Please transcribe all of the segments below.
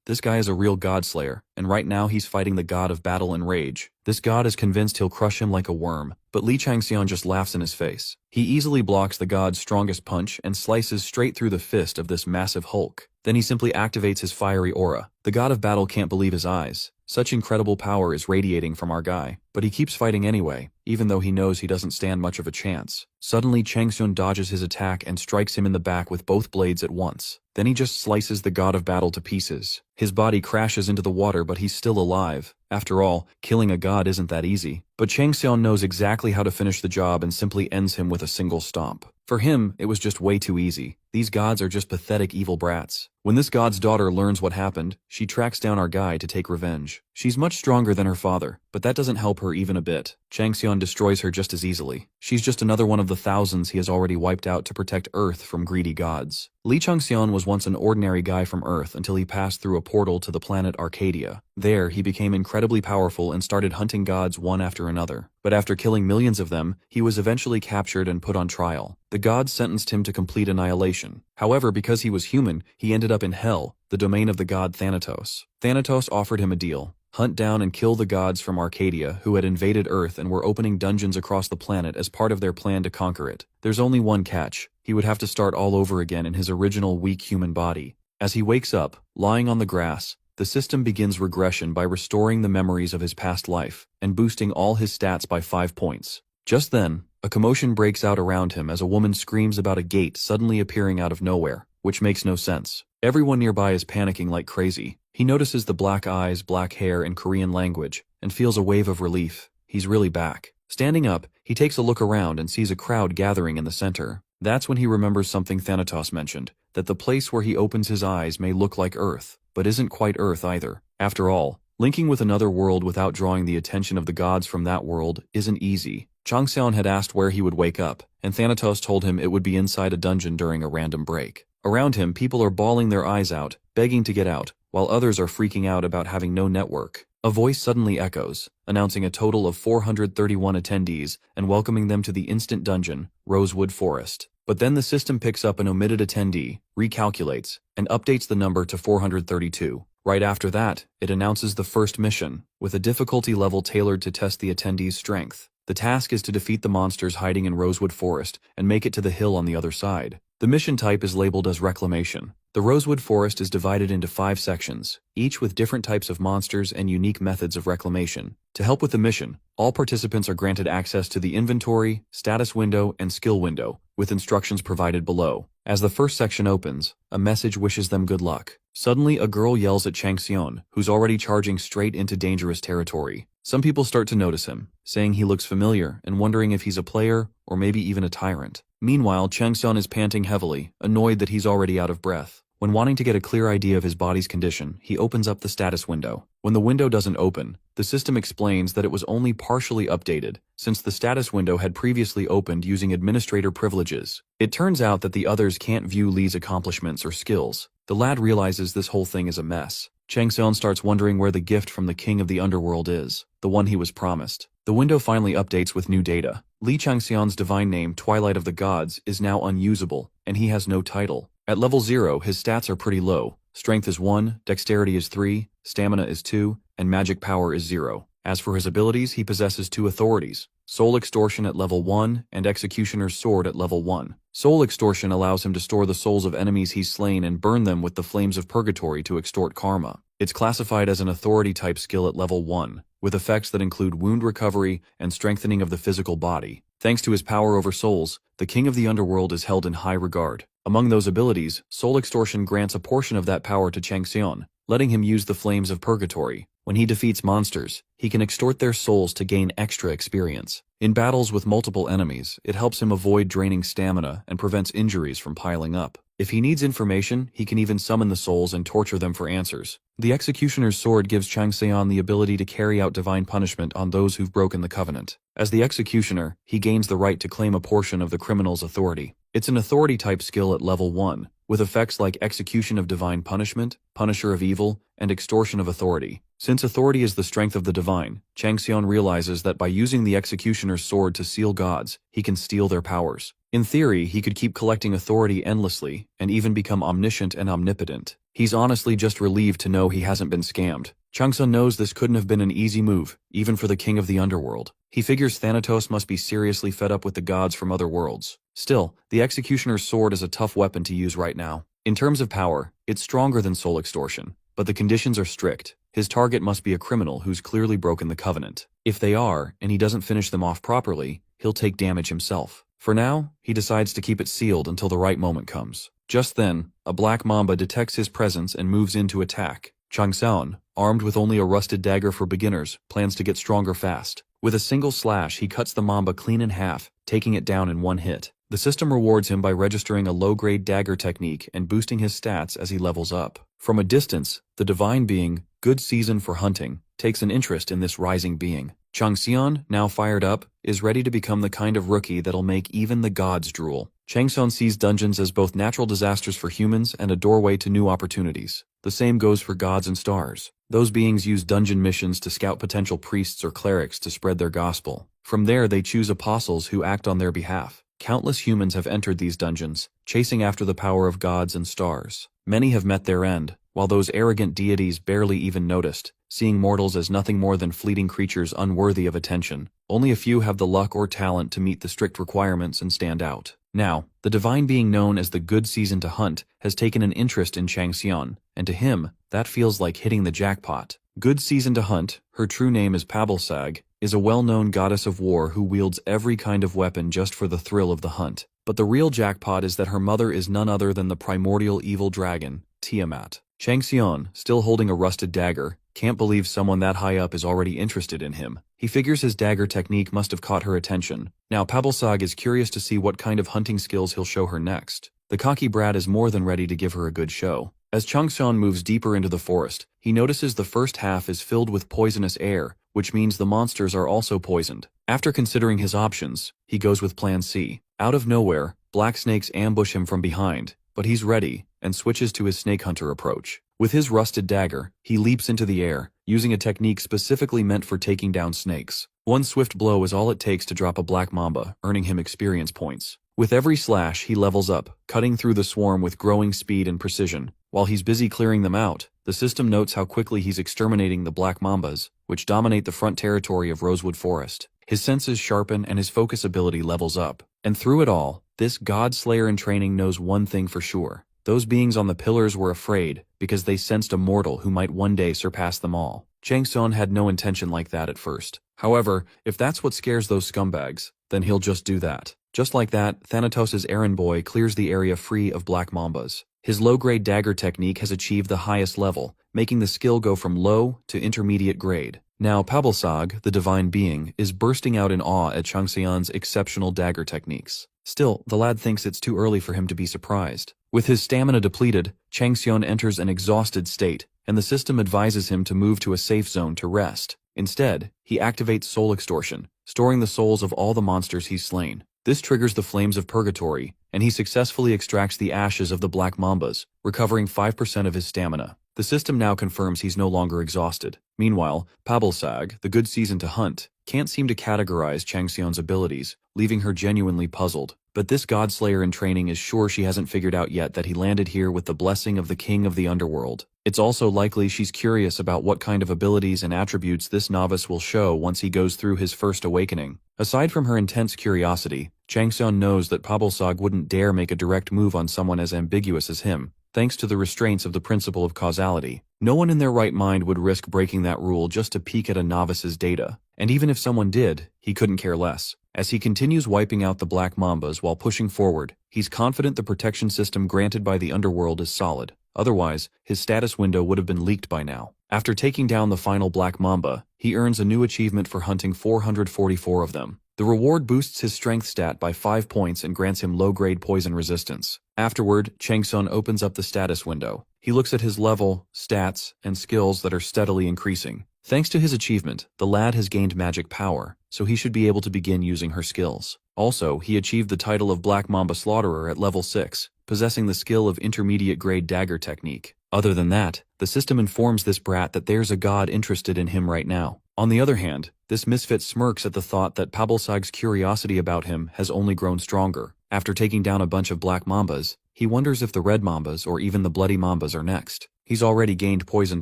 This guy is a real god slayer, and right now he's fighting the god of battle and rage. This god is convinced he'll crush him like a worm, but Li Changxian just laughs in his face. He easily blocks the god's strongest punch and slices straight through the fist of this massive Hulk. Then he simply activates his fiery aura. The god of battle can't believe his eyes. Such incredible power is radiating from our guy, but he keeps fighting anyway, even though he knows he doesn't stand much of a chance. Suddenly Changxian dodges his attack and strikes him in the back with both blades at once. Then he just slices the god of battle to pieces. His body crashes into the water, but he's still alive. After all, killing a god isn't that easy. But Changxian knows exactly how to finish the job and simply ends him with a single stomp. For him, it was just way too easy. These gods are just pathetic evil brats. When this god's daughter learns what happened, she tracks down our guy to take revenge. She's much stronger than her father, but that doesn't help her even a bit. Changxian destroys her just as easily. She's just another one of the thousands he has already wiped out to protect Earth from greedy gods. Li Changxian was once an ordinary guy from Earth until he passed through a portal to the planet Arcadia. There, he became incredibly powerful and started hunting gods one after another. But after killing millions of them, he was eventually captured and put on trial. The gods sentenced him to complete annihilation. However, because he was human, he ended up in Hell, the domain of the god Thanatos. Thanatos offered him a deal. Hunt down and kill the gods from Arcadia who had invaded Earth and were opening dungeons across the planet as part of their plan to conquer it. There's only one catch. He would have to start all over again in his original weak human body. As he wakes up, lying on the grass, the system begins regression by restoring the memories of his past life and boosting all his stats by 5 points. Just then, a commotion breaks out around him as a woman screams about a gate suddenly appearing out of nowhere, which makes no sense. Everyone nearby is panicking like crazy. He notices the black eyes, black hair, and Korean language, and feels a wave of relief. He's really back. Standing up, he takes a look around and sees a crowd gathering in the center. That's when he remembers something Thanatos mentioned, that the place where he opens his eyes may look like Earth, but isn't quite Earth either. After all, linking with another world without drawing the attention of the gods from that world isn't easy. Changxian had asked where he would wake up, and Thanatos told him it would be inside a dungeon during a random break. Around him, people are bawling their eyes out, begging to get out, while others are freaking out about having no network. A voice suddenly echoes, announcing a total of 431 attendees and welcoming them to the instant dungeon, Rosewood Forest. But then the system picks up an omitted attendee, recalculates, and updates the number to 432. Right after that, it announces the first mission, with a difficulty level tailored to test the attendee's strength. The task is to defeat the monsters hiding in Rosewood Forest and make it to the hill on the other side. The mission type is labeled as Reclamation. The Rosewood Forest is divided into 5 sections, each with different types of monsters and unique methods of reclamation. To help with the mission, all participants are granted access to the inventory, status window, and skill window, with instructions provided below. As the first section opens, a message wishes them good luck. Suddenly, a girl yells at Changxian, who's already charging straight into dangerous territory. Some people start to notice him, saying he looks familiar and wondering if he's a player or maybe even a tyrant. Meanwhile, Changxian is panting heavily, annoyed that he's already out of breath. When wanting to get a clear idea of his body's condition, he opens up the status window. When the window doesn't open, the system explains that it was only partially updated, since the status window had previously opened using administrator privileges. It turns out that the others can't view Li's accomplishments or skills. The lad realizes this whole thing is a mess. Changxian starts wondering where the gift from the king of the underworld is, the one he was promised. The window finally updates with new data. Li Changxian's divine name, Twilight of the Gods, is now unusable, and he has no title. At level 0, his stats are pretty low. Strength is 1, dexterity is 3, stamina is 2, and magic power is 0. As for his abilities, he possesses 2 authorities, Soul Extortion at level 1 and Executioner's Sword at level 1. Soul Extortion allows him to store the souls of enemies he's slain and burn them with the flames of purgatory to extort karma. It's classified as an authority-type skill at level 1, with effects that include wound recovery and strengthening of the physical body. Thanks to his power over souls, the King of the Underworld is held in high regard. Among those abilities, Soul Extortion grants a portion of that power to Changxian, letting him use the flames of purgatory. When he defeats monsters, he can extort their souls to gain extra experience. In battles with multiple enemies, it helps him avoid draining stamina and prevents injuries from piling up. If he needs information, he can even summon the souls and torture them for answers. The Executioner's Sword gives Changxian the ability to carry out divine punishment on those who've broken the covenant. As the Executioner, he gains the right to claim a portion of the criminal's authority. It's an authority-type skill at level 1, with effects like Execution of Divine Punishment, Punisher of Evil, and Extortion of Authority. Since authority is the strength of the divine, Changxian realizes that by using the Executioner's Sword to seal gods, he can steal their powers. In theory, he could keep collecting authority endlessly, and even become omniscient and omnipotent. He's honestly just relieved to know he hasn't been scammed. Changsun knows this couldn't have been an easy move, even for the king of the underworld. He figures Thanatos must be seriously fed up with the gods from other worlds. Still, the executioner's sword is a tough weapon to use right now. In terms of power, it's stronger than soul extortion, but the conditions are strict. His target must be a criminal who's clearly broken the covenant. If they are, and he doesn't finish them off properly, he'll take damage himself. For now, he decides to keep it sealed until the right moment comes. Just then, a black mamba detects his presence and moves in to attack. Changsun, armed with only a rusted dagger for beginners, plans to get stronger fast. With a single slash, he cuts the mamba clean in half, taking it down in one hit. The system rewards him by registering a low-grade dagger technique and boosting his stats as he levels up. From a distance, the divine being, good season for hunting, takes an interest in this rising being. Changsun, now fired up, is ready to become the kind of rookie that'll make even the gods drool. Changsun sees dungeons as both natural disasters for humans and a doorway to new opportunities. The same goes for gods and stars. Those beings use dungeon missions to scout potential priests or clerics to spread their gospel. From there, they choose apostles who act on their behalf. Countless humans have entered these dungeons, chasing after the power of gods and stars. Many have met their end, while those arrogant deities barely even noticed, seeing mortals as nothing more than fleeting creatures unworthy of attention. Only a few have the luck or talent to meet the strict requirements and stand out. Now, the divine being known as the good season to hunt has taken an interest in Changsun, and to him, that feels like hitting the jackpot. Good season to hunt, her true name is Pabalsag, is a well-known goddess of war who wields every kind of weapon just for the thrill of the hunt. But the real jackpot is that her mother is none other than the primordial evil dragon, Tiamat. Changsun, still holding a rusted dagger, can't believe someone that high up is already interested in him. He figures his dagger technique must have caught her attention. Now Pabalsag is curious to see what kind of hunting skills he'll show her next. The cocky brat is more than ready to give her a good show. As Changsun moves deeper into the forest, he notices the first half is filled with poisonous air, which means the monsters are also poisoned. After considering his options, he goes with Plan C. Out of nowhere, black snakes ambush him from behind, but he's ready, and switches to his snake hunter approach. With his rusted dagger, he leaps into the air, using a technique specifically meant for taking down snakes. One swift blow is all it takes to drop a black mamba, earning him experience points. With every slash, he levels up, cutting through the swarm with growing speed and precision. While he's busy clearing them out, the system notes how quickly he's exterminating the black mambas, which dominate the front territory of Rosewood Forest. His senses sharpen and his focus ability levels up. And through it all, this god slayer in training knows one thing for sure. Those beings on the pillars were afraid, because they sensed a mortal who might one day surpass them all. Changsun had no intention like that at first. However, if that's what scares those scumbags, then he'll just do that. Just like that, Thanatos' errand boy clears the area free of black mambas. His low-grade dagger technique has achieved the highest level, making the skill go from low to intermediate grade. Now Pabalsag, the divine being, is bursting out in awe at Changsun's exceptional dagger techniques. Still, the lad thinks it's too early for him to be surprised. With his stamina depleted, Changsun enters an exhausted state, and the system advises him to move to a safe zone to rest. Instead, he activates soul extortion, storing the souls of all the monsters he's slain. This triggers the flames of purgatory, and he successfully extracts the ashes of the black mambas, recovering 5% of his stamina. The system now confirms he's no longer exhausted. Meanwhile, Pabalsag, the good season to hunt, can't seem to categorize Changsun's abilities, leaving her genuinely puzzled. But this godslayer in training is sure she hasn't figured out yet that he landed here with the blessing of the king of the underworld. It's also likely she's curious about what kind of abilities and attributes this novice will show once he goes through his first awakening. Aside from her intense curiosity, Changsun knows that Pabalsag wouldn't dare make a direct move on someone as ambiguous as him, thanks to the restraints of the principle of causality. No one in their right mind would risk breaking that rule just to peek at a novice's data. And even if someone did, he couldn't care less. As he continues wiping out the black mambas while pushing forward, he's confident the protection system granted by the underworld is solid. Otherwise, his status window would have been leaked by now. After taking down the final black mamba, he earns a new achievement for hunting 444 of them. The reward boosts his strength stat by 5 points and grants him low-grade poison resistance. Afterward, Changsun opens up the status window. He looks at his level, stats, and skills that are steadily increasing. Thanks to his achievement, the lad has gained magic power, so he should be able to begin using her skills. Also, he achieved the title of Black Mamba Slaughterer at level 6, possessing the skill of intermediate grade dagger technique. Other than that, the system informs this brat that there's a god interested in him right now. On the other hand, this misfit smirks at the thought that Pabalsag's curiosity about him has only grown stronger. After taking down a bunch of black mambas, He wonders if the red mambas or even the bloody mambas are next. He's already gained poison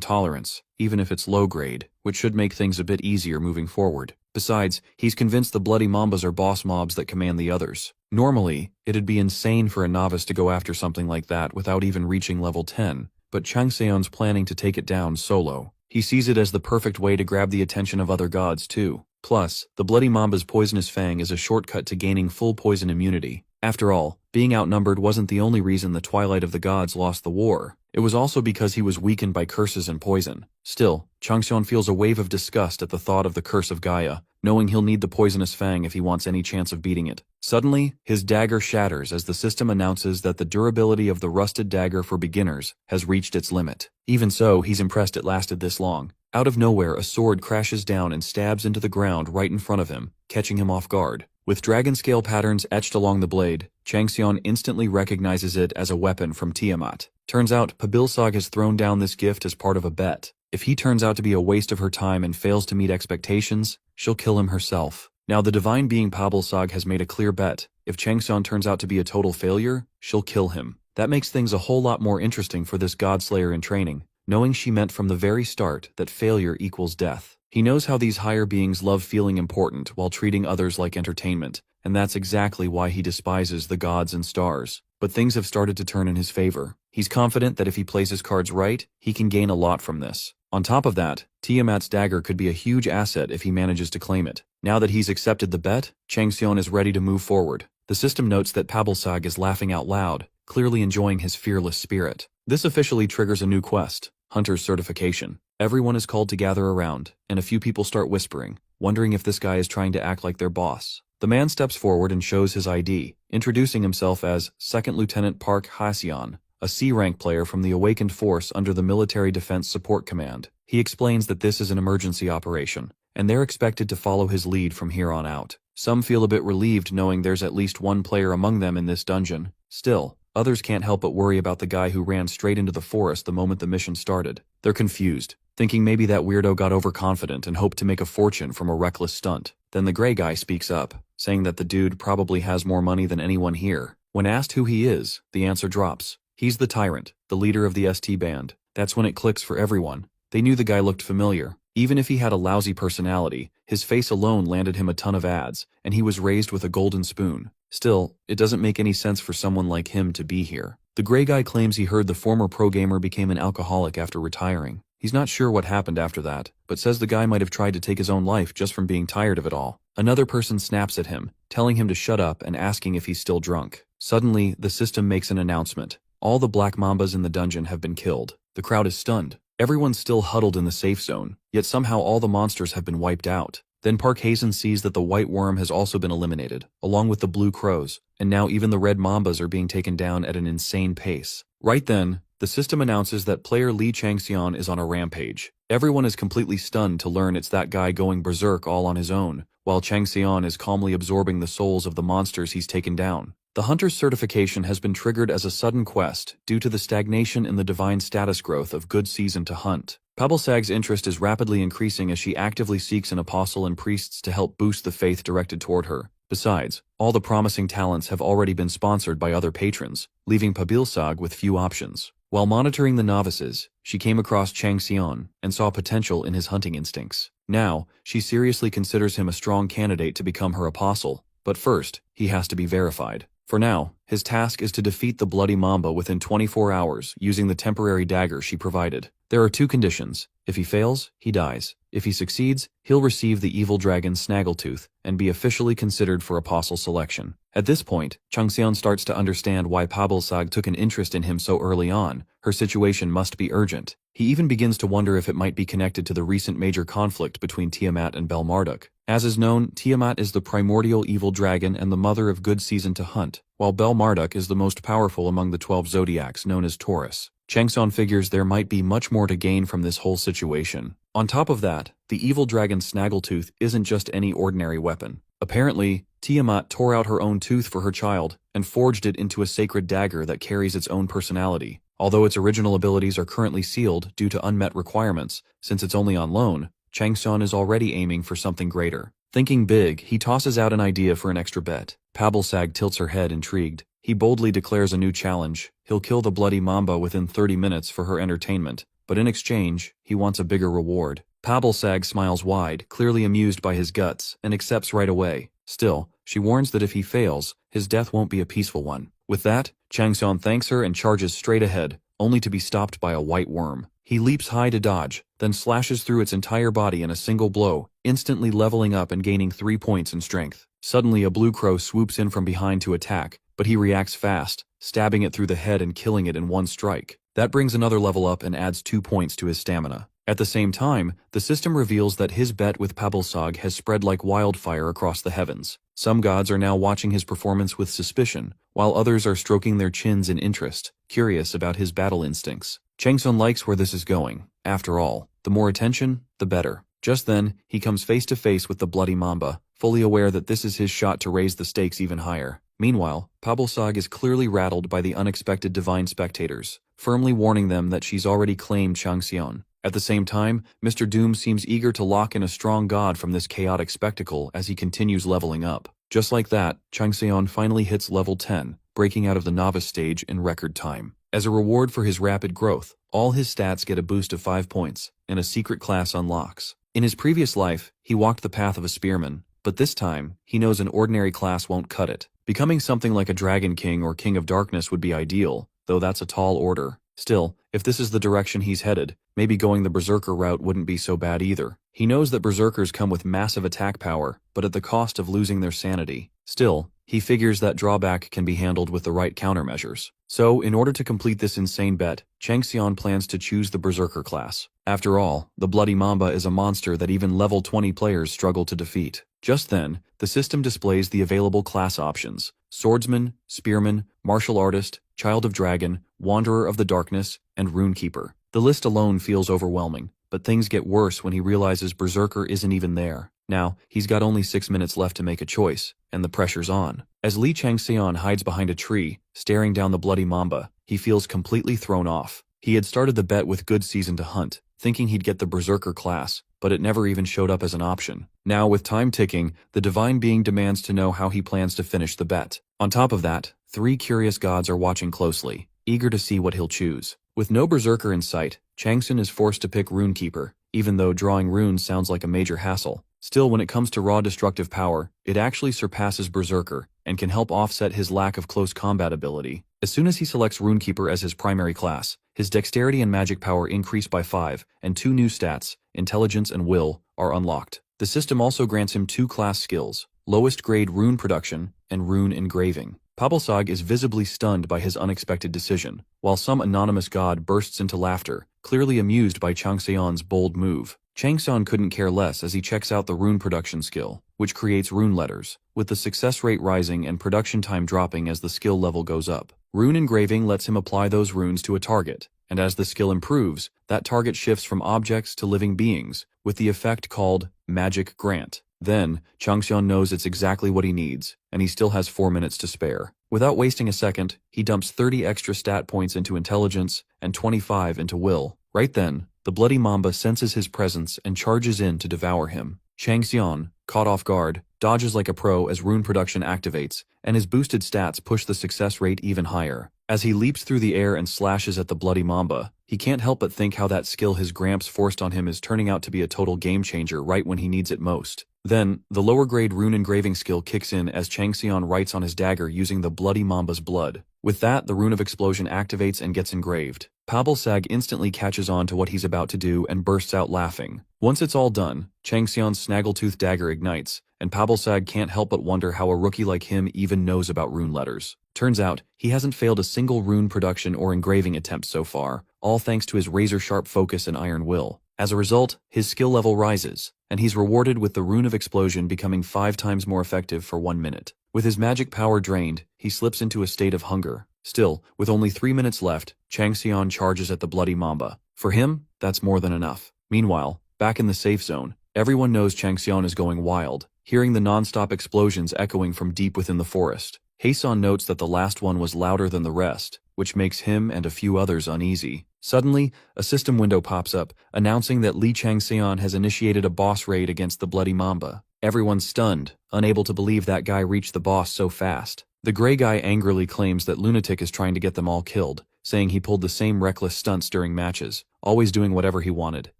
tolerance, even if it's low grade, which should make things a bit easier moving forward. Besides, he's convinced the bloody mambas are boss mobs that command the others. Normally, it'd be insane for a novice to go after something like that without even reaching level 10, but Chang Seon's planning to take it down solo. He sees it as the perfect way to grab the attention of other gods too. Plus, the bloody mamba's poisonous fang is a shortcut to gaining full poison immunity. After all, being outnumbered wasn't the only reason the Twilight of the Gods lost the war. It was also because he was weakened by curses and poison. Still, Changseon feels a wave of disgust at the thought of the curse of Gaia, knowing he'll need the poisonous fang if he wants any chance of beating it. Suddenly, his dagger shatters as the system announces that the durability of the rusted dagger for beginners has reached its limit. Even so, he's impressed it lasted this long. Out of nowhere, a sword crashes down and stabs into the ground right in front of him, catching him off guard. With dragon scale patterns etched along the blade, Changseon instantly recognizes it as a weapon from Tiamat. Turns out, Pabilsag has thrown down this gift as part of a bet. If he turns out to be a waste of her time and fails to meet expectations, she'll kill him herself. Now the divine being Pabilsag has made a clear bet. If Changseon turns out to be a total failure, she'll kill him. That makes things a whole lot more interesting for this Godslayer in training, knowing she meant from the very start that failure equals death. He knows how these higher beings love feeling important while treating others like entertainment, and that's exactly why he despises the gods and stars. But things have started to turn in his favor. He's confident that if he plays his cards right, he can gain a lot from this. On top of that, Tiamat's dagger could be a huge asset if he manages to claim it. Now that he's accepted the bet, Changseon is ready to move forward. The system notes that Pabilsag is laughing out loud, clearly enjoying his fearless spirit. This officially triggers a new quest, Hunter's Certification. Everyone is called to gather around, and a few people start whispering, wondering if this guy is trying to act like their boss. The man steps forward and shows his ID, introducing himself as 2nd Lieutenant Park Haseon, a C-rank player from the Awakened Force under the Military Defense Support Command. He explains that this is an emergency operation, and they're expected to follow his lead from here on out. Some feel a bit relieved knowing there's at least one player among them in this dungeon. Still, others can't help but worry about the guy who ran straight into the forest the moment the mission started. They're confused, thinking maybe that weirdo got overconfident and hoped to make a fortune from a reckless stunt. Then the gray guy speaks up, saying that the dude probably has more money than anyone here. When asked who he is, the answer drops. He's the Tyrant, the leader of the ST band. That's when it clicks for everyone. They knew the guy looked familiar. Even if he had a lousy personality, his face alone landed him a ton of ads, and he was raised with a golden spoon. Still, it doesn't make any sense for someone like him to be here. The gray guy claims he heard the former pro gamer became an alcoholic after retiring. He's not sure what happened after that, but says the guy might have tried to take his own life just from being tired of it all. Another person snaps at him, telling him to shut up and asking if he's still drunk. Suddenly, the system makes an announcement. All the black mambas in the dungeon have been killed. The crowd is stunned. Everyone's still huddled in the safe zone, yet somehow all the monsters have been wiped out. Then Park Hazen sees that the white worm has also been eliminated, along with the blue crows, and now even the red mambas are being taken down at an insane pace. Right then, the system announces that player Lee Changseon is on a rampage. Everyone is completely stunned to learn it's that guy going berserk all on his own, while Changseon is calmly absorbing the souls of the monsters he's taken down. The Hunter's Certification has been triggered as a sudden quest due to the stagnation in the divine status growth of good season to hunt. Pabilsag's interest is rapidly increasing as she actively seeks an apostle and priests to help boost the faith directed toward her. Besides, all the promising talents have already been sponsored by other patrons, leaving Pabilsag with few options. While monitoring the novices, she came across Changseon and saw potential in his hunting instincts. Now, she seriously considers him a strong candidate to become her apostle, but first, he has to be verified. For now, his task is to defeat the bloody mamba within 24 hours using the temporary dagger she provided. There are two conditions. If he fails, he dies. If he succeeds, he'll receive the evil dragon Snaggletooth and be officially considered for apostle selection. At this point, Changseon starts to understand why Pabilsag took an interest in him so early on. Her situation must be urgent. He even begins to wonder if it might be connected to the recent major conflict between Tiamat and Bel-Marduk. As is known, Tiamat is the primordial evil dragon and the mother of good season to hunt, while Bel-Marduk is the most powerful among the 12 zodiacs known as Taurus. Changseon figures there might be much more to gain from this whole situation. On top of that, the evil dragon Snaggletooth isn't just any ordinary weapon. Apparently, Tiamat tore out her own tooth for her child and forged it into a sacred dagger that carries its own personality. Although its original abilities are currently sealed due to unmet requirements, since it's only on loan, Changseon is already aiming for something greater. Thinking big, he tosses out an idea for an extra bet. Pabilsag tilts her head, intrigued. he boldly declares a new challenge. He'll kill the bloody mamba within 30 minutes for her entertainment, but in exchange, he wants a bigger reward. Pabalsag smiles wide, clearly amused by his guts, and accepts right away. Still, she warns that if he fails, his death won't be a peaceful one. With that, Changxian thanks her and charges straight ahead, only to be stopped by a white worm. He leaps high to dodge, then slashes through its entire body in a single blow, instantly leveling up and gaining 3 points in strength. Suddenly a blue crow swoops in from behind to attack, but he reacts fast, stabbing it through the head and killing it in one strike. That brings another level up and adds 2 points to his stamina. At the same time, the system reveals that his bet with Pabalsag has spread like wildfire across the heavens. Some gods are now watching his performance with suspicion, while others are stroking their chins in interest, curious about his battle instincts. Changsun likes where this is going. After all, the more attention, the better. Just then, he comes face to face with the bloody mamba, fully aware that this is his shot to raise the stakes even higher. Meanwhile, Pabalsag is clearly rattled by the unexpected divine spectators, firmly warning them that she's already claimed Changxian. At the same time, Mr. Doom seems eager to lock in a strong god from this chaotic spectacle as he continues leveling up. Just like that, Changxian finally hits level 10, breaking out of the novice stage in record time. As a reward for his rapid growth, all his stats get a boost of 5 points, and a secret class unlocks. In his previous life, he walked the path of a spearman, but this time, he knows an ordinary class won't cut it. Becoming something like a Dragon King or King of Darkness would be ideal, though that's a tall order. Still, if this is the direction he's headed, maybe going the Berserker route wouldn't be so bad either. He knows that Berserkers come with massive attack power, but at the cost of losing their sanity. Still, he figures that drawback can be handled with the right countermeasures. So, in order to complete this insane bet, Changxian plans to choose the Berserker class. After all, the Bloody Mamba is a monster that even level 20 players struggle to defeat. Just then, the system displays the available class options: Swordsman, Spearman, Martial Artist, Child of Dragon, Wanderer of the Darkness, and Runekeeper. The list alone feels overwhelming, but things get worse when he realizes Berserker isn't even there. Now, he's got only 6 minutes left to make a choice, and the pressure's on. As Li Changxian hides behind a tree, staring down the bloody mamba, he feels completely thrown off. He had started the bet with good season to hunt, thinking he'd get the Berserker class, but it never even showed up as an option. Now, with time ticking, the divine being demands to know how he plans to finish the bet. On top of that, 3 curious gods are watching closely, eager to see what he'll choose. With no Berserker in sight, Changsun is forced to pick Runekeeper, even though drawing runes sounds like a major hassle. Still, when it comes to raw destructive power, it actually surpasses Berserker, and can help offset his lack of close combat ability. As soon as he selects Runekeeper as his primary class, his dexterity and magic power increase by 5, and 2 new stats, Intelligence and Will, are unlocked. The system also grants him 2 class skills: lowest grade rune production and rune engraving. Pabalsag is visibly stunned by his unexpected decision, while some anonymous god bursts into laughter, clearly amused by Changxian's bold move. Changxian couldn't care less as he checks out the rune production skill, which creates rune letters, with the success rate rising and production time dropping as the skill level goes up. Rune engraving lets him apply those runes to a target, and as the skill improves, that target shifts from objects to living beings, with the effect called Magic Grant. Then, Changxian knows it's exactly what he needs, and he still has 4 minutes to spare. Without wasting a second, he dumps 30 extra stat points into Intelligence and 25 into Will. Right then, the bloody mamba senses his presence and charges in to devour him. Changxian, caught off guard, dodges like a pro as rune production activates, and his boosted stats push the success rate even higher. As he leaps through the air and slashes at the bloody mamba, he can't help but think how that skill his Gramps forced on him is turning out to be a total game changer right when he needs it most. Then, the lower grade rune engraving skill kicks in as Changxian writes on his dagger using the bloody mamba's blood. With that, the rune of explosion activates and gets engraved. Pabalsag instantly catches on to what he's about to do and bursts out laughing. Once it's all done, Changxian's snaggletooth dagger ignites, and Pabalsag can't help but wonder how a rookie like him even knows about rune letters. Turns out, he hasn't failed a single rune production or engraving attempt so far, all thanks to his razor-sharp focus and iron will. As a result, his skill level rises, and he's rewarded with the Rune of Explosion becoming 5 times more effective for 1 minute. With his magic power drained, he slips into a state of hunger. Still, with only 3 minutes left, Changxian charges at the bloody mamba. For him, that's more than enough. Meanwhile, back in the safe zone, everyone knows Changxian is going wild, hearing the non-stop explosions echoing from deep within the forest. Heisan notes that the last one was louder than the rest, which makes him and a few others uneasy. Suddenly, a system window pops up, announcing that Li Changxian has initiated a boss raid against the bloody mamba. Everyone's stunned, unable to believe that guy reached the boss so fast. The gray guy angrily claims that Lunatic is trying to get them all killed, saying he pulled the same reckless stunts during matches, always doing whatever he wanted.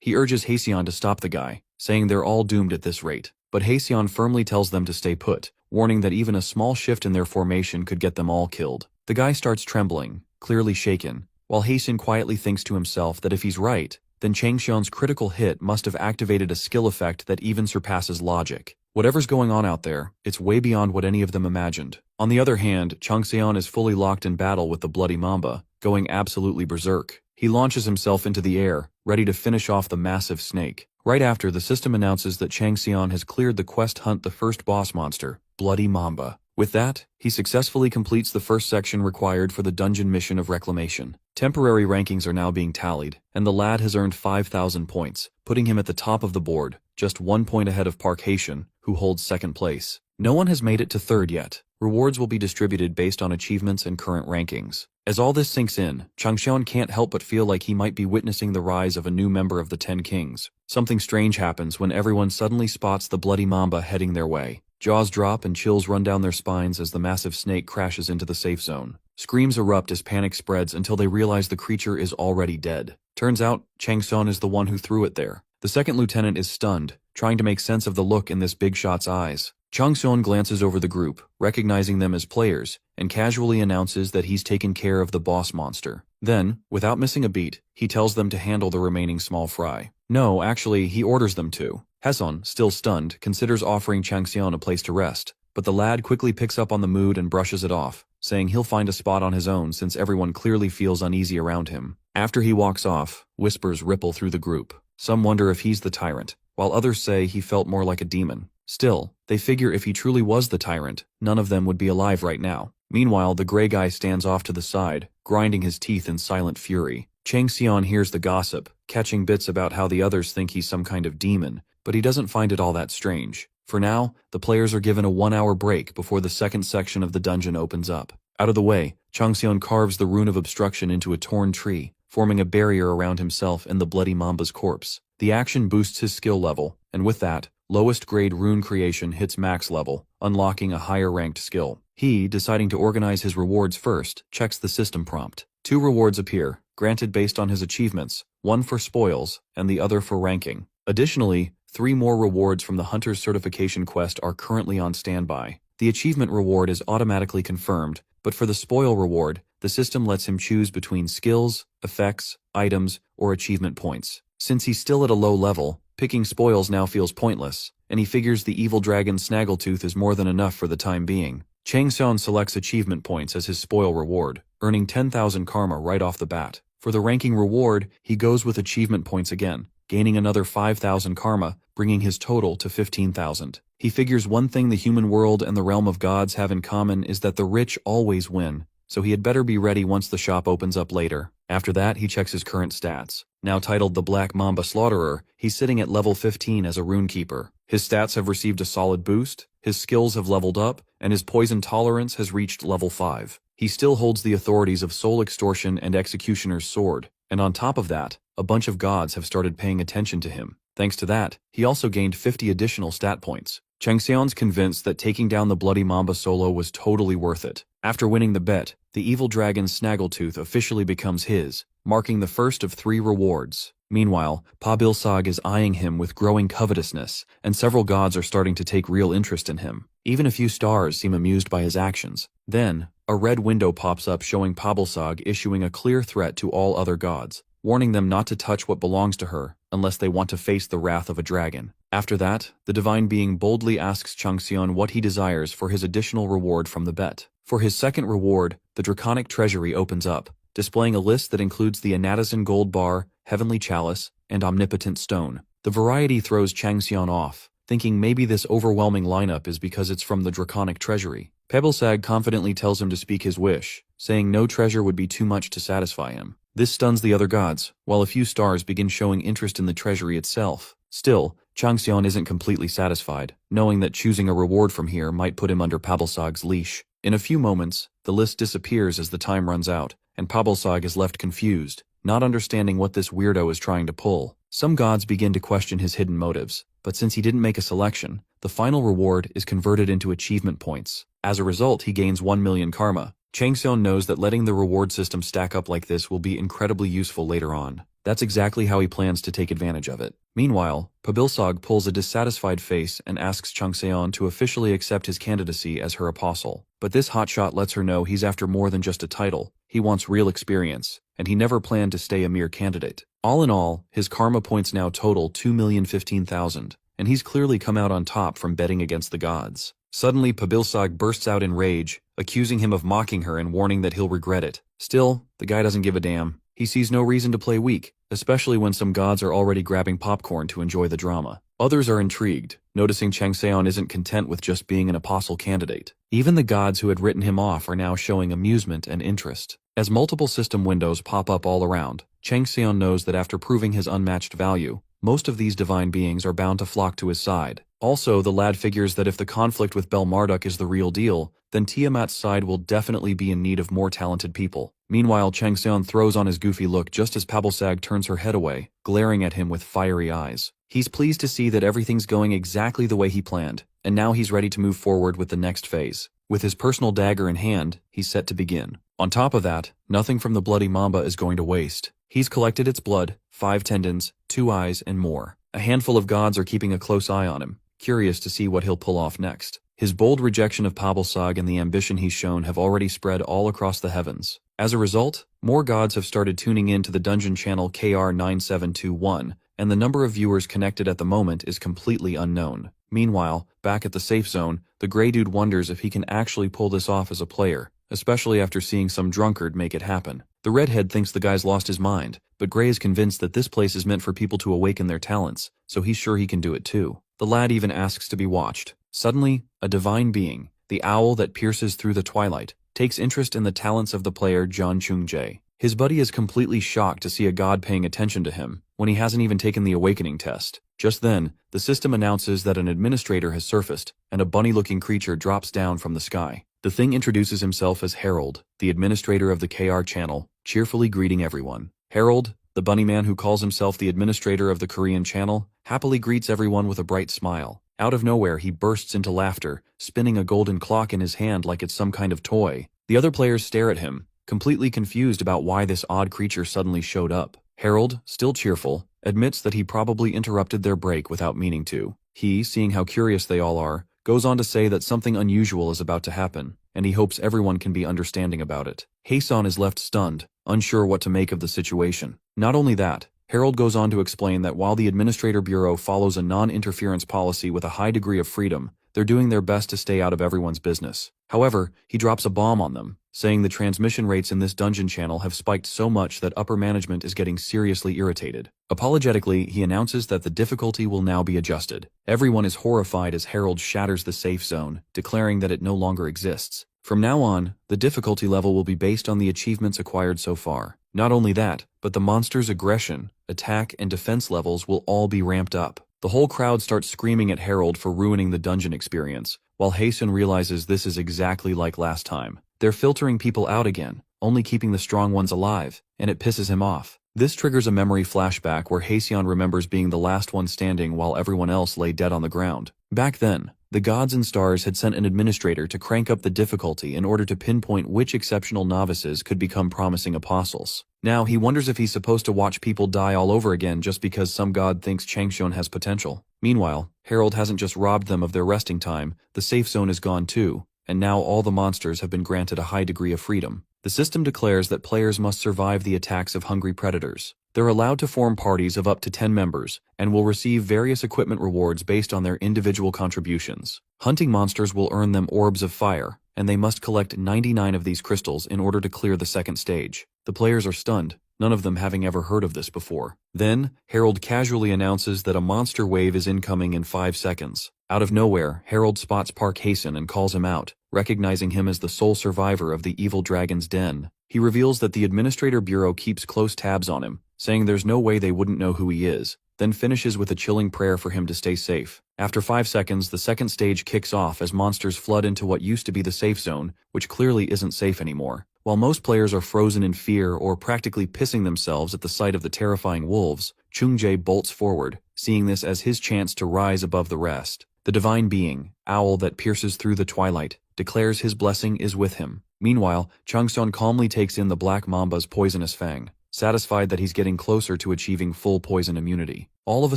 He urges Halcyon to stop the guy, saying they're all doomed at this rate. But Halcyon firmly tells them to stay put, warning that even a small shift in their formation could get them all killed. The guy starts trembling, clearly shaken, while Halcyon quietly thinks to himself that if he's right, then Changxian's critical hit must have activated a skill effect that even surpasses logic. Whatever's going on out there, it's way beyond what any of them imagined. On the other hand, Changxian is fully locked in battle with the Bloody Mamba, going absolutely berserk. He launches himself into the air, ready to finish off the massive snake. Right after, the system announces that Changxian has cleared the quest hunt the first boss monster, Bloody Mamba. With that, he successfully completes the first section required for the dungeon mission of Reclamation. Temporary rankings are now being tallied, and the lad has earned 5,000 points, putting him at the top of the board, just 1 point ahead of Park Haitian, who holds second place. No one has made it to third yet. Rewards will be distributed based on achievements and current rankings. As all this sinks in, Changxian can't help but feel like he might be witnessing the rise of a new member of the Ten Kings. Something strange happens when everyone suddenly spots the Bloody Mamba heading their way. Jaws drop and chills run down their spines as the massive snake crashes into the safe zone. Screams erupt as panic spreads until they realize the creature is already dead. Turns out, Changxian is the one who threw it there. The second lieutenant is stunned, trying to make sense of the look in this big shot's eyes. Changxian glances over the group, recognizing them as players, and casually announces that he's taken care of the boss monster. Then, without missing a beat, he tells them to handle the remaining small fry. No, actually, he orders them to. Hasan, still stunned, considers offering Changxian a place to rest, but the lad quickly picks up on the mood and brushes it off, saying he'll find a spot on his own since everyone clearly feels uneasy around him. After he walks off, whispers ripple through the group. Some wonder if he's the tyrant, while others say he felt more like a demon. Still, they figure if he truly was the tyrant, none of them would be alive right now. Meanwhile, the gray guy stands off to the side, grinding his teeth in silent fury. Changxian hears the gossip, catching bits about how the others think he's some kind of demon, but he doesn't find it all that strange. For now, the players are given a 1-hour break before the second section of the dungeon opens up. Out of the way, Changxian carves the rune of obstruction into a torn tree, forming a barrier around himself and the Bloody Mamba's corpse. The action boosts his skill level, and with that, lowest grade rune creation hits max level, unlocking a higher ranked skill. He, deciding to organize his rewards first, checks the system prompt. 2 rewards appear, granted based on his achievements, one for spoils, and the other for ranking. Additionally, 3 more rewards from the Hunter's Certification quest are currently on standby. The achievement reward is automatically confirmed, but for the spoil reward, the system lets him choose between skills, effects, items, or achievement points. Since he's still at a low level, picking spoils now feels pointless, and he figures the evil dragon Snaggletooth is more than enough for the time being. Changxian selects achievement points as his spoil reward, earning 10,000 karma right off the bat. For the ranking reward, he goes with achievement points again, gaining another 5,000 karma, bringing his total to 15,000. He figures one thing the human world and the realm of gods have in common is that the rich always win, so he had better be ready once the shop opens up later. After that, he checks his current stats. Now titled the Black Mamba Slaughterer, he's sitting at level 15 as a runekeeper. His stats have received a solid boost, his skills have leveled up, and his poison tolerance has reached level 5. He still holds the authorities of Soul Extortion and Executioner's Sword, and on top of that, a bunch of gods have started paying attention to him. Thanks to that, he also gained 50 additional stat points. Changxian's convinced that taking down the Bloody Mamba solo was totally worth it. After winning the bet, the evil dragon Snaggletooth officially becomes his, marking the first of 3 rewards. Meanwhile, Pabilsag is eyeing him with growing covetousness, and several gods are starting to take real interest in him. Even a few stars seem amused by his actions. Then, a red window pops up showing Pabilsag issuing a clear threat to all other gods, warning them not to touch what belongs to her unless they want to face the wrath of a dragon. After that, the divine being boldly asks Changxian what he desires for his additional reward from the bet. For his second reward, the Draconic Treasury opens up, displaying a list that includes the Anatizen Gold Bar, Heavenly Chalice, and Omnipotent Stone. The variety throws Changxian off, thinking maybe this overwhelming lineup is because it's from the Draconic Treasury. Pebblesag confidently tells him to speak his wish, saying no treasure would be too much to satisfy him. This stuns the other gods, while a few stars begin showing interest in the treasury itself. Still, Changxian isn't completely satisfied, knowing that choosing a reward from here might put him under Pabelsag's leash. In a few moments, the list disappears as the time runs out, and Pabelsag is left confused, not understanding what this weirdo is trying to pull. Some gods begin to question his hidden motives, but since he didn't make a selection, the final reward is converted into achievement points. As a result, he gains 1 million karma. Changseon knows that letting the reward system stack up like this will be incredibly useful later on. That's exactly how he plans to take advantage of it. Meanwhile, Pabilsog pulls a dissatisfied face and asks Changseon to officially accept his candidacy as her apostle. But this hotshot lets her know he's after more than just a title. He wants real experience, and he never planned to stay a mere candidate. All in all, his karma points now total 2,015,000, and he's clearly come out on top from betting against the gods. Suddenly, Pabilsog bursts out in rage, accusing him of mocking her and warning that he'll regret it. Still, the guy doesn't give a damn. He sees no reason to play weak, especially when some gods are already grabbing popcorn to enjoy the drama. Others are intrigued, noticing Changseon isn't content with just being an apostle candidate. Even the gods who had written him off are now showing amusement and interest. As multiple system windows pop up all around, Changseon knows that after proving his unmatched value, most of these divine beings are bound to flock to his side. Also, the lad figures that if the conflict with Bel Marduk is the real deal, then Tiamat's side will definitely be in need of more talented people. Meanwhile, Changseon throws on his goofy look just as Pabilsag turns her head away, glaring at him with fiery eyes. He's pleased to see that everything's going exactly the way he planned, and now he's ready to move forward with the next phase. With his personal dagger in hand, he's set to begin. On top of that, nothing from the bloody mamba is going to waste. He's collected its blood, 5 tendons, 2 eyes, and more. A handful of gods are keeping a close eye on him, curious to see what he'll pull off next. His bold rejection of Pabilsag and the ambition he's shown have already spread all across the heavens. As a result, more gods have started tuning in to the dungeon channel KR9721, and the number of viewers connected at the moment is completely unknown. Meanwhile, back at the safe zone, the Grey Dude wonders if he can actually pull this off as a player, especially after seeing some drunkard make it happen. The redhead thinks the guy's lost his mind, but Grey is convinced that this place is meant for people to awaken their talents, so he's sure he can do it too. The lad even asks to be watched. Suddenly, a divine being, the owl that pierces through the twilight, takes interest in the talents of the player John Chung-jae. His buddy is completely shocked to see a god paying attention to him, when he hasn't even taken the awakening test. Just then, the system announces that an administrator has surfaced, and a bunny-looking creature drops down from the sky. The thing introduces himself as Harold, the administrator of the KR channel, cheerfully greeting everyone. Harold, the bunny man who calls himself the administrator of the Korean channel, happily greets everyone with a bright smile. Out of nowhere, he bursts into laughter, spinning a golden clock in his hand like it's some kind of toy. The other players stare at him, completely confused about why this odd creature suddenly showed up. Harold, still cheerful, admits that he probably interrupted their break without meaning to. He, seeing how curious they all are, goes on to say that something unusual is about to happen, and he hopes everyone can be understanding about it. Haeson is left stunned, unsure what to make of the situation. Not only that, Harold goes on to explain that while the Administrator Bureau follows a non-interference policy with a high degree of freedom, they're doing their best to stay out of everyone's business. However, he drops a bomb on them, saying the transmission rates in this dungeon channel have spiked so much that upper management is getting seriously irritated. Apologetically, he announces that the difficulty will now be adjusted. Everyone is horrified as Harold shatters the safe zone, declaring that it no longer exists. From now on, the difficulty level will be based on the achievements acquired so far. Not only that, but the monster's aggression, attack, and defense levels will all be ramped up. The whole crowd starts screaming at Harold for ruining the dungeon experience, while Haeson realizes this is exactly like last time. They're filtering people out again, only keeping the strong ones alive, and it pisses him off. This triggers a memory flashback where Haeson remembers being the last one standing while everyone else lay dead on the ground. Back then, the gods and stars had sent an administrator to crank up the difficulty in order to pinpoint which exceptional novices could become promising apostles. Now, he wonders if he's supposed to watch people die all over again just because some god thinks Changseon has potential. Meanwhile, Harold hasn't just robbed them of their resting time, the safe zone is gone too, and now all the monsters have been granted a high degree of freedom. The system declares that players must survive the attacks of hungry predators. They're allowed to form parties of up to 10 members, and will receive various equipment rewards based on their individual contributions. Hunting monsters will earn them orbs of fire, and they must collect 99 of these crystals in order to clear the second stage. The players are stunned, none of them having ever heard of this before. Then, Harold casually announces that a monster wave is incoming in 5 seconds. Out of nowhere, Harold spots Park Haeson and calls him out, recognizing him as the sole survivor of the evil dragon's den. He reveals that the Administrator Bureau keeps close tabs on him, saying there's no way they wouldn't know who he is, then finishes with a chilling prayer for him to stay safe. After 5 seconds, the second stage kicks off as monsters flood into what used to be the safe zone, which clearly isn't safe anymore. While most players are frozen in fear or practically pissing themselves at the sight of the terrifying wolves, Chung-jae bolts forward, seeing this as his chance to rise above the rest. The divine being, owl that pierces through the twilight, declares his blessing is with him. Meanwhile, Changxian calmly takes in the Black Mamba's poisonous fang, satisfied that he's getting closer to achieving full poison immunity. All of a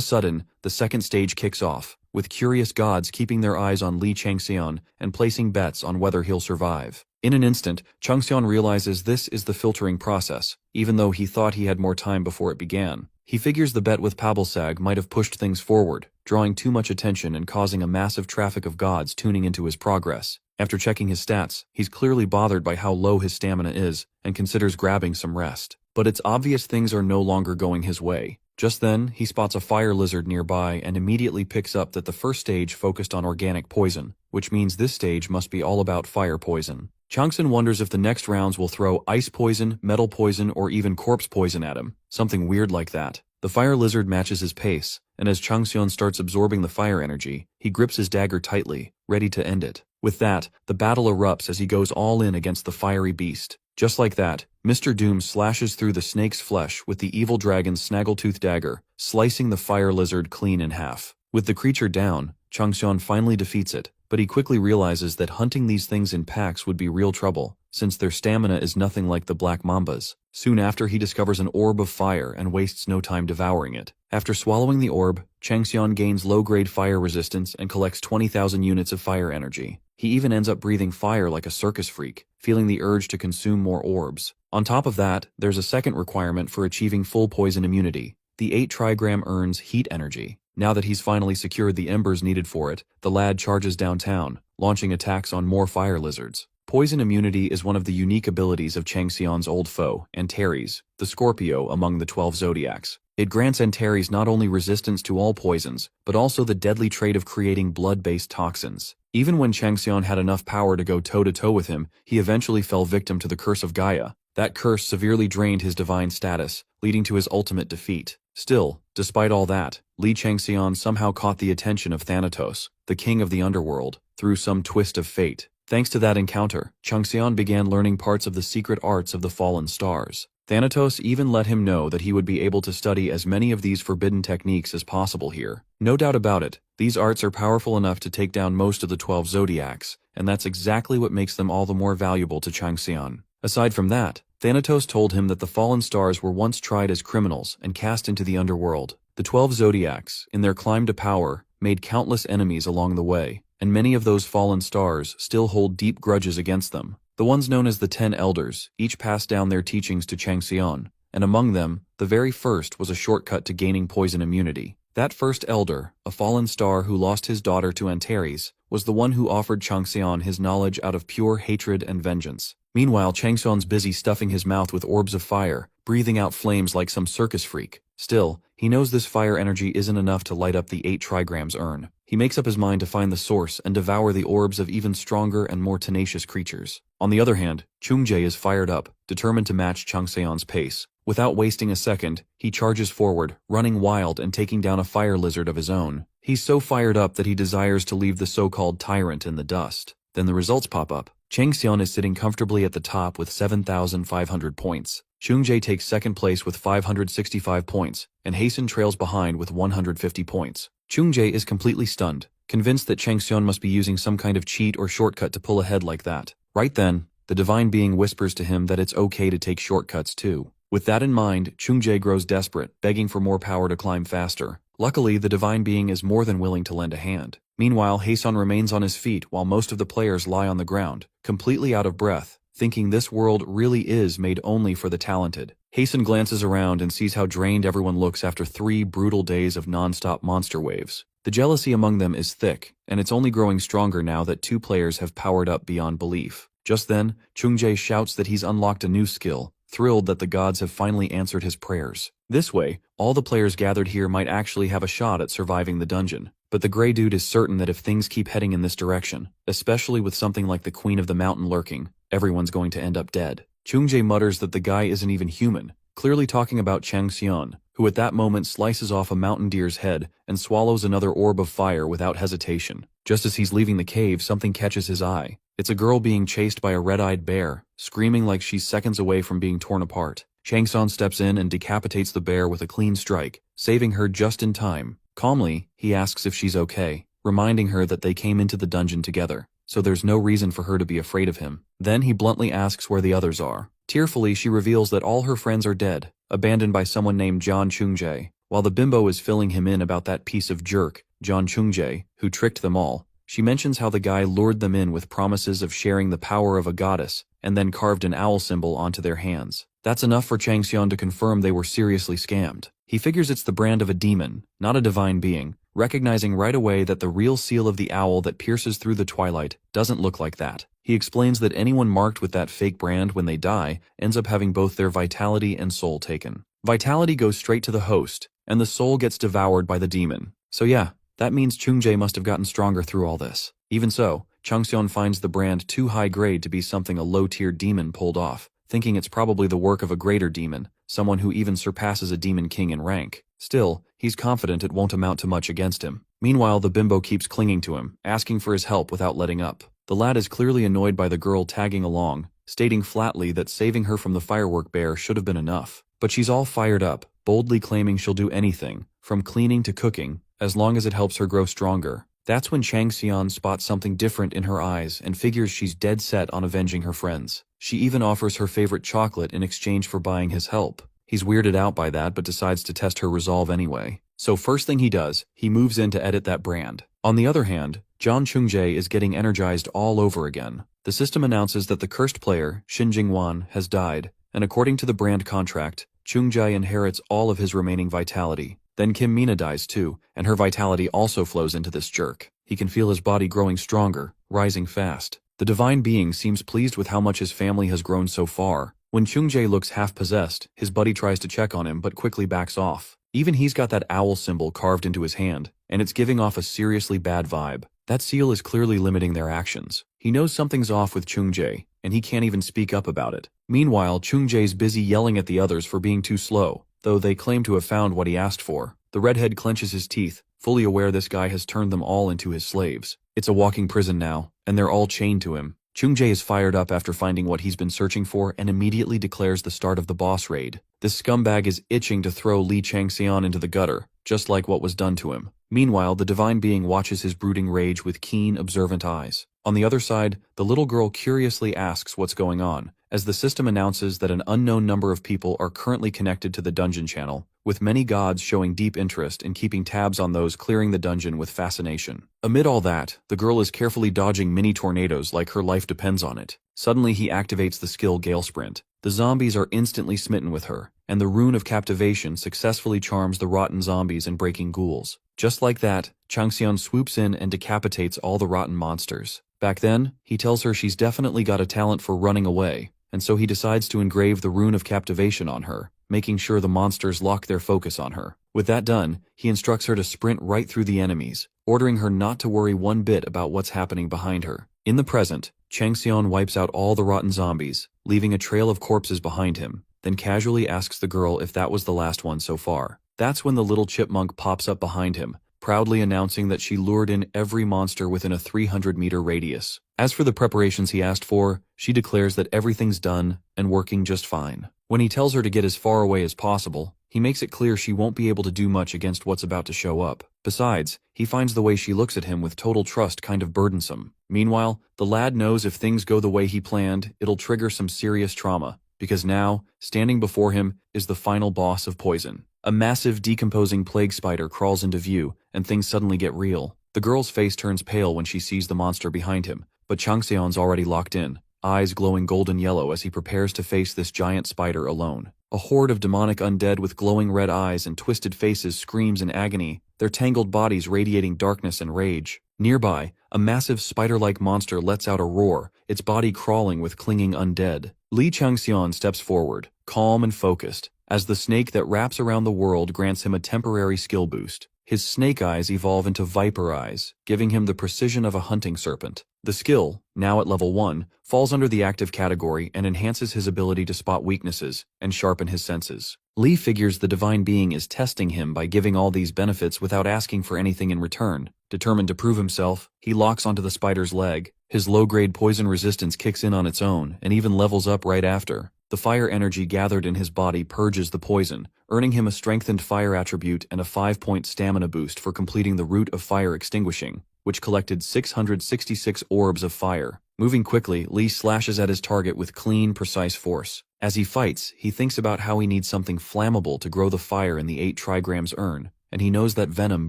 sudden, the second stage kicks off, with curious gods keeping their eyes on Li Changxian and placing bets on whether he'll survive. In an instant, Changxian realizes this is the filtering process, even though he thought he had more time before it began. He figures the bet with Pabalsag might have pushed things forward, drawing too much attention and causing a massive traffic of gods tuning into his progress. After checking his stats, he's clearly bothered by how low his stamina is and considers grabbing some rest. But it's obvious things are no longer going his way. Just then, he spots a fire lizard nearby and immediately picks up that the first stage focused on organic poison, which means this stage must be all about fire poison. Changxian wonders if the next rounds will throw ice poison, metal poison, or even corpse poison at him, something weird like that. The fire lizard matches his pace, and as Changxian starts absorbing the fire energy, he grips his dagger tightly, ready to end it. With that, the battle erupts as he goes all in against the fiery beast. Just like that, Mr. Doom slashes through the snake's flesh with the evil dragon's snaggletooth dagger, slicing the fire lizard clean in half. With the creature down, Changxian finally defeats it, but he quickly realizes that hunting these things in packs would be real trouble, since their stamina is nothing like the Black Mambas. Soon after, he discovers an orb of fire and wastes no time devouring it. After swallowing the orb, Changxian gains low-grade fire resistance and collects 20,000 units of fire energy. He even ends up breathing fire like a circus freak, feeling the urge to consume more orbs. On top of that, there's a second requirement for achieving full poison immunity. The 8 trigram earns heat energy. Now that he's finally secured the embers needed for it, the lad charges downtown, launching attacks on more fire lizards. Poison immunity is one of the unique abilities of Changxian's old foe, Antares, the Scorpio among the 12 zodiacs. It grants Antares not only resistance to all poisons, but also the deadly trait of creating blood-based toxins. Even when Changxian had enough power to go toe-to-toe with him, he eventually fell victim to the curse of Gaia. That curse severely drained his divine status, leading to his ultimate defeat. Still, despite all that, Li Changxian somehow caught the attention of Thanatos, the king of the underworld, through some twist of fate. Thanks to that encounter, Changxian began learning parts of the secret arts of the fallen stars. Thanatos even let him know that he would be able to study as many of these forbidden techniques as possible here. No doubt about it, these arts are powerful enough to take down most of the 12 zodiacs, and that's exactly what makes them all the more valuable to Changxian. Aside from that, Thanatos told him that the fallen stars were once tried as criminals and cast into the underworld. The 12 zodiacs, in their climb to power, made countless enemies along the way, and many of those fallen stars still hold deep grudges against them. The ones known as the 10 Elders each passed down their teachings to Changxian, and among them, the very first was a shortcut to gaining poison immunity. That first elder, a fallen star who lost his daughter to Antares, was the one who offered Changxian his knowledge out of pure hatred and vengeance. Meanwhile, Changxian's busy stuffing his mouth with orbs of fire, breathing out flames like some circus freak. Still, he knows this fire energy isn't enough to light up the 8 trigrams urn. He makes up his mind to find the source and devour the orbs of even stronger and more tenacious creatures. On the other hand, Chungjie is fired up, determined to match Changxian's pace. Without wasting a second, he charges forward, running wild and taking down a fire lizard of his own. He's so fired up that he desires to leave the so-called tyrant in the dust. Then the results pop up. Changxian is sitting comfortably at the top with 7,500 points. Chungjie takes second place with 565 points, and Hasten trails behind with 150 points. Chungjie is completely stunned, convinced that Changxian must be using some kind of cheat or shortcut to pull ahead like that. Right then, the divine being whispers to him that it's okay to take shortcuts too. With that in mind, Chungjie grows desperate, begging for more power to climb faster. Luckily, the divine being is more than willing to lend a hand. Meanwhile, Hasan remains on his feet while most of the players lie on the ground, completely out of breath, thinking this world really is made only for the talented. Hasan glances around and sees how drained everyone looks after 3 brutal days of non-stop monster waves. The jealousy among them is thick, and it's only growing stronger now that 2 players have powered up beyond belief. Just then, Chungjie shouts that he's unlocked a new skill, thrilled that the gods have finally answered his prayers. This way, all the players gathered here might actually have a shot at surviving the dungeon. But the Grey Dude is certain that if things keep heading in this direction, especially with something like the Queen of the Mountain lurking, everyone's going to end up dead. Chungjie mutters that the guy isn't even human, clearly talking about Changxian, who at that moment slices off a mountain deer's head and swallows another orb of fire without hesitation. Just as he's leaving the cave, something catches his eye. It's a girl being chased by a red-eyed bear, screaming like she's seconds away from being torn apart. Changxian steps in and decapitates the bear with a clean strike, saving her just in time. Calmly, he asks if she's okay, reminding her that they came into the dungeon together. so there's no reason for her to be afraid of him. Then he bluntly asks where the others are. Tearfully, she reveals that all her friends are dead, abandoned by someone named John Chungjae. While the bimbo is filling him in about that piece of jerk, John Chungjae, who tricked them all, she mentions how the guy lured them in with promises of sharing the power of a goddess, and then carved an owl symbol onto their hands. That's enough for Changxian to confirm they were seriously scammed. He figures it's the brand of a demon, not a divine being, recognizing right away that the real seal of the owl that pierces through the twilight doesn't look like that. He explains that anyone marked with that fake brand when they die ends up having both their vitality and soul taken. Vitality goes straight to the host, and the soul gets devoured by the demon. So yeah, that means Chungjae must have gotten stronger through all this. Even so, Changxian finds the brand too high grade to be something a low-tier demon pulled off, thinking it's probably the work of a greater demon, someone who even surpasses a demon king in rank. Still, he's confident it won't amount to much against him. Meanwhile, the bimbo keeps clinging to him, asking for his help without letting up. The lad is clearly annoyed by the girl tagging along, stating flatly that saving her from the firework bear should have been enough. But she's all fired up, boldly claiming she'll do anything, from cleaning to cooking, as long as it helps her grow stronger. That's when Changxian spots something different in her eyes and figures she's dead set on avenging her friends. She even offers her favorite chocolate in exchange for buying his help. He's weirded out by that but decides to test her resolve anyway. So first thing he does, he moves in to edit that brand. On the other hand, John Chungjae is getting energized all over again. The system announces that the cursed player, Xin Jingwan, has died, and according to the brand contract, Chungjae inherits all of his remaining vitality. Then Kim Mina dies too, and her vitality also flows into this jerk. He can feel his body growing stronger, rising fast. The divine being seems pleased with how much his family has grown so far. When Chungjae looks half-possessed, his buddy tries to check on him but quickly backs off. Even he's got that owl symbol carved into his hand, and it's giving off a seriously bad vibe. That seal is clearly limiting their actions. He knows something's off with Chungjae, and he can't even speak up about it. Meanwhile, Chungjae's busy yelling at the others for being too slow, though they claim to have found what he asked for. The redhead clenches his teeth, fully aware this guy has turned them all into his slaves. It's a walking prison now, and they're all chained to him. Chungjae is fired up after finding what he's been searching for and immediately declares the start of the boss raid. This scumbag is itching to throw Li Changxian into the gutter, just like what was done to him. Meanwhile, the divine being watches his brooding rage with keen, observant eyes. On the other side, the little girl curiously asks what's going on, as the system announces that an unknown number of people are currently connected to the dungeon channel, with many gods showing deep interest in keeping tabs on those clearing the dungeon with fascination. Amid all that, the girl is carefully dodging mini tornadoes like her life depends on it. Suddenly he activates the skill Gale Sprint. The zombies are instantly smitten with her, and the rune of captivation successfully charms the rotten zombies and breaking ghouls. Just like that, Changxian swoops in and decapitates all the rotten monsters. Back then, he tells her she's definitely got a talent for running away, and so he decides to engrave the rune of captivation on her, making sure the monsters lock their focus on her. With that done, he instructs her to sprint right through the enemies, ordering her not to worry one bit about what's happening behind her. In the present, Changxian wipes out all the rotten zombies, leaving a trail of corpses behind him, then casually asks the girl if that was the last one so far. That's when the little chipmunk pops up behind him, proudly announcing that she lured in every monster within a 300-meter radius. As for the preparations he asked for, she declares that everything's done and working just fine. When he tells her to get as far away as possible, he makes it clear she won't be able to do much against what's about to show up. Besides, he finds the way she looks at him with total trust kind of burdensome. Meanwhile, the lad knows if things go the way he planned, it'll trigger some serious trauma, because now, standing before him, is the final boss of Poison. A massive decomposing plague spider crawls into view, and things suddenly get real. The girl's face turns pale when she sees the monster behind him, but Changxian's already locked in, eyes glowing golden yellow as he prepares to face this giant spider alone. A horde of demonic undead with glowing red eyes and twisted faces screams in agony, their tangled bodies radiating darkness and rage. Nearby, a massive spider-like monster lets out a roar, its body crawling with clinging undead. Li Changxian steps forward, calm and focused, as the snake that wraps around the world grants him a temporary skill boost. His snake eyes evolve into viper eyes, giving him the precision of a hunting serpent. The skill, now at level 1, falls under the active category and enhances his ability to spot weaknesses and sharpen his senses. Li figures the divine being is testing him by giving all these benefits without asking for anything in return. Determined to prove himself, he locks onto the spider's leg. His low-grade poison resistance kicks in on its own and even levels up right after. The fire energy gathered in his body purges the poison, earning him a strengthened fire attribute and a 5-point stamina boost for completing the Root of Fire Extinguishing. which collected 666 orbs of fire. Moving quickly, Lee slashes at his target with clean, precise force. As he fights, he thinks about how he needs something flammable to grow the fire in the 8 trigrams urn, and he knows that venom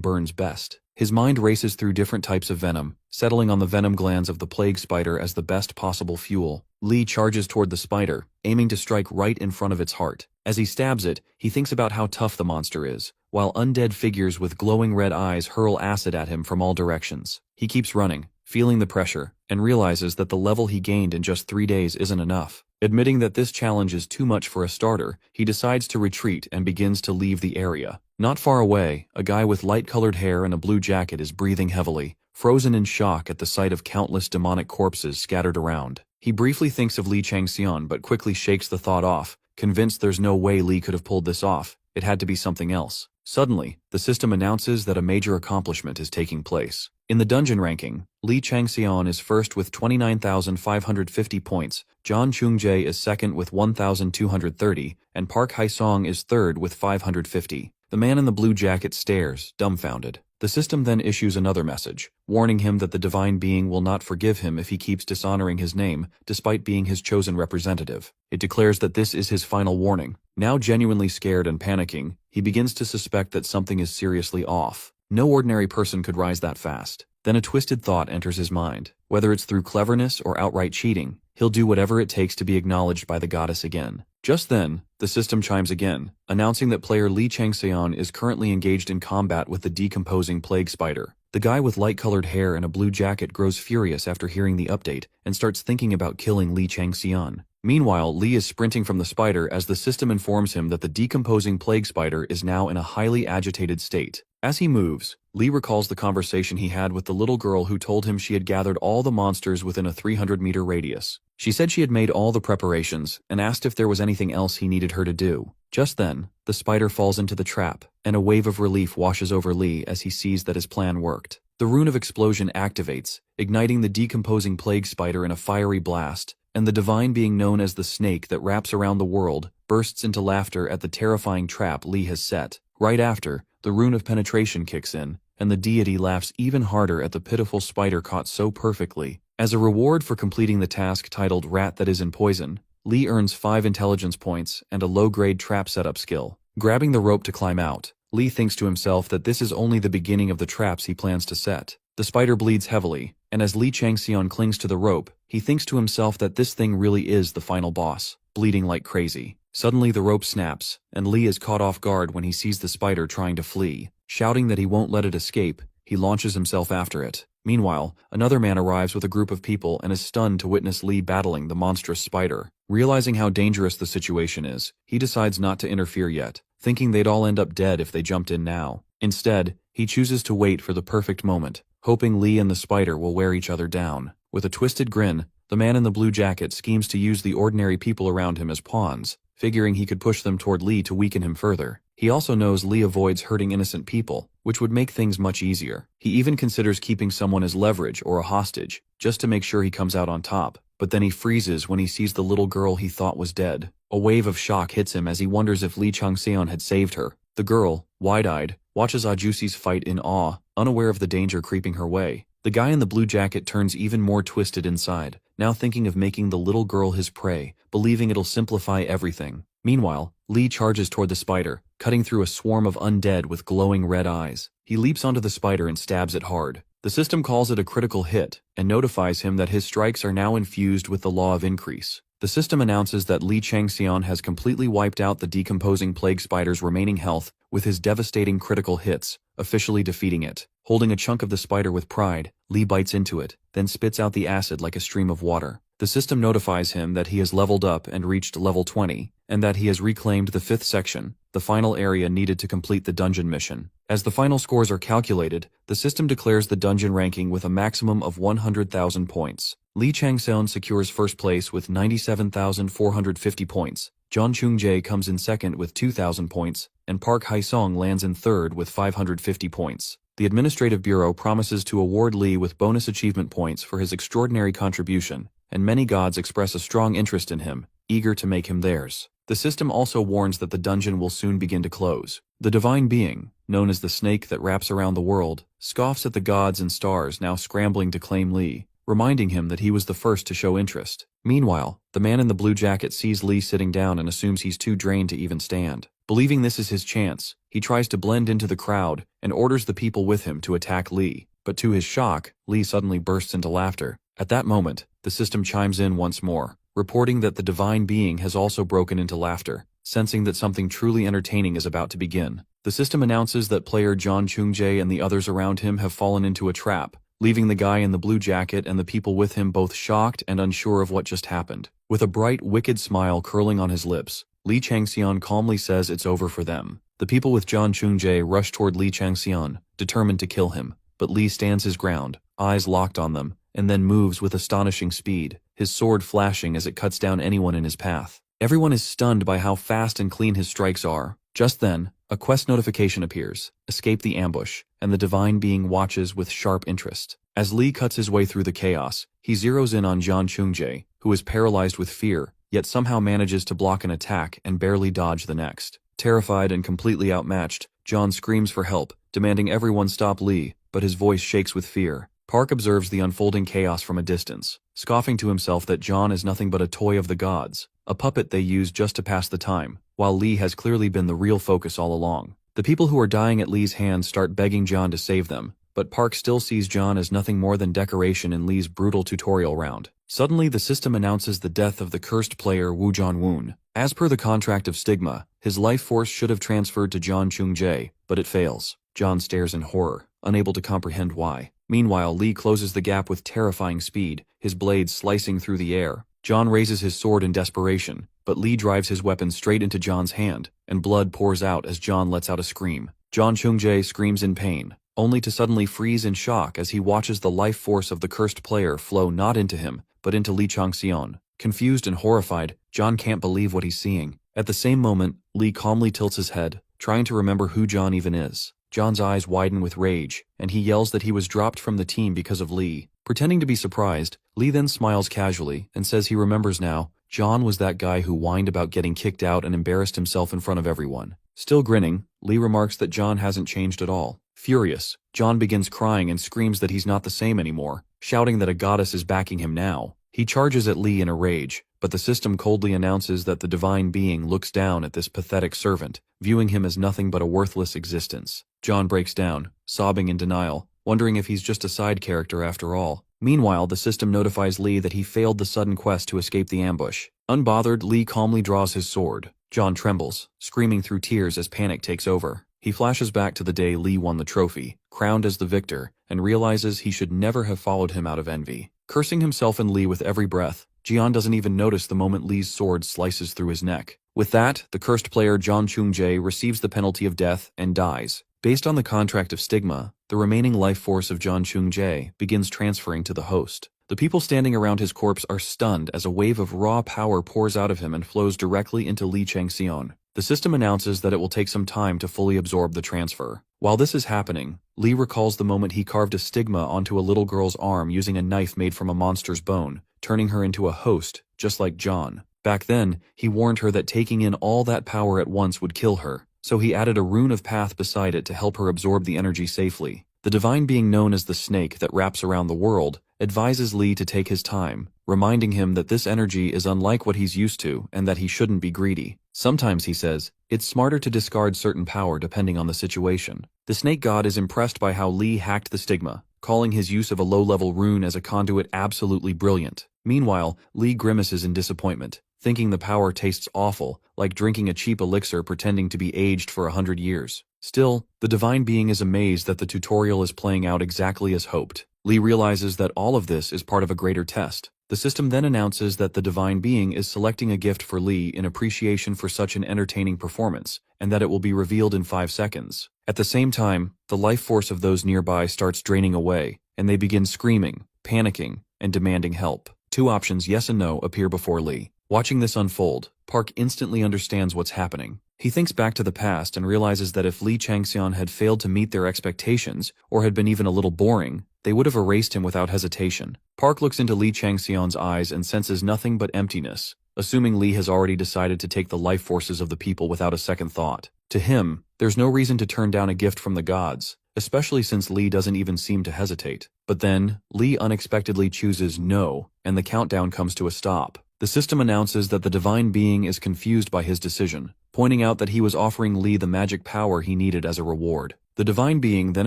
burns best. His mind races through different types of venom, settling on the venom glands of the plague spider as the best possible fuel. Lee charges toward the spider, aiming to strike right in front of its heart. As he stabs it, he thinks about how tough the monster is, while undead figures with glowing red eyes hurl acid at him from all directions. He keeps running, feeling the pressure, and realizes that the level he gained in just 3 days isn't enough. Admitting that this challenge is too much for a starter, he decides to retreat and begins to leave the area. Not far away, a guy with light-colored hair and a blue jacket is breathing heavily, frozen in shock at the sight of countless demonic corpses scattered around. He briefly thinks of Li Changxian but quickly shakes the thought off, convinced there's no way Li could have pulled this off. It had to be something else. Suddenly, the system announces that a major accomplishment is taking place. In the dungeon ranking, Li Changxian is first with 29,550 points, Zhang Chungjie is second with 1,230, and Park Haisong is third with 550. The man in the blue jacket stares, dumbfounded. The system then issues another message, warning him that the divine being will not forgive him if he keeps dishonoring his name, despite being his chosen representative. It declares that this is his final warning. Now genuinely scared and panicking, he begins to suspect that something is seriously off. No ordinary person could rise that fast. Then a twisted thought enters his mind. Whether it's through cleverness or outright cheating, he'll do whatever it takes to be acknowledged by the goddess again. Just then, the system chimes again, announcing that player Li Changxian is currently engaged in combat with the decomposing plague spider. The guy with light-colored hair and a blue jacket grows furious after hearing the update and starts thinking about killing Li Changxian. Meanwhile, Li is sprinting from the spider as the system informs him that the decomposing plague spider is now in a highly agitated state. As he moves, Li recalls the conversation he had with the little girl who told him she had gathered all the monsters within a 300-meter radius. She said she had made all the preparations and asked if there was anything else he needed her to do. Just then, the spider falls into the trap, and a wave of relief washes over Li as he sees that his plan worked. The rune of explosion activates, igniting the decomposing plague spider in a fiery blast, and the divine being known as the snake that wraps around the world bursts into laughter at the terrifying trap Li has set. Right after, the rune of penetration kicks in, and the deity laughs even harder at the pitiful spider caught so perfectly. As a reward for completing the task titled Rat That Is in Poison, Li earns 5 intelligence points and a low-grade trap setup skill. Grabbing the rope to climb out, Li thinks to himself that this is only the beginning of the traps he plans to set. The spider bleeds heavily, and as Li Changxian clings to the rope, he thinks to himself that this thing really is the final boss, bleeding like crazy. Suddenly the rope snaps, and Li is caught off guard when he sees the spider trying to flee. Shouting that he won't let it escape, he launches himself after it. Meanwhile, another man arrives with a group of people and is stunned to witness Li battling the monstrous spider. Realizing how dangerous the situation is, he decides not to interfere yet, thinking they'd all end up dead if they jumped in now. Instead, he chooses to wait for the perfect moment, hoping Li and the spider will wear each other down. With a twisted grin, the man in the blue jacket schemes to use the ordinary people around him as pawns, figuring he could push them toward Li to weaken him further. He also knows Li avoids hurting innocent people, which would make things much easier. He even considers keeping someone as leverage or a hostage, just to make sure he comes out on top. But then he freezes when he sees the little girl he thought was dead. A wave of shock hits him as he wonders if Li Changxian had saved her. The girl, wide-eyed, watches Ajusi's fight in awe, unaware of the danger creeping her way. The guy in the blue jacket turns even more twisted inside, now thinking of making the little girl his prey, believing it'll simplify everything. Meanwhile, Li charges toward the spider, cutting through a swarm of undead with glowing red eyes. He leaps onto the spider and stabs it hard. The system calls it a critical hit, and notifies him that his strikes are now infused with the law of increase. The system announces that Li Changxian has completely wiped out the decomposing plague spider's remaining health with his devastating critical hits, officially defeating it. Holding a chunk of the spider with pride, Li bites into it, then spits out the acid like a stream of water. The system notifies him that he has leveled up and reached level 20, and that he has reclaimed the 5th section, the final area needed to complete the dungeon mission. As the final scores are calculated, the system declares the dungeon ranking with a maximum of 100,000 points. Li Changxian secures first place with 97,450 points. Zhang Chungjie comes in second with 2,000 points, and Park Haisong lands in third with 550 points. The Administrative Bureau promises to award Li with bonus achievement points for his extraordinary contribution, and many gods express a strong interest in him, eager to make him theirs. The system also warns that the dungeon will soon begin to close. The divine being, known as the snake that wraps around the world, scoffs at the gods and stars now scrambling to claim Lee, reminding him that he was the first to show interest. Meanwhile, the man in the blue jacket sees Lee sitting down and assumes he's too drained to even stand. Believing this is his chance, he tries to blend into the crowd and orders the people with him to attack Lee. But to his shock, Lee suddenly bursts into laughter. At that moment, the system chimes in once more, reporting that the divine being has also broken into laughter, sensing that something truly entertaining is about to begin. The system announces that player John Chung-jae and the others around him have fallen into a trap, leaving the guy in the blue jacket and the people with him both shocked and unsure of what just happened. With a bright, wicked smile curling on his lips, Lee Changxian calmly says it's over for them. The people with John Chung-jae rush toward Lee Changxian, determined to kill him, but Lee stands his ground, eyes locked on them, and then moves with astonishing speed, his sword flashing as it cuts down anyone in his path. Everyone is stunned by how fast and clean his strikes are. Just then, a quest notification appears, "Escape the ambush," and the divine being watches with sharp interest. As Lee cuts his way through the chaos, he zeroes in on John Chung-jae, who is paralyzed with fear, yet somehow manages to block an attack and barely dodge the next. Terrified and completely outmatched, John screams for help, demanding everyone stop Lee, but his voice shakes with fear. Park observes the unfolding chaos from a distance, scoffing to himself that John is nothing but a toy of the gods, a puppet they use just to pass the time, while Lee has clearly been the real focus all along. The people who are dying at Lee's hands start begging John to save them, but Park still sees John as nothing more than decoration in Lee's brutal tutorial round. Suddenly, the system announces the death of the cursed player Woo Jong-woon. As per the contract of Stigma, his life force should have transferred to John Chung-jae, but it fails. John stares in horror, unable to comprehend why. Meanwhile, Lee closes the gap with terrifying speed, his blades slicing through the air. John raises his sword in desperation, but Lee drives his weapon straight into John's hand, and blood pours out as John lets out a scream. John Chung-jae screams in pain, only to suddenly freeze in shock as he watches the life force of the cursed player flow not into him, but into Lee Changxian. Confused and horrified, John can't believe what he's seeing. At the same moment, Lee calmly tilts his head, trying to remember who John even is. John's eyes widen with rage, and he yells that he was dropped from the team because of Lee. Pretending to be surprised, Lee then smiles casually and says he remembers now. John was that guy who whined about getting kicked out and embarrassed himself in front of everyone. Still grinning, Lee remarks that John hasn't changed at all. Furious, John begins crying and screams that he's not the same anymore, shouting that a goddess is backing him now. He charges at Lee in a rage, but the system coldly announces that the divine being looks down at this pathetic servant, viewing him as nothing but a worthless existence. John breaks down, sobbing in denial, wondering if he's just a side character after all. Meanwhile, the system notifies Lee that he failed the sudden quest to escape the ambush. Unbothered, Lee calmly draws his sword. John trembles, screaming through tears as panic takes over. He flashes back to the day Lee won the trophy, crowned as the victor, and realizes he should never have followed him out of envy. Cursing himself and Lee with every breath, Jian doesn't even notice the moment Lee's sword slices through his neck. With that, the cursed player John Chung-jae receives the penalty of death and dies. Based on the contract of Stigma, the remaining life force of John Chung-jae begins transferring to the host. The people standing around his corpse are stunned as a wave of raw power pours out of him and flows directly into Lee Changxian. The system announces that it will take some time to fully absorb the transfer. While this is happening, Lee recalls the moment he carved a stigma onto a little girl's arm using a knife made from a monster's bone, turning her into a host, just like John. Back then, he warned her that taking in all that power at once would kill her, so he added a rune of path beside it to help her absorb the energy safely. The divine being known as the snake that wraps around the world advises Lee to take his time, reminding him that this energy is unlike what he's used to and that he shouldn't be greedy. Sometimes, he says, it's smarter to discard certain power depending on the situation. The snake god is impressed by how Lee hacked the stigma, calling his use of a low-level rune as a conduit absolutely brilliant. Meanwhile, Lee grimaces in disappointment, thinking the power tastes awful, like drinking a cheap elixir pretending to be aged for 100 years. Still, the divine being is amazed that the tutorial is playing out exactly as hoped. Lee realizes that all of this is part of a greater test. The system then announces that the divine being is selecting a gift for Lee in appreciation for such an entertaining performance, and that it will be revealed in 5 seconds. At the same time, the life force of those nearby starts draining away, and they begin screaming, panicking, and demanding help. 2 options, yes and no, appear before Lee. Watching this unfold, Park instantly understands what's happening. He thinks back to the past and realizes that if Lee Changxian had failed to meet their expectations, or had been even a little boring, they would have erased him without hesitation. Park looks into Lee Changxian's eyes and senses nothing but emptiness. assuming Li has already decided to take the life forces of the people without a second thought. To him, there's no reason to turn down a gift from the gods, especially since Li doesn't even seem to hesitate. But then, Li unexpectedly chooses no, and the countdown comes to a stop. The system announces that the divine being is confused by his decision, pointing out that he was offering Li the magic power he needed as a reward. The divine being then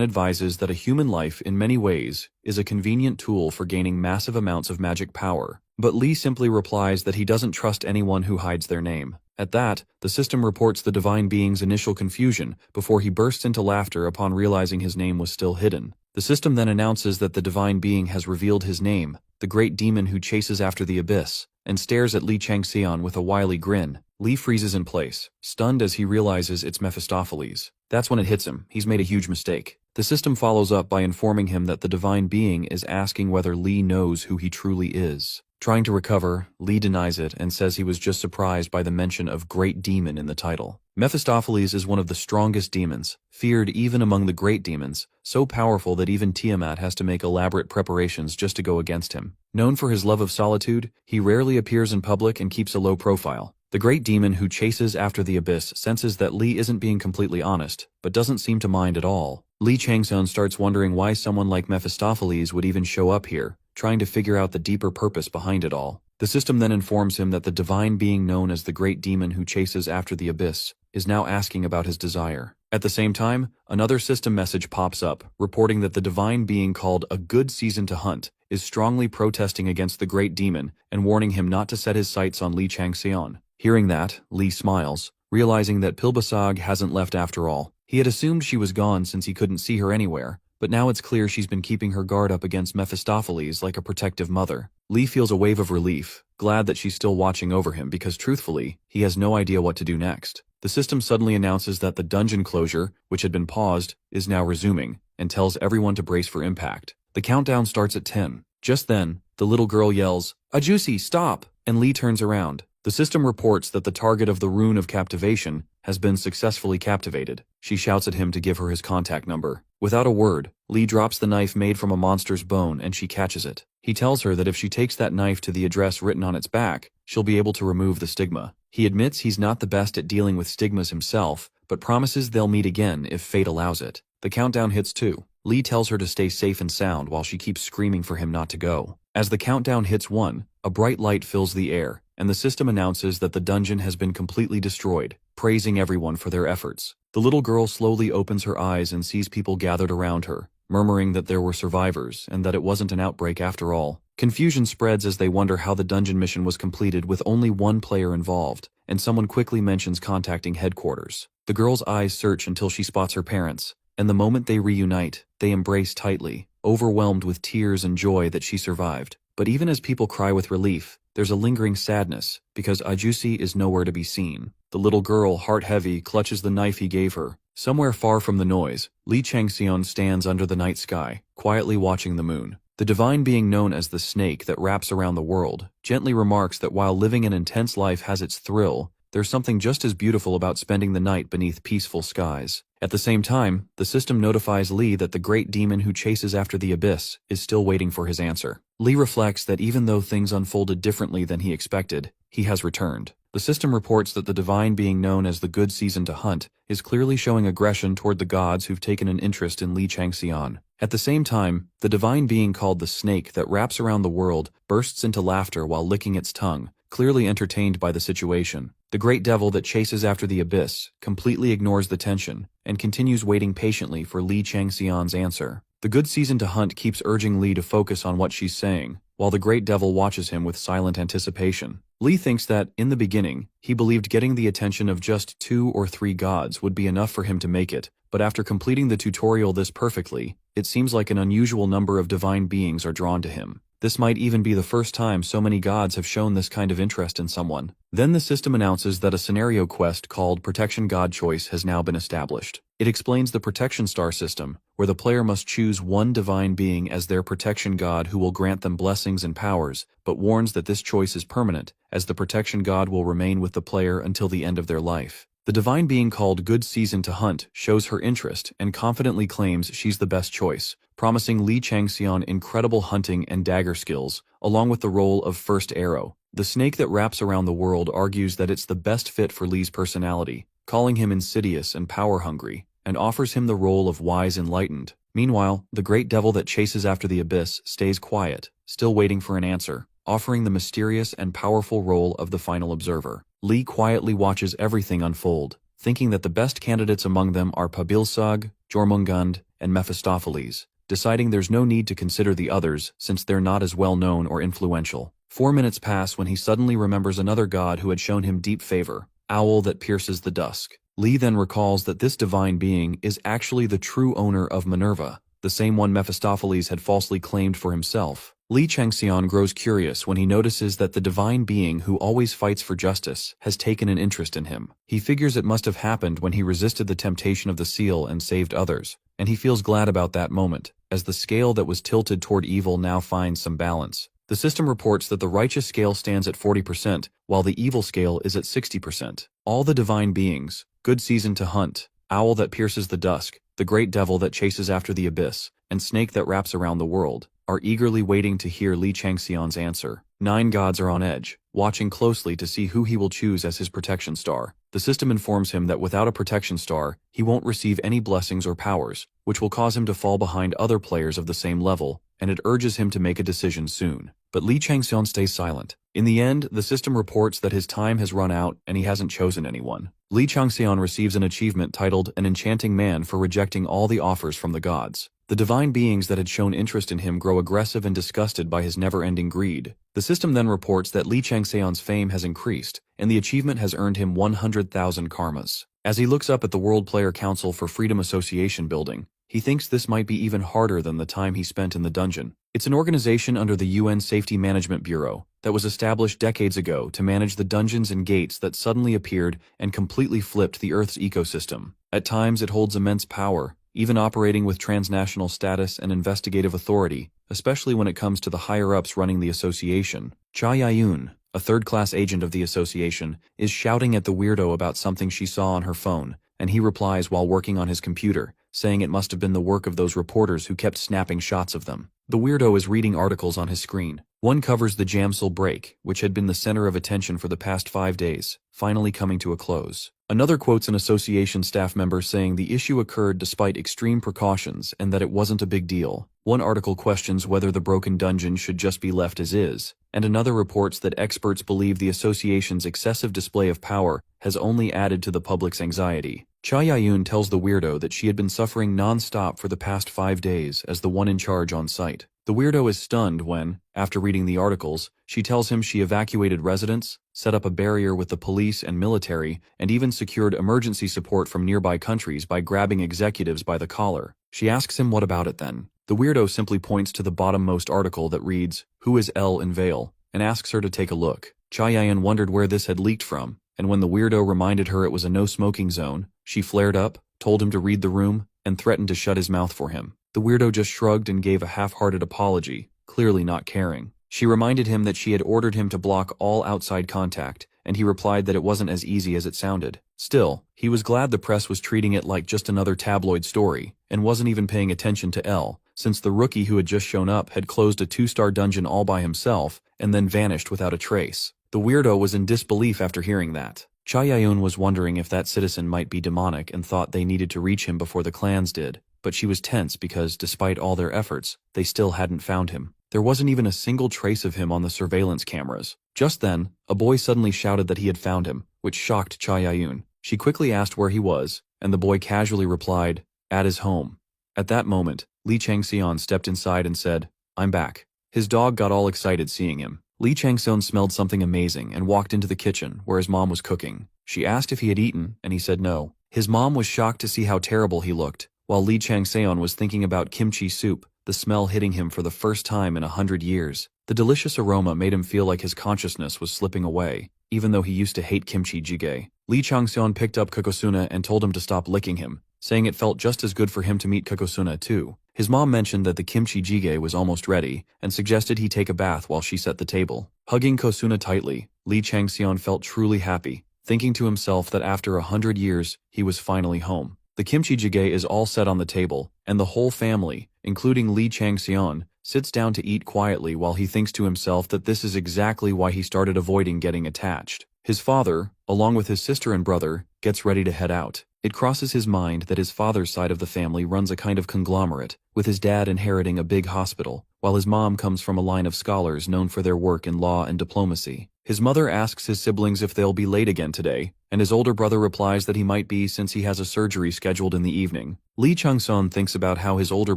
advises that a human life, in many ways, is a convenient tool for gaining massive amounts of magic power. But Li simply replies that he doesn't trust anyone who hides their name. At that, the system reports the divine being's initial confusion before he bursts into laughter upon realizing his name was still hidden. The system then announces that the divine being has revealed his name, the great demon who chases after the abyss, and stares at Li Changxian with a wily grin. Li freezes in place, stunned as he realizes it's Mephistopheles. That's when it hits him. He's made a huge mistake. The system follows up by informing him that the divine being is asking whether Li knows who he truly is. Trying to recover, Li denies it and says he was just surprised by the mention of Great Demon in the title. Mephistopheles is one of the strongest demons, feared even among the great demons, so powerful that even Tiamat has to make elaborate preparations just to go against him. Known for his love of solitude, he rarely appears in public and keeps a low profile. The great demon who chases after the abyss senses that Li isn't being completely honest, but doesn't seem to mind at all. Li Changxian starts wondering why someone like Mephistopheles would even show up here, trying to figure out the deeper purpose behind it all. The system then informs him that the divine being known as the great demon who chases after the abyss is now asking about his desire. At the same time, another system message pops up, reporting that the divine being called a good season to hunt is strongly protesting against the great demon and warning him not to set his sights on Li Changxian. Hearing that, Li smiles, realizing that Pilbasag hasn't left after all. He had assumed she was gone since he couldn't see her anywhere, but now it's clear she's been keeping her guard up against Mephistopheles like a protective mother. Li feels a wave of relief, glad that she's still watching over him because truthfully, he has no idea what to do next. The system suddenly announces that the dungeon closure, which had been paused, is now resuming, and tells everyone to brace for impact. The countdown starts at 10. Just then, the little girl yells, "Ajusi, stop!" and Li turns around. The system reports that the target of the Rune of Captivation has been successfully captivated. She shouts at him to give her his contact number. Without a word, Li drops the knife made from a monster's bone and she catches it. He tells her that if she takes that knife to the address written on its back, she'll be able to remove the stigma. He admits he's not the best at dealing with stigmas himself, but promises they'll meet again if fate allows it. The countdown hits 2. Li tells her to stay safe and sound while she keeps screaming for him not to go. As the countdown hits 1, a bright light fills the air, and the system announces that the dungeon has been completely destroyed, praising everyone for their efforts. The little girl slowly opens her eyes and sees people gathered around her, murmuring that there were survivors and that it wasn't an outbreak after all. Confusion spreads as they wonder how the dungeon mission was completed with only one player involved, and someone quickly mentions contacting headquarters. The girl's eyes search until she spots her parents, and the moment they reunite, they embrace tightly, overwhelmed with tears and joy that she survived. But even as people cry with relief, there's a lingering sadness, because Ajusi is nowhere to be seen. The little girl, heart-heavy, clutches the knife he gave her. Somewhere far from the noise, Li Changxian stands under the night sky, quietly watching the moon. The divine being known as the snake that wraps around the world gently remarks that while living an intense life has its thrill, there's something just as beautiful about spending the night beneath peaceful skies. At the same time, the system notifies Li that the great demon who chases after the abyss is still waiting for his answer. Li reflects that even though things unfolded differently than he expected, he has returned. The system reports that the divine being known as the good season to hunt is clearly showing aggression toward the gods who've taken an interest in Li Changxian. At the same time, the divine being called the snake that wraps around the world bursts into laughter while licking its tongue, clearly entertained by the situation. The great devil that chases after the abyss completely ignores the tension and continues waiting patiently for Li Changxian's answer. The good season to hunt keeps urging Li to focus on what she's saying, while the great devil watches him with silent anticipation. Li thinks that, in the beginning, he believed getting the attention of just 2 or 3 gods would be enough for him to make it, but after completing the tutorial this perfectly, it seems like an unusual number of divine beings are drawn to him. This might even be the first time so many gods have shown this kind of interest in someone. Then the system announces that a scenario quest called Protection God Choice has now been established. It explains the protection star system, where the player must choose one divine being as their protection god who will grant them blessings and powers, but warns that this choice is permanent, as the protection god will remain with the player until the end of their life. The divine being called Good Season to Hunt shows her interest and confidently claims she's the best choice, promising Li Changxian incredible hunting and dagger skills, along with the role of First Arrow. The snake that wraps around the world argues that it's the best fit for Li's personality, calling him insidious and power-hungry, and offers him the role of wise enlightened. Meanwhile, the great devil that chases after the abyss stays quiet, still waiting for an answer, offering the mysterious and powerful role of the final observer. Li quietly watches everything unfold, thinking that the best candidates among them are Pabilsag, Jormungand, and Mephistopheles, deciding there's no need to consider the others since they're not as well known or influential. 4 minutes pass when he suddenly remembers another god who had shown him deep favor, Owl that pierces the dusk. Li then recalls that this divine being is actually the true owner of Minerva, the same one Mephistopheles had falsely claimed for himself. Li Changxian grows curious when he notices that the divine being who always fights for justice has taken an interest in him. He figures it must have happened when he resisted the temptation of the seal and saved others, and he feels glad about that moment, as the scale that was tilted toward evil now finds some balance. The system reports that the righteous scale stands at 40%, while the evil scale is at 60%. All the divine beings, good season to hunt, owl that pierces the dusk, the great devil that chases after the abyss, and snake that wraps around the world, are eagerly waiting to hear Li Changxian's answer. 9 gods are on edge, watching closely to see who he will choose as his protection star. The system informs him that without a protection star, he won't receive any blessings or powers, which will cause him to fall behind other players of the same level, and it urges him to make a decision soon. But Li Changxian stays silent. In the end, the system reports that his time has run out and he hasn't chosen anyone. Li Changxian receives an achievement titled An Enchanting Man for rejecting all the offers from the gods. The divine beings that had shown interest in him grow aggressive and disgusted by his never-ending greed. The system then reports that Li Changxian's fame has increased, and the achievement has earned him 100,000 karmas. As he looks up at the World Player Council for Freedom Association building, he thinks this might be even harder than the time he spent in the dungeon. It's an organization under the UN Safety Management Bureau that was established decades ago to manage the dungeons and gates that suddenly appeared and completely flipped the Earth's ecosystem. At times it holds immense power, even operating with transnational status and investigative authority, especially when it comes to the higher-ups running the association. Cha Yayun, a third-class agent of the association, is shouting at the weirdo about something she saw on her phone, and he replies while working on his computer, saying it must have been the work of those reporters who kept snapping shots of them. The weirdo is reading articles on his screen. One covers the Jamsil break, which had been the center of attention for the past 5 days, finally coming to a close. Another quotes an association staff member saying the issue occurred despite extreme precautions and that it wasn't a big deal. One article questions whether the broken dungeon should just be left as is, and another reports that experts believe the association's excessive display of power has only added to the public's anxiety. Cha Yayun tells the weirdo that she had been suffering non-stop for the past 5 days as the one in charge on site. The weirdo is stunned when, after reading the articles, she tells him she evacuated residents, set up a barrier with the police and military, and even secured emergency support from nearby countries by grabbing executives by the collar. She asks him what about it then. The weirdo simply points to the bottommost article that reads, "Who is El in Vale?" and asks her to take a look. Cha Yayun wondered where this had leaked from, and when the weirdo reminded her it was a no-smoking zone, she flared up, told him to read the room, and threatened to shut his mouth for him. The weirdo just shrugged and gave a half-hearted apology, clearly not caring. She reminded him that she had ordered him to block all outside contact, and he replied that it wasn't as easy as it sounded. Still, he was glad the press was treating it like just another tabloid story, and wasn't even paying attention to El, since the rookie who had just shown up had closed a 2-star dungeon all by himself, and then vanished without a trace. The weirdo was in disbelief after hearing that. Cha Yayun was wondering if that citizen might be demonic and thought they needed to reach him before the clans did, but she was tense because, despite all their efforts, they still hadn't found him. There wasn't even a single trace of him on the surveillance cameras. Just then, a boy suddenly shouted that he had found him, which shocked Cha Yayun. She quickly asked where he was, and the boy casually replied, "At his home." At that moment, Li Changxian stepped inside and said, "I'm back." His dog got all excited seeing him. Li Changxian smelled something amazing and walked into the kitchen where his mom was cooking. She asked if he had eaten, and he said no. His mom was shocked to see how terrible he looked, while Li Changxian was thinking about kimchi soup, the smell hitting him for the first time in 100 years. The delicious aroma made him feel like his consciousness was slipping away, even though he used to hate kimchi jjigae. Li Changxian picked up Kokosuna and told him to stop licking him, saying it felt just as good for him to meet Kokosuna too. His mom mentioned that the kimchi jjigae was almost ready, and suggested he take a bath while she set the table. Hugging Kosuna tightly, Li Changxian felt truly happy, thinking to himself that after 100 years, he was finally home. The kimchi jjigae is all set on the table, and the whole family, including Li Changxian, sits down to eat quietly while he thinks to himself that this is exactly why he started avoiding getting attached. His father, along with his sister and brother, gets ready to head out. It crosses his mind that his father's side of the family runs a kind of conglomerate, with his dad inheriting a big hospital, while his mom comes from a line of scholars known for their work in law and diplomacy. His mother asks his siblings if they'll be late again today, and his older brother replies that he might be since he has a surgery scheduled in the evening. Lee Chung-seon thinks about how his older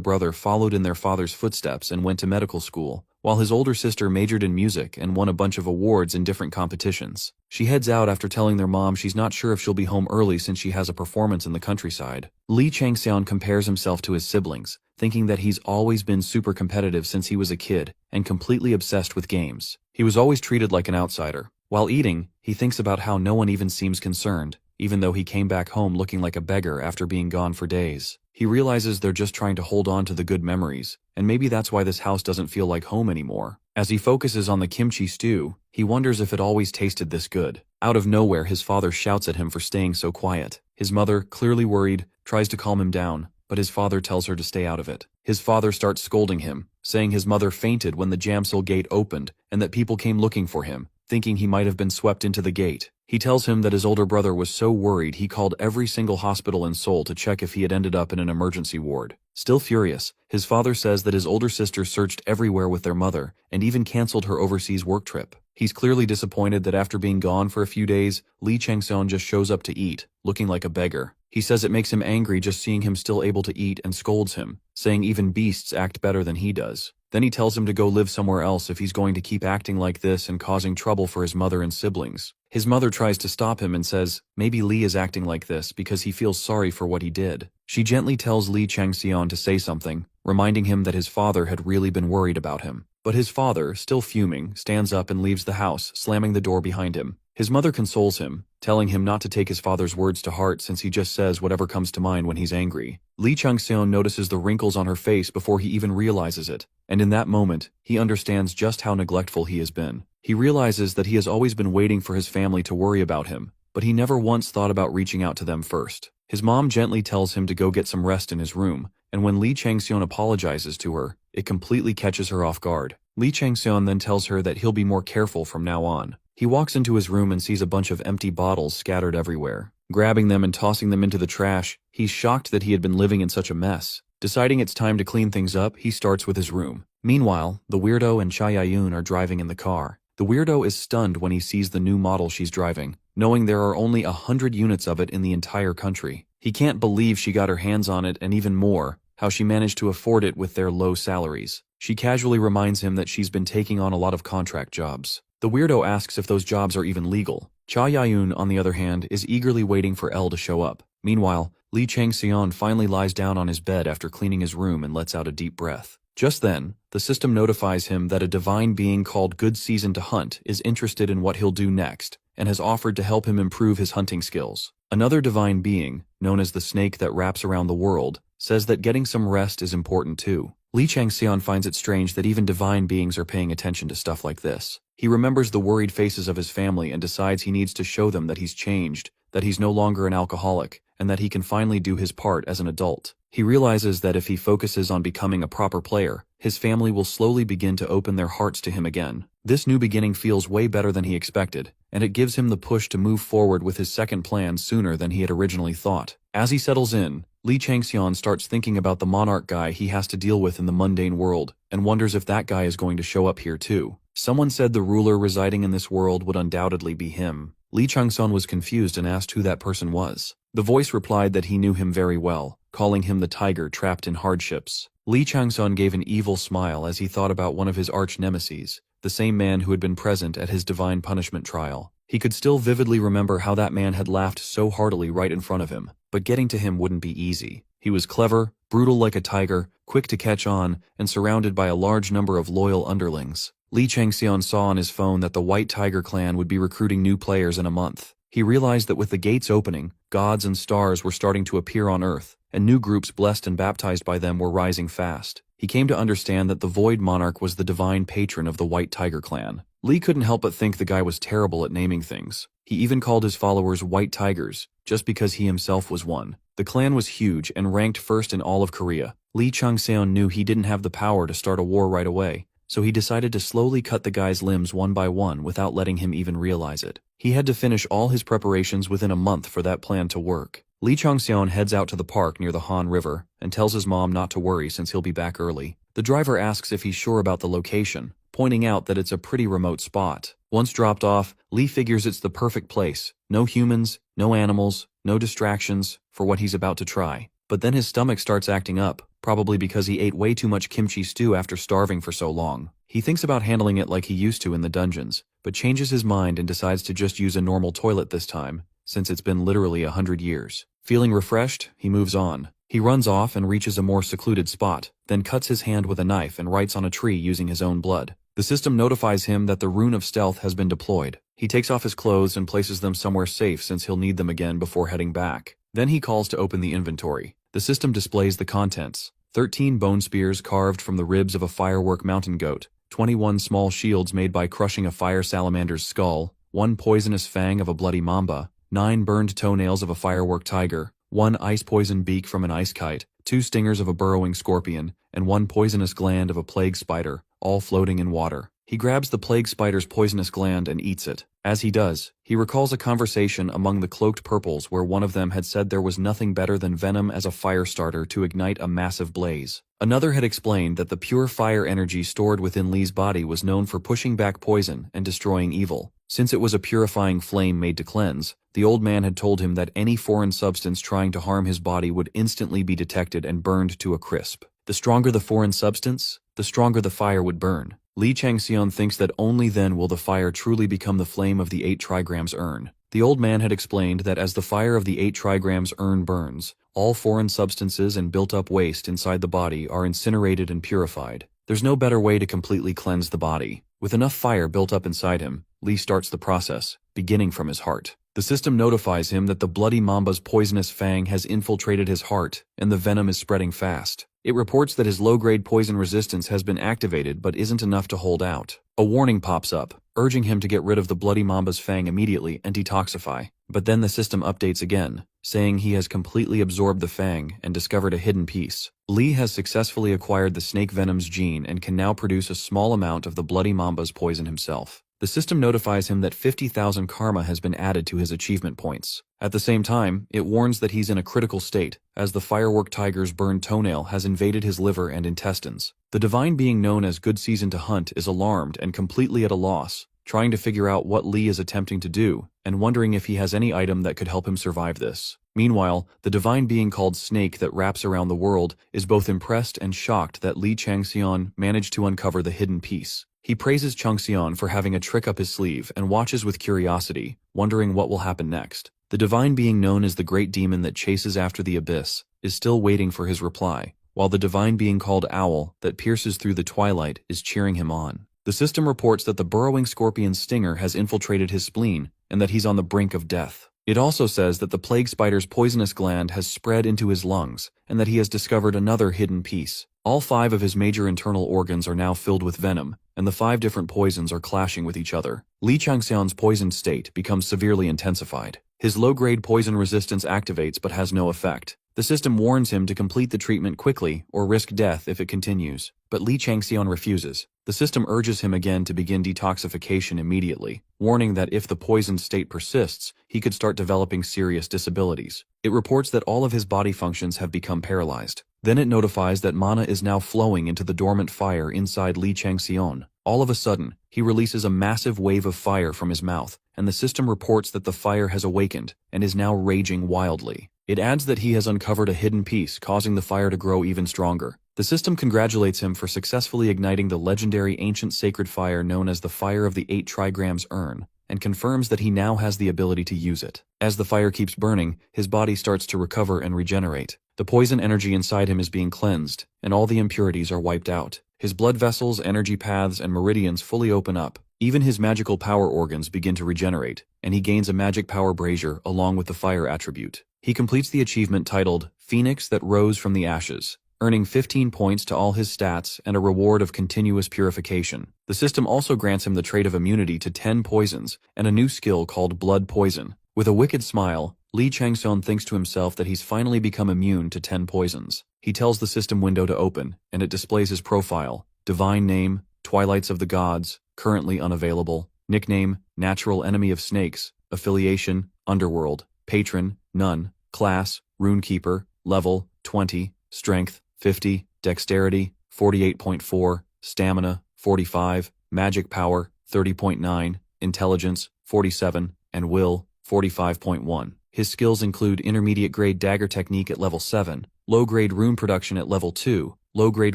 brother followed in their father's footsteps and went to medical school, while his older sister majored in music and won a bunch of awards in different competitions. She heads out after telling their mom she's not sure if she'll be home early since she has a performance in the countryside. Lee Chang-seon compares himself to his siblings, thinking that he's always been super competitive since he was a kid and completely obsessed with games. He was always treated like an outsider. While eating, he thinks about how no one even seems concerned, even though he came back home looking like a beggar after being gone for days. He realizes they're just trying to hold on to the good memories, and maybe that's why this house doesn't feel like home anymore. As he focuses on the kimchi stew, he wonders if it always tasted this good. Out of nowhere, his father shouts at him for staying so quiet. His mother, clearly worried, tries to calm him down, but his father tells her to stay out of it. His father starts scolding him, saying his mother fainted when the Jamsil gate opened and that people came looking for him, thinking he might have been swept into the gate. He tells him that his older brother was so worried he called every single hospital in Seoul to check if he had ended up in an emergency ward. Still furious, his father says that his older sister searched everywhere with their mother and even canceled her overseas work trip. He's clearly disappointed that after being gone for a few days, Lee Chang-seon just shows up to eat, looking like a beggar. He says it makes him angry just seeing him still able to eat and scolds him, saying even beasts act better than he does. Then he tells him to go live somewhere else if he's going to keep acting like this and causing trouble for his mother and siblings. His mother tries to stop him and says, maybe Lee is acting like this because he feels sorry for what he did. She gently tells Lee Chang-seon to say something, reminding him that his father had really been worried about him. But his father, still fuming, stands up and leaves the house, slamming the door behind him. His mother consoles him, telling him not to take his father's words to heart since he just says whatever comes to mind when he's angry. Lee Chung-seon notices the wrinkles on her face before he even realizes it, and in that moment, he understands just how neglectful he has been. He realizes that he has always been waiting for his family to worry about him, but he never once thought about reaching out to them first. His mom gently tells him to go get some rest in his room, and when Lee Chang-seon apologizes to her, it completely catches her off guard. Lee Chang-seon then tells her that he'll be more careful from now on. He walks into his room and sees a bunch of empty bottles scattered everywhere. Grabbing them and tossing them into the trash, he's shocked that he had been living in such a mess. Deciding it's time to clean things up, he starts with his room. Meanwhile, the weirdo and Cha Ya-eun are driving in the car. The weirdo is stunned when he sees the new model she's driving, knowing there are only 100 units of it in the entire country. He can't believe she got her hands on it, and even more, how she managed to afford it with their low salaries. She casually reminds him that she's been taking on a lot of contract jobs. The weirdo asks if those jobs are even legal. Cha Ya-eun, on the other hand, is eagerly waiting for Elle to show up. Meanwhile, Lee Chang-seon finally lies down on his bed after cleaning his room and lets out a deep breath. Just then, the system notifies him that a divine being called Good Season to Hunt is interested in what he'll do next, and has offered to help him improve his hunting skills. Another divine being, known as the snake that wraps around the world, says that getting some rest is important too. Lee Chang-seon finds it strange that even divine beings are paying attention to stuff like this. He remembers the worried faces of his family and decides he needs to show them that he's changed, that he's no longer an alcoholic, and that he can finally do his part as an adult. He realizes that if he focuses on becoming a proper player, his family will slowly begin to open their hearts to him again. This new beginning feels way better than he expected, and it gives him the push to move forward with his second plan sooner than he had originally thought. As he settles in, Lee Chang-seon starts thinking about the monarch guy he has to deal with in the mundane world, and wonders if that guy is going to show up here too. Someone said the ruler residing in this world would undoubtedly be him. Lee Chung-seon was confused and asked who that person was. The voice replied that he knew him very well, calling him the tiger trapped in hardships. Lee Chung-seon gave an evil smile as he thought about one of his arch-nemeses, the same man who had been present at his divine punishment trial. He could still vividly remember how that man had laughed so heartily right in front of him, but getting to him wouldn't be easy. He was clever, brutal like a tiger, quick to catch on, and surrounded by a large number of loyal underlings. Lee Chang-seon saw on his phone that the White Tiger clan would be recruiting new players in a month. He realized that with the gates opening, gods and stars were starting to appear on Earth, and new groups blessed and baptized by them were rising fast. He came to understand that the Void Monarch was the divine patron of the White Tiger clan. Lee couldn't help but think the guy was terrible at naming things. He even called his followers White Tigers, just because he himself was one. The clan was huge and ranked first in all of Korea, Lee Chung-seon knew he didn't have the power to start a war right away, so he decided to slowly cut the guy's limbs one by one without letting him even realize it. He had to finish all his preparations within a month for that plan to work. Lee Chung-seon heads out to the park near the Han River and tells his mom not to worry since he'll be back early. The driver asks if he's sure about the location, pointing out that it's a pretty remote spot. Once dropped off, Lee figures it's the perfect place. No humans, no animals, no distractions for what he's about to try. But then his stomach starts acting up, probably because he ate way too much kimchi stew after starving for so long. He thinks about handling it like he used to in the dungeons, but changes his mind and decides to just use a normal toilet this time, since it's been literally 100 years. Feeling refreshed, he moves on. He runs off and reaches a more secluded spot, then cuts his hand with a knife and writes on a tree using his own blood. The system notifies him that the rune of stealth has been deployed. He takes off his clothes and places them somewhere safe since he'll need them again before heading back. Then he calls to open the inventory. The system displays the contents: 13 bone spears carved from the ribs of a firework mountain goat, 21 small shields made by crushing a fire salamander's skull, 1 poisonous fang of a bloody mamba, 9 burned toenails of a firework tiger, 1 ice poison beak from an ice kite, 2 stingers of a burrowing scorpion, and 1 poisonous gland of a plague spider, all floating in water. He grabs the plague spider's poisonous gland and eats it. As he does, he recalls a conversation among the cloaked purples where one of them had said there was nothing better than venom as a fire starter to ignite a massive blaze. Another had explained that the pure fire energy stored within Lee's body was known for pushing back poison and destroying evil. Since it was a purifying flame made to cleanse, the old man had told him that any foreign substance trying to harm his body would instantly be detected and burned to a crisp. The stronger the foreign substance, the stronger the fire would burn. Lee Chung-seon thinks that only then will the fire truly become the flame of the 8 trigrams urn. The old man had explained that as the fire of the 8 trigrams urn burns, all foreign substances and built-up waste inside the body are incinerated and purified. There's no better way to completely cleanse the body. With enough fire built up inside him, Lee starts the process, beginning from his heart. The system notifies him that the bloody mamba's poisonous fang has infiltrated his heart, and the venom is spreading fast. It reports that his low-grade poison resistance has been activated but isn't enough to hold out. A warning pops up, urging him to get rid of the bloody mamba's fang immediately and detoxify. But then the system updates again, saying he has completely absorbed the fang and discovered a hidden piece. Lee has successfully acquired the snake venom's gene and can now produce a small amount of the bloody mamba's poison himself. The system notifies him that 50,000 karma has been added to his achievement points. At the same time, it warns that he's in a critical state, as the firework tiger's burned toenail has invaded his liver and intestines. The divine being known as Good Season to Hunt is alarmed and completely at a loss, trying to figure out what Lee is attempting to do, and wondering if he has any item that could help him survive this. Meanwhile, the divine being called Snake that wraps around the world is both impressed and shocked that Lee Chung-seon managed to uncover the hidden piece. He praises Chung-seon for having a trick up his sleeve and watches with curiosity, wondering what will happen next. The divine being known as the great demon that chases after the abyss is still waiting for his reply, while the divine being called Owl that pierces through the twilight is cheering him on. The system reports that the burrowing scorpion's stinger has infiltrated his spleen and that he's on the brink of death. It also says that the plague spider's poisonous gland has spread into his lungs and that he has discovered another hidden piece. All 5 of his major internal organs are now filled with venom, and the 5 different poisons are clashing with each other. Lee Chung-seon's poisoned state becomes severely intensified. His low-grade poison resistance activates but has no effect. The system warns him to complete the treatment quickly or risk death if it continues, but Lee Chung-seon refuses. The system urges him again to begin detoxification immediately, warning that if the poisoned state persists, he could start developing serious disabilities. It reports that all of his body functions have become paralyzed. Then it notifies that mana is now flowing into the dormant fire inside Lee Chung-seon. All of a sudden, he releases a massive wave of fire from his mouth, and the system reports that the fire has awakened and is now raging wildly. It adds that he has uncovered a hidden piece, causing the fire to grow even stronger. The system congratulates him for successfully igniting the legendary ancient sacred fire known as the Fire of the 8 Trigrams Urn, and confirms that he now has the ability to use it. As the fire keeps burning, his body starts to recover and regenerate. The poison energy inside him is being cleansed, and all the impurities are wiped out. His blood vessels, energy paths, and meridians fully open up. Even his magical power organs begin to regenerate, and he gains a magic power brazier along with the fire attribute. He completes the achievement titled Phoenix that Rose from the Ashes, earning 15 points to all his stats and a reward of continuous purification. The system also grants him the trait of immunity to 10 poisons and a new skill called Blood Poison. With a wicked smile, Li Changxian thinks to himself that he's finally become immune to 10 poisons. He tells the system window to open, and it displays his profile. Divine name, Twilights of the Gods, currently unavailable. Nickname, Natural Enemy of Snakes. Affiliation, Underworld. Patron, None. Class, Runekeeper. Level, 20. Strength, 50. Dexterity, 48.4. Stamina, 45. Magic power, 30.9. Intelligence, 47. And will, 45.1. His skills include intermediate-grade dagger technique at level 7, low-grade rune production at level 2, low-grade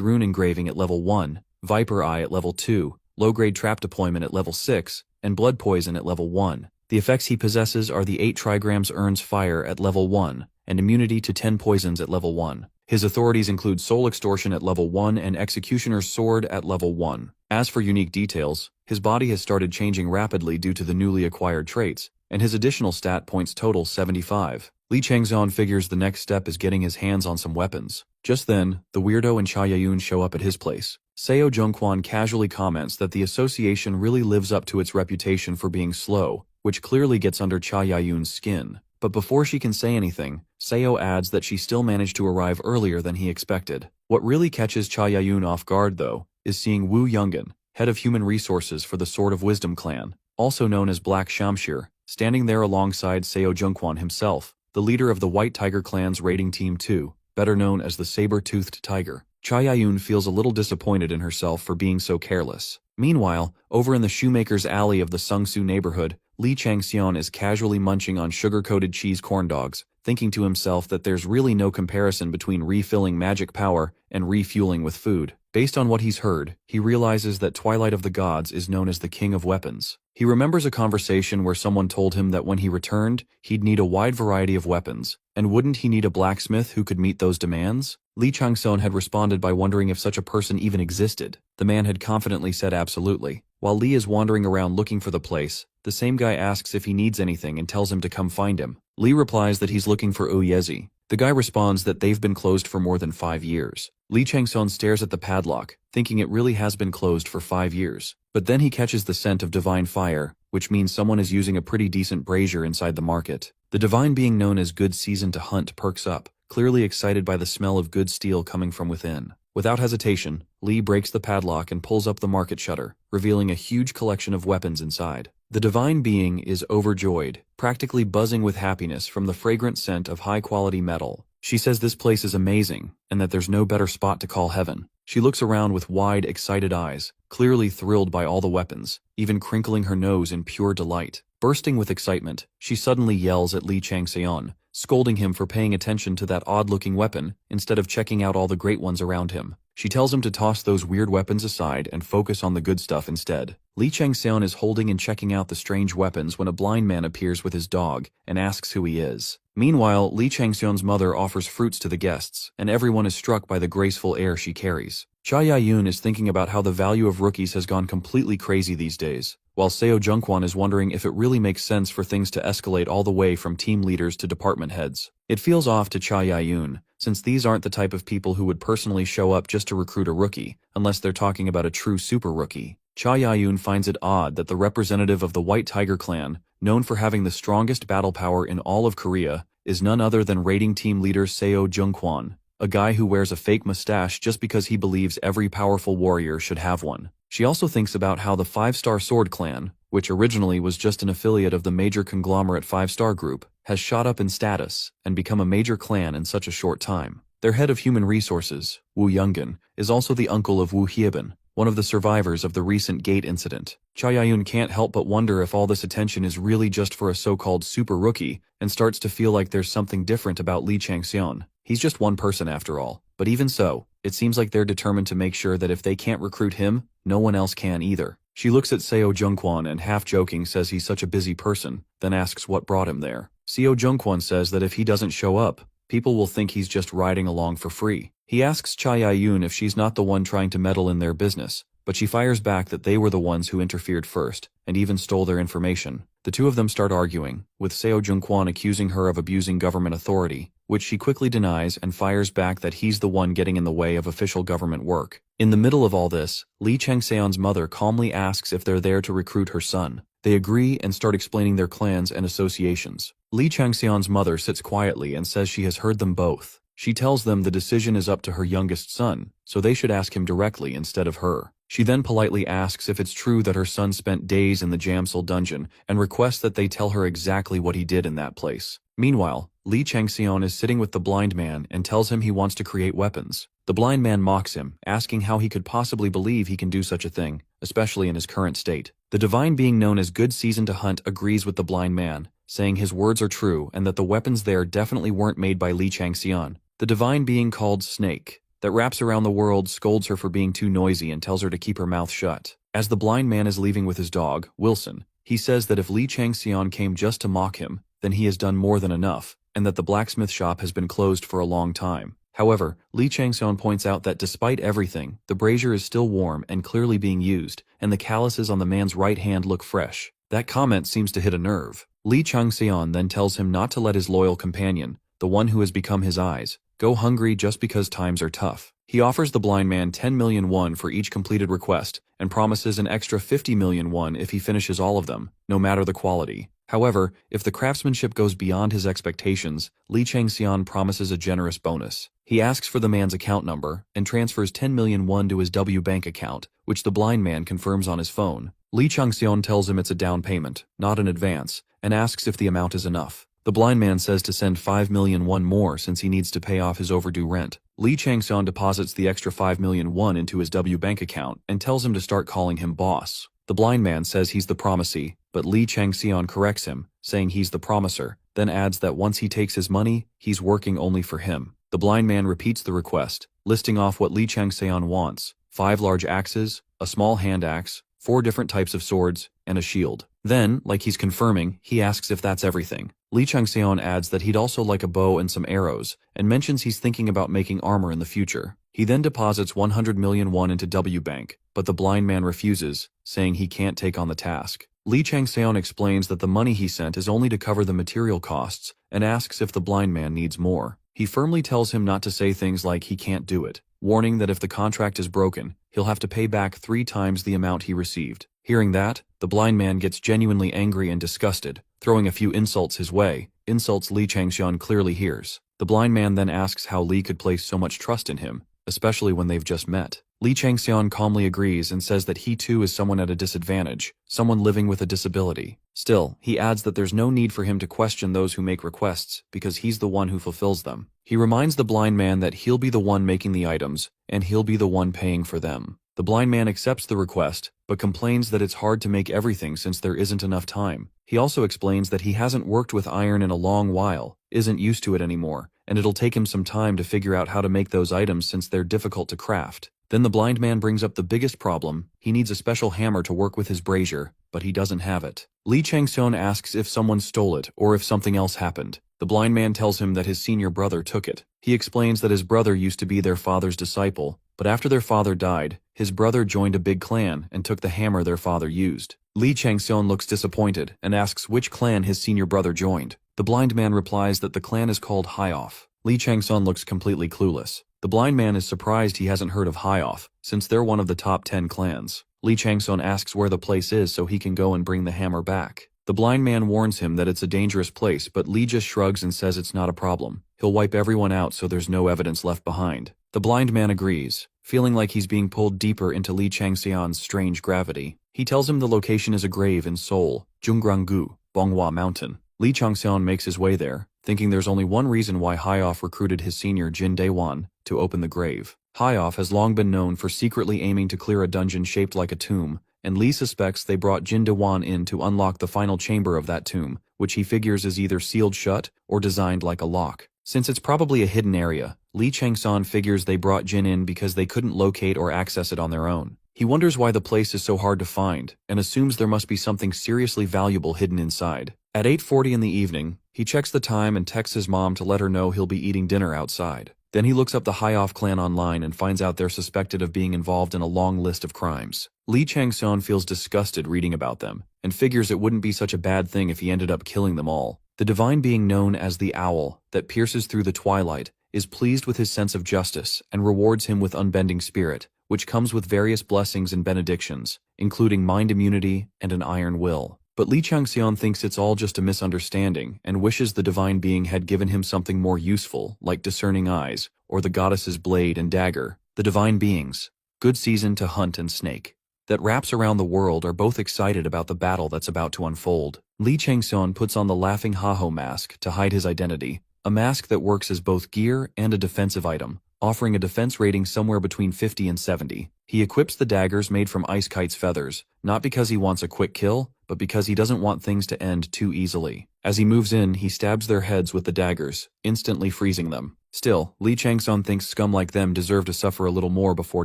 rune engraving at level 1, Viper Eye at level 2, low-grade trap deployment at level 6, and blood poison at level 1. The effects he possesses are the 8 trigrams earns fire at level 1, and immunity to 10 poisons at level 1. His authorities include Soul Extortion at level 1 and Executioner's Sword at level 1. As for unique details, his body has started changing rapidly due to the newly acquired traits, and his additional stat points total 75. Li Changxian figures the next step is getting his hands on some weapons. Just then, the weirdo and Cha Yayun show up at his place. Seo Zhongquan casually comments that the association really lives up to its reputation for being slow, which clearly gets under Cha Yayun's skin. But before she can say anything, Seo adds that she still managed to arrive earlier than he expected. What really catches Cha Yayun off guard, though, is seeing Wu Yungan, head of human resources for the Sword of Wisdom clan, also known as Black Shamshir, standing there alongside Seo Zhongquan himself, the leader of the White Tiger clan's raiding team 2, better known as the Saber-Toothed Tiger. Cha Yayun feels a little disappointed in herself for being so careless. Meanwhile, over in the Shoemaker's Alley of the Sungsu neighborhood, Li Changxian is casually munching on sugar-coated cheese corn dogs, thinking to himself that there's really no comparison between refilling magic power and refueling with food. Based on what he's heard, he realizes that Twilight of the Gods is known as the King of Weapons. He remembers a conversation where someone told him that when he returned, he'd need a wide variety of weapons, and wouldn't he need a blacksmith who could meet those demands? Li Changxian had responded by wondering if such a person even existed. The man had confidently said absolutely. While Li is wandering around looking for the place, the same guy asks if he needs anything and tells him to come find him. Li replies that he's looking for Uyezi. The guy responds that they've been closed for more than 5 years. Li Changxian stares at the padlock, thinking it really has been closed for 5 years. But then he catches the scent of divine fire, which means someone is using a pretty decent brazier inside the market. The divine being known as Good Season to Hunt perks up, clearly excited by the smell of good steel coming from within. Without hesitation, Li breaks the padlock and pulls up the market shutter, revealing a huge collection of weapons inside. The divine being is overjoyed, practically buzzing with happiness from the fragrant scent of high-quality metal. She says this place is amazing, and that there's no better spot to call heaven. She looks around with wide, excited eyes, clearly thrilled by all the weapons, even crinkling her nose in pure delight. Bursting with excitement, she suddenly yells at Li Changxian, scolding him for paying attention to that odd-looking weapon instead of checking out all the great ones around him. She tells him to toss those weird weapons aside and focus on the good stuff instead. Li Changxian is holding and checking out the strange weapons when a blind man appears with his dog and asks who he is. Meanwhile, Li Changxian's mother offers fruits to the guests, and everyone is struck by the graceful air she carries. Cha Yayun is thinking about how the value of rookies has gone completely crazy these days, while Seo Zhongquan is wondering if it really makes sense for things to escalate all the way from team leaders to department heads. It feels off to Cha Yayun, since these aren't the type of people who would personally show up just to recruit a rookie, unless they're talking about a true super rookie. Cha Yayun finds it odd that the representative of the White Tiger clan, known for having the strongest battle power in all of Korea, is none other than raiding team leader Seo Zhongquan, a guy who wears a fake mustache just because he believes every powerful warrior should have one. She also thinks about how the 5-Star Sword clan, which originally was just an affiliate of the major conglomerate 5-Star Group, has shot up in status and become a major clan in such a short time. Their head of human resources, Wu Yungan, is also the uncle of Wu Hieben, one of the survivors of the recent gate incident. Cha Yayun can't help but wonder if all this attention is really just for a so-called super rookie, and starts to feel like there's something different about Li Changxian. He's just one person after all. But even so, it seems like they're determined to make sure that if they can't recruit him, no one else can either. She looks at Seo Zhongquan and half-joking says he's such a busy person, then asks what brought him there. Seo Zhongquan says that if he doesn't show up, people will think he's just riding along for free. He asks Cha Yayun if she's not the one trying to meddle in their business, but she fires back that they were the ones who interfered first, and even stole their information. The two of them start arguing, with Seo Zhongquan accusing her of abusing government authority, which she quickly denies and fires back that he's the one getting in the way of official government work. In the middle of all this, Li Changxian's mother calmly asks if they're there to recruit her son. They agree and start explaining their clans and associations. Li Changxian's mother sits quietly and says she has heard them both. She tells them the decision is up to her youngest son, so they should ask him directly instead of her. She then politely asks if it's true that her son spent days in the Jamsil dungeon and requests that they tell her exactly what he did in that place. Meanwhile, Li Changxian is sitting with the blind man and tells him he wants to create weapons. The blind man mocks him, asking how he could possibly believe he can do such a thing, especially in his current state. The divine being known as Good Season to Hunt agrees with the blind man, saying his words are true and that the weapons there definitely weren't made by Li Changxian. The divine being called Snake, that wraps around the world, scolds her for being too noisy and tells her to keep her mouth shut. As the blind man is leaving with his dog, Wilson, he says that if Li Changxian came just to mock him, then he has done more than enough, and that the blacksmith shop has been closed for a long time. However, Li Changxian points out that despite everything, the brazier is still warm and clearly being used, and the calluses on the man's right hand look fresh. That comment seems to hit a nerve. Li Changxian then tells him not to let his loyal companion, the one who has become his eyes, go hungry just because times are tough. He offers the blind man 10 million won for each completed request, and promises an extra 50 million won if he finishes all of them, no matter the quality. However, if the craftsmanship goes beyond his expectations, Li Changxian promises a generous bonus. He asks for the man's account number, and transfers 10 million won to his W bank account, which the blind man confirms on his phone. Li Changxian tells him it's a down payment, not an advance, and asks if the amount is enough. The blind man says to send 5 million won more since he needs to pay off his overdue rent. Li Changxian deposits the extra 5 million won into his W bank account and tells him to start calling him boss. The blind man says he's the promisee, but Li Changxian corrects him, saying he's the promiser, then adds that once he takes his money, he's working only for him. The blind man repeats the request, listing off what Li Changxian wants: 5 large axes, a small hand axe, 4 different types of swords, and a shield. Then, like he's confirming, he asks if that's everything. Li Changxian adds that he'd also like a bow and some arrows, and mentions he's thinking about making armor in the future. He then deposits 100 million won into W Bank, but the blind man refuses, saying he can't take on the task. Li Changxian explains that the money he sent is only to cover the material costs, and asks if the blind man needs more. He firmly tells him not to say things like he can't do it, warning that if the contract is broken, he'll have to pay back 3 times the amount he received. Hearing that, the blind man gets genuinely angry and disgusted, throwing a few insults his way, insults Li Changxian clearly hears. The blind man then asks how Li could place so much trust in him, especially when they've just met. Li Changxian calmly agrees and says that he too is someone at a disadvantage, someone living with a disability. Still, he adds that there's no need for him to question those who make requests, because he's the one who fulfills them. He reminds the blind man that he'll be the one making the items, and he'll be the one paying for them. The blind man accepts the request, but complains that it's hard to make everything since there isn't enough time. He also explains that he hasn't worked with iron in a long while, isn't used to it anymore, and it'll take him some time to figure out how to make those items since they're difficult to craft. Then the blind man brings up the biggest problem: he needs a special hammer to work with his brazier, but he doesn't have it. Li Changxian asks if someone stole it or if something else happened. The blind man tells him that his senior brother took it. He explains that his brother used to be their father's disciple, but after their father died, his brother joined a big clan and took the hammer their father used. Li Changxian looks disappointed and asks which clan his senior brother joined. The blind man replies that the clan is called Highoff. Li Changxian looks completely clueless. The blind man is surprised he hasn't heard of Highoff, since they're one of the top 10 clans. Li Changxian asks where the place is so he can go and bring the hammer back. The blind man warns him that it's a dangerous place, but Li just shrugs and says it's not a problem. He'll wipe everyone out so there's no evidence left behind. The blind man agrees, feeling like he's being pulled deeper into Li Changxian's strange gravity. He tells him the location is a grave in Seoul, Junggranggu, Bonghua Mountain. Li Changxian makes his way there, thinking there's only one reason why Highoff recruited his senior Jin Daewon to open the grave. Highoff has long been known for secretly aiming to clear a dungeon shaped like a tomb, and Li suspects they brought Jin Daewon in to unlock the final chamber of that tomb, which he figures is either sealed shut or designed like a lock. Since it's probably a hidden area, Li Changxian figures they brought Jin in because they couldn't locate or access it on their own. He wonders why the place is so hard to find, and assumes there must be something seriously valuable hidden inside. At 8:40 in the evening, he checks the time and texts his mom to let her know he'll be eating dinner outside. Then he looks up the Highoff clan online and finds out they're suspected of being involved in a long list of crimes. Li Changxian feels disgusted reading about them, and figures it wouldn't be such a bad thing if he ended up killing them all. The divine being known as the Owl, that pierces through the twilight, is pleased with his sense of justice and rewards him with unbending spirit, which comes with various blessings and benedictions, including mind immunity and an iron will. But Li Changxian thinks it's all just a misunderstanding and wishes the divine being had given him something more useful, like discerning eyes, or the goddess's blade and dagger. The divine beings, good season to hunt and snake, that wraps around the world are both excited about the battle that's about to unfold. Li Changxian puts on the Laughing Haho mask to hide his identity, a mask that works as both gear and a defensive item, offering a defense rating somewhere between 50 and 70. He equips the daggers made from Ice Kite's feathers, not because he wants a quick kill, but because he doesn't want things to end too easily. As he moves in, he stabs their heads with the daggers, instantly freezing them. Still, Li Changxian thinks scum like them deserve to suffer a little more before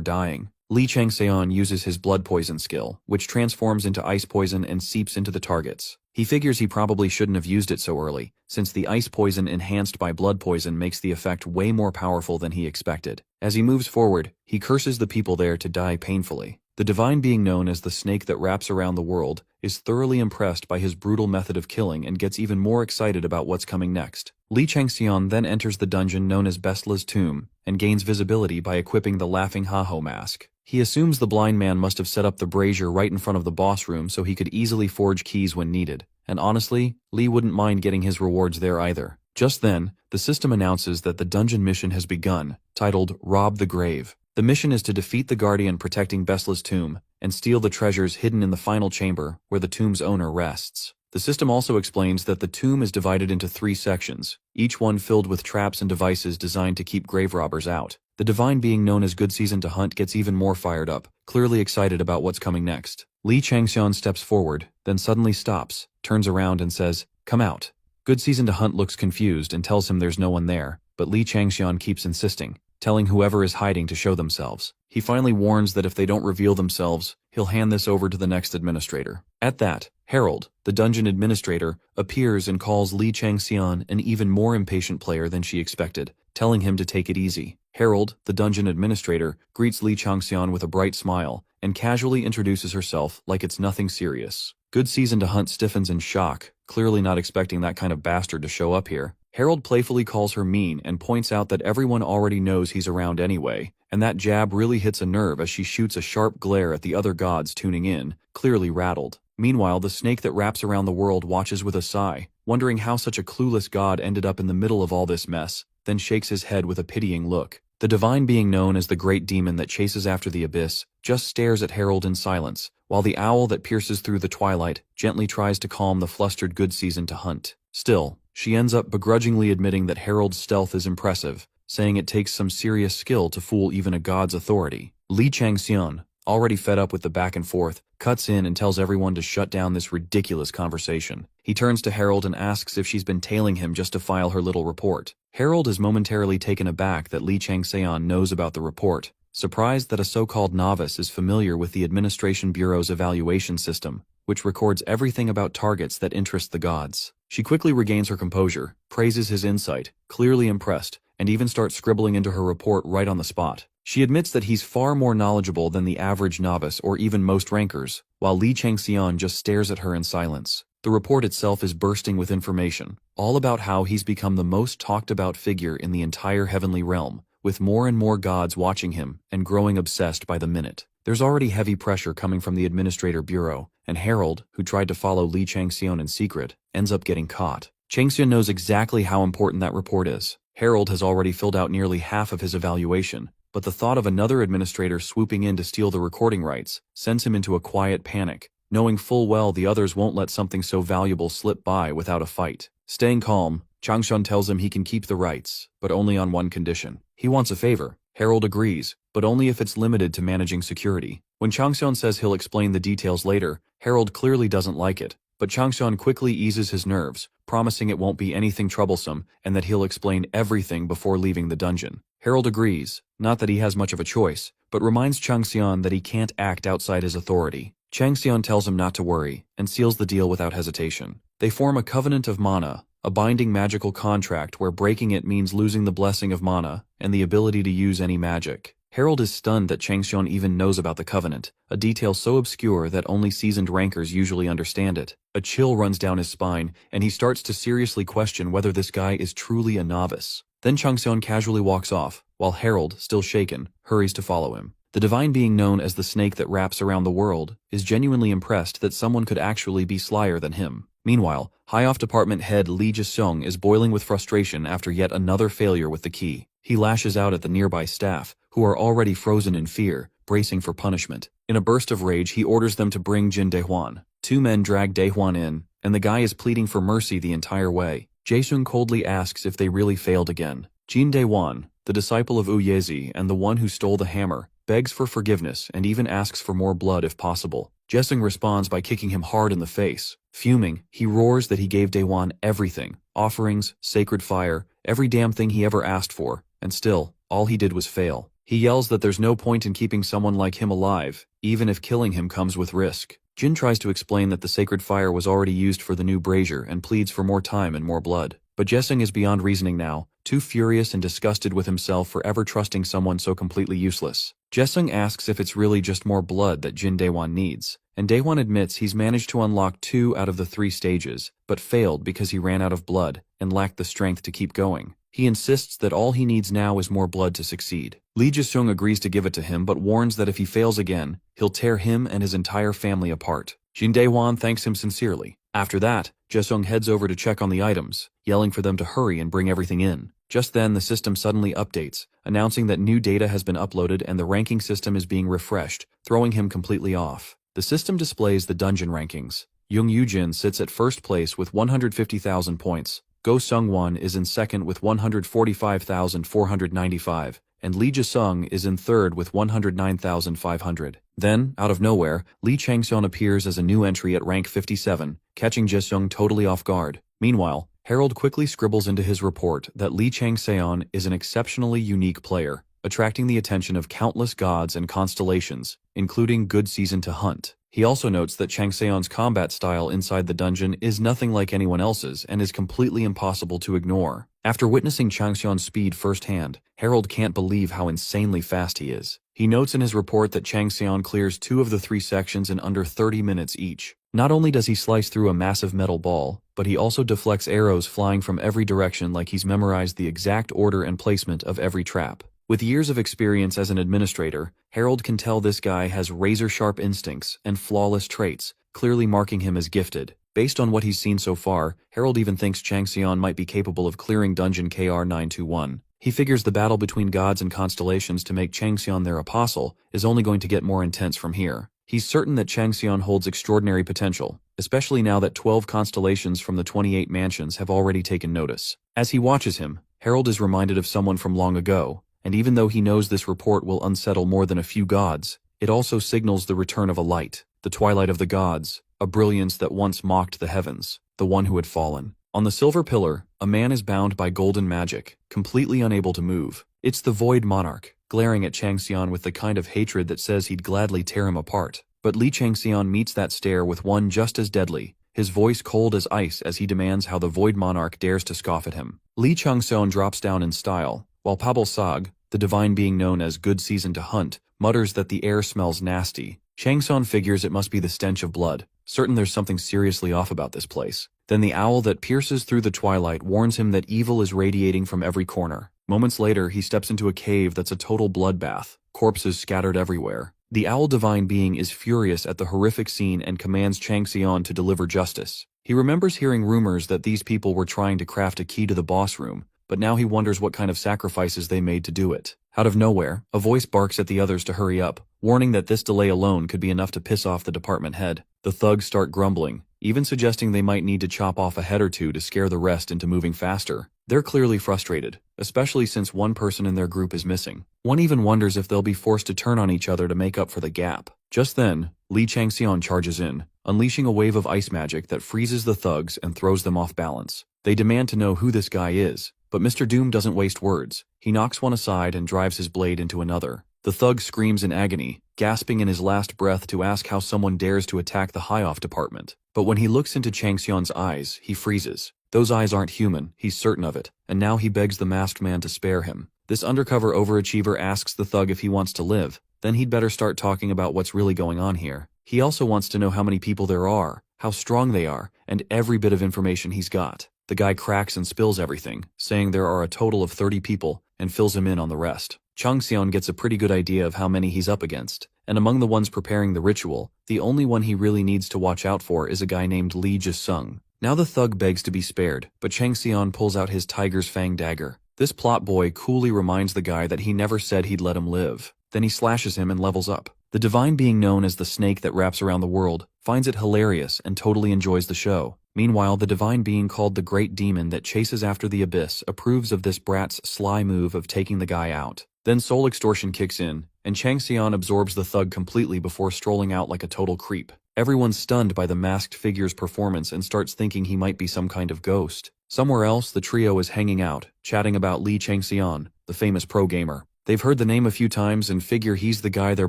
dying. Li Changxian uses his blood poison skill, which transforms into ice poison and seeps into the targets. He figures he probably shouldn't have used it so early, since the ice poison enhanced by blood poison makes the effect way more powerful than he expected. As he moves forward, he curses the people there to die painfully. The divine being known as the snake that wraps around the world is thoroughly impressed by his brutal method of killing and gets even more excited about what's coming next. Li Changxian then enters the dungeon known as Bestla's tomb and gains visibility by equipping the Laughing Haho mask. He assumes the blind man must have set up the brazier right in front of the boss room so he could easily forge keys when needed, and honestly, Li wouldn't mind getting his rewards there either. Just then, the system announces that the dungeon mission has begun, titled Rob the Grave. The mission is to defeat the guardian protecting Bestla's tomb and steal the treasures hidden in the final chamber where the tomb's owner rests. The system also explains that the tomb is divided into 3 sections, each one filled with traps and devices designed to keep grave robbers out. The divine being known as Good Season to Hunt gets even more fired up, clearly excited about what's coming next. Li Changxian steps forward, then suddenly stops, turns around and says, "Come out." Good Season to Hunt looks confused and tells him there's no one there, but Li Changxian keeps insisting, telling whoever is hiding to show themselves. He finally warns that if they don't reveal themselves, he'll hand this over to the next administrator. At that, Harold, the dungeon administrator, appears and calls Li Changxian an even more impatient player than she expected, telling him to take it easy. Harold, the dungeon administrator, greets Li Changxian with a bright smile and casually introduces herself like it's nothing serious. Good Season to Hunt stiffens in shock, clearly not expecting that kind of bastard to show up here. Harold playfully calls her mean and points out that everyone already knows he's around anyway, and that jab really hits a nerve as she shoots a sharp glare at the other gods tuning in, clearly rattled. Meanwhile, the snake that wraps around the world watches with a sigh, wondering how such a clueless god ended up in the middle of all this mess, then shakes his head with a pitying look. The divine being known as the great demon that chases after the abyss just stares at Harold in silence, while the owl that pierces through the twilight gently tries to calm the flustered Good Season to Hunt. Still, she ends up begrudgingly admitting that Harold's stealth is impressive, saying it takes some serious skill to fool even a god's authority. Li Changxian, already fed up with the back and forth, cuts in and tells everyone to shut down this ridiculous conversation. He turns to Harold and asks if she's been tailing him just to file her little report. Harold is momentarily taken aback that Li Changxian knows about the report, surprised that a so-called novice is familiar with the Administration Bureau's evaluation system, which records everything about targets that interest the gods. She quickly regains her composure, praises his insight, clearly impressed, and even starts scribbling into her report right on the spot. She admits that he's far more knowledgeable than the average novice or even most rankers, while Li Changxian just stares at her in silence. The report itself is bursting with information, all about how he's become the most talked-about figure in the entire heavenly realm, with more and more gods watching him and growing obsessed by the minute. There's already heavy pressure coming from the Administrator Bureau, and Harold, who tried to follow Li Changxian in secret, ends up getting caught. Changxian knows exactly how important that report is. Harold has already filled out nearly half of his evaluation, but the thought of another administrator swooping in to steal the recording rights sends him into a quiet panic, knowing full well the others won't let something so valuable slip by without a fight. Staying calm, Changxian tells him he can keep the rights, but only on one condition. He wants a favor. Harold agrees, but only if it's limited to managing security. When Changxian says he'll explain the details later, Harold clearly doesn't like it, but Changxian quickly eases his nerves, promising it won't be anything troublesome and that he'll explain everything before leaving the dungeon. Harold agrees, not that he has much of a choice, but reminds Changxian that he can't act outside his authority. Changxian tells him not to worry, and seals the deal without hesitation. They form a covenant of mana, a binding magical contract where breaking it means losing the blessing of mana and the ability to use any magic. Harold is stunned that Changxian even knows about the covenant, a detail so obscure that only seasoned rankers usually understand it. A chill runs down his spine, and he starts to seriously question whether this guy is truly a novice. Then Changxian casually walks off, while Harold, still shaken, hurries to follow him. The divine being known as the snake that wraps around the world is genuinely impressed that someone could actually be slyer than him. Meanwhile, High-Off Department head Lee Ji-sung is boiling with frustration after yet another failure with the key. He lashes out at the nearby staff, who are already frozen in fear, bracing for punishment. In a burst of rage, he orders them to bring Jin Dae-hwan. Two men drag Dae-hwan in, and the guy is pleading for mercy the entire way. Jae-sung coldly asks if they really failed again. Jin Dae-hwan, the disciple of Uyezi and the one who stole the hammer, begs for forgiveness and even asks for more blood if possible. Jae-sung responds by kicking him hard in the face. Fuming, he roars that he gave Dae-hwan everything, offerings, sacred fire, every damn thing he ever asked for, and still, all he did was fail. He yells that there's no point in keeping someone like him alive, even if killing him comes with risk. Jin tries to explain that the sacred fire was already used for the new brazier and pleads for more time and more blood. But Jae-sung is beyond reasoning now, too furious and disgusted with himself for ever trusting someone so completely useless. Jae-sung asks if it's really just more blood that Jin Dae-hwan needs, and Dae-hwan admits he's managed to unlock 2 out of the 3 stages, but failed because he ran out of blood and lacked the strength to keep going. He insists that all he needs now is more blood to succeed. Lee Ji-sung agrees to give it to him but warns that if he fails again, he'll tear him and his entire family apart. Jin Dae-hwan thanks him sincerely. After that, Jae-sung heads over to check on the items, yelling for them to hurry and bring everything in. Just then, the system suddenly updates, announcing that new data has been uploaded and the ranking system is being refreshed, throwing him completely off. The system displays the dungeon rankings. Young Yoo-jin sits at first place with 150,000 points. Go Sung-won is in second with 145,495, and Lee Ji-sung is in third with 109,500. Then, out of nowhere, Lee Chang-seon appears as a new entry at rank 57, catching Ji-sung totally off guard. Meanwhile, Harold quickly scribbles into his report that Lee Chang-seon is an exceptionally unique player, attracting the attention of countless gods and constellations, including Good Season to Hunt. He also notes that Chang-seon's combat style inside the dungeon is nothing like anyone else's and is completely impossible to ignore. After witnessing Chang-seon's speed firsthand, Harold can't believe how insanely fast he is. He notes in his report that Chang-seon clears 2 of the 3 sections in under 30 minutes each. Not only does he slice through a massive metal ball, but he also deflects arrows flying from every direction like he's memorized the exact order and placement of every trap. With years of experience as an administrator, Harold can tell this guy has razor-sharp instincts and flawless traits, clearly marking him as gifted. Based on what he's seen so far, Harold even thinks Chang-seon might be capable of clearing Dungeon KR-921. He figures the battle between gods and constellations to make Chang-seon their apostle is only going to get more intense from here. He's certain that Chang-seon holds extraordinary potential, especially now that 12 constellations from the 28 mansions have already taken notice. As he watches him, Harold is reminded of someone from long ago, and even though he knows this report will unsettle more than a few gods, it also signals the return of a light, the twilight of the gods, a brilliance that once mocked the heavens, the one who had fallen. On the silver pillar, a man is bound by golden magic, completely unable to move. It's the Void Monarch, glaring at Chang-seon with the kind of hatred that says he'd gladly tear him apart. But Lee Chang-seon meets that stare with one just as deadly, his voice cold as ice as he demands how the Void Monarch dares to scoff at him. Lee Chang-seon drops down in style, while Pabal Sag, the divine being known as Good Season to Hunt, mutters that the air smells nasty. Chang-seon figures it must be the stench of blood, certain there's something seriously off about this place. Then the owl that pierces through the twilight warns him that evil is radiating from every corner. Moments later, he steps into a cave that's a total bloodbath, corpses scattered everywhere. The owl divine being is furious at the horrific scene and commands Chang-seon to deliver justice. He remembers hearing rumors that these people were trying to craft a key to the boss room, but now he wonders what kind of sacrifices they made to do it. Out of nowhere, a voice barks at the others to hurry up, warning that this delay alone could be enough to piss off the department head. The thugs start grumbling, even suggesting they might need to chop off a head or two to scare the rest into moving faster. They're clearly frustrated, especially since one person in their group is missing. One even wonders if they'll be forced to turn on each other to make up for the gap. Just then, Lee Chang-seon charges in, unleashing a wave of ice magic that freezes the thugs and throws them off balance. They demand to know who this guy is, but Mr. Doom doesn't waste words. He knocks one aside and drives his blade into another. The thug screams in agony, gasping in his last breath to ask how someone dares to attack the High-Off department. But when he looks into Chang-seon's eyes, he freezes. Those eyes aren't human, he's certain of it, and now he begs the masked man to spare him. This undercover overachiever asks the thug if he wants to live, then he'd better start talking about what's really going on here. He also wants to know how many people there are, how strong they are, and every bit of information he's got. The guy cracks and spills everything, saying there are a total of 30 people, and fills him in on the rest. Chang Xian gets a pretty good idea of how many he's up against, and among the ones preparing the ritual, the only one he really needs to watch out for is a guy named Li Jisung. Now the thug begs to be spared, but Chang Xian pulls out his tiger's fang dagger. This plot boy coolly reminds the guy that he never said he'd let him live. Then he slashes him and levels up. The divine being known as the snake that wraps around the world finds it hilarious and totally enjoys the show. Meanwhile, the divine being called the Great Demon that chases after the abyss approves of this brat's sly move of taking the guy out. Then soul extortion kicks in, and Chang Xian absorbs the thug completely before strolling out like a total creep. Everyone's stunned by the masked figure's performance and starts thinking he might be some kind of ghost. Somewhere else, the trio is hanging out, chatting about Li Changxian, the famous pro gamer. They've heard the name a few times and figure he's the guy their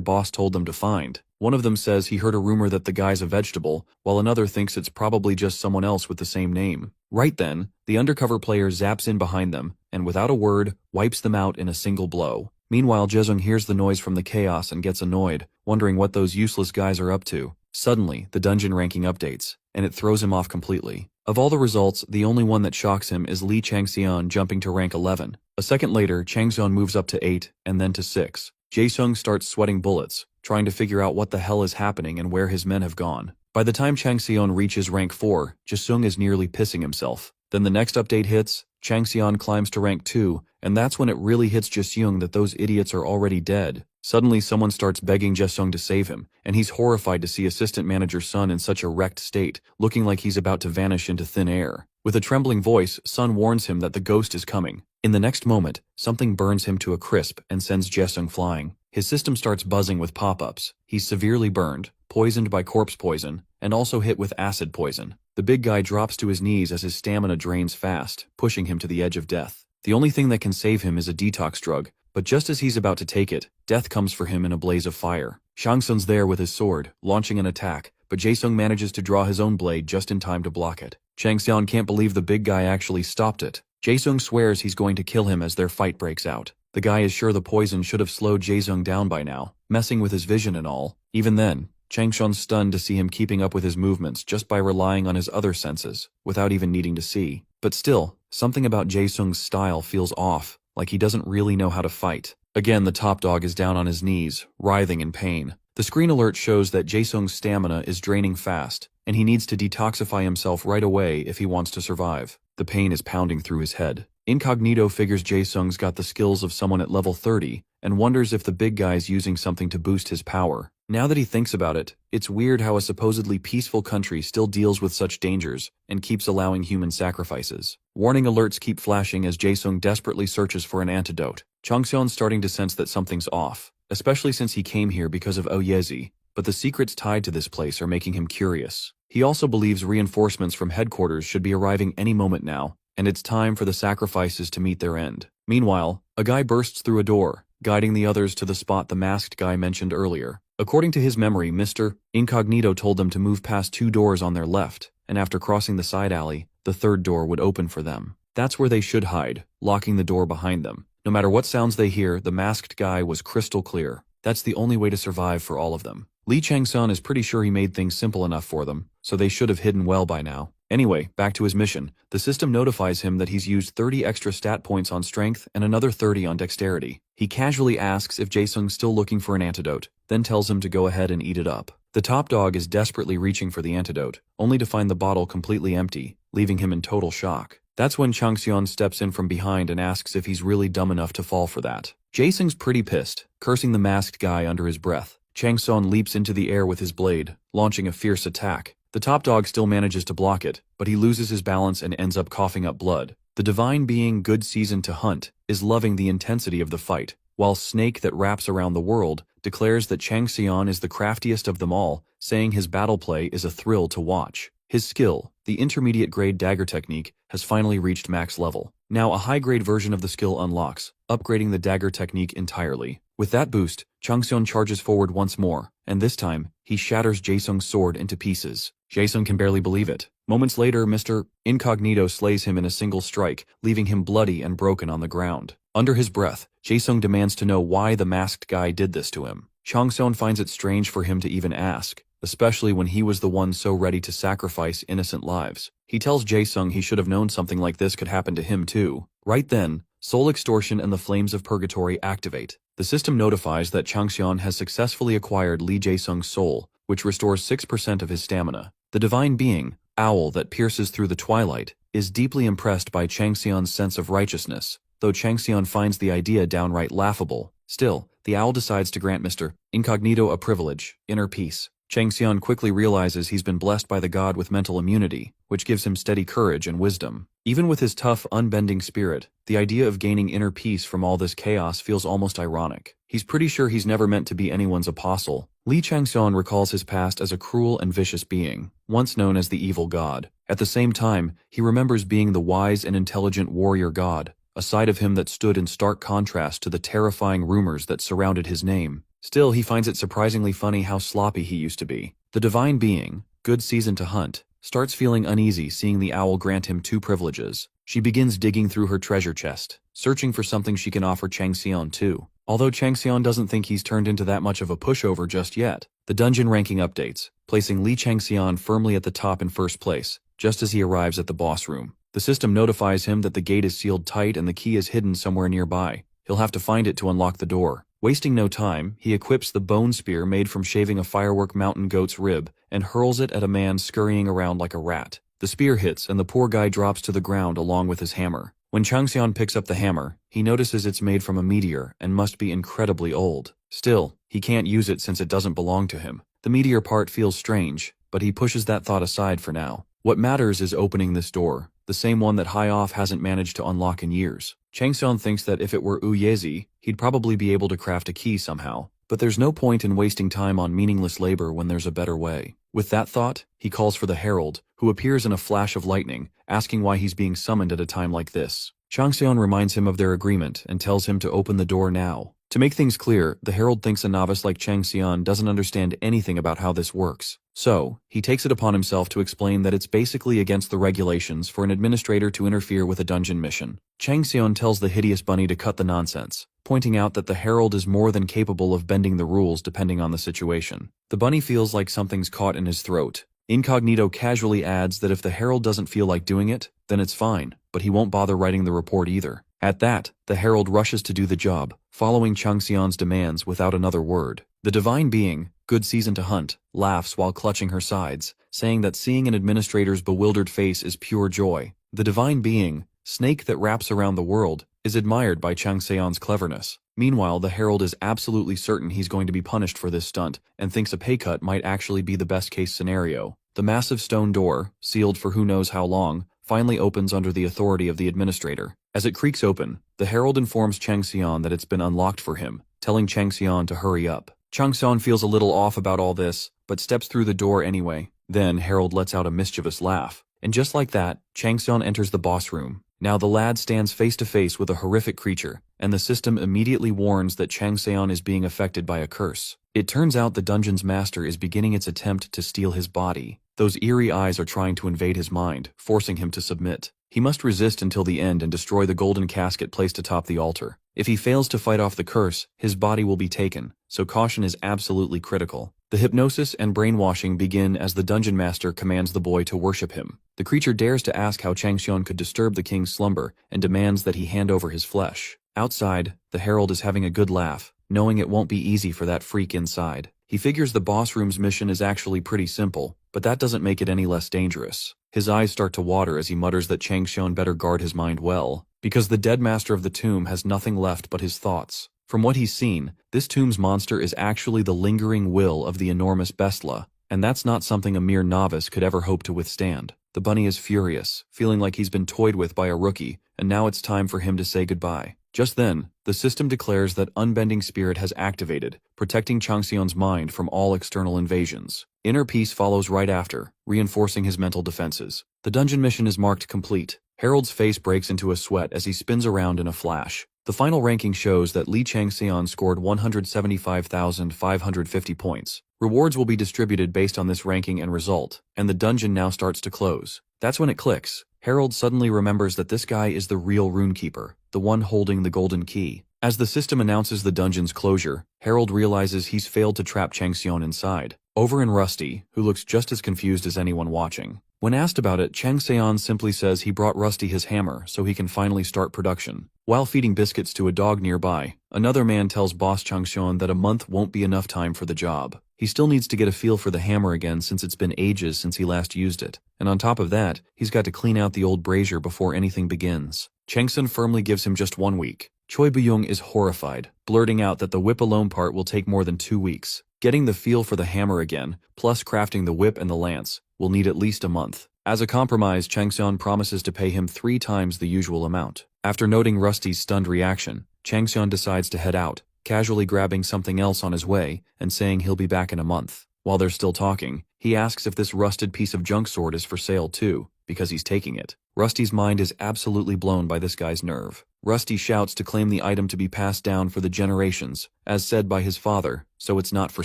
boss told them to find. One of them says he heard a rumor that the guy's a vegetable, while another thinks it's probably just someone else with the same name. Right then, the undercover player zaps in behind them, and without a word, wipes them out in a single blow. Meanwhile, Jezung hears the noise from the chaos and gets annoyed, wondering what those useless guys are up to. Suddenly, the dungeon ranking updates, and it throws him off completely. Of all the results, the only one that shocks him is Li Changxian jumping to rank 11. A second later, Changxian moves up to 8, and then to 6. Jaesung starts sweating bullets, trying to figure out what the hell is happening and where his men have gone. By the time Changxian reaches rank 4, Jaesung is nearly pissing himself. Then the next update hits, Changxian climbs to rank 2, and that's when it really hits Jaesung that those idiots are already dead. Suddenly someone starts begging Jaesung to save him, and he's horrified to see assistant manager Sun in such a wrecked state, looking like he's about to vanish into thin air. With a trembling voice, Sun warns him that the ghost is coming. In the next moment, something burns him to a crisp and sends Jaesung flying. His system starts buzzing with pop-ups. He's severely burned, poisoned by corpse poison, and also hit with acid poison. The big guy drops to his knees as his stamina drains fast, pushing him to the edge of death. The only thing that can save him is a detox drug, but just as he's about to take it, death comes for him in a blaze of fire. Shangsun's there with his sword, launching an attack, but Jaesung manages to draw his own blade just in time to block it. Changxian can't believe the big guy actually stopped it. Jaesung swears he's going to kill him as their fight breaks out. The guy is sure the poison should have slowed Jaesung down by now, messing with his vision and all. Even then, Changxian's stunned to see him keeping up with his movements just by relying on his other senses, without even needing to see. But still, something about Jaesung's style feels off, like he doesn't really know how to fight. Again, the top dog is down on his knees, writhing in pain. The screen alert shows that Jaesung's stamina is draining fast, and he needs to detoxify himself right away if he wants to survive. The pain is pounding through his head. Incognito figures Jaesung's got the skills of someone at level 30, and wonders if the big guy's using something to boost his power. Now that he thinks about it, it's weird how a supposedly peaceful country still deals with such dangers and keeps allowing human sacrifices. Warning alerts keep flashing as Jaesung desperately searches for an antidote. Changxian's starting to sense that something's off, especially since he came here because of Oyezi, but the secrets tied to this place are making him curious. He also believes reinforcements from headquarters should be arriving any moment now, and it's time for the sacrifices to meet their end. Meanwhile, a guy bursts through a door, guiding the others to the spot the masked guy mentioned earlier. According to his memory, Mr. Incognito told them to move past 2 doors on their left, and after crossing the side alley, the 3rd door would open for them. That's where they should hide, locking the door behind them. No matter what sounds they hear, the masked guy was crystal clear. That's the only way to survive for all of them. Li Changsun is pretty sure he made things simple enough for them, so they should have hidden well by now. Anyway, back to his mission. The system notifies him that he's used 30 extra stat points on strength and another 30 on dexterity. He casually asks if Jaesung's still looking for an antidote, then tells him to go ahead and eat it up. The top dog is desperately reaching for the antidote, only to find the bottle completely empty, leaving him in total shock. That's when Changxian steps in from behind and asks if he's really dumb enough to fall for that. Jaesung's pretty pissed, cursing the masked guy under his breath. Changxian leaps into the air with his blade, launching a fierce attack. The top dog still manages to block it, but he loses his balance and ends up coughing up blood. The divine being Good Season to Hunt is loving the intensity of the fight, while Snake that wraps around the world declares that Changxian is the craftiest of them all, saying his battle play is a thrill to watch. His skill, the intermediate grade dagger technique, has finally reached max level. Now a high grade version of the skill unlocks, upgrading the dagger technique entirely. With that boost, Changxian charges forward once more, and this time, he shatters Jaesung's sword into pieces. Jaesung can barely believe it. Moments later, Mr. Incognito slays him in a single strike, leaving him bloody and broken on the ground. Under his breath, Jaesung demands to know why the masked guy did this to him. Changxian finds it strange for him to even ask, especially when he was the one so ready to sacrifice innocent lives. He tells Jaesung he should have known something like this could happen to him too. Right then, Soul extortion and the flames of purgatory activate. The system notifies that Changxian has successfully acquired Li Jaesung's soul, which restores 6% of his stamina. The divine being, owl that pierces through the twilight, is deeply impressed by Changxian's sense of righteousness, though Changxian finds the idea downright laughable. Still, the owl decides to grant Mr. Incognito a privilege, inner peace. Changxian quickly realizes he's been blessed by the god with mental immunity, which gives him steady courage and wisdom. Even with his tough, unbending spirit, the idea of gaining inner peace from all this chaos feels almost ironic. He's pretty sure he's never meant to be anyone's apostle. Li Changxian recalls his past as a cruel and vicious being, once known as the evil god. At the same time, he remembers being the wise and intelligent warrior god, a side of him that stood in stark contrast to the terrifying rumors that surrounded his name. Still, he finds it surprisingly funny how sloppy he used to be. The divine being, good season to hunt, starts feeling uneasy seeing the owl grant him 2 privileges. She begins digging through her treasure chest, searching for something she can offer Changxian too. Although Changxian doesn't think he's turned into that much of a pushover just yet, the dungeon ranking updates, placing Li Changxian firmly at the top in first place, just as he arrives at the boss room. The system notifies him that the gate is sealed tight and the key is hidden somewhere nearby. He'll have to find it to unlock the door. Wasting no time, he equips the bone spear made from shaving a firework mountain goat's rib and hurls it at a man scurrying around like a rat. The spear hits and the poor guy drops to the ground along with his hammer. When Changxian picks up the hammer, he notices it's made from a meteor and must be incredibly old. Still, he can't use it since it doesn't belong to him. The meteor part feels strange, but he pushes that thought aside for now. What matters is opening this door, the same one that Hai Off hasn't managed to unlock in years. Changxian thinks that if it were Wu Yezi, he'd probably be able to craft a key somehow, but there's no point in wasting time on meaningless labor when there's a better way. With that thought, he calls for the herald, who appears in a flash of lightning, asking why he's being summoned at a time like this. Changxian reminds him of their agreement and tells him to open the door now. To make things clear, the herald thinks a novice like Changxian doesn't understand anything about how this works. So, he takes it upon himself to explain that it's basically against the regulations for an administrator to interfere with a dungeon mission. Changxian tells the hideous bunny to cut the nonsense, pointing out that the herald is more than capable of bending the rules depending on the situation. The bunny feels like something's caught in his throat. Incognito casually adds that if the herald doesn't feel like doing it, then it's fine, but he won't bother writing the report either. At that, the herald rushes to do the job, following Changxian's demands without another word. The divine being, good season to hunt, laughs while clutching her sides, saying that seeing an administrator's bewildered face is pure joy. The divine being, snake that wraps around the world, is admired by Changxian's cleverness. Meanwhile, the herald is absolutely certain he's going to be punished for this stunt and thinks a pay cut might actually be the best case scenario. The massive stone door, sealed for who knows how long, finally opens under the authority of the administrator. As it creaks open, the herald informs Changxian that it's been unlocked for him, telling Changxian to hurry up. Changxian feels a little off about all this, but steps through the door anyway. Then Herald lets out a mischievous laugh, and just like that, Changxian enters the boss room. Now the lad stands face to face with a horrific creature, and the system immediately warns that Changxian is being affected by a curse. It turns out the dungeon's master is beginning its attempt to steal his body. Those eerie eyes are trying to invade his mind, forcing him to submit. He must resist until the end and destroy the golden casket placed atop the altar. If he fails to fight off the curse, his body will be taken, so caution is absolutely critical. The hypnosis and brainwashing begin as the dungeon master commands the boy to worship him. The creature dares to ask how Changxian could disturb the king's slumber and demands that he hand over his flesh. Outside, the herald is having a good laugh, knowing it won't be easy for that freak inside. He figures the boss room's mission is actually pretty simple, but that doesn't make it any less dangerous. His eyes start to water as he mutters that Changxian better guard his mind well, because the dead master of the tomb has nothing left but his thoughts. From what he's seen, this tomb's monster is actually the lingering will of the enormous Bestla, and that's not something a mere novice could ever hope to withstand. The bunny is furious, feeling like he's been toyed with by a rookie, and now it's time for him to say goodbye. Just then, the system declares that Unbending Spirit has activated, protecting Changxian's mind from all external invasions. Inner Peace follows right after, reinforcing his mental defenses. The dungeon mission is marked complete. Harold's face breaks into a sweat as he spins around in a flash. The final ranking shows that Li Changxian scored 175,550 points. Rewards will be distributed based on this ranking and result, and the dungeon now starts to close. That's when it clicks. Harold suddenly remembers that this guy is the real Runekeeper, the one holding the golden key. As the system announces the dungeon's closure, Harold realizes he's failed to trap Changxian inside. Over in Rusty, who looks just as confused as anyone watching. When asked about it, Chang Seon simply says he brought Rusty his hammer so he can finally start production. While feeding biscuits to a dog nearby, another man tells boss Chang Seon that a month won't be enough time for the job. He still needs to get a feel for the hammer again since it's been ages since he last used it, and on top of that, he's got to clean out the old brazier before anything begins. Chang Seon firmly gives him just 1 week. Choi Bu-young is horrified, blurting out that the whip alone part will take more than 2 weeks. Getting the feel for the hammer again, plus crafting the whip and the lance, will need at least a month. As a compromise, Chang Seon promises to pay him 3 times the usual amount. After noting Rusty's stunned reaction, Chang Seon decides to head out, casually grabbing something else on his way and saying he'll be back in a month. While they're still talking, he asks if this rusted piece of junk sword is for sale too, because he's taking it. Rusty's mind is absolutely blown by this guy's nerve. Rusty shouts to claim the item to be passed down for the generations, as said by his father, so it's not for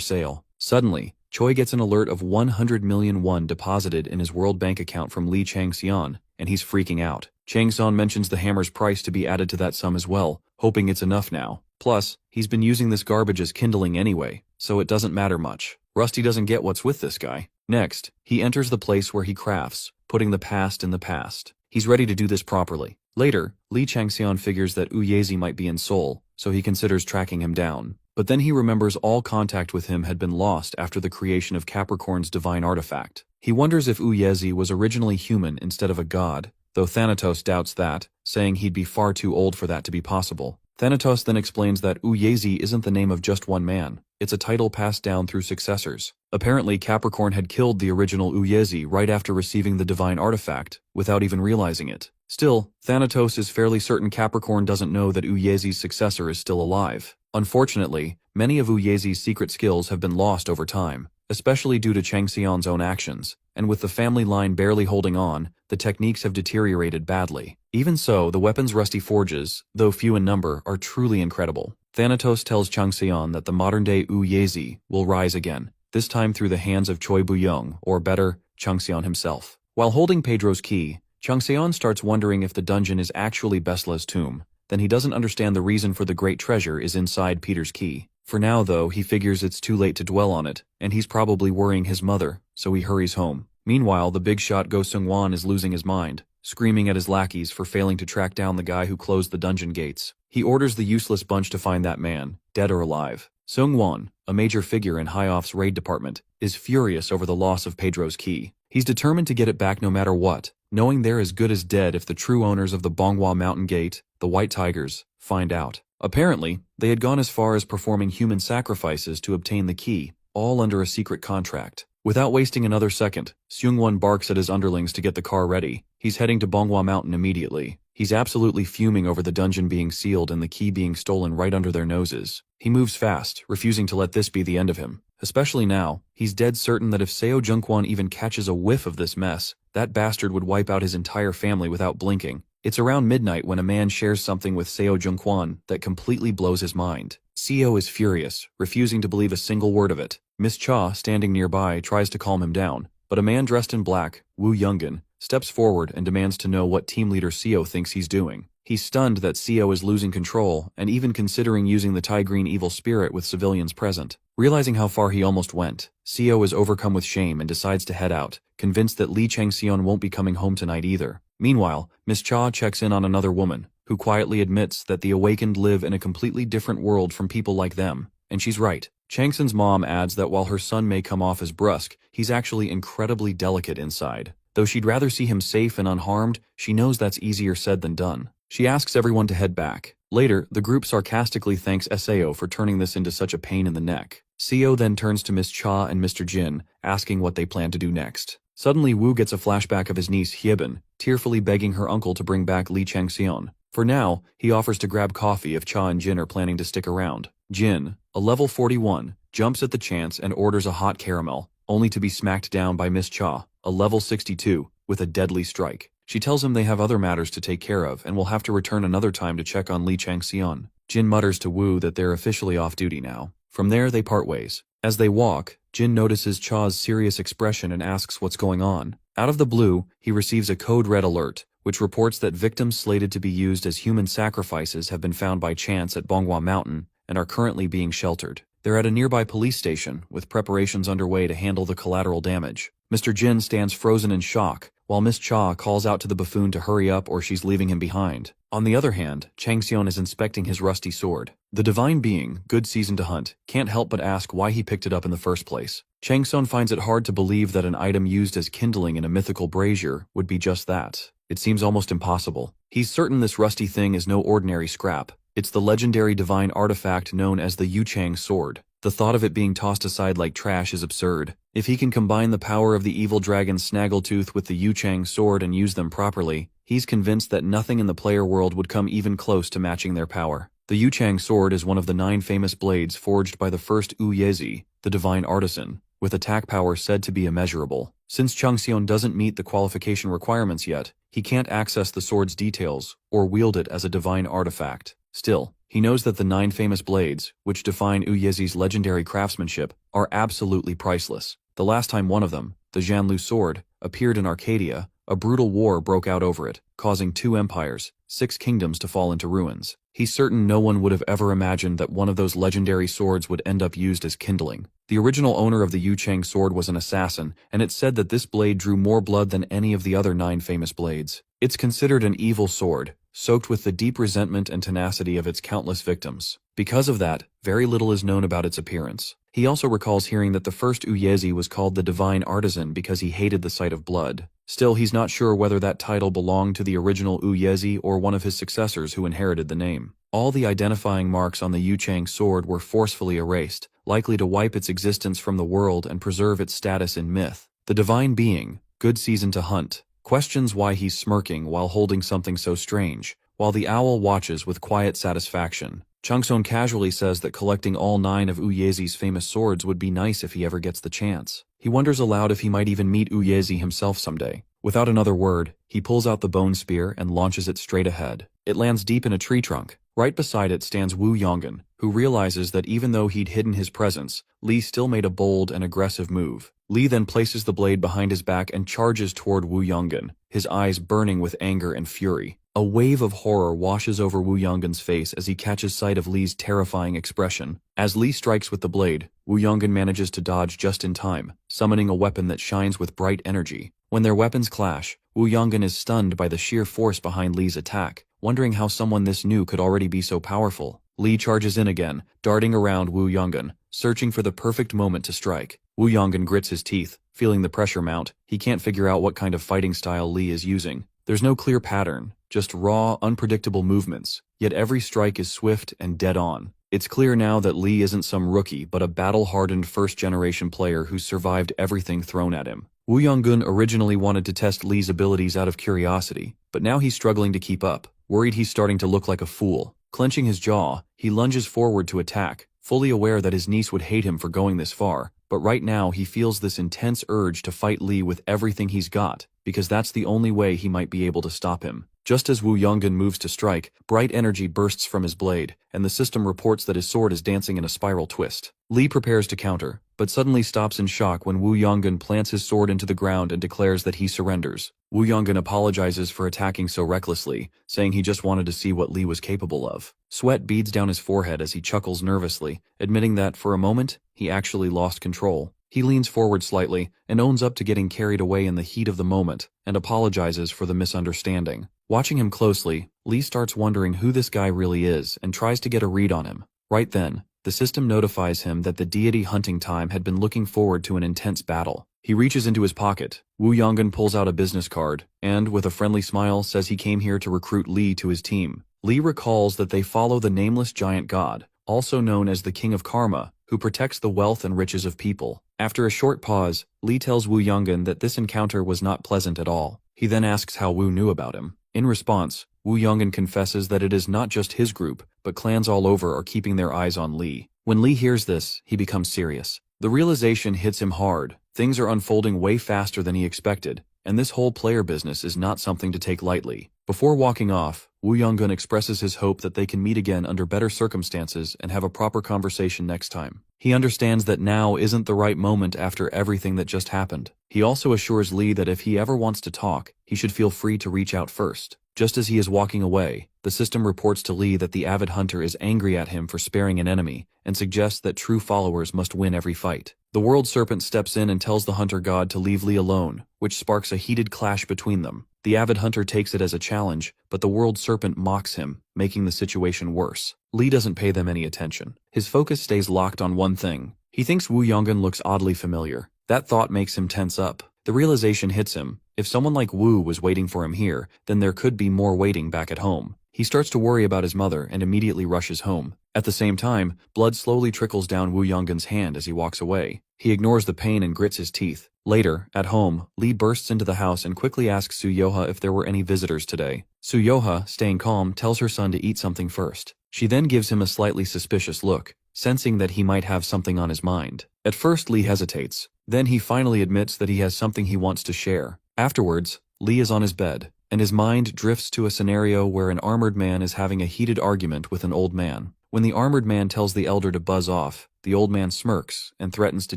sale. Suddenly, Choi gets an alert of 100 million won deposited in his World Bank account from Lee Chang-seon, and he's freaking out. Chang-seon mentions the hammer's price to be added to that sum as well, hoping it's enough now. Plus, he's been using this garbage as kindling anyway, so it doesn't matter much. Rusty doesn't get what's with this guy. Next, he enters the place where he crafts, putting the past in the past. He's ready to do this properly. Later, Lee Chang-seon figures that Uyezi might be in Seoul, so he considers tracking him down. But then he remembers all contact with him had been lost after the creation of Capricorn's divine artifact. He wonders if Uyezi was originally human instead of a god, though Thanatos doubts that, saying he'd be far too old for that to be possible. Thanatos then explains that Uyezi isn't the name of just one man. It's a title passed down through successors. Apparently, Capricorn had killed the original Uyezi right after receiving the divine artifact, without even realizing it. Still, Thanatos is fairly certain Capricorn doesn't know that Uyezi's successor is still alive. Unfortunately, many of Uyezi's secret skills have been lost over time, especially due to Chang Seon's own actions, and with the family line barely holding on, the techniques have deteriorated badly. Even so, the weapons Rusty forges, though few in number, are truly incredible. Thanatos tells Chang Seon that the modern-day Uyezi will rise again, this time through the hands of Choi Bu-young, or better, Chang Seon himself. While holding Pedro's key, Chang Seon starts wondering if the dungeon is actually Besla's tomb. Then he doesn't understand the reason for the great treasure is inside Peter's key. For now, though, he figures it's too late to dwell on it, and he's probably worrying his mother, so he hurries home. Meanwhile, the big shot Go Seung-won is losing his mind, screaming at his lackeys for failing to track down the guy who closed the dungeon gates. He orders the useless bunch to find that man, dead or alive. Seung-won, a major figure in High-Off's raid department, is furious over the loss of Pedro's key. He's determined to get it back no matter what, knowing they're as good as dead if the true owners of the Bonghwa Mountain Gate, the White Tigers, find out. Apparently, they had gone as far as performing human sacrifices to obtain the key, all under a secret contract. Without wasting another second, Seung-won barks at his underlings to get the car ready. He's heading to Bonghwa Mountain immediately. He's absolutely fuming over the dungeon being sealed and the key being stolen right under their noses. He moves fast, refusing to let this be the end of him. Especially now, he's dead certain that if Seo Jung-kwon even catches a whiff of this mess, that bastard would wipe out his entire family without blinking. It's around midnight when a man shares something with Seo Jung-kwon that completely blows his mind. Seo is furious, refusing to believe a single word of it. Miss Cha, standing nearby, tries to calm him down, but a man dressed in black, Woo Youngun, steps forward and demands to know what team leader Seo thinks he's doing. He's stunned that Seo is losing control and even considering using the Thai Green evil spirit with civilians present. Realizing how far he almost went, Seo is overcome with shame and decides to head out, convinced that Lee Chang-seon won't be coming home tonight either. Meanwhile, Miss Cha checks in on another woman, who quietly admits that the awakened live in a completely different world from people like them, and she's right. Chang-seon's mom adds that while her son may come off as brusque, he's actually incredibly delicate inside. Though she'd rather see him safe and unharmed, she knows that's easier said than done. She asks everyone to head back. Later, the group sarcastically thanks Seo for turning this into such a pain in the neck. Seo then turns to Miss Cha and Mr. Jin, asking what they plan to do next. Suddenly, Woo gets a flashback of his niece Hyebin, tearfully begging her uncle to bring back Lee Chang-seon. For now, he offers to grab coffee if Cha and Jin are planning to stick around. Jin, a level 41, jumps at the chance and orders a hot caramel, only to be smacked down by Miss Cha, a level 62, with a deadly strike. She tells him they have other matters to take care of and will have to return another time to check on Lee Chang-seon. Jin mutters to Woo that they're officially off duty now. From there, they part ways. As they walk, Jin notices Cha's serious expression and asks what's going on. Out of the blue, he receives a code red alert, which reports that victims slated to be used as human sacrifices have been found by chance at Bonghwa Mountain and are currently being sheltered. They're at a nearby police station, with preparations underway to handle the collateral damage. Mr. Jin stands frozen in shock, while Miss Cha calls out to the buffoon to hurry up or she's leaving him behind. On the other hand, Chang Xion is inspecting his rusty sword. The divine being, good season to hunt, can't help but ask why he picked it up in the first place. Chang Xion finds it hard to believe that an item used as kindling in a mythical brazier would be just that. It seems almost impossible. He's certain this rusty thing is no ordinary scrap. It's the legendary divine artifact known as the Yuchang sword. The thought of it being tossed aside like trash is absurd. If he can combine the power of the evil dragon Snaggletooth with the Yuchang sword and use them properly, he's convinced that nothing in the player world would come even close to matching their power. The Yuchang sword is one of the 9 famous blades forged by the first Wu Yezi, the divine artisan, with attack power said to be immeasurable. Since Chang Xion doesn't meet the qualification requirements yet, he can't access the sword's details or wield it as a divine artifact. Still, he knows that the 9 famous blades, which define Wu Yezi's legendary craftsmanship, are absolutely priceless. The last time one of them, the Jianlu sword, appeared in Arcadia, a brutal war broke out over it, causing 2 empires, 6 kingdoms to fall into ruins. He's certain no one would have ever imagined that one of those legendary swords would end up used as kindling. The original owner of the Yuchang sword was an assassin, and it's said that this blade drew more blood than any of the other 9 famous blades. It's considered an evil sword, soaked with the deep resentment and tenacity of its countless victims. Because of that, very little is known about its appearance. He also recalls hearing that the first Wu Yezi was called the Divine Artisan because he hated the sight of blood. Still, he's not sure whether that title belonged to the original Wu Yezi or one of his successors who inherited the name. All the identifying marks on the Yuchang sword were forcefully erased, likely to wipe its existence from the world and preserve its status in myth. The divine being, good season to hunt, questions why he's smirking while holding something so strange, while the owl watches with quiet satisfaction. Chang Xion casually says that collecting all 9 of Wu Yezi's famous swords would be nice if he ever gets the chance. He wonders aloud if he might even meet Wu Yezi himself someday. Without another word, he pulls out the bone spear and launches it straight ahead. It lands deep in a tree trunk. Right beside it stands Wu Yonggan, who realizes that even though he'd hidden his presence, Li still made a bold and aggressive move. Li then places the blade behind his back and charges toward Wu Yonggan, his eyes burning with anger and fury. A wave of horror washes over Wu Yonggan's face as he catches sight of Li's terrifying expression. As Li strikes with the blade, Wu Yonggan manages to dodge just in time, summoning a weapon that shines with bright energy. When their weapons clash, Wu Yonggan is stunned by the sheer force behind Li's attack, wondering how someone this new could already be so powerful. Li charges in again, darting around Wu Yonggan, searching for the perfect moment to strike. Wu Yonggan grits his teeth, feeling the pressure mount. He can't figure out what kind of fighting style Li is using. There's no clear pattern, just raw, unpredictable movements, yet every strike is swift and dead on. It's clear now that Li isn't some rookie but a battle-hardened first-generation player who's survived everything thrown at him. Wu Yonggun originally wanted to test Li's abilities out of curiosity, but now he's struggling to keep up, worried he's starting to look like a fool. Clenching his jaw, he lunges forward to attack, fully aware that his niece would hate him for going this far, but right now he feels this intense urge to fight Li with everything he's got, because that's the only way he might be able to stop him. Just as Wu Yonggun moves to strike, bright energy bursts from his blade, and the system reports that his sword is dancing in a spiral twist. Li prepares to counter, but suddenly stops in shock when Wu Yonggun plants his sword into the ground and declares that he surrenders. Wu Yonggun apologizes for attacking so recklessly, saying he just wanted to see what Li was capable of. Sweat beads down his forehead as he chuckles nervously, admitting that, for a moment, he actually lost control. He leans forward slightly and owns up to getting carried away in the heat of the moment and apologizes for the misunderstanding. Watching him closely, Li starts wondering who this guy really is and tries to get a read on him. Right then, the system notifies him that the deity Hunting Time had been looking forward to an intense battle. He reaches into his pocket. Wu Yonggun pulls out a business card and, with a friendly smile, says he came here to recruit Li to his team. Li recalls that they follow the nameless giant god, also known as the King of Karma, who protects the wealth and riches of people. After a short pause, Li tells Wu Yonggun that this encounter was not pleasant at all. He then asks how Wu knew about him. In response, Wu Yonggun confesses that it is not just his group, but clans all over are keeping their eyes on Li. When Li hears this, he becomes serious. The realization hits him hard. Things are unfolding way faster than he expected, and this whole player business is not something to take lightly. Before walking off, Wu Yonggun expresses his hope that they can meet again under better circumstances and have a proper conversation next time. He understands that now isn't the right moment after everything that just happened. He also assures Li that if he ever wants to talk, he should feel free to reach out first. Just as he is walking away, the system reports to Lee that the avid hunter is angry at him for sparing an enemy, and suggests that true followers must win every fight. The World Serpent steps in and tells the hunter god to leave Lee alone, which sparks a heated clash between them. The avid hunter takes it as a challenge, but the World Serpent mocks him, making the situation worse. Lee doesn't pay them any attention. His focus stays locked on one thing. He thinks Wu Yonggan looks oddly familiar. That thought makes him tense up. The realization hits him. If someone like Wu was waiting for him here, then there could be more waiting back at home. He starts to worry about his mother and immediately rushes home. At the same time, blood slowly trickles down Wu Yonggan's hand as he walks away. He ignores the pain and grits his teeth. Later, at home, Lee bursts into the house and quickly asks Su-Yoha if there were any visitors today. Su-Yoha, staying calm, tells her son to eat something first. She then gives him a slightly suspicious look, sensing that he might have something on his mind. At first, Lee hesitates. Then he finally admits that he has something he wants to share. Afterwards, Lee is on his bed, and his mind drifts to a scenario where an armored man is having a heated argument with an old man. When the armored man tells the elder to buzz off, the old man smirks and threatens to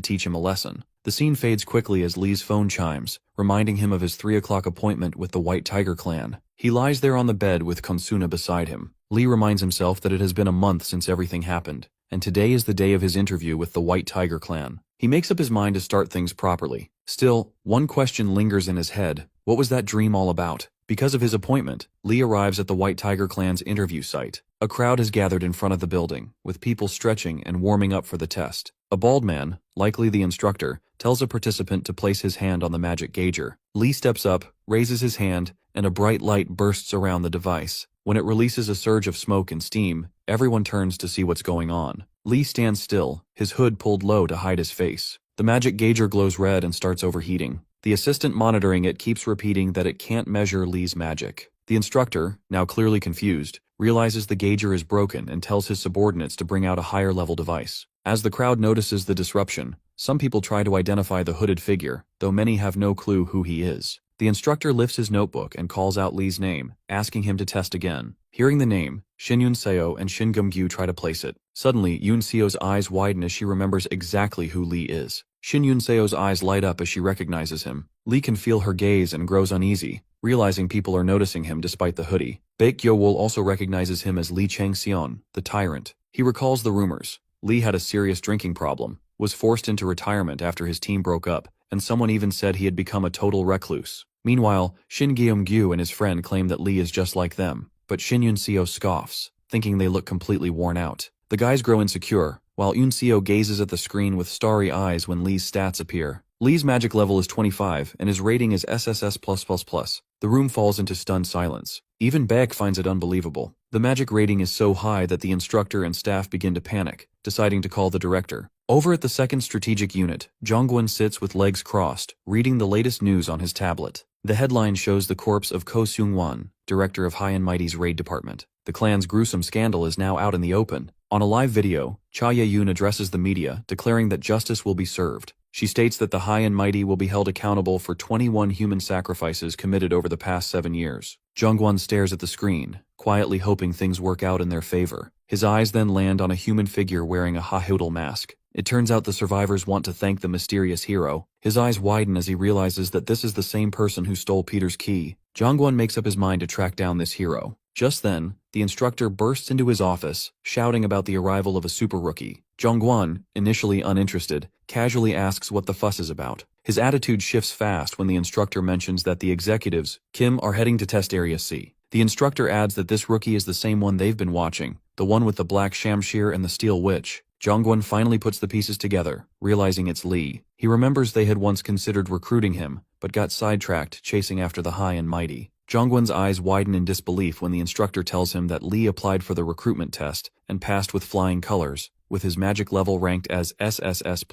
teach him a lesson. The scene fades quickly as Lee's phone chimes, reminding him of his 3 o'clock appointment with the White Tiger clan. He lies there on the bed with Konsuna beside him. Lee reminds himself that it has been a month since everything happened, and today is the day of his interview with the White Tiger clan. He makes up his mind to start things properly. Still, one question lingers in his head. What was that dream all about? Because of his appointment, Lee arrives at the White Tiger clan's interview site. A crowd has gathered in front of the building, with people stretching and warming up for the test. A bald man, likely the instructor, tells a participant to place his hand on the magic gauger. Lee steps up, raises his hand, and a bright light bursts around the device. When it releases a surge of smoke and steam, everyone turns to see what's going on. Lee stands still, his hood pulled low to hide his face. The magic gauger glows red and starts overheating. The assistant monitoring it keeps repeating that it can't measure Lee's magic. The instructor, now clearly confused, realizes the gauger is broken and tells his subordinates to bring out a higher-level device. As the crowd notices the disruption, some people try to identify the hooded figure, though many have no clue who he is. The instructor lifts his notebook and calls out Lee's name, asking him to test again. Hearing the name, Shin Yun-seo and Shin Gum-gyu try to place it. Suddenly, Yun-seo's eyes widen as she remembers exactly who Lee is. Shin Yun-seo's eyes light up as she recognizes him. Lee can feel her gaze and grows uneasy, realizing people are noticing him despite the hoodie. Baek Gyo-wol also recognizes him as Lee Chang-seon, the tyrant. He recalls the rumors. Lee had a serious drinking problem, was forced into retirement after his team broke up, and someone even said he had become a total recluse. Meanwhile, Shin Gyeom-gyu and his friend claim that Lee is just like them, but Shin Yun-seo scoffs, thinking they look completely worn out. The guys grow insecure, while Yun-seo gazes at the screen with starry eyes when Lee's stats appear. Lee's magic level is 25, and his rating is SSS+++. The room falls into stunned silence. Even Baek finds it unbelievable. The magic rating is so high that the instructor and staff begin to panic, deciding to call the director. Over at the 2nd Strategic Unit, Jongwon sits with legs crossed, reading the latest news on his tablet. The headline shows the corpse of Ko Seung-won, director of High and Mighty's raid department. The clan's gruesome scandal is now out in the open. On a live video, Cha Ye-yoon addresses the media, declaring that justice will be served. She states that the High and Mighty will be held accountable for 21 human sacrifices committed over the past 7 years. Jongwon stares at the screen, quietly hoping things work out in their favor. His eyes then land on a human figure wearing a Ha-Hoodle mask. It turns out the survivors want to thank the mysterious hero. His eyes widen as he realizes that this is the same person who stole Peter's key. Jongwon makes up his mind to track down this hero. Just then, the instructor bursts into his office, shouting about the arrival of a super rookie. Jongwon, initially uninterested, casually asks what the fuss is about. His attitude shifts fast when the instructor mentions that the executives, Kim, are heading to test Area C. The instructor adds that this rookie is the same one they've been watching, the one with the black shamshir and the steel witch. Jongwon finally puts the pieces together, realizing it's Lee. He remembers they had once considered recruiting him, but got sidetracked chasing after the High and Mighty. Jongwon's eyes widen in disbelief when the instructor tells him that Lee applied for the recruitment test and passed with flying colors, with his magic level ranked as SSS+++.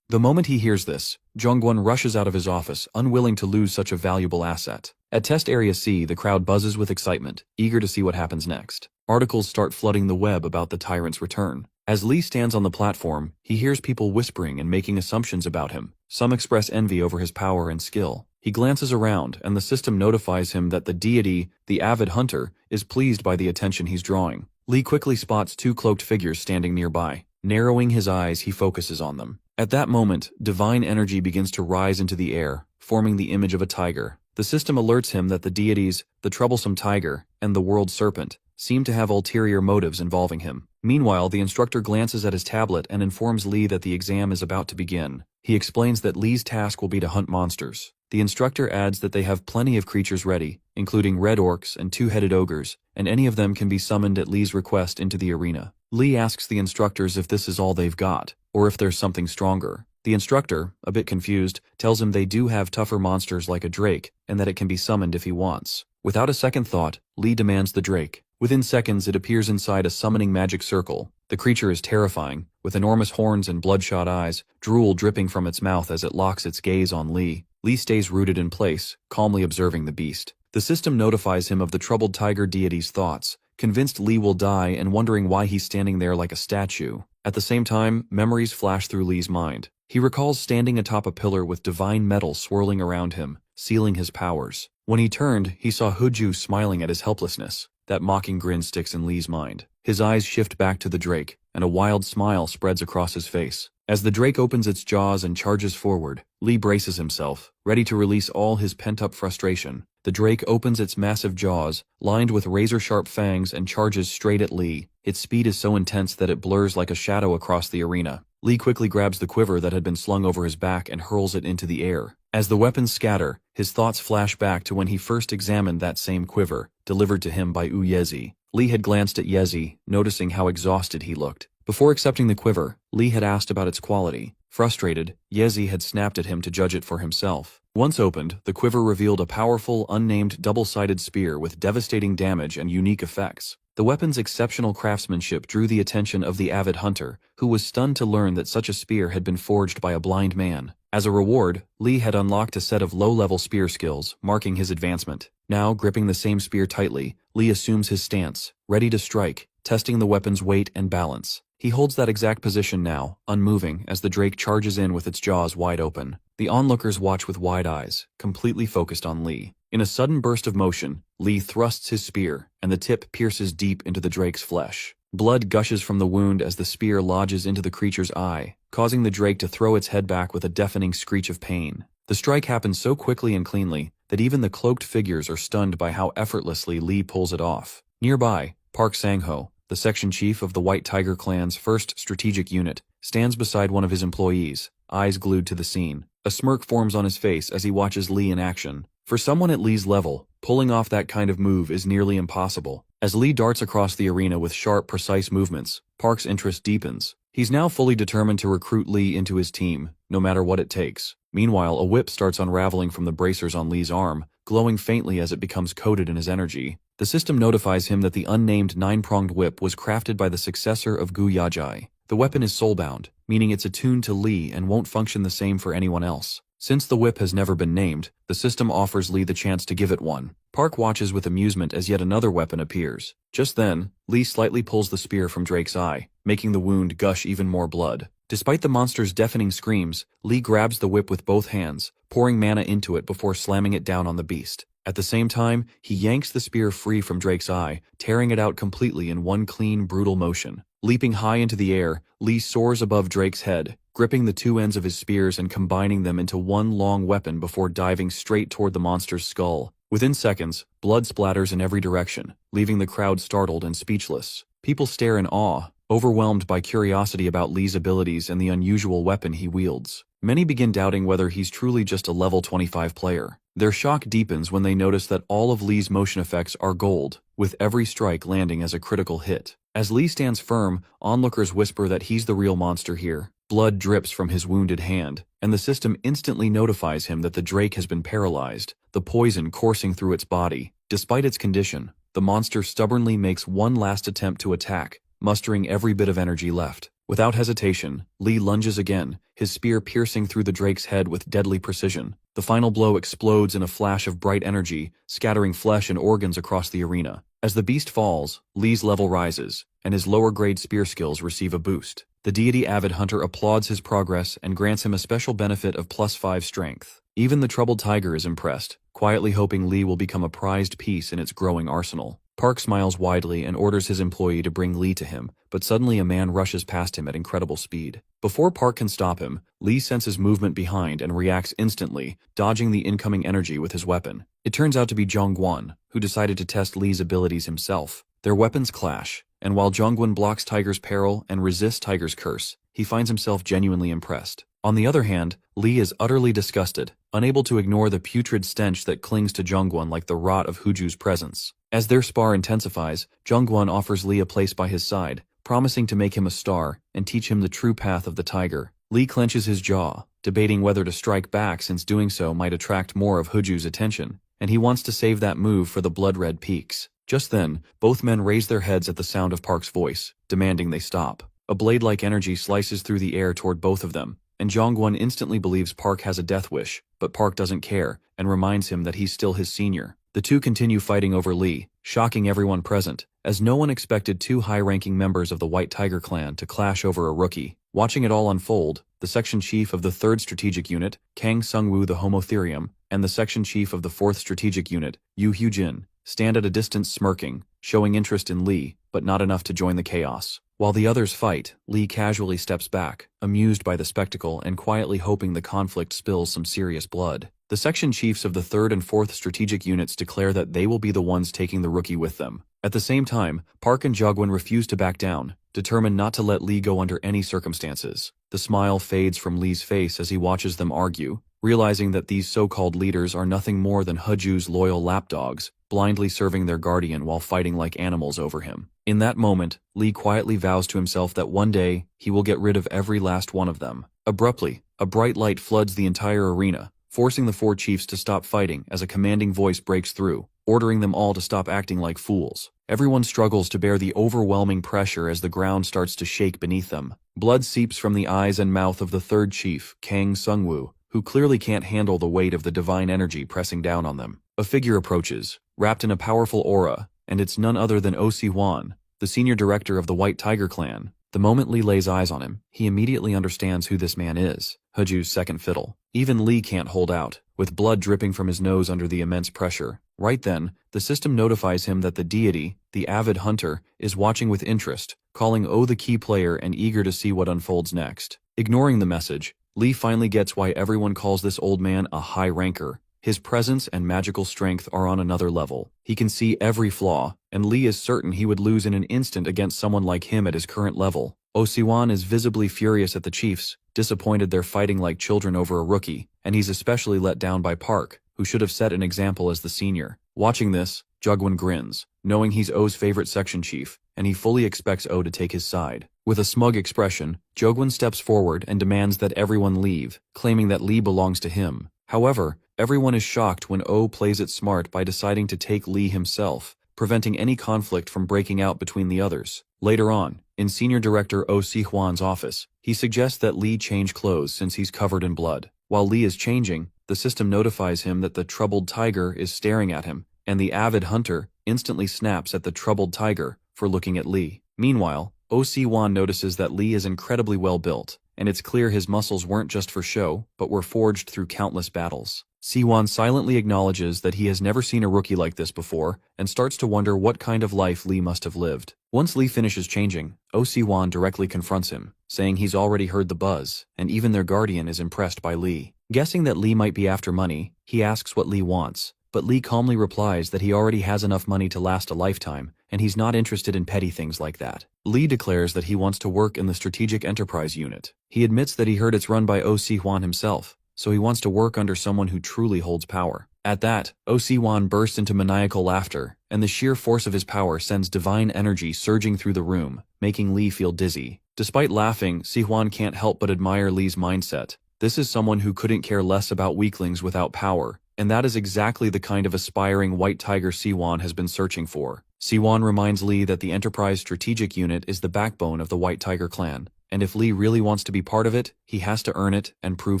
The moment he hears this, Jongwon rushes out of his office, unwilling to lose such a valuable asset. At Test Area C, the crowd buzzes with excitement, eager to see what happens next. Articles start flooding the web about the tyrant's return. As Lee stands on the platform, he hears people whispering and making assumptions about him. Some express envy over his power and skill. He glances around, and the system notifies him that the deity, the avid hunter, is pleased by the attention he's drawing. Lee quickly spots 2 cloaked figures standing nearby. Narrowing his eyes, he focuses on them. At that moment, divine energy begins to rise into the air, forming the image of a tiger. The system alerts him that the deities, the troublesome tiger, and the world serpent, seem to have ulterior motives involving him. Meanwhile, the instructor glances at his tablet and informs Lee that the exam is about to begin. He explains that Lee's task will be to hunt monsters. The instructor adds that they have plenty of creatures ready, including red orcs and two-headed ogres, and any of them can be summoned at Lee's request into the arena. Lee asks the instructors if this is all they've got, or if there's something stronger. The instructor, a bit confused, tells him they do have tougher monsters like a drake, and that it can be summoned if he wants. Without a second thought, Lee demands the drake. Within seconds, it appears inside a summoning magic circle. The creature is terrifying, with enormous horns and bloodshot eyes, drool dripping from its mouth as it locks its gaze on Lee. Lee stays rooted in place, calmly observing the beast. The system notifies him of the troubled tiger deity's thoughts, convinced Lee will die and wondering why he's standing there like a statue. At the same time, memories flash through Lee's mind. He recalls standing atop a pillar with divine metal swirling around him, sealing his powers. When he turned, he saw Huju smiling at his helplessness. That mocking grin sticks in Lee's mind. His eyes shift back to the drake, and a wild smile spreads across his face. As the drake opens its jaws and charges forward, Lee braces himself, ready to release all his pent-up frustration. The drake opens its massive jaws, lined with razor-sharp fangs, and charges straight at Lee. Its speed is so intense that it blurs like a shadow across the arena. Lee quickly grabs the quiver that had been slung over his back and hurls it into the air. As the weapons scatter, his thoughts flash back to when he first examined that same quiver, delivered to him by Yezi. Lee had glanced at Yezi, noticing how exhausted he looked. Before accepting the quiver, Lee had asked about its quality. Frustrated, Yezi had snapped at him to judge it for himself. Once opened, the quiver revealed a powerful, unnamed double-sided spear with devastating damage and unique effects. The weapon's exceptional craftsmanship drew the attention of the avid hunter, who was stunned to learn that such a spear had been forged by a blind man. As a reward, Lee had unlocked a set of low-level spear skills, marking his advancement. Now, gripping the same spear tightly, Lee assumes his stance, ready to strike, testing the weapon's weight and balance. He holds that exact position now, unmoving, as the drake charges in with its jaws wide open. The onlookers watch with wide eyes, completely focused on Lee. In a sudden burst of motion, Lee thrusts his spear, and the tip pierces deep into the drake's flesh. Blood gushes from the wound as the spear lodges into the creature's eye, causing the drake to throw its head back with a deafening screech of pain. The strike happens so quickly and cleanly that even the cloaked figures are stunned by how effortlessly Lee pulls it off. Nearby, Park Sang-ho, the section chief of the White Tiger Clan's 1st Strategic Unit, stands beside one of his employees, eyes glued to the scene. A smirk forms on his face as he watches Lee in action. For someone at Lee's level, pulling off that kind of move is nearly impossible. As Lee darts across the arena with sharp, precise movements, Park's interest deepens. He's now fully determined to recruit Lee into his team, no matter what it takes. Meanwhile, a whip starts unraveling from the bracers on Lee's arm, glowing faintly as it becomes coated in his energy. The system notifies him that the unnamed 9-pronged whip was crafted by the successor of Gu Yajai. The weapon is soulbound, meaning it's attuned to Lee and won't function the same for anyone else. Since the whip has never been named, the system offers Lee the chance to give it one. Park watches with amusement as yet another weapon appears. Just then, Lee slightly pulls the spear from Drake's eye, making the wound gush even more blood. Despite the monster's deafening screams, Lee grabs the whip with both hands, pouring mana into it before slamming it down on the beast. At the same time, he yanks the spear free from Drake's eye, tearing it out completely in one clean, brutal motion. Leaping high into the air, Lee soars above Drake's head, gripping the two ends of his spears and combining them into one long weapon before diving straight toward the monster's skull. Within seconds, blood splatters in every direction, leaving the crowd startled and speechless. People stare in awe, overwhelmed by curiosity about Lee's abilities and the unusual weapon he wields. Many begin doubting whether he's truly just a level 25 player. Their shock deepens when they notice that all of Lee's motion effects are gold, with every strike landing as a critical hit. As Lee stands firm, onlookers whisper that he's the real monster here. Blood drips from his wounded hand, and the system instantly notifies him that the drake has been paralyzed, the poison coursing through its body. Despite its condition, the monster stubbornly makes one last attempt to attack, mustering every bit of energy left. Without hesitation, Lee lunges again, his spear piercing through the drake's head with deadly precision. The final blow explodes in a flash of bright energy, scattering flesh and organs across the arena. As the beast falls, Lee's level rises, and his lower-grade spear skills receive a boost. The deity Avid Hunter applauds his progress and grants him a special benefit of +5 strength. Even the troubled tiger is impressed, quietly hoping Lee will become a prized piece in its growing arsenal. Park smiles widely and orders his employee to bring Lee to him, but suddenly a man rushes past him at incredible speed. Before Park can stop him, Lee senses movement behind and reacts instantly, dodging the incoming energy with his weapon. It turns out to be Zhongguan, who decided to test Lee's abilities himself. Their weapons clash, and while Zhongguan blocks Tiger's peril and resists Tiger's curse, he finds himself genuinely impressed. On the other hand, Lee is utterly disgusted, unable to ignore the putrid stench that clings to Zhongguan like the rot of Huju's presence. As their spar intensifies, Zhongguan offers Lee a place by his side, promising to make him a star and teach him the true path of the tiger. Lee clenches his jaw, debating whether to strike back since doing so might attract more of Huju's attention, and he wants to save that move for the blood-red peaks. Just then, both men raise their heads at the sound of Park's voice, demanding they stop. A blade-like energy slices through the air toward both of them, and Zhongguan instantly believes Park has a death wish, but Park doesn't care and reminds him that he's still his senior. The two continue fighting over Lee, shocking everyone present, as no one expected two high-ranking members of the White Tiger clan to clash over a rookie. Watching it all unfold, the section chief of the 3rd Strategic Unit, Kang Sungwoo the Homotherium, and the section chief of the 4th Strategic Unit, Yu Hyujin, stand at a distance smirking, showing interest in Lee, but not enough to join the chaos. While the others fight, Lee casually steps back, amused by the spectacle and quietly hoping the conflict spills some serious blood. The section chiefs of the 3rd and 4th Strategic Units declare that they will be the ones taking the rookie with them. At the same time, Park and Zhongguan refuse to back down, determined not to let Lee go under any circumstances. The smile fades from Lee's face as he watches them argue, realizing that these so-called leaders are nothing more than Huju's loyal lapdogs, blindly serving their guardian while fighting like animals over him. In that moment, Lee quietly vows to himself that one day, he will get rid of every last one of them. Abruptly, a bright light floods the entire arena, forcing the 4 chiefs to stop fighting as a commanding voice breaks through, ordering them all to stop acting like fools. Everyone struggles to bear the overwhelming pressure as the ground starts to shake beneath them. Blood seeps from the eyes and mouth of the 3rd chief, Kang Sungwoo, who clearly can't handle the weight of the divine energy pressing down on them. A figure approaches, wrapped in a powerful aura, and it's none other than Oh Si-hwan, the senior director of the White Tiger clan. The moment Lee lays eyes on him, he immediately understands who this man is, Huju's second fiddle. Even Lee can't hold out, with blood dripping from his nose under the immense pressure. Right then, the system notifies him that the deity, the avid hunter, is watching with interest, calling Oh the key player and eager to see what unfolds next. Ignoring the message, Lee finally gets why everyone calls this old man a high ranker. His presence and magical strength are on another level. He can see every flaw, and Lee is certain he would lose in an instant against someone like him at his current level. Oh Si-hwan is visibly furious at the chiefs, disappointed they're fighting like children over a rookie, and he's especially let down by Park, who should have set an example as the senior. Watching this, Zhongguan grins, knowing he's Oh's favorite section chief, and he fully expects Oh to take his side. With a smug expression, Zhongguan steps forward and demands that everyone leave, claiming that Lee belongs to him. However, everyone is shocked when Oh plays it smart by deciding to take Lee himself, preventing any conflict from breaking out between the others. Later on, in Senior Director Oh Si-hwan's office, he suggests that Lee change clothes since he's covered in blood. While Lee is changing, the system notifies him that the troubled tiger is staring at him, and the avid hunter instantly snaps at the troubled tiger for looking at Lee. Meanwhile, Oh Si-hwan notices that Lee is incredibly well built, and it's clear his muscles weren't just for show, but were forged through countless battles. Si-hwan silently acknowledges that he has never seen a rookie like this before, and starts to wonder what kind of life Lee must have lived. Once Lee finishes changing, Oh Si-hwan directly confronts him, saying he's already heard the buzz, and even their guardian is impressed by Lee. Guessing that Lee might be after money, he asks what Lee wants, but Lee calmly replies that he already has enough money to last a lifetime, and he's not interested in petty things like that. Lee declares that he wants to work in the Strategic Enterprise Unit. He admits that he heard it's run by Oh Si-hwan himself, so he wants to work under someone who truly holds power. At that, Oh Si-hwan bursts into maniacal laughter, and the sheer force of his power sends divine energy surging through the room, making Lee feel dizzy. Despite laughing, Si-hwan can't help but admire Lee's mindset. This is someone who couldn't care less about weaklings without power, and that is exactly the kind of aspiring White Tiger Si-hwan has been searching for. Si-hwan reminds Lee that the Enterprise Strategic Unit is the backbone of the White Tiger clan, and if Lee really wants to be part of it, he has to earn it and prove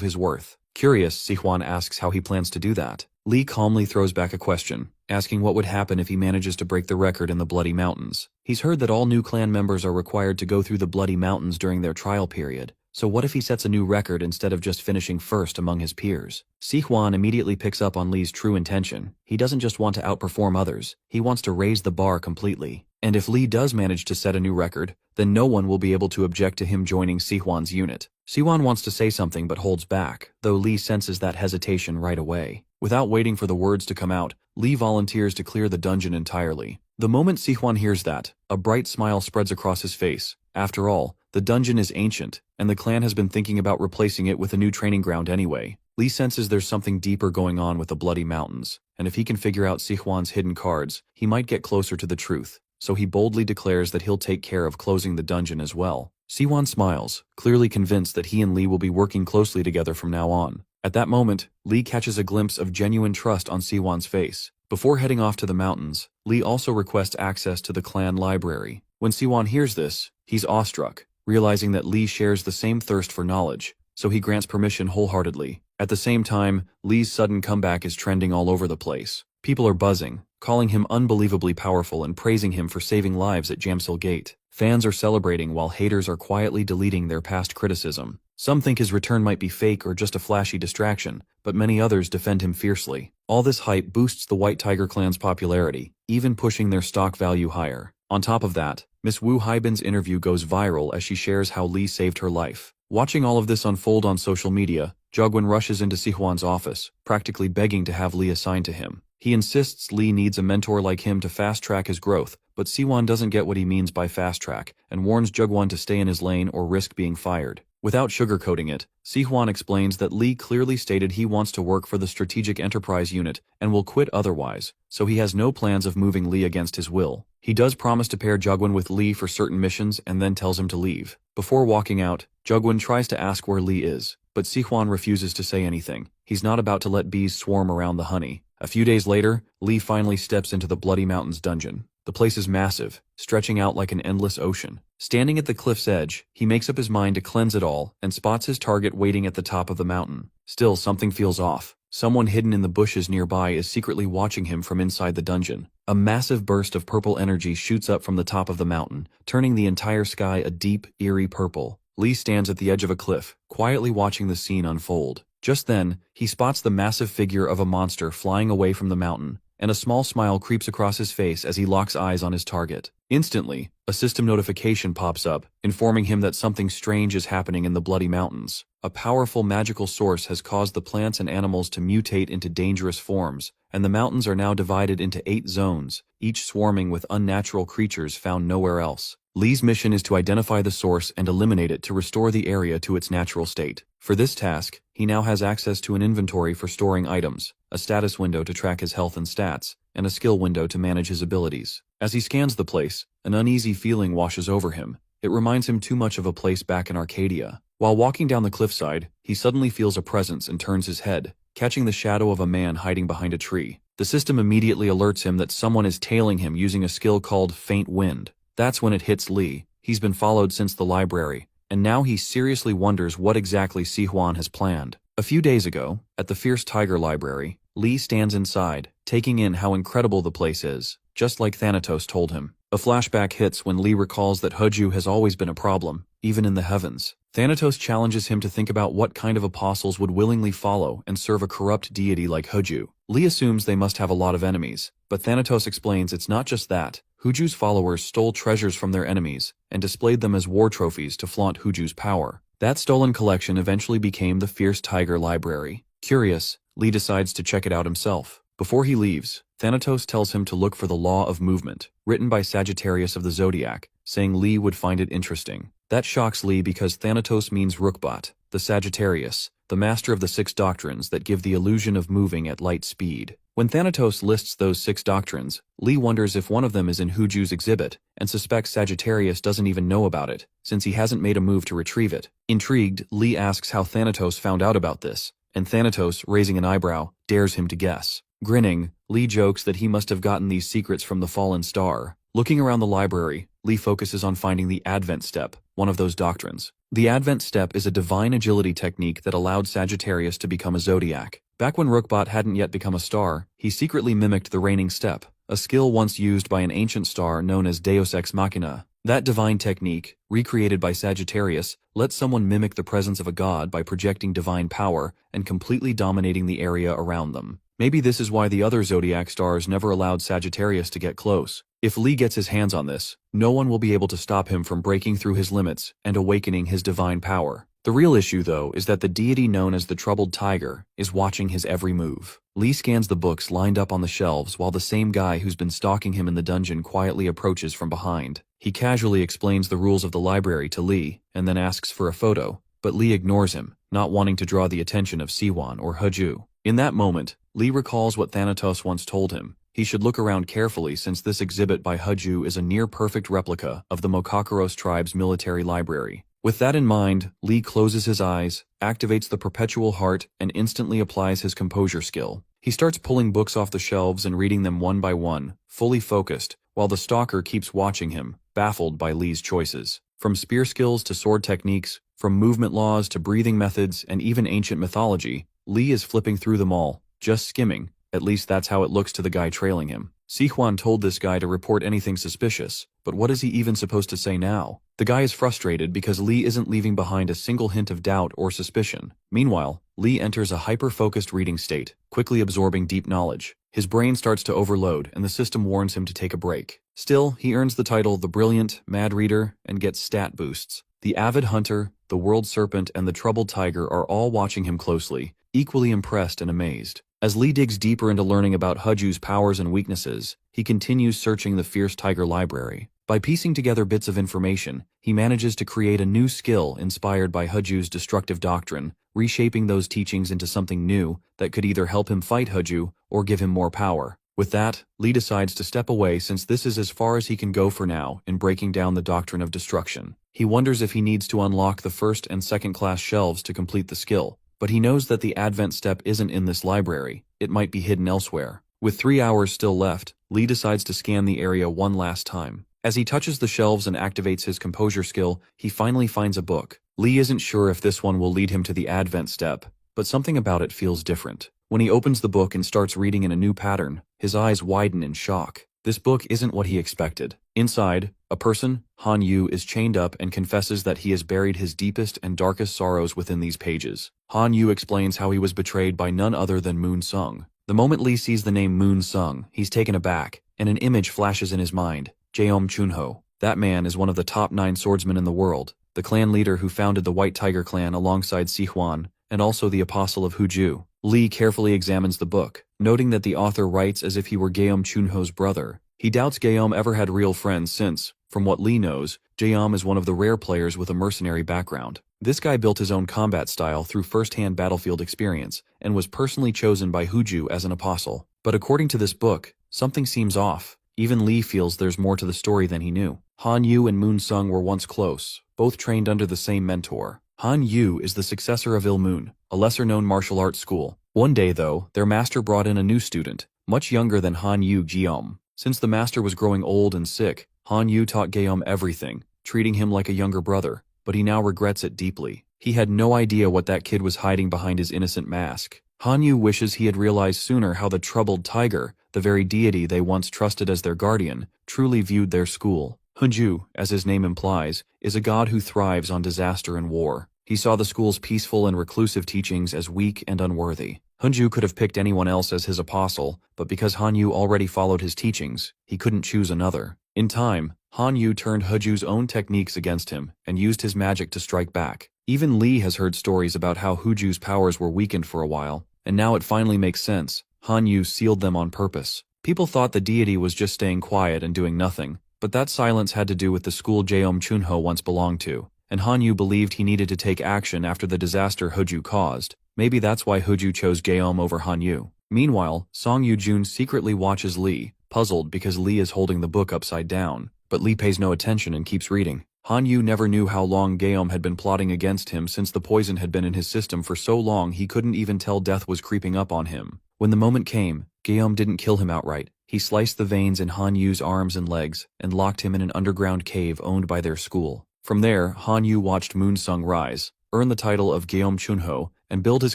his worth. Curious, Si-hwan asks how he plans to do that. Lee calmly throws back a question, asking what would happen if he manages to break the record in the Bloody Mountains. He's heard that all new clan members are required to go through the Bloody Mountains during their trial period, So what if he sets a new record instead of just finishing first among his peers? Si Huan immediately picks up on Li's true intention. He doesn't just want to outperform others, he wants to raise the bar completely. And if Li does manage to set a new record, then no one will be able to object to him joining Si Huan's unit. Si Huan wants to say something but holds back, though Li senses that hesitation right away. Without waiting for the words to come out, Li volunteers to clear the dungeon entirely. The moment Si Huan hears that, a bright smile spreads across his face. After all, the dungeon is ancient, and the clan has been thinking about replacing it with a new training ground anyway. Li senses there's something deeper going on with the Bloody Mountains, and if he can figure out Si Huan's hidden cards, he might get closer to the truth. So he boldly declares that he'll take care of closing the dungeon as well. Si Huan smiles, clearly convinced that he and Li will be working closely together from now on. At that moment, Li catches a glimpse of genuine trust on Si Huan's face. Before heading off to the mountains, Li also requests access to the clan library. When Si Huan hears this, he's awestruck, realizing that Li shares the same thirst for knowledge, so he grants permission wholeheartedly. At the same time, Li's sudden comeback is trending all over the place. People are buzzing, calling him unbelievably powerful and praising him for saving lives at Jamsil Gate. Fans are celebrating while haters are quietly deleting their past criticism. Some think his return might be fake or just a flashy distraction, but many others defend him fiercely. All this hype boosts the White Tiger clan's popularity, even pushing their stock value higher. On top of that, Miss Wu Haibin's interview goes viral as she shares how Li saved her life. Watching all of this unfold on social media, Zhogwen rushes into Si Huan's office, practically begging to have Li assigned to him. He insists Li needs a mentor like him to fast-track his growth, but Si Huan doesn't get what he means by fast-track, and warns Zhogwen to stay in his lane or risk being fired. Without sugarcoating it, Si Huan explains that Li clearly stated he wants to work for the Strategic Enterprise Unit and will quit otherwise, so he has no plans of moving Li against his will. He does promise to pair Zhogwen with Li for certain missions and then tells him to leave. Before walking out, Zhogwen tries to ask where Li is, but Si Huan refuses to say anything. He's not about to let bees swarm around the honey. A few days later, Li finally steps into the Bloody Mountains dungeon. The place is massive, stretching out like an endless ocean. Standing at the cliff's edge, he makes up his mind to cleanse it all and spots his target waiting at the top of the mountain. Still, something feels off. Someone hidden in the bushes nearby is secretly watching him from inside the dungeon. A massive burst of purple energy shoots up from the top of the mountain, turning the entire sky a deep, eerie purple. Li stands at the edge of a cliff, quietly watching the scene unfold. Just then, he spots the massive figure of a monster flying away from the mountain, and a small smile creeps across his face as he locks eyes on his target. Instantly, a system notification pops up, informing him that something strange is happening in the Bloody Mountains. A powerful magical source has caused the plants and animals to mutate into dangerous forms, and the mountains are now divided into 8 zones, each swarming with unnatural creatures found nowhere else. Li's mission is to identify the source and eliminate it to restore the area to its natural state. For this task, he now has access to an inventory for storing items, a status window to track his health and stats, and a skill window to manage his abilities. As he scans the place, an uneasy feeling washes over him. It reminds him too much of a place back in Arcadia. While walking down the cliffside, he suddenly feels a presence and turns his head, catching the shadow of a man hiding behind a tree. The system immediately alerts him that someone is tailing him using a skill called Faint Wind. That's when it hits Li. He's been followed since the library, and now he seriously wonders what exactly Si Huan has planned. A few days ago, at the Fierce Tiger Library, Li stands inside, taking in how incredible the place is, just like Thanatos told him. A flashback hits when Li recalls that Huju has always been a problem, even in the heavens. Thanatos challenges him to think about what kind of apostles would willingly follow and serve a corrupt deity like Huju. Li assumes they must have a lot of enemies, but Thanatos explains it's not just that. Huju's followers stole treasures from their enemies and displayed them as war trophies to flaunt Huju's power. That stolen collection eventually became the Fierce Tiger Library. Curious, Li decides to check it out himself. Before he leaves, Thanatos tells him to look for the Law of Movement, written by Sagittarius of the Zodiac, saying Li would find it interesting. That shocks Li because Thanatos means Rukbat, the Sagittarius, the master of the 6 doctrines that give the illusion of moving at light speed. When Thanatos lists those 6 doctrines, Li wonders if one of them is in Huju's exhibit, and suspects Sagittarius doesn't even know about it, since he hasn't made a move to retrieve it. Intrigued, Li asks how Thanatos found out about this, and Thanatos, raising an eyebrow, dares him to guess. Grinning, Li jokes that he must have gotten these secrets from the fallen star. Looking around the library, Li focuses on finding the Advent Step, one of those doctrines. The Advent Step is a divine agility technique that allowed Sagittarius to become a Zodiac. Back when Rukbat hadn't yet become a star, he secretly mimicked the reigning step, a skill once used by an ancient star known as Deus Ex Machina. That divine technique, recreated by Sagittarius, lets someone mimic the presence of a god by projecting divine power and completely dominating the area around them. Maybe this is why the other zodiac stars never allowed Sagittarius to get close. If Lee gets his hands on this, no one will be able to stop him from breaking through his limits and awakening his divine power. The real issue, though, is that the deity known as the Troubled Tiger is watching his every move. Lee scans the books lined up on the shelves while the same guy who's been stalking him in the dungeon quietly approaches from behind. He casually explains the rules of the library to Lee and then asks for a photo, but Lee ignores him, not wanting to draw the attention of Siwon or Heju. In that moment, Lee recalls what Thanatos once told him. He should look around carefully since this exhibit by Heju is a near-perfect replica of the Mokakuros tribe's military library. With that in mind, Lee closes his eyes, activates the Perpetual Heart, and instantly applies his composure skill. He starts pulling books off the shelves and reading them one by one, fully focused, while the stalker keeps watching him, baffled by Lee's choices. From spear skills to sword techniques, from movement laws to breathing methods and even ancient mythology, Lee is flipping through them all, just skimming. At least that's how it looks to the guy trailing him. Sihuan told this guy to report anything suspicious, but what is he even supposed to say now? The guy is frustrated because Lee isn't leaving behind a single hint of doubt or suspicion. Meanwhile, Lee enters a hyper-focused reading state, quickly absorbing deep knowledge. His brain starts to overload, and the system warns him to take a break. Still, he earns the title the Brilliant Mad Reader and gets stat boosts. The Avid Hunter, the World Serpent, and the Troubled Tiger are all watching him closely, equally impressed and amazed. As Lee digs deeper into learning about Heju's powers and weaknesses, he continues searching the Fierce Tiger library. By piecing together bits of information, he manages to create a new skill inspired by Heju's destructive doctrine, reshaping those teachings into something new that could either help him fight Heju or give him more power. With that, Lee decides to step away since this is as far as he can go for now in breaking down the doctrine of destruction. He wonders if he needs to unlock the first and second class shelves to complete the skill. But he knows that the Advent step isn't in this library, it might be hidden elsewhere. With 3 hours still left, Lee decides to scan the area one last time. As he touches the shelves and activates his composure skill, he finally finds a book. Lee isn't sure if this one will lead him to the Advent step, but something about it feels different. When he opens the book and starts reading in a new pattern, his eyes widen in shock. This book isn't what he expected. Inside, a person, Han Yu, is chained up and confesses that he has buried his deepest and darkest sorrows within these pages. Han Yu explains how he was betrayed by none other than Moon Sung. The moment Lee sees the name Moon Sung, he's taken aback, and an image flashes in his mind. Jeom Chunho. That man is one of the top 9 swordsmen in the world, the clan leader who founded the White Tiger clan alongside Sihuan, and also the apostle of Heju. Lee carefully examines the book, noting that the author writes as if he were Jeom Chunho's brother. He doubts Jeom ever had real friends since, from what Lee knows, Jeom is one of the rare players with a mercenary background. This guy built his own combat style through first-hand battlefield experience, and was personally chosen by Heju as an apostle. But according to this book, something seems off. Even Lee feels there's more to the story than he knew. Han Yu and Moon Sung were once close, both trained under the same mentor. Han Yu is the successor of Il Moon, a lesser-known martial arts school. One day, though, their master brought in a new student, much younger than Han Yu, Jeom. Since the master was growing old and sick, Han Yu taught Jeom everything, treating him like a younger brother, but he now regrets it deeply. He had no idea what that kid was hiding behind his innocent mask. Han Yu wishes he had realized sooner how the Troubled Tiger, the very deity they once trusted as their guardian, truly viewed their school. Heju, as his name implies, is a god who thrives on disaster and war. He saw the school's peaceful and reclusive teachings as weak and unworthy. Heju could have picked anyone else as his apostle, but because Han Yu already followed his teachings, he couldn't choose another. In time, Han Yu turned Heju's own techniques against him and used his magic to strike back. Even Lee has heard stories about how Heju's powers were weakened for a while, and now it finally makes sense. Han Yu sealed them on purpose. People thought the deity was just staying quiet and doing nothing, but that silence had to do with the school Jeom Chunho once belonged to, and Han Yu believed he needed to take action after the disaster Heju caused. Maybe that's why Heju chose Jeom over Han Yu. Meanwhile, Song Yu-jun secretly watches Lee, puzzled because Lee is holding the book upside down, but Lee pays no attention and keeps reading. Han Yu never knew how long Jeom had been plotting against him since the poison had been in his system for so long he couldn't even tell death was creeping up on him. When the moment came, Jeom didn't kill him outright. He sliced the veins in Han Yu's arms and legs and locked him in an underground cave owned by their school. From there, Han Yu watched Moon Sung rise, earn the title of Jeom Chunho, and build his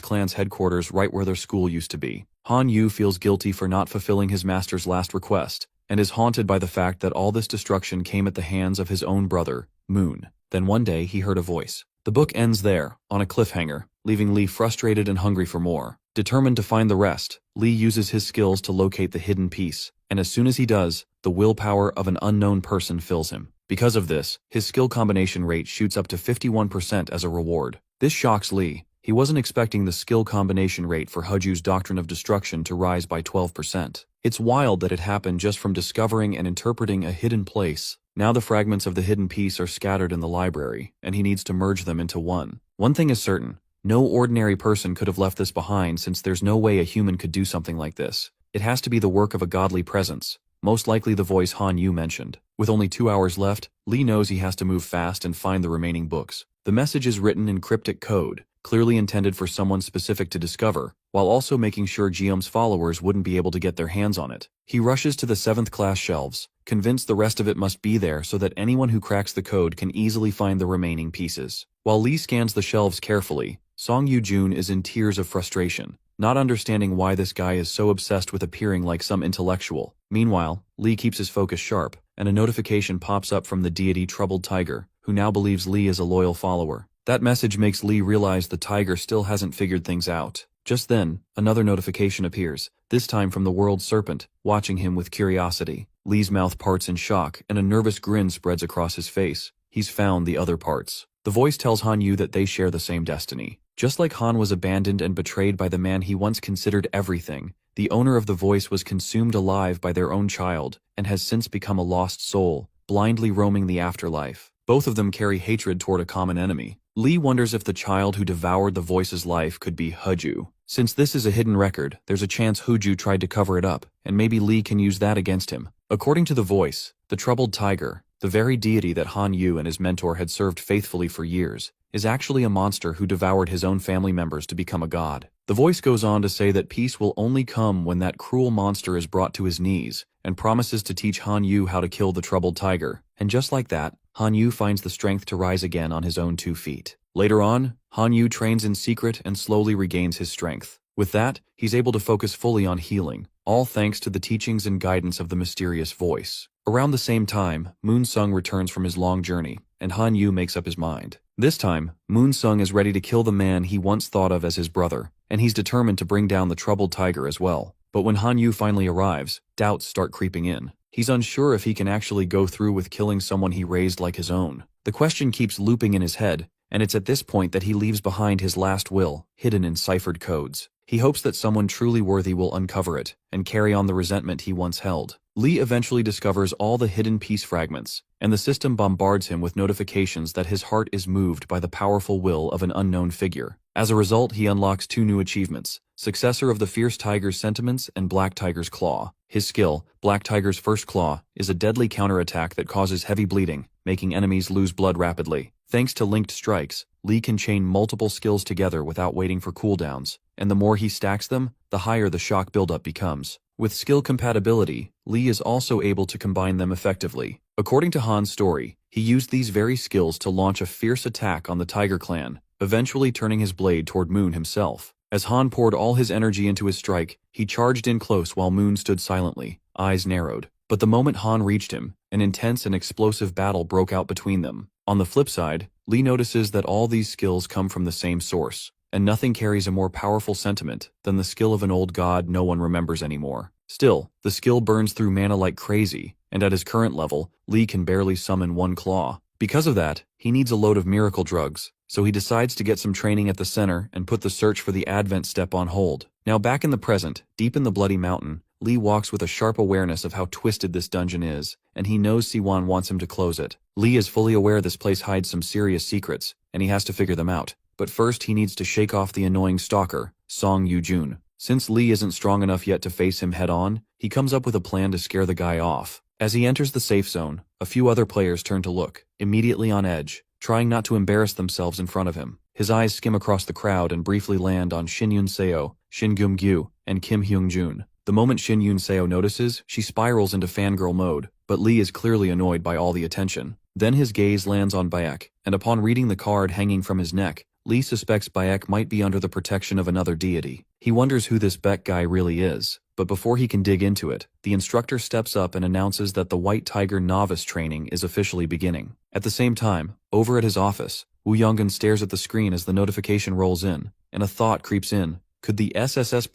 clan's headquarters right where their school used to be. Han Yu feels guilty for not fulfilling his master's last request, and is haunted by the fact that all this destruction came at the hands of his own brother, Moon. Then one day he heard a voice. The book ends there, on a cliffhanger, leaving Lee frustrated and hungry for more. Determined to find the rest, Lee uses his skills to locate the hidden piece, and as soon as he does, the willpower of an unknown person fills him. Because of this, his skill combination rate shoots up to 51% as a reward. This shocks Lee. He wasn't expecting the skill combination rate for Huju's Doctrine of Destruction to rise by 12%. It's wild that it happened just from discovering and interpreting a hidden place. Now the fragments of the hidden piece are scattered in the library, and he needs to merge them into one. One thing is certain. No ordinary person could have left this behind, since there's no way a human could do something like this. It has to be the work of a godly presence, most likely the voice Han Yu mentioned. With only 2 hours left, Lee knows he has to move fast and find the remaining books. The message is written in cryptic code, clearly intended for someone specific to discover, while also making sure Geum's followers wouldn't be able to get their hands on it. He rushes to the 7th class shelves, convinced the rest of it must be there so that anyone who cracks the code can easily find the remaining pieces. While Lee scans the shelves carefully, Song Yu-jun is in tears of frustration, not understanding why this guy is so obsessed with appearing like some intellectual. Meanwhile, Lee keeps his focus sharp, and a notification pops up from the deity Troubled Tiger, who now believes Lee is a loyal follower. That message makes Lee realize the tiger still hasn't figured things out. Just then, another notification appears, this time from the World Serpent, watching him with curiosity. Lee's mouth parts in shock, and a nervous grin spreads across his face. He's found the other parts. The voice tells Han Yu that they share the same destiny. Just like Han was abandoned and betrayed by the man he once considered everything, the owner of the voice was consumed alive by their own child, and has since become a lost soul, blindly roaming the afterlife. Both of them carry hatred toward a common enemy. Lee wonders if the child who devoured the voice's life could be Huju. Since this is a hidden record, there's a chance Huju tried to cover it up, and maybe Lee can use that against him. According to the voice, the Troubled Tiger, the very deity that Han Yu and his mentor had served faithfully for years, is actually a monster who devoured his own family members to become a god. The voice goes on to say that peace will only come when that cruel monster is brought to his knees, and promises to teach Han Yu how to kill the Troubled Tiger. And just like that, Han Yu finds the strength to rise again on his own 2 feet. Later on, Han Yu trains in secret and slowly regains his strength. With that, he's able to focus fully on healing, all thanks to the teachings and guidance of the mysterious voice. Around the same time, Moon Sung returns from his long journey, and Han Yu makes up his mind. This time, Moon Sung is ready to kill the man he once thought of as his brother, and he's determined to bring down the Troubled Tiger as well. But when Han Yu finally arrives, doubts start creeping in. He's unsure if he can actually go through with killing someone he raised like his own. The question keeps looping in his head, and it's at this point that he leaves behind his last will, hidden in ciphered codes. He hopes that someone truly worthy will uncover it, and carry on the resentment he once held. Lee eventually discovers all the hidden piece fragments, and the system bombards him with notifications that his heart is moved by the powerful will of an unknown figure. As a result, he unlocks 2 new achievements, Successor of the Fierce Tiger's Sentiments and Black Tiger's Claw. His skill, Black Tiger's First Claw, is a deadly counterattack that causes heavy bleeding, making enemies lose blood rapidly. Thanks to linked strikes, Lee can chain multiple skills together without waiting for cooldowns, and the more he stacks them, the higher the shock buildup becomes. With skill compatibility, Lee is also able to combine them effectively. According to Han's story, he used these very skills to launch a fierce attack on the Tiger Clan, eventually turning his blade toward Moon himself. As Han poured all his energy into his strike, he charged in close while Moon stood silently, eyes narrowed. But the moment Han reached him, an intense and explosive battle broke out between them. On the flip side, Lee notices that all these skills come from the same source, and nothing carries a more powerful sentiment than the skill of an old god no one remembers anymore. Still, the skill burns through mana like crazy, and at his current level, Lee can barely summon 1 claw. Because of that, he needs a load of miracle drugs, so he decides to get some training at the center and put the search for the Advent step on hold. Now back in the present, deep in the Bloody Mountain, Lee walks with a sharp awareness of how twisted this dungeon is, and he knows Siwan wants him to close it. Lee is fully aware this place hides some serious secrets, and he has to figure them out. But first he needs to shake off the annoying stalker, Song Yu-jun. Since Lee isn't strong enough yet to face him head-on, he comes up with a plan to scare the guy off. As he enters the safe zone, a few other players turn to look, immediately on edge, trying not to embarrass themselves in front of him. His eyes skim across the crowd and briefly land on Shin Yun-seo, Shin Gum-gyu, and Kim Hyung-jun. The moment Shin Yun-seo notices, she spirals into fangirl mode, but Lee is clearly annoyed by all the attention. Then his gaze lands on Bayek, and upon reading the card hanging from his neck, Lee suspects Bayek might be under the protection of another deity. He wonders who this Beck guy really is, but before he can dig into it, the instructor steps up and announces that the White Tiger novice training is officially beginning. At the same time, over at his office, Wu Yonggen stares at the screen as the notification rolls in, and a thought creeps in. Could the SSS+++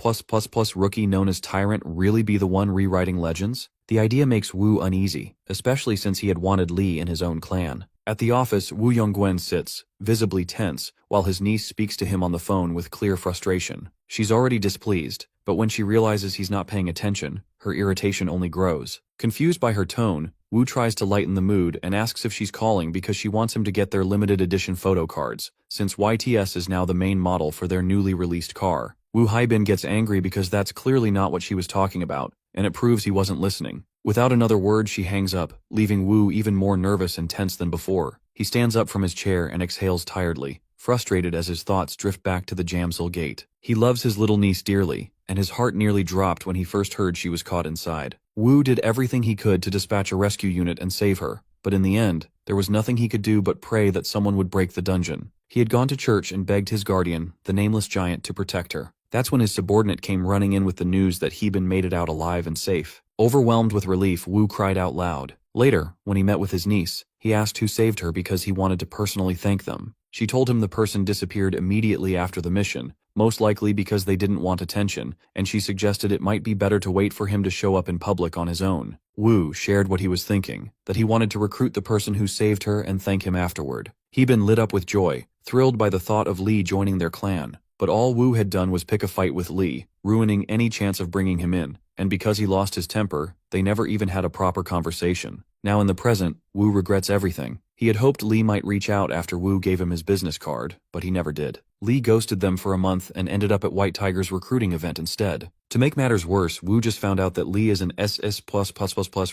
rookie known as Tyrant really be the one rewriting Legends? The idea makes Wu uneasy, especially since he had wanted Li in his own clan. At the office, Wu Yongguen sits, visibly tense, while his niece speaks to him on the phone with clear frustration. She's already displeased, but when she realizes he's not paying attention, her irritation only grows. Confused by her tone, Wu tries to lighten the mood and asks if she's calling because she wants him to get their limited edition photo cards, since YTS is now the main model for their newly released car. Wu Haibin gets angry because that's clearly not what she was talking about, and it proves he wasn't listening. Without another word, she hangs up, leaving Wu even more nervous and tense than before. He stands up from his chair and exhales tiredly, frustrated as his thoughts drift back to the Jamsil gate. He loves his little niece dearly, and his heart nearly dropped when he first heard she was caught inside. Wu did everything he could to dispatch a rescue unit and save her, but in the end, there was nothing he could do but pray that someone would break the dungeon. He had gone to church and begged his guardian, the nameless giant, to protect her. That's when his subordinate came running in with the news that Heban made it out alive and safe. Overwhelmed with relief, Wu cried out loud. Later, when he met with his niece, he asked who saved her because he wanted to personally thank them. She told him the person disappeared immediately after the mission, most likely because they didn't want attention, and she suggested it might be better to wait for him to show up in public on his own. Wu shared what he was thinking, that he wanted to recruit the person who saved her and thank him afterward. Heban lit up with joy, thrilled by the thought of Li joining their clan. But all Wu had done was pick a fight with Li, ruining any chance of bringing him in, and because he lost his temper, they never even had a proper conversation. Now in the present, Wu regrets everything. He had hoped Li might reach out after Wu gave him his business card, but he never did. Li ghosted them for a month and ended up at White Tiger's recruiting event instead. To make matters worse, Wu just found out that Li is an SS+++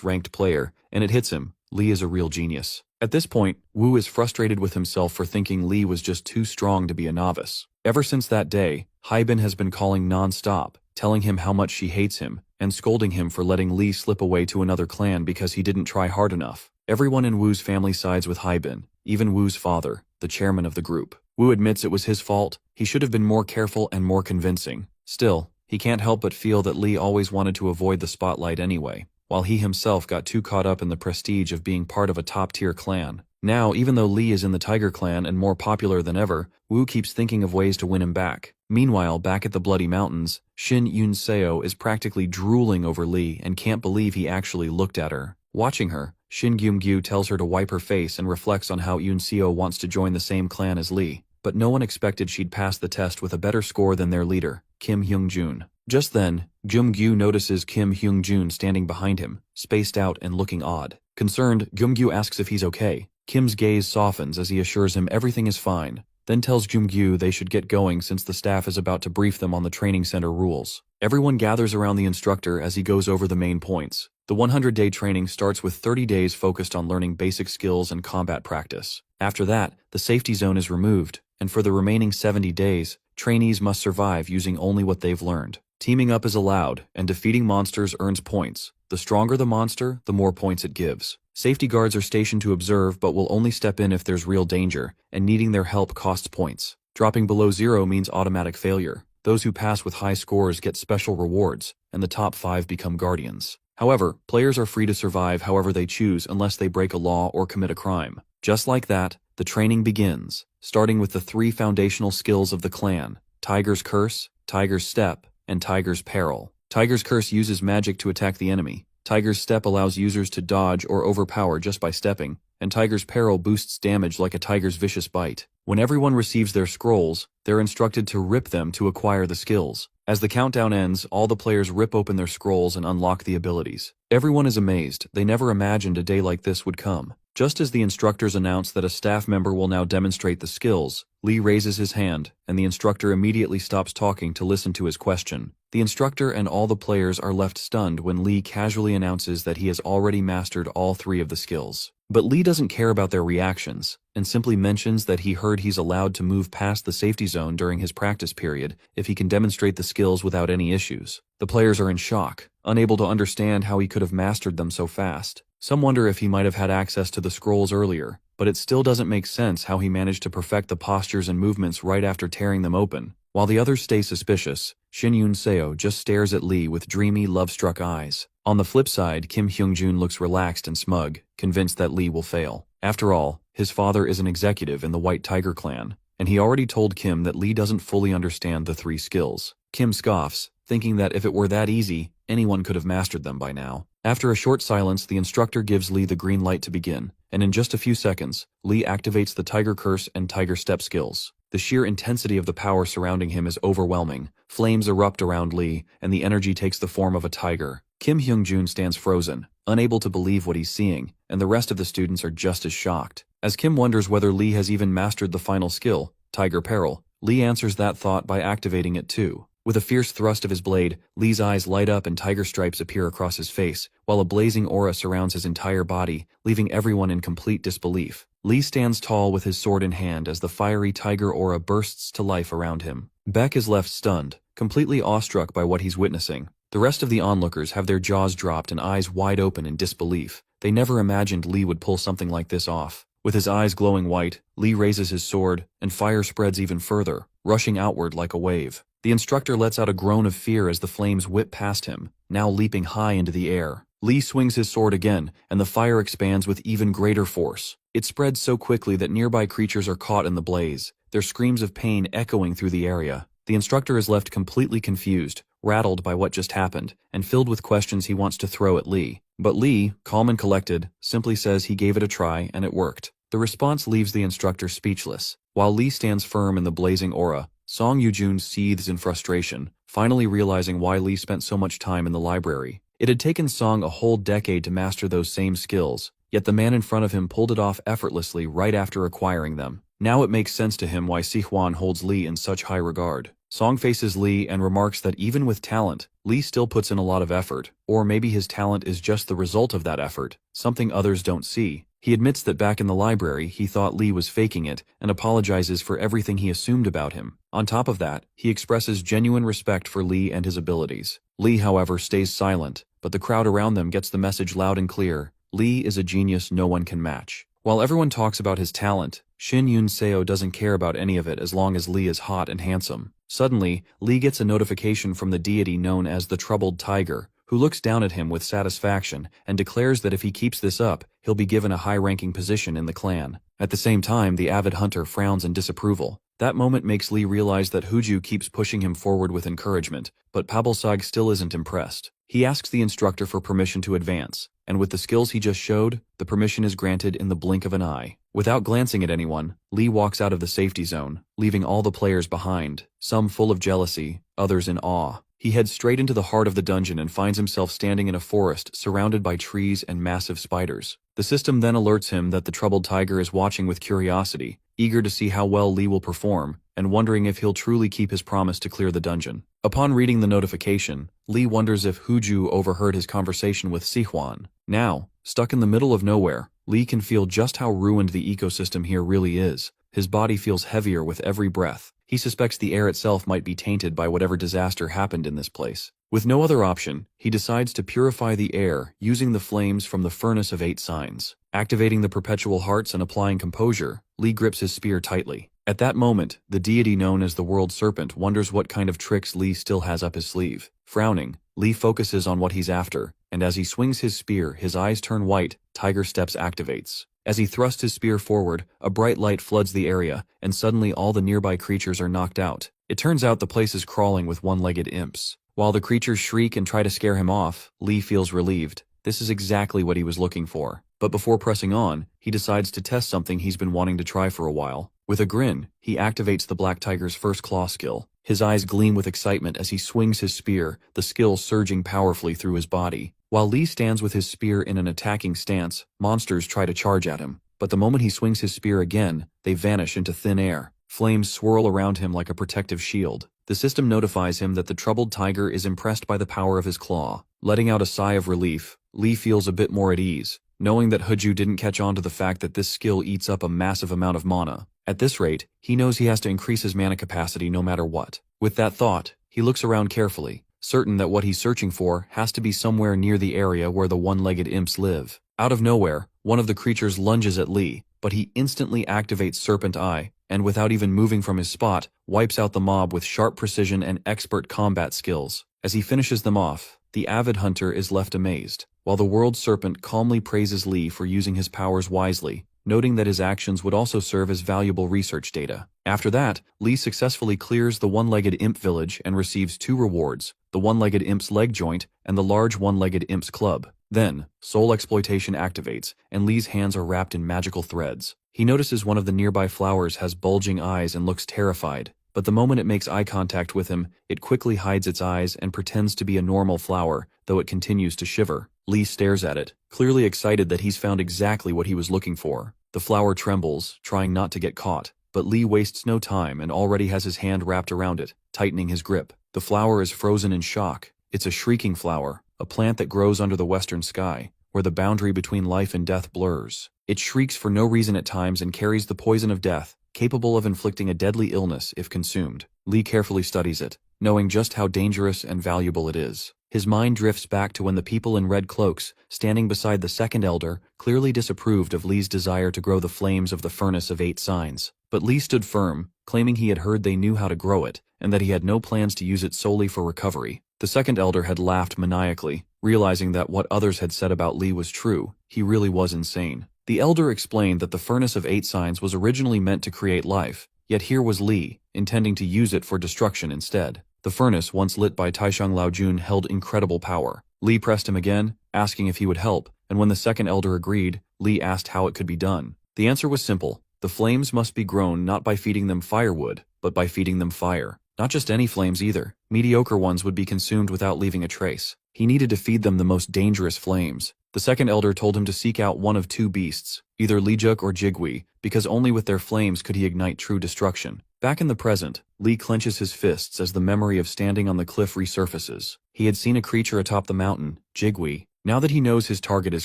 ranked player, and it hits him. Li is a real genius. At this point, Wu is frustrated with himself for thinking Li was just too strong to be a novice. Ever since that day, Haibin has been calling non-stop, telling him how much she hates him, and scolding him for letting Li slip away to another clan because he didn't try hard enough. Everyone in Wu's family sides with Haibin, even Wu's father, the chairman of the group. Wu admits it was his fault. He should have been more careful and more convincing. Still, he can't help but feel that Li always wanted to avoid the spotlight anyway, while he himself got too caught up in the prestige of being part of a top-tier clan. Now, even though Li is in the Tiger Clan and more popular than ever, Wu keeps thinking of ways to win him back. Meanwhile, back at the Bloody Mountains, Shin Yun-seo is practically drooling over Li and can't believe he actually looked at her. Watching her, Shin Gyum-gyu tells her to wipe her face and reflects on how Yun-seo wants to join the same clan as Li. But no one expected she'd pass the test with a better score than their leader, Kim Hyung-jun. Just then, Gyum-gyu notices Kim Hyung-jun standing behind him, spaced out and looking odd. Concerned, Gyum-gyu asks if he's okay. Kim's gaze softens as he assures him everything is fine, then tells Gyum-gyu they should get going since the staff is about to brief them on the training center rules. Everyone gathers around the instructor as he goes over the main points. The 100-day training starts with 30 days focused on learning basic skills and combat practice. After that, the safety zone is removed, and for the remaining 70 days, trainees must survive using only what they've learned. Teaming up is allowed, and defeating monsters earns points. The stronger the monster, the more points it gives. Safety guards are stationed to observe but will only step in if there's real danger, and needing their help costs points. Dropping below 0 means automatic failure. Those who pass with high scores get special rewards, and the top 5 become guardians. However, players are free to survive however they choose unless they break a law or commit a crime. Just like that, the training begins, starting with the 3 foundational skills of the clan: Tiger's Curse, Tiger's Step, and Tiger's Peril. Tiger's Curse uses magic to attack the enemy. Tiger's Step allows users to dodge or overpower just by stepping, and Tiger's Peril boosts damage like a tiger's vicious bite. When everyone receives their scrolls, they're instructed to rip them to acquire the skills. As the countdown ends, all the players rip open their scrolls and unlock the abilities. Everyone is amazed. They never imagined a day like this would come. Just as the instructors announce that a staff member will now demonstrate the skills, Li raises his hand, and the instructor immediately stops talking to listen to his question. The instructor and all the players are left stunned when Li casually announces that he has already mastered all 3 of the skills. But Li doesn't care about their reactions, and simply mentions that he heard he's allowed to move past the safety zone during his practice period if he can demonstrate the skills without any issues. The players are in shock, unable to understand how he could have mastered them so fast. Some wonder if he might have had access to the scrolls earlier, but it still doesn't make sense how he managed to perfect the postures and movements right after tearing them open. While the others stay suspicious, Shin Yun-seo just stares at Lee with dreamy, love-struck eyes. On the flip side, Kim Hyung-jun looks relaxed and smug, convinced that Lee will fail. After all, his father is an executive in the White Tiger clan, and he already told Kim that Lee doesn't fully understand the 3 skills. Kim scoffs, thinking that if it were that easy, anyone could have mastered them by now. After a short silence, the instructor gives Lee the green light to begin, and in just a few seconds, Lee activates the Tiger Curse and Tiger Step skills. The sheer intensity of the power surrounding him is overwhelming. Flames erupt around Lee, and the energy takes the form of a tiger. Kim Hyung-jun stands frozen, unable to believe what he's seeing, and the rest of the students are just as shocked. As Kim wonders whether Lee has even mastered the final skill, Tiger Peril, Lee answers that thought by activating it too. With a fierce thrust of his blade, Lee's eyes light up and tiger stripes appear across his face, while a blazing aura surrounds his entire body, leaving everyone in complete disbelief. Lee stands tall with his sword in hand as the fiery tiger aura bursts to life around him. Beck is left stunned, completely awestruck by what he's witnessing. The rest of the onlookers have their jaws dropped and eyes wide open in disbelief. They never imagined Lee would pull something like this off. With his eyes glowing white, Lee raises his sword, and fire spreads even further, rushing outward like a wave. The instructor lets out a groan of fear as the flames whip past him, now leaping high into the air. Lee swings his sword again, and the fire expands with even greater force. It spreads so quickly that nearby creatures are caught in the blaze, their screams of pain echoing through the area. The instructor is left completely confused, rattled by what just happened, and filled with questions he wants to throw at Lee. But Lee, calm and collected, simply says he gave it a try and it worked. The response leaves the instructor speechless. While Lee stands firm in the blazing aura, Song Yoo-jun seethes in frustration, finally realizing why Lee spent so much time in the library. It had taken Song a whole decade to master those same skills, yet the man in front of him pulled it off effortlessly right after acquiring them. Now it makes sense to him why Si-hwan holds Lee in such high regard. Song faces Lee and remarks that even with talent, Lee still puts in a lot of effort, or maybe his talent is just the result of that effort, something others don't see. He admits that back in the library he thought Lee was faking it and apologizes for everything he assumed about him. On top of that, he expresses genuine respect for Lee and his abilities. Lee, however, stays silent, but the crowd around them gets the message loud and clear. Lee is a genius no one can match. While everyone talks about his talent, Shin Yun-seo doesn't care about any of it as long as Lee is hot and handsome. Suddenly, Lee gets a notification from the deity known as the Troubled Tiger, who looks down at him with satisfaction and declares that if he keeps this up, he'll be given a high-ranking position in the clan. At the same time, the avid hunter frowns in disapproval. That moment makes Lee realize that Hooju keeps pushing him forward with encouragement, but Pabalsag still isn't impressed. He asks the instructor for permission to advance, and with the skills he just showed, the permission is granted in the blink of an eye. Without glancing at anyone, Lee walks out of the safety zone, leaving all the players behind, some full of jealousy, others in awe. He heads straight into the heart of the dungeon and finds himself standing in a forest surrounded by trees and massive spiders. The system then alerts him that the Troubled Tiger is watching with curiosity, eager to see how well Lee will perform, and wondering if he'll truly keep his promise to clear the dungeon. Upon reading the notification, Lee wonders if Hooju overheard his conversation with Si-hwan. Now, stuck in the middle of nowhere, Lee can feel just how ruined the ecosystem here really is. His body feels heavier with every breath. He suspects the air itself might be tainted by whatever disaster happened in this place. With no other option, he decides to purify the air using the flames from the Furnace of 8 Signs. Activating the perpetual hearts and applying composure, Lee grips his spear tightly. At that moment, the deity known as the World Serpent wonders what kind of tricks Lee still has up his sleeve. Frowning, Lee focuses on what he's after, and as he swings his spear, his eyes turn white. Tiger Steps activates. As he thrusts his spear forward, a bright light floods the area, and suddenly all the nearby creatures are knocked out. It turns out the place is crawling with one-legged imps. While the creatures shriek and try to scare him off, Lee feels relieved. This is exactly what he was looking for. But before pressing on, he decides to test something he's been wanting to try for a while. With a grin, he activates the Black Tiger's first claw skill. His eyes gleam with excitement as he swings his spear, the skill surging powerfully through his body. While Lee stands with his spear in an attacking stance, monsters try to charge at him. But the moment he swings his spear again, they vanish into thin air. Flames swirl around him like a protective shield. The system notifies him that the Troubled Tiger is impressed by the power of his claw. Letting out a sigh of relief, Lee feels a bit more at ease, knowing that Hooju didn't catch on to the fact that this skill eats up a massive amount of mana. At this rate, he knows he has to increase his mana capacity no matter what. With that thought, he looks around carefully, certain that what he's searching for has to be somewhere near the area where the one-legged imps live. Out of nowhere, one of the creatures lunges at Lee, but he instantly activates Serpent Eye, and without even moving from his spot, wipes out the mob with sharp precision and expert combat skills. As he finishes them off, the avid hunter is left amazed, while the World Serpent calmly praises Lee for using his powers wisely, noting that his actions would also serve as valuable research data. After that, Lee successfully clears the one-legged imp village and receives 2 rewards, the one-legged imp's leg joint and the large one-legged imp's club. Then, soul exploitation activates, and Lee's hands are wrapped in magical threads. He notices one of the nearby flowers has bulging eyes and looks terrified, but the moment it makes eye contact with him, it quickly hides its eyes and pretends to be a normal flower, though it continues to shiver. Lee stares at it, clearly excited that he's found exactly what he was looking for. The flower trembles, trying not to get caught, but Lee wastes no time and already has his hand wrapped around it, tightening his grip. The flower is frozen in shock. It's a shrieking flower, a plant that grows under the western sky, where the boundary between life and death blurs. It shrieks for no reason at times and carries the poison of death, capable of inflicting a deadly illness if consumed. Lee carefully studies it, knowing just how dangerous and valuable it is. His mind drifts back to when the people in red cloaks, standing beside the second elder, clearly disapproved of Lee's desire to grow the flames of the Furnace of 8 Signs. But Lee stood firm, claiming he had heard they knew how to grow it, and that he had no plans to use it solely for recovery. The second elder had laughed maniacally, realizing that what others had said about Lee was true. He really was insane. The elder explained that the Furnace of 8 Signs was originally meant to create life, yet here was Lee, intending to use it for destruction instead. The furnace, once lit by Taishang Laojun, held incredible power. Lee pressed him again, asking if he would help, and when the second elder agreed, Lee asked how it could be done. The answer was simple. The flames must be grown not by feeding them firewood, but by feeding them fire. Not just any flames either. Mediocre ones would be consumed without leaving a trace. He needed to feed them the most dangerous flames. The second elder told him to seek out one of 2 beasts, either Lijuk or Jigui, because only with their flames could he ignite true destruction. Back in the present, Lee clenches his fists as the memory of standing on the cliff resurfaces. He had seen a creature atop the mountain, Jigui. Now that he knows his target is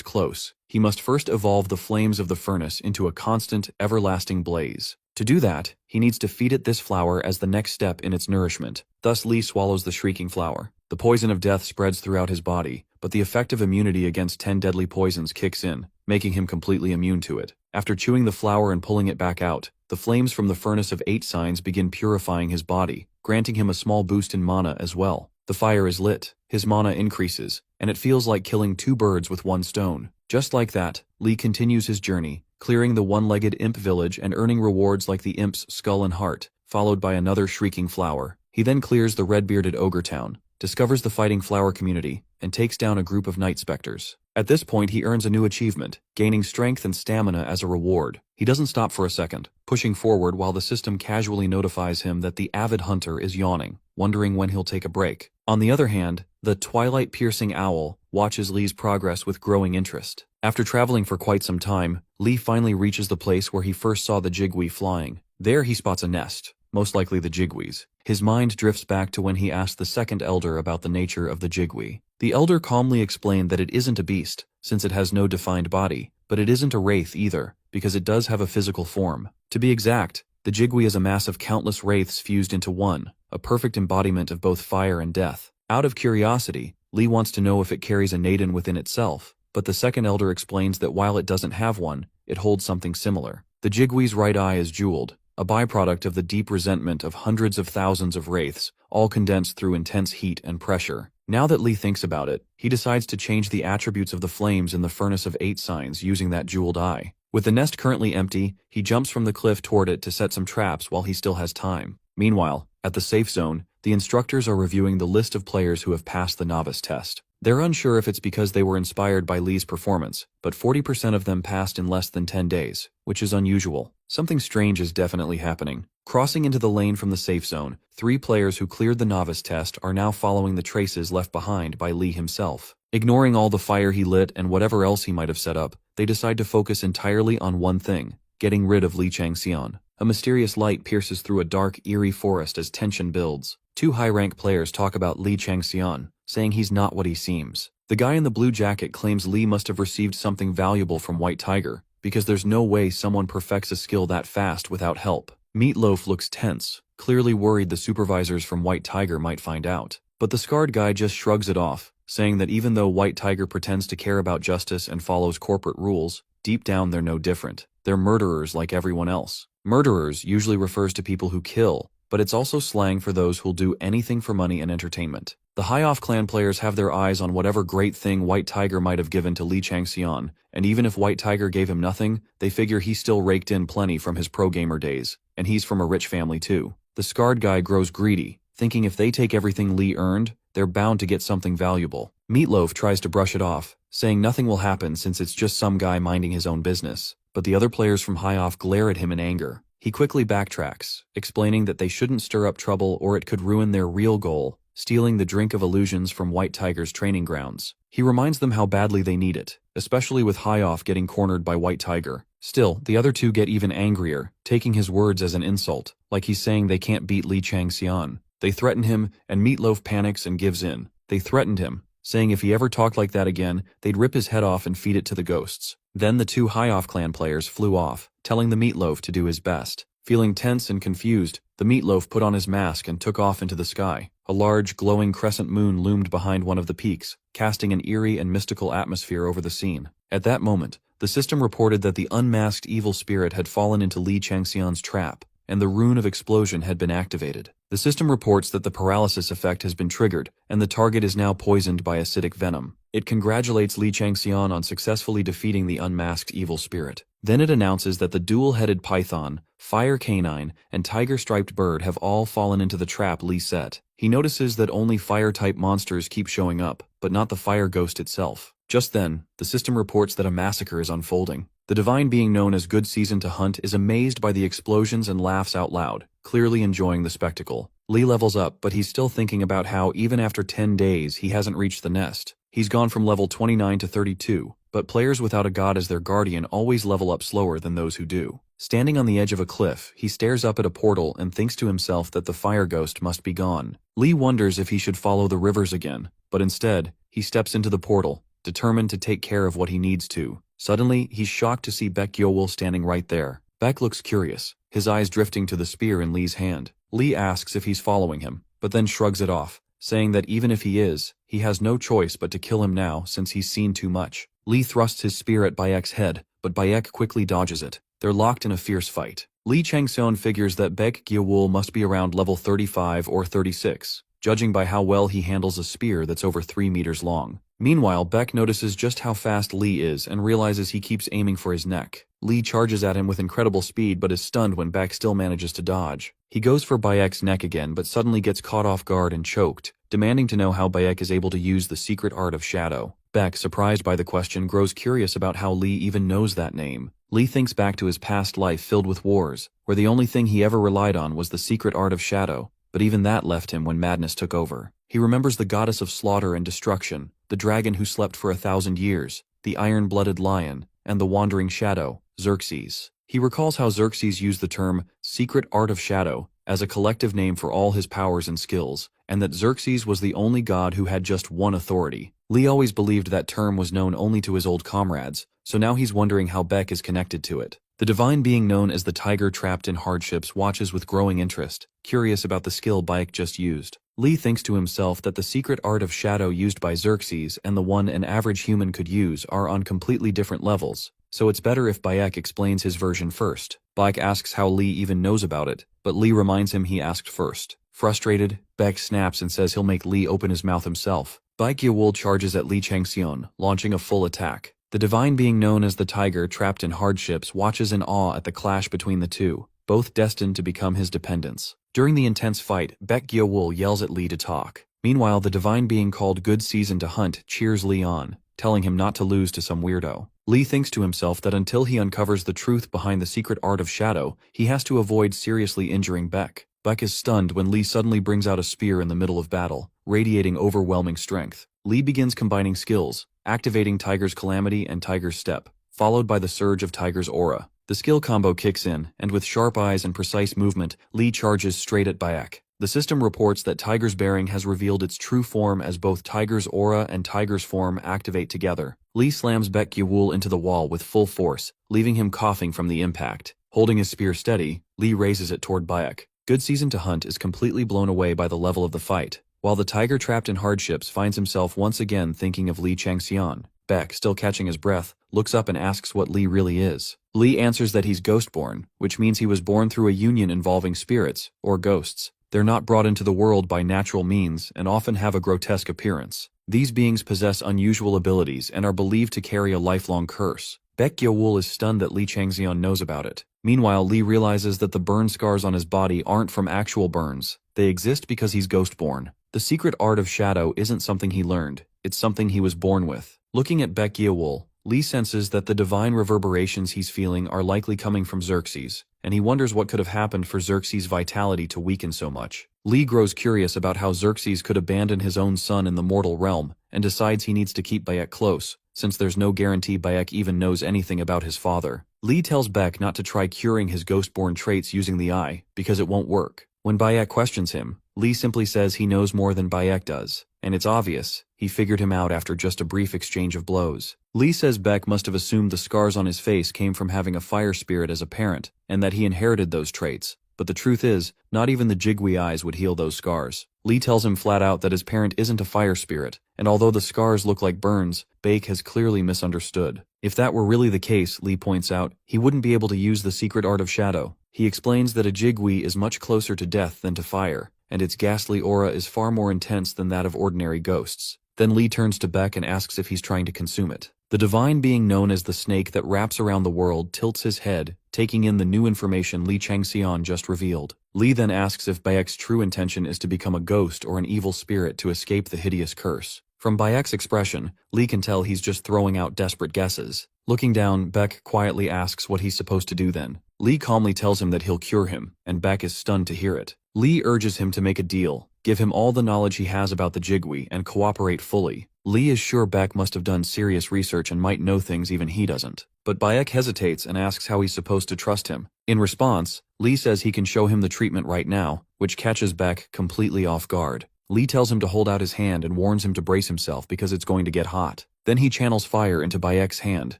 close, he must first evolve the flames of the furnace into a constant, everlasting blaze. To do that, he needs to feed it this flower as the next step in its nourishment. Thus Lee swallows the shrieking flower. The poison of death spreads throughout his body, but the effect of immunity against 10 deadly poisons kicks in, making him completely immune to it. After chewing the flower and pulling it back out, the flames from the Furnace of 8 Signs begin purifying his body, granting him a small boost in mana as well. The fire is lit, his mana increases, and it feels like killing 2 birds with 1 stone. Just like that, Lee continues his journey, clearing the one-legged imp village and earning rewards like the imp's skull and heart, followed by another shrieking flower. He then clears the red-bearded ogre town, discovers the fighting flower community, and takes down a group of night specters. At this point he earns a new achievement, gaining strength and stamina as a reward. He doesn't stop for a second, pushing forward while the system casually notifies him that the avid hunter is yawning, wondering when he'll take a break. On the other hand, the twilight-piercing owl watches Lee's progress with growing interest. After traveling for quite some time, Lee finally reaches the place where he first saw the Jigui flying. There he spots a nest, most likely the Jigui's. His mind drifts back to when he asked the second elder about the nature of the Jigui. The elder calmly explained that it isn't a beast, since it has no defined body, but it isn't a wraith either, because it does have a physical form. To be exact, the Jigui is a mass of countless wraiths fused into one, a perfect embodiment of both fire and death. Out of curiosity, Lee wants to know if it carries a Naden within itself, but the second elder explains that while it doesn't have one, it holds something similar. The Jigui's right eye is jeweled, a byproduct of the deep resentment of hundreds of thousands of wraiths, all condensed through intense heat and pressure. Now that Lee thinks about it, he decides to change the attributes of the flames in the Furnace of 8 Signs using that jeweled eye. With the nest currently empty, he jumps from the cliff toward it to set some traps while he still has time. Meanwhile, at the safe zone, the instructors are reviewing the list of players who have passed the novice test. They're unsure if it's because they were inspired by Lee's performance, but 40% of them passed in less than 10 days, which is unusual. Something strange is definitely happening. Crossing into the lane from the safe zone, 3 players who cleared the novice test are now following the traces left behind by Lee himself. Ignoring all the fire he lit and whatever else he might have set up, they decide to focus entirely on one thing: getting rid of Li Changxian. A mysterious light pierces through a dark, eerie forest as tension builds. 2 high-rank players talk about Li Changxian, saying he's not what he seems. The guy in the blue jacket claims Lee must have received something valuable from White Tiger, because there's no way someone perfects a skill that fast without help. Meatloaf looks tense, clearly worried the supervisors from White Tiger might find out. But the scarred guy just shrugs it off, saying that even though White Tiger pretends to care about justice and follows corporate rules, deep down they're no different. They're murderers like everyone else. Murderers usually refers to people who kill, but it's also slang for those who'll do anything for money and entertainment. The High Off clan players have their eyes on whatever great thing White Tiger might have given to Li Changxian, and even if White Tiger gave him nothing, they figure he still raked in plenty from his pro gamer days, and he's from a rich family too. The scarred guy grows greedy, thinking if they take everything Li earned, they're bound to get something valuable. Meatloaf tries to brush it off, saying nothing will happen since it's just some guy minding his own business, but the other players from High Off glare at him in anger. He quickly backtracks, explaining that they shouldn't stir up trouble or it could ruin their real goal, stealing the Drink of Illusions from White Tiger's training grounds. He reminds them how badly they need it, especially with High Off getting cornered by White Tiger. Still, the other two get even angrier, taking his words as an insult, like he's saying they can't beat Li Changxian. They threaten him, and Meatloaf panics and gives in. They threatened him, saying if he ever talked like that again, they'd rip his head off and feed it to the ghosts. Then the two High Off clan players flew off, telling the Meatloaf to do his best. Feeling tense and confused, the Meatloaf put on his mask and took off into the sky. A large, glowing crescent moon loomed behind one of the peaks, casting an eerie and mystical atmosphere over the scene. At that moment, the system reported that the unmasked evil spirit had fallen into Li Changxian's trap, and the rune of explosion had been activated. The system reports that the paralysis effect has been triggered, and the target is now poisoned by acidic venom. It congratulates Li Changxian on successfully defeating the unmasked evil spirit. Then it announces that the dual-headed python, fire canine, and tiger-striped bird have all fallen into the trap Li set. He notices that only fire-type monsters keep showing up, but not the fire ghost itself. Just then, the system reports that a massacre is unfolding. The divine being known as Good Season to Hunt is amazed by the explosions and laughs out loud, clearly enjoying the spectacle. Li levels up, but he's still thinking about how even after 10 days he hasn't reached the nest. He's gone from level 29 to 32, but players without a god as their guardian always level up slower than those who do. Standing on the edge of a cliff, he stares up at a portal and thinks to himself that the fire ghost must be gone. Li wonders if he should follow the rivers again, but instead, he steps into the portal, determined to take care of what he needs to. Suddenly, he's shocked to see Baek Gyeowol standing right there. Baek looks curious, his eyes drifting to the spear in Li's hand. Li asks if he's following him, but then shrugs it off, saying that even if he is, he has no choice but to kill him now since he's seen too much. Li thrusts his spear at Baek's head, but Baek quickly dodges it. They're locked in a fierce fight. Li Changxian figures that Baek Gyeowol must be around level 35 or 36, judging by how well he handles a spear that's over 3 meters long. Meanwhile, Baek notices just how fast Li is and realizes he keeps aiming for his neck. Li charges at him with incredible speed but is stunned when Baek still manages to dodge. He goes for Baek's neck again but suddenly gets caught off guard and choked, demanding to know how Baek is able to use the secret art of shadow. Baek, surprised by the question, grows curious about how Li even knows that name. Li thinks back to his past life filled with wars, where the only thing he ever relied on was the secret art of shadow, but even that left him when madness took over. He remembers the goddess of slaughter and destruction, the dragon who slept for 1,000 years, the iron-blooded lion, and the wandering shadow, Xerxes. He recalls how Xerxes used the term secret art of shadow as a collective name for all his powers and skills, and that Xerxes was the only god who had just one authority. Li always believed that term was known only to his old comrades, so now he's wondering how Baek is connected to it. The divine being known as the tiger trapped in hardships watches with growing interest, curious about the skill Baek just used. Li thinks to himself that the secret art of shadow used by Xerxes and the one an average human could use are on completely different levels, so it's better if Baek explains his version first. Baek asks how Li even knows about it, but Li reminds him he asked first. Frustrated, Baek snaps and says he'll make Li open his mouth himself. Baek Gyeowol charges at Li Changxian, launching a full attack. The divine being known as the tiger trapped in hardships watches in awe at the clash between the two, both destined to become his dependents. During the intense fight, Baek Gyeowol yells at Li to talk. Meanwhile, the divine being called Good Season to Hunt cheers Li on, telling him not to lose to some weirdo. Li thinks to himself that until he uncovers the truth behind the secret art of shadow, he has to avoid seriously injuring Baek. Baek is stunned when Li suddenly brings out a spear in the middle of battle, radiating overwhelming strength. Li begins combining skills, activating Tiger's Calamity and Tiger's Step, followed by the surge of Tiger's Aura. The skill combo kicks in, and with sharp eyes and precise movement, Li charges straight at Baek. The system reports that Tiger's Bearing has revealed its true form as both Tiger's Aura and Tiger's form activate together. Li slams Baek Gyeowol into the wall with full force, leaving him coughing from the impact. Holding his spear steady, Li raises it toward Baek. Good Season to Hunt is completely blown away by the level of the fight, while the tiger trapped in hardships finds himself once again thinking of Li Changxian. Beck, still catching his breath, looks up and asks what Lee really is. Lee answers that he's ghost-born, which means he was born through a union involving spirits, or ghosts. They're not brought into the world by natural means and often have a grotesque appearance. These beings possess unusual abilities and are believed to carry a lifelong curse. Baek Gyeowul is stunned that Lee Changseon knows about it. Meanwhile, Lee realizes that the burn scars on his body aren't from actual burns. They exist because he's ghost-born. The secret art of shadow isn't something he learned, it's something he was born with. Looking at Baek Gyeowul, Lee senses that the divine reverberations he's feeling are likely coming from Xerxes, and he wonders what could have happened for Xerxes' vitality to weaken so much. Lee grows curious about how Xerxes could abandon his own son in the mortal realm, and decides he needs to keep Bayek close, since there's no guarantee Bayek even knows anything about his father. Lee tells Baek not to try curing his ghost-born traits using the eye, because it won't work. When Bayek questions him, Lee simply says he knows more than Bayek does, and it's obvious, he figured him out after just a brief exchange of blows. Lee says Baek must have assumed the scars on his face came from having a fire spirit as a parent, and that he inherited those traits. But the truth is, not even the Jigwi eyes would heal those scars. Lee tells him flat out that his parent isn't a fire spirit, and although the scars look like burns, Baek has clearly misunderstood. If that were really the case, Lee points out, he wouldn't be able to use the secret art of shadow. He explains that a Jigwi is much closer to death than to fire, and its ghastly aura is far more intense than that of ordinary ghosts. Then Lee turns to Baek and asks if he's trying to consume it. The divine being known as the snake that wraps around the world tilts his head, taking in the new information Lee Changseon just revealed. Lee then asks if Bayek's true intention is to become a ghost or an evil spirit to escape the hideous curse. From Bayek's expression, Lee can tell he's just throwing out desperate guesses. Looking down, Baek quietly asks what he's supposed to do then. Lee calmly tells him that he'll cure him, and Baek is stunned to hear it. Lee urges him to make a deal, give him all the knowledge he has about the Jigwi, and cooperate fully. Lee is sure Baek must have done serious research and might know things even he doesn't. But Bayek hesitates and asks how he's supposed to trust him. In response, Lee says he can show him the treatment right now, which catches Baek completely off guard. Lee tells him to hold out his hand and warns him to brace himself because it's going to get hot. Then he channels fire into Bayek's hand,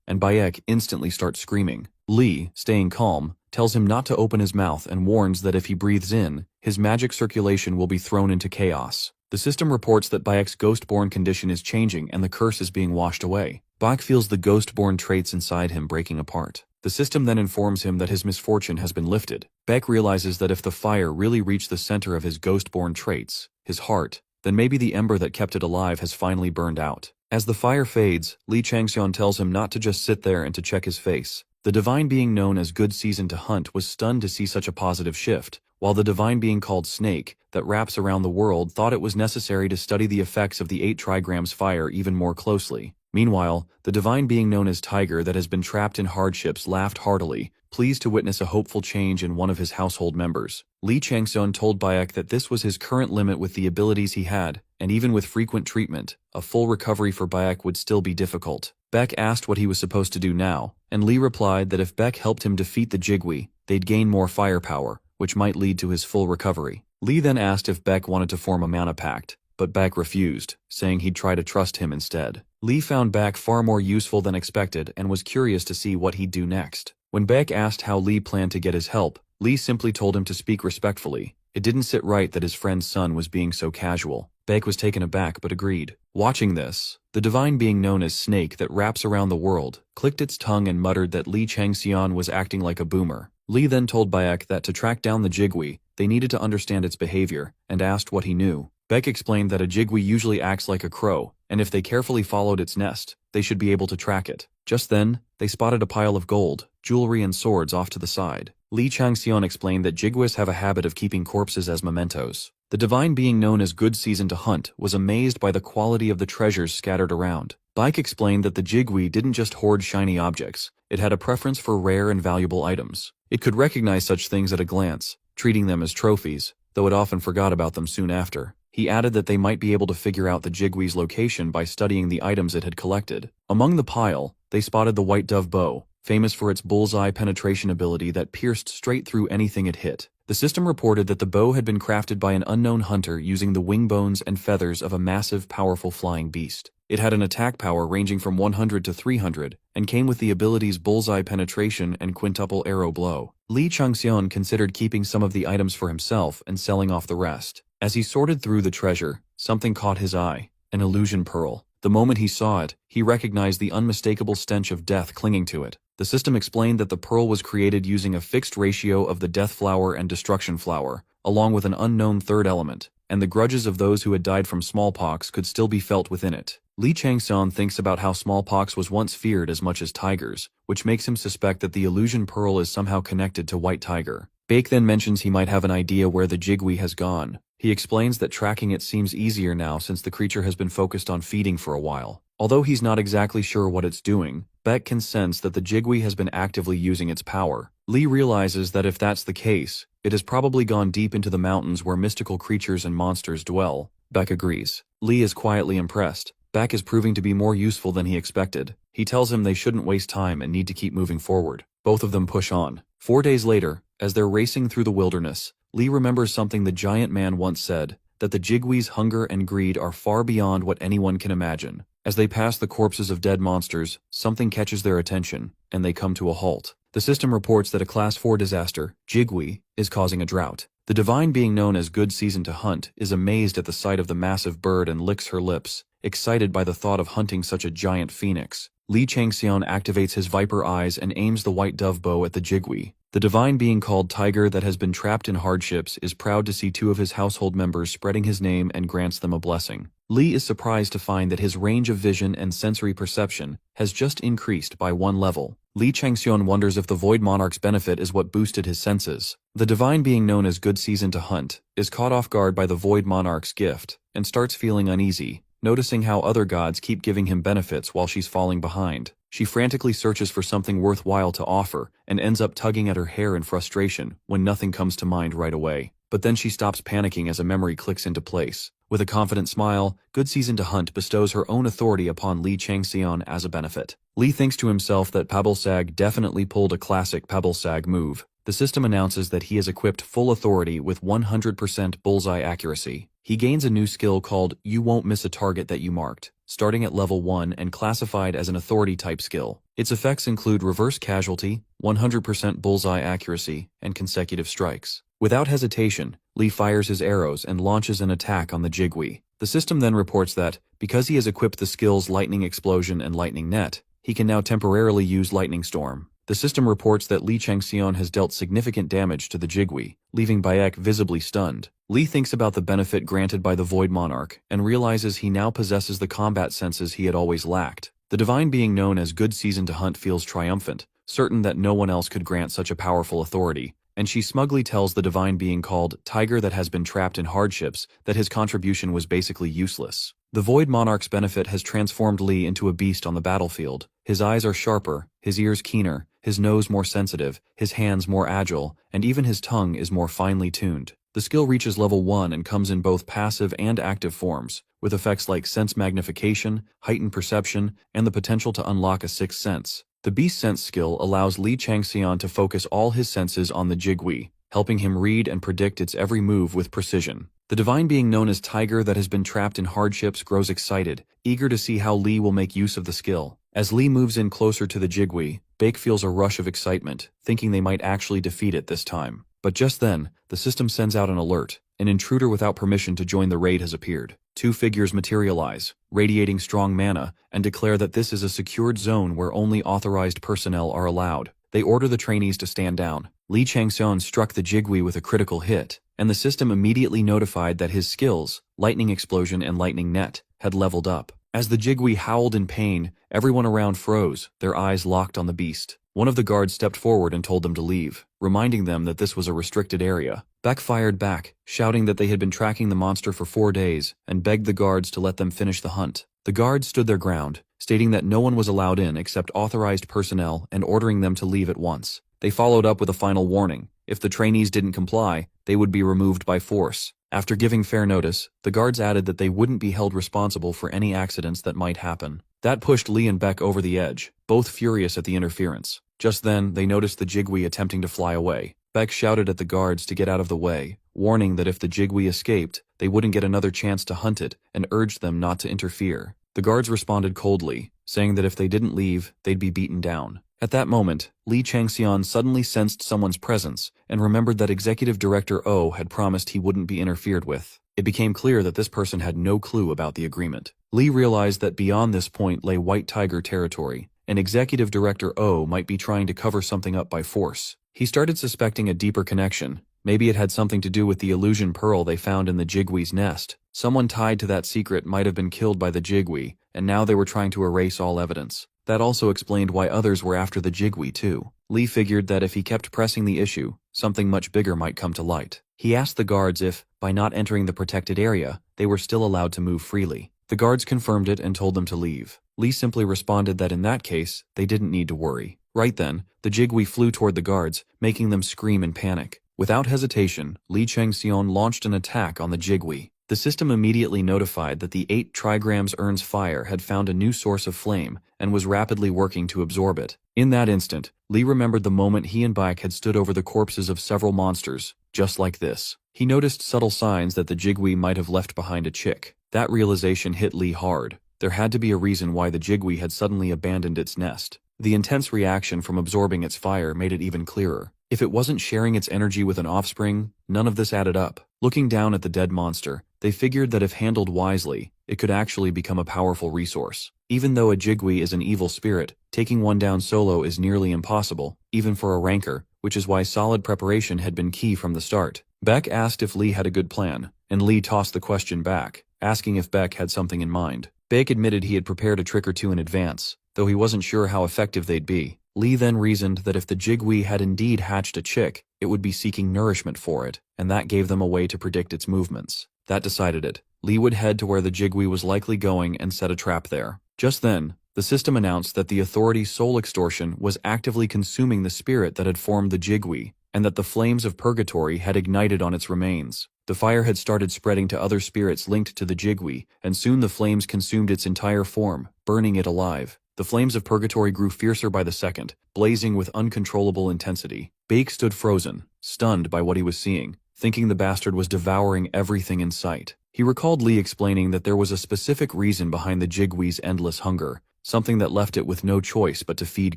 and Bayek instantly starts screaming. Lee, staying calm, tells him not to open his mouth and warns that if he breathes in, his magic circulation will be thrown into chaos. The system reports that Bayek's ghost-born condition is changing and the curse is being washed away. Baek feels the ghost-born traits inside him breaking apart. The system then informs him that his misfortune has been lifted. Baek realizes that if the fire really reached the center of his ghost-born traits, his heart, then maybe the ember that kept it alive has finally burned out. As the fire fades, Lee Changseon tells him not to just sit there and to check his face. The divine being known as Good Season to Hunt was stunned to see such a positive shift, while the divine being called Snake, that wraps around the world, thought it was necessary to study the effects of the 8 trigrams fire even more closely. Meanwhile, the divine being known as Tiger that has been trapped in hardships laughed heartily, pleased to witness a hopeful change in one of his household members. Lee Changseon told Bayek that this was his current limit with the abilities he had, and even with frequent treatment, a full recovery for Bayek would still be difficult. Baek asked what he was supposed to do now, and Lee replied that if Baek helped him defeat the Jigwi, they'd gain more firepower, which might lead to his full recovery. Lee then asked if Baek wanted to form a mana pact, but Baek refused, saying he'd try to trust him instead. Lee found Baek far more useful than expected and was curious to see what he'd do next. When Baek asked how Lee planned to get his help, Lee simply told him to speak respectfully. It didn't sit right that his friend's son was being so casual. Baek was taken aback but agreed. Watching this, the divine being known as Snake that wraps around the world, clicked its tongue and muttered that Lee Changseon was acting like a boomer. Lee then told Bayek that to track down the Jigwi, they needed to understand its behavior, and asked what he knew. Baek explained that a Jigwi usually acts like a crow, and if they carefully followed its nest, they should be able to track it. Just then, they spotted a pile of gold, jewelry and swords off to the side. Lee Changseon explained that Jigwis have a habit of keeping corpses as mementos. The divine being known as Good Season to Hunt was amazed by the quality of the treasures scattered around. Baek explained that the Jigwi didn't just hoard shiny objects, it had a preference for rare and valuable items. It could recognize such things at a glance, treating them as trophies, though it often forgot about them soon after. He added that they might be able to figure out the Jigwi's location by studying the items it had collected. Among the pile, they spotted the White Dove bow, famous for its bullseye penetration ability that pierced straight through anything it hit. The system reported that the bow had been crafted by an unknown hunter using the wing bones and feathers of a massive, powerful flying beast. It had an attack power ranging from 100 to 300, and came with the abilities bullseye penetration and quintuple arrow blow. Lee Changseon considered keeping some of the items for himself and selling off the rest. As he sorted through the treasure, something caught his eye, an illusion pearl. The moment he saw it, he recognized the unmistakable stench of death clinging to it. The system explained that the pearl was created using a fixed ratio of the death flower and destruction flower, along with an unknown third element, and the grudges of those who had died from smallpox could still be felt within it. Li Changxian thinks about how smallpox was once feared as much as tigers, which makes him suspect that the illusion pearl is somehow connected to White Tiger. Bake then mentions he might have an idea where the Jigui has gone. He explains that tracking it seems easier now since the creature has been focused on feeding for a while. Although he's not exactly sure what it's doing, Beck can sense that the Jigui has been actively using its power. Li realizes that if that's the case, it has probably gone deep into the mountains where mystical creatures and monsters dwell. Beck agrees. Li is quietly impressed. Beck is proving to be more useful than he expected. He tells him they shouldn't waste time and need to keep moving forward. Both of them push on. 4 days later, as they're racing through the wilderness, Li remembers something the giant man once said, that the Jigui's hunger and greed are far beyond what anyone can imagine. As they pass the corpses of dead monsters, something catches their attention, and they come to a halt. The system reports that a Class 4 disaster, Jigui, is causing a drought. The divine being known as Good Season to Hunt is amazed at the sight of the massive bird and licks her lips, excited by the thought of hunting such a giant phoenix. Li Changxian activates his viper eyes and aims the white dove bow at the Jigui. The divine being called Tiger that has been trapped in hardships is proud to see 2 of his household members spreading his name and grants them a blessing. Li is surprised to find that his range of vision and sensory perception has just increased by 1 level. Li Changxian wonders if the Void Monarch's benefit is what boosted his senses. The divine being known as Good Season to Hunt is caught off guard by the Void Monarch's gift and starts feeling uneasy, noticing how other gods keep giving him benefits while she's falling behind. She frantically searches for something worthwhile to offer and ends up tugging at her hair in frustration when nothing comes to mind right away. But then she stops panicking as a memory clicks into place. With a confident smile, Good Season to Hunt bestows her own authority upon Li Changxian as a benefit. Li thinks to himself that Pabilsag definitely pulled a classic Pabilsag move. The system announces that he has equipped full authority with 100% bullseye accuracy. He gains a new skill called You Won't Miss a Target That You Marked, starting at level 1 and classified as an authority type skill. Its effects include reverse casualty, 100% bullseye accuracy, and consecutive strikes. Without hesitation, Li fires his arrows and launches an attack on the Jigui. The system then reports that, because he has equipped the skills Lightning Explosion and Lightning Net, he can now temporarily use Lightning Storm. The system reports that Li Changxian has dealt significant damage to the Jigui, leaving Bayek visibly stunned. Li thinks about the benefit granted by the Void Monarch and realizes he now possesses the combat senses he had always lacked. The divine being known as Good Season to Hunt feels triumphant, certain that no one else could grant such a powerful authority, and she smugly tells the divine being called Tiger that has been trapped in hardships that his contribution was basically useless. The Void Monarch's benefit has transformed Li into a beast on the battlefield. His eyes are sharper, his ears keener, his nose more sensitive, his hands more agile, and even his tongue is more finely tuned. The skill reaches level 1 and comes in both passive and active forms, with effects like sense magnification, heightened perception, and the potential to unlock a 6th sense. The Beast Sense skill allows Li Changxian to focus all his senses on the Jigui, helping him read and predict its every move with precision. The divine being known as Tiger that has been trapped in hardships grows excited, eager to see how Li will make use of the skill. As Li moves in closer to the Jigui, Bake feels a rush of excitement, thinking they might actually defeat it this time. But just then, the system sends out an alert. An intruder without permission to join the raid has appeared. 2 figures materialize, radiating strong mana, and declare that this is a secured zone where only authorized personnel are allowed. They order the trainees to stand down. Li Changxian struck the Jigui with a critical hit, and the system immediately notified that his skills, Lightning Explosion and Lightning Net, had leveled up. As the Jigui howled in pain, everyone around froze, their eyes locked on the beast. One of the guards stepped forward and told them to leave, reminding them that this was a restricted area. Beck fired back, shouting that they had been tracking the monster for 4 days, and begged the guards to let them finish the hunt. The guards stood their ground, stating that no one was allowed in except authorized personnel and ordering them to leave at once. They followed up with a final warning. If the trainees didn't comply, they would be removed by force. After giving fair notice, the guards added that they wouldn't be held responsible for any accidents that might happen. That pushed Li and Beck over the edge, both furious at the interference. Just then, they noticed the Jigui attempting to fly away. Beck shouted at the guards to get out of the way, warning that if the Jigui escaped, they wouldn't get another chance to hunt it, and urged them not to interfere. The guards responded coldly, saying that if they didn't leave, they'd be beaten down. At that moment, Li Changxian suddenly sensed someone's presence and remembered that Executive Director O had promised he wouldn't be interfered with. It became clear that this person had no clue about the agreement. Li realized that beyond this point lay White Tiger territory, and Executive Director O might be trying to cover something up by force. He started suspecting a deeper connection. Maybe it had something to do with the illusion pearl they found in the Jigwee's nest. Someone tied to that secret might have been killed by the Jigwee, and now they were trying to erase all evidence. That also explained why others were after the Jigwee too. Li figured that if he kept pressing the issue, something much bigger might come to light. He asked the guards if, by not entering the protected area, they were still allowed to move freely. The guards confirmed it and told them to leave. Li simply responded that in that case, they didn't need to worry. Right then, the Jigwee flew toward the guards, making them scream in panic. Without hesitation, Li Changxian launched an attack on the Jigwee. The system immediately notified that the 8 trigrams Urn's fire had found a new source of flame and was rapidly working to absorb it. In that instant, Li remembered the moment he and Baek had stood over the corpses of several monsters, just like this. He noticed subtle signs that the Jigwee might have left behind a chick. That realization hit Li hard. There had to be a reason why the Jigwee had suddenly abandoned its nest. The intense reaction from absorbing its fire made it even clearer. If it wasn't sharing its energy with an offspring, none of this added up. Looking down at the dead monster, they figured that if handled wisely, it could actually become a powerful resource. Even though a Jigwee is an evil spirit, taking one down solo is nearly impossible, even for a ranker, which is why solid preparation had been key from the start. Baek asked if Li had a good plan, and Li tossed the question back, asking if Baek had something in mind. Baek admitted he had prepared a trick or two in advance, though he wasn't sure how effective they'd be. Li then reasoned that if the Jigwee had indeed hatched a chick, it would be seeking nourishment for it, and that gave them a way to predict its movements. That decided it. Li would head to where the Jigwee was likely going and set a trap there. Just then, the system announced that the authority's soul extortion was actively consuming the spirit that had formed the Jigwee, and that the flames of purgatory had ignited on its remains. The fire had started spreading to other spirits linked to the Jigwee, and soon the flames consumed its entire form, burning it alive. The flames of purgatory grew fiercer by the second, blazing with uncontrollable intensity. Baek stood frozen, stunned by what he was seeing, thinking the bastard was devouring everything in sight. He recalled Li explaining that there was a specific reason behind the Jigwee's endless hunger, something that left it with no choice but to feed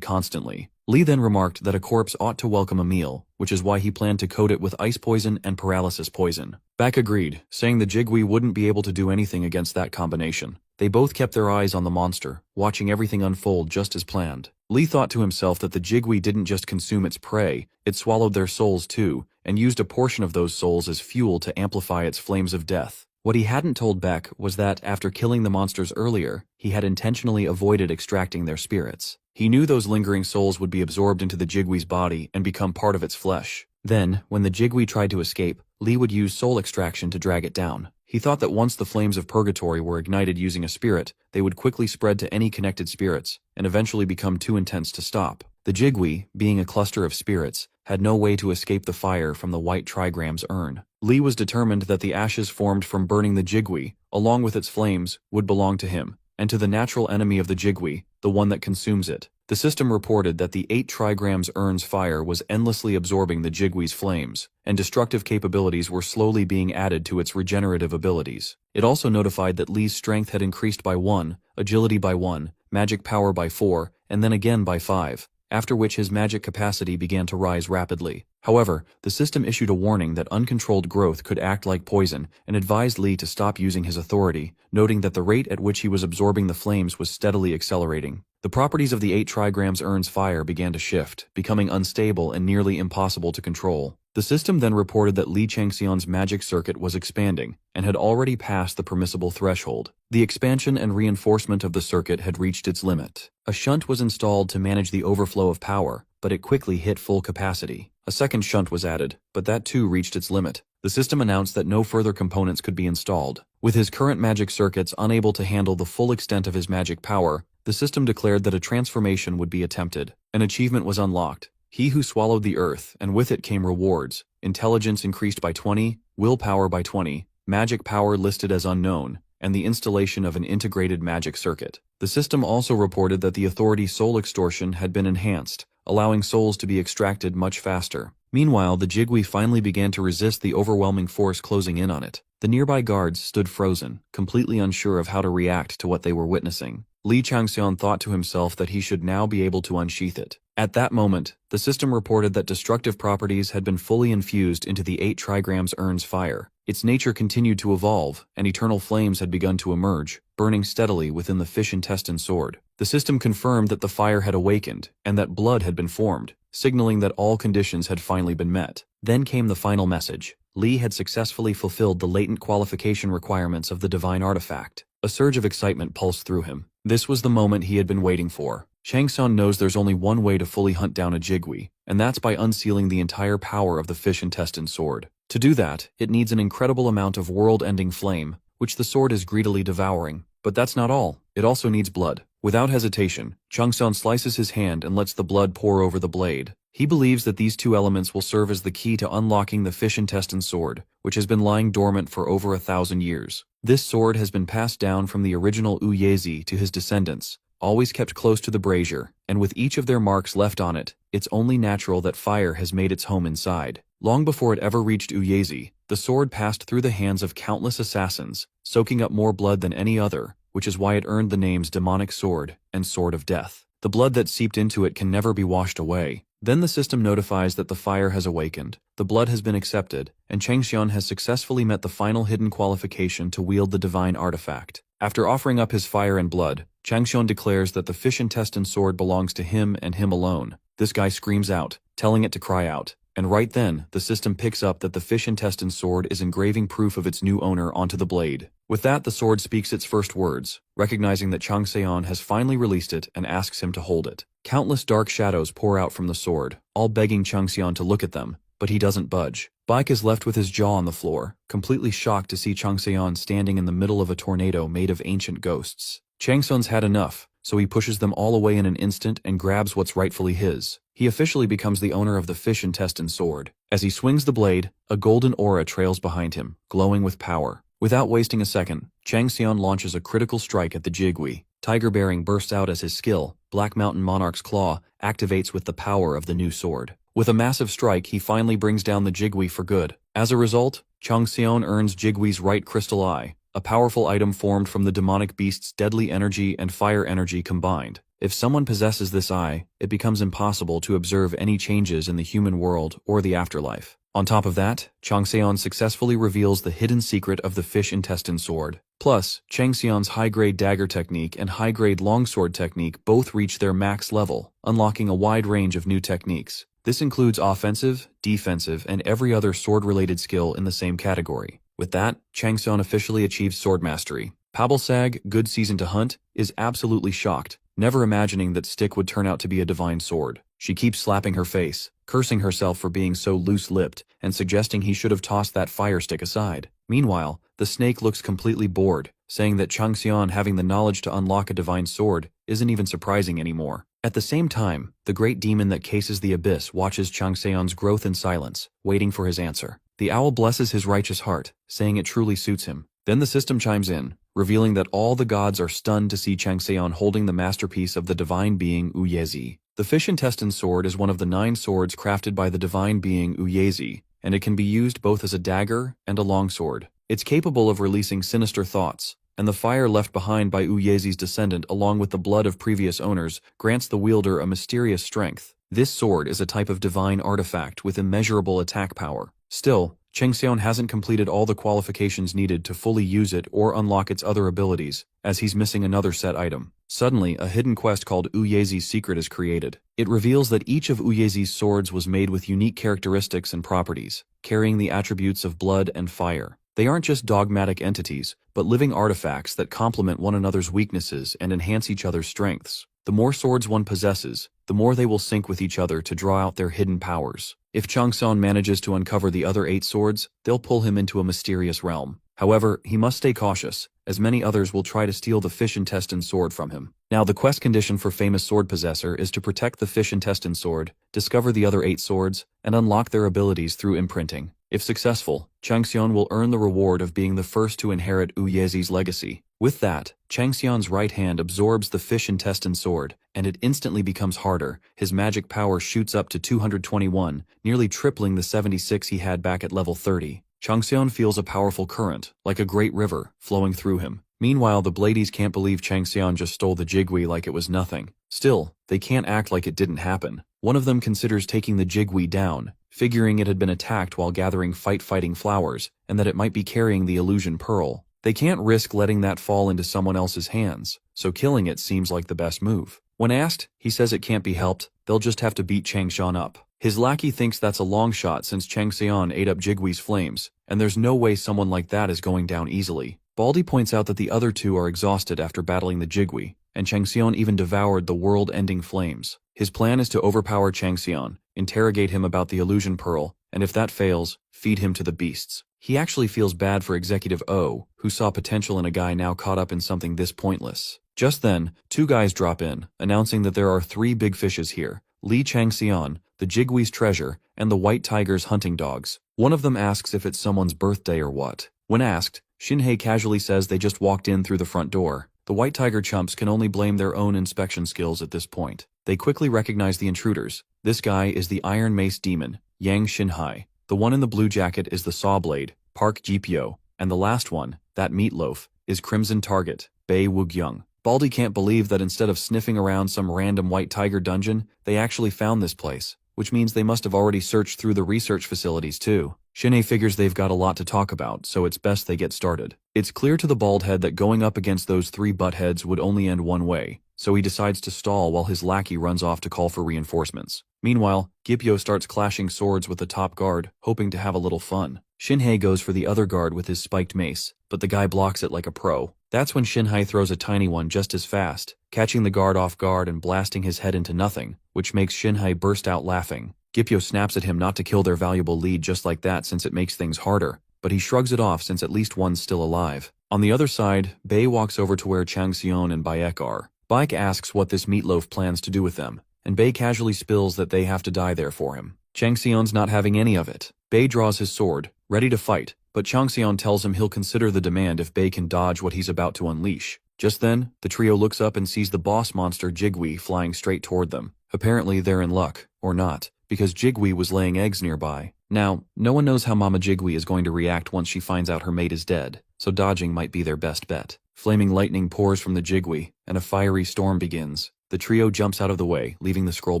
constantly. Li then remarked that a corpse ought to welcome a meal, which is why he planned to coat it with ice poison and paralysis poison. Baek agreed, saying the Jigwee wouldn't be able to do anything against that combination. They both kept their eyes on the monster, watching everything unfold just as planned. Li thought to himself that the Jigwee didn't just consume its prey, it swallowed their souls too, and used a portion of those souls as fuel to amplify its flames of death. What he hadn't told Baek was that, after killing the monsters earlier, he had intentionally avoided extracting their spirits. He knew those lingering souls would be absorbed into the Jigwee's body and become part of its flesh. Then, when the Jigwee tried to escape, Li would use soul extraction to drag it down. He thought that once the flames of purgatory were ignited using a spirit, they would quickly spread to any connected spirits, and eventually become too intense to stop. The Jigwee, being a cluster of spirits, had no way to escape the fire from the white trigram's urn. Li was determined that the ashes formed from burning the Jigwee, along with its flames, would belong to him, and to the natural enemy of the Jigwee, the one that consumes it. The system reported that the 8 trigrams urn's fire was endlessly absorbing the Jigwee's flames, and destructive capabilities were slowly being added to its regenerative abilities. It also notified that Li's strength had increased by 1, agility by 1, magic power by 4, and then again by 5, after which his magic capacity began to rise rapidly. However, the system issued a warning that uncontrolled growth could act like poison and advised Li to stop using his authority, noting that the rate at which he was absorbing the flames was steadily accelerating. The properties of the 8 trigrams urn's fire began to shift, becoming unstable and nearly impossible to control. The system then reported that Li Changxian's magic circuit was expanding and had already passed the permissible threshold. The expansion and reinforcement of the circuit had reached its limit. A shunt was installed to manage the overflow of power, but it quickly hit full capacity. A second shunt was added, but that too reached its limit. The system announced that no further components could be installed. With his current magic circuits unable to handle the full extent of his magic power, the system declared that a transformation would be attempted. An achievement was unlocked. He who swallowed the earth, and with it came rewards. Intelligence increased by 20, willpower by 20, magic power listed as unknown, and the installation of an integrated magic circuit. The system also reported that the authority's soul extortion had been enhanced, allowing souls to be extracted much faster. Meanwhile, the Jigwee finally began to resist the overwhelming force closing in on it. The nearby guards stood frozen, completely unsure of how to react to what they were witnessing. Li Changxian thought to himself that he should now be able to unsheath it. At that moment, the system reported that destructive properties had been fully infused into the 8 trigrams urn's fire. Its nature continued to evolve, and eternal flames had begun to emerge, burning steadily within the fish intestine sword. The system confirmed that the fire had awakened, and that blood had been formed, signaling that all conditions had finally been met. Then came the final message. Li had successfully fulfilled the latent qualification requirements of the divine artifact. A surge of excitement pulsed through him. This was the moment he had been waiting for. Changxian knows there's only one way to fully hunt down a Jigui, and that's by unsealing the entire power of the fish intestine sword. To do that, it needs an incredible amount of world-ending flame, which the sword is greedily devouring. But that's not all. It also needs blood. Without hesitation, Changxian slices his hand and lets the blood pour over the blade. He believes that these two elements will serve as the key to unlocking the fish intestine sword, which has been lying dormant for over 1,000 years. This sword has been passed down from the original Uyezi to his descendants, always kept close to the brazier, and with each of their marks left on it, it's only natural that fire has made its home inside. Long before it ever reached Uyezi, the sword passed through the hands of countless assassins, soaking up more blood than any other, which is why it earned the names Demonic Sword and Sword of Death. The blood that seeped into it can never be washed away. Then the system notifies that the fire has awakened, the blood has been accepted, and Changxian has successfully met the final hidden qualification to wield the divine artifact. After offering up his fire and blood, Changxian declares that the fish intestine sword belongs to him and him alone. This guy screams out, telling it to cry out. And right then, the system picks up that the fish intestine sword is engraving proof of its new owner onto the blade. With that, the sword speaks its first words, recognizing that Changxian has finally released it and asks him to hold it. Countless dark shadows pour out from the sword, all begging Changxian to look at them, but he doesn't budge. Baek is left with his jaw on the floor, completely shocked to see Changxian standing in the middle of a tornado made of ancient ghosts. Changxian's had enough, so he pushes them all away in an instant and grabs what's rightfully his. He officially becomes the owner of the fish intestine sword. As he swings the blade, a golden aura trails behind him, glowing with power. Without wasting a second, Changxian launches a critical strike at the Jigui. Tiger Bearing bursts out as his skill. Black Mountain Monarch's Claw activates with the power of the new sword. With a massive strike, he finally brings down the Jigui for good. As a result, Changxian earns Jigui's right crystal eye, a powerful item formed from the demonic beast's deadly energy and fire energy combined. If someone possesses this eye, it becomes impossible to observe any changes in the human world or the afterlife. On top of that, Changxian successfully reveals the hidden secret of the fish intestine sword. Plus, Changxian's high-grade dagger technique and high-grade longsword technique both reach their max level, unlocking a wide range of new techniques. This includes offensive, defensive, and every other sword-related skill in the same category. With that, Changxian officially achieves sword mastery. Pabalsag, good season to hunt, is absolutely shocked, never imagining that stick would turn out to be a divine sword. She keeps slapping her face, cursing herself for being so loose-lipped, and suggesting he should have tossed that fire stick aside. Meanwhile, the snake looks completely bored, saying that Changxian having the knowledge to unlock a divine sword isn't even surprising anymore. At the same time, the great demon that cases the abyss watches Changxian's growth in silence, waiting for his answer. The owl blesses his righteous heart, saying it truly suits him. Then the system chimes in, revealing that all the gods are stunned to see Changxian holding the masterpiece of the divine being Uyezi. The fish intestine sword is one of the 9 swords crafted by the divine being Uyezi, and it can be used both as a dagger and a longsword. It's capable of releasing sinister thoughts, and the fire left behind by Uyezi's descendant along with the blood of previous owners grants the wielder a mysterious strength. This sword is a type of divine artifact with immeasurable attack power. Still, Changxian hasn't completed all the qualifications needed to fully use it or unlock its other abilities, as he's missing another set item. Suddenly, a hidden quest called Uyezi's Secret is created. It reveals that each of Uyezi's swords was made with unique characteristics and properties, carrying the attributes of blood and fire. They aren't just dogmatic entities, but living artifacts that complement one another's weaknesses and enhance each other's strengths. The more swords one possesses, the more they will sync with each other to draw out their hidden powers. If Changxian manages to uncover the other 8 swords, they'll pull him into a mysterious realm. However, he must stay cautious, as many others will try to steal the fish intestine sword from him. Now, the quest condition for famous sword possessor is to protect the fish intestine sword, discover the other 8 swords, and unlock their abilities through imprinting. If successful, Changxian will earn the reward of being the first to inherit Uyezi's legacy. With that, Changxian's right hand absorbs the fish intestine sword, and it instantly becomes harder. His magic power shoots up to 221, nearly tripling the 76 he had back at level 30. Changxian feels a powerful current, like a great river, flowing through him. Meanwhile, the Bladies can't believe Changxian just stole the Jigui like it was nothing. Still, they can't act like it didn't happen. One of them considers taking the Jigui down, figuring it had been attacked while gathering fighting flowers, and that it might be carrying the illusion pearl. They can't risk letting that fall into someone else's hands, so killing it seems like the best move. When asked, he says it can't be helped, they'll just have to beat Changxian up. His lackey thinks that's a long shot since Changxian ate up Jigui's flames, and there's no way someone like that is going down easily. Baldy points out that the other two are exhausted after battling the Jigui, and Changxian even devoured the world-ending flames. His plan is to overpower Changxian, interrogate him about the illusion pearl, and if that fails, feed him to the beasts. He actually feels bad for Executive O, who saw potential in a guy now caught up in something this pointless. Just then, two guys drop in, announcing that there are 3 big fishes here: Li Changxian, the Jigui's treasure, and the White Tiger's hunting dogs. One of them asks if it's someone's birthday or what. When asked, Shinhei casually says they just walked in through the front door. The White Tiger chumps can only blame their own inspection skills at this point. They quickly recognize the intruders. This guy is the Iron Mace Demon, Yang Shinhai. The one in the blue jacket is the Sawblade, Park Jipyo, and the last one, that meatloaf, is Crimson Target, Bei Wugyung. Baldy can't believe that instead of sniffing around some random White Tiger dungeon, they actually found this place, which means they must have already searched through the research facilities too. Shinhei figures they've got a lot to talk about, so it's best they get started. It's clear to the bald head that going up against those 3 buttheads would only end one way, so he decides to stall while his lackey runs off to call for reinforcements. Meanwhile, Gipyo starts clashing swords with the top guard, hoping to have a little fun. Shinhei goes for the other guard with his spiked mace, but the guy blocks it like a pro. That's when Shinhei throws a tiny one just as fast, catching the guard off guard and blasting his head into nothing, which makes Shinhei burst out laughing. Gipyo snaps at him not to kill their valuable lead just like that since it makes things harder, but he shrugs it off since at least one's still alive. On the other side, Bei walks over to where Changxian and Bayek are. Bayek asks what this meatloaf plans to do with them, and Bei casually spills that they have to die there for him. Changxian's not having any of it. Bei draws his sword, ready to fight, but Changxian tells him he'll consider the demand if Bei can dodge what he's about to unleash. Just then, the trio looks up and sees the boss monster Jigui flying straight toward them. Apparently they're in luck, or not, because Jigui was laying eggs nearby. Now, no one knows how Mama Jigui is going to react once she finds out her mate is dead, so dodging might be their best bet. Flaming lightning pours from the Jigui, and a fiery storm begins. The trio jumps out of the way, leaving the scroll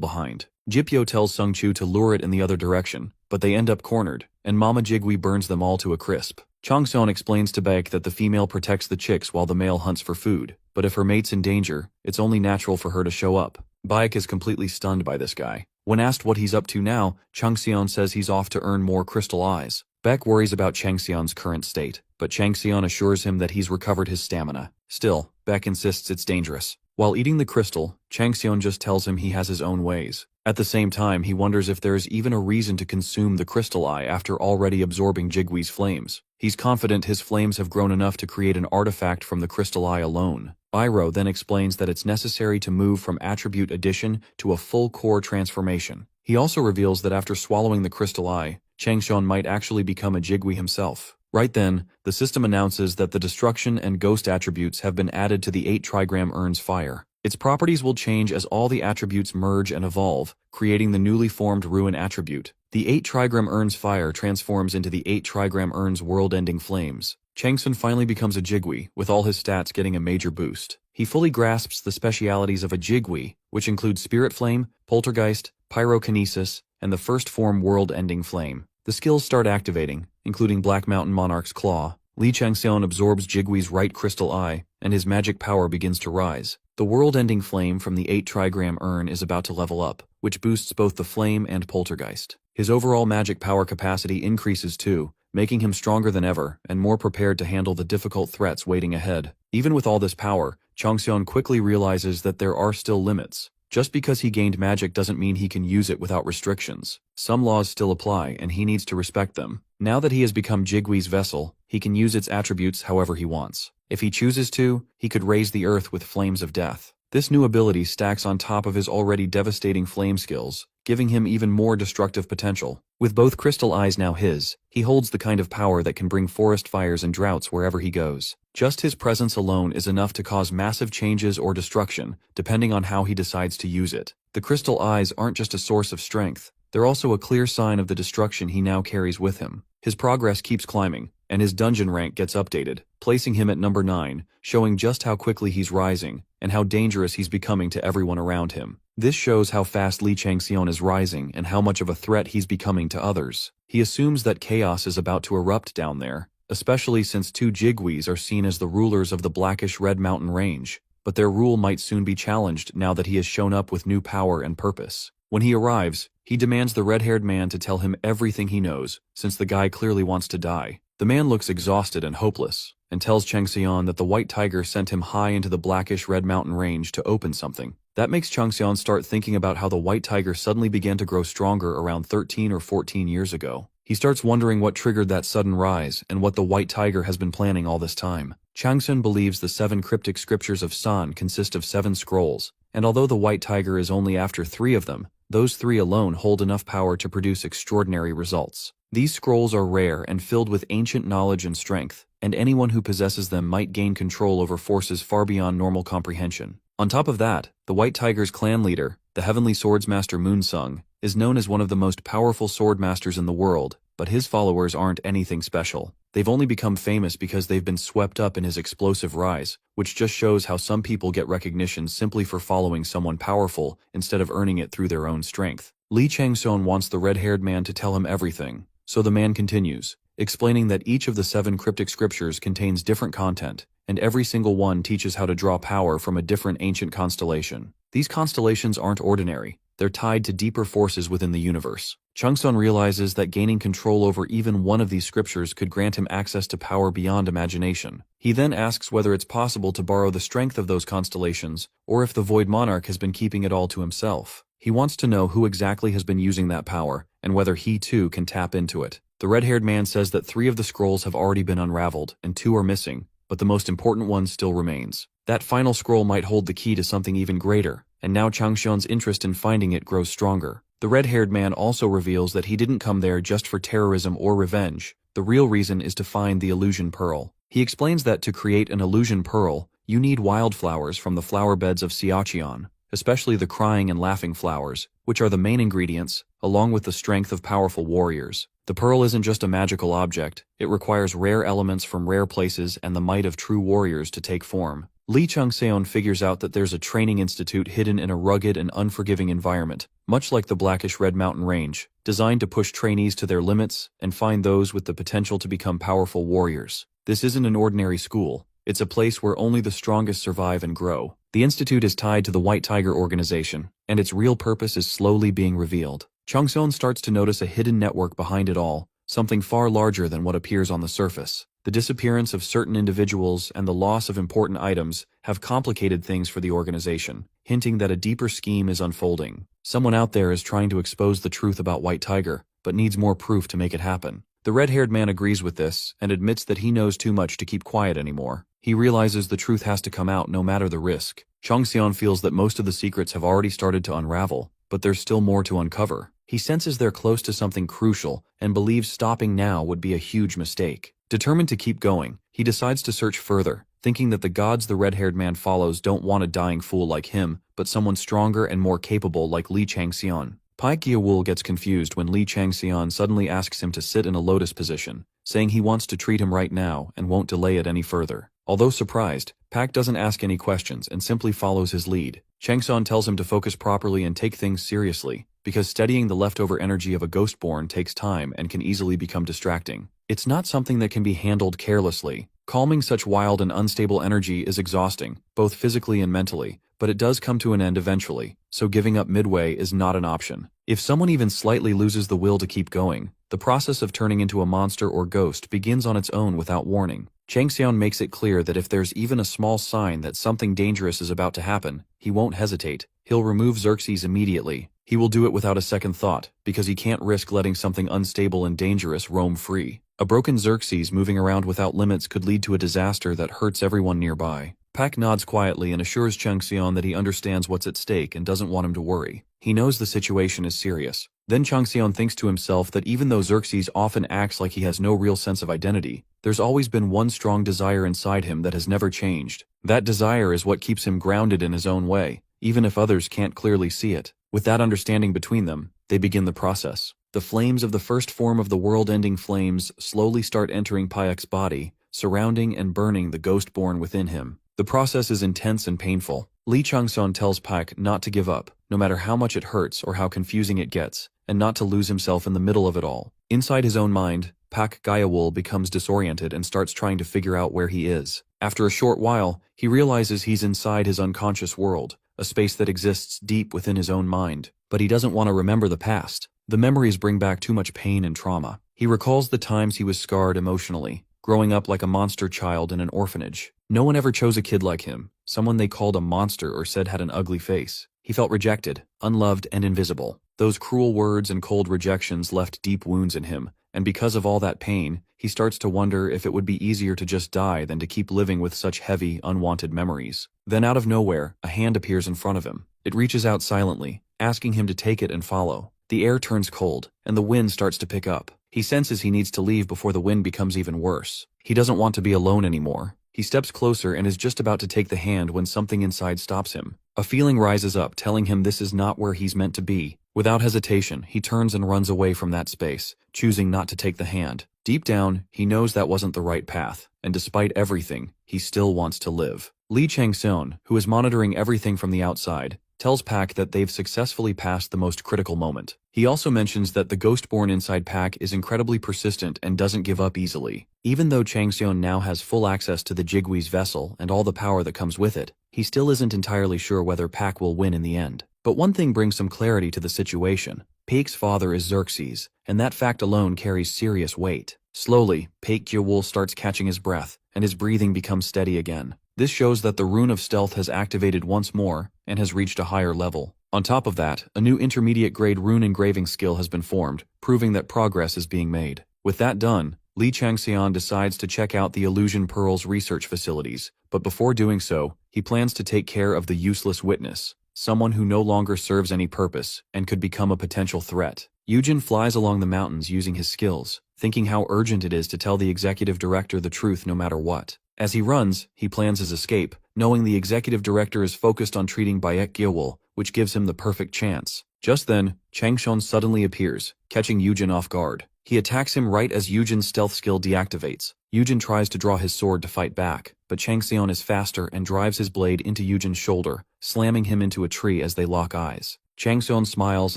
behind. Jipyo tells Sung Chu to lure it in the other direction, but they end up cornered, and Mama Jigui burns them all to a crisp. Changxian explains to Baek that the female protects the chicks while the male hunts for food, but if her mate's in danger, it's only natural for her to show up. Baek is completely stunned by this guy. When asked what he's up to now, Changxian says he's off to earn more crystal eyes. Baek worries about Changxian's current state, but Changxian assures him that he's recovered his stamina. Still, Baek insists it's dangerous. While eating the crystal, Changxian just tells him he has his own ways. At the same time, he wonders if there is even a reason to consume the crystal eye after already absorbing Jigui's flames. He's confident his flames have grown enough to create an artifact from the crystal eye alone. Iroh then explains that it's necessary to move from attribute addition to a full core transformation. He also reveals that after swallowing the crystal eye, Changxian might actually become a Jigui himself. Right then, the system announces that the destruction and ghost attributes have been added to the 8 trigram Urn's fire. Its properties will change as all the attributes merge and evolve, creating the newly formed Ruin attribute. The 8 trigram Urn's fire transforms into the 8 trigram Urn's world-ending flames. Changsun finally becomes a Jigui, with all his stats getting a major boost. He fully grasps the specialities of a Jigui, which include Spirit Flame, Poltergeist, Pyrokinesis, and the first form World-Ending Flame. The skills start activating, including Black Mountain Monarch's Claw. Li Changxian absorbs Jigui's right crystal eye, and his magic power begins to rise. The world-ending flame from the 8 trigram urn is about to level up, which boosts both the flame and poltergeist. His overall magic power capacity increases too, making him stronger than ever and more prepared to handle the difficult threats waiting ahead. Even with all this power, Changxian quickly realizes that there are still limits. Just because he gained magic doesn't mean he can use it without restrictions. Some laws still apply, and he needs to respect them. Now that he has become Jigui's vessel, he can use its attributes however he wants. If he chooses to, he could raise the earth with flames of death. This new ability stacks on top of his already devastating flame skills, giving him even more destructive potential. With both crystal eyes now his, he holds the kind of power that can bring forest fires and droughts wherever he goes. Just his presence alone is enough to cause massive changes or destruction, depending on how he decides to use it. The crystal eyes aren't just a source of strength, they're also a clear sign of the destruction he now carries with him. His progress keeps climbing, and his dungeon rank gets updated, placing him at number 9, showing just how quickly he's rising, and how dangerous he's becoming to everyone around him. This shows how fast Li Changxian is rising and how much of a threat he's becoming to others. He assumes that chaos is about to erupt down there, especially since 2 Jigwees are seen as the rulers of the Blackish-Red Mountain Range, but their rule might soon be challenged now that he has shown up with new power and purpose. When he arrives, he demands the red-haired man to tell him everything he knows, since the guy clearly wants to die. The man looks exhausted and hopeless, and tells Changxian that the White Tiger sent him high into the Blackish-Red Mountain Range to open something. That makes Changxian start thinking about how the White Tiger suddenly began to grow stronger around 13 or 14 years ago. He starts wondering what triggered that sudden rise and what the White Tiger has been planning all this time. Changxian believes the 7 cryptic scriptures of San consist of 7 scrolls, and although the White Tiger is only after 3 of them, those 3 alone hold enough power to produce extraordinary results. These scrolls are rare and filled with ancient knowledge and strength, and anyone who possesses them might gain control over forces far beyond normal comprehension. On top of that, the White Tiger's clan leader, the Heavenly Swordsmaster Moonsung, is known as one of the most powerful swordmasters in the world, but his followers aren't anything special. They've only become famous because they've been swept up in his explosive rise, which just shows how some people get recognition simply for following someone powerful instead of earning it through their own strength. Li Changxian wants the red-haired man to tell him everything, so the man continues, explaining that each of the 7 cryptic scriptures contains different content, and every single one teaches how to draw power from a different ancient constellation. These constellations aren't ordinary. They're tied to deeper forces within the universe. Changxian realizes that gaining control over even one of these scriptures could grant him access to power beyond imagination. He then asks whether it's possible to borrow the strength of those constellations, or if the Void Monarch has been keeping it all to himself. He wants to know who exactly has been using that power, and whether he too can tap into it. The red-haired man says that 3 of the scrolls have already been unraveled, and 2 are missing, but the most important one still remains. That final scroll might hold the key to something even greater, and now Changxian's interest in finding it grows stronger. The red-haired man also reveals that he didn't come there just for terrorism or revenge. The real reason is to find the illusion pearl. He explains that to create an illusion pearl, you need wildflowers from the flower beds of Xiaqian, especially the crying and laughing flowers, which are the main ingredients, along with the strength of powerful warriors. The pearl isn't just a magical object, it requires rare elements from rare places and the might of true warriors to take form. Li Changxian figures out that there's a training institute hidden in a rugged and unforgiving environment, much like the Blackish-Red Mountain Range, designed to push trainees to their limits and find those with the potential to become powerful warriors. This isn't an ordinary school. It's a place where only the strongest survive and grow. The institute is tied to the White Tiger organization, and its real purpose is slowly being revealed. Changxian starts to notice a hidden network behind it all, something far larger than what appears on the surface. The disappearance of certain individuals and the loss of important items have complicated things for the organization, hinting that a deeper scheme is unfolding. Someone out there is trying to expose the truth about White Tiger, but needs more proof to make it happen. The red-haired man agrees with this and admits that he knows too much to keep quiet anymore. He realizes the truth has to come out no matter the risk. Changxian feels that most of the secrets have already started to unravel, but there's still more to uncover. He senses they're close to something crucial and believes stopping now would be a huge mistake. Determined to keep going, he decides to search further, thinking that the gods the red-haired man follows don't want a dying fool like him, but someone stronger and more capable like Li Changxian. Pai Qiawul gets confused when Li Changxian suddenly asks him to sit in a lotus position, saying he wants to treat him right now and won't delay it any further. Although surprised, Pak doesn't ask any questions and simply follows his lead. Changxian tells him to focus properly and take things seriously, because studying the leftover energy of a Ghostborn takes time and can easily become distracting. It's not something that can be handled carelessly. Calming such wild and unstable energy is exhausting, both physically and mentally, but it does come to an end eventually, so giving up midway is not an option. If someone even slightly loses the will to keep going, the process of turning into a monster or ghost begins on its own without warning. Changxian makes it clear that if there's even a small sign that something dangerous is about to happen, he won't hesitate. He'll remove Xerxes immediately. He will do it without a second thought, because he can't risk letting something unstable and dangerous roam free. A broken Xerxes moving around without limits could lead to a disaster that hurts everyone nearby. Pak nods quietly and assures Changxian that he understands what's at stake and doesn't want him to worry. He knows the situation is serious. Then Changxian thinks to himself that even though Xerxes often acts like he has no real sense of identity, there's always been one strong desire inside him that has never changed. That desire is what keeps him grounded in his own way, even if others can't clearly see it. With that understanding between them, they begin the process. The flames of the first form of the world-ending flames slowly start entering Payek's body, surrounding and burning the ghost born within him. The process is intense and painful. Lee Changseon tells Payek not to give up, no matter how much it hurts or how confusing it gets, and not to lose himself in the middle of it all. Inside his own mind, Pak Gayawol becomes disoriented and starts trying to figure out where he is. After a short while, he realizes he's inside his unconscious world, a space that exists deep within his own mind. But he doesn't want to remember the past. The memories bring back too much pain and trauma. He recalls the times he was scarred emotionally, growing up like a monster child in an orphanage. No one ever chose a kid like him, someone they called a monster or said had an ugly face. He felt rejected, unloved, and invisible. Those cruel words and cold rejections left deep wounds in him, and because of all that pain, he starts to wonder if it would be easier to just die than to keep living with such heavy, unwanted memories. Then out of nowhere, a hand appears in front of him. It reaches out silently, asking him to take it and follow. The air turns cold, and the wind starts to pick up. He senses he needs to leave before the wind becomes even worse. He doesn't want to be alone anymore. He steps closer and is just about to take the hand when something inside stops him. A feeling rises up telling him this is not where he's meant to be. Without hesitation, he turns and runs away from that space, choosing not to take the hand. Deep down, he knows that wasn't the right path, and despite everything, he still wants to live. Lee Changseon, who is monitoring everything from the outside, tells Pak that they've successfully passed the most critical moment. He also mentions that the ghost born inside Pak is incredibly persistent and doesn't give up easily. Even though Changseon now has full access to the Jigwee's vessel and all the power that comes with it, he still isn't entirely sure whether Pak will win in the end. But one thing brings some clarity to the situation. Pak's father is Xerxes, and that fact alone carries serious weight. Slowly, Pak Gyewol starts catching his breath, and his breathing becomes steady again. This shows that the rune of stealth has activated once more and has reached a higher level. On top of that, a new intermediate-grade rune engraving skill has been formed, proving that progress is being made. With that done, Lee Changseon decides to check out the Illusion Pearl's research facilities, but before doing so, he plans to take care of the useless witness, someone who no longer serves any purpose and could become a potential threat. Yujin flies along the mountains using his skills, thinking how urgent it is to tell the executive director the truth no matter what. As he runs, he plans his escape, knowing the executive director is focused on treating Baek Gyewol, which gives him the perfect chance. Just then, Changseon suddenly appears, catching Yujin off guard. He attacks him right as Yujin's stealth skill deactivates. Yujin tries to draw his sword to fight back, but Changseon is faster and drives his blade into Yujin's shoulder, slamming him into a tree as they lock eyes. Changseon smiles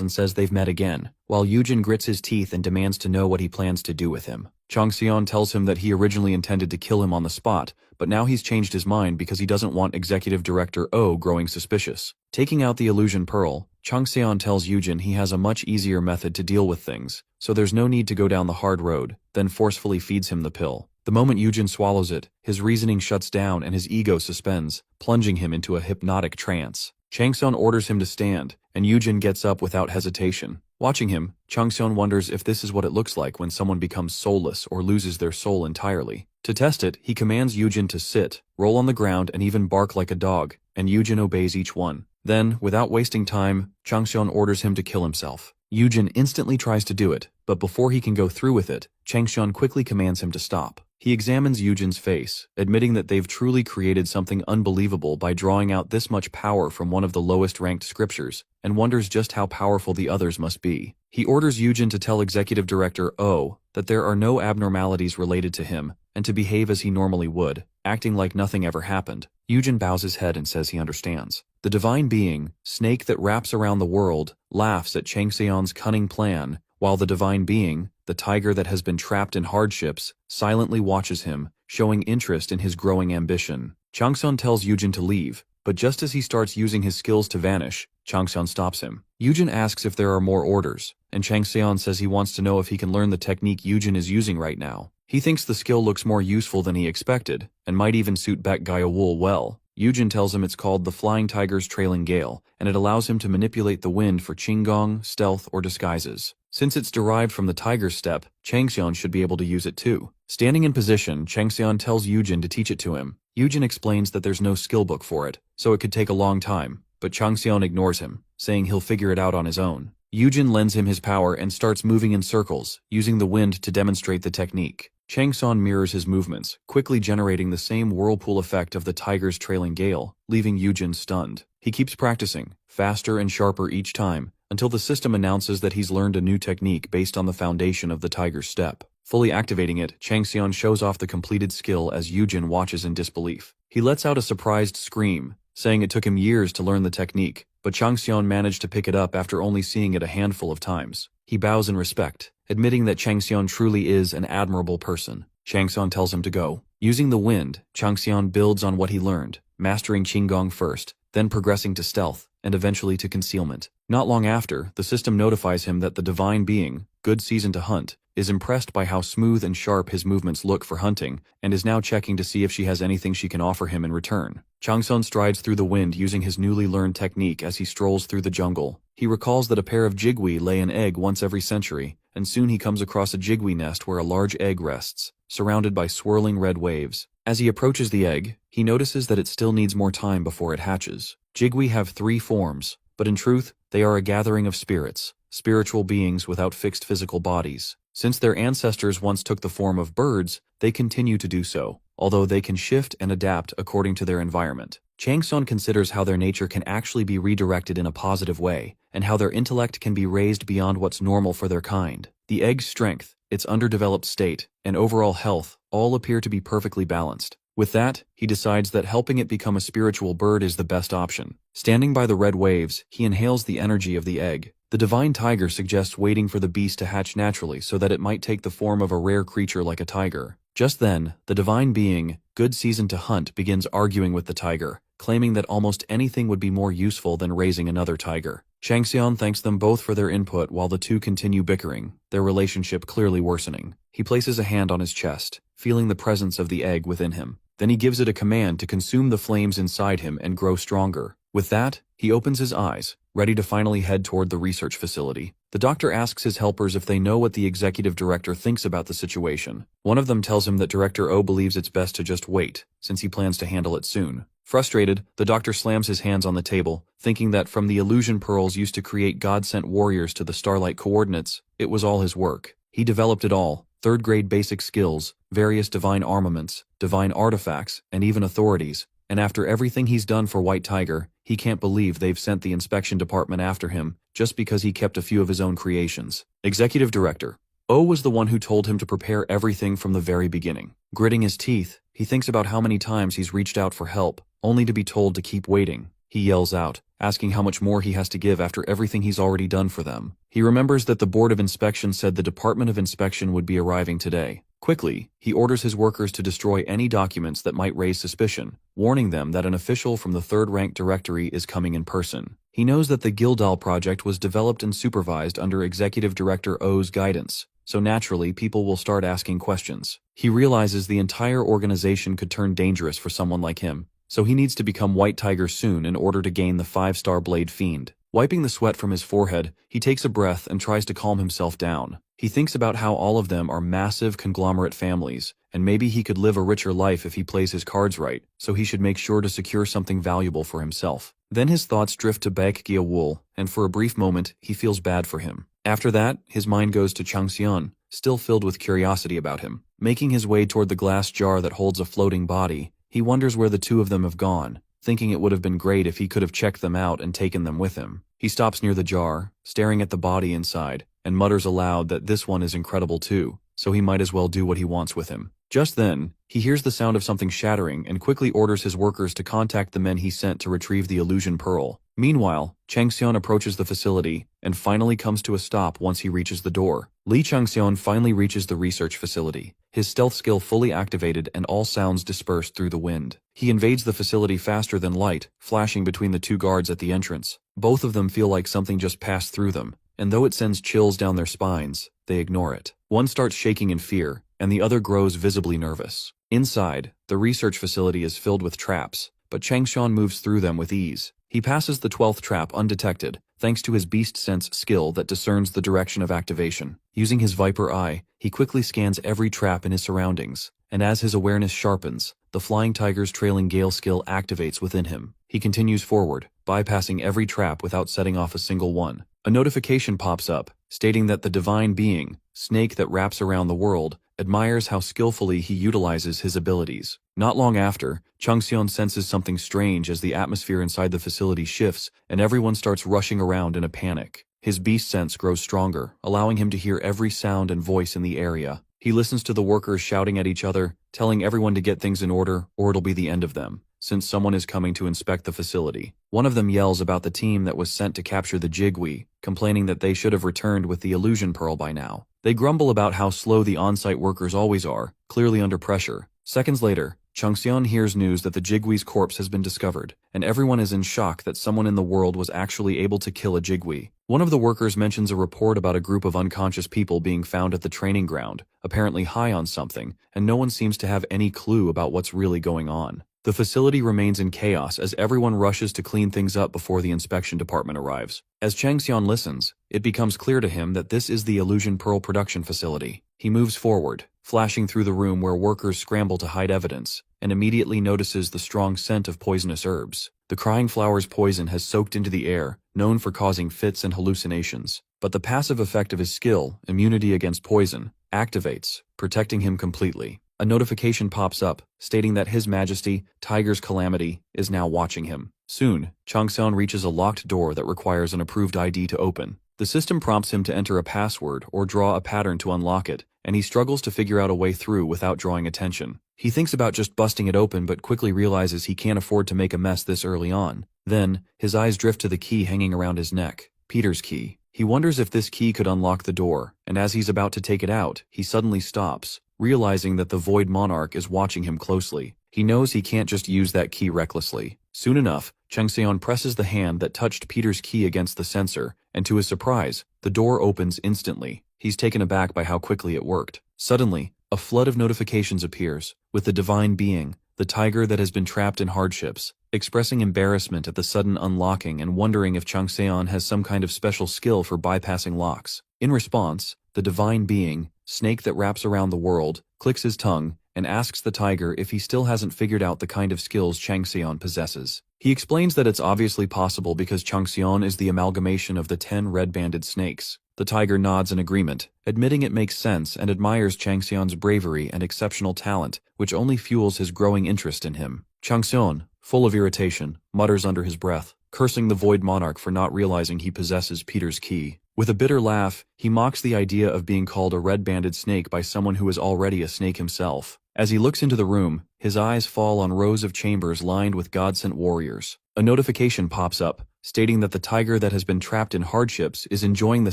and says they've met again, while Yujin grits his teeth and demands to know what he plans to do with him. Changseon tells him that he originally intended to kill him on the spot, but now he's changed his mind because he doesn't want Executive Director Oh growing suspicious. Taking out the Illusion Pearl, Changseon tells Yujin he has a much easier method to deal with things, so there's no need to go down the hard road, then forcefully feeds him the pill. The moment Yujin swallows it, his reasoning shuts down and his ego suspends, plunging him into a hypnotic trance. Changseon orders him to stand, and Yujin gets up without hesitation. Watching him, Changseon wonders if this is what it looks like when someone becomes soulless or loses their soul entirely. To test it, he commands Yujin to sit, roll on the ground, and even bark like a dog, and Yujin obeys each one. Then, without wasting time, Changseon orders him to kill himself. Yujin instantly tries to do it, but before he can go through with it, Changseon quickly commands him to stop. He examines Yujin's face, admitting that they've truly created something unbelievable by drawing out this much power from one of the lowest-ranked scriptures, and wonders just how powerful the others must be. He orders Yujin to tell Executive Director Oh that there are no abnormalities related to him, and to behave as he normally would, acting like nothing ever happened. Yujin bows his head and says he understands. The divine being, snake that wraps around the world, laughs at Changseon's cunning plan, while the divine being, the tiger that has been trapped in hardships, silently watches him, showing interest in his growing ambition. Changseon tells Yujin to leave, but just as he starts using his skills to vanish, Changseon stops him. Yujin asks if there are more orders, and Changseon says he wants to know if he can learn the technique Yujin is using right now. He thinks the skill looks more useful than he expected, and might even suit Baek Gyewol well. Yujin tells him it's called the Flying Tiger's Trailing Gale, and it allows him to manipulate the wind for qinggong, stealth, or disguises. Since it's derived from the tiger's step, Changseon should be able to use it too. Standing in position, Changseon tells Yujin to teach it to him. Yujin explains that there's no skill book for it, so it could take a long time, but Changseon ignores him, saying he'll figure it out on his own. Yujin lends him his power and starts moving in circles, using the wind to demonstrate the technique. Changseon mirrors his movements, quickly generating the same whirlpool effect of the tiger's trailing gale, leaving Yujin stunned. He keeps practicing, faster and sharper each time, until the system announces that he's learned a new technique based on the foundation of the tiger's step. Fully activating it, Changxian shows off the completed skill as Yujin watches in disbelief. He lets out a surprised scream, saying it took him years to learn the technique, but Changxian managed to pick it up after only seeing it a handful of times. He bows in respect, admitting that Changxian truly is an admirable person. Changxian tells him to go. Using the wind, Changxian builds on what he learned, mastering Qinggong first, then progressing to stealth, and eventually to concealment. Not long after, the system notifies him that the divine being, good season to hunt, is impressed by how smooth and sharp his movements look for hunting, and is now checking to see if she has anything she can offer him in return. Changxian strides through the wind using his newly learned technique as he strolls through the jungle. He recalls that a pair of jigui lay an egg once every century, and soon he comes across a jigui nest where a large egg rests, surrounded by swirling red waves. As he approaches the egg, he notices that it still needs more time before it hatches. Jigui have 3 forms, but in truth, they are a gathering of spirits, spiritual beings without fixed physical bodies. Since their ancestors once took the form of birds, they continue to do so, although they can shift and adapt according to their environment. Changxian considers how their nature can actually be redirected in a positive way, and how their intellect can be raised beyond what's normal for their kind. The egg's strength, its underdeveloped state, and overall health all appear to be perfectly balanced. With that, he decides that helping it become a spiritual bird is the best option. Standing by the red waves, he inhales the energy of the egg. The divine tiger suggests waiting for the beast to hatch naturally so that it might take the form of a rare creature like a tiger. Just then, the divine being, good season to hunt, begins arguing with the tiger, claiming that almost anything would be more useful than raising another tiger. Changxian thanks them both for their input while the two continue bickering, their relationship clearly worsening. He places a hand on his chest, feeling the presence of the egg within him. Then he gives it a command to consume the flames inside him and grow stronger. With that, he opens his eyes, ready to finally head toward the research facility. The doctor asks his helpers if they know what the executive director thinks about the situation. One of them tells him that Director O believes it's best to just wait, since he plans to handle it soon. Frustrated, the doctor slams his hands on the table, thinking that from the illusion pearls used to create God-sent warriors to the Starlight coordinates, it was all his work. He developed it all, 3rd grade basic skills, various divine armaments, divine artifacts, and even authorities. And after everything he's done for White Tiger, he can't believe they've sent the inspection department after him, just because he kept a few of his own creations. Executive Director O was the one who told him to prepare everything from the very beginning. Gritting his teeth, he thinks about how many times he's reached out for help, only to be told to keep waiting. He yells out, asking how much more he has to give after everything he's already done for them. He remembers that the Board of Inspection said the Department of Inspection would be arriving today. Quickly, he orders his workers to destroy any documents that might raise suspicion, warning them that an official from the 3rd rank directory is coming in person. He knows that the Gildal project was developed and supervised under Executive Director O's guidance, so naturally people will start asking questions. He realizes the entire organization could turn dangerous for someone like him, so he needs to become White Tiger soon in order to gain the 5-star Blade Fiend. Wiping the sweat from his forehead, he takes a breath and tries to calm himself down. He thinks about how all of them are massive conglomerate families, and maybe he could live a richer life if he plays his cards right, so he should make sure to secure something valuable for himself. Then his thoughts drift to Baek Gye-wul, and for a brief moment, he feels bad for him. After that, his mind goes to Changxian, still filled with curiosity about him. Making his way toward the glass jar that holds a floating body, he wonders where the two of them have gone, thinking it would have been great if he could have checked them out and taken them with him. He stops near the jar, staring at the body inside, and mutters aloud that this one is incredible too, so he might as well do what he wants with him. Just then, he hears the sound of something shattering and quickly orders his workers to contact the men he sent to retrieve the illusion pearl. Meanwhile, Changxian approaches the facility and finally comes to a stop once he reaches the door. Li Changxian finally reaches the research facility, his stealth skill fully activated and all sounds dispersed through the wind. He invades the facility faster than light, flashing between the 2 guards at the entrance. Both of them feel like something just passed through them, and though it sends chills down their spines, they ignore it. One starts shaking in fear, and the other grows visibly nervous. Inside, the research facility is filled with traps, but Changxian moves through them with ease. He passes the 12th trap undetected, thanks to his beast sense skill that discerns the direction of activation. Using his viper eye, he quickly scans every trap in his surroundings, and as his awareness sharpens, the Flying Tiger's trailing gale skill activates within him. He continues forward, bypassing every trap without setting off a single one. A notification pops up, stating that the divine being, snake that wraps around the world, admires how skillfully he utilizes his abilities. Not long after, Changxian senses something strange as the atmosphere inside the facility shifts and everyone starts rushing around in a panic. His beast sense grows stronger, allowing him to hear every sound and voice in the area. He listens to the workers shouting at each other, telling everyone to get things in order or it'll be the end of them, since someone is coming to inspect the facility. One of them yells about the team that was sent to capture the Jigwe, complaining that they should have returned with the illusion pearl by now. They grumble about how slow the on-site workers always are, clearly under pressure. Seconds later, Changxian hears news that the Jigwe's corpse has been discovered, and everyone is in shock that someone in the world was actually able to kill a Jigwe. One of the workers mentions a report about a group of unconscious people being found at the training ground, apparently high on something, and no one seems to have any clue about what's really going on. The facility remains in chaos as everyone rushes to clean things up before the inspection department arrives. As Changxian listens, it becomes clear to him that this is the Illusion Pearl production facility. He moves forward, flashing through the room where workers scramble to hide evidence, and immediately notices the strong scent of poisonous herbs. The crying flower's poison has soaked into the air, known for causing fits and hallucinations. But the passive effect of his skill, immunity against poison, activates, protecting him completely. A notification pops up, stating that His Majesty, Tiger's Calamity, is now watching him. Soon, Changxian reaches a locked door that requires an approved ID to open. The system prompts him to enter a password or draw a pattern to unlock it, and he struggles to figure out a way through without drawing attention. He thinks about just busting it open but quickly realizes he can't afford to make a mess this early on. Then, his eyes drift to the key hanging around his neck, Peter's key. He wonders if this key could unlock the door, and as he's about to take it out, he suddenly stops, realizing that the Void Monarch is watching him closely. He knows he can't just use that key recklessly. Soon enough, Changxian presses the hand that touched Peter's key against the sensor, and to his surprise, the door opens instantly. He's taken aback by how quickly it worked. Suddenly, a flood of notifications appears, with the Divine Being, the tiger that has been trapped in hardships, expressing embarrassment at the sudden unlocking and wondering if Changxian has some kind of special skill for bypassing locks. In response, the Divine Being, snake that wraps around the world, clicks his tongue and asks the tiger if he still hasn't figured out the kind of skills Changxian possesses. He explains that it's obviously possible because Changxian is the amalgamation of the 10 red-banded snakes. The tiger nods in agreement, admitting it makes sense and admires Changxian's bravery and exceptional talent, which only fuels his growing interest in him. Changxian, full of irritation, mutters under his breath, cursing the Void Monarch for not realizing he possesses Peter's key. With a bitter laugh, he mocks the idea of being called a red-banded snake by someone who is already a snake himself. As he looks into the room, his eyes fall on rows of chambers lined with God-sent warriors. A notification pops up, stating that the tiger that has been trapped in hardships is enjoying the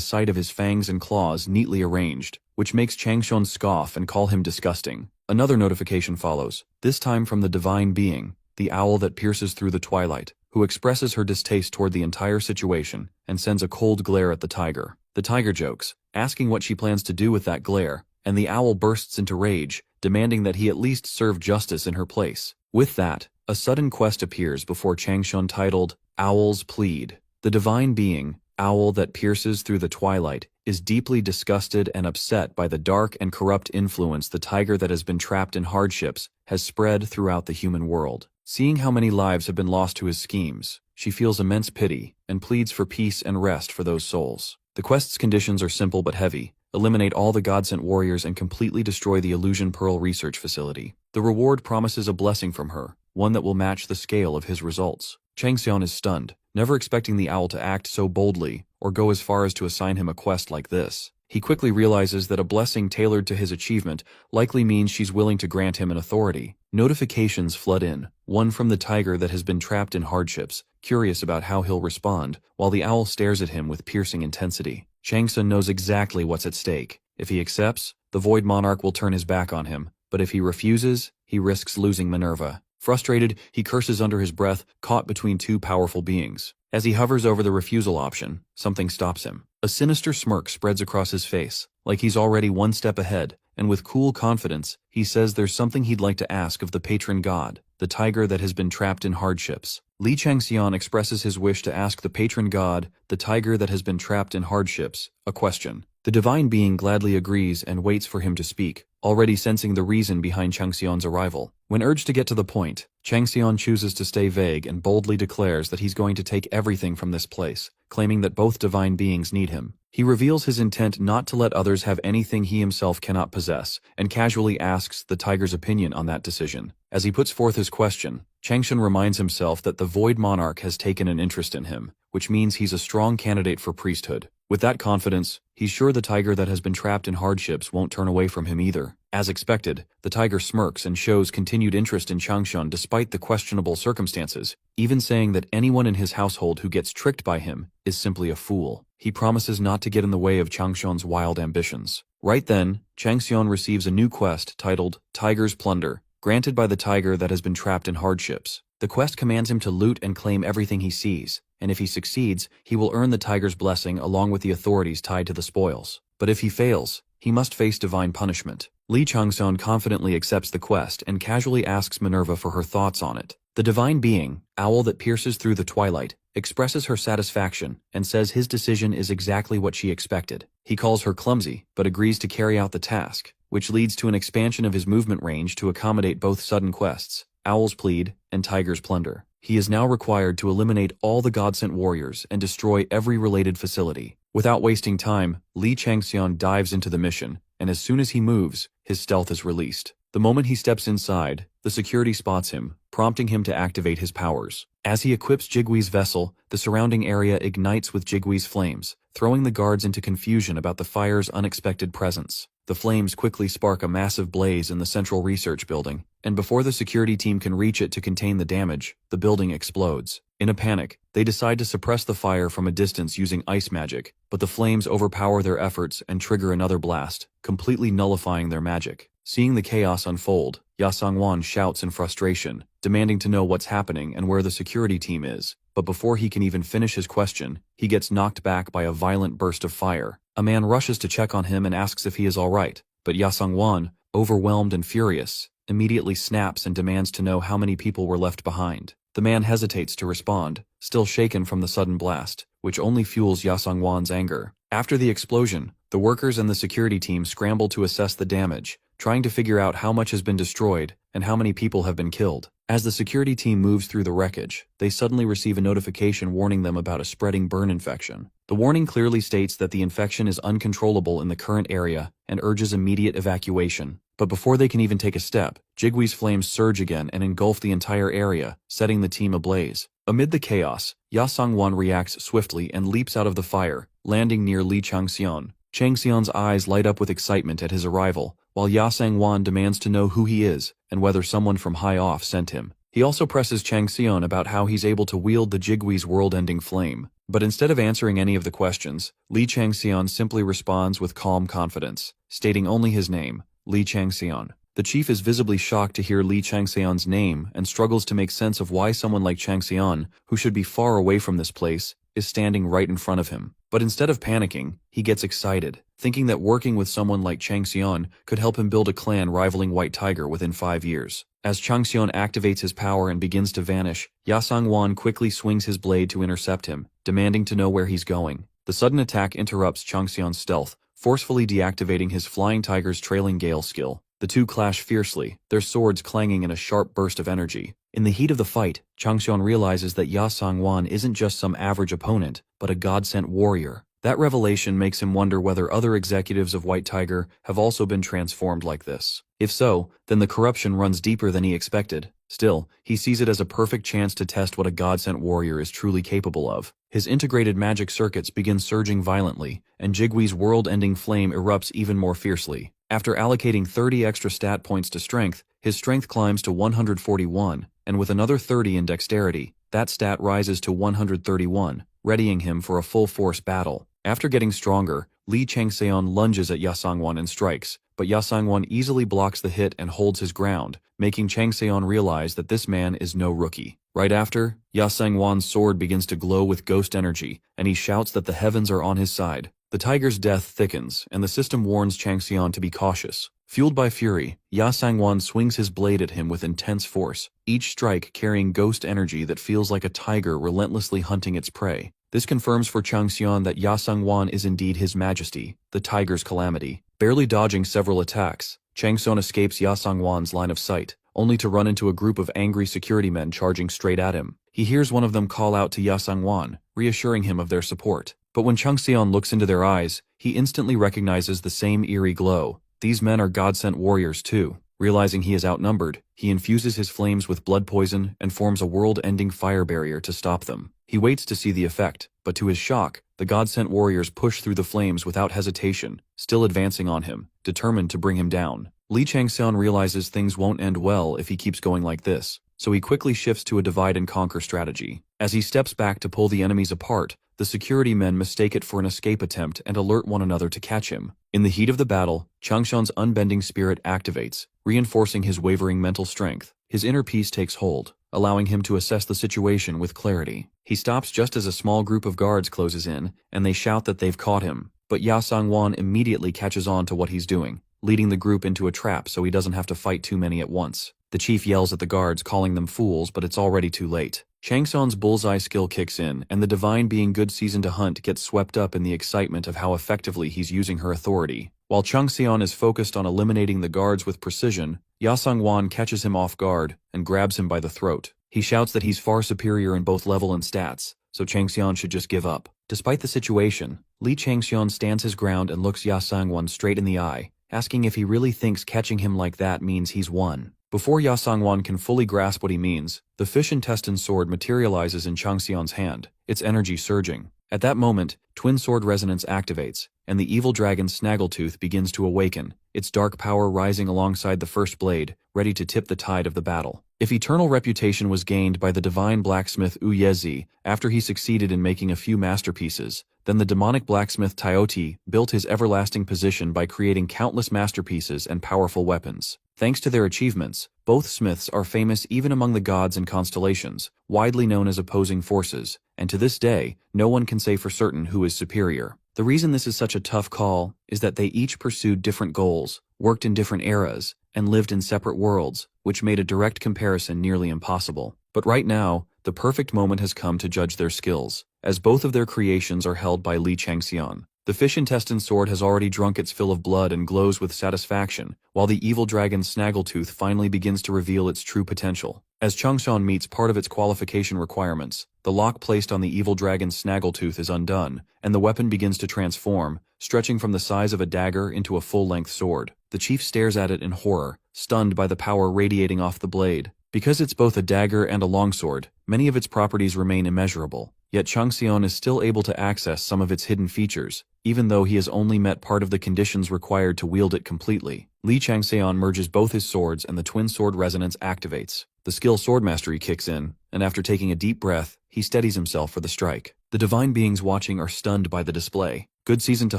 sight of his fangs and claws neatly arranged, which makes Changxian scoff and call him disgusting. Another notification follows, this time from the Divine Being, the owl that pierces through the twilight, who expresses her distaste toward the entire situation and sends a cold glare at the tiger. The tiger jokes, asking what she plans to do with that glare, and the owl bursts into rage, demanding that he at least serve justice in her place. With that, a sudden quest appears before Changxian titled, Owl's Plead. The Divine Being, owl that pierces through the twilight, is deeply disgusted and upset by the dark and corrupt influence the tiger that has been trapped in hardships has spread throughout the human world. Seeing how many lives have been lost to his schemes, she feels immense pity and pleads for peace and rest for those souls. The quest's conditions are simple but heavy. Eliminate all the God-sent warriors and completely destroy the Illusion Pearl research facility. The reward promises a blessing from her, one that will match the scale of his results. Changxian is stunned, never expecting the owl to act so boldly or go as far as to assign him a quest like this. He quickly realizes that a blessing tailored to his achievement likely means she's willing to grant him an authority. Notifications flood in, one from the tiger that has been trapped in hardships, curious about how he'll respond, while the owl stares at him with piercing intensity. Changxian knows exactly what's at stake. If he accepts, the Void Monarch will turn his back on him, but if he refuses, he risks losing Minerva. Frustrated, he curses under his breath, caught between two powerful beings. As he hovers over the refusal option, something stops him. A sinister smirk spreads across his face, like he's already one step ahead, and with cool confidence, he says there's something he'd like to ask of the patron god, the tiger that has been trapped in hardships. Li Changxian expresses his wish to ask the patron god, the tiger that has been trapped in hardships, a question. The Divine Being gladly agrees and waits for him to speak, already sensing the reason behind Changxian's arrival. When urged to get to the point, Changxian chooses to stay vague and boldly declares that he's going to take everything from this place, claiming that both Divine Beings need him. He reveals his intent not to let others have anything he himself cannot possess, and casually asks the tiger's opinion on that decision. As he puts forth his question, Changshun reminds himself that the Void Monarch has taken an interest in him, which means he's a strong candidate for priesthood. With that confidence, he's sure the tiger that has been trapped in hardships won't turn away from him either. As expected, the tiger smirks and shows continued interest in Changshun despite the questionable circumstances, even saying that anyone in his household who gets tricked by him is simply a fool. He promises not to get in the way of Changshun's wild ambitions. Right then, Changxian receives a new quest titled Tiger's Plunder, granted by the tiger that has been trapped in hardships. The quest commands him to loot and claim everything he sees, and if he succeeds, he will earn the tiger's blessing along with the authorities tied to the spoils. But if he fails, he must face divine punishment. Li Changxian confidently accepts the quest and casually asks Minerva for her thoughts on it. The divine being, owl that pierces through the twilight, expresses her satisfaction and says his decision is exactly what she expected. He calls her clumsy, but agrees to carry out the task, which leads to an expansion of his movement range to accommodate both sudden quests, Owl's Plead and Tiger's Plunder. He is now required to eliminate all the God-sent warriors and destroy every related facility. Without wasting time, Li Changxian dives into the mission, and as soon as he moves, his stealth is released. The moment he steps inside, the security spots him, prompting him to activate his powers. As he equips Jigui's vessel, the surrounding area ignites with Jigui's flames, throwing the guards into confusion about the fire's unexpected presence. The flames quickly spark a massive blaze in the central research building, and before the security team can reach it to contain the damage, the building explodes. In a panic, they decide to suppress the fire from a distance using ice magic, but the flames overpower their efforts and trigger another blast, completely nullifying their magic. Seeing the chaos unfold, Ya Sangwan shouts in frustration, demanding to know what's happening and where the security team is. But before he can even finish his question, he gets knocked back by a violent burst of fire. A man rushes to check on him and asks if he is all right, but Ya Sangwan, overwhelmed and furious, immediately snaps and demands to know how many people were left behind. The man hesitates to respond, still shaken from the sudden blast, which only fuels Ya Sangwan's anger. After the explosion, the workers and the security team scramble to assess the damage, trying to figure out how much has been destroyed and how many people have been killed. As the security team moves through the wreckage, they suddenly receive a notification warning them about a spreading burn infection. The warning clearly states that the infection is uncontrollable in the current area and urges immediate evacuation. But before they can even take a step, Jigui's flames surge again and engulf the entire area, setting the team ablaze. Amid the chaos, Ya Sangwan reacts swiftly and leaps out of the fire, landing near Li Changxian. Changxian's eyes light up with excitement at his arrival, while Ya Sangwan demands to know who he is and whether someone from high off sent him. He also presses Changxian about how he's able to wield the Jigui's world-ending flame. But instead of answering any of the questions, Li Changxian simply responds with calm confidence, stating only his name, Li Changxian. The chief is visibly shocked to hear Li Changxian's name and struggles to make sense of why someone like Changxian, who should be far away from this place, is standing right in front of him. But instead of panicking, he gets excited, thinking that working with someone like Changxian could help him build a clan rivaling White Tiger within 5 years. As Changxian activates his power and begins to vanish, Ya Sangwan quickly swings his blade to intercept him, demanding to know where he's going. The sudden attack interrupts Changxian's stealth, forcefully deactivating his Flying Tiger's Trailing Gale skill. The two clash fiercely, their swords clanging in a sharp burst of energy. In the heat of the fight, Changxian realizes that Ya Sangwan isn't just some average opponent, but a God-sent warrior. That revelation makes him wonder whether other executives of White Tiger have also been transformed like this. If so, then the corruption runs deeper than he expected. Still, he sees it as a perfect chance to test what a God-sent warrior is truly capable of. His integrated magic circuits begin surging violently, and Jigui's world-ending flame erupts even more fiercely. After allocating 30 extra stat points to strength, his strength climbs to 141, and with another 30 in dexterity, that stat rises to 131, readying him for a full-force battle. After getting stronger, Li Changxian lunges at Ya Sangwan and strikes, but Ya Sangwan easily blocks the hit and holds his ground, making Changxian realize that this man is no rookie. Right after, Ya Sangwan's sword begins to glow with ghost energy, and he shouts that the heavens are on his side. The tiger's death thickens, and the system warns Changxian to be cautious. Fueled by fury, Ya Sangwan swings his blade at him with intense force, each strike carrying ghost energy that feels like a tiger relentlessly hunting its prey. This confirms for Changxian that Ya Sangwan is indeed his majesty, the tiger's calamity. Barely dodging several attacks, Changxian escapes Ya Sangwan's line of sight, only to run into a group of angry security men charging straight at him. He hears one of them call out to Ya Sangwan, reassuring him of their support. But when Chung Seon looks into their eyes, he instantly recognizes the same eerie glow. These men are God-sent warriors too. Realizing he is outnumbered, he infuses his flames with blood poison and forms a world-ending fire barrier to stop them. He waits to see the effect, but to his shock, the God-sent warriors push through the flames without hesitation, still advancing on him, determined to bring him down. Lee Changseon realizes things won't end well if he keeps going like this, so he quickly shifts to a divide-and-conquer strategy. As he steps back to pull the enemies apart, the security men mistake it for an escape attempt and alert one another to catch him. In the heat of the battle, Changseon's unbending spirit activates, reinforcing his wavering mental strength. His inner peace takes hold, allowing him to assess the situation with clarity. He stops just as a small group of guards closes in, and they shout that they've caught him. But Ya Sang-won immediately catches on to what he's doing, leading the group into a trap so he doesn't have to fight too many at once. The chief yells at the guards, calling them fools, but it's already too late. Changseon's bullseye skill kicks in, and the divine being good season to hunt gets swept up in the excitement of how effectively he's using her authority. While Chung Seon is focused on eliminating the guards with precision, Ya Sang-won catches him off guard and grabs him by the throat. He shouts that he's far superior in both level and stats, so Changseon should just give up. Despite the situation, Lee Changseon stands his ground and looks Ya Sang-won straight in the eye, asking if he really thinks catching him like that means he's won. Before Ya Sang-won can fully grasp what he means, the fish intestine sword materializes in Changseon's hand, its energy surging. At that moment, twin sword resonance activates, and the evil dragon Snaggletooth begins to awaken, its dark power rising alongside the first blade, ready to tip the tide of the battle. If eternal reputation was gained by the divine blacksmith Uyezi after he succeeded in making a few masterpieces, then the demonic blacksmith Taioti built his everlasting position by creating countless masterpieces and powerful weapons. Thanks to their achievements, both smiths are famous even among the gods and constellations, widely known as opposing forces, and to this day, no one can say for certain who is superior. The reason this is such a tough call is that they each pursued different goals, worked in different eras, and lived in separate worlds, which made a direct comparison nearly impossible. But right now, the perfect moment has come to judge their skills, as both of their creations are held by Lee Changseon. The fish intestine sword has already drunk its fill of blood and glows with satisfaction, while the evil dragon Snaggletooth finally begins to reveal its true potential. As Changseon meets part of its qualification requirements, the lock placed on the evil dragon Snaggletooth is undone, and the weapon begins to transform, stretching from the size of a dagger into a full-length sword. The chief stares at it in horror, stunned by the power radiating off the blade. Because it's both a dagger and a longsword, many of its properties remain immeasurable, yet Changseon is still able to access some of its hidden features, even though he has only met part of the conditions required to wield it completely. Lee Changseon merges both his swords and the twin sword resonance activates. The skill sword mastery kicks in, and after taking a deep breath, he steadies himself for the strike. The divine beings watching are stunned by the display. Good Season to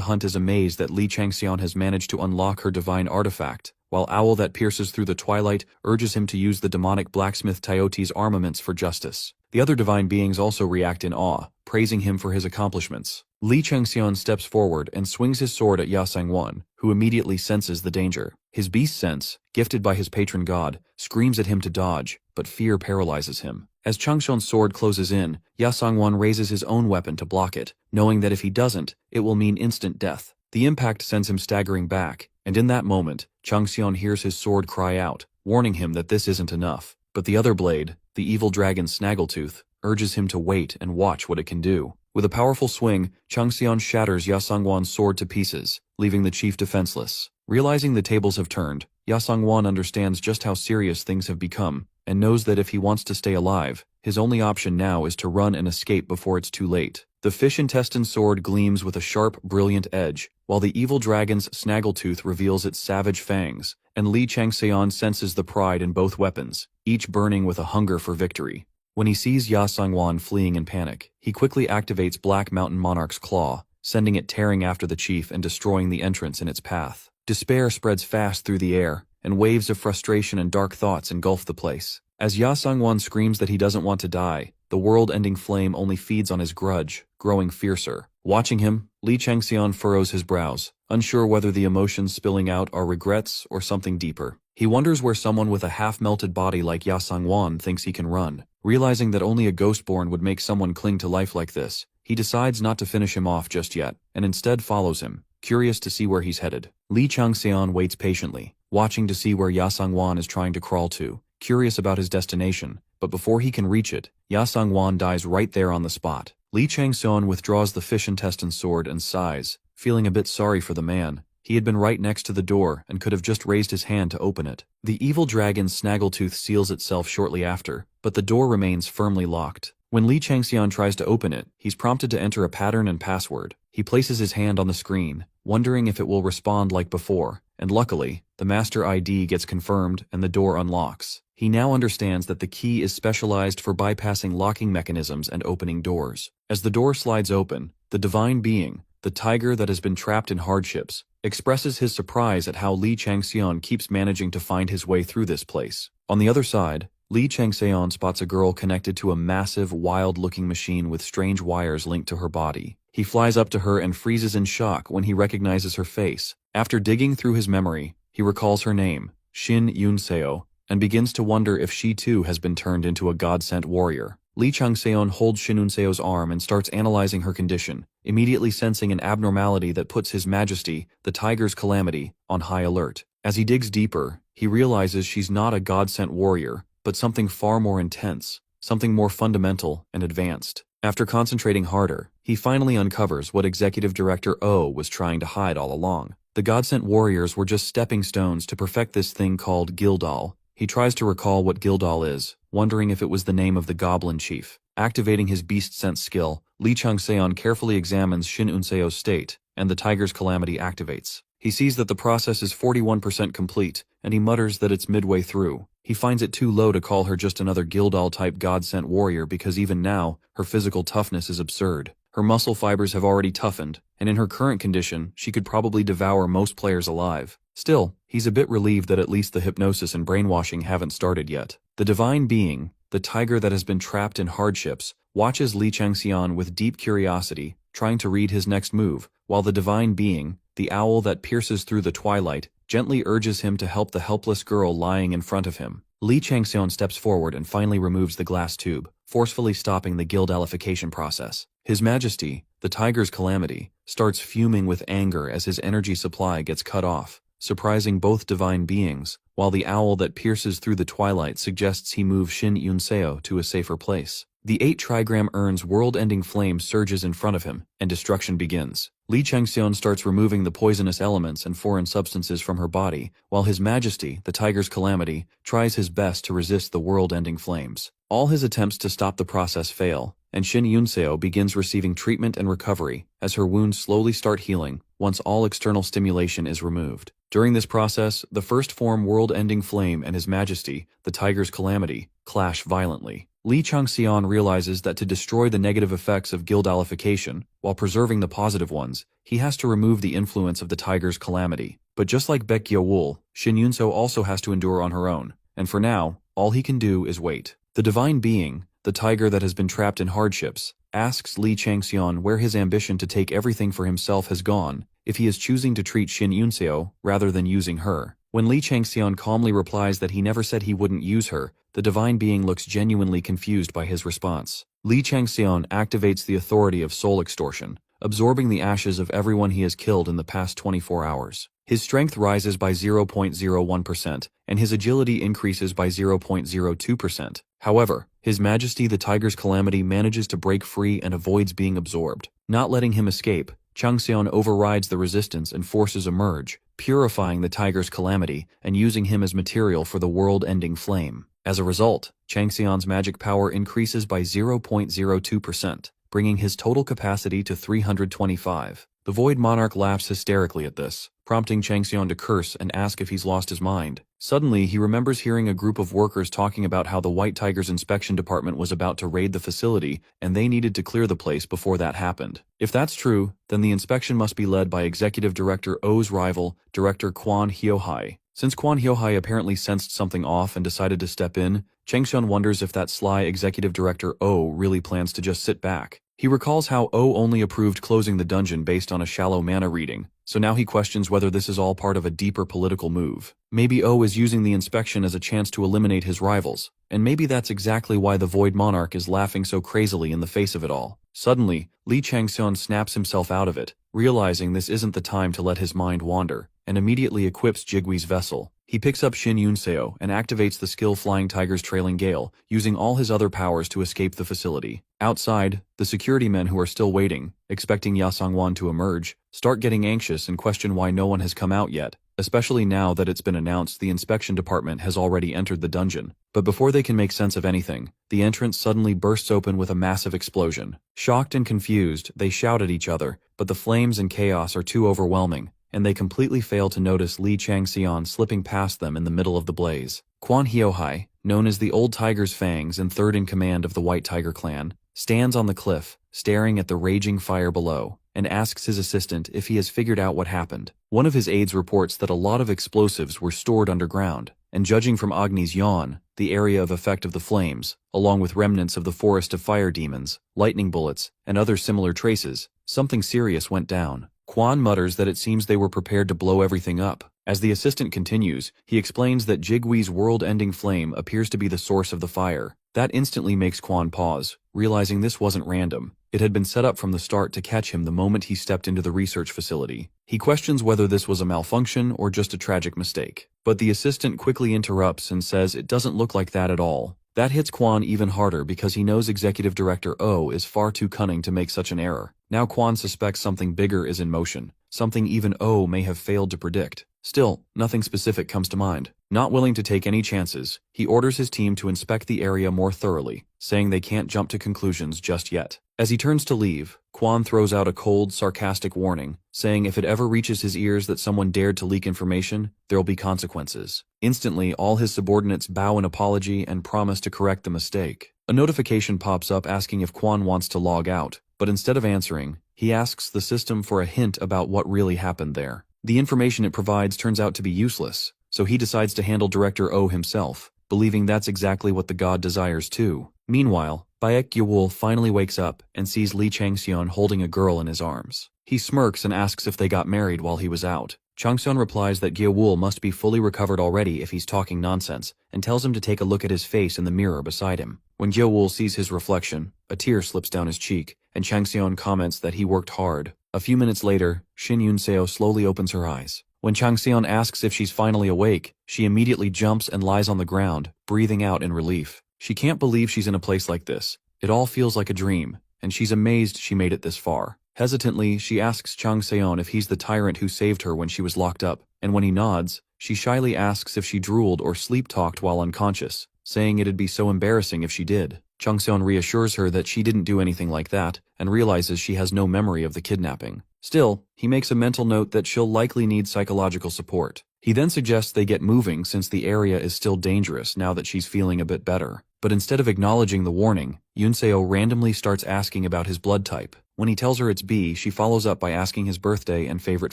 Hunt is amazed that Lee Changseon has managed to unlock her divine artifact, while Owl that pierces through the twilight urges him to use the demonic blacksmith Taioti's armaments for justice. The other divine beings also react in awe, praising him for his accomplishments. Lee Changseon steps forward and swings his sword at Ya Sang-won, who immediately senses the danger. His beast sense, gifted by his patron god, screams at him to dodge, but fear paralyzes him. As Changseon's sword closes in, Ya Sang-won raises his own weapon to block it, knowing that if he doesn't, it will mean instant death. The impact sends him staggering back, and in that moment, Changseon hears his sword cry out, warning him that this isn't enough. But the other blade, the evil dragon Snaggletooth, urges him to wait and watch what it can do. With a powerful swing, Changseon shatters Ya Sang-won's sword to pieces, leaving the chief defenseless. Realizing the tables have turned, Ya Sang-won understands just how serious things have become, and knows that if he wants to stay alive, his only option now is to run and escape before it's too late. The fish intestine sword gleams with a sharp, brilliant edge, while the evil dragon's Snaggletooth reveals its savage fangs, and Lee Changseon senses the pride in both weapons, each burning with a hunger for victory. When he sees Ya Sang-won fleeing in panic, he quickly activates Black Mountain Monarch's claw, sending it tearing after the chief and destroying the entrance in its path. Despair spreads fast through the air, and waves of frustration and dark thoughts engulf the place. As Ya Sang-won screams that he doesn't want to die, the world-ending flame only feeds on his grudge, growing fiercer. Watching him, Lee Changseon furrows his brows, unsure whether the emotions spilling out are regrets or something deeper. He wonders where someone with a half-melted body like Ya Sang-won thinks he can run. Realizing that only a Ghostborn would make someone cling to life like this, he decides not to finish him off just yet, and instead follows him, curious to see where he's headed. Lee Changseon waits patiently, watching to see where Ya Sang-won is trying to crawl to, curious about his destination, but before he can reach it, Ya Sang-won dies right there on the spot. Li Changxian withdraws the fish intestine sword and sighs, feeling a bit sorry for the man. He had been right next to the door and could have just raised his hand to open it. The evil dragon Snaggletooth seals itself shortly after, but the door remains firmly locked. When Li Changxian tries to open it, he's prompted to enter a pattern and password. He places his hand on the screen, wondering if it will respond like before, and luckily, the master ID gets confirmed and the door unlocks. He now understands that the key is specialized for bypassing locking mechanisms and opening doors. As the door slides open, the divine being, the tiger that has been trapped in hardships, expresses his surprise at how Li Changxian keeps managing to find his way through this place. On the other side, Li Changxian spots a girl connected to a massive, wild-looking machine with strange wires linked to her body. He flies up to her and freezes in shock when he recognizes her face. After digging through his memory, he recalls her name, Shin Yunseo, and begins to wonder if she too has been turned into a god-sent warrior. Li Changxian holds Shin Yunseo's arm and starts analyzing her condition, immediately sensing an abnormality that puts His Majesty, the Tiger's Calamity, on high alert. As he digs deeper, he realizes she's not a god-sent warrior, but something far more intense, something more fundamental and advanced. After concentrating harder, he finally uncovers what Executive Director O was trying to hide all along. The god-sent warriors were just stepping stones to perfect this thing called Gildal. He tries to recall what Gildal is, wondering if it was the name of the goblin chief. Activating his beast sense skill, Li Changxian carefully examines Shin Unseo's state, and the Tiger's Calamity activates. He sees that the process is 41% complete, and he mutters that it's midway through. He finds it too low to call her just another Gildal-type god-sent warrior because even now, her physical toughness is absurd. Her muscle fibers have already toughened, and in her current condition, she could probably devour most players alive. Still, he's a bit relieved that at least the hypnosis and brainwashing haven't started yet. The divine being, the tiger that has been trapped in hardships, watches Li Changxian with deep curiosity, trying to read his next move, while the divine being, the owl that pierces through the twilight, gently urges him to help the helpless girl lying in front of him. Li Changxian steps forward and finally removes the glass tube, forcefully stopping the Gildalification process. His Majesty, the Tiger's Calamity, starts fuming with anger as his energy supply gets cut off, surprising both divine beings, while the owl that pierces through the twilight suggests he move Shin Yunseo to a safer place. The 8-trigram urn's world-ending flame surges in front of him, and destruction begins. Li Changxian starts removing the poisonous elements and foreign substances from her body, while His Majesty, the Tiger's Calamity, tries his best to resist the world-ending flames. All his attempts to stop the process fail, and Shin Yunseo begins receiving treatment and recovery as her wounds slowly start healing once all external stimulation is removed. During this process, the first form world-ending flame and His Majesty, the Tiger's Calamity, clash violently. Li Changxian realizes that to destroy the negative effects of Gildalification, while preserving the positive ones, he has to remove the influence of the Tiger's Calamity. But just like Baekgyo Wool, Shin Yunseo also has to endure on her own, and for now, all he can do is wait. The divine being, the tiger that has been trapped in hardships, asks Li Changxian where his ambition to take everything for himself has gone, if he is choosing to treat Shin Yunseo rather than using her. When Li Changxian calmly replies that he never said he wouldn't use her, the divine being looks genuinely confused by his response. Li Changxian activates the authority of soul extortion, absorbing the ashes of everyone he has killed in the past 24 hours. His strength rises by 0.01%, and his agility increases by 0.02%. However, His Majesty the Tiger's Calamity manages to break free and avoids being absorbed. Not letting him escape, Changxian overrides the resistance and forces a merge, purifying the Tiger's Calamity and using him as material for the world-ending flame. As a result, Changxian's magic power increases by 0.02%, bringing his total capacity to 325. The Void Monarch laughs hysterically at this, prompting Changxian to curse and ask if he's lost his mind. Suddenly, he remembers hearing a group of workers talking about how the White Tiger's inspection department was about to raid the facility, and they needed to clear the place before that happened. If that's true, then the inspection must be led by Executive Director O's rival, Director Quan Hyohai. Since Quan Hyohai apparently sensed something off and decided to step in, Changxian wonders if that sly Executive Director O really plans to just sit back. He recalls how O only approved closing the dungeon based on a shallow mana reading, so now he questions whether this is all part of a deeper political move. Maybe O is using the inspection as a chance to eliminate his rivals, and maybe that's exactly why the Void Monarch is laughing so crazily in the face of it all. Suddenly, Li Changxian snaps himself out of it, realizing this isn't the time to let his mind wander, and immediately equips Jigwee's vessel. He picks up Shin Yunseo and activates the skill Flying Tiger's Trailing Gale, using all his other powers to escape the facility. Outside, the security men who are still waiting, expecting Ya Sangwon to emerge, start getting anxious and question why no one has come out yet, especially now that it's been announced the inspection department has already entered the dungeon. But before they can make sense of anything, the entrance suddenly bursts open with a massive explosion. Shocked and confused, they shout at each other, but the flames and chaos are too overwhelming, and they completely fail to notice Lee Changxian slipping past them in the middle of the blaze. Quan Hiohai, known as the Old Tiger's Fangs and third in command of the White Tiger clan, stands on the cliff, staring at the raging fire below, and asks his assistant if he has figured out what happened. One of his aides reports that a lot of explosives were stored underground, and judging from Agni's yawn, the area of effect of the flames, along with remnants of the forest of fire demons, lightning bullets, and other similar traces, something serious went down. Quan mutters that it seems they were prepared to blow everything up. As the assistant continues, he explains that Jigwee's world-ending flame appears to be the source of the fire. That instantly makes Quan pause, realizing this wasn't random. It had been set up from the start to catch him the moment he stepped into the research facility. He questions whether this was a malfunction or just a tragic mistake. But the assistant quickly interrupts and says it doesn't look like that at all. That hits Quan even harder because he knows Executive Director Oh is far too cunning to make such an error. Now Quan suspects something bigger is in motion, something even Oh may have failed to predict. Still, nothing specific comes to mind. Not willing to take any chances, he orders his team to inspect the area more thoroughly, saying they can't jump to conclusions just yet. As he turns to leave, Quan throws out a cold, sarcastic warning, saying if it ever reaches his ears that someone dared to leak information, there'll be consequences. Instantly, all his subordinates bow in apology and promise to correct the mistake. A notification pops up asking if Quan wants to log out, but instead of answering, he asks the system for a hint about what really happened there. The information it provides turns out to be useless, so he decides to handle Director Oh himself, believing that's exactly what the god desires too. Meanwhile, Baek Gyewol finally wakes up and sees Lee Changxian holding a girl in his arms. He smirks and asks if they got married while he was out. Changxian replies that Gyewol must be fully recovered already if he's talking nonsense, and tells him to take a look at his face in the mirror beside him. When Gyewol sees his reflection, a tear slips down his cheek, and Changxian comments that he worked hard. A few minutes later, Shin Yunseo slowly opens her eyes. When Changxian asks if she's finally awake, she immediately jumps and lies on the ground, breathing out in relief. She can't believe she's in a place like this. It all feels like a dream, and she's amazed she made it this far. Hesitantly, she asks Changxian if he's the tyrant who saved her when she was locked up, and when he nods, she shyly asks if she drooled or sleep-talked while unconscious, saying it'd be so embarrassing if she did. Changxian reassures her that she didn't do anything like that, and realizes she has no memory of the kidnapping. Still, he makes a mental note that she'll likely need psychological support. He then suggests they get moving since the area is still dangerous now that she's feeling a bit better. But instead of acknowledging the warning, Yunseo randomly starts asking about his blood type. When he tells her it's B, she follows up by asking his birthday and favorite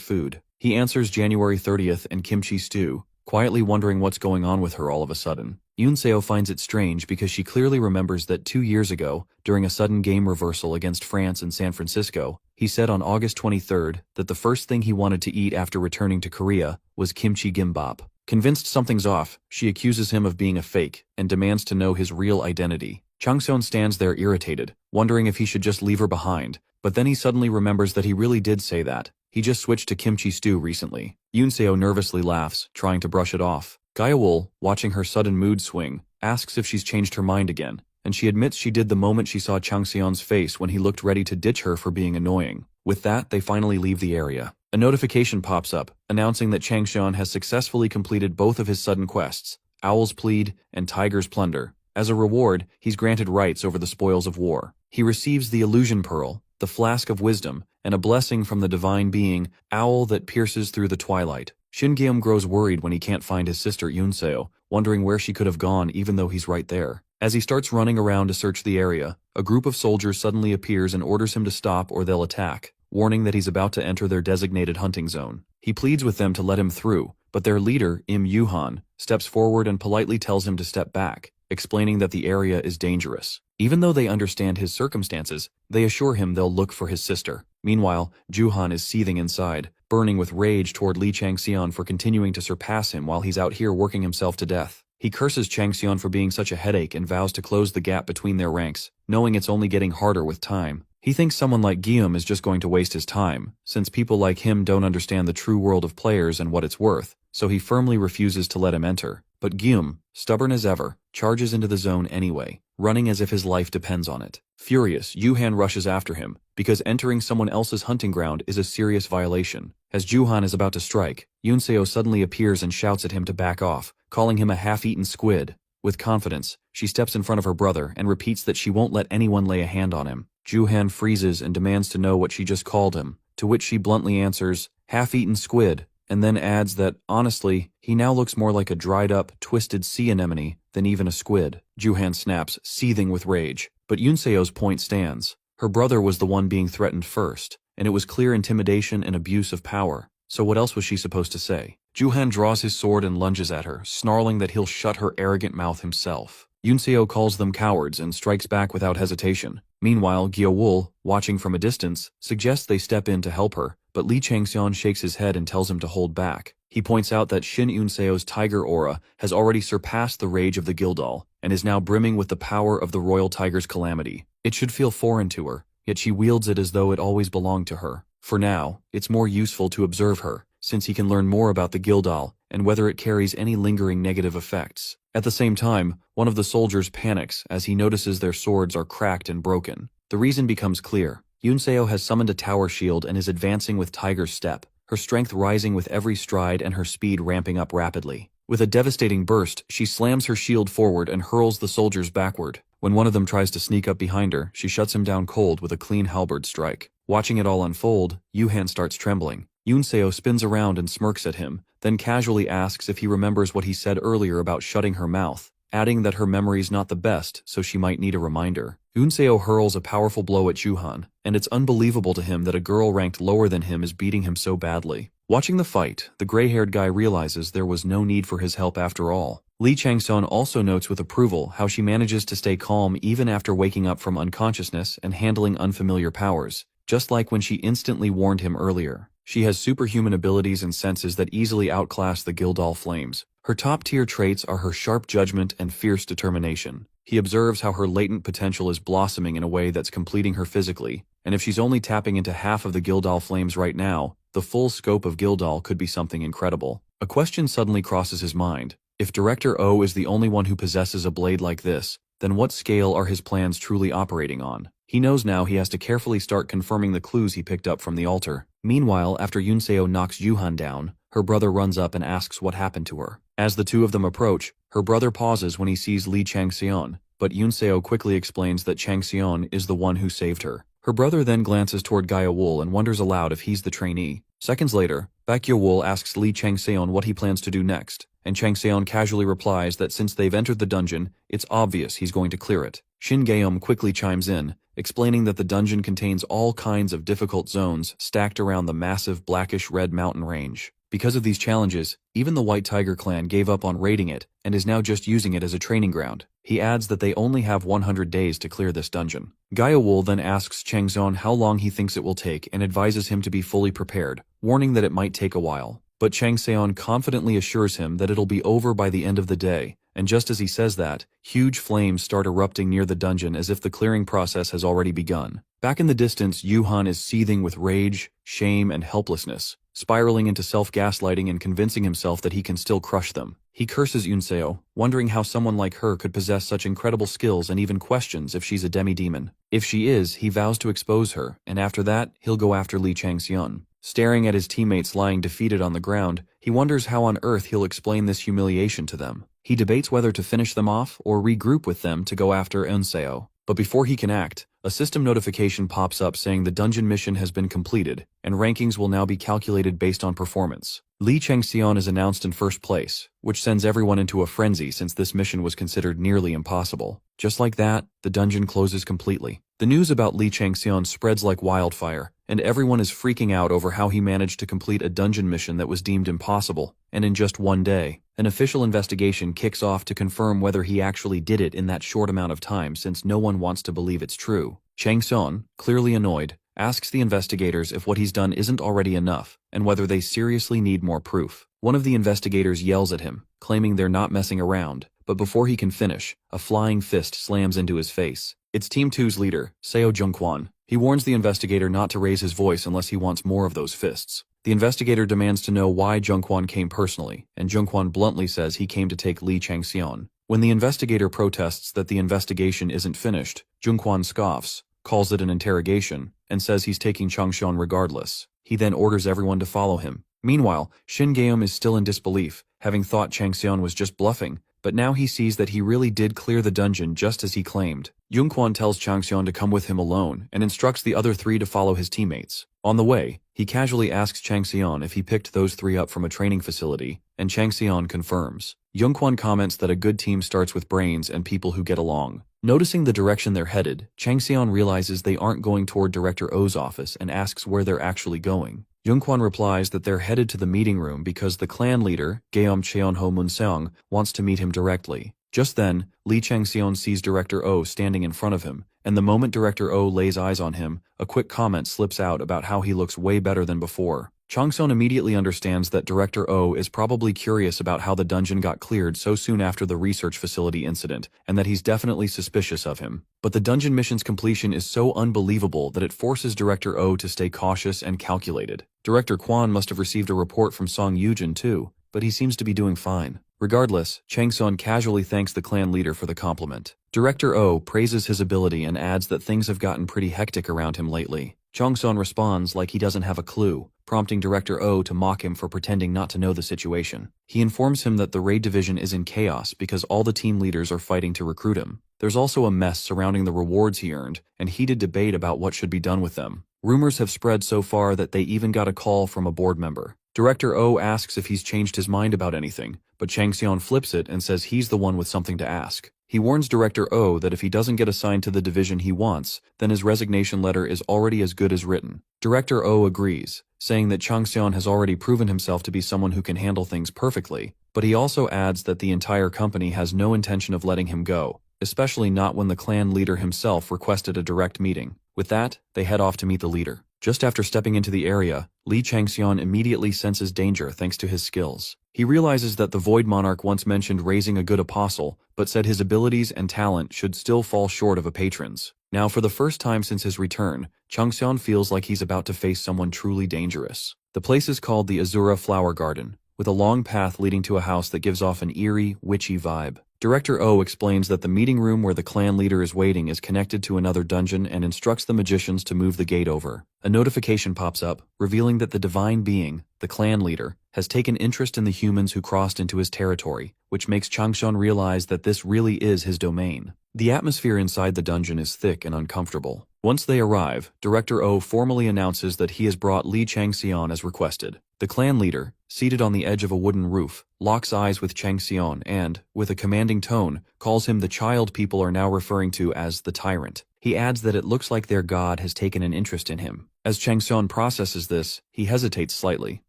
food. He answers January 30th and kimchi stew, quietly wondering what's going on with her all of a sudden. Yunseo finds it strange because she clearly remembers that 2 years ago, during a sudden game reversal against France in San Francisco, he said on August 23rd that the first thing he wanted to eat after returning to Korea was kimchi gimbap. Convinced something's off, she accuses him of being a fake and demands to know his real identity. Changxian stands there irritated, wondering if he should just leave her behind, but then he suddenly remembers that he really did say that. He just switched to kimchi stew recently. Yunseo nervously laughs, trying to brush it off. Gyewol, watching her sudden mood swing, asks if she's changed her mind again, and she admits she did the moment she saw Changxian's face when he looked ready to ditch her for being annoying. With that, they finally leave the area. A notification pops up, announcing that Changxian has successfully completed both of his sudden quests, Owl's Plead and Tiger's Plunder. As a reward, he's granted rights over the spoils of war. He receives the Illusion Pearl, the Flask of Wisdom, and a blessing from the divine being, Owl that pierces through the twilight. Shin Gyeom grows worried when he can't find his sister Yunseo, wondering where she could have gone even though he's right there. As he starts running around to search the area, a group of soldiers suddenly appears and orders him to stop or they'll attack, warning that he's about to enter their designated hunting zone. He pleads with them to let him through, but their leader, Im Yuhan, steps forward and politely tells him to step back, explaining that the area is dangerous. Even though they understand his circumstances, they assure him they'll look for his sister. Meanwhile, Juhan is seething inside, burning with rage toward Lee Changxian for continuing to surpass him while he's out here working himself to death. He curses Changxian for being such a headache and vows to close the gap between their ranks, knowing it's only getting harder with time. He thinks someone like Guillaume is just going to waste his time, since people like him don't understand the true world of players and what it's worth, so he firmly refuses to let him enter. But Guillaume, stubborn as ever, charges into the zone anyway, running as if his life depends on it. Furious, Yuhan rushes after him, because entering someone else's hunting ground is a serious violation. As Juhan is about to strike, Yunseo suddenly appears and shouts at him to back off, calling him a half-eaten squid. With confidence, she steps in front of her brother and repeats that she won't let anyone lay a hand on him. Juhan freezes and demands to know what she just called him, to which she bluntly answers, half-eaten squid, and then adds that, honestly, he now looks more like a dried-up, twisted sea anemone than even a squid. Juhan snaps, seething with rage, but Yunseo's point stands. Her brother was the one being threatened first, and it was clear intimidation and abuse of power. So what else was she supposed to say? Juhan draws his sword and lunges at her, snarling that he'll shut her arrogant mouth himself. Yunseo calls them cowards and strikes back without hesitation. Meanwhile, Gyeowul, watching from a distance, suggests they step in to help her, but Lee Changseon shakes his head and tells him to hold back. He points out that Shin Yunseo's tiger aura has already surpassed the rage of the Gildal, and is now brimming with the power of the royal tiger's calamity. It should feel foreign to her, yet she wields it as though it always belonged to her. For now, it's more useful to observe her, since he can learn more about the Gildal, and whether it carries any lingering negative effects. At the same time, one of the soldiers panics as he notices their swords are cracked and broken. The reason becomes clear. Yunseo has summoned a tower shield and is advancing with tiger's step, her strength rising with every stride and her speed ramping up rapidly. With a devastating burst, she slams her shield forward and hurls the soldiers backward. When one of them tries to sneak up behind her, she shuts him down cold with a clean halberd strike. Watching it all unfold, Yuhan starts trembling. Yunseo spins around and smirks at him, then casually asks if he remembers what he said earlier about shutting her mouth, adding that her memory's not the best, so she might need a reminder. Yunseo hurls a powerful blow at Juhan, and it's unbelievable to him that a girl ranked lower than him is beating him so badly. Watching the fight, the gray-haired guy realizes there was no need for his help after all. Lee Changseon also notes with approval how she manages to stay calm even after waking up from unconsciousness and handling unfamiliar powers, just like when she instantly warned him earlier. She has superhuman abilities and senses that easily outclass the Gildal flames. Her top-tier traits are her sharp judgment and fierce determination. He observes how her latent potential is blossoming in a way that's completing her physically, and if she's only tapping into half of the Gildal flames right now, the full scope of Gildal could be something incredible. A question suddenly crosses his mind. If Director O is the only one who possesses a blade like this, then what scale are his plans truly operating on? He knows now he has to carefully start confirming the clues he picked up from the altar. Meanwhile, after Yunseo knocks Juhan down, her brother runs up and asks what happened to her. As the two of them approach, her brother pauses when he sees Lee Changseon, but Yunseo quickly explains that Changseon is the one who saved her. Her brother then glances toward Gyeowul and wonders aloud if he's the trainee. Seconds later, Gyeowul asks Lee Changseon what he plans to do next, and Changseon casually replies that since they've entered the dungeon, it's obvious he's going to clear it. Shin Gaeum quickly chimes in, explaining that the dungeon contains all kinds of difficult zones stacked around the massive blackish-red mountain range. Because of these challenges, even the White Tiger clan gave up on raiding it and is now just using it as a training ground. He adds that they only have 100 days to clear this dungeon. Gyeowul then asks Changseon how long he thinks it will take and advises him to be fully prepared, warning that it might take a while. But Changseon confidently assures him that it'll be over by the end of the day, and just as he says that, huge flames start erupting near the dungeon as if the clearing process has already begun. Back in the distance, Yuhan is seething with rage, shame, and helplessness, spiraling into self-gaslighting and convincing himself that he can still crush them. He curses Yunseo, wondering how someone like her could possess such incredible skills and even questions if she's a demi-demon. If she is, he vows to expose her, and after that, he'll go after Lee Changseon. Staring at his teammates lying defeated on the ground, he wonders how on earth he'll explain this humiliation to them. He debates whether to finish them off or regroup with them to go after Yunseo. But before he can act, a system notification pops up saying the dungeon mission has been completed, and rankings will now be calculated based on performance. Lee Changseon is announced in first place, which sends everyone into a frenzy since this mission was considered nearly impossible. Just like that, the dungeon closes completely. The news about Lee Changseon spreads like wildfire, and everyone is freaking out over how he managed to complete a dungeon mission that was deemed impossible, and in just one day. An official investigation kicks off to confirm whether he actually did it in that short amount of time since no one wants to believe it's true. Changseon, clearly annoyed, asks the investigators if what he's done isn't already enough, and whether they seriously need more proof. One of the investigators yells at him, claiming they're not messing around, but before he can finish, a flying fist slams into his face. It's Team 2's leader, Seo Jungkwon. He warns the investigator not to raise his voice unless he wants more of those fists. The investigator demands to know why Zhongquan came personally, and Zhongquan bluntly says he came to take Li Changxian. When the investigator protests that the investigation isn't finished, Zhongquan scoffs, calls it an interrogation, and says he's taking Changxian regardless. He then orders everyone to follow him. Meanwhile, Shin Gaeum is still in disbelief, having thought Changxian was just bluffing, but now he sees that he really did clear the dungeon just as he claimed. Yongquan tells Changxian to come with him alone and instructs the other three to follow his teammates. On the way, he casually asks Changxian if he picked those three up from a training facility, and Changxian confirms. Yongquan comments that a good team starts with brains and people who get along. Noticing the direction they're headed, Changxian realizes they aren't going toward Director O's office and asks where they're actually going. Yongquan replies that they're headed to the meeting room because the clan leader, Gaeom Cheonho Munseong, wants to meet him directly. Just then, Li Changxian sees Director O standing in front of him, and the moment Director O lays eyes on him, a quick comment slips out about how he looks way better than before. Changxian immediately understands that Director O is probably curious about how the dungeon got cleared so soon after the research facility incident, and that he's definitely suspicious of him. But the dungeon mission's completion is so unbelievable that it forces Director O to stay cautious and calculated. Director Quan must have received a report from Song Yujin too, but he seems to be doing fine. Regardless, Changxian casually thanks the clan leader for the compliment. Director O praises his ability and adds that things have gotten pretty hectic around him lately. Changxian responds like he doesn't have a clue, prompting Director O to mock him for pretending not to know the situation. He informs him that the raid division is in chaos because all the team leaders are fighting to recruit him. There's also a mess surrounding the rewards he earned, and heated debate about what should be done with them. Rumors have spread so far that they even got a call from a board member. Director O asks if he's changed his mind about anything, but Changxian flips it and says he's the one with something to ask. He warns Director O that if he doesn't get assigned to the division he wants, then his resignation letter is already as good as written. Director O agrees, saying that Changxian has already proven himself to be someone who can handle things perfectly, but he also adds that the entire company has no intention of letting him go, especially not when the clan leader himself requested a direct meeting. With that, they head off to meet the leader. Just after stepping into the area, Li Changxian immediately senses danger thanks to his skills. He realizes that the Void Monarch once mentioned raising a good apostle, but said his abilities and talent should still fall short of a patron's. Now for the first time since his return, Changxian feels like he's about to face someone truly dangerous. The place is called the Azura Flower Garden, with a long path leading to a house that gives off an eerie, witchy vibe. Director O explains that the meeting room where the clan leader is waiting is connected to another dungeon and instructs the magicians to move the gate over. A notification pops up, revealing that the divine being, the clan leader, has taken interest in the humans who crossed into his territory, which makes Changxian realize that this really is his domain. The atmosphere inside the dungeon is thick and uncomfortable. Once they arrive, Director O formally announces that he has brought Li Changxian as requested. The clan leader, seated on the edge of a wooden roof, locks eyes with Changxian and, with a commanding tone, calls him the child people are now referring to as the tyrant. He adds that it looks like their god has taken an interest in him. As Changxian processes this, he hesitates slightly,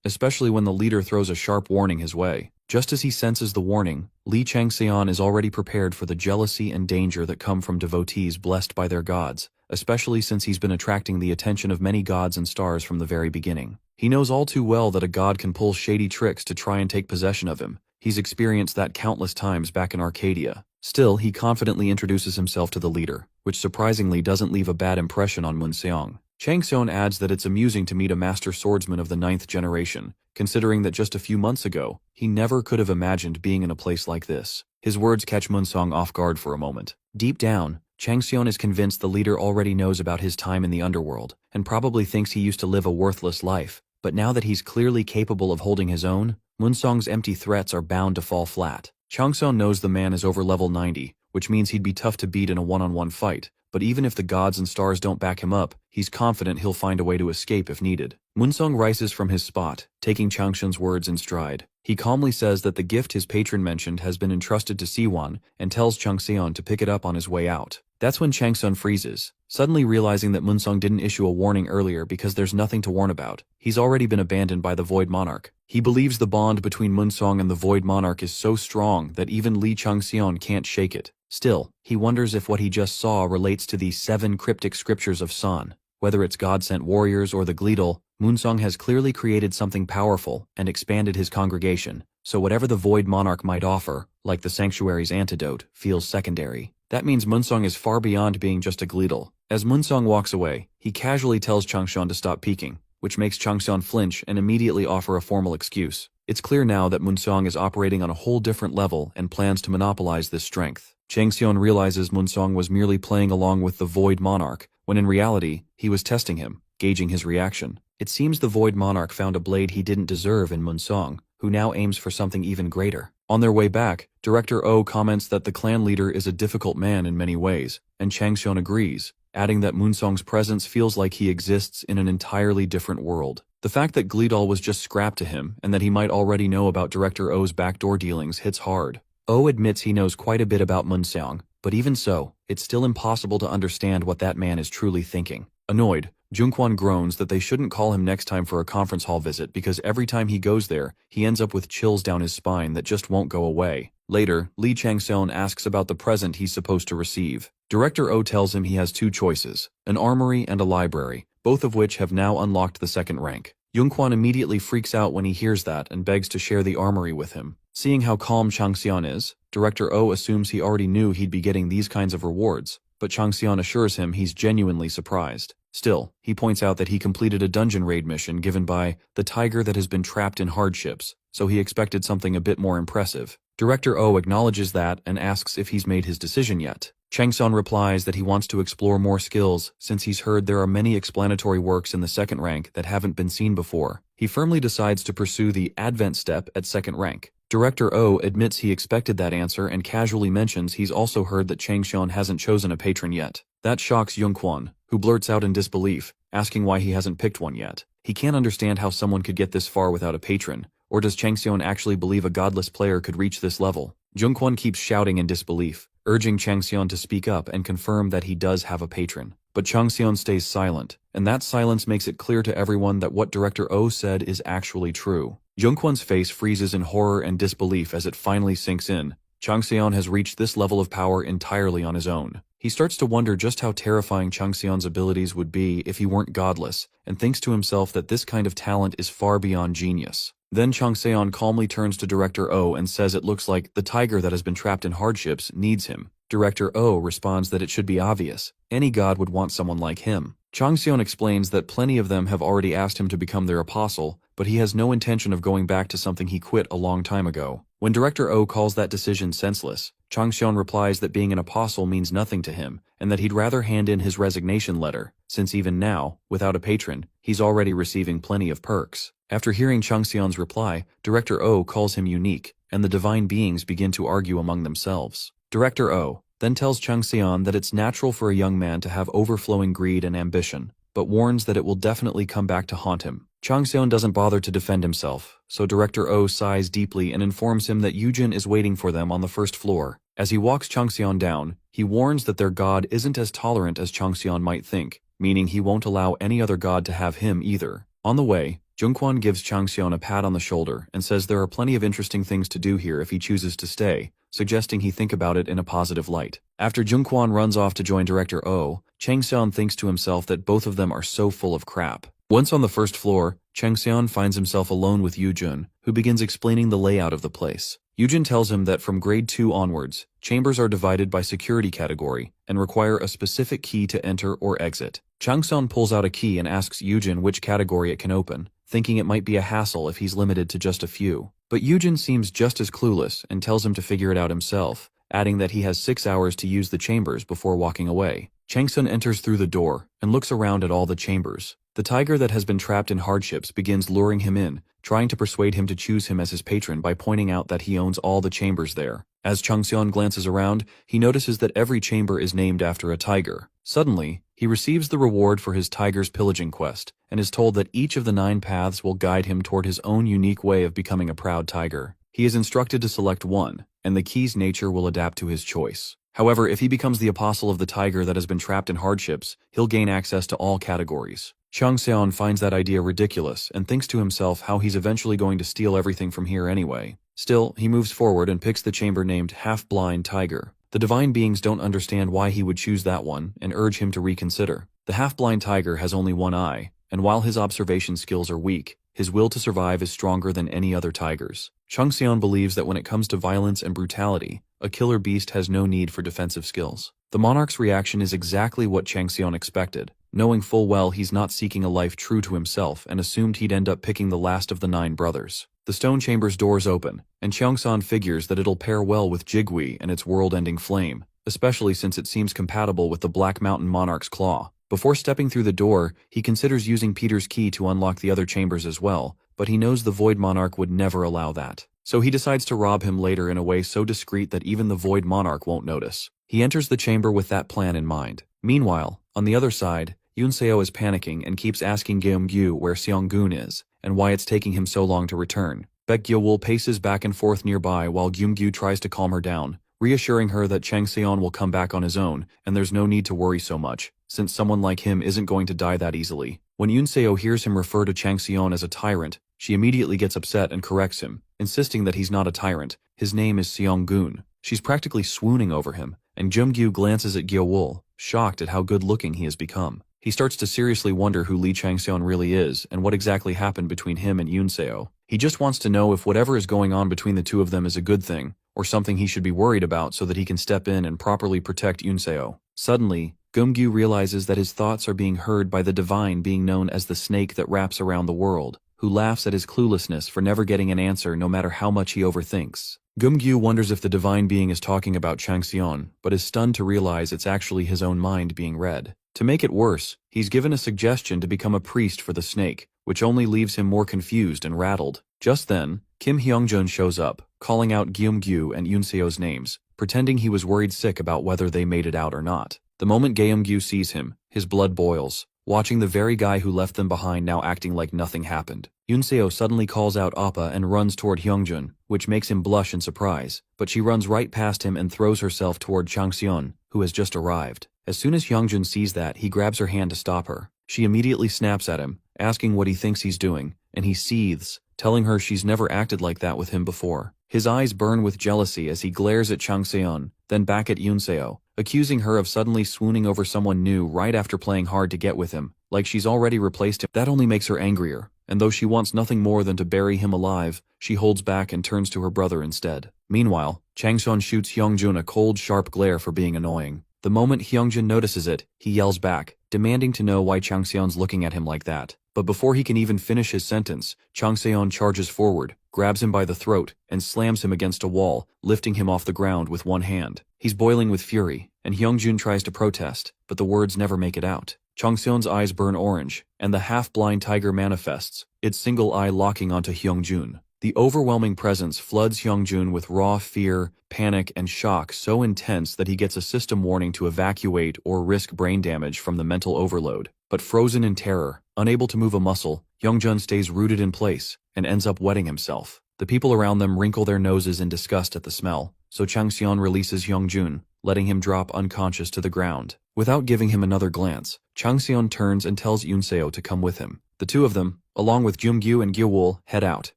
especially when the leader throws a sharp warning his way. Just as he senses the warning, Li Changxian is already prepared for the jealousy and danger that come from devotees blessed by their gods, especially since he's been attracting the attention of many gods and stars from the very beginning. He knows all too well that a god can pull shady tricks to try and take possession of him. He's experienced that countless times back in Arcadia. Still, he confidently introduces himself to the leader, which surprisingly doesn't leave a bad impression on Munseong. Changxian adds that it's amusing to meet a master swordsman of the 9th generation, considering that just a few months ago, he never could have imagined being in a place like this. His words catch Munseong off guard for a moment. Deep down, Changxian is convinced the leader already knows about his time in the underworld, and probably thinks he used to live a worthless life. But now that he's clearly capable of holding his own, Munseong's empty threats are bound to fall flat. Changxian knows the man is over level 90, which means he'd be tough to beat in a one-on-one fight, but even if the gods and stars don't back him up, he's confident he'll find a way to escape if needed. Munseong rises from his spot, taking Changxian's words in stride. He calmly says that the gift his patron mentioned has been entrusted to Siwan and tells Changxian to pick it up on his way out. That's when Changxian freezes, suddenly realizing that Munseong didn't issue a warning earlier because there's nothing to warn about. He's already been abandoned by the Void Monarch. He believes the bond between Munseong and the Void Monarch is so strong that even Li Changxian can't shake it. Still, he wonders if what he just saw relates to the 7 cryptic scriptures of San. Whether it's God-sent warriors or the Gleedle, Munseong has clearly created something powerful and expanded his congregation, so whatever the Void Monarch might offer, like the Sanctuary's antidote, feels secondary. That means Munseong is far beyond being just a Gleedle. As Munseong walks away, he casually tells Changxian to stop peeking, which makes Changxian flinch and immediately offer a formal excuse. It's clear now that Munsong is operating on a whole different level and plans to monopolize this strength. Changxian realizes Munsong was merely playing along with the Void Monarch, when in reality, he was testing him, gauging his reaction. It seems the Void Monarch found a blade he didn't deserve in Munsong, who now aims for something even greater. On their way back, Director O comments that the clan leader is a difficult man in many ways, and Changxian agrees, adding that Munsong's presence feels like he exists in an entirely different world. The fact that Glidal was just scrapped to him and that he might already know about Director O's backdoor dealings hits hard. O admits he knows quite a bit about Munsong, but even so, it's still impossible to understand what that man is truly thinking. Annoyed, Junquan groans that they shouldn't call him next time for a conference hall visit because every time he goes there, he ends up with chills down his spine that just won't go away. Later, Li Changxian asks about the present he's supposed to receive. Director O tells him he has two choices, an armory and a library, both of which have now unlocked the second rank. Junquan immediately freaks out when he hears that and begs to share the armory with him. Seeing how calm Changxian is, Director O assumes he already knew he'd be getting these kinds of rewards, but Changxian assures him he's genuinely surprised. Still, he points out that he completed a dungeon raid mission given by the tiger that has been trapped in hardships, so he expected something a bit more impressive. Director O acknowledges that and asks if he's made his decision yet. Changxian replies that he wants to explore more skills since he's heard there are many explanatory works in the second rank that haven't been seen before. He firmly decides to pursue the Advent step at second rank. Director O admits he expected that answer and casually mentions he's also heard that Changxian hasn't chosen a patron yet. That shocks Junquan, who blurts out in disbelief, asking why he hasn't picked one yet. He can't understand how someone could get this far without a patron, or does Changxian actually believe a godless player could reach this level? Junquan keeps shouting in disbelief, urging Changxian to speak up and confirm that he does have a patron. But Changxian stays silent, and that silence makes it clear to everyone that what Director O said is actually true. Junquan's face freezes in horror and disbelief as it finally sinks in. Changxian has reached this level of power entirely on his own. He starts to wonder just how terrifying Changxian's abilities would be if he weren't godless, and thinks to himself that this kind of talent is far beyond genius. Then Changxian calmly turns to Director O and says it looks like the tiger that has been trapped in hardships needs him. Director O responds that it should be obvious. Any god would want someone like him. Changxian explains that plenty of them have already asked him to become their apostle, but he has no intention of going back to something he quit a long time ago. When Director O calls that decision senseless, Changxian replies that being an apostle means nothing to him, and that he'd rather hand in his resignation letter, since even now, without a patron, he's already receiving plenty of perks. After hearing Changxian's reply, Director O calls him unique, and the divine beings begin to argue among themselves. Director O then tells Changxian that it's natural for a young man to have overflowing greed and ambition, but warns that it will definitely come back to haunt him. Changxian doesn't bother to defend himself, so Director O sighs deeply and informs him that Yujin is waiting for them on the first floor. As he walks Changxian down, he warns that their god isn't as tolerant as Changxian might think, meaning he won't allow any other god to have him either. On the way, Junquan gives Changxian a pat on the shoulder and says there are plenty of interesting things to do here if he chooses to stay, suggesting he think about it in a positive light. After Junquan runs off to join Director O, Changxian thinks to himself that both of them are so full of crap. Once on the first floor, Changxian finds himself alone with Yujin, who begins explaining the layout of the place. Yujin tells him that from grade 2 onwards, chambers are divided by security category and require a specific key to enter or exit. Changxian pulls out a key and asks Yujin which category it can open, thinking it might be a hassle if he's limited to just a few. But Yujin seems just as clueless and tells him to figure it out himself, adding that he has 6 hours to use the chambers before walking away. Changxian enters through the door and looks around at all the chambers. The tiger that has been trapped in hardships begins luring him in, trying to persuade him to choose him as his patron by pointing out that he owns all the chambers there. As Changxian glances around, he notices that every chamber is named after a tiger. Suddenly, he receives the reward for his tiger's pillaging quest, and is told that each of the 9 paths will guide him toward his own unique way of becoming a proud tiger. He is instructed to select one, and the key's nature will adapt to his choice. However, if he becomes the apostle of the tiger that has been trapped in hardships, he'll gain access to all categories. Changxian finds that idea ridiculous and thinks to himself how he's eventually going to steal everything from here anyway. Still, he moves forward and picks the chamber named Half-Blind Tiger. The divine beings don't understand why he would choose that one and urge him to reconsider. The half-blind tiger has only one eye, and while his observation skills are weak, his will to survive is stronger than any other tiger's. Changxian believes that when it comes to violence and brutality, a killer beast has no need for defensive skills. The monarch's reaction is exactly what Changxian expected. knowing full well he's not seeking a life true to himself and assumed he'd end up picking the last of the 9 brothers. The stone chamber's doors open, and Cheongsan figures that it'll pair well with Jigui and its world-ending flame, especially since it seems compatible with the Black Mountain Monarch's claw. Before stepping through the door, he considers using Peter's key to unlock the other chambers as well, but he knows the Void Monarch would never allow that. So he decides to rob him later in a way so discreet that even the Void Monarch won't notice. He enters the chamber with that plan in mind. Meanwhile, on the other side, Yunseo is panicking and keeps asking Gyeonggu where Seong-gun is, and why it's taking him so long to return. Baek Gyeowol paces back and forth nearby while Gyeonggu tries to calm her down, reassuring her that Chang Seon will come back on his own, and there's no need to worry so much, since someone like him isn't going to die that easily. When Yunseo hears him refer to Chang Seon as a tyrant, she immediately gets upset and corrects him, insisting that he's not a tyrant. His name is Seong-gun. She's practically swooning over him, and Gyeonggu glances at Gyeowol, shocked at how good-looking he has become. He starts to seriously wonder who Lee Chang-seon really is and what exactly happened between him and Yunseo. He just wants to know if whatever is going on between the two of them is a good thing, or something he should be worried about so that he can step in and properly protect Yunseo. Suddenly, Gyeonggu realizes that his thoughts are being heard by the divine being known as the snake that wraps around the world, who laughs at his cluelessness for never getting an answer no matter how much he overthinks. Gyeonggu wonders if the divine being is talking about Chang Seon, but is stunned to realize it's actually his own mind being read. To make it worse, he's given a suggestion to become a priest for the snake, which only leaves him more confused and rattled. Just then, Kim Hyungjun shows up, calling out Gyeonggu and Yunseo's names, pretending he was worried sick about whether they made it out or not. The moment Gyeonggu sees him, his blood boils, watching the very guy who left them behind now acting like nothing happened. Yunseo suddenly calls out Appa and runs toward Hyungjun, which makes him blush in surprise, but she runs right past him and throws herself toward Chang Seon, who has just arrived. As soon as Hyungjun sees that, he grabs her hand to stop her. She immediately snaps at him, asking what he thinks he's doing, and he seethes, telling her she's never acted like that with him before. His eyes burn with jealousy as he glares at Chang Seon, then back at Yunseo, accusing her of suddenly swooning over someone new right after playing hard to get with him, like she's already replaced him. That only makes her angrier, and though she wants nothing more than to bury him alive, she holds back and turns to her brother instead. Meanwhile, Chang Seon shoots Hyungjun a cold, sharp glare for being annoying. The moment Hyungjun notices it, he yells back, demanding to know why Chang Seon's looking at him like that. But before he can even finish his sentence, Chang Seon charges forward, grabs him by the throat, and slams him against a wall, lifting him off the ground with one hand. He's boiling with fury, and Hyungjun tries to protest, but the words never make it out. Chang Seon's eyes burn orange, and the half-blind tiger manifests, its single eye locking onto Hyungjun. The overwhelming presence floods Hyungjun with raw fear, panic, and shock so intense that he gets a system warning to evacuate or risk brain damage from the mental overload. But frozen in terror, unable to move a muscle, Hyungjun stays rooted in place and ends up wetting himself. The people around them wrinkle their noses in disgust at the smell, so Chang Seon releases Hyungjun, letting him drop unconscious to the ground. Without giving him another glance, Chang Seon turns and tells Yunseo to come with him. The two of them, along with Gyeonggu and Gyeowol, head out.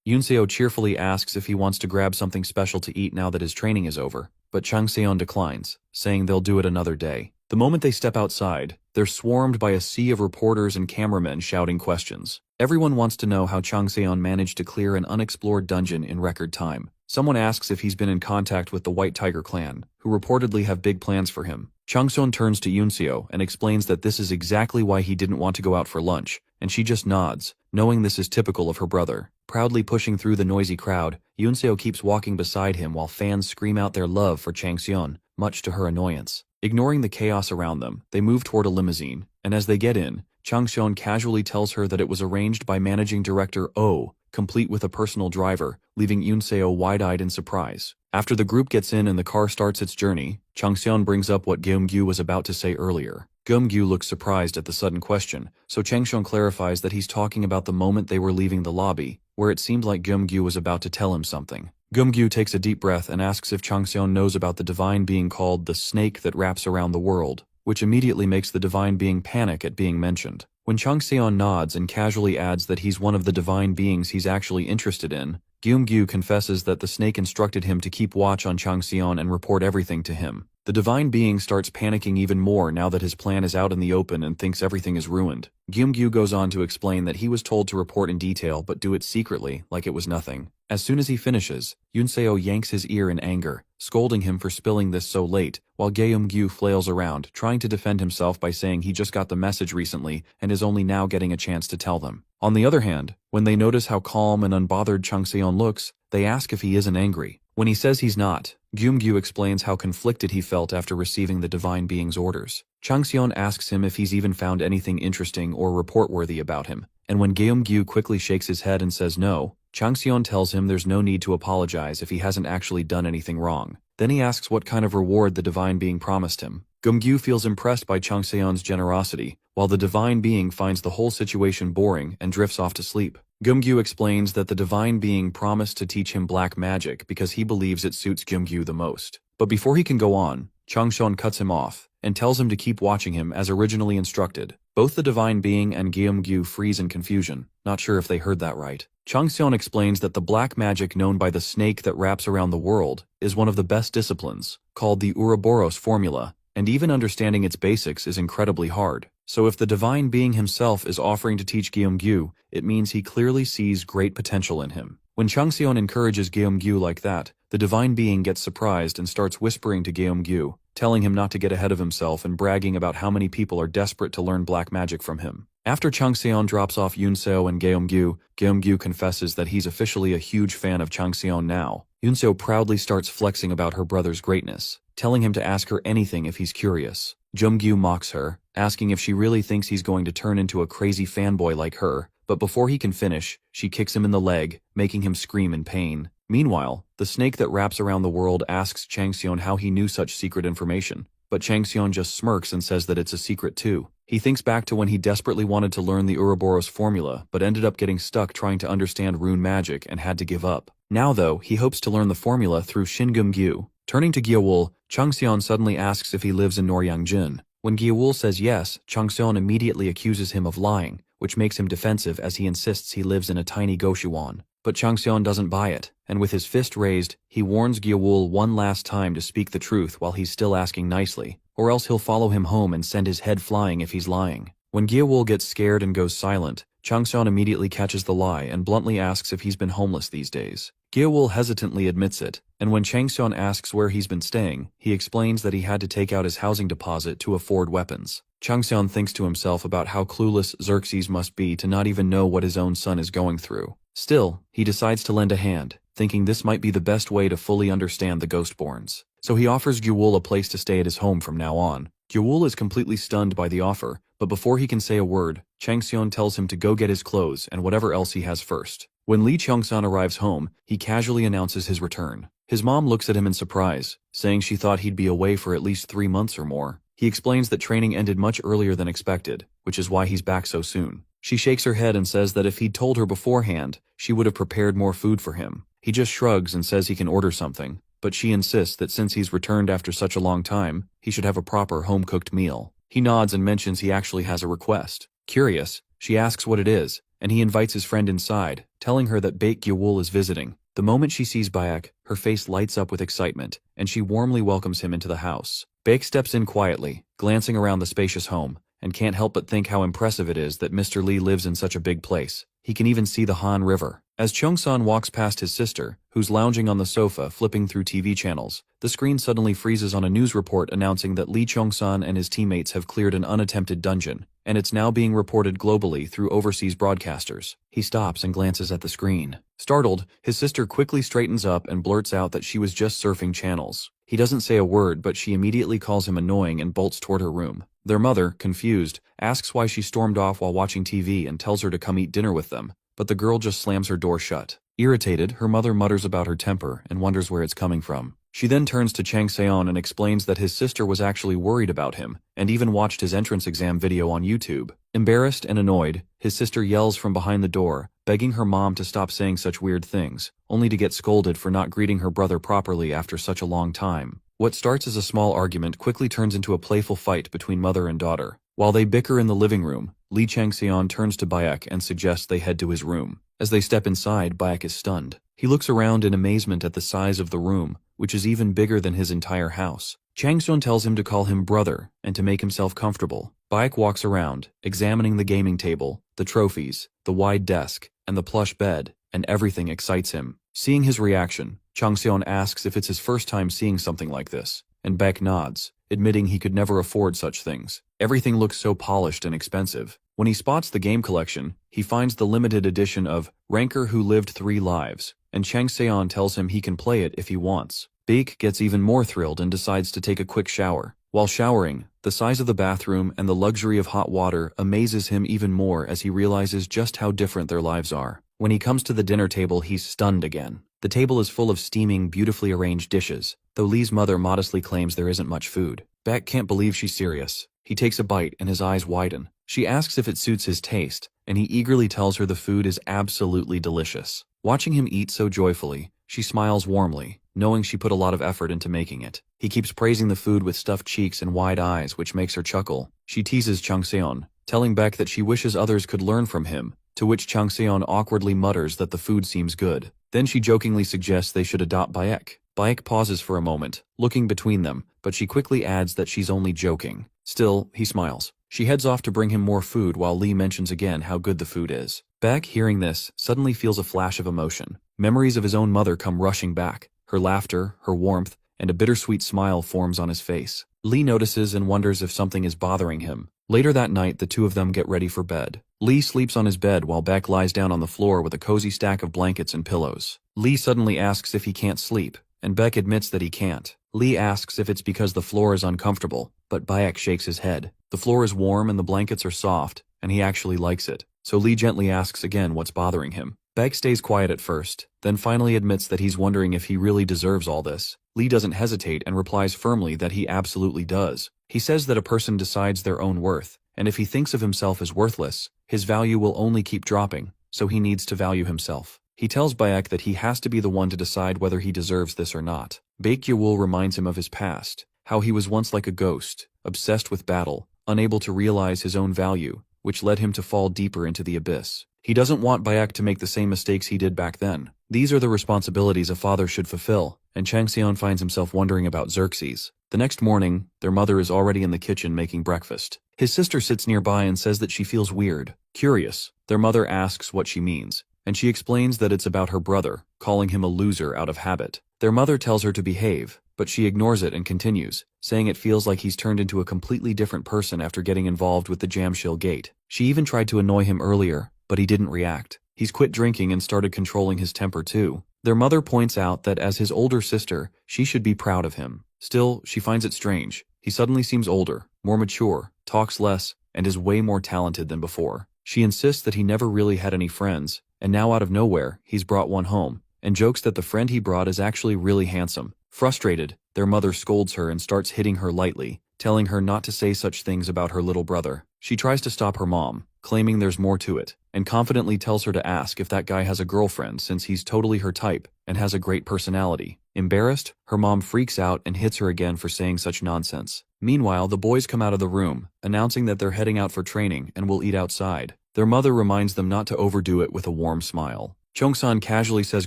Yunseo cheerfully asks if he wants to grab something special to eat now that his training is over, but Chang Seon declines, saying they'll do it another day. The moment they step outside, they're swarmed by a sea of reporters and cameramen shouting questions. Everyone wants to know how Chang Seon managed to clear an unexplored dungeon in record time. Someone asks if he's been in contact with the White Tiger clan, who reportedly have big plans for him. Chang Seon turns to Yunseo and explains that this is exactly why he didn't want to go out for lunch, and she just nods, knowing this is typical of her brother. Proudly pushing through the noisy crowd, Yunseo keeps walking beside him while fans scream out their love for Chang Seon, much to her annoyance. Ignoring the chaos around them, they move toward a limousine, and as they get in, Chang Seon casually tells her that it was arranged by managing director Oh, complete with a personal driver, leaving Yunseo wide-eyed in surprise. After the group gets in and the car starts its journey, Chang Seon brings up what Gyeonggu was about to say earlier. Gyeonggu looks surprised at the sudden question, so Chang Seon clarifies that he's talking about the moment they were leaving the lobby, where it seemed like Gyeonggu was about to tell him something. Gyeonggu takes a deep breath and asks if Chang Seon knows about the divine being called the snake that wraps around the world, which immediately makes the divine being panic at being mentioned. When Chang Seon nods and casually adds that he's one of the divine beings he's actually interested in, Gyeonggu confesses that the snake instructed him to keep watch on Chang Seon and report everything to him. The divine being starts panicking even more now that his plan is out in the open and thinks everything is ruined. Gyeonggu goes on to explain that he was told to report in detail but do it secretly, like it was nothing. As soon as he finishes, Yunseo yanks his ear in anger, scolding him for spilling this so late, while Geum-gyu flails around, trying to defend himself by saying he just got the message recently and is only now getting a chance to tell them. On the other hand, when they notice how calm and unbothered Chung Seon looks, they ask if he isn't angry. When he says he's not, Geum-gyu explains how conflicted he felt after receiving the divine being's orders. Chung Seon asks him if he's even found anything interesting or report-worthy about him, and when Geum-gyu quickly shakes his head and says no, Chung Seon tells him there's no need to apologize if he hasn't actually done anything wrong. Then he asks what kind of reward the divine being promised him. Geum-gyu feels impressed by Chung Seon's generosity, while the divine being finds the whole situation boring and drifts off to sleep. Geum-gyu explains that the divine being promised to teach him black magic because he believes it suits Geum-gyu the most. But before he can go on, Chung Seon cuts him off and tells him to keep watching him as originally instructed. Both the divine being and Geum-gyu freeze in confusion, not sure if they heard that right. Chung Seon explains that the black magic known by the snake that wraps around the world is one of the best disciplines, called the Ouroboros formula, and even understanding its basics is incredibly hard. So if the divine being himself is offering to teach Geum-gyu, it means he clearly sees great potential in him. When Chung Seon encourages Geum-gyu like that, the divine being gets surprised and starts whispering to Geum-gyu, telling him not to get ahead of himself and bragging about how many people are desperate to learn black magic from him. After Chung Seon drops off Yoon-seo and Geum-gyu, Geum-gyu confesses that he's officially a huge fan of Chung Seon now. Yoon-seo proudly starts flexing about her brother's greatness, telling him to ask her anything if he's curious. Geum-gyu mocks her, asking if she really thinks he's going to turn into a crazy fanboy like her, but before he can finish, she kicks him in the leg, making him scream in pain. Meanwhile, the snake that wraps around the world asks Chung Seon how he knew such secret information, but Chung Seon just smirks and says that it's a secret too. He thinks back to when he desperately wanted to learn the Ouroboros formula, but ended up getting stuck trying to understand rune magic and had to give up. Now though, he hopes to learn the formula through Shin Geum-gyu. Turning to Gyeowol, Chung Seon suddenly asks if he lives in Noryangjin. When Gyeowol says yes, Chung Seon immediately accuses him of lying, which makes him defensive as he insists he lives in a tiny Goshuwon. But Chung Seon doesn't buy it, and with his fist raised, he warns Gyeowol one last time to speak the truth while he's still asking nicely, or else he'll follow him home and send his head flying if he's lying. When Gyeowol gets scared and goes silent, Chung Seon immediately catches the lie and bluntly asks if he's been homeless these days. Gyeowol hesitantly admits it, and when Chung Seon asks where he's been staying, he explains that he had to take out his housing deposit to afford weapons. Chung Seon thinks to himself about how clueless Xerxes must be to not even know what his own son is going through. Still, he decides to lend a hand, thinking this might be the best way to fully understand the Ghostborns. So he offers Gyeowol a place to stay at his home from now on. Gyeowol is completely stunned by the offer, but before he can say a word, Chung Seon tells him to go get his clothes and whatever else he has first. When Lee Cheong-san arrives home, he casually announces his return. His mom looks at him in surprise, saying she thought he'd be away for at least 3 months or more. He explains that training ended much earlier than expected, which is why he's back so soon. She shakes her head and says that if he'd told her beforehand, she would have prepared more food for him. He just shrugs and says he can order something, but she insists that since he's returned after such a long time, he should have a proper home-cooked meal. He nods and mentions he actually has a request. Curious, she asks what it is, and he invites his friend inside, telling her that Baek Gyeowol is visiting. The moment she sees Baek, her face lights up with excitement, and she warmly welcomes him into the house. Baek steps in quietly, glancing around the spacious home, and can't help but think how impressive it is that Mr. Lee lives in such a big place. He can even see the Han River. As Cheong-san walks past his sister, who's lounging on the sofa flipping through TV channels, the screen suddenly freezes on a news report announcing that Lee Cheong-san and his teammates have cleared an unattempted dungeon, and it's now being reported globally through overseas broadcasters. He stops and glances at the screen. Startled, his sister quickly straightens up and blurts out that she was just surfing channels. He doesn't say a word, but she immediately calls him annoying and bolts toward her room. Their mother, confused, asks why she stormed off while watching TV and tells her to come eat dinner with them, but the girl just slams her door shut. Irritated, her mother mutters about her temper and wonders where it's coming from. She then turns to Chung Seon and explains that his sister was actually worried about him and even watched his entrance exam video on YouTube. Embarrassed and annoyed, his sister yells from behind the door, begging her mom to stop saying such weird things, only to get scolded for not greeting her brother properly after such a long time. What starts as a small argument quickly turns into a playful fight between mother and daughter. While they bicker in the living room, Lee Chang-seon turns to Baek and suggests they head to his room. As they step inside, Baek is stunned. He looks around in amazement at the size of the room, which is even bigger than his entire house. Chang-seon tells him to call him brother and to make himself comfortable. Baek walks around, examining the gaming table, the trophies, the wide desk, and the plush bed, and everything excites him. Seeing his reaction, Chang Seon asks if it's his first time seeing something like this, and Baek nods, admitting he could never afford such things. Everything looks so polished and expensive. When he spots the game collection, he finds the limited edition of Ranker Who Lived 3 Lives, and Chang Seon tells him he can play it if he wants. Baek gets even more thrilled and decides to take a quick shower. While showering, the size of the bathroom and the luxury of hot water amazes him even more as he realizes just how different their lives are. When he comes to the dinner table, he's stunned again. The table is full of steaming, beautifully arranged dishes, though Lee's mother modestly claims there isn't much food. Baek can't believe she's serious. He takes a bite and his eyes widen. She asks if it suits his taste, and he eagerly tells her the food is absolutely delicious. Watching him eat so joyfully, she smiles warmly, knowing she put a lot of effort into making it. He keeps praising the food with stuffed cheeks and wide eyes, which makes her chuckle. She teases Chang Seon, telling Baek that she wishes others could learn from him, to which Chang Seon awkwardly mutters that the food seems good. Then she jokingly suggests they should adopt Baek. Baek pauses for a moment, looking between them, but she quickly adds that she's only joking. Still, he smiles. She heads off to bring him more food while Lee mentions again how good the food is. Baek, hearing this, suddenly feels a flash of emotion. Memories of his own mother come rushing back. Her laughter, her warmth, and a bittersweet smile forms on his face. Lee notices and wonders if something is bothering him. Later that night, the two of them get ready for bed. Lee sleeps on his bed while Baek lies down on the floor with a cozy stack of blankets and pillows. Lee suddenly asks if he can't sleep, and Baek admits that he can't. Lee asks if it's because the floor is uncomfortable, but Baek shakes his head. The floor is warm and the blankets are soft, and he actually likes it. So Lee gently asks again what's bothering him. Baek stays quiet at first, then finally admits that he's wondering if he really deserves all this. Lee doesn't hesitate and replies firmly that he absolutely does. He says that a person decides their own worth, and if he thinks of himself as worthless, his value will only keep dropping, so he needs to value himself. He tells Baek that he has to be the one to decide whether he deserves this or not. Baek Yewol reminds him of his past, how he was once like a ghost, obsessed with battle, unable to realize his own value, which led him to fall deeper into the abyss. He doesn't want Baek to make the same mistakes he did back then. These are the responsibilities a father should fulfill, and Chang Seon finds himself wondering about Xerxes. The next morning, their mother is already in the kitchen making breakfast. His sister sits nearby and says that she feels weird. Curious, their mother asks what she means, and she explains that it's about her brother, calling him a loser out of habit. Their mother tells her to behave, but she ignores it and continues, saying it feels like he's turned into a completely different person after getting involved with the Jamshil Gate. She even tried to annoy him earlier, but he didn't react. He's quit drinking and started controlling his temper too. Their mother points out that as his older sister, she should be proud of him. Still, she finds it strange. He suddenly seems older, more mature, talks less, and is way more talented than before. She insists that he never really had any friends, and now out of nowhere, he's brought one home, and jokes that the friend he brought is actually really handsome. Frustrated, their mother scolds her and starts hitting her lightly, telling her not to say such things about her little brother. She tries to stop her mom, claiming there's more to it, and confidently tells her to ask if that guy has a girlfriend since he's totally her type and has a great personality. Embarrassed, her mom freaks out and hits her again for saying such nonsense. Meanwhile, the boys come out of the room, announcing that they're heading out for training and will eat outside. Their mother reminds them not to overdo it with a warm smile. Chongsan casually says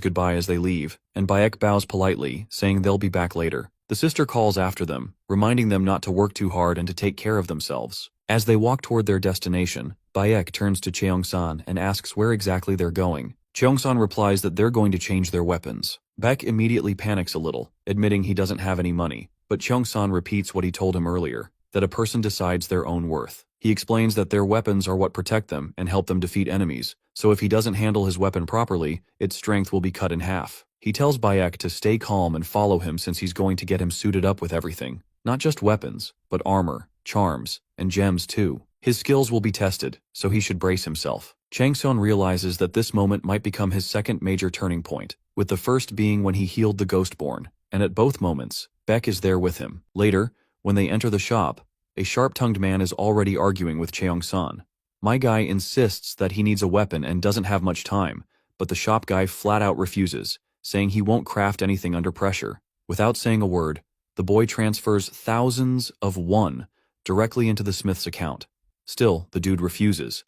goodbye as they leave, and Baek bows politely, saying they'll be back later. The sister calls after them, reminding them not to work too hard and to take care of themselves. As they walk toward their destination, Baek turns to Cheongsan and asks where exactly they're going. Cheongsan replies that they're going to change their weapons. Baek immediately panics a little, admitting he doesn't have any money, but Cheongsan repeats what he told him earlier, that a person decides their own worth. He explains that their weapons are what protect them and help them defeat enemies, so if he doesn't handle his weapon properly, its strength will be cut in half. He tells Baek to stay calm and follow him since he's going to get him suited up with everything. Not just weapons, but armor, charms, and gems too. His skills will be tested, so he should brace himself. Changseon realizes that this moment might become his second major turning point, with the first being when he healed the Ghostborn, and at both moments, Baek is there with him. Later, when they enter the shop, a sharp-tongued man is already arguing with Cheongsan. My guy insists that he needs a weapon and doesn't have much time, but the shop guy flat-out refuses, saying he won't craft anything under pressure. Without saying a word, the boy transfers thousands of won directly into the smith's account. Still, the dude refuses.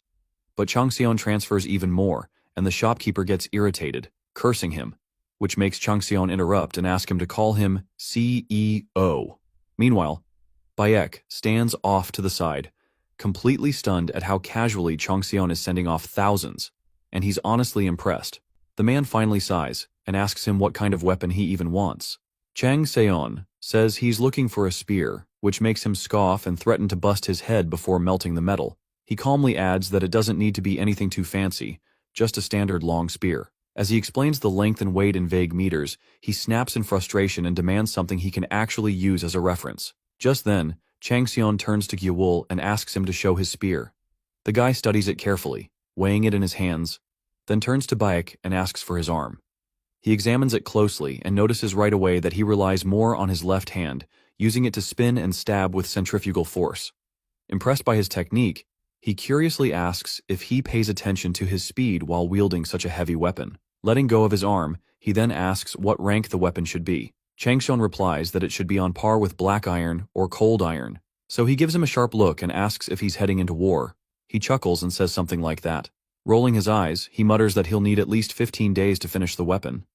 But Changseon transfers even more, and the shopkeeper gets irritated, cursing him, which makes Changseon interrupt and ask him to call him CEO. Meanwhile, Baek stands off to the side, completely stunned at how casually Changseon is sending off thousands, and he's honestly impressed. The man finally sighs, and asks him what kind of weapon he even wants. Chang Seon says he's looking for a spear, which makes him scoff and threaten to bust his head before melting the metal. He calmly adds that it doesn't need to be anything too fancy, just a standard long spear. As he explains the length and weight in vague meters, he snaps in frustration and demands something he can actually use as a reference. Just then, Chang Seon turns to Gyewol and asks him to show his spear. The guy studies it carefully, weighing it in his hands, then turns to Baek and asks for his arm. He examines it closely and notices right away that he relies more on his left hand, using it to spin and stab with centrifugal force. Impressed by his technique, he curiously asks if he pays attention to his speed while wielding such a heavy weapon. Letting go of his arm, he then asks what rank the weapon should be. Chang Seon replies that it should be on par with black iron or cold iron. So he gives him a sharp look and asks if he's heading into war. He chuckles and says something like that. Rolling his eyes, he mutters that he'll need at least 15 days to finish the weapon.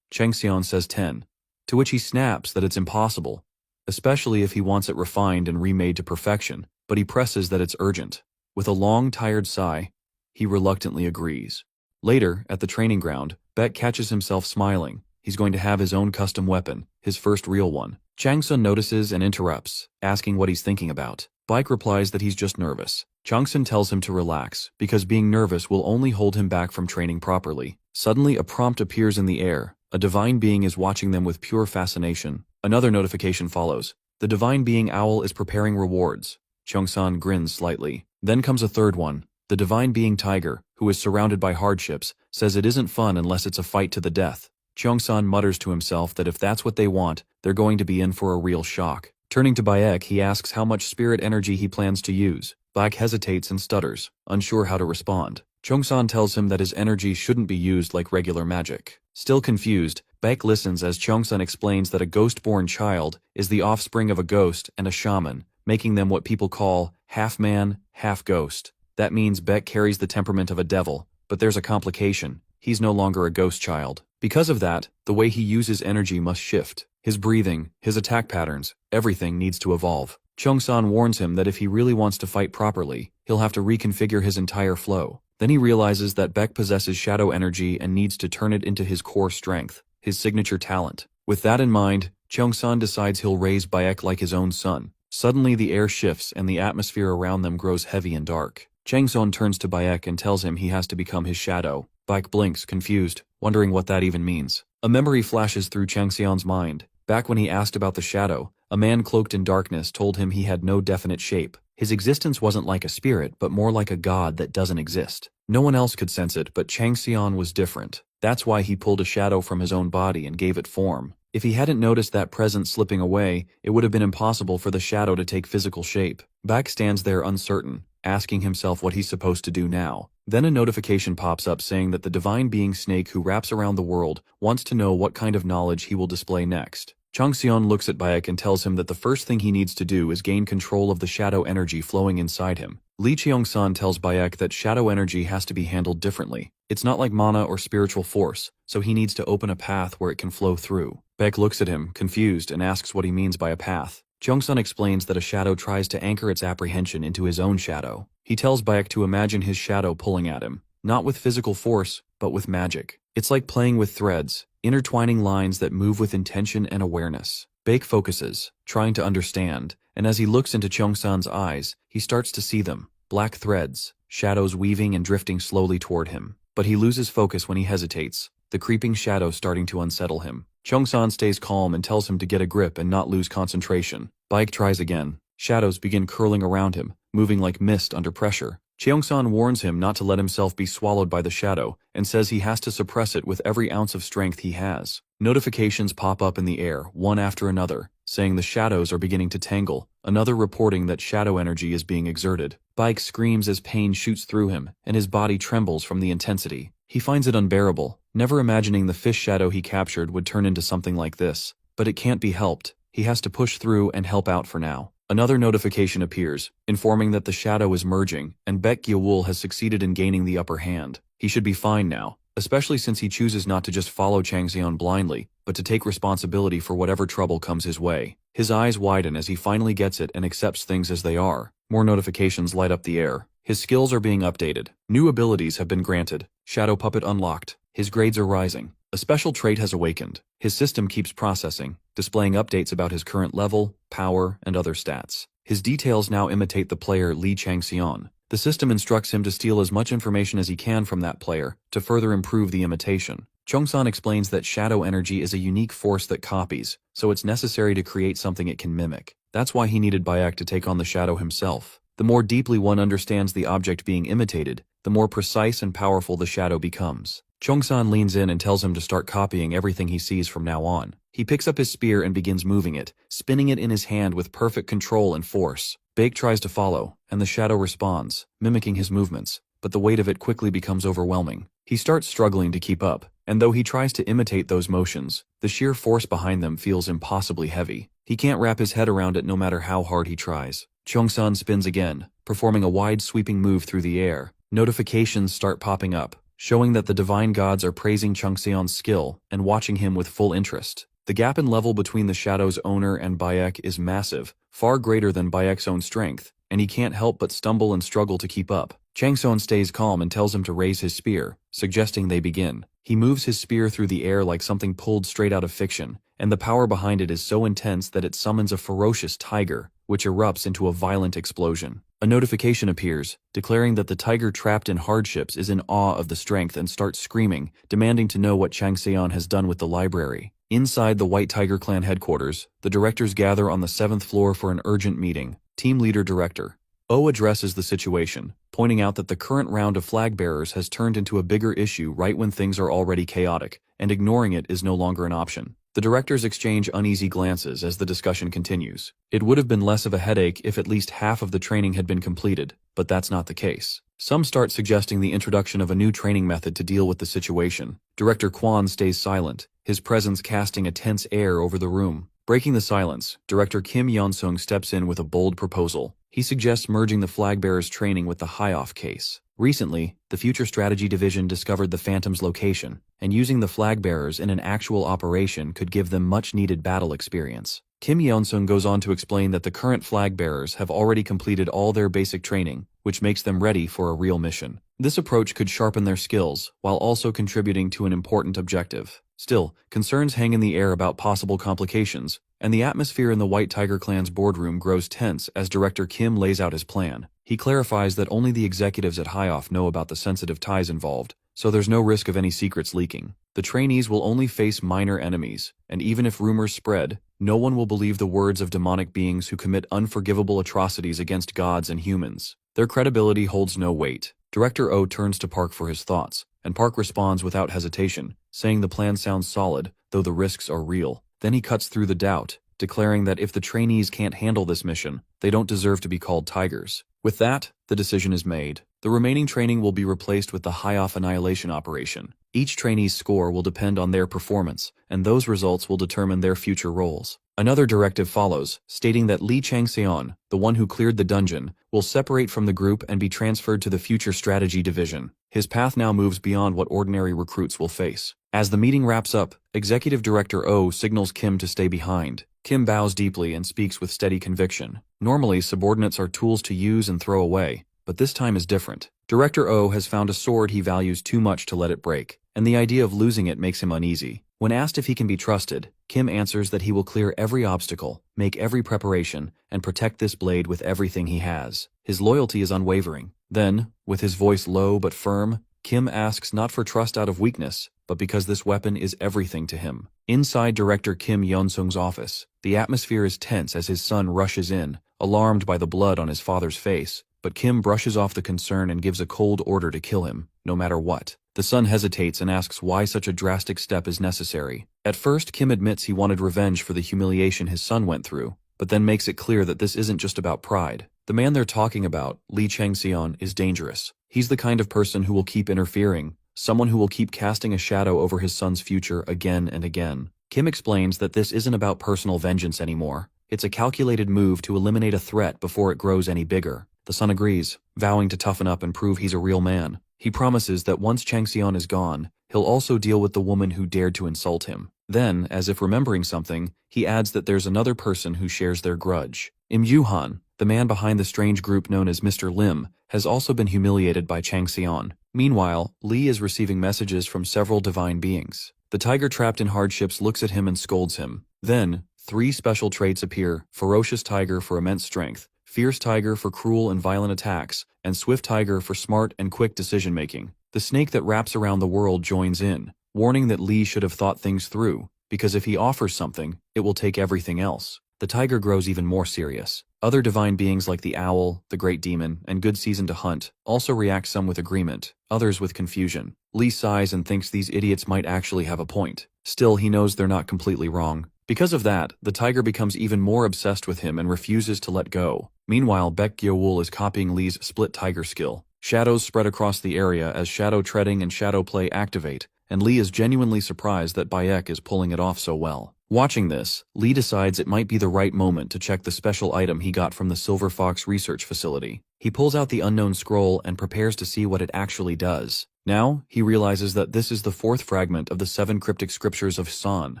Chang Seon says 10, to which he snaps that it's impossible, especially if he wants it refined and remade to perfection, but he presses that it's urgent. With a long, tired sigh, he reluctantly agrees. Later, at the training ground, Baek catches himself smiling. He's going to have his own custom weapon, his first real one. Chang Sun notices and interrupts, asking what he's thinking about. Baek replies that he's just nervous. Chang Sun tells him to relax, because being nervous will only hold him back from training properly. Suddenly, a prompt appears in the air. A divine being is watching them with pure fascination. Another notification follows. The divine being owl is preparing rewards. Cheongsan grins slightly. Then comes a third one. The divine being tiger, who is surrounded by hardships, says it isn't fun unless it's a fight to the death. Cheongsan mutters to himself that if that's what they want, they're going to be in for a real shock. Turning to Baek, he asks how much spirit energy he plans to use. Baek hesitates and stutters, unsure how to respond. Cheongsan tells him that his energy shouldn't be used like regular magic. Still confused, Baek listens as Cheongsan explains that a ghost-born child is the offspring of a ghost and a shaman, making them what people call half-man, half-ghost. That means Baek carries the temperament of a devil, but there's a complication. He's no longer a ghost child. Because of that, the way he uses energy must shift. His breathing, his attack patterns, everything needs to evolve. Cheongsan warns him that if he really wants to fight properly, he'll have to reconfigure his entire flow. Then he realizes that Baek possesses shadow energy and needs to turn it into his core strength, his signature talent. With that in mind, Cheongsan decides he'll raise Baek like his own son. Suddenly the air shifts and the atmosphere around them grows heavy and dark. Changson turns to Baek and tells him he has to become his shadow. Baek blinks, confused, wondering what that even means. A memory flashes through Changseon's mind. Back when he asked about the shadow, a man cloaked in darkness told him he had no definite shape. His existence wasn't like a spirit, but more like a god that doesn't exist. No one else could sense it, but Changseon was different. That's why he pulled a shadow from his own body and gave it form. If he hadn't noticed that presence slipping away, it would have been impossible for the shadow to take physical shape. Baek stands there uncertain, asking himself what he's supposed to do now. Then a notification pops up saying that the divine being Snake who wraps around the world wants to know what kind of knowledge he will display next. Changseon looks at Baek and tells him that the first thing he needs to do is gain control of the shadow energy flowing inside him. Lee Cheongsan tells Baek that shadow energy has to be handled differently. It's not like mana or spiritual force, so he needs to open a path where it can flow through. Baek looks at him, confused, and asks what he means by a path. Cheongsan explains that a shadow tries to anchor its apprehension into his own shadow. He tells Baek to imagine his shadow pulling at him, not with physical force, but with magic. It's like playing with threads, intertwining lines that move with intention and awareness. Baek focuses, trying to understand, and as he looks into Cheongsan's eyes, he starts to see them, black threads, shadows weaving and drifting slowly toward him. But he loses focus when he hesitates, the creeping shadow starting to unsettle him. Cheongsan stays calm and tells him to get a grip and not lose concentration. Baek tries again. Shadows begin curling around him, moving like mist under pressure. Cheongsan warns him not to let himself be swallowed by the shadow, and says he has to suppress it with every ounce of strength he has. Notifications pop up in the air, one after another, saying the shadows are beginning to tangle, another reporting that shadow energy is being exerted. Baek screams as pain shoots through him, and his body trembles from the intensity. He finds it unbearable, never imagining the fish shadow he captured would turn into something like this. But it can't be helped. He has to push through and help out for now. Another notification appears, informing that the shadow is merging, and Baek Gyewol has succeeded in gaining the upper hand. He should be fine now, especially since he chooses not to just follow Changseon blindly, but to take responsibility for whatever trouble comes his way. His eyes widen as he finally gets it and accepts things as they are. More notifications light up the air. His skills are being updated. New abilities have been granted. Shadow Puppet unlocked. His grades are rising. A special trait has awakened. His system keeps processing, displaying updates about his current level, power, and other stats. His details now imitate the player Li Changxian. The system instructs him to steal as much information as he can from that player to further improve the imitation. Chongsan explains that shadow energy is a unique force that copies, so it's necessary to create something it can mimic. That's why he needed Bayek to take on the shadow himself. The more deeply one understands the object being imitated, the more precise and powerful the shadow becomes. Chongsan leans in and tells him to start copying everything he sees from now on. He picks up his spear and begins moving it, spinning it in his hand with perfect control and force. Bake tries to follow, and the shadow responds, mimicking his movements, but the weight of it quickly becomes overwhelming. He starts struggling to keep up, and though he tries to imitate those motions, the sheer force behind them feels impossibly heavy. He can't wrap his head around it no matter how hard he tries. Chongsan spins again, performing a wide sweeping move through the air. Notifications start popping up, showing that the divine gods are praising Changxian's skill and watching him with full interest. The gap in level between the Shadow's owner and Bayek is massive, far greater than Bayek's own strength, and he can't help but stumble and struggle to keep up. Changxian stays calm and tells him to raise his spear, suggesting they begin. He moves his spear through the air like something pulled straight out of fiction, and the power behind it is so intense that it summons a ferocious tiger, which erupts into a violent explosion. A notification appears, declaring that the tiger trapped in hardships is in awe of the strength and starts screaming, demanding to know what Changxian has done with the library. Inside the White Tiger Clan headquarters, the directors gather on the 7th floor for an urgent meeting. Team Leader Director O addresses the situation, pointing out that the current round of flag bearers has turned into a bigger issue right when things are already chaotic, and ignoring it is no longer an option. The directors exchange uneasy glances as the discussion continues. It would have been less of a headache if at least half of the training had been completed, but that's not the case. Some start suggesting the introduction of a new training method to deal with the situation. Director Quan stays silent, his presence casting a tense air over the room. Breaking the silence, Director Kim Yeon-sung steps in with a bold proposal. He suggests merging the flag bearers' training with the High-Off case. Recently, the Future Strategy Division discovered the Phantom's location, and using the flag bearers in an actual operation could give them much-needed battle experience. Kim Yeon-sung goes on to explain that the current flag bearers have already completed all their basic training, which makes them ready for a real mission. This approach could sharpen their skills, while also contributing to an important objective. Still, concerns hang in the air about possible complications, and the atmosphere in the White Tiger Clan's boardroom grows tense as Director Kim lays out his plan. He clarifies that only the executives at High-Off know about the sensitive ties involved, so there's no risk of any secrets leaking. The trainees will only face minor enemies, and even if rumors spread, no one will believe the words of demonic beings who commit unforgivable atrocities against gods and humans. Their credibility holds no weight. Director O turns to Park for his thoughts, and Park responds without hesitation, saying the plan sounds solid, though the risks are real. Then he cuts through the doubt, declaring that if the trainees can't handle this mission, they don't deserve to be called tigers. With that, the decision is made. The remaining training will be replaced with the High-Off Annihilation operation. Each trainee's score will depend on their performance, and those results will determine their future roles. Another directive follows, stating that Li Changxian, the one who cleared the dungeon, will separate from the group and be transferred to the Future Strategy Division. His path now moves beyond what ordinary recruits will face. As the meeting wraps up, Executive Director O signals Kim to stay behind. Kim bows deeply and speaks with steady conviction. Normally, subordinates are tools to use and throw away, but this time is different. Director O has found a sword he values too much to let it break, and the idea of losing it makes him uneasy. When asked if he can be trusted, Kim answers that he will clear every obstacle, make every preparation, and protect this blade with everything he has. His loyalty is unwavering. Then, with his voice low but firm, Kim asks not for trust out of weakness, but because this weapon is everything to him. Inside Director Kim Yeon-sung's office, the atmosphere is tense as his son rushes in, alarmed by the blood on his father's face, but Kim brushes off the concern and gives a cold order to kill him, no matter what. The son hesitates and asks why such a drastic step is necessary. At first, Kim admits he wanted revenge for the humiliation his son went through, but then makes it clear that this isn't just about pride. The man they're talking about, Li Changxian, is dangerous. He's the kind of person who will keep interfering, someone who will keep casting a shadow over his son's future again and again. Kim explains that this isn't about personal vengeance anymore. It's a calculated move to eliminate a threat before it grows any bigger. The son agrees, vowing to toughen up and prove he's a real man. He promises that once Changxian is gone, he'll also deal with the woman who dared to insult him. Then, as if remembering something, he adds that there's another person who shares their grudge. Im Yuhan, the man behind the strange group known as Mr. Lim, has also been humiliated by Changxian. Meanwhile, Li is receiving messages from several divine beings. The tiger trapped in hardships looks at him and scolds him. Then, 3 special traits appear: ferocious tiger for immense strength, fierce tiger for cruel and violent attacks, and swift tiger for smart and quick decision-making. The snake that wraps around the world joins in, warning that Li should have thought things through, because if he offers something, it will take everything else. The tiger grows even more serious. Other divine beings like the owl, the great demon, and good season to hunt also react, some with agreement, others with confusion. Li sighs and thinks these idiots might actually have a point. Still, he knows they're not completely wrong. Because of that, the tiger becomes even more obsessed with him and refuses to let go. Meanwhile, Baek Gyeowul is copying Li's split tiger skill. Shadows spread across the area as shadow treading and shadow play activate, and Li is genuinely surprised that Baek is pulling it off so well. Watching this, Li decides it might be the right moment to check the special item he got from the Silver Fox research facility. He pulls out the unknown scroll and prepares to see what it actually does. Now, he realizes that this is the 4th fragment of the 7 cryptic scriptures of San.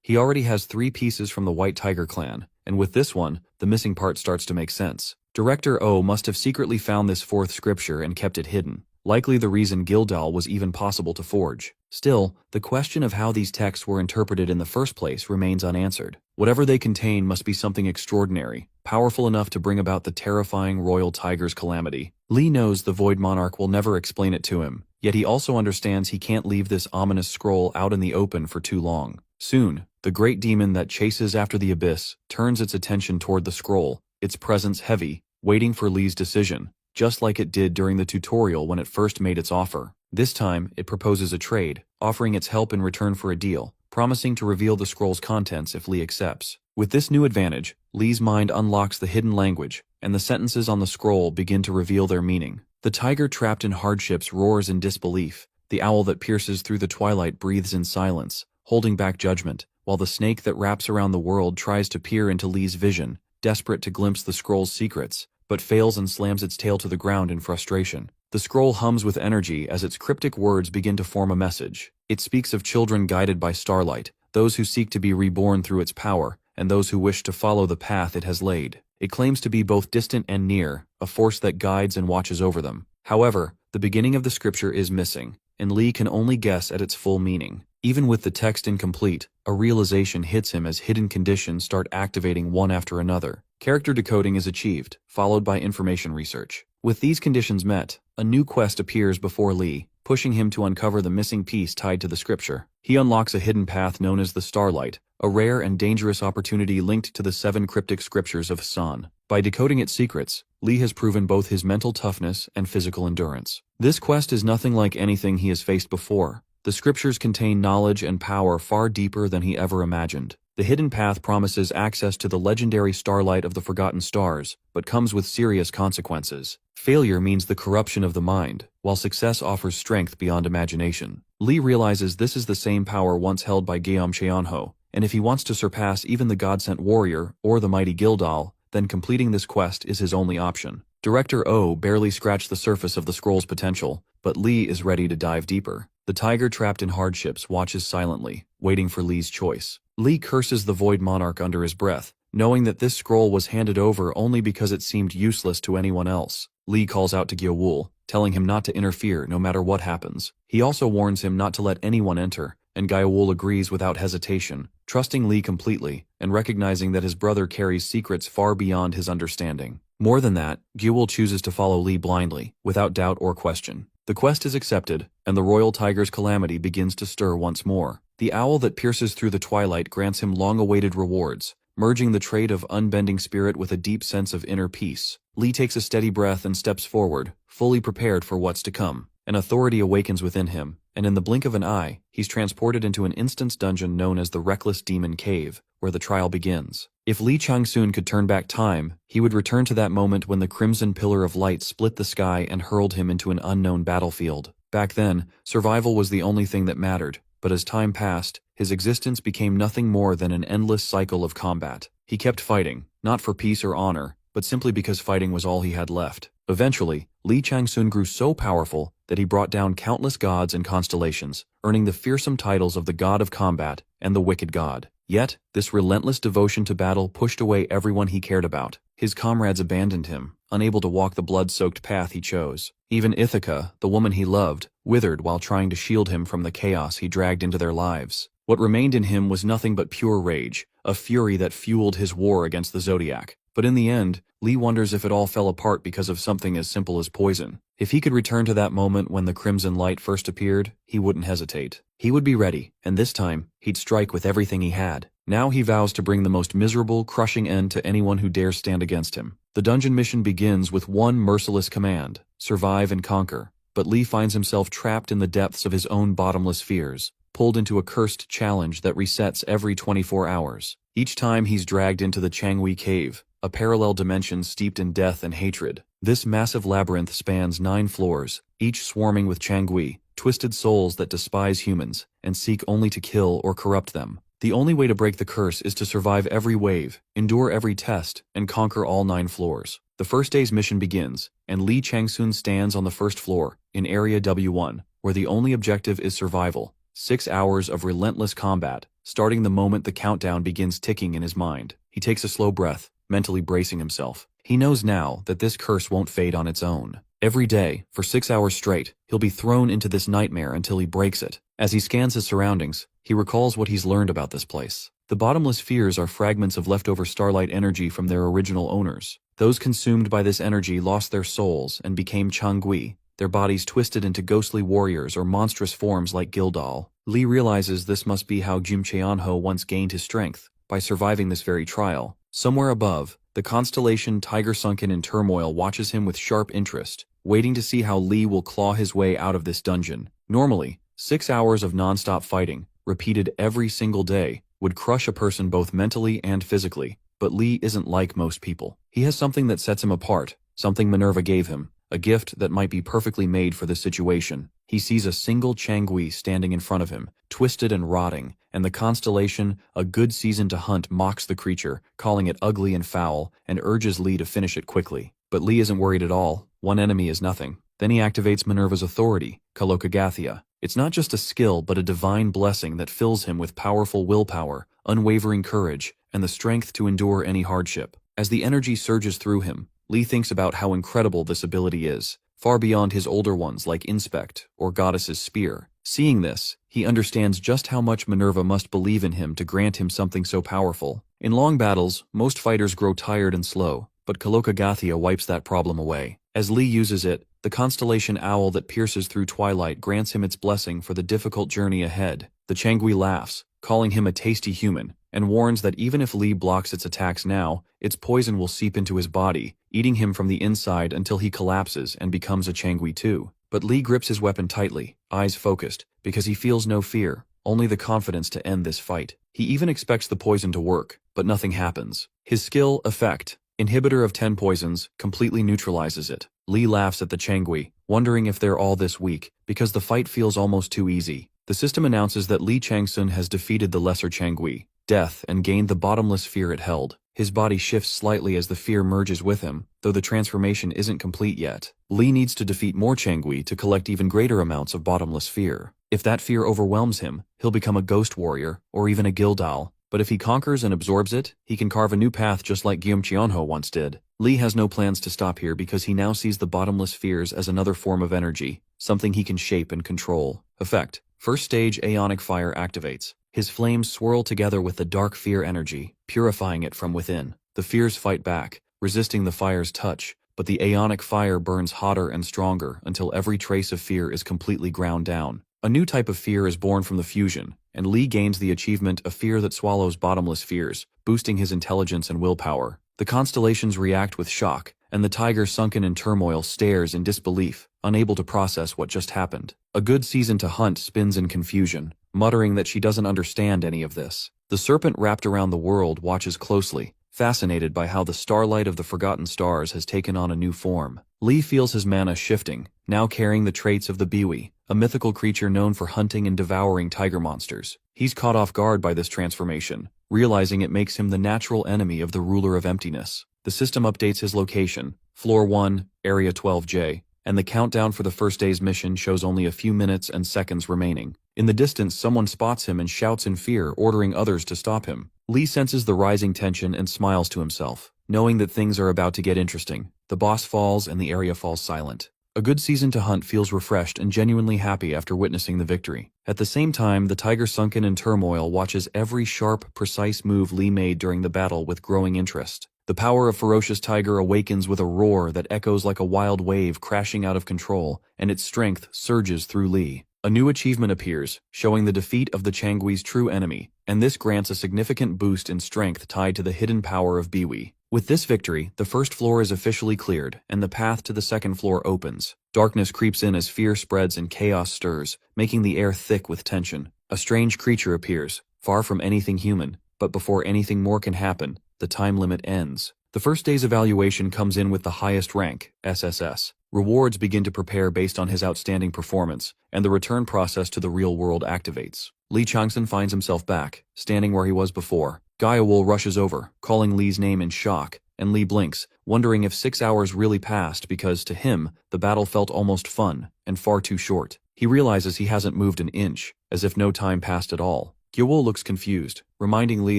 He already has 3 pieces from the White Tiger clan, and with this one, the missing part starts to make sense. Director O must have secretly found this 4th scripture and kept it hidden. Likely the reason Gildal was even possible to forge. Still, the question of how these texts were interpreted in the first place remains unanswered. Whatever they contain must be something extraordinary, powerful enough to bring about the terrifying royal tiger's calamity. Li knows the Void Monarch will never explain it to him, yet he also understands he can't leave this ominous scroll out in the open for too long. Soon, the great demon that chases after the abyss turns its attention toward the scroll, its presence heavy, waiting for Li's decision, just like it did during the tutorial when it first made its offer. This time, it proposes a trade, offering its help in return for a deal, promising to reveal the scroll's contents if Li accepts. With this new advantage, Li's mind unlocks the hidden language, and the sentences on the scroll begin to reveal their meaning. The tiger trapped in hardships roars in disbelief. The owl that pierces through the twilight breathes in silence, holding back judgment, while the snake that wraps around the world tries to peer into Li's vision, desperate to glimpse the scroll's secrets, but fails and slams its tail to the ground in frustration. The scroll hums with energy as its cryptic words begin to form a message. It speaks of children guided by starlight, those who seek to be reborn through its power, and those who wish to follow the path it has laid. It claims to be both distant and near, a force that guides and watches over them. However, the beginning of the scripture is missing, and Li can only guess at its full meaning. Even with the text incomplete, a realization hits him as hidden conditions start activating one after another. Character decoding is achieved, followed by information research. With these conditions met, a new quest appears before Li, pushing him to uncover the missing piece tied to the scripture. He unlocks a hidden path known as the Starlight, a rare and dangerous opportunity linked to the 7 cryptic scriptures of San. By decoding its secrets, Li has proven both his mental toughness and physical endurance. This quest is nothing like anything he has faced before. The scriptures contain knowledge and power far deeper than he ever imagined. The hidden path promises access to the legendary starlight of the Forgotten Stars, but comes with serious consequences. Failure means the corruption of the mind, while success offers strength beyond imagination. Li realizes this is the same power once held by Guillaume Cheonho, and if he wants to surpass even the God-sent warrior or the mighty Gildal, then completing this quest is his only option. Director O barely scratched the surface of the scroll's potential, but Li is ready to dive deeper. The tiger trapped in hardships watches silently, waiting for Li's choice. Li curses the Void Monarch under his breath, knowing that this scroll was handed over only because it seemed useless to anyone else. Li calls out to Gyeowul, telling him not to interfere no matter what happens. He also warns him not to let anyone enter, and Gyeowul agrees without hesitation, trusting Li completely, and recognizing that his brother carries secrets far beyond his understanding. More than that, Gyeowul chooses to follow Li blindly, without doubt or question. The quest is accepted, and the royal tiger's calamity begins to stir once more. The owl that pierces through the twilight grants him long-awaited rewards, merging the trait of unbending spirit with a deep sense of inner peace. Li takes a steady breath and steps forward, fully prepared for what's to come. An authority awakens within him, and in the blink of an eye, he's transported into an instance dungeon known as the Reckless Demon Cave, where the trial begins. If Li Changsun could turn back time, he would return to that moment when the crimson pillar of light split the sky and hurled him into an unknown battlefield. Back then, survival was the only thing that mattered, but as time passed, his existence became nothing more than an endless cycle of combat. He kept fighting, not for peace or honor, but simply because fighting was all he had left. Eventually, Li Changsun grew so powerful that he brought down countless gods and constellations, earning the fearsome titles of the God of Combat and the Wicked God. Yet, this relentless devotion to battle pushed away everyone he cared about. His comrades abandoned him, unable to walk the blood-soaked path he chose. Even Ithaca, the woman he loved, withered while trying to shield him from the chaos he dragged into their lives. What remained in him was nothing but pure rage, a fury that fueled his war against the Zodiac. But in the end, Lee wonders if it all fell apart because of something as simple as poison. If he could return to that moment when the crimson light first appeared, he wouldn't hesitate. He would be ready, and this time, he'd strike with everything he had. Now he vows to bring the most miserable, crushing end to anyone who dares stand against him. The dungeon mission begins with one merciless command: survive and conquer. But Lee finds himself trapped in the depths of his own bottomless fears, pulled into a cursed challenge that resets every 24 hours. Each time he's dragged into the Changui Cave, a parallel dimension steeped in death and hatred. This massive labyrinth spans 9 floors, each swarming with Changui, twisted souls that despise humans and seek only to kill or corrupt them. The only way to break the curse is to survive every wave, endure every test, and conquer all 9 floors. The first day's mission begins, and Lee Changsun stands on the first floor, in Area W1, where the only objective is survival. 6 hours of relentless combat, starting the moment the countdown begins ticking in his mind. He takes a slow breath, mentally bracing himself. He knows now that this curse won't fade on its own. Every day, for 6 hours straight, he'll be thrown into this nightmare until he breaks it. As he scans his surroundings, he recalls what he's learned about this place. The bottomless spheres are fragments of leftover starlight energy from their original owners. Those consumed by this energy lost their souls and became Changui, their bodies twisted into ghostly warriors or monstrous forms like Gildal. Lee realizes this must be how Jim Cheonho once gained his strength, by surviving this very trial. Somewhere above, the constellation Tiger Sunken in Turmoil watches him with sharp interest, waiting to see how Lee will claw his way out of this dungeon. Normally, 6 hours of non-stop fighting, repeated every single day, would crush a person both mentally and physically. But Lee isn't like most people. He has something that sets him apart, something Minerva gave him, a gift that might be perfectly made for this situation. He sees a single Changui standing in front of him, twisted and rotting, and the constellation, a good season to hunt, mocks the creature, calling it ugly and foul, and urges Lee to finish it quickly. But Lee isn't worried at all. One enemy is nothing. Then he activates Minerva's authority, Kalokagathia. It's not just a skill but a divine blessing that fills him with powerful willpower, unwavering courage, and the strength to endure any hardship. As the energy surges through him, Lee thinks about how incredible this ability is, far beyond his older ones like Inspect or Goddess's Spear. Seeing this, he understands just how much Minerva must believe in him to grant him something so powerful. In long battles, most fighters grow tired and slow, but Kalokagathia wipes that problem away. As Lee uses it, the constellation owl that pierces through twilight grants him its blessing for the difficult journey ahead. The Changui laughs, calling him a tasty human, and warns that even if Lee blocks its attacks now, its poison will seep into his body, eating him from the inside until he collapses and becomes a Changui too. But Lee grips his weapon tightly, eyes focused, because he feels no fear, only the confidence to end this fight. He even expects the poison to work, but nothing happens. His skill, Effect, Inhibitor of 10 Poisons, completely neutralizes it. Lee laughs at the Changui, wondering if they're all this weak, because the fight feels almost too easy. The system announces that Lee Changsun has defeated the lesser Changui, Death, and gained the bottomless sphere it held. His body shifts slightly as the fear merges with him, though the transformation isn't complete yet. Lee needs to defeat more Changui to collect even greater amounts of bottomless fear. If that fear overwhelms him, he'll become a ghost warrior, or even a Gildal. But if he conquers and absorbs it, he can carve a new path just like Guillaume Cheonho once did. Lee has no plans to stop here because he now sees the bottomless fears as another form of energy, something he can shape and control. Effect: First stage Aeonic Fire activates. His flames swirl together with the dark fear energy, purifying it from within. The fears fight back, resisting the fire's touch, but the Aeonic Fire burns hotter and stronger until every trace of fear is completely ground down. A new type of fear is born from the fusion, and Lee gains the achievement of Fear that swallows bottomless fears, boosting his intelligence and willpower. The constellations react with shock, and the tiger sunken in turmoil stares in disbelief, unable to process what just happened. A good season to hunt spins in confusion, muttering that she doesn't understand any of this. The serpent wrapped around the world watches closely, fascinated by how the starlight of the Forgotten Stars has taken on a new form. Lee feels his mana shifting, now carrying the traits of the Biwi, a mythical creature known for hunting and devouring tiger monsters. He's caught off guard by this transformation, realizing it makes him the natural enemy of the Ruler of Emptiness. The system updates his location, Floor 1, Area 12J, and the countdown for the first day's mission shows only a few minutes and seconds remaining. In the distance, someone spots him and shouts in fear, ordering others to stop him. Lee senses the rising tension and smiles to himself, knowing that things are about to get interesting. The boss falls and the area falls silent. A good season to hunt feels refreshed and genuinely happy after witnessing the victory. At the same time, the tiger sunken in turmoil watches every sharp, precise move Lee made during the battle with growing interest. The power of ferocious tiger awakens with a roar that echoes like a wild wave crashing out of control, and its strength surges through Lee. A new achievement appears, showing the defeat of the Changgui's true enemy, and this grants a significant boost in strength tied to the hidden power of Biwi. With this victory, the first floor is officially cleared, and the path to the second floor opens. Darkness creeps in as fear spreads and chaos stirs, making the air thick with tension. A strange creature appears, far from anything human, but before anything more can happen, the time limit ends. The first day's evaluation comes in with the highest rank, SSS. Rewards begin to prepare based on his outstanding performance, and the return process to the real world activates. Lee Changsun finds himself back, standing where he was before. Gaiawol rushes over, calling Lee's name in shock, and Lee blinks, wondering if 6 hours really passed because, to him, the battle felt almost fun, and far too short. He realizes he hasn't moved an inch, as if no time passed at all. Gaiawol looks confused, reminding Lee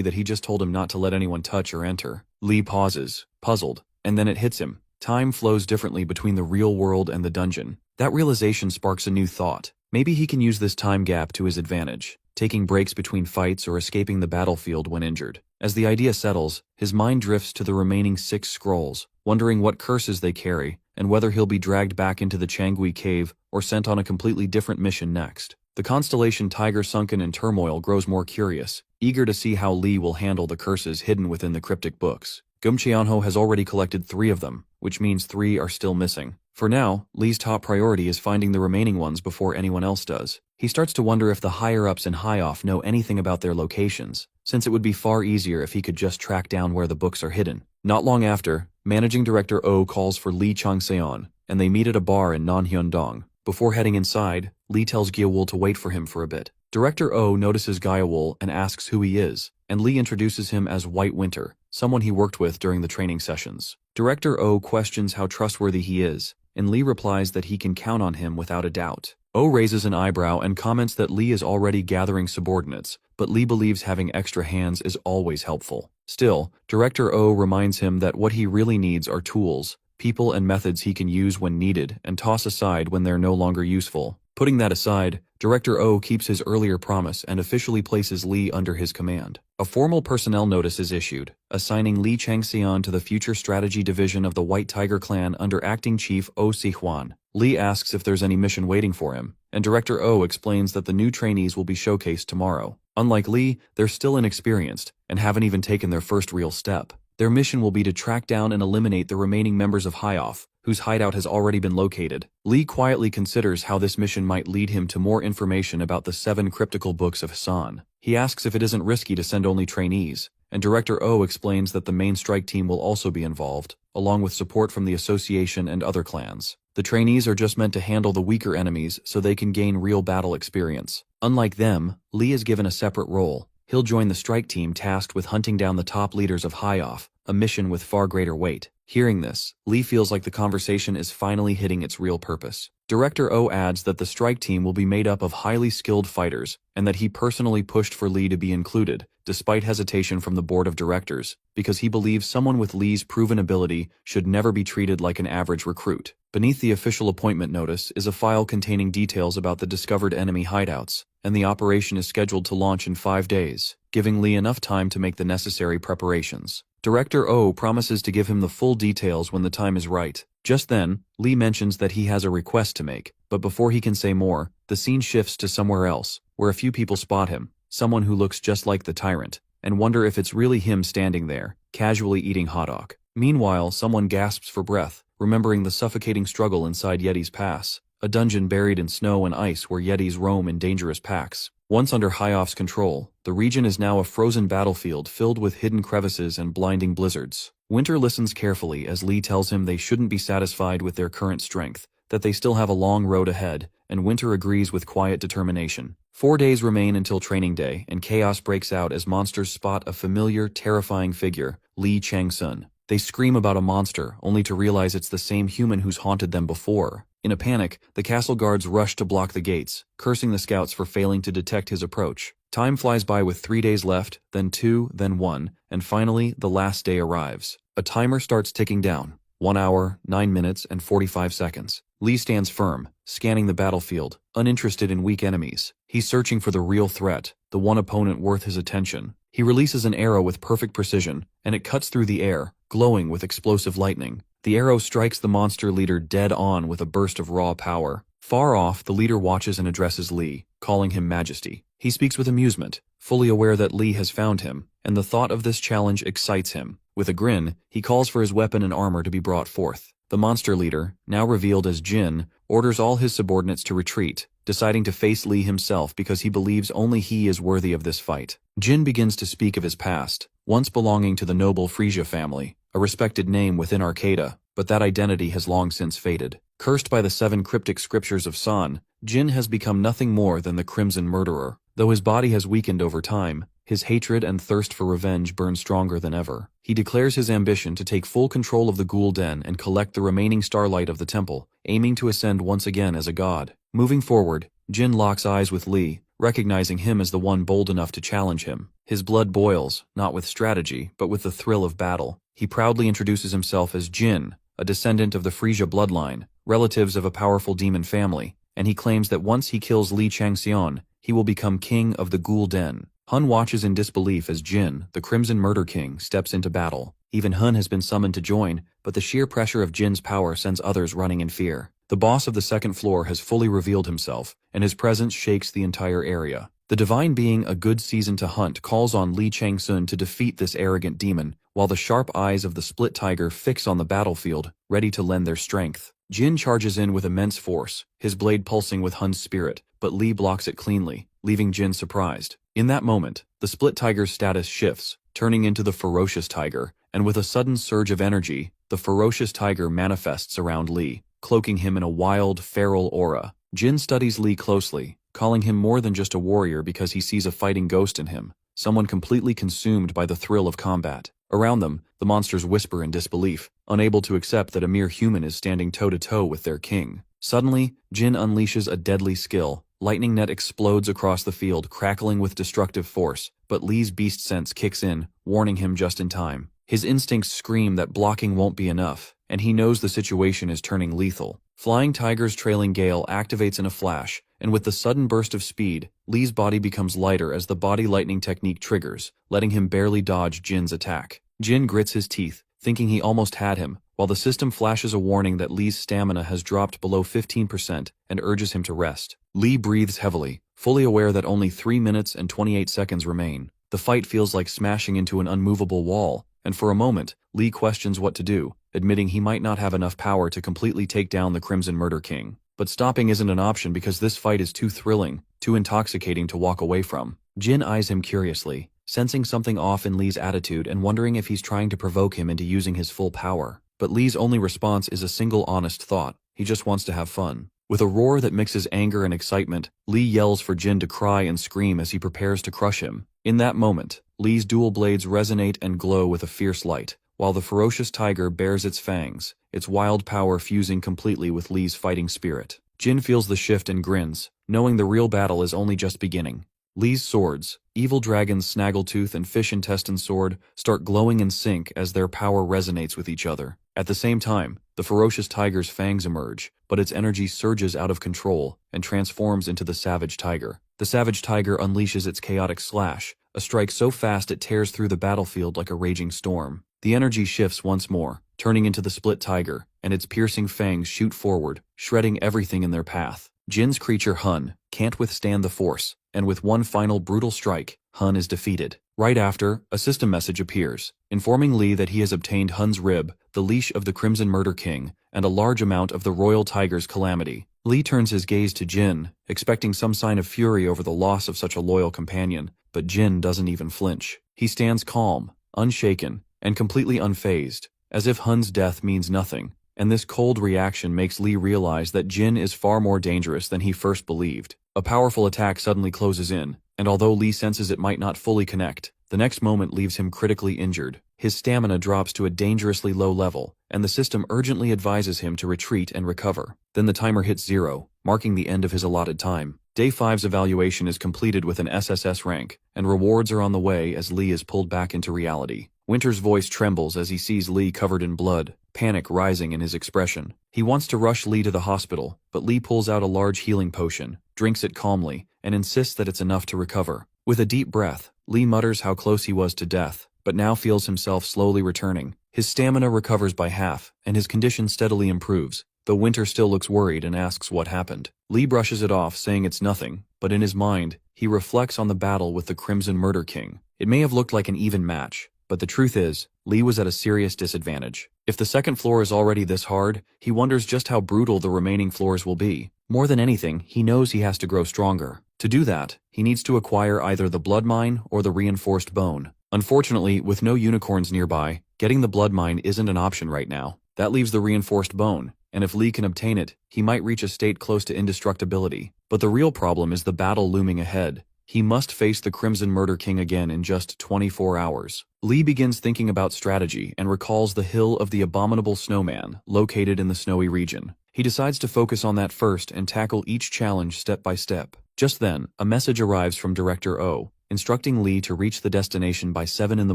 that he just told him not to let anyone touch or enter. Lee pauses, puzzled, and then it hits him. Time flows differently between the real world and the dungeon. That realization sparks a new thought. Maybe he can use this time gap to his advantage, taking breaks between fights or escaping the battlefield when injured. As the idea settles, his mind drifts to the remaining 6 scrolls, wondering what curses they carry, and whether he'll be dragged back into the Changgui cave or sent on a completely different mission next. The constellation Tiger sunken in turmoil grows more curious, eager to see how Lee will handle the curses hidden within the cryptic books. Gumcheonho has already collected 3 of them, which means 3 are still missing. For now, Lee's top priority is finding the remaining ones before anyone else does. He starts to wonder if the higher-ups in HIOF know anything about their locations, since it would be far easier if he could just track down where the books are hidden. Not long after, Managing Director Oh calls for Lee Changseon, and they meet at a bar in Nanhyundong. Before heading inside, Lee tells Gaiawol to wait for him for a bit. Director Oh notices Gaiawol and asks who he is, and Lee introduces him as White Winter, someone he worked with during the training sessions. Director Oh questions how trustworthy he is, and Lee replies that he can count on him without a doubt. Oh raises an eyebrow and comments that Lee is already gathering subordinates, but Lee believes having extra hands is always helpful. Still, Director Oh reminds him that what he really needs are tools, people and methods he can use when needed and toss aside when they're no longer useful. Putting that aside, Director Oh keeps his earlier promise and officially places Lee under his command. A formal personnel notice is issued, assigning Lee Changseon to the Future Strategy Division of the White Tiger Clan under Acting Chief Oh Si-hwan. Lee asks if there's any mission waiting for him, and Director Oh explains that the new trainees will be showcased tomorrow. Unlike Lee, they're still inexperienced and haven't even taken their first real step. Their mission will be to track down and eliminate the remaining members of HIOF, whose hideout has already been located. Lee quietly considers how this mission might lead him to more information about the 7 cryptical books of Hassan. He asks if it isn't risky to send only trainees, and Director Oh explains that the main strike team will also be involved, along with support from the association and other clans. The trainees are just meant to handle the weaker enemies so they can gain real battle experience. Unlike them, Lee is given a separate role. He'll join the strike team tasked with hunting down the top leaders of HIOF, a mission with far greater weight. Hearing this, Lee feels like the conversation is finally hitting its real purpose. Director Oh adds that the strike team will be made up of highly skilled fighters, and that he personally pushed for Lee to be included, despite hesitation from the board of directors, because he believes someone with Lee's proven ability should never be treated like an average recruit. Beneath the official appointment notice is a file containing details about the discovered enemy hideouts, and the operation is scheduled to launch in 5 days, giving Lee enough time to make the necessary preparations. Director Oh promises to give him the full details when the time is right. Just then, Lee mentions that he has a request to make, but before he can say more, the scene shifts to somewhere else, where a few people spot him, someone who looks just like the tyrant, and wonder if it's really him standing there, casually eating hotdog. Meanwhile, someone gasps for breath, remembering the suffocating struggle inside Yeti's Pass, a dungeon buried in snow and ice where Yetis roam in dangerous packs. Once under HIOF's control, the region is now a frozen battlefield filled with hidden crevices and blinding blizzards. Winter listens carefully as Lee tells him they shouldn't be satisfied with their current strength, that they still have a long road ahead, and Winter agrees with quiet determination. 4 days remain until training day, and chaos breaks out as monsters spot a familiar, terrifying figure, Lee Changsun. They scream about a monster, only to realize it's the same human who's haunted them before. In a panic, the castle guards rush to block the gates, cursing the scouts for failing to detect his approach. Time flies by with 3 days left, then 2, then 1, and finally, the last day arrives. A timer starts ticking down. 1 hour, 9 minutes, and 45 seconds. Li stands firm, scanning the battlefield, uninterested in weak enemies. He's searching for the real threat, the one opponent worth his attention. He releases an arrow with perfect precision, and it cuts through the air, glowing with explosive lightning. The arrow strikes the monster leader dead on with a burst of raw power. Far off, the leader watches and addresses Li, calling him Majesty. He speaks with amusement, fully aware that Li has found him, and the thought of this challenge excites him. With a grin, he calls for his weapon and armor to be brought forth. The monster leader, now revealed as Jin, orders all his subordinates to retreat, deciding to face Li himself because he believes only he is worthy of this fight. Jin begins to speak of his past, once belonging to the noble Frisia family, a respected name within Arcata, but that identity has long since faded. Cursed by the 7 cryptic scriptures of San, Jin has become nothing more than the Crimson Murderer. Though his body has weakened over time, his hatred and thirst for revenge burn stronger than ever. He declares his ambition to take full control of the Ghoul Den and collect the remaining starlight of the temple, aiming to ascend once again as a god. Moving forward, Jin locks eyes with Li, recognizing him as the one bold enough to challenge him. His blood boils, not with strategy, but with the thrill of battle. He proudly introduces himself as Jin, a descendant of the Frisia bloodline, relatives of a powerful demon family, and he claims that once he kills Li Changxian, he will become king of the Ghoul Den. Hun watches in disbelief as Jin, the Crimson Murder King, steps into battle. Even Hun has been summoned to join, but the sheer pressure of Jin's power sends others running in fear. The boss of the second floor has fully revealed himself, and his presence shakes the entire area. The divine being a good season to hunt calls on Li Changsun to defeat this arrogant demon, while the sharp eyes of the split tiger fix on the battlefield, ready to lend their strength. Jin charges in with immense force, his blade pulsing with Hun's spirit, but Li blocks it cleanly, leaving Jin surprised. In that moment, the split tiger's status shifts, turning into the ferocious tiger, and with a sudden surge of energy, the ferocious tiger manifests around Li, cloaking him in a wild, feral aura. Jin studies Li closely, calling him more than just a warrior because he sees a fighting ghost in him, someone completely consumed by the thrill of combat. Around them, the monsters whisper in disbelief, unable to accept that a mere human is standing toe-to-toe with their king. Suddenly, Jin unleashes a deadly skill. Lightning net explodes across the field, crackling with destructive force, but Li's beast sense kicks in, warning him just in time. His instincts scream that blocking won't be enough, and he knows the situation is turning lethal. Flying Tiger's trailing gale activates in a flash, and with the sudden burst of speed, Li's body becomes lighter as the body lightning technique triggers, letting him barely dodge Jin's attack. Jin grits his teeth, thinking he almost had him, while the system flashes a warning that Li's stamina has dropped below 15% and urges him to rest. Li breathes heavily, fully aware that only 3 minutes and 28 seconds remain. The fight feels like smashing into an unmovable wall, and for a moment, Li questions what to do, admitting he might not have enough power to completely take down the Crimson Murder King. But stopping isn't an option because this fight is too thrilling, too intoxicating to walk away from. Jin eyes him curiously, sensing something off in Li's attitude and wondering if he's trying to provoke him into using his full power. But Li's only response is a single honest thought. He just wants to have fun. With a roar that mixes anger and excitement, Li yells for Jin to cry and scream as he prepares to crush him. In that moment, Li's dual blades resonate and glow with a fierce light, while the ferocious tiger bares its fangs, its wild power fusing completely with Li's fighting spirit. Jin feels the shift and grins, knowing the real battle is only just beginning. Li's swords, Evil Dragon's Snaggletooth and Fish Intestine Sword, start glowing in sync as their power resonates with each other. At the same time, the ferocious tiger's fangs emerge, but its energy surges out of control and transforms into the Savage Tiger. The Savage Tiger unleashes its chaotic slash, a strike so fast it tears through the battlefield like a raging storm. The energy shifts once more, turning into the Split Tiger, and its piercing fangs shoot forward, shredding everything in their path. Jin's creature Hun can't withstand the force, and with one final brutal strike, Hun is defeated. Right after, a system message appears, informing Li that he has obtained Hun's rib, the leash of the Crimson Murder King, and a large amount of the Royal Tiger's calamity. Li turns his gaze to Jin, expecting some sign of fury over the loss of such a loyal companion, but Jin doesn't even flinch. He stands calm, unshaken, and completely unfazed, as if Hun's death means nothing, and this cold reaction makes Li realize that Jin is far more dangerous than he first believed. A powerful attack suddenly closes in, and although Li senses it might not fully connect, the next moment leaves him critically injured. His stamina drops to a dangerously low level, and the system urgently advises him to retreat and recover. Then the timer hits 0, marking the end of his allotted time. Day 5's evaluation is completed with an SSS rank, and rewards are on the way as Li is pulled back into reality. Winter's voice trembles as he sees Li covered in blood, panic rising in his expression. He wants to rush Lee to the hospital, but Lee pulls out a large healing potion, drinks it calmly, and insists that it's enough to recover. With a deep breath, Lee mutters how close he was to death, but now feels himself slowly returning. His stamina recovers by half, and his condition steadily improves, though Winter still looks worried and asks what happened. Lee brushes it off, saying it's nothing, but in his mind, he reflects on the battle with the Crimson Murder King. It may have looked like an even match, but the truth is, Lee was at a serious disadvantage. If the second floor is already this hard, he wonders just how brutal the remaining floors will be. More than anything, he knows he has to grow stronger. To do that, he needs to acquire either the blood mine or the reinforced bone. Unfortunately, with no unicorns nearby, getting the blood mine isn't an option right now. That leaves the reinforced bone, and if Lee can obtain it, he might reach a state close to indestructibility. But the real problem is the battle looming ahead. He must face the Crimson Murder King again in just 24 hours. Lee begins thinking about strategy and recalls the Hill of the Abominable Snowman, located in the snowy region. He decides to focus on that first and tackle each challenge step by step. Just then, a message arrives from Director O, instructing Lee to reach the destination by 7 in the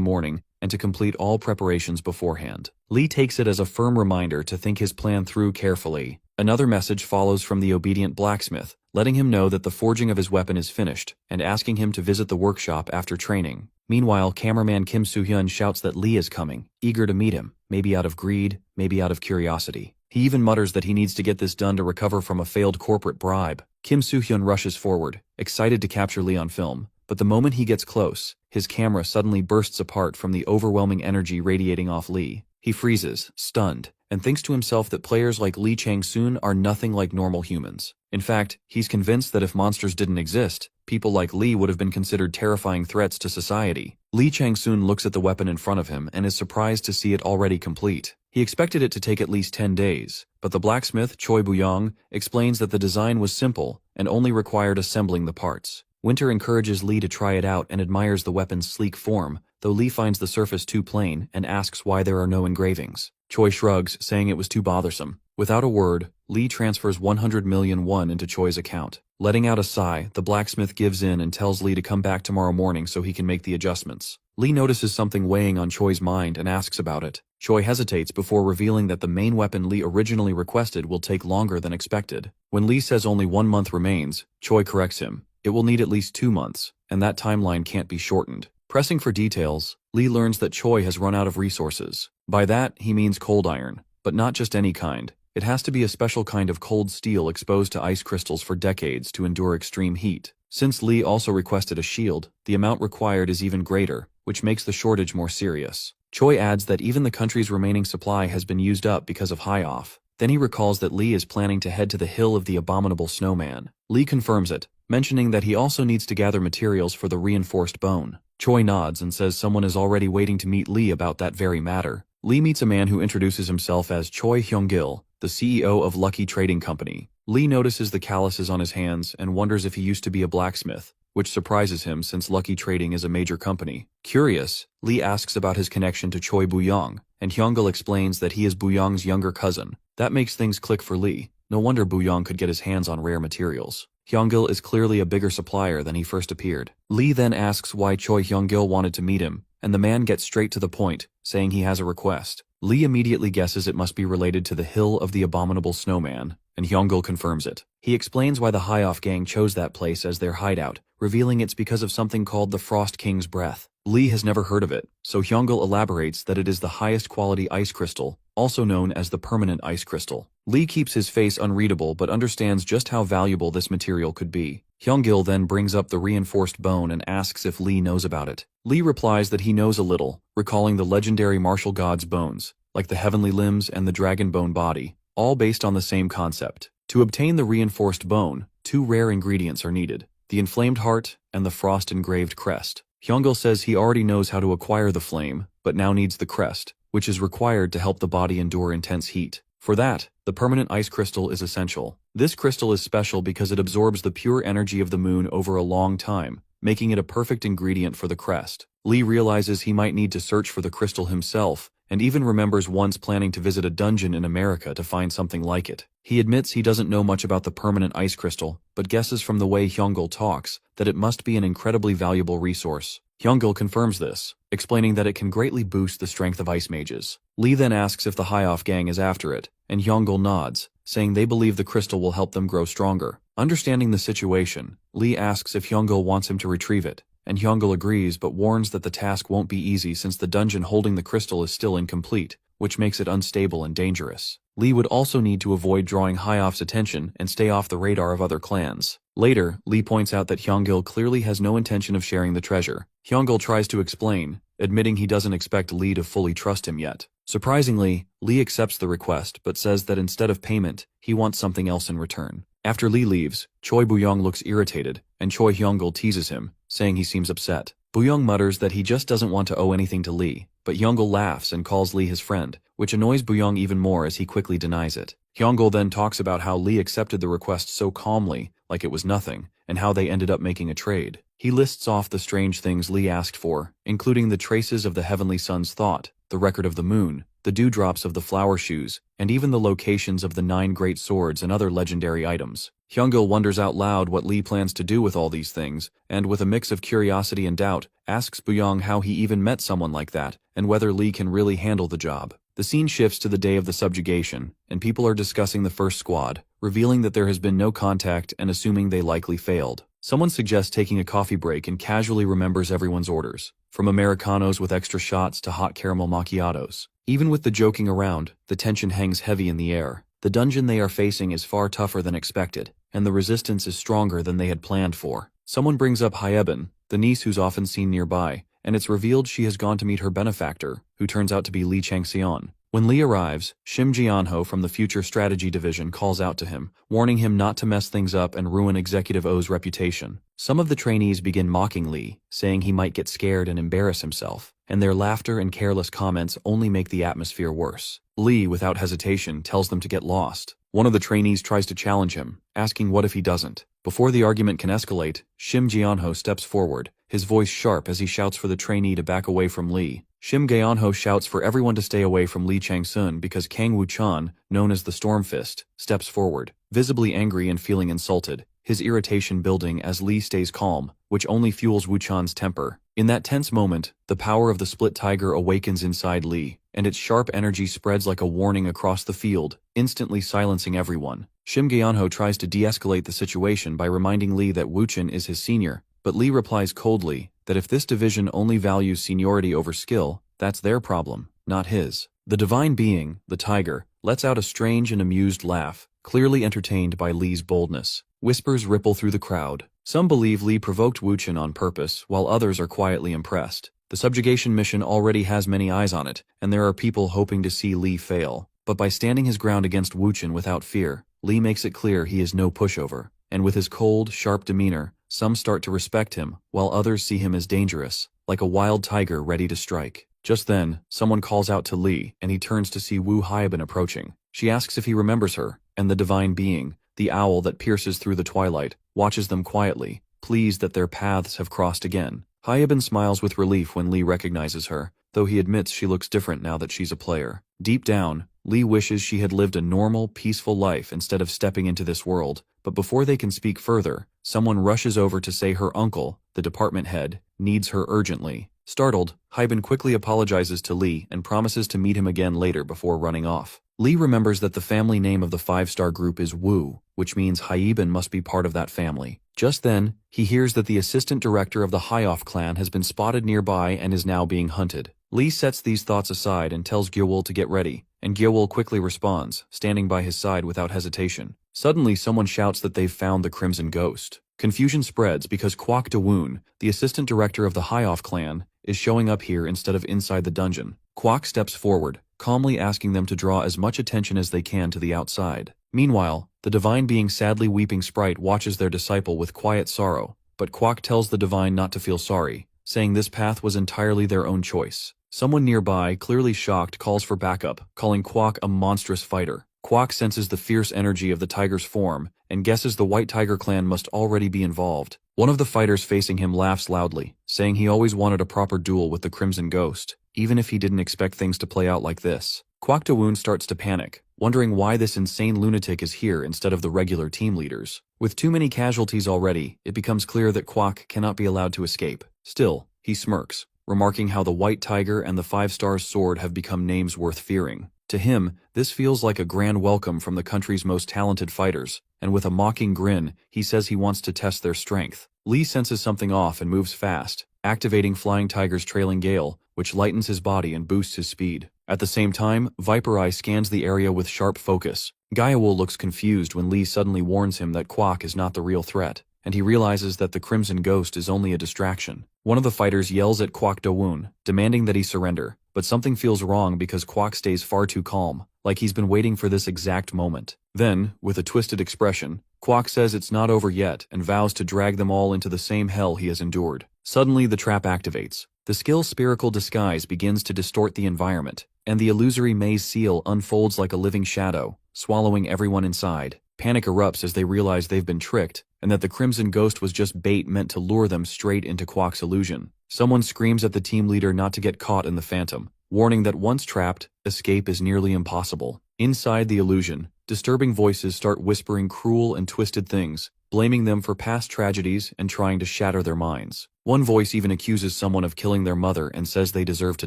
morning and to complete all preparations beforehand. Lee takes it as a firm reminder to think his plan through carefully. Another message follows from the obedient blacksmith, letting him know that the forging of his weapon is finished, and asking him to visit the workshop after training. Meanwhile, cameraman Kim Soo-hyun shouts that Lee is coming, eager to meet him, maybe out of greed, maybe out of curiosity. He even mutters that he needs to get this done to recover from a failed corporate bribe. Kim Soo-hyun rushes forward, excited to capture Lee on film, but the moment he gets close, his camera suddenly bursts apart from the overwhelming energy radiating off Lee. He freezes, stunned, and thinks to himself that players like Lee Chang-soon are nothing like normal humans. In fact, he's convinced that if monsters didn't exist, people like Lee would have been considered terrifying threats to society. Lee Chang-soon looks at the weapon in front of him and is surprised to see it already complete. He expected it to take at least 10 days, but the blacksmith, Choi Buyong, explains that the design was simple and only required assembling the parts. Winter encourages Lee to try it out and admires the weapon's sleek form, though Lee finds the surface too plain and asks why there are no engravings. Choi shrugs, saying it was too bothersome. Without a word, Lee transfers 100 million won into Choi's account. Letting out a sigh, the blacksmith gives in and tells Lee to come back tomorrow morning so he can make the adjustments. Lee notices something weighing on Choi's mind and asks about it. Choi hesitates before revealing that the main weapon Lee originally requested will take longer than expected. When Lee says only 1 month remains, Choi corrects him. It will need at least 2 months, and that timeline can't be shortened. Pressing for details, Lee learns that Choi has run out of resources. By that, he means cold iron, but not just any kind. It has to be a special kind of cold steel exposed to ice crystals for decades to endure extreme heat. Since Lee also requested a shield, the amount required is even greater, which makes the shortage more serious. Choi adds that even the country's remaining supply has been used up because of high-off. Then he recalls that Lee is planning to head to the Hill of the Abominable Snowman. Lee confirms it, mentioning that he also needs to gather materials for the reinforced bone. Choi nods and says someone is already waiting to meet Lee about that very matter. Lee meets a man who introduces himself as Choi Hyung-gil, the CEO of Lucky Trading Company. Lee notices the calluses on his hands and wonders if he used to be a blacksmith, which surprises him since Lucky Trading is a major company. Curious, Lee asks about his connection to Choi Buyong, and Hyung-gil explains that he is Buyong's younger cousin. That makes things click for Lee. No wonder Buyong could get his hands on rare materials. Hyung-gil is clearly a bigger supplier than he first appeared. Lee then asks why Choi Hyung-gil wanted to meet him, and the man gets straight to the point, saying he has a request. Lee immediately guesses it must be related to the Hill of the Abominable Snowman, and Hyung-gil confirms it. He explains why the High-Off gang chose that place as their hideout, revealing it's because of something called the Frost King's Breath. Lee has never heard of it, so Hyung-gil elaborates that it is the highest quality ice crystal, also known as the permanent ice crystal. Lee keeps his face unreadable but understands just how valuable this material could be. Hyung-gil then brings up the reinforced bone and asks if Lee knows about it. Lee replies that he knows a little, recalling the legendary martial god's bones, like the heavenly limbs and the dragon bone body, all based on the same concept. To obtain the reinforced bone, 2 rare ingredients are needed, the inflamed heart and the frost-engraved crest. Hyung-gil says he already knows how to acquire the flame, but now needs the crest, which is required to help the body endure intense heat. For that, the permanent ice crystal is essential. This crystal is special because it absorbs the pure energy of the moon over a long time, making it a perfect ingredient for the crest. Lee realizes he might need to search for the crystal himself, and even remembers once planning to visit a dungeon in America to find something like it. He admits he doesn't know much about the permanent ice crystal, but guesses from the way Hyung-gil talks that it must be an incredibly valuable resource. Hyungil confirms this, explaining that it can greatly boost the strength of ice mages. Lee then asks if the High-Off gang is after it, and Hyungil nods, saying they believe the crystal will help them grow stronger. Understanding the situation, Lee asks if Hyungil wants him to retrieve it, and Hyungil agrees but warns that the task won't be easy since the dungeon holding the crystal is still incomplete, which makes it unstable and dangerous. Lee would also need to avoid drawing High-Off's attention and stay off the radar of other clans. Later, Lee points out that Hyungil clearly has no intention of sharing the treasure. Hyungil tries to explain, admitting he doesn't expect Lee to fully trust him yet. Surprisingly, Lee accepts the request but says that instead of payment, he wants something else in return. After Lee leaves, Choi Buyong looks irritated, and Choi Hyungil teases him, saying he seems upset. Buyong mutters that he just doesn't want to owe anything to Lee, but Hyungil laughs and calls Lee his friend, which annoys Buyong even more as he quickly denies it. Hyungil then talks about how Lee accepted the request so calmly, like it was nothing, and how they ended up making a trade. He lists off the strange things Lee asked for, including the traces of the Heavenly Sun's thought, the record of the moon, the dewdrops of the flower shoes, and even the locations of the 9 great swords and other legendary items. Hyungil wonders out loud what Lee plans to do with all these things, and with a mix of curiosity and doubt, asks Buyong how he even met someone like that, and whether Lee can really handle the job. The scene shifts to the day of the subjugation, and people are discussing the first squad, revealing that there has been no contact and assuming they likely failed. Someone suggests taking a coffee break and casually remembers everyone's orders, from Americanos with extra shots to hot caramel macchiatos. Even with the joking around, the tension hangs heavy in the air. The dungeon they are facing is far tougher than expected, and the resistance is stronger than they had planned for. Someone brings up Hyeben, the niece who's often seen nearby, and it's revealed she has gone to meet her benefactor, who turns out to be Lee Changxian. When Lee arrives, Shim Jianho from the Future Strategy Division calls out to him, warning him not to mess things up and ruin Executive O's reputation. Some of the trainees begin mocking Lee, saying he might get scared and embarrass himself, and their laughter and careless comments only make the atmosphere worse. Lee, without hesitation, tells them to get lost. One of the trainees tries to challenge him, asking what if he doesn't. Before the argument can escalate, Shim Jianho steps forward, his voice sharp as he shouts for the trainee to back away from Lee. Shim Jianho shouts for everyone to stay away from Lee Changsun because Kang Wuchan, known as the Stormfist, steps forward, visibly angry and feeling insulted, his irritation building as Lee stays calm, which only fuels Wuchan's temper. In that tense moment, the power of the split tiger awakens inside Lee, and its sharp energy spreads like a warning across the field, instantly silencing everyone. Shim Jianho tries to de-escalate the situation by reminding Lee that Wuchen is his senior, but Lee replies coldly that if this division only values seniority over skill, that's their problem, not his. The divine being, the tiger, lets out a strange and amused laugh, clearly entertained by Lee's boldness. Whispers ripple through the crowd. Some believe Lee provoked Wuchen on purpose, while others are quietly impressed. The subjugation mission already has many eyes on it, and there are people hoping to see Lee fail. But by standing his ground against Wuchen without fear, Lee makes it clear he is no pushover. And with his cold, sharp demeanor, some start to respect him, while others see him as dangerous, like a wild tiger ready to strike. Just then, someone calls out to Lee, and he turns to see Wu Haiban approaching. She asks if he remembers her, and the divine being, the owl that pierces through the twilight, watches them quietly, pleased that their paths have crossed again. Haiban smiles with relief when Lee recognizes her, though he admits she looks different now that she's a player. Deep down, Lee wishes she had lived a normal, peaceful life instead of stepping into this world, but before they can speak further, someone rushes over to say her uncle, the department head, needs her urgently. Startled, Haiban quickly apologizes to Lee and promises to meet him again later before running off. Lee remembers that the family name of the 5-star group is Wu, which means Haiban must be part of that family. Just then, he hears that the assistant director of the High-Off clan has been spotted nearby and is now being hunted. Lee sets these thoughts aside and tells Gyewol to get ready, and Gyewol quickly responds, standing by his side without hesitation. Suddenly, someone shouts that they've found the Crimson Ghost. Confusion spreads because Kwok De-woon, the assistant director of the High-Off clan, is showing up here instead of inside the dungeon. Kwok steps forward, calmly asking them to draw as much attention as they can to the outside. Meanwhile, the divine being sadly weeping sprite watches their disciple with quiet sorrow, but Kwok tells the divine not to feel sorry, saying this path was entirely their own choice. Someone nearby, clearly shocked, calls for backup, calling Kwok a monstrous fighter. Kwok senses the fierce energy of the tiger's form, and guesses the White Tiger clan must already be involved. One of the fighters facing him laughs loudly, saying he always wanted a proper duel with the Crimson Ghost, even if he didn't expect things to play out like this. Kwok De-woon starts to panic, wondering why this insane lunatic is here instead of the regular team leaders. With too many casualties already, it becomes clear that Kwok cannot be allowed to escape. Still, he smirks, remarking how the White Tiger and the 5-Stars sword have become names worth fearing. To him, this feels like a grand welcome from the country's most talented fighters, and with a mocking grin, he says he wants to test their strength. Lee senses something off and moves fast, activating Flying Tiger's trailing gale, which lightens his body and boosts his speed. At the same time, Viper Eye scans the area with sharp focus. Gaiawol looks confused when Lee suddenly warns him that Kwok is not the real threat, and he realizes that the Crimson Ghost is only a distraction. One of the fighters yells at Kwok Do-woon, demanding that he surrender, but something feels wrong because Kwok stays far too calm, like he's been waiting for this exact moment. Then, with a twisted expression, Kwok says it's not over yet and vows to drag them all into the same hell he has endured. Suddenly the trap activates. The skill's spherical disguise begins to distort the environment, and the illusory maze seal unfolds like a living shadow, swallowing everyone inside. Panic erupts as they realize they've been tricked, and that the Crimson Ghost was just bait meant to lure them straight into Kwok's illusion. Someone screams at the team leader not to get caught in the phantom, warning that once trapped, escape is nearly impossible. Inside the illusion, disturbing voices start whispering cruel and twisted things, blaming them for past tragedies and trying to shatter their minds. One voice even accuses someone of killing their mother and says they deserve to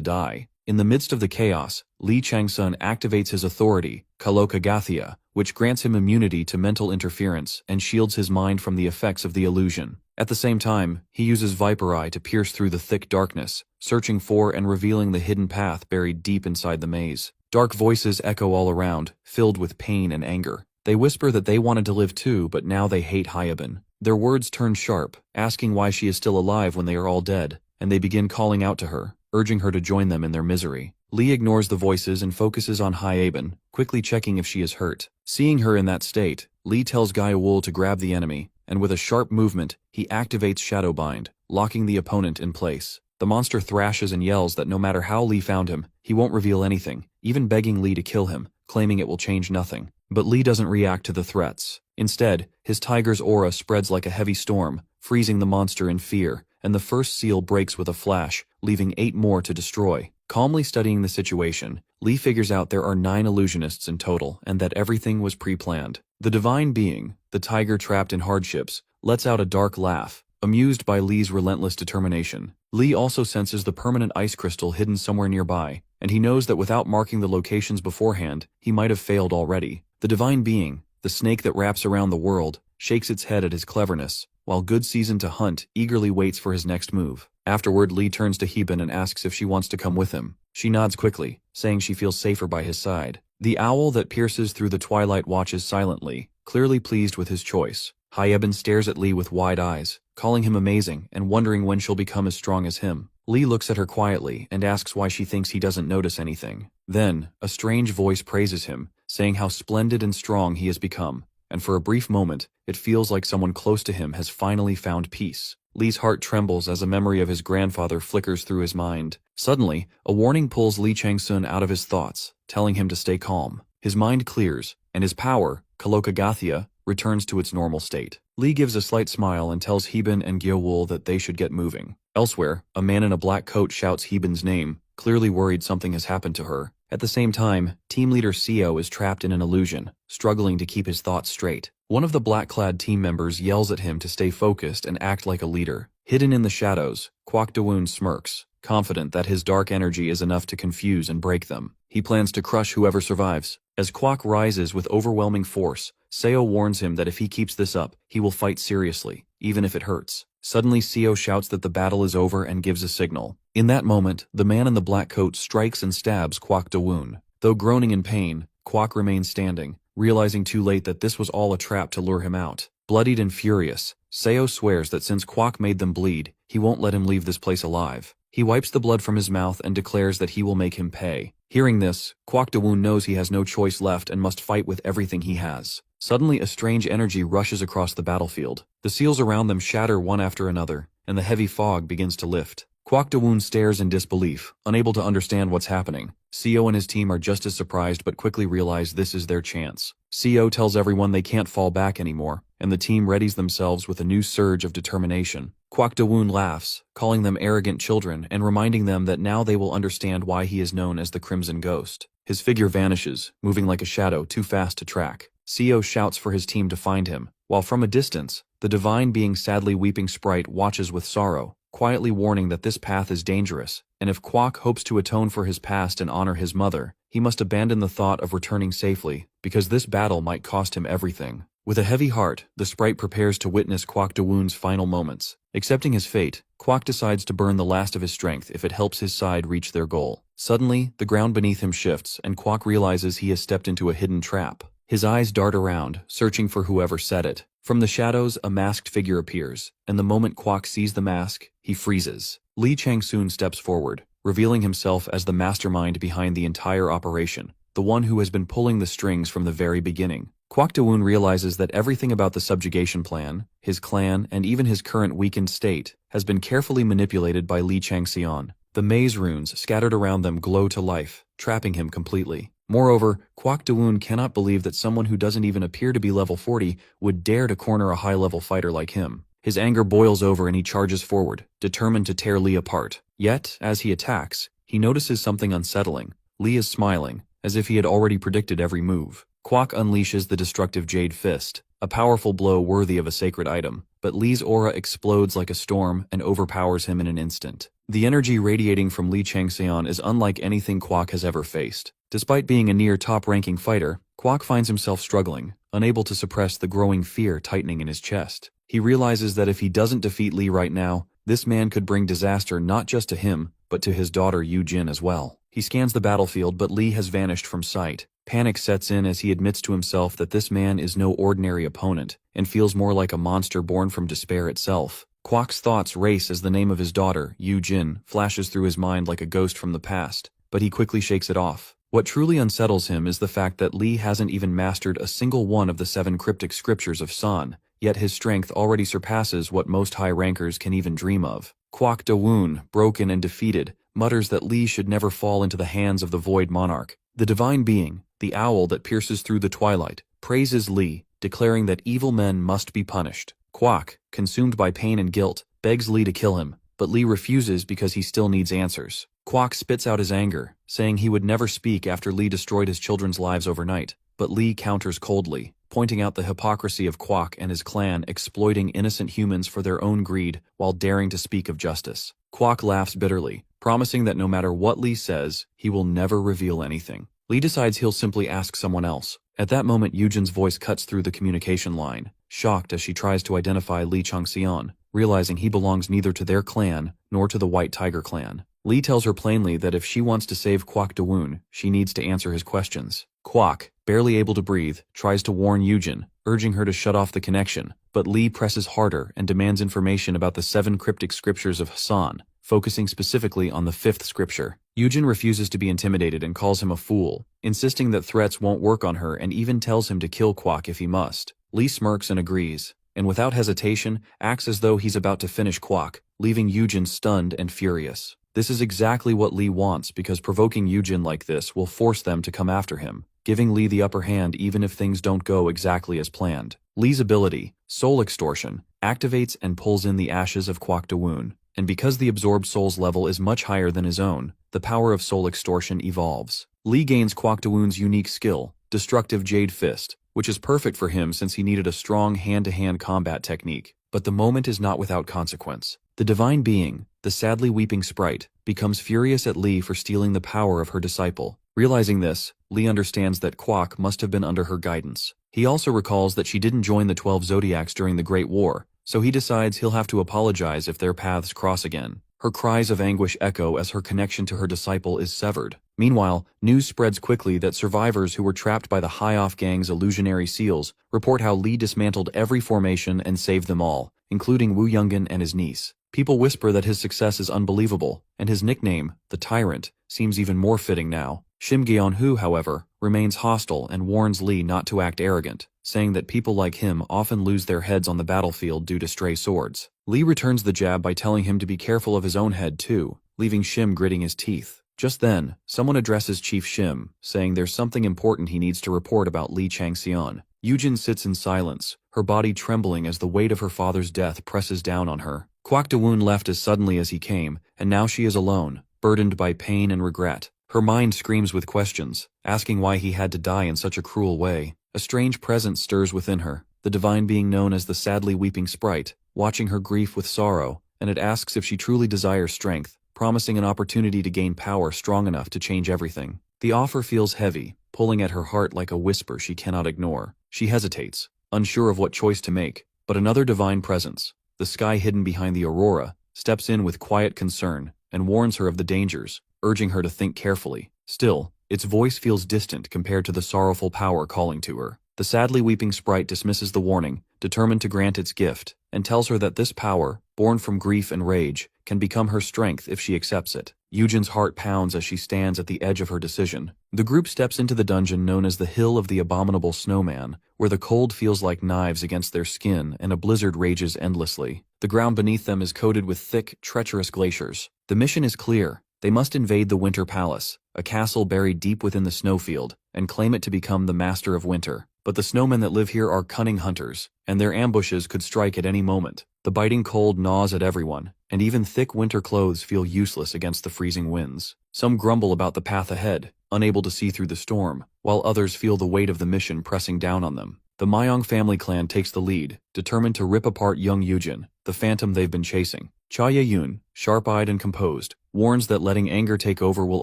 die. In the midst of the chaos, Lee Chang-sun activates his authority, Kalokagathia, which grants him immunity to mental interference and shields his mind from the effects of the illusion. At the same time, he uses Viper Eye to pierce through the thick darkness, searching for and revealing the hidden path buried deep inside the maze. Dark voices echo all around, filled with pain and anger. They whisper that they wanted to live too, but now they hate Hyabin. Their words turn sharp, asking why she is still alive when they are all dead, and they begin calling out to her, urging her to join them in their misery. Lee ignores the voices and focuses on Hyabin, quickly checking if she is hurt. Seeing her in that state, Lee tells Gaiawol to grab the enemy, and with a sharp movement, he activates Shadowbind, locking the opponent in place. The monster thrashes and yells that no matter how Lee found him, he won't reveal anything, even begging Lee to kill him, claiming it will change nothing. But Lee doesn't react to the threats. Instead, his tiger's aura spreads like a heavy storm, freezing the monster in fear, and the first seal breaks with a flash, leaving 8 more to destroy. Calmly studying the situation, Lee figures out there are 9 illusionists in total and that everything was pre-planned. The divine being, the tiger trapped in hardships, lets out a dark laugh, amused by Lee's relentless determination. Lee also senses the permanent ice crystal hidden somewhere nearby, and he knows that without marking the locations beforehand, he might have failed already. The divine being, the snake that wraps around the world, shakes its head at his cleverness, while Good Season to Hunt eagerly waits for his next move. Afterward, Lee turns to Hyabin and asks if she wants to come with him. She nods quickly, saying she feels safer by his side. The owl that pierces through the twilight watches silently, clearly pleased with his choice. Hyabin stares at Lee with wide eyes, calling him amazing and wondering when she'll become as strong as him. Lee looks at her quietly and asks why she thinks he doesn't notice anything. Then, a strange voice praises him, saying how splendid and strong he has become, and for a brief moment, it feels like someone close to him has finally found peace. Lee's heart trembles as a memory of his grandfather flickers through his mind. Suddenly, a warning pulls Lee Chang-sun out of his thoughts, telling him to stay calm. His mind clears, and his power, Kalokagathia, returns to its normal state. Lee gives a slight smile and tells Hyabin and Gaiawol that they should get moving. Elsewhere, a man in a black coat shouts Hyabin's name, clearly worried something has happened to her. At the same time, team leader Seo is trapped in an illusion, struggling to keep his thoughts straight. One of the black-clad team members yells at him to stay focused and act like a leader. Hidden in the shadows, Kwok Do-woon smirks, confident that his dark energy is enough to confuse and break them. He plans to crush whoever survives. As Kwok rises with overwhelming force, Seo warns him that if he keeps this up, he will fight seriously, even if it hurts. Suddenly, Seo shouts that the battle is over and gives a signal. In that moment, the man in the black coat strikes and stabs Kwok Do-woon. Though groaning in pain, Kwok remains standing, realizing too late that this was all a trap to lure him out. Bloodied and furious, Seo swears that since Kwok made them bleed, he won't let him leave this place alive. He wipes the blood from his mouth and declares that he will make him pay. Hearing this, Kwok Do-woon knows he has no choice left and must fight with everything he has. Suddenly, a strange energy rushes across the battlefield. The seals around them shatter one after another, and the heavy fog begins to lift. Kwok Do-woon stares in disbelief, unable to understand what's happening. Seo and his team are just as surprised but quickly realize this is their chance. Seo tells everyone they can't fall back anymore, and the team readies themselves with a new surge of determination. Kwok Do-woon laughs, calling them arrogant children and reminding them that now they will understand why he is known as the Crimson Ghost. His figure vanishes, moving like a shadow too fast to track. Seo shouts for his team to find him, while from a distance, the divine being sadly weeping sprite watches with sorrow. quietly warning that this path is dangerous, and if Kwok hopes to atone for his past and honor his mother, he must abandon the thought of returning safely, because this battle might cost him everything. With a heavy heart, the sprite prepares to witness Kwok De-woon's final moments. Accepting his fate, Kwok decides to burn the last of his strength if it helps his side reach their goal. Suddenly, the ground beneath him shifts, and Kwok realizes he has stepped into a hidden trap. His eyes dart around, searching for whoever set it. From the shadows, a masked figure appears, and the moment Kwok sees the mask, he freezes. Lee Chang-soon steps forward, revealing himself as the mastermind behind the entire operation, the one who has been pulling the strings from the very beginning. Kwok De-woon realizes that everything about the subjugation plan, his clan, and even his current weakened state has been carefully manipulated by Lee Chang-seon. The maze runes scattered around them glow to life, trapping him completely. Moreover, Kwok De-woon cannot believe that someone who doesn't even appear to be level 40 would dare to corner a high-level fighter like him. His anger boils over and he charges forward, determined to tear Lee apart. Yet, as he attacks, he notices something unsettling. Lee is smiling, as if he had already predicted every move. Kwok unleashes the destructive Jade Fist, a powerful blow worthy of a sacred item, but Lee's aura explodes like a storm and overpowers him in an instant. The energy radiating from Lee Chang-seon is unlike anything Kwok has ever faced. Despite being a near top-ranking fighter, Kwok finds himself struggling, unable to suppress the growing fear tightening in his chest. He realizes that if he doesn't defeat Lee right now, this man could bring disaster not just to him, but to his daughter Yu-jin as well. He scans the battlefield, but Lee has vanished from sight. Panic sets in as he admits to himself that this man is no ordinary opponent, and feels more like a monster born from despair itself. Kwok's thoughts race as the name of his daughter, Yu-jin, flashes through his mind like a ghost from the past, but he quickly shakes it off. What truly unsettles him is the fact that Lee hasn't even mastered a single one of the 7 cryptic scriptures of San, yet his strength already surpasses what most high rankers can even dream of. Kwok De-woon, broken and defeated, mutters that Lee should never fall into the hands of the Void Monarch. The divine being, the owl that pierces through the twilight, praises Lee, declaring that evil men must be punished. Kwok, consumed by pain and guilt, begs Lee to kill him, but Lee refuses because he still needs answers. Kwok spits out his anger, saying he would never speak after Lee destroyed his children's lives overnight, but Lee counters coldly, pointing out the hypocrisy of Kwok and his clan exploiting innocent humans for their own greed while daring to speak of justice. Kwok laughs bitterly, promising that no matter what Lee says, he will never reveal anything. Lee decides he'll simply ask someone else. At that moment, Yu-jin's voice cuts through the communication line, shocked as she tries to identify Lee Chang-seon, realizing he belongs neither to their clan nor to the White Tiger clan. Lee tells her plainly that if she wants to save Kwok De-woon, she needs to answer his questions. Kwok, barely able to breathe, tries to warn Yu-jin, urging her to shut off the connection, but Lee presses harder and demands information about the 7 cryptic scriptures of San, focusing specifically on the 5th scripture. Yu-jin refuses to be intimidated and calls him a fool, insisting that threats won't work on her and even tells him to kill Kwok if he must. Lee smirks and agrees, and without hesitation, acts as though he's about to finish Kwok, leaving Yu-jin stunned and furious. This is exactly what Lee wants because provoking Yu-jin like this will force them to come after him, giving Lee the upper hand even if things don't go exactly as planned. Lee's ability, Soul Extortion, activates and pulls in the ashes of Kwok De-woon, and because the absorbed soul's level is much higher than his own, the power of Soul Extortion evolves. Lee gains Kwok De-woon's unique skill, Destructive Jade Fist, which is perfect for him since he needed a strong hand-to-hand combat technique. But the moment is not without consequence. The divine being, the sadly weeping sprite, becomes furious at Lee for stealing the power of her disciple. Realizing this, Lee understands that Kwok must have been under her guidance. He also recalls that she didn't join the 12 Zodiacs during the Great War, so he decides he'll have to apologize if their paths cross again. Her cries of anguish echo as her connection to her disciple is severed. Meanwhile, news spreads quickly that survivors who were trapped by the High-Off Gang's illusionary seals report how Lee dismantled every formation and saved them all, including Wu Yungan and his niece. People whisper that his success is unbelievable, and his nickname, the Tyrant, seems even more fitting now. Shim Gyeon-hu, however, remains hostile and warns Lee not to act arrogant, saying that people like him often lose their heads on the battlefield due to stray swords. Lee returns the jab by telling him to be careful of his own head too, leaving Shim gritting his teeth. Just then, someone addresses Chief Shim, saying there's something important he needs to report about Lee Chang-seon. Yu-jin sits in silence, her body trembling as the weight of her father's death presses down on her. Kwok De-woon left as suddenly as he came, and now she is alone, burdened by pain and regret. Her mind screams with questions, asking why he had to die in such a cruel way. A strange presence stirs within her, the divine being known as the sadly weeping sprite, watching her grief with sorrow, and it asks if she truly desires strength, promising an opportunity to gain power strong enough to change everything. The offer feels heavy, pulling at her heart like a whisper she cannot ignore. She hesitates, unsure of what choice to make, but another divine presence, the sky hidden behind the aurora, steps in with quiet concern and warns her of the dangers, urging her to think carefully. Still, its voice feels distant compared to the sorrowful power calling to her. The sadly weeping sprite dismisses the warning, determined to grant its gift, and tells her that this power, born from grief and rage, can become her strength if she accepts it. Eugen's heart pounds as she stands at the edge of her decision. The group steps into the dungeon known as the Hill of the Abominable Snowman, where the cold feels like knives against their skin and a blizzard rages endlessly. The ground beneath them is coated with thick, treacherous glaciers. The mission is clear. They must invade the Winter Palace, a castle buried deep within the snowfield, and claim it to become the master of winter. But the snowmen that live here are cunning hunters, and their ambushes could strike at any moment. The biting cold gnaws at everyone, and even thick winter clothes feel useless against the freezing winds. Some grumble about the path ahead, unable to see through the storm, while others feel the weight of the mission pressing down on them. The Mayong family clan takes the lead, determined to rip apart young Eugen, the phantom they've been chasing. Cha Ye-yoon, sharp-eyed and composed, warns that letting anger take over will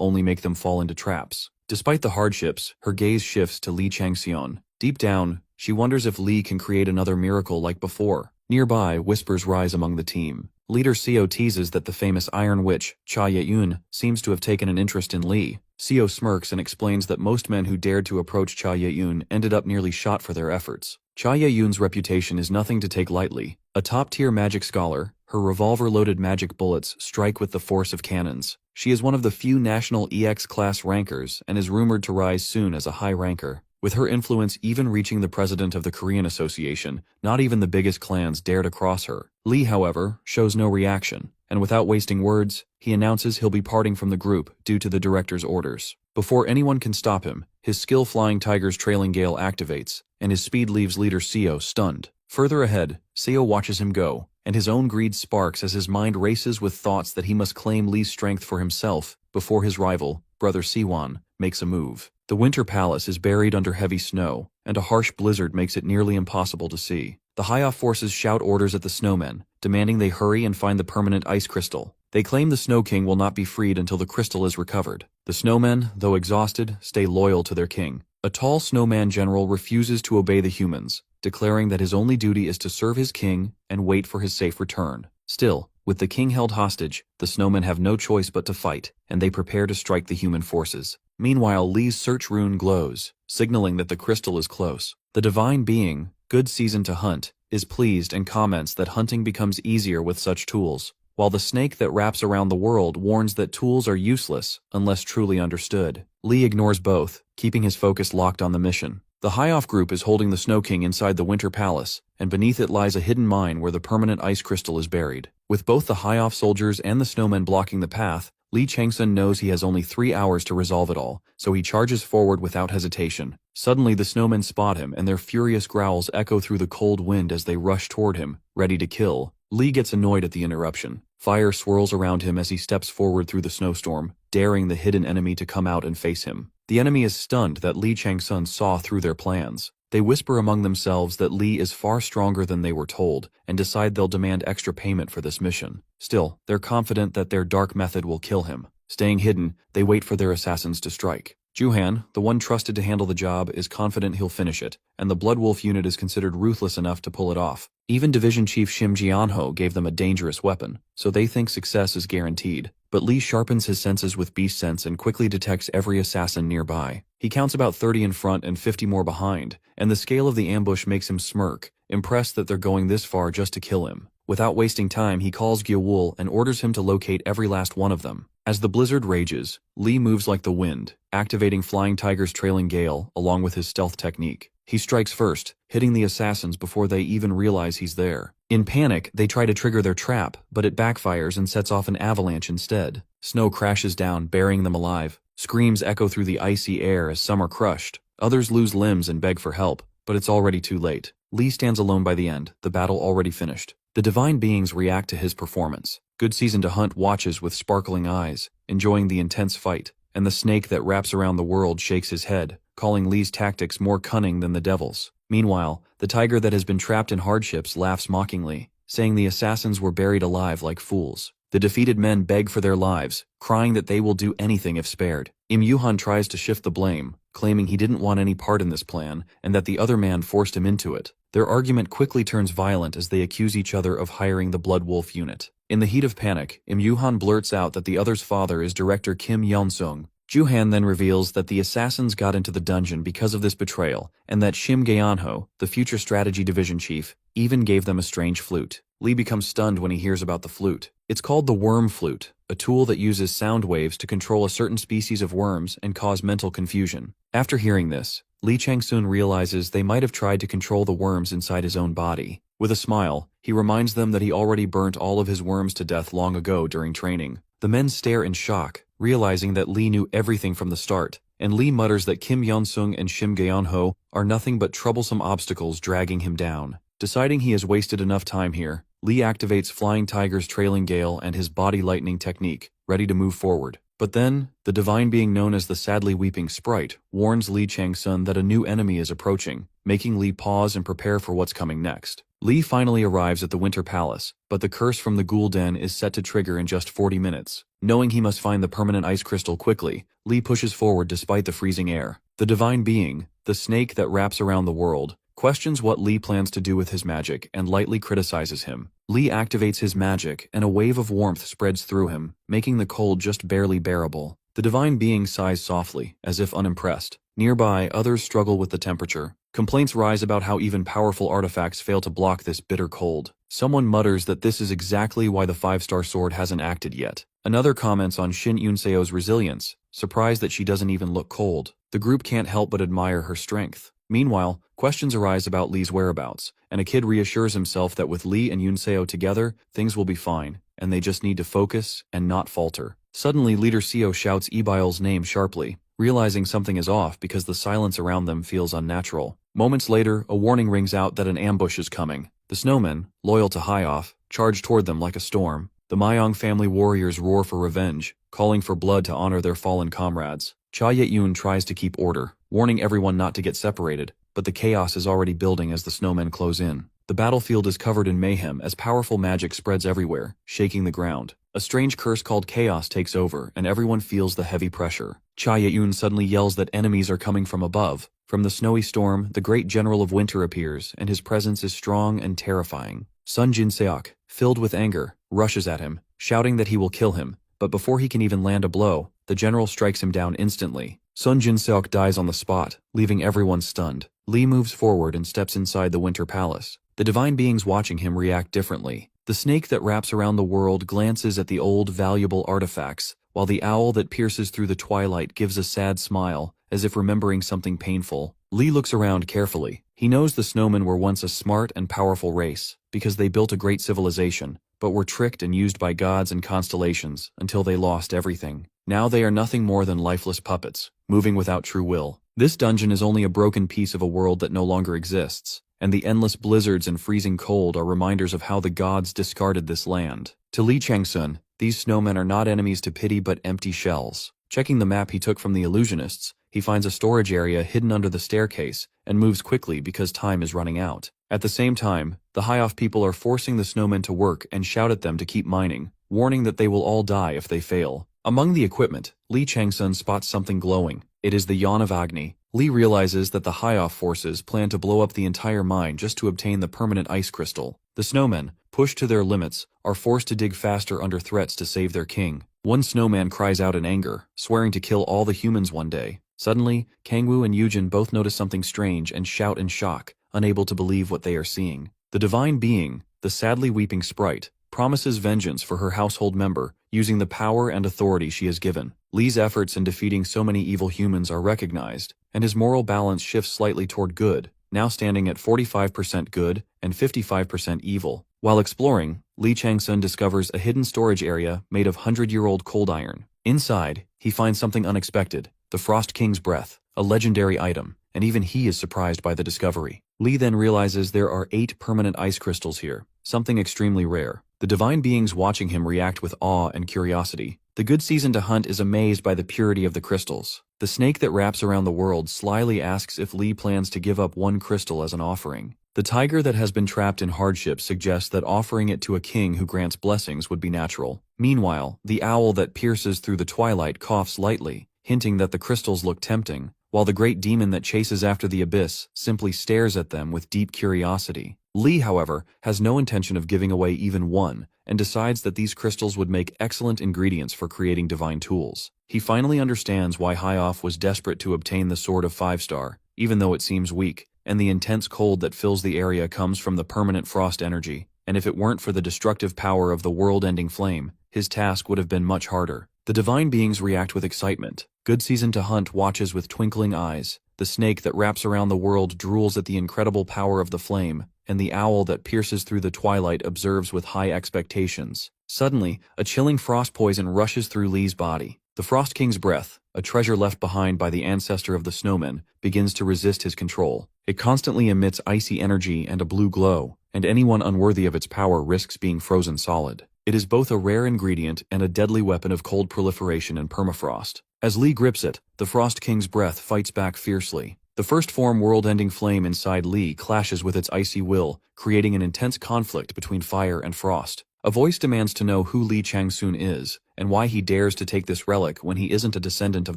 only make them fall into traps. Despite the hardships, her gaze shifts to Li Changxion. Deep down, she wonders if Li can create another miracle like before. Nearby, whispers rise among the team. Leader Seo teases that the famous Iron Witch, Cha Ye-yoon, seems to have taken an interest in Li. Seo smirks and explains that most men who dared to approach Cha Ye-yoon ended up nearly shot for their efforts. Cha Ye-yoon's reputation is nothing to take lightly. A top-tier magic scholar, her revolver-loaded magic bullets strike with the force of cannons. She is one of the few national EX-class rankers and is rumored to rise soon as a high ranker. With her influence even reaching the president of the Korean Association, not even the biggest clans dare to cross her. Li, however, shows no reaction, and without wasting words, he announces he'll be parting from the group due to the director's orders. Before anyone can stop him, his skill Flying Tiger's trailing gale activates, and his speed leaves leader Seo stunned. Further ahead, Seo watches him go, and his own greed sparks as his mind races with thoughts that he must claim Li's strength for himself before his rival, Brother Siwon, makes a move. The Winter Palace is buried under heavy snow, and a harsh blizzard makes it nearly impossible to see. The High-Off forces shout orders at the snowmen, demanding they hurry and find the permanent ice crystal. They claim the Snow King will not be freed until the crystal is recovered. The snowmen, though exhausted, stay loyal to their king. A tall snowman general refuses to obey the humans, declaring that his only duty is to serve his king and wait for his safe return. Still, with the king held hostage, the snowmen have no choice but to fight, and they prepare to strike the human forces. Meanwhile, Li's search rune glows, signaling that the crystal is close. The divine being, good season to hunt, is pleased and comments that hunting becomes easier with such tools, while the snake that wraps around the world warns that tools are useless unless truly understood. Li ignores both, keeping his focus locked on the mission. The High-Off group is holding the Snow King inside the Winter Palace, and beneath it lies a hidden mine where the permanent ice crystal is buried. With both the High-Off soldiers and the snowmen blocking the path, Li Changsun knows he has only 3 hours to resolve it all, so he charges forward without hesitation. Suddenly the snowmen spot him, and their furious growls echo through the cold wind as they rush toward him, ready to kill. Li gets annoyed at the interruption. Fire swirls around him as he steps forward through the snowstorm, daring the hidden enemy to come out and face him. The enemy is stunned that Li Changsun saw through their plans. They whisper among themselves that Li is far stronger than they were told, and decide they'll demand extra payment for this mission. Still, they're confident that their dark method will kill him. Staying hidden, they wait for their assassins to strike. Juhan, the one trusted to handle the job, is confident he'll finish it, and the Blood Wolf unit is considered ruthless enough to pull it off. Even Division Chief Shim Jianho gave them a dangerous weapon, so they think success is guaranteed. But Li sharpens his senses with beast sense and quickly detects every assassin nearby. He counts about 30 in front and 50 more behind, and the scale of the ambush makes him smirk, impressed that they're going this far just to kill him. Without wasting time, he calls Gyewol and orders him to locate every last one of them. As the blizzard rages, Li moves like the wind, activating Flying Tiger's trailing gale along with his stealth technique. He strikes first, hitting the assassins before they even realize he's there. In panic, they try to trigger their trap, but it backfires and sets off an avalanche instead. Snow crashes down, burying them alive. Screams echo through the icy air as some are crushed. Others lose limbs and beg for help, but it's already too late. Li stands alone by the end, the battle already finished. The divine beings react to his performance. Good Season to Hunt watches with sparkling eyes, enjoying the intense fight, and the snake that wraps around the world shakes his head, calling Li's tactics more cunning than the devil's. Meanwhile, the tiger that has been trapped in hardships laughs mockingly. saying the assassins were buried alive like fools. The defeated men beg for their lives, crying that they will do anything if spared. Im Yuhan tries to shift the blame, claiming he didn't want any part in this plan and that the other man forced him into it. Their argument quickly turns violent as they accuse each other of hiring the Blood Wolf unit. In the heat of panic, Im Yuhan blurts out that the other's father is director Kim Yeon-sung. Ju-han then reveals that the assassins got into the dungeon because of this betrayal, and that Shim Gaeonho, the future strategy division chief, even gave them a strange flute. Lee becomes stunned when he hears about the flute. It's called the worm flute, a tool that uses sound waves to control a certain species of worms and cause mental confusion. After hearing this, Lee Chang-sun realizes they might have tried to control the worms inside his own body. With a smile, he reminds them that he already burnt all of his worms to death long ago during training. The men stare in shock, realizing that Lee knew everything from the start, and Lee mutters that Kim Yeon-sung and Shim Gaeon-ho are nothing but troublesome obstacles dragging him down. Deciding he has wasted enough time here, Lee activates Flying Tiger's Trailing Gale and his Body Lightning technique, ready to move forward. But then, the divine being known as the Sadly Weeping Sprite warns Lee Chang-sun that a new enemy is approaching, making Lee pause and prepare for what's coming next. Lee finally arrives at the Winter Palace, but the curse from the Ghoul Den is set to trigger in just 40 minutes. Knowing he must find the permanent ice crystal quickly, Lee pushes forward despite the freezing air. The divine being, the snake that wraps around the world, questions what Lee plans to do with his magic and lightly criticizes him. Lee activates his magic and a wave of warmth spreads through him, making the cold just barely bearable. The divine being sighs softly, as if unimpressed. Nearby, others struggle with the temperature. Complaints rise about how even powerful artifacts fail to block this bitter cold. Someone mutters that this is exactly why the 5-star sword hasn't acted yet. Another comments on Shin Yunseo's resilience, surprised that she doesn't even look cold. The group can't help but admire her strength. Meanwhile, questions arise about Lee's whereabouts, and a kid reassures himself that with Lee and Yunseo together, things will be fine, and they just need to focus and not falter. Suddenly, Leader Seo shouts Ebile's name sharply, realizing something is off because the silence around them feels unnatural. Moments later, a warning rings out that an ambush is coming. The snowmen, loyal to Hyoff, charge toward them like a storm. The Mayong family warriors roar for revenge, calling for blood to honor their fallen comrades. Cha Yet-yoon tries to keep order, warning everyone not to get separated, but the chaos is already building as the snowmen close in. The battlefield is covered in mayhem as powerful magic spreads everywhere, shaking the ground. A strange curse called chaos takes over, and everyone feels the heavy pressure. Cha Yet-yoon suddenly yells that enemies are coming from above. From the snowy storm, the great general of winter appears, and his presence is strong and terrifying. Sun Jin-seok, filled with anger, rushes at him, shouting that he will kill him, but before he can even land a blow, the general strikes him down instantly. Sun Jin-seok dies on the spot, leaving everyone stunned. Lee moves forward and steps inside the Winter Palace. The divine beings watching him react differently. The snake that wraps around the world glances at the old, valuable artifacts, while the owl that pierces through the twilight gives a sad smile, as if remembering something painful. Lee looks around carefully. He knows the snowmen were once a smart and powerful race, because they built a great civilization, but were tricked and used by gods and constellations until they lost everything. Now they are nothing more than lifeless puppets, moving without true will. This dungeon is only a broken piece of a world that no longer exists, and the endless blizzards and freezing cold are reminders of how the gods discarded this land. To Lee Chang-sun, these snowmen are not enemies to pity but empty shells. Checking the map he took from the illusionists, he finds a storage area hidden under the staircase and moves quickly because time is running out. At the same time, the Hyoff people are forcing the snowmen to work and shout at them to keep mining, warning that they will all die if they fail. Among the equipment, Lee Chang-sun spots something glowing. It is the Yawn of Agni. Lee realizes that the Hyoff forces plan to blow up the entire mine just to obtain the permanent ice crystal. The snowmen, pushed to their limits, are forced to dig faster under threats to save their king. One snowman cries out in anger, swearing to kill all the humans one day. Suddenly, Kangwoo and Yujin both notice something strange and shout in shock, unable to believe what they are seeing. The divine being, the sadly weeping sprite, promises vengeance for her household member, using the power and authority she has given. Lee's efforts in defeating so many evil humans are recognized, and his moral balance shifts slightly toward good, now standing at 45% good and 55% evil. While exploring, Lee Chang-sun discovers a hidden storage area made of 100-year-old cold iron. Inside, he finds something unexpected, the Frost King's Breath, a legendary item, and even he is surprised by the discovery. Lee then realizes there are 8 permanent ice crystals here, something extremely rare. The divine beings watching him react with awe and curiosity. The good season to hunt is amazed by the purity of the crystals. The snake that wraps around the world slyly asks if Lee plans to give up one crystal as an offering. The tiger that has been trapped in hardship suggests that offering it to a king who grants blessings would be natural. Meanwhile, the owl that pierces through the twilight coughs lightly, hinting that the crystals look tempting, while the great demon that chases after the abyss simply stares at them with deep curiosity. Lee, however, has no intention of giving away even one, and decides that these crystals would make excellent ingredients for creating divine tools. He finally understands why Highoff was desperate to obtain the Sword of 5-Star, even though it seems weak, and the intense cold that fills the area comes from the permanent frost energy, and if it weren't for the destructive power of the world-ending flame, his task would have been much harder. The divine beings react with excitement. Good Season to Hunt watches with twinkling eyes. The snake that wraps around the world drools at the incredible power of the flame, and the owl that pierces through the twilight observes with high expectations. Suddenly, a chilling frost poison rushes through Lee's body. The Frost King's breath, a treasure left behind by the ancestor of the snowmen, begins to resist his control. It constantly emits icy energy and a blue glow, and anyone unworthy of its power risks being frozen solid. It is both a rare ingredient and a deadly weapon of cold proliferation and permafrost. As Lee grips it, the Frost King's breath fights back fiercely. The first form world-ending flame inside Lee clashes with its icy will, creating an intense conflict between fire and frost. A voice demands to know who Li Changsun is, and why he dares to take this relic when he isn't a descendant of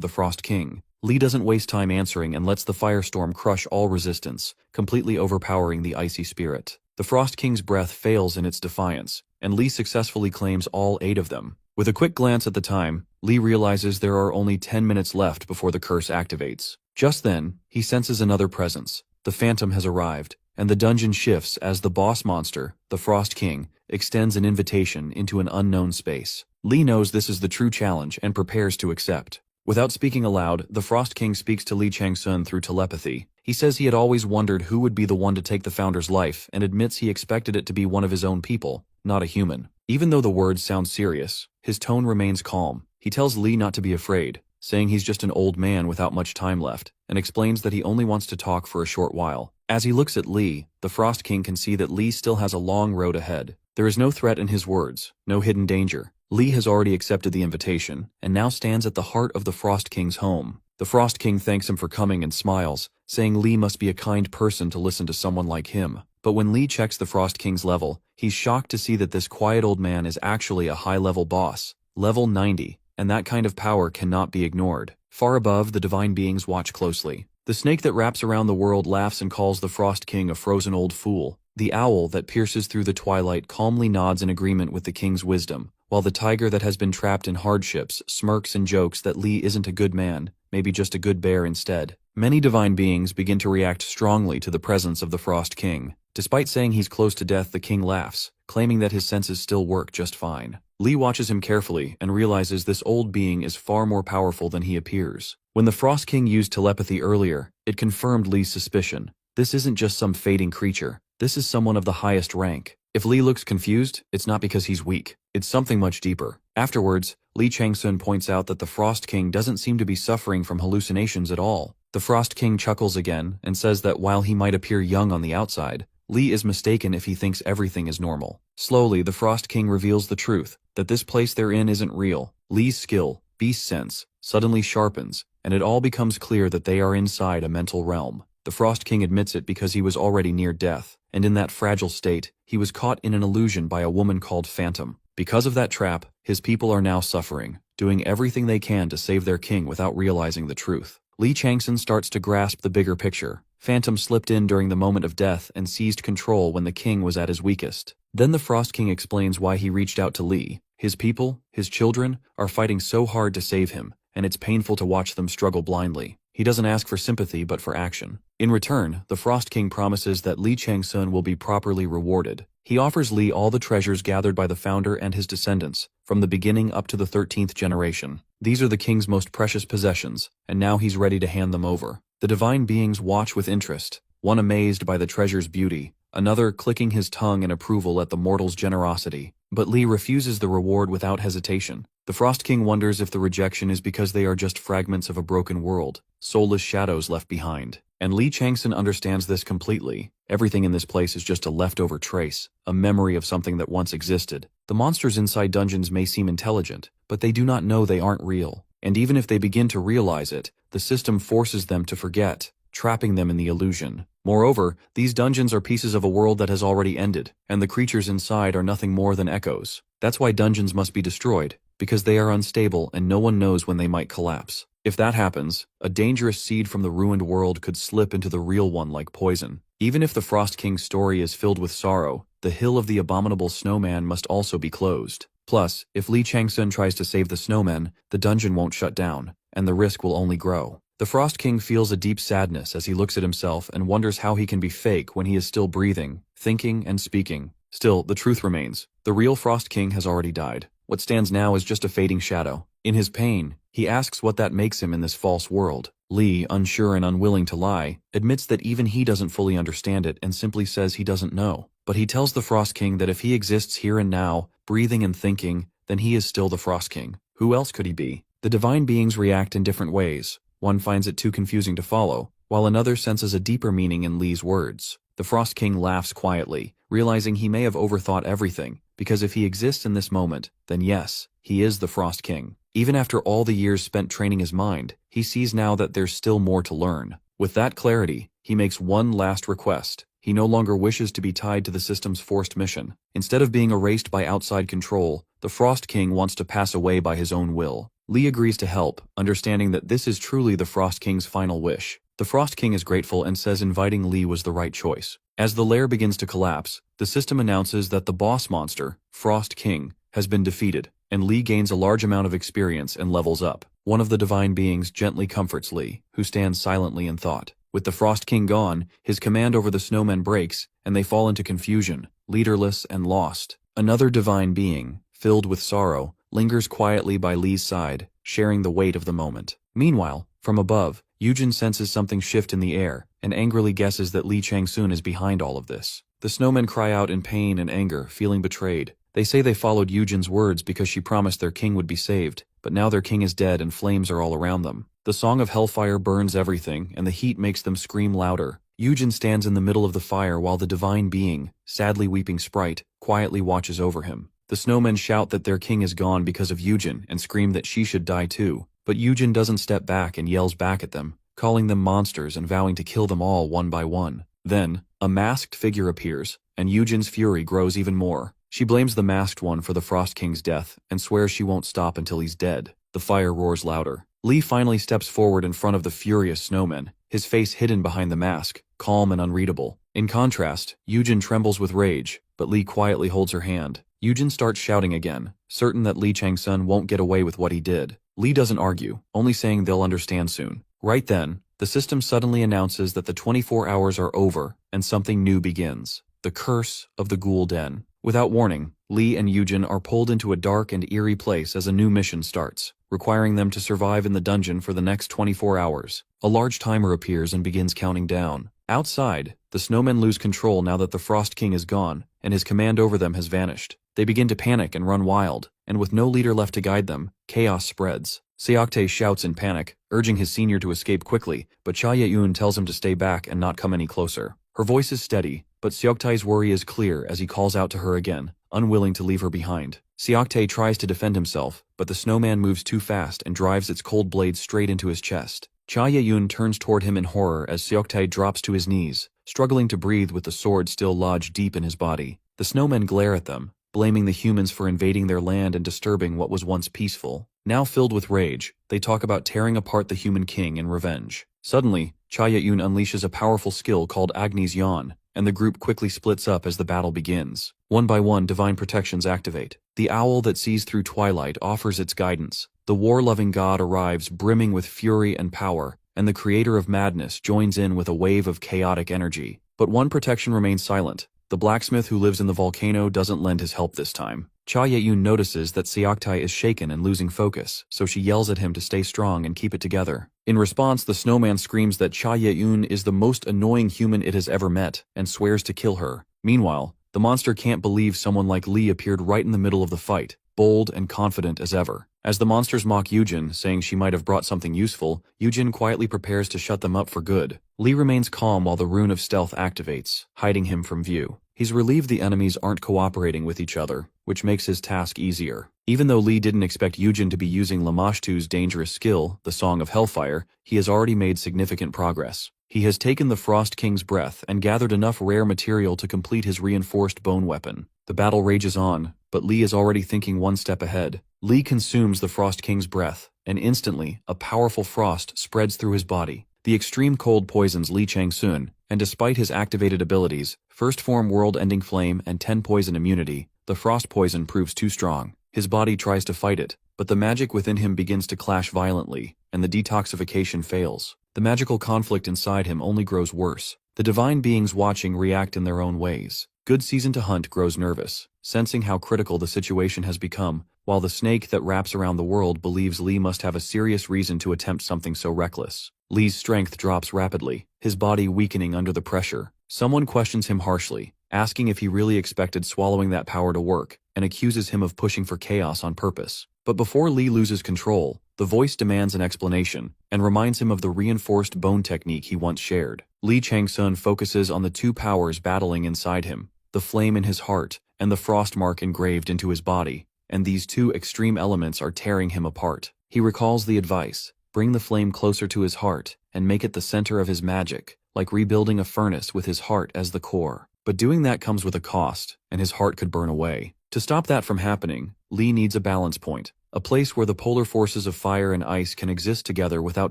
the Frost King. Li doesn't waste time answering and lets the firestorm crush all resistance, completely overpowering the icy spirit. The Frost King's breath fails in its defiance, and Li successfully claims all 8 of them. With a quick glance at the time, Li realizes there are only 10 minutes left before the curse activates. Just then, he senses another presence. The Phantom has arrived, and the dungeon shifts as the boss monster, the Frost King, extends an invitation into an unknown space. Li knows this is the true challenge and prepares to accept. Without speaking aloud, the Frost King speaks to Li Changsun through telepathy. He says he had always wondered who would be the one to take the founder's life and admits he expected it to be one of his own people, not a human. Even though the words sound serious, his tone remains calm. He tells Li not to be afraid, saying he's just an old man without much time left, and explains that he only wants to talk for a short while. As he looks at Li, the Frost King can see that Li still has a long road ahead. There is no threat in his words, no hidden danger. Li has already accepted the invitation, and now stands at the heart of the Frost King's home. The Frost King thanks him for coming and smiles, saying Li must be a kind person to listen to someone like him. But when Li checks the Frost King's level, he's shocked to see that this quiet old man is actually a high-level boss, level 90, and that kind of power cannot be ignored. Far above, the divine beings watch closely. The snake that wraps around the world laughs and calls the Frost King a frozen old fool. The owl that pierces through the twilight calmly nods in agreement with the king's wisdom, while the tiger that has been trapped in hardships smirks and jokes that Li isn't a good man, maybe just a good bear instead. Many divine beings begin to react strongly to the presence of the Frost King. Despite saying he's close to death, the king laughs, claiming that his senses still work just fine. Li watches him carefully and realizes this old being is far more powerful than he appears. When the Frost King used telepathy earlier, it confirmed Li's suspicion. This isn't just some fading creature. This is someone of the highest rank. If Li looks confused, it's not because he's weak. It's something much deeper. Afterwards, Li Changsun points out that the Frost King doesn't seem to be suffering from hallucinations at all. The Frost King chuckles again and says that while he might appear young on the outside, Li is mistaken if he thinks everything is normal. Slowly, the Frost King reveals the truth, that this place they're in isn't real. Li's skill, beast sense, suddenly sharpens, and it all becomes clear that they are inside a mental realm. The Frost King admits it because he was already near death, and in that fragile state, he was caught in an illusion by a woman called Phantom. Because of that trap, his people are now suffering, doing everything they can to save their king without realizing the truth. Li Changsun starts to grasp the bigger picture. Phantom slipped in during the moment of death and seized control when the king was at his weakest. Then the Frost King explains why he reached out to Li. His people, his children, are fighting so hard to save him, and it's painful to watch them struggle blindly. He doesn't ask for sympathy but for action. In return, the Frost King promises that Li Changsun will be properly rewarded. He offers Li all the treasures gathered by the founder and his descendants, from the beginning up to the 13th generation. These are the king's most precious possessions, and now he's ready to hand them over. The divine beings watch with interest, one amazed by the treasure's beauty, another clicking his tongue in approval at the mortal's generosity. But Li refuses the reward without hesitation. The Frost King wonders if the rejection is because they are just fragments of a broken world, soulless shadows left behind. And Li Changsun understands this completely. Everything in this place is just a leftover trace, a memory of something that once existed. The monsters inside dungeons may seem intelligent, but they do not know they aren't real. And even if they begin to realize it, the system forces them to forget. trapping them in the illusion. Moreover, these dungeons are pieces of a world that has already ended, and the creatures inside are nothing more than echoes. That's why dungeons must be destroyed, because they are unstable and no one knows when they might collapse. If that happens, a dangerous seed from the ruined world could slip into the real one like poison. Even if the Frost King's story is filled with sorrow, the Hill of the Abominable Snowman must also be closed. Plus, if Li Changsun tries to save the snowmen, the dungeon won't shut down, and the risk will only grow. The Frost King feels a deep sadness as he looks at himself and wonders how he can be fake when he is still breathing, thinking, and speaking. Still, the truth remains. The real Frost King has already died. What stands now is just a fading shadow. In his pain, he asks what that makes him in this false world. Li, unsure and unwilling to lie, admits that even he doesn't fully understand it and simply says he doesn't know. But he tells the Frost King that if he exists here and now, breathing and thinking, then he is still the Frost King. Who else could he be? The divine beings react in different ways. One finds it too confusing to follow, while another senses a deeper meaning in Li's words. The Frost King laughs quietly, realizing he may have overthought everything, because if he exists in this moment, then yes, he is the Frost King. Even after all the years spent training his mind, he sees now that there's still more to learn. With that clarity, he makes one last request. He no longer wishes to be tied to the system's forced mission. Instead of being erased by outside control, the Frost King wants to pass away by his own will. Li agrees to help, understanding that this is truly the Frost King's final wish. The Frost King is grateful and says inviting Li was the right choice. As the lair begins to collapse, the system announces that the boss monster, Frost King, has been defeated, and Li gains a large amount of experience and levels up. One of the divine beings gently comforts Li, who stands silently in thought. With the Frost King gone, his command over the snowmen breaks, and they fall into confusion, leaderless and lost. Another divine being, filled with sorrow, lingers quietly by Li's side, sharing the weight of the moment. Meanwhile, from above, Yujin senses something shift in the air, and angrily guesses that Li Changsun is behind all of this. The snowmen cry out in pain and anger, feeling betrayed. They say they followed Yujin's words because she promised their king would be saved, but now their king is dead and flames are all around them. The song of hellfire burns everything, and the heat makes them scream louder. Yujin stands in the middle of the fire while the divine being, sadly weeping sprite, quietly watches over him. The snowmen shout that their king is gone because of Yujin and scream that she should die too. But Yujin doesn't step back and yells back at them, calling them monsters and vowing to kill them all one by one. Then, a masked figure appears, and Yujin's fury grows even more. She blames the masked one for the Frost King's death and swears she won't stop until he's dead. The fire roars louder. Li finally steps forward in front of the furious snowmen, his face hidden behind the mask, calm and unreadable. In contrast, Yujin trembles with rage, but Li quietly holds her hand. Yujin starts shouting again, certain that Li Changsun won't get away with what he did. Li doesn't argue, only saying they'll understand soon. Right then, the system suddenly announces that the 24 hours are over and something new begins. The Curse of the Ghoul Den. Without warning, Li and Yujin are pulled into a dark and eerie place as a new mission starts, requiring them to survive in the dungeon for the next 24 hours. A large timer appears and begins counting down. Outside, the snowmen lose control now that the Frost King is gone, and his command over them has vanished. They begin to panic and run wild, and with no leader left to guide them, chaos spreads. Seoktae shouts in panic, urging his senior to escape quickly, but Cha Ye-eun tells him to stay back and not come any closer. Her voice is steady, but Seoktae's worry is clear as he calls out to her again, unwilling to leave her behind. Seoktae tries to defend himself, but the snowman moves too fast and drives its cold blade straight into his chest. Cha Ye-eun turns toward him in horror as Seoktae drops to his knees, struggling to breathe with the sword still lodged deep in his body. The snowmen glare at them, blaming the humans for invading their land and disturbing what was once peaceful. Now filled with rage, they talk about tearing apart the human king in revenge. Suddenly, Cha Ye-eun unleashes a powerful skill called Agni's Yawn, and the group quickly splits up as the battle begins. One by one, divine protections activate. The owl that sees through twilight offers its guidance. The war-loving god arrives brimming with fury and power, and the creator of madness joins in with a wave of chaotic energy. But one protection remains silent. The blacksmith who lives in the volcano doesn't lend his help this time. Cha Ye-eun notices that Seoktae is shaken and losing focus, so she yells at him to stay strong and keep it together. In response, the snowman screams that Cha Ye-eun is the most annoying human it has ever met, and swears to kill her. Meanwhile, the monster can't believe someone like Li appeared right in the middle of the fight, bold and confident as ever. As the monsters mock Yujin, saying she might have brought something useful, Yujin quietly prepares to shut them up for good. Li remains calm while the rune of stealth activates, hiding him from view. He's relieved the enemies aren't cooperating with each other, which makes his task easier. Even though Li didn't expect Yujin to be using Lamashtu's dangerous skill, the Song of Hellfire, he has already made significant progress. He has taken the Frost King's breath and gathered enough rare material to complete his reinforced bone weapon. The battle rages on, but Li is already thinking one step ahead. Li consumes the Frost King's breath, and instantly, a powerful frost spreads through his body. The extreme cold poisons Li Changsun, and despite his activated abilities, First Form World-Ending Flame and 10 Poison Immunity, the frost poison proves too strong. His body tries to fight it, but the magic within him begins to clash violently, and the detoxification fails. The magical conflict inside him only grows worse. The divine beings watching react in their own ways. Good Season to Hunt grows nervous, sensing how critical the situation has become, while the snake that wraps around the world believes Li must have a serious reason to attempt something so reckless. Li's strength drops rapidly, his body weakening under the pressure. Someone questions him harshly, asking if he really expected swallowing that power to work, and accuses him of pushing for chaos on purpose. But before Li loses control, the voice demands an explanation, and reminds him of the reinforced bone technique he once shared. Li Changsun focuses on the two powers battling inside him, the flame in his heart, and the frost mark engraved into his body, and these two extreme elements are tearing him apart. He recalls the advice, bring the flame closer to his heart, and make it the center of his magic, like rebuilding a furnace with his heart as the core. But doing that comes with a cost, and his heart could burn away. To stop that from happening, Li needs a balance point, a place where the polar forces of fire and ice can exist together without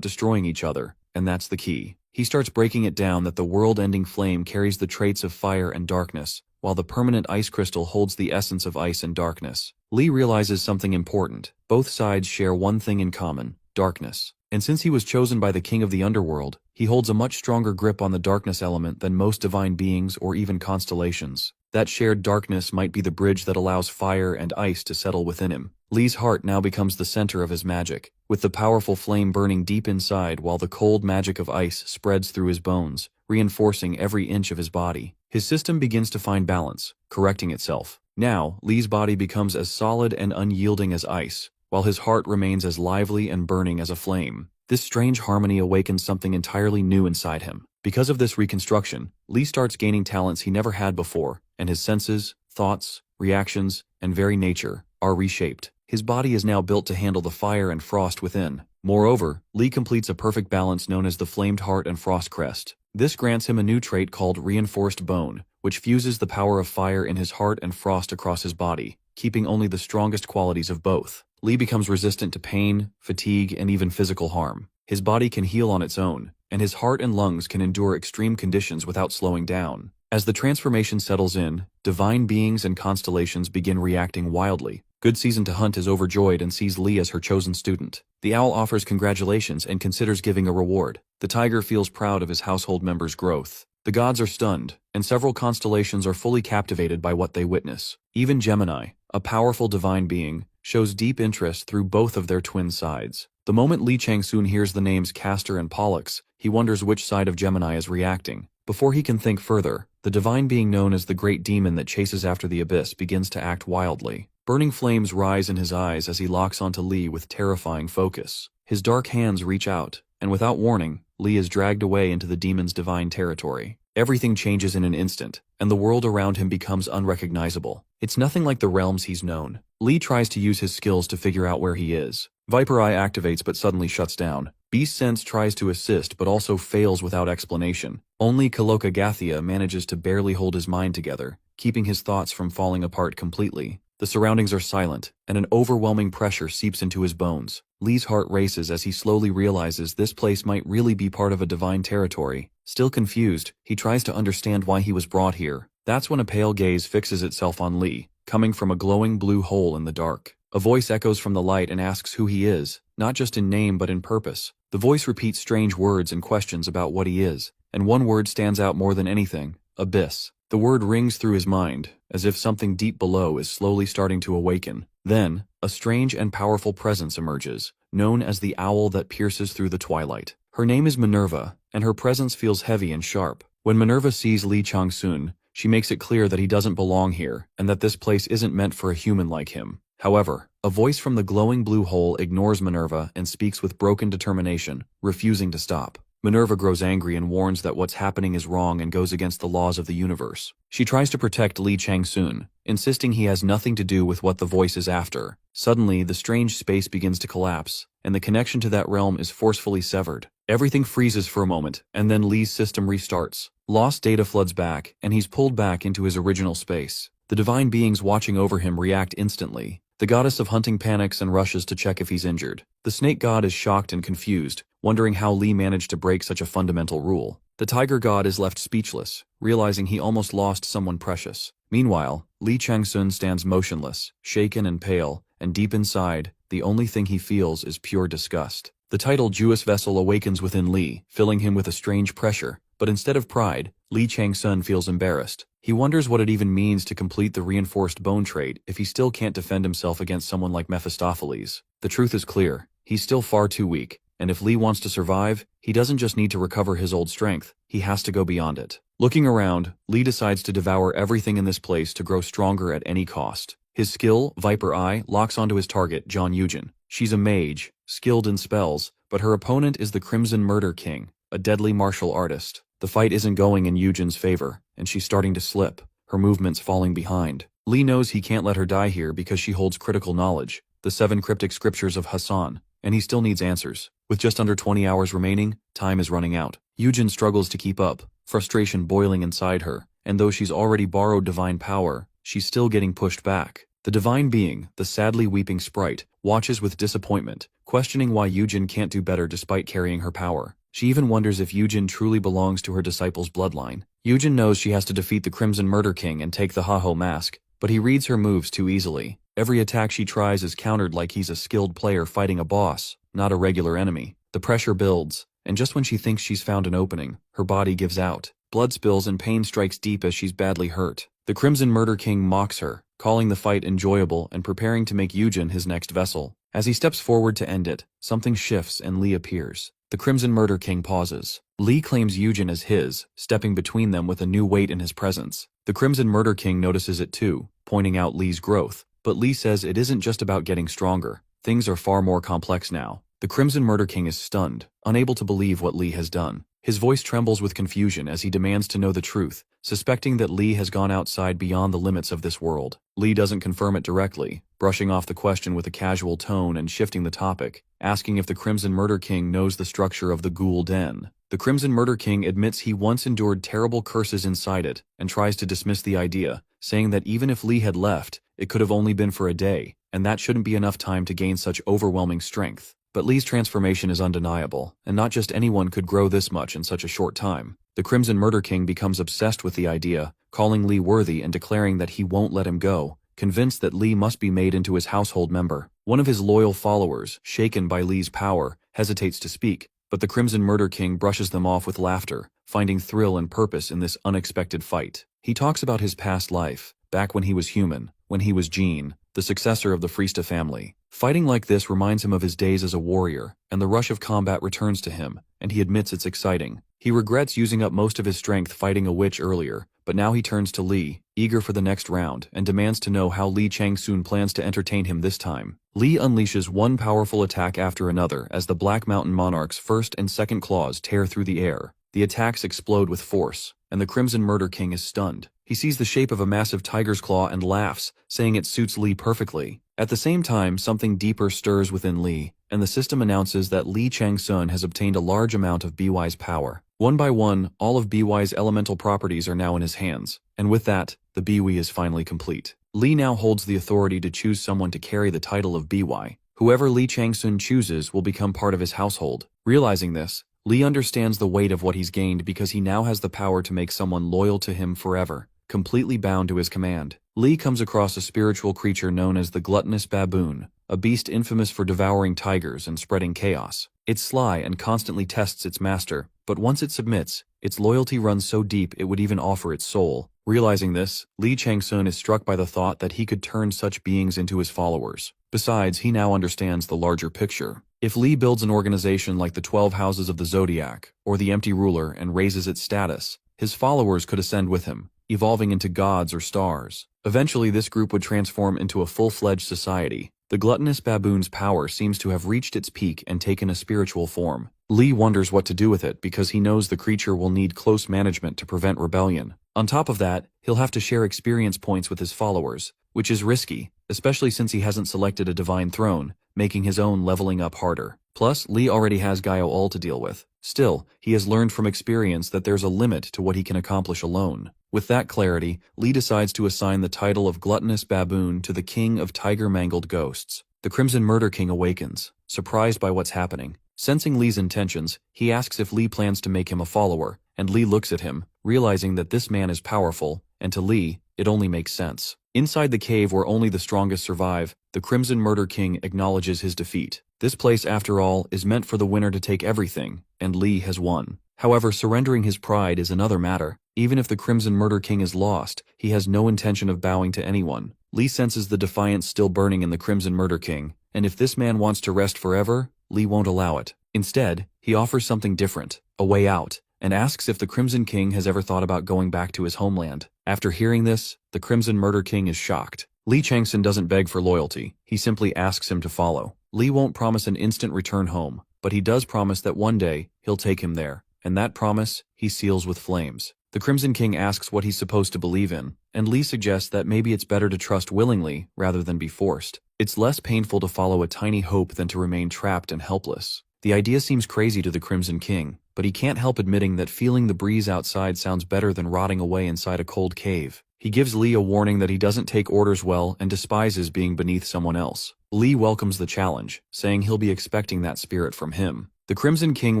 destroying each other, and that's the key. He starts breaking it down that the world-ending flame carries the traits of fire and darkness, while the permanent ice crystal holds the essence of ice and darkness. Li realizes something important. Both sides share one thing in common, darkness. And since he was chosen by the king of the underworld, he holds a much stronger grip on the darkness element than most divine beings or even constellations. That shared darkness might be the bridge that allows fire and ice to settle within him. Li's heart now becomes the center of his magic, with the powerful flame burning deep inside while the cold magic of ice spreads through his bones, reinforcing every inch of his body. His system begins to find balance, correcting itself. Now, Li's body becomes as solid and unyielding as ice, while his heart remains as lively and burning as a flame. This strange harmony awakens something entirely new inside him. Because of this reconstruction, Li starts gaining talents he never had before, and his senses, thoughts, reactions, and very nature are reshaped. His body is now built to handle the fire and frost within. Moreover, Li completes a perfect balance known as the Flamed Heart and Frost Crest. This grants him a new trait called Reinforced Bone, which fuses the power of fire in his heart and frost across his body, keeping only the strongest qualities of both. Li becomes resistant to pain, fatigue, and even physical harm. His body can heal on its own, and his heart and lungs can endure extreme conditions without slowing down. As the transformation settles in, divine beings and constellations begin reacting wildly. Good Season to Hunt is overjoyed and sees Li as her chosen student. The owl offers congratulations and considers giving a reward. The tiger feels proud of his household member's growth. The gods are stunned, and several constellations are fully captivated by what they witness. Even Gemini, a powerful divine being, shows deep interest through both of their twin sides. The moment Li Changsun hears the names Castor and Pollux, he wonders which side of Gemini is reacting. Before he can think further, the divine being known as the Great Demon that chases after the abyss begins to act wildly. Burning flames rise in his eyes as he locks onto Li with terrifying focus. His dark hands reach out, and without warning, Li is dragged away into the demon's divine territory. Everything changes in an instant, and the world around him becomes unrecognizable. It's nothing like the realms he's known. Li tries to use his skills to figure out where he is. Viper Eye activates but suddenly shuts down. Beast Sense tries to assist but also fails without explanation. Only Kaloka Gathia manages to barely hold his mind together, keeping his thoughts from falling apart completely. The surroundings are silent, and an overwhelming pressure seeps into his bones. Li's heart races as he slowly realizes this place might really be part of a divine territory. Still confused, he tries to understand why he was brought here. That's when a pale gaze fixes itself on Li, coming from a glowing blue hole in the dark. A voice echoes from the light and asks who he is, not just in name but in purpose. The voice repeats strange words and questions about what he is, and one word stands out more than anything: abyss. The word rings through his mind, as if something deep below is slowly starting to awaken. Then, a strange and powerful presence emerges, known as the owl that pierces through the twilight. Her name is Minerva, and her presence feels heavy and sharp. When Minerva sees Li Changsun, she makes it clear that he doesn't belong here, and that this place isn't meant for a human like him. However, a voice from the glowing blue hole ignores Minerva and speaks with broken determination, refusing to stop. Minerva grows angry and warns that what's happening is wrong and goes against the laws of the universe. She tries to protect Li Changsun, insisting he has nothing to do with what the voice is after. Suddenly, the strange space begins to collapse, and the connection to that realm is forcefully severed. Everything freezes for a moment, and then Li's system restarts. Lost data floods back, and he's pulled back into his original space. The divine beings watching over him react instantly. The goddess of hunting panics and rushes to check if he's injured. The snake god is shocked and confused, wondering how Li managed to break such a fundamental rule. The tiger god is left speechless, realizing he almost lost someone precious. Meanwhile, Li Changsun stands motionless, shaken and pale, and deep inside, the only thing he feels is pure disgust. The title Jewess Vessel awakens within Li, filling him with a strange pressure, but instead of pride, Li Changsun feels embarrassed. He wonders what it even means to complete the reinforced bone trait if he still can't defend himself against someone like Mephistopheles. The truth is clear, he's still far too weak, and if Li wants to survive, he doesn't just need to recover his old strength, he has to go beyond it. Looking around, Li decides to devour everything in this place to grow stronger at any cost. His skill, Viper Eye, locks onto his target, John Eugen. She's a mage, skilled in spells, but her opponent is the Crimson Murder King, a deadly martial artist. The fight isn't going in Eugen's favor, and she's starting to slip, her movements falling behind. Li knows he can't let her die here because she holds critical knowledge, the 7 cryptic scriptures of Hassan, and he still needs answers. With just under 20 hours remaining, time is running out. Eugen struggles to keep up, frustration boiling inside her, and though she's already borrowed divine power, she's still getting pushed back. The divine being, the sadly weeping sprite, watches with disappointment, questioning why Eugen can't do better despite carrying her power. She even wonders if Eugen truly belongs to her disciple's bloodline. Eugen knows she has to defeat the Crimson Murder King and take the Haho mask, but he reads her moves too easily. Every attack she tries is countered like he's a skilled player fighting a boss, not a regular enemy. The pressure builds, and just when she thinks she's found an opening, her body gives out. Blood spills and pain strikes deep as she's badly hurt. The Crimson Murder King mocks her, calling the fight enjoyable and preparing to make Eugen his next vessel. As he steps forward to end it, something shifts and Li appears. The Crimson Murder King pauses. Li claims Eugen as his, stepping between them with a new weight in his presence. The Crimson Murder King notices it too, pointing out Li's growth. But Li says it isn't just about getting stronger. Things are far more complex now. The Crimson Murder King is stunned, unable to believe what Li has done. His voice trembles with confusion as he demands to know the truth, suspecting that Li has gone outside beyond the limits of this world. Li doesn't confirm it directly, brushing off the question with a casual tone and shifting the topic, asking if the Crimson Murder King knows the structure of the Ghoul Den. The Crimson Murder King admits he once endured terrible curses inside it and tries to dismiss the idea, saying that even if Li had left, it could have only been for a day, and that shouldn't be enough time to gain such overwhelming strength. But Li's transformation is undeniable, and not just anyone could grow this much in such a short time. The Crimson Murder King becomes obsessed with the idea, calling Li worthy and declaring that he won't let him go, convinced that Li must be made into his household member. One of his loyal followers, shaken by Li's power, hesitates to speak, but the Crimson Murder King brushes them off with laughter, finding thrill and purpose in this unexpected fight. He talks about his past life, back when he was human, when he was Jean, the successor of the Friesta family. Fighting like this reminds him of his days as a warrior, and the rush of combat returns to him, and he admits it's exciting. He regrets using up most of his strength fighting a witch earlier, but now he turns to Li, eager for the next round, and demands to know how Li Changsun plans to entertain him this time. Li unleashes one powerful attack after another as the Black Mountain Monarch's first and second claws tear through the air. The attacks explode with force, and the Crimson Murder King is stunned. He sees the shape of a massive tiger's claw and laughs, saying it suits Li perfectly. At the same time, something deeper stirs within Li, and the system announces that Li Changsun has obtained a large amount of BY's power. One by one, all of BY's elemental properties are now in his hands, and with that, the BY is finally complete. Li now holds the authority to choose someone to carry the title of BY. Whoever Li Changsun chooses will become part of his household. Realizing this, Li understands the weight of what he's gained because he now has the power to make someone loyal to him forever, completely bound to his command. Li comes across a spiritual creature known as the Gluttonous Baboon, a beast infamous for devouring tigers and spreading chaos. It's sly and constantly tests its master, but once it submits, its loyalty runs so deep it would even offer its soul. Realizing this, Li Changsun is struck by the thought that he could turn such beings into his followers. Besides, he now understands the larger picture. If Li builds an organization like the 12 Houses of the Zodiac, or the Empty Ruler, and raises its status, his followers could ascend with him, evolving into gods or stars. Eventually, this group would transform into a full-fledged society. The Gluttonous Baboon's power seems to have reached its peak and taken a spiritual form. Li wonders what to do with it because he knows the creature will need close management to prevent rebellion. On top of that, he'll have to share experience points with his followers, which is risky, especially since he hasn't selected a divine throne, making his own leveling up harder. Plus, Lee already has Gaio Ul to deal with. Still, he has learned from experience that there's a limit to what he can accomplish alone. With that clarity, Lee decides to assign the title of Gluttonous Baboon to the King of Tiger-Mangled Ghosts. The Crimson Murder King awakens, surprised by what's happening. Sensing Lee's intentions, he asks if Lee plans to make him a follower, and Lee looks at him, realizing that this man is powerful, and to Lee, it only makes sense. Inside the cave where only the strongest survive, the Crimson Murder King acknowledges his defeat. This place, after all, is meant for the winner to take everything, and Lee has won. However, surrendering his pride is another matter. Even if the Crimson Murder King is lost, he has no intention of bowing to anyone. Lee senses the defiance still burning in the Crimson Murder King, and if this man wants to rest forever, Lee won't allow it. Instead, he offers something different, a way out, and asks if the Crimson King has ever thought about going back to his homeland. After hearing this, the Crimson Murder King is shocked. Lee Changsun doesn't beg for loyalty, he simply asks him to follow. Lee won't promise an instant return home, but he does promise that one day, he'll take him there, and that promise, he seals with flames. The Crimson King asks what he's supposed to believe in, and Lee suggests that maybe it's better to trust willingly rather than be forced. It's less painful to follow a tiny hope than to remain trapped and helpless. The idea seems crazy to the Crimson King, but he can't help admitting that feeling the breeze outside sounds better than rotting away inside a cold cave. He gives Lee a warning that he doesn't take orders well and despises being beneath someone else. Lee welcomes the challenge, saying he'll be expecting that spirit from him. The Crimson King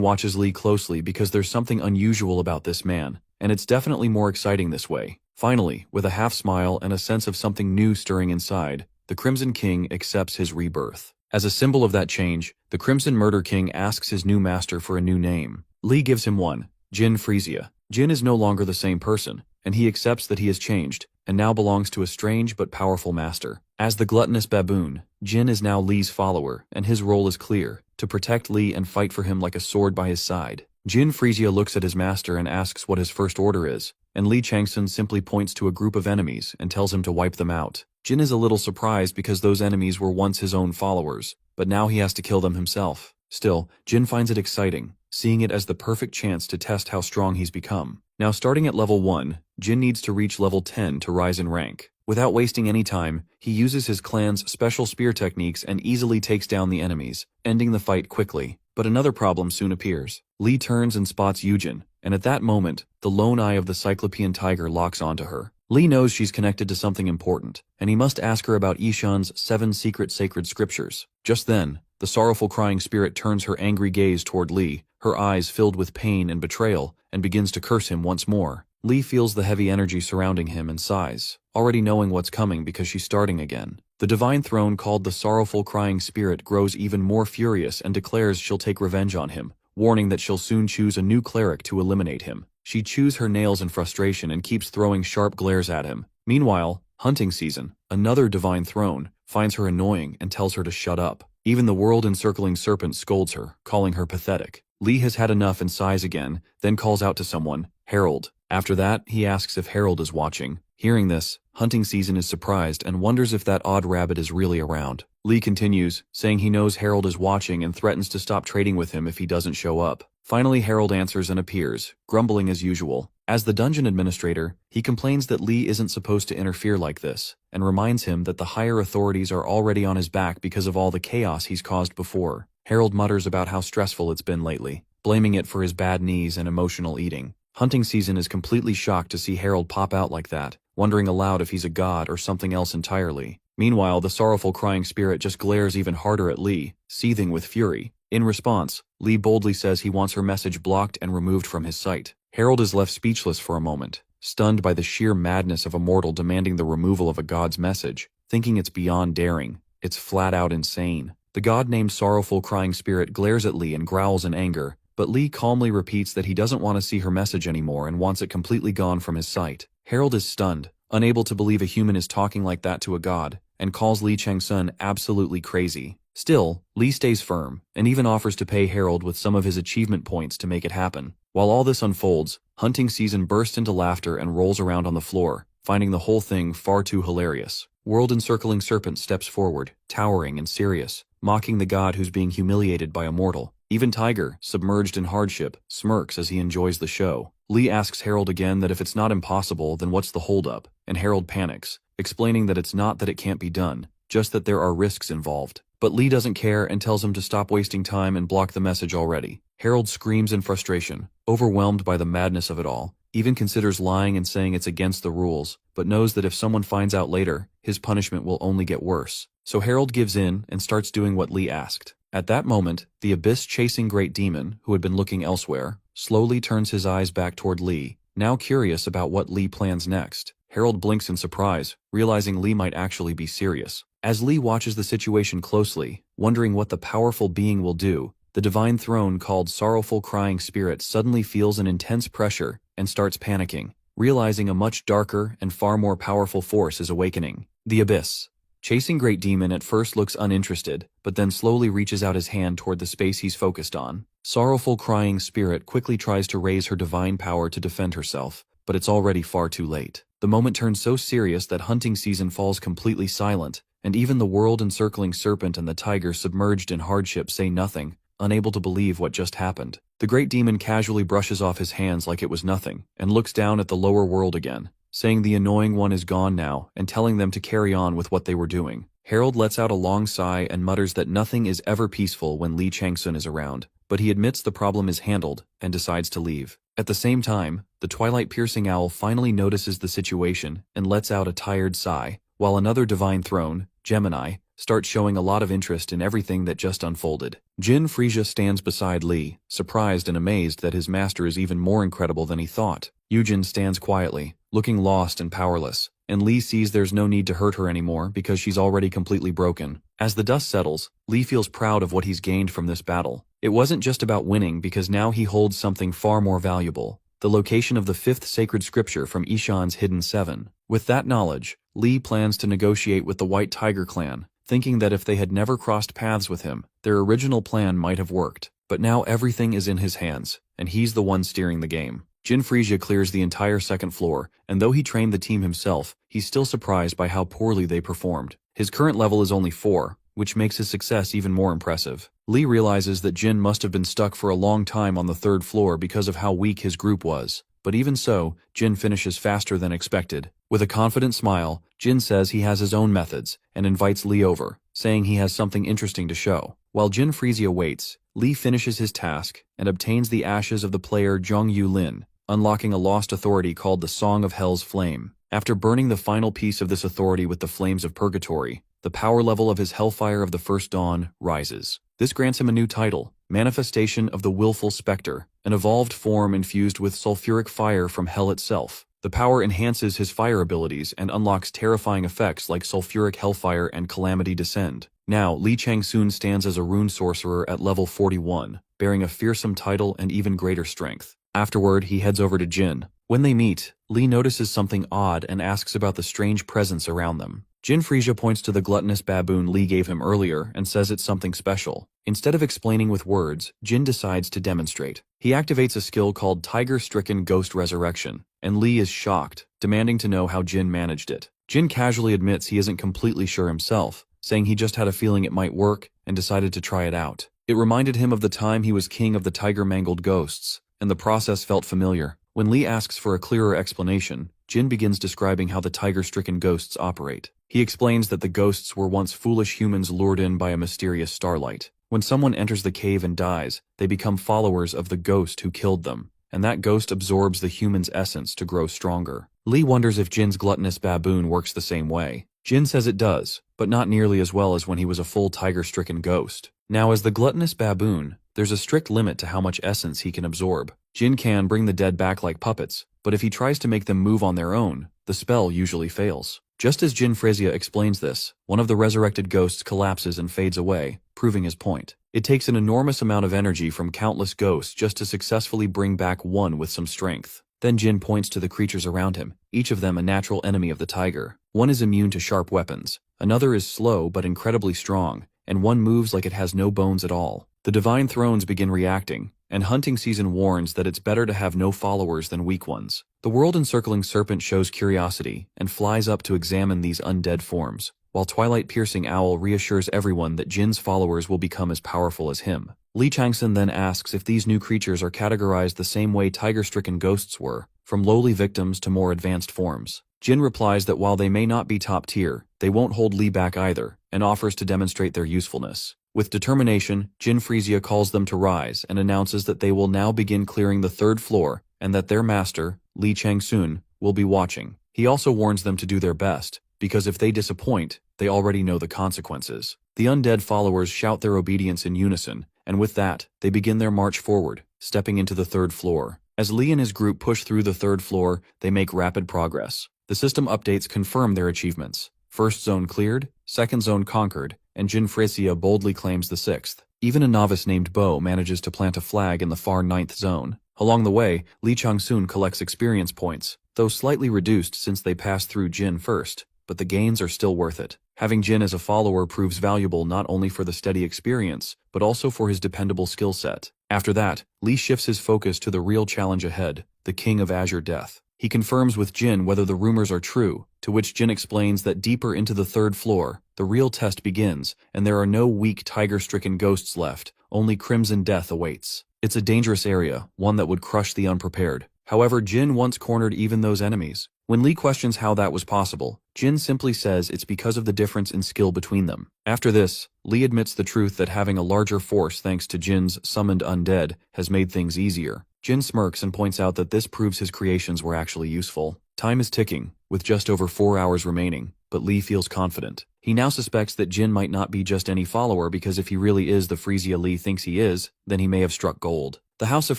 watches Lee closely because there's something unusual about this man, and it's definitely more exciting this way. Finally, with a half smile and a sense of something new stirring inside, the Crimson King accepts his rebirth. As a symbol of that change, the Crimson Murder King asks his new master for a new name. Lee gives him one, Jin Frisia. Jin is no longer the same person, and he accepts that he has changed, and now belongs to a strange but powerful master. As the Gluttonous Baboon, Jin is now Lee's follower, and his role is clear, to protect Lee and fight for him like a sword by his side. Jin Frisia looks at his master and asks what his first order is, and Lee Changsun simply points to a group of enemies and tells him to wipe them out. Jin is a little surprised because those enemies were once his own followers, but now he has to kill them himself. Still, Jin finds it exciting, seeing it as the perfect chance to test how strong he's become. Now starting at level 1, Jin needs to reach level 10 to rise in rank. Without wasting any time, he uses his clan's special spear techniques and easily takes down the enemies, ending the fight quickly. But another problem soon appears. Lee turns and spots Yujin, and at that moment, the lone eye of the Cyclopean tiger locks onto her. Lee knows she's connected to something important, and he must ask her about Ishan's 7 secret sacred scriptures. Just then, the sorrowful crying spirit turns her angry gaze toward Lee, her eyes filled with pain and betrayal, and begins to curse him once more. Lee feels the heavy energy surrounding him and sighs, already knowing what's coming because she's starting again. The divine throne called the sorrowful crying spirit grows even more furious and declares she'll take revenge on him, warning that she'll soon choose a new cleric to eliminate him. She chews her nails in frustration and keeps throwing sharp glares at him. Meanwhile, hunting season, another divine throne, finds her annoying and tells her to shut up. Even the world-encircling serpent scolds her, calling her pathetic. Lee has had enough and sighs again, then calls out to someone, Harold. After that, he asks if Harold is watching. Hearing this, hunting season is surprised and wonders if that odd rabbit is really around. Lee continues, saying he knows Harold is watching and threatens to stop trading with him if he doesn't show up. Finally, Harold answers and appears, grumbling as usual. As the dungeon administrator, he complains that Lee isn't supposed to interfere like this, and reminds him that the higher authorities are already on his back because of all the chaos he's caused before. Harold mutters about how stressful it's been lately, blaming it for his bad knees and emotional eating. Hunting season is completely shocked to see Harold pop out like that, wondering aloud if he's a god or something else entirely. Meanwhile, the sorrowful crying spirit just glares even harder at Lee, seething with fury. In response, Lee boldly says he wants her message blocked and removed from his sight. Harold is left speechless for a moment, stunned by the sheer madness of a mortal demanding the removal of a god's message, thinking it's beyond daring. It's flat out insane. The god named Sorrowful Crying Spirit glares at Lee and growls in anger, but Lee calmly repeats that he doesn't want to see her message anymore and wants it completely gone from his sight. Harold is stunned, unable to believe a human is talking like that to a god, and calls Lee Changsun absolutely crazy. Still, Lee stays firm, and even offers to pay Harold with some of his achievement points to make it happen. While all this unfolds, hunting season bursts into laughter and rolls around on the floor, finding the whole thing far too hilarious. World-encircling serpent steps forward, towering and serious, mocking the god who's being humiliated by a mortal. Even Tiger, submerged in hardship, smirks as he enjoys the show. Lee asks Harold again that if it's not impossible, then what's the holdup? And Harold panics, explaining that it's not that it can't be done, just that there are risks involved. But Lee doesn't care and tells him to stop wasting time and block the message already. Harold screams in frustration, overwhelmed by the madness of it all, even considers lying and saying it's against the rules, but knows that if someone finds out later, his punishment will only get worse. So Harold gives in and starts doing what Lee asked. At that moment, the abyss-chasing great demon, who had been looking elsewhere, slowly turns his eyes back toward Lee, now curious about what Lee plans next. Harold blinks in surprise, realizing Lee might actually be serious. As Lee watches the situation closely, wondering what the powerful being will do, the divine throne called Sorrowful Crying Spirit suddenly feels an intense pressure and starts panicking, realizing a much darker and far more powerful force is awakening. The Abyss. Chasing Great Demon at first looks uninterested, but then slowly reaches out his hand toward the space he's focused on. Sorrowful Crying Spirit quickly tries to raise her divine power to defend herself, but it's already far too late. The moment turns so serious that hunting season falls completely silent, and even the world-encircling serpent and the tiger submerged in hardship say nothing, unable to believe what just happened. The great demon casually brushes off his hands like it was nothing, and looks down at the lower world again, saying the annoying one is gone now and telling them to carry on with what they were doing. Harold lets out a long sigh and mutters that nothing is ever peaceful when Lee Changsun is around, but he admits the problem is handled and decides to leave. At the same time, the twilight-piercing owl finally notices the situation and lets out a tired sigh, while another divine throne, Gemini, starts showing a lot of interest in everything that just unfolded. Jin Frisia stands beside Lee, surprised and amazed that his master is even more incredible than he thought. Yujin stands quietly, looking lost and powerless, and Lee sees there's no need to hurt her anymore because she's already completely broken. As the dust settles, Lee feels proud of what he's gained from this battle. It wasn't just about winning because now he holds something far more valuable, the location of the 5th sacred scripture from Ishan's Hidden Seven. With that knowledge, Lee plans to negotiate with the White Tiger clan, thinking that if they had never crossed paths with him, their original plan might have worked. But now everything is in his hands, and he's the one steering the game. Jin Frisia clears the entire second floor, and though he trained the team himself, he's still surprised by how poorly they performed. His current level is only 4, which makes his success even more impressive. Lee realizes that Jin must have been stuck for a long time on the 3rd floor because of how weak his group was. But even so, Jin finishes faster than expected. With a confident smile, Jin says he has his own methods and invites Lee over, saying he has something interesting to show. While Jin Frisia waits, Lee finishes his task and obtains the ashes of the player Zhong Yu Lin, unlocking a lost authority called the Song of Hell's Flame. After burning the final piece of this authority with the flames of purgatory, the power level of his Hellfire of the First Dawn rises. This grants him a new title, Manifestation of the Willful Spectre, an evolved form infused with sulfuric fire from hell itself. The power enhances his fire abilities and unlocks terrifying effects like sulfuric hellfire and calamity descend. Now, Lee Changsun stands as a rune sorcerer at level 41, bearing a fearsome title and even greater strength. Afterward, he heads over to Jin. When they meet, Lee notices something odd and asks about the strange presence around them. Jin Frisia points to the gluttonous baboon Lee gave him earlier and says it's something special. Instead of explaining with words, Jin decides to demonstrate. He activates a skill called Tiger-Stricken Ghost Resurrection, and Lee is shocked, demanding to know how Jin managed it. Jin casually admits he isn't completely sure himself, saying he just had a feeling it might work and decided to try it out. It reminded him of the time he was king of the tiger-mangled ghosts, and the process felt familiar. When Lee asks for a clearer explanation, Jin begins describing how the tiger-stricken ghosts operate. He explains that the ghosts were once foolish humans lured in by a mysterious starlight. When someone enters the cave and dies, they become followers of the ghost who killed them, and that ghost absorbs the human's essence to grow stronger. Lee wonders if Jin's gluttonous baboon works the same way. Jin says it does, but not nearly as well as when he was a full tiger-stricken ghost. Now, as the gluttonous baboon, there's a strict limit to how much essence he can absorb. Jin can bring the dead back like puppets, but if he tries to make them move on their own, the spell usually fails. Just as Jin Frisia explains this, one of the resurrected ghosts collapses and fades away, proving his point. It takes an enormous amount of energy from countless ghosts just to successfully bring back one with some strength. Then Jin points to the creatures around him, each of them a natural enemy of the tiger. One is immune to sharp weapons, another is slow but incredibly strong, and one moves like it has no bones at all. The divine thrones begin reacting, and hunting season warns that it's better to have no followers than weak ones. The world-encircling serpent shows curiosity and flies up to examine these undead forms, while twilight-piercing owl reassures everyone that Jin's followers will become as powerful as him. Lee Changsun then asks if these new creatures are categorized the same way tiger-stricken ghosts were, from lowly victims to more advanced forms. Jin replies that while they may not be top tier, they won't hold Li back either, and offers to demonstrate their usefulness. With determination, Jin Frisia calls them to rise and announces that they will now begin clearing the 3rd floor and that their master, Li Changsun, will be watching. He also warns them to do their best, because if they disappoint, they already know the consequences. The undead followers shout their obedience in unison, and with that, they begin their march forward, stepping into the 3rd floor. As Li and his group push through the 3rd floor, they make rapid progress. The system updates confirm their achievements. 1st zone cleared, 2nd zone conquered, and Jin Frisia boldly claims the 6th. Even a novice named Bo manages to plant a flag in the far 9th zone. Along the way, Li Changsun collects experience points, though slightly reduced since they passed through Jin first, but the gains are still worth it. Having Jin as a follower proves valuable not only for the steady experience, but also for his dependable skill set. After that, Li shifts his focus to the real challenge ahead, the King of Azure Death. He confirms with Jin whether the rumors are true, to which Jin explains that deeper into the 3rd floor, the real test begins, and there are no weak tiger-stricken ghosts left, only crimson death awaits. It's a dangerous area, one that would crush the unprepared. However, Jin once cornered even those enemies. When Li questions how that was possible, Jin simply says it's because of the difference in skill between them. After this, Li admits the truth that having a larger force thanks to Jin's summoned undead has made things easier. Jin smirks and points out that this proves his creations were actually useful. Time is ticking, with just over 4 hours remaining, but Li feels confident. He now suspects that Jin might not be just any follower because if he really is the Frisia Li thinks he is, then he may have struck gold. The House of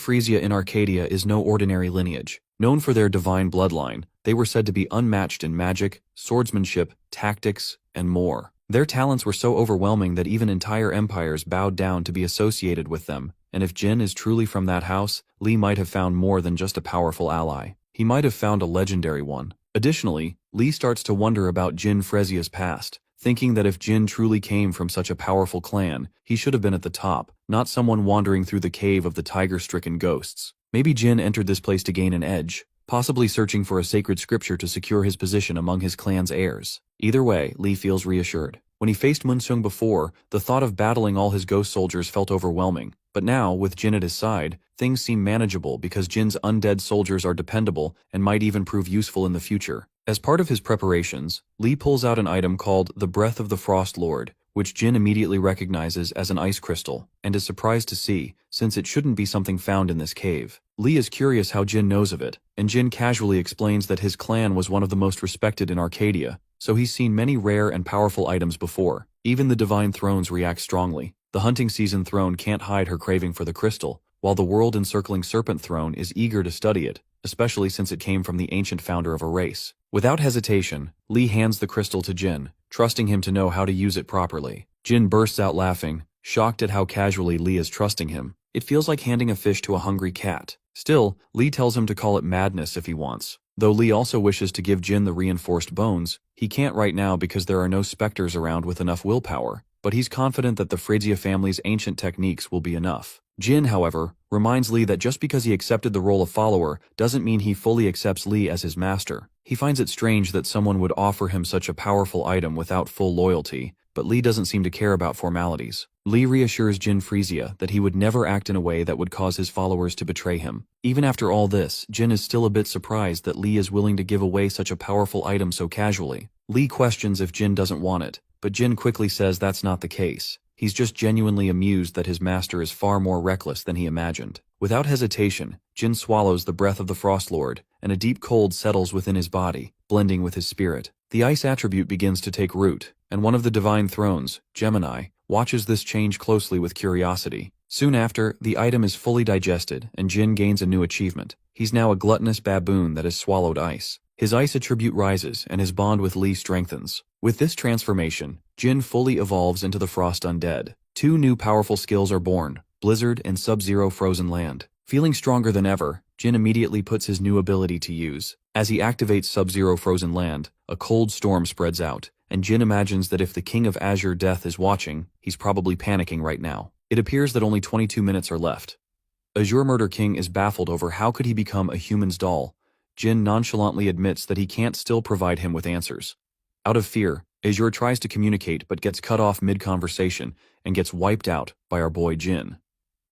Frisia in Arcadia is no ordinary lineage. Known for their divine bloodline, they were said to be unmatched in magic, swordsmanship, tactics, and more. Their talents were so overwhelming that even entire empires bowed down to be associated with them, and if Jin is truly from that house, Li might have found more than just a powerful ally. He might have found a legendary one. Additionally, Li starts to wonder about Jin Fresia's past, thinking that if Jin truly came from such a powerful clan, he should have been at the top, not someone wandering through the cave of the tiger-stricken ghosts. Maybe Jin entered this place to gain an edge, possibly searching for a sacred scripture to secure his position among his clan's heirs. Either way, Li feels reassured. When he faced Munsung before, the thought of battling all his ghost soldiers felt overwhelming. But now, with Jin at his side, things seem manageable because Jin's undead soldiers are dependable and might even prove useful in the future. As part of his preparations, Li pulls out an item called the Breath of the Frost Lord, which Jin immediately recognizes as an ice crystal, and is surprised to see, since it shouldn't be something found in this cave. Li is curious how Jin knows of it, and Jin casually explains that his clan was one of the most respected in Arcadia, so he's seen many rare and powerful items before. Even the Divine Thrones react strongly. The Hunting Season Throne can't hide her craving for the crystal, while the World-Encircling Serpent Throne is eager to study it, especially since it came from the ancient founder of a race. Without hesitation, Li hands the crystal to Jin, trusting him to know how to use it properly. Jin bursts out laughing, shocked at how casually Li is trusting him. It feels like handing a fish to a hungry cat. Still, Li tells him to call it madness if he wants. Though Li also wishes to give Jin the reinforced bones, he can't right now because there are no specters around with enough willpower, but he's confident that the Frisia family's ancient techniques will be enough. Jin, however, reminds Li that just because he accepted the role of follower doesn't mean he fully accepts Li as his master. He finds it strange that someone would offer him such a powerful item without full loyalty, but Li doesn't seem to care about formalities. Li reassures Jin Frisia that he would never act in a way that would cause his followers to betray him. Even after all this, Jin is still a bit surprised that Li is willing to give away such a powerful item so casually. Li questions if Jin doesn't want it, but Jin quickly says that's not the case. He's just genuinely amused that his master is far more reckless than he imagined. Without hesitation, Jin swallows the breath of the Frost Lord, and a deep cold settles within his body, blending with his spirit. The ice attribute begins to take root, and one of the Divine Thrones, Gemini, watches this change closely with curiosity. Soon after, the item is fully digested, and Jin gains a new achievement. He's now a gluttonous baboon that has swallowed ice. His ice attribute rises, and his bond with Li strengthens. With this transformation, Jin fully evolves into the Frost Undead. Two new powerful skills are born, Blizzard and Sub-Zero Frozen Land. Feeling stronger than ever, Jin immediately puts his new ability to use. As he activates Sub-Zero Frozen Land, a cold storm spreads out, and Jin imagines that if the King of Azure Death is watching, he's probably panicking right now. It appears that only 22 minutes are left. Azure Murder King is baffled over how could he become a human's doll. Jin nonchalantly admits that he can't still provide him with answers. Out of fear, Azure tries to communicate but gets cut off mid-conversation and gets wiped out by our boy Jin.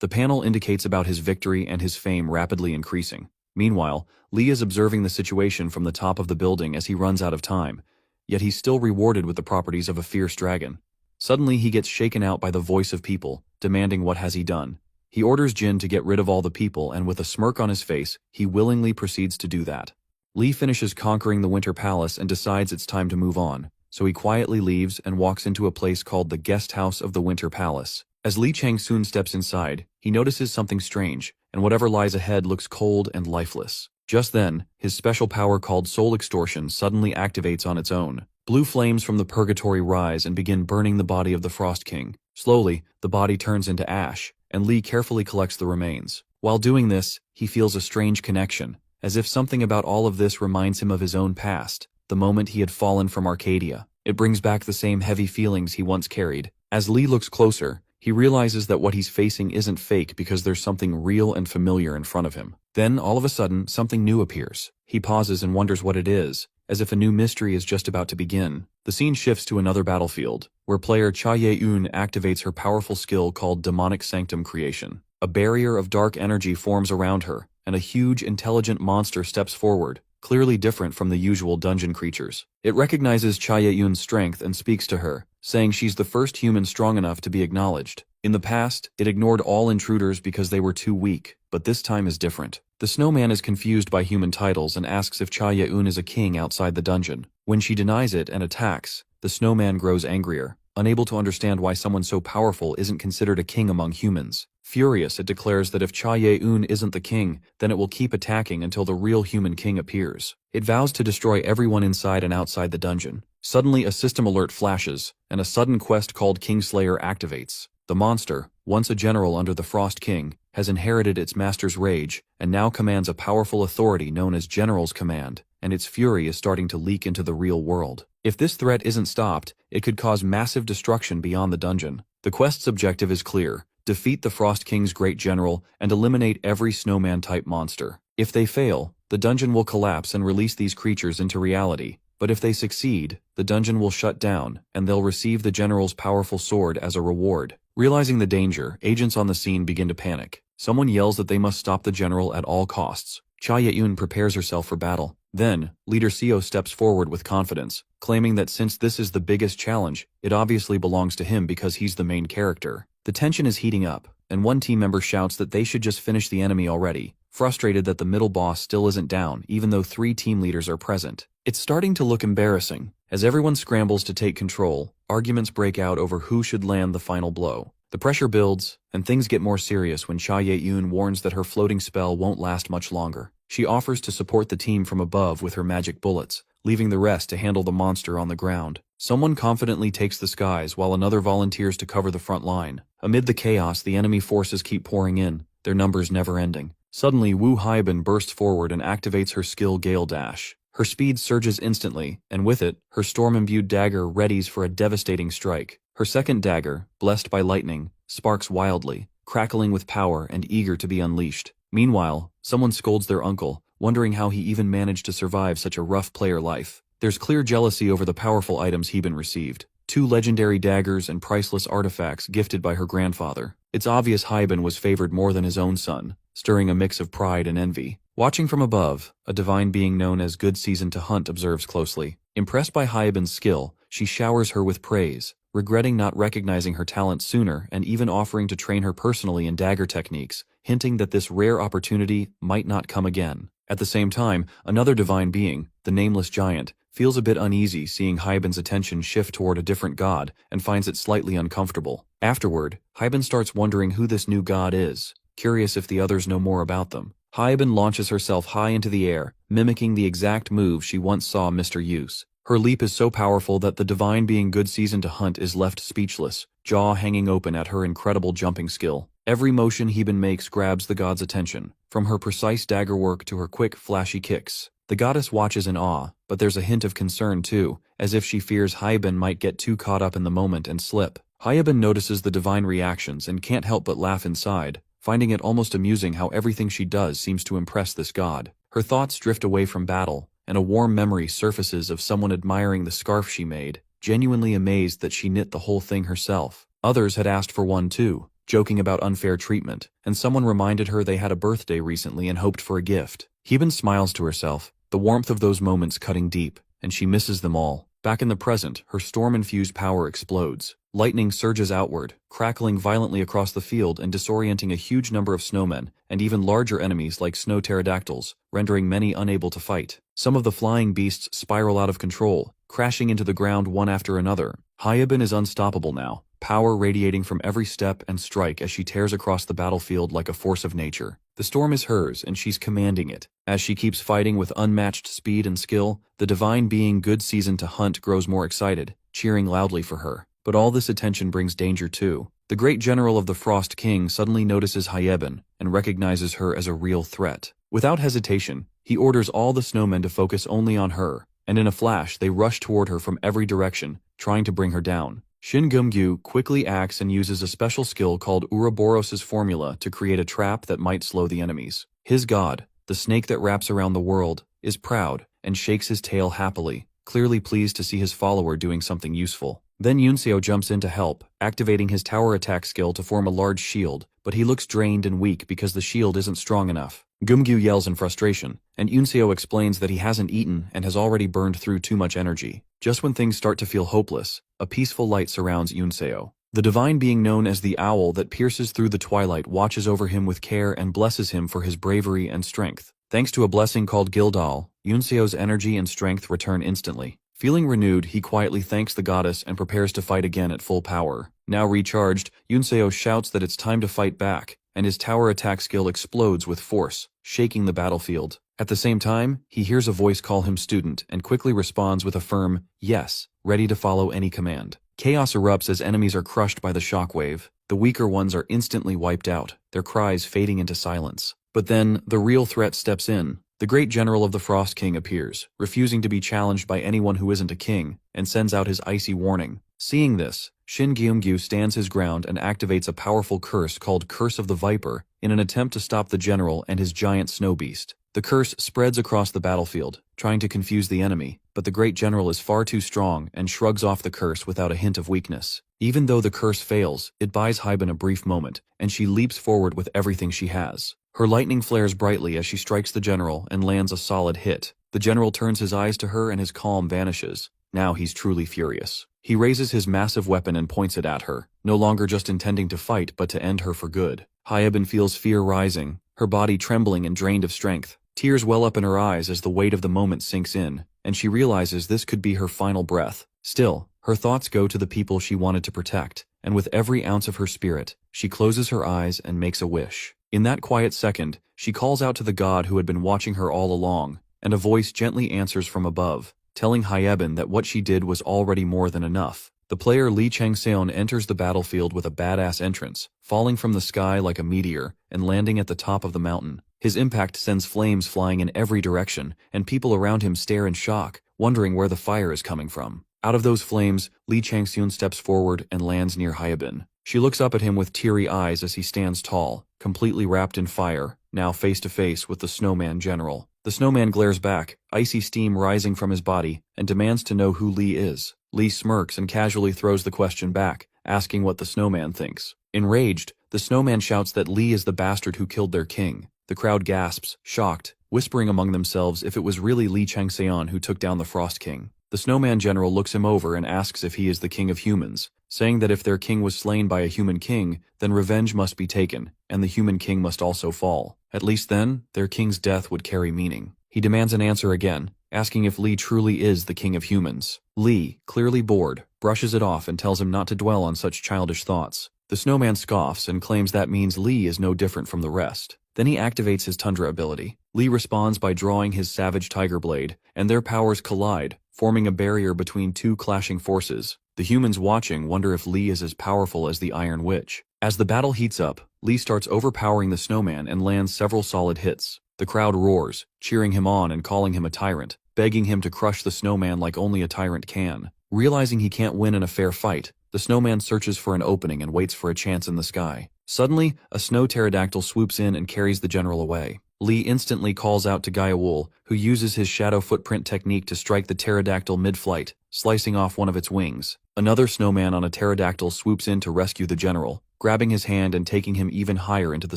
The panel indicates about his victory and his fame rapidly increasing. Meanwhile, Li is observing the situation from the top of the building as he runs out of time. yet he's still rewarded with the properties of a fierce dragon. Suddenly he gets shaken out by the voice of people, demanding what has he done. He orders Jin to get rid of all the people, and with a smirk on his face, he willingly proceeds to do that. Li finishes conquering the Winter Palace and decides it's time to move on, so he quietly leaves and walks into a place called the Guest House of the Winter Palace. As Li Changsun steps inside, he notices something strange, and whatever lies ahead looks cold and lifeless. Just then, his special power called Soul Extortion suddenly activates on its own. Blue flames from the purgatory rise and begin burning the body of the Frost King. Slowly, the body turns into ash, and Li carefully collects the remains. While doing this, he feels a strange connection, as if something about all of this reminds him of his own past, the moment he had fallen from Arcadia. It brings back the same heavy feelings he once carried. As Li looks closer, he realizes that what he's facing isn't fake because there's something real and familiar in front of him. Then, all of a sudden, something new appears. He pauses and wonders what it is, as if a new mystery is just about to begin. The scene shifts to another battlefield, where player Cha Ye-eun activates her powerful skill called Demonic Sanctum Creation. A barrier of dark energy forms around her, and a huge, intelligent monster steps forward, clearly different from the usual dungeon creatures. It recognizes Cha Ye-eun's strength and speaks to her, saying she's the first human strong enough to be acknowledged. In the past, it ignored all intruders because they were too weak, but this time is different. The snowman is confused by human titles and asks if Cha Ye-eun is a king outside the dungeon. When she denies it and attacks, the snowman grows angrier, unable to understand why someone so powerful isn't considered a king among humans. Furious, it declares that if Cha Ye-eun isn't the king, then it will keep attacking until the real human king appears. It vows to destroy everyone inside and outside the dungeon. Suddenly, a system alert flashes, and a sudden quest called Kingslayer activates. The monster, once a general under the Frost King, has inherited its master's rage, and now commands a powerful authority known as General's Command, and its fury is starting to leak into the real world. If this threat isn't stopped, it could cause massive destruction beyond the dungeon. The quest's objective is clear: defeat the Frost King's great general and eliminate every snowman-type monster. If they fail, the dungeon will collapse and release these creatures into reality. But if they succeed, the dungeon will shut down, and they'll receive the general's powerful sword as a reward. Realizing the danger, agents on the scene begin to panic. Someone yells that they must stop the general at all costs. Cha Ye-eun prepares herself for battle. Then, Leader Seo steps forward with confidence, claiming that since this is the biggest challenge, it obviously belongs to him because he's the main character. The tension is heating up, and one team member shouts that they should just finish the enemy already, frustrated that the middle boss still isn't down even though 3 team leaders are present. It's starting to look embarrassing. As everyone scrambles to take control, arguments break out over who should land the final blow. The pressure builds, and things get more serious when Cha Ye-eun warns that her floating spell won't last much longer. She offers to support the team from above with her magic bullets, leaving the rest to handle the monster on the ground. Someone confidently takes the skies while another volunteers to cover the front line. Amid the chaos, the enemy forces keep pouring in, their numbers never ending. Suddenly, Wu Haibin bursts forward and activates her skill Gale Dash. Her speed surges instantly, and with it, her storm-imbued dagger readies for a devastating strike. Her second dagger, blessed by lightning, sparks wildly, crackling with power and eager to be unleashed. Meanwhile, someone scolds their uncle, wondering how he even managed to survive such a rough player life. There's clear jealousy over the powerful items Haibin received. 2 legendary daggers and priceless artifacts gifted by her grandfather. It's obvious Haibin was favored more than his own son, stirring a mix of pride and envy. Watching from above, a divine being known as Good Season to Hunt observes closely. Impressed by Haibin's skill, she showers her with praise, regretting not recognizing her talent sooner and even offering to train her personally in dagger techniques, hinting that this rare opportunity might not come again. At the same time, another divine being, the Nameless Giant, feels a bit uneasy seeing Haibin's attention shift toward a different god and finds it slightly uncomfortable. Afterward, Haibin starts wondering who this new god is, curious if the others know more about them. Haibin launches herself high into the air, mimicking the exact move she once saw Mr. use. Her leap is so powerful that the divine being Good Season to Hunt is left speechless, jaw hanging open at her incredible jumping skill. Every motion Haibin makes grabs the god's attention, from her precise dagger work to her quick, flashy kicks. The goddess watches in awe, but there's a hint of concern too, as if she fears Haibin might get too caught up in the moment and slip. Haibin notices the divine reactions and can't help but laugh inside, finding it almost amusing how everything she does seems to impress this god. Her thoughts drift away from battle, and a warm memory surfaces of someone admiring the scarf she made, genuinely amazed that she knit the whole thing herself. Others had asked for one too, joking about unfair treatment, and someone reminded her they had a birthday recently and hoped for a gift. Haibin smiles to herself, the warmth of those moments cutting deep, and she misses them all. Back in the present, her storm-infused power explodes. Lightning surges outward, crackling violently across the field and disorienting a huge number of snowmen, and even larger enemies like snow pterodactyls, rendering many unable to fight. Some of the flying beasts spiral out of control, crashing into the ground one after another. Hyabin is unstoppable now, power radiating from every step and strike as she tears across the battlefield like a force of nature. The storm is hers, and she's commanding it. As she keeps fighting with unmatched speed and skill, the divine being Good Season to Hunt grows more excited, cheering loudly for her. But all this attention brings danger too. The great general of the Frost King suddenly notices Hyabin and recognizes her as a real threat. Without hesitation, he orders all the snowmen to focus only on her, and in a flash they rush toward her from every direction, trying to bring her down. Shin Gumgyu quickly acts and uses a special skill called Ouroboros' formula to create a trap that might slow the enemies. His god, the snake that wraps around the world, is proud and shakes his tail happily, clearly pleased to see his follower doing something useful. Then Yunseo jumps in to help, activating his tower attack skill to form a large shield, but he looks drained and weak because the shield isn't strong enough. Gumgyu yells in frustration, and Yunseo explains that he hasn't eaten and has already burned through too much energy. Just when things start to feel hopeless, a peaceful light surrounds Yunseo. The divine being known as the owl that pierces through the twilight watches over him with care and blesses him for his bravery and strength. Thanks to a blessing called Gildal, Yunseo's energy and strength return instantly. Feeling renewed, he quietly thanks the goddess and prepares to fight again at full power. Now recharged, Yunseo shouts that it's time to fight back, and his tower attack skill explodes with force, shaking the battlefield. At the same time, he hears a voice call him student and quickly responds with a firm yes, ready to follow any command. Chaos erupts as enemies are crushed by the shockwave. The weaker ones are instantly wiped out, their cries fading into silence. But then, the real threat steps in. The great general of the Frost King appears, refusing to be challenged by anyone who isn't a king, and sends out his icy warning. Seeing this, Shin Gyeomgyu stands his ground and activates a powerful curse called Curse of the Viper in an attempt to stop the general and his giant snow beast. The curse spreads across the battlefield, trying to confuse the enemy, but the great general is far too strong and shrugs off the curse without a hint of weakness. Even though the curse fails, it buys Hyben a brief moment, and she leaps forward with everything she has. Her lightning flares brightly as she strikes the general and lands a solid hit. The general turns his eyes to her and his calm vanishes. Now he's truly furious. He raises his massive weapon and points it at her, no longer just intending to fight but to end her for good. Hyben feels fear rising, her body trembling and drained of strength. Tears well up in her eyes as the weight of the moment sinks in, and she realizes this could be her final breath. Still, her thoughts go to the people she wanted to protect, and with every ounce of her spirit, she closes her eyes and makes a wish. In that quiet second, she calls out to the god who had been watching her all along, and a voice gently answers from above, telling Hyben that what she did was already more than enough. The player Lee Changseon enters the battlefield with a badass entrance, falling from the sky like a meteor and landing at the top of the mountain. His impact sends flames flying in every direction, and people around him stare in shock, wondering where the fire is coming from. Out of those flames, Lee Changseon steps forward and lands near Hyben. She looks up at him with teary eyes as he stands tall, completely wrapped in fire, now face to face with the snowman general. The snowman glares back, icy steam rising from his body, and demands to know who Lee is. Lee smirks and casually throws the question back, asking what the snowman thinks. Enraged, the snowman shouts that Lee is the bastard who killed their king. The crowd gasps, shocked, whispering among themselves if it was really Lee Changseon who took down the Frost King. The snowman general looks him over and asks if he is the king of humans, saying that if their king was slain by a human king, then revenge must be taken, and the human king must also fall. At least then, their king's death would carry meaning. He demands an answer again, asking if Lee truly is the king of humans. Lee, clearly bored, brushes it off and tells him not to dwell on such childish thoughts. The snowman scoffs and claims that means Lee is no different from the rest. Then he activates his Tundra ability. Lee responds by drawing his Savage Tiger Blade, and their powers collide, forming a barrier between two clashing forces. The humans watching wonder if Lee is as powerful as the Iron Witch. As the battle heats up, Lee starts overpowering the snowman and lands several solid hits. The crowd roars, cheering him on and calling him a tyrant, begging him to crush the snowman like only a tyrant can. Realizing he can't win in a fair fight, the snowman searches for an opening and waits for a chance in the sky. Suddenly, a snow pterodactyl swoops in and carries the general away. Lee instantly calls out to Gaiawul, who uses his shadow footprint technique to strike the pterodactyl mid-flight, slicing off one of its wings. Another snowman on a pterodactyl swoops in to rescue the general, grabbing his hand and taking him even higher into the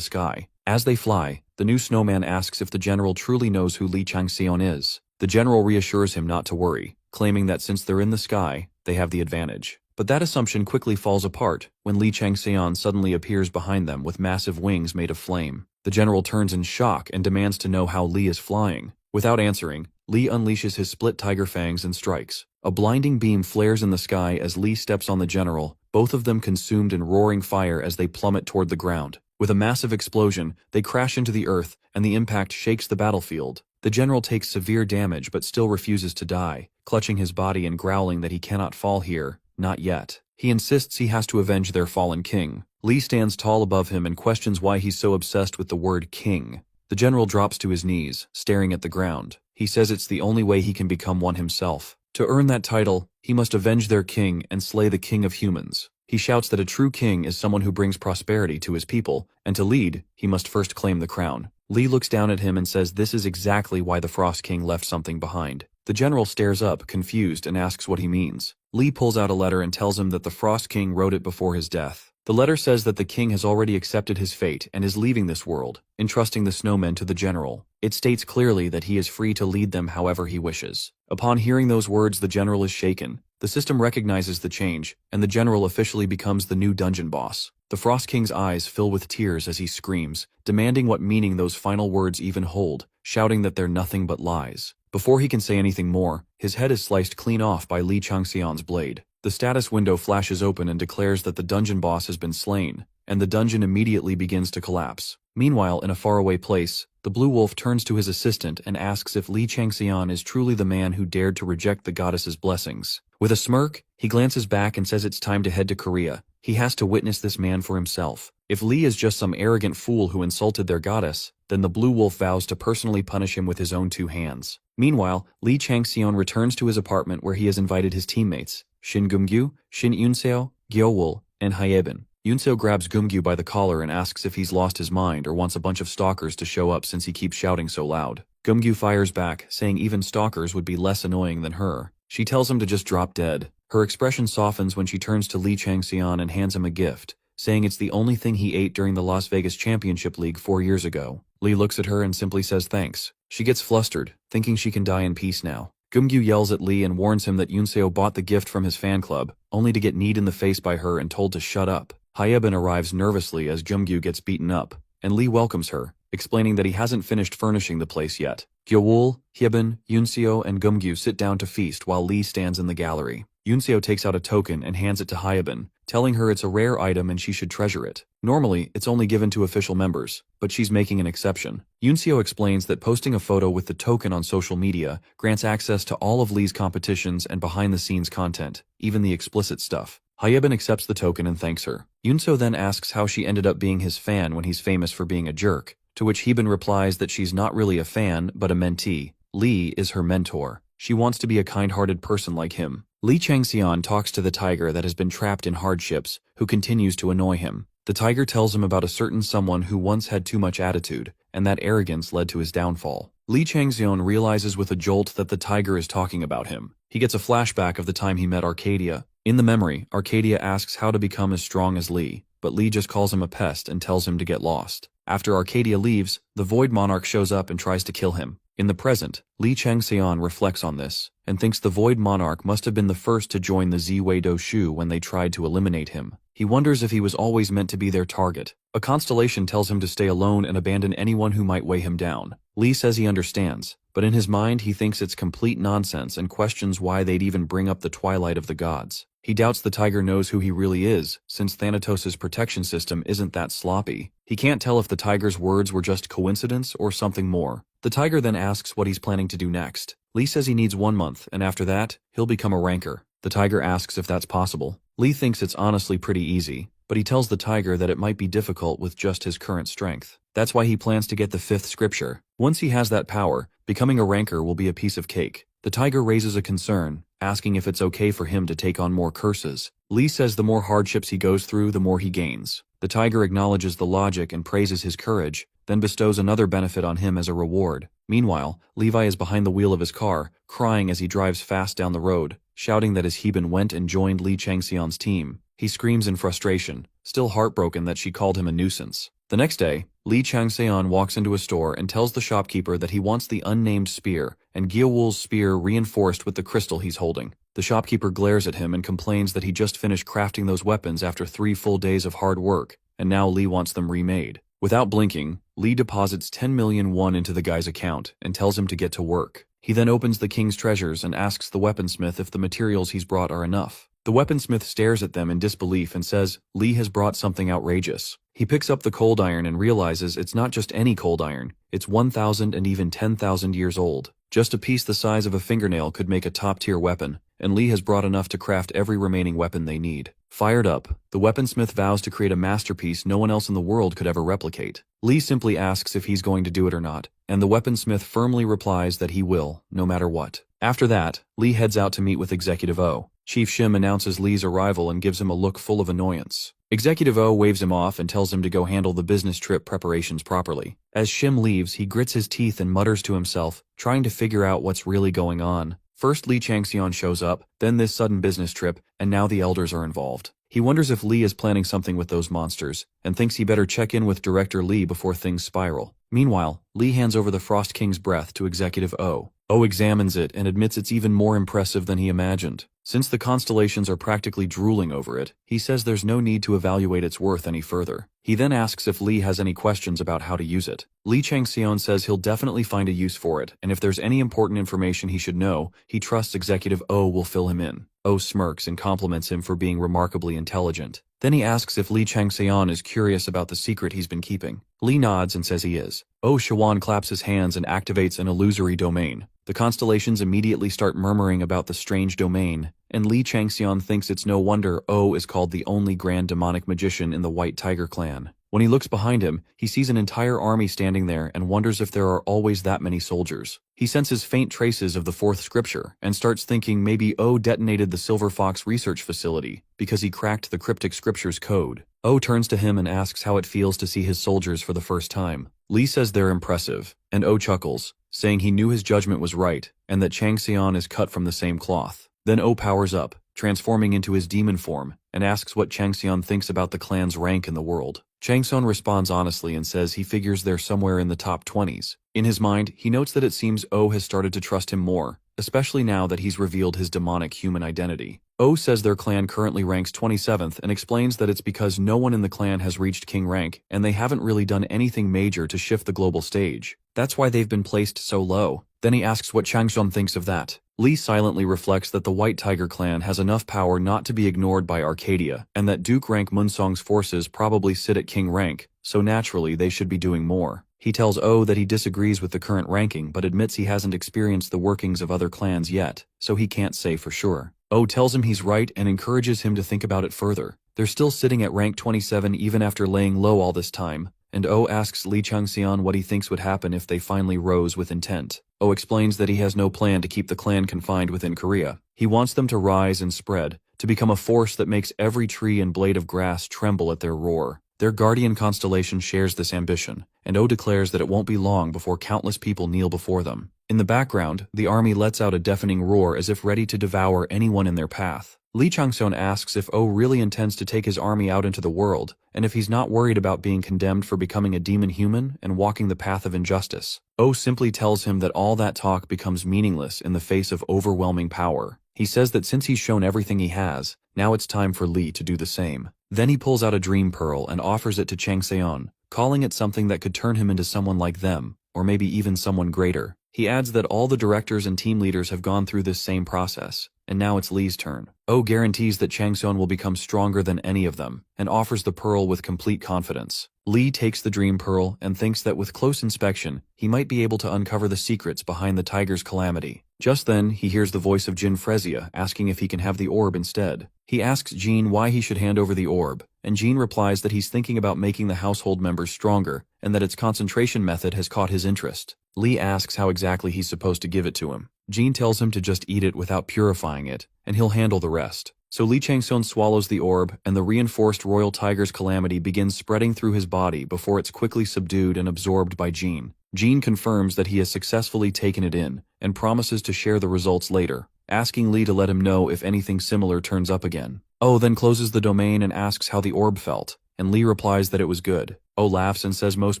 sky. As they fly, the new snowman asks if the general truly knows who Lee Changseon is. The general reassures him not to worry, claiming that since they're in the sky, they have the advantage. But that assumption quickly falls apart when Li Changxian suddenly appears behind them with massive wings made of flame. The general turns in shock and demands to know how Li is flying. Without answering, Li unleashes his split tiger fangs and strikes. A blinding beam flares in the sky as Li steps on the general, both of them consumed in roaring fire as they plummet toward the ground. With a massive explosion, they crash into the earth, and the impact shakes the battlefield. The general takes severe damage but still refuses to die, clutching his body and growling that he cannot fall here, not yet. He insists he has to avenge their fallen king. Li stands tall above him and questions why he's so obsessed with the word king. The general drops to his knees, staring at the ground. He says it's the only way he can become one himself. To earn that title, he must avenge their king and slay the king of humans. He shouts that a true king is someone who brings prosperity to his people, and to lead, he must first claim the crown. Li looks down at him and says this is exactly why the Frost King left something behind. The general stares up, confused, and asks what he means. Li pulls out a letter and tells him that the Frost King wrote it before his death. The letter says that the king has already accepted his fate and is leaving this world, entrusting the snowmen to the general. It states clearly that he is free to lead them however he wishes. Upon hearing those words, the general is shaken. The system recognizes the change, and the general officially becomes the new dungeon boss. The Frost King's eyes fill with tears as he screams, demanding what meaning those final words even hold, shouting that they're nothing but lies. Before he can say anything more, his head is sliced clean off by Li Changxian's blade. The status window flashes open and declares that the dungeon boss has been slain, and the dungeon immediately begins to collapse. Meanwhile, in a faraway place, the Blue Wolf turns to his assistant and asks if Li Changxian is truly the man who dared to reject the goddess's blessings. With a smirk, he glances back and says it's time to head to Korea. He has to witness this man for himself. If Li is just some arrogant fool who insulted their goddess, then the Blue Wolf vows to personally punish him with his own two hands. Meanwhile, Li Changxian returns to his apartment where he has invited his teammates, Shin Gumgyu, Shin Yunseo, Gyeowol, and Hyebin. Yunseo grabs Gumgyu by the collar and asks if he's lost his mind or wants a bunch of stalkers to show up since he keeps shouting so loud. Gumgyu fires back, saying even stalkers would be less annoying than her. She tells him to just drop dead. Her expression softens when she turns to Li Changxian and hands him a gift, saying it's the only thing he ate during the Las Vegas Championship League 4 years ago. Li looks at her and simply says thanks. She gets flustered, thinking she can die in peace now. Gumgyu yells at Li and warns him that Yunseo bought the gift from his fan club, only to get kneed in the face by her and told to shut up. Hyebin arrives nervously as Gumgyu gets beaten up, and Li welcomes her, explaining that he hasn't finished furnishing the place yet. Gyeowol, Hyebin, Yunseo, and Gumgyu sit down to feast while Li stands in the gallery. Yunseo takes out a token and hands it to Hyebin, telling her it's a rare item and she should treasure it. Normally, it's only given to official members, but she's making an exception. Yunseo explains that posting a photo with the token on social media grants access to all of Li's competitions and behind-the-scenes content, even the explicit stuff. Hyebin accepts the token and thanks her. Yunseo then asks how she ended up being his fan when he's famous for being a jerk, to which Hyebin replies that she's not really a fan, but a mentee. Li is her mentor. She wants to be a kind-hearted person like him. Li Changxian talks to the tiger that has been trapped in hardships, who continues to annoy him. The tiger tells him about a certain someone who once had too much attitude, and that arrogance led to his downfall. Li Changxian realizes with a jolt that the tiger is talking about him. He gets a flashback of the time he met Arcadia. In the memory, Arcadia asks how to become as strong as Li, but Li just calls him a pest and tells him to get lost. After Arcadia leaves, the Void Monarch shows up and tries to kill him. In the present, Li Changxian reflects on this, and thinks the Void Monarch must have been the first to join the Ziwei Doshu when they tried to eliminate him. He wonders if he was always meant to be their target. A constellation tells him to stay alone and abandon anyone who might weigh him down. Li says he understands, but in his mind he thinks it's complete nonsense and questions why they'd even bring up the Twilight of the Gods. He doubts the tiger knows who he really is, since Thanatos' protection system isn't that sloppy. He can't tell if the tiger's words were just coincidence or something more. The tiger then asks what he's planning to do next. Li says he needs 1 month, and after that, he'll become a ranker. The tiger asks if that's possible. Li thinks it's honestly pretty easy, but he tells the tiger that it might be difficult with just his current strength. That's why he plans to get the 5th scripture. Once he has that power, becoming a ranker will be a piece of cake. The tiger raises a concern, asking if it's okay for him to take on more curses. Li says the more hardships he goes through, the more he gains. The tiger acknowledges the logic and praises his courage, then bestows another benefit on him as a reward. Meanwhile, Levi is behind the wheel of his car, crying as he drives fast down the road, shouting that his Hyebin went and joined Li Changxian's team. He screams in frustration, still heartbroken that she called him a nuisance. The next day, Li Changseon walks into a store and tells the shopkeeper that he wants the unnamed spear and Gyawul's spear reinforced with the crystal he's holding. The shopkeeper glares at him and complains that he just finished crafting those weapons after 3 full days of hard work, and now Li wants them remade. Without blinking, Li deposits 10 million won into the guy's account and tells him to get to work. He then opens the king's treasures and asks the weaponsmith if the materials he's brought are enough. The weaponsmith stares at them in disbelief and says Li has brought something outrageous. He picks up the cold iron and realizes it's not just any cold iron, it's 1,000 and even 10,000 years old. Just a piece the size of a fingernail could make a top-tier weapon, and Li has brought enough to craft every remaining weapon they need. Fired up, the weaponsmith vows to create a masterpiece no one else in the world could ever replicate. Li simply asks if he's going to do it or not, and the weaponsmith firmly replies that he will, no matter what. After that, Li heads out to meet with Executive O. Chief Shim announces Li's arrival and gives him a look full of annoyance. Executive O waves him off and tells him to go handle the business trip preparations properly. As Shim leaves, he grits his teeth and mutters to himself, trying to figure out what's really going on. First Li Changseon shows up, then this sudden business trip, and now the elders are involved. He wonders if Li is planning something with those monsters, and thinks he better check in with Director Li before things spiral. Meanwhile, Li hands over the Frost King's breath to Executive O. O examines it and admits it's even more impressive than he imagined. Since the constellations are practically drooling over it, he says there's no need to evaluate its worth any further. He then asks if Li has any questions about how to use it. Li Changseon says he'll definitely find a use for it, and if there's any important information he should know, he trusts Executive O will fill him in. O smirks and compliments him for being remarkably intelligent. Then he asks if Li Changseon is curious about the secret he's been keeping. Li nods and says he is. O Shawan claps his hands and activates an illusory domain. The constellations immediately start murmuring about the strange domain, and Li Changseon thinks it's no wonder O is called the only grand demonic magician in the White Tiger clan. When he looks behind him, he sees an entire army standing there and wonders if there are always that many soldiers. He senses faint traces of the fourth scripture and starts thinking maybe O detonated the Silver Fox research facility because he cracked the cryptic scripture's code. O turns to him and asks how it feels to see his soldiers for the first time. Li says they're impressive, and O chuckles, saying he knew his judgment was right and that Changseon is cut from the same cloth. Then O powers up, transforming into his demon form, and asks what Changseon thinks about the clan's rank in the world. Changseon responds honestly and says he figures they're somewhere in the top 20s. In his mind, he notes that it seems O has started to trust him more, especially now that he's revealed his demonic human identity. O says their clan currently ranks 27th and explains that it's because no one in the clan has reached king rank and they haven't really done anything major to shift the global stage. That's why they've been placed so low. Then he asks what Changseon thinks of that. Li silently reflects that the White Tiger clan has enough power not to be ignored by Arcadia, and that Duke rank Munsong's forces probably sit at king rank, so naturally they should be doing more. He tells O that he disagrees with the current ranking but admits he hasn't experienced the workings of other clans yet, so he can't say for sure. O tells him he's right and encourages him to think about it further. They're still sitting at rank 27 even after laying low all this time, and O asks Li Changseon what he thinks would happen if they finally rose with intent. O explains that he has no plan to keep the clan confined within Korea. He wants them to rise and spread, to become a force that makes every tree and blade of grass tremble at their roar. Their guardian constellation shares this ambition, and O declares that it won't be long before countless people kneel before them. In the background, the army lets out a deafening roar as if ready to devour anyone in their path. Li Changseon asks if O really intends to take his army out into the world, and if he's not worried about being condemned for becoming a demon human and walking the path of injustice. O simply tells him that all that talk becomes meaningless in the face of overwhelming power. He says that since he's shown everything he has, now it's time for Li to do the same. Then he pulls out a dream pearl and offers it to Changseon, calling it something that could turn him into someone like them, or maybe even someone greater. He adds that all the directors and team leaders have gone through this same process, and now it's Li's turn. O guarantees that Changseon will become stronger than any of them, and offers the pearl with complete confidence. Li takes the dream pearl and thinks that with close inspection, he might be able to uncover the secrets behind the tiger's calamity. Just then, he hears the voice of Jin Frezia asking if he can have the orb instead. He asks Jean why he should hand over the orb, and Jean replies that he's thinking about making the household members stronger, and that its concentration method has caught his interest. Li asks how exactly he's supposed to give it to him. Jean tells him to just eat it without purifying it, and he'll handle the rest. So Li Changseon swallows the orb, and the reinforced royal tiger's calamity begins spreading through his body before it's quickly subdued and absorbed by Jean. Jean confirms that he has successfully taken it in, and promises to share the results later, asking Li to let him know if anything similar turns up again. O then closes the domain and asks how the orb felt, and Li replies that it was good. Oh laughs and says most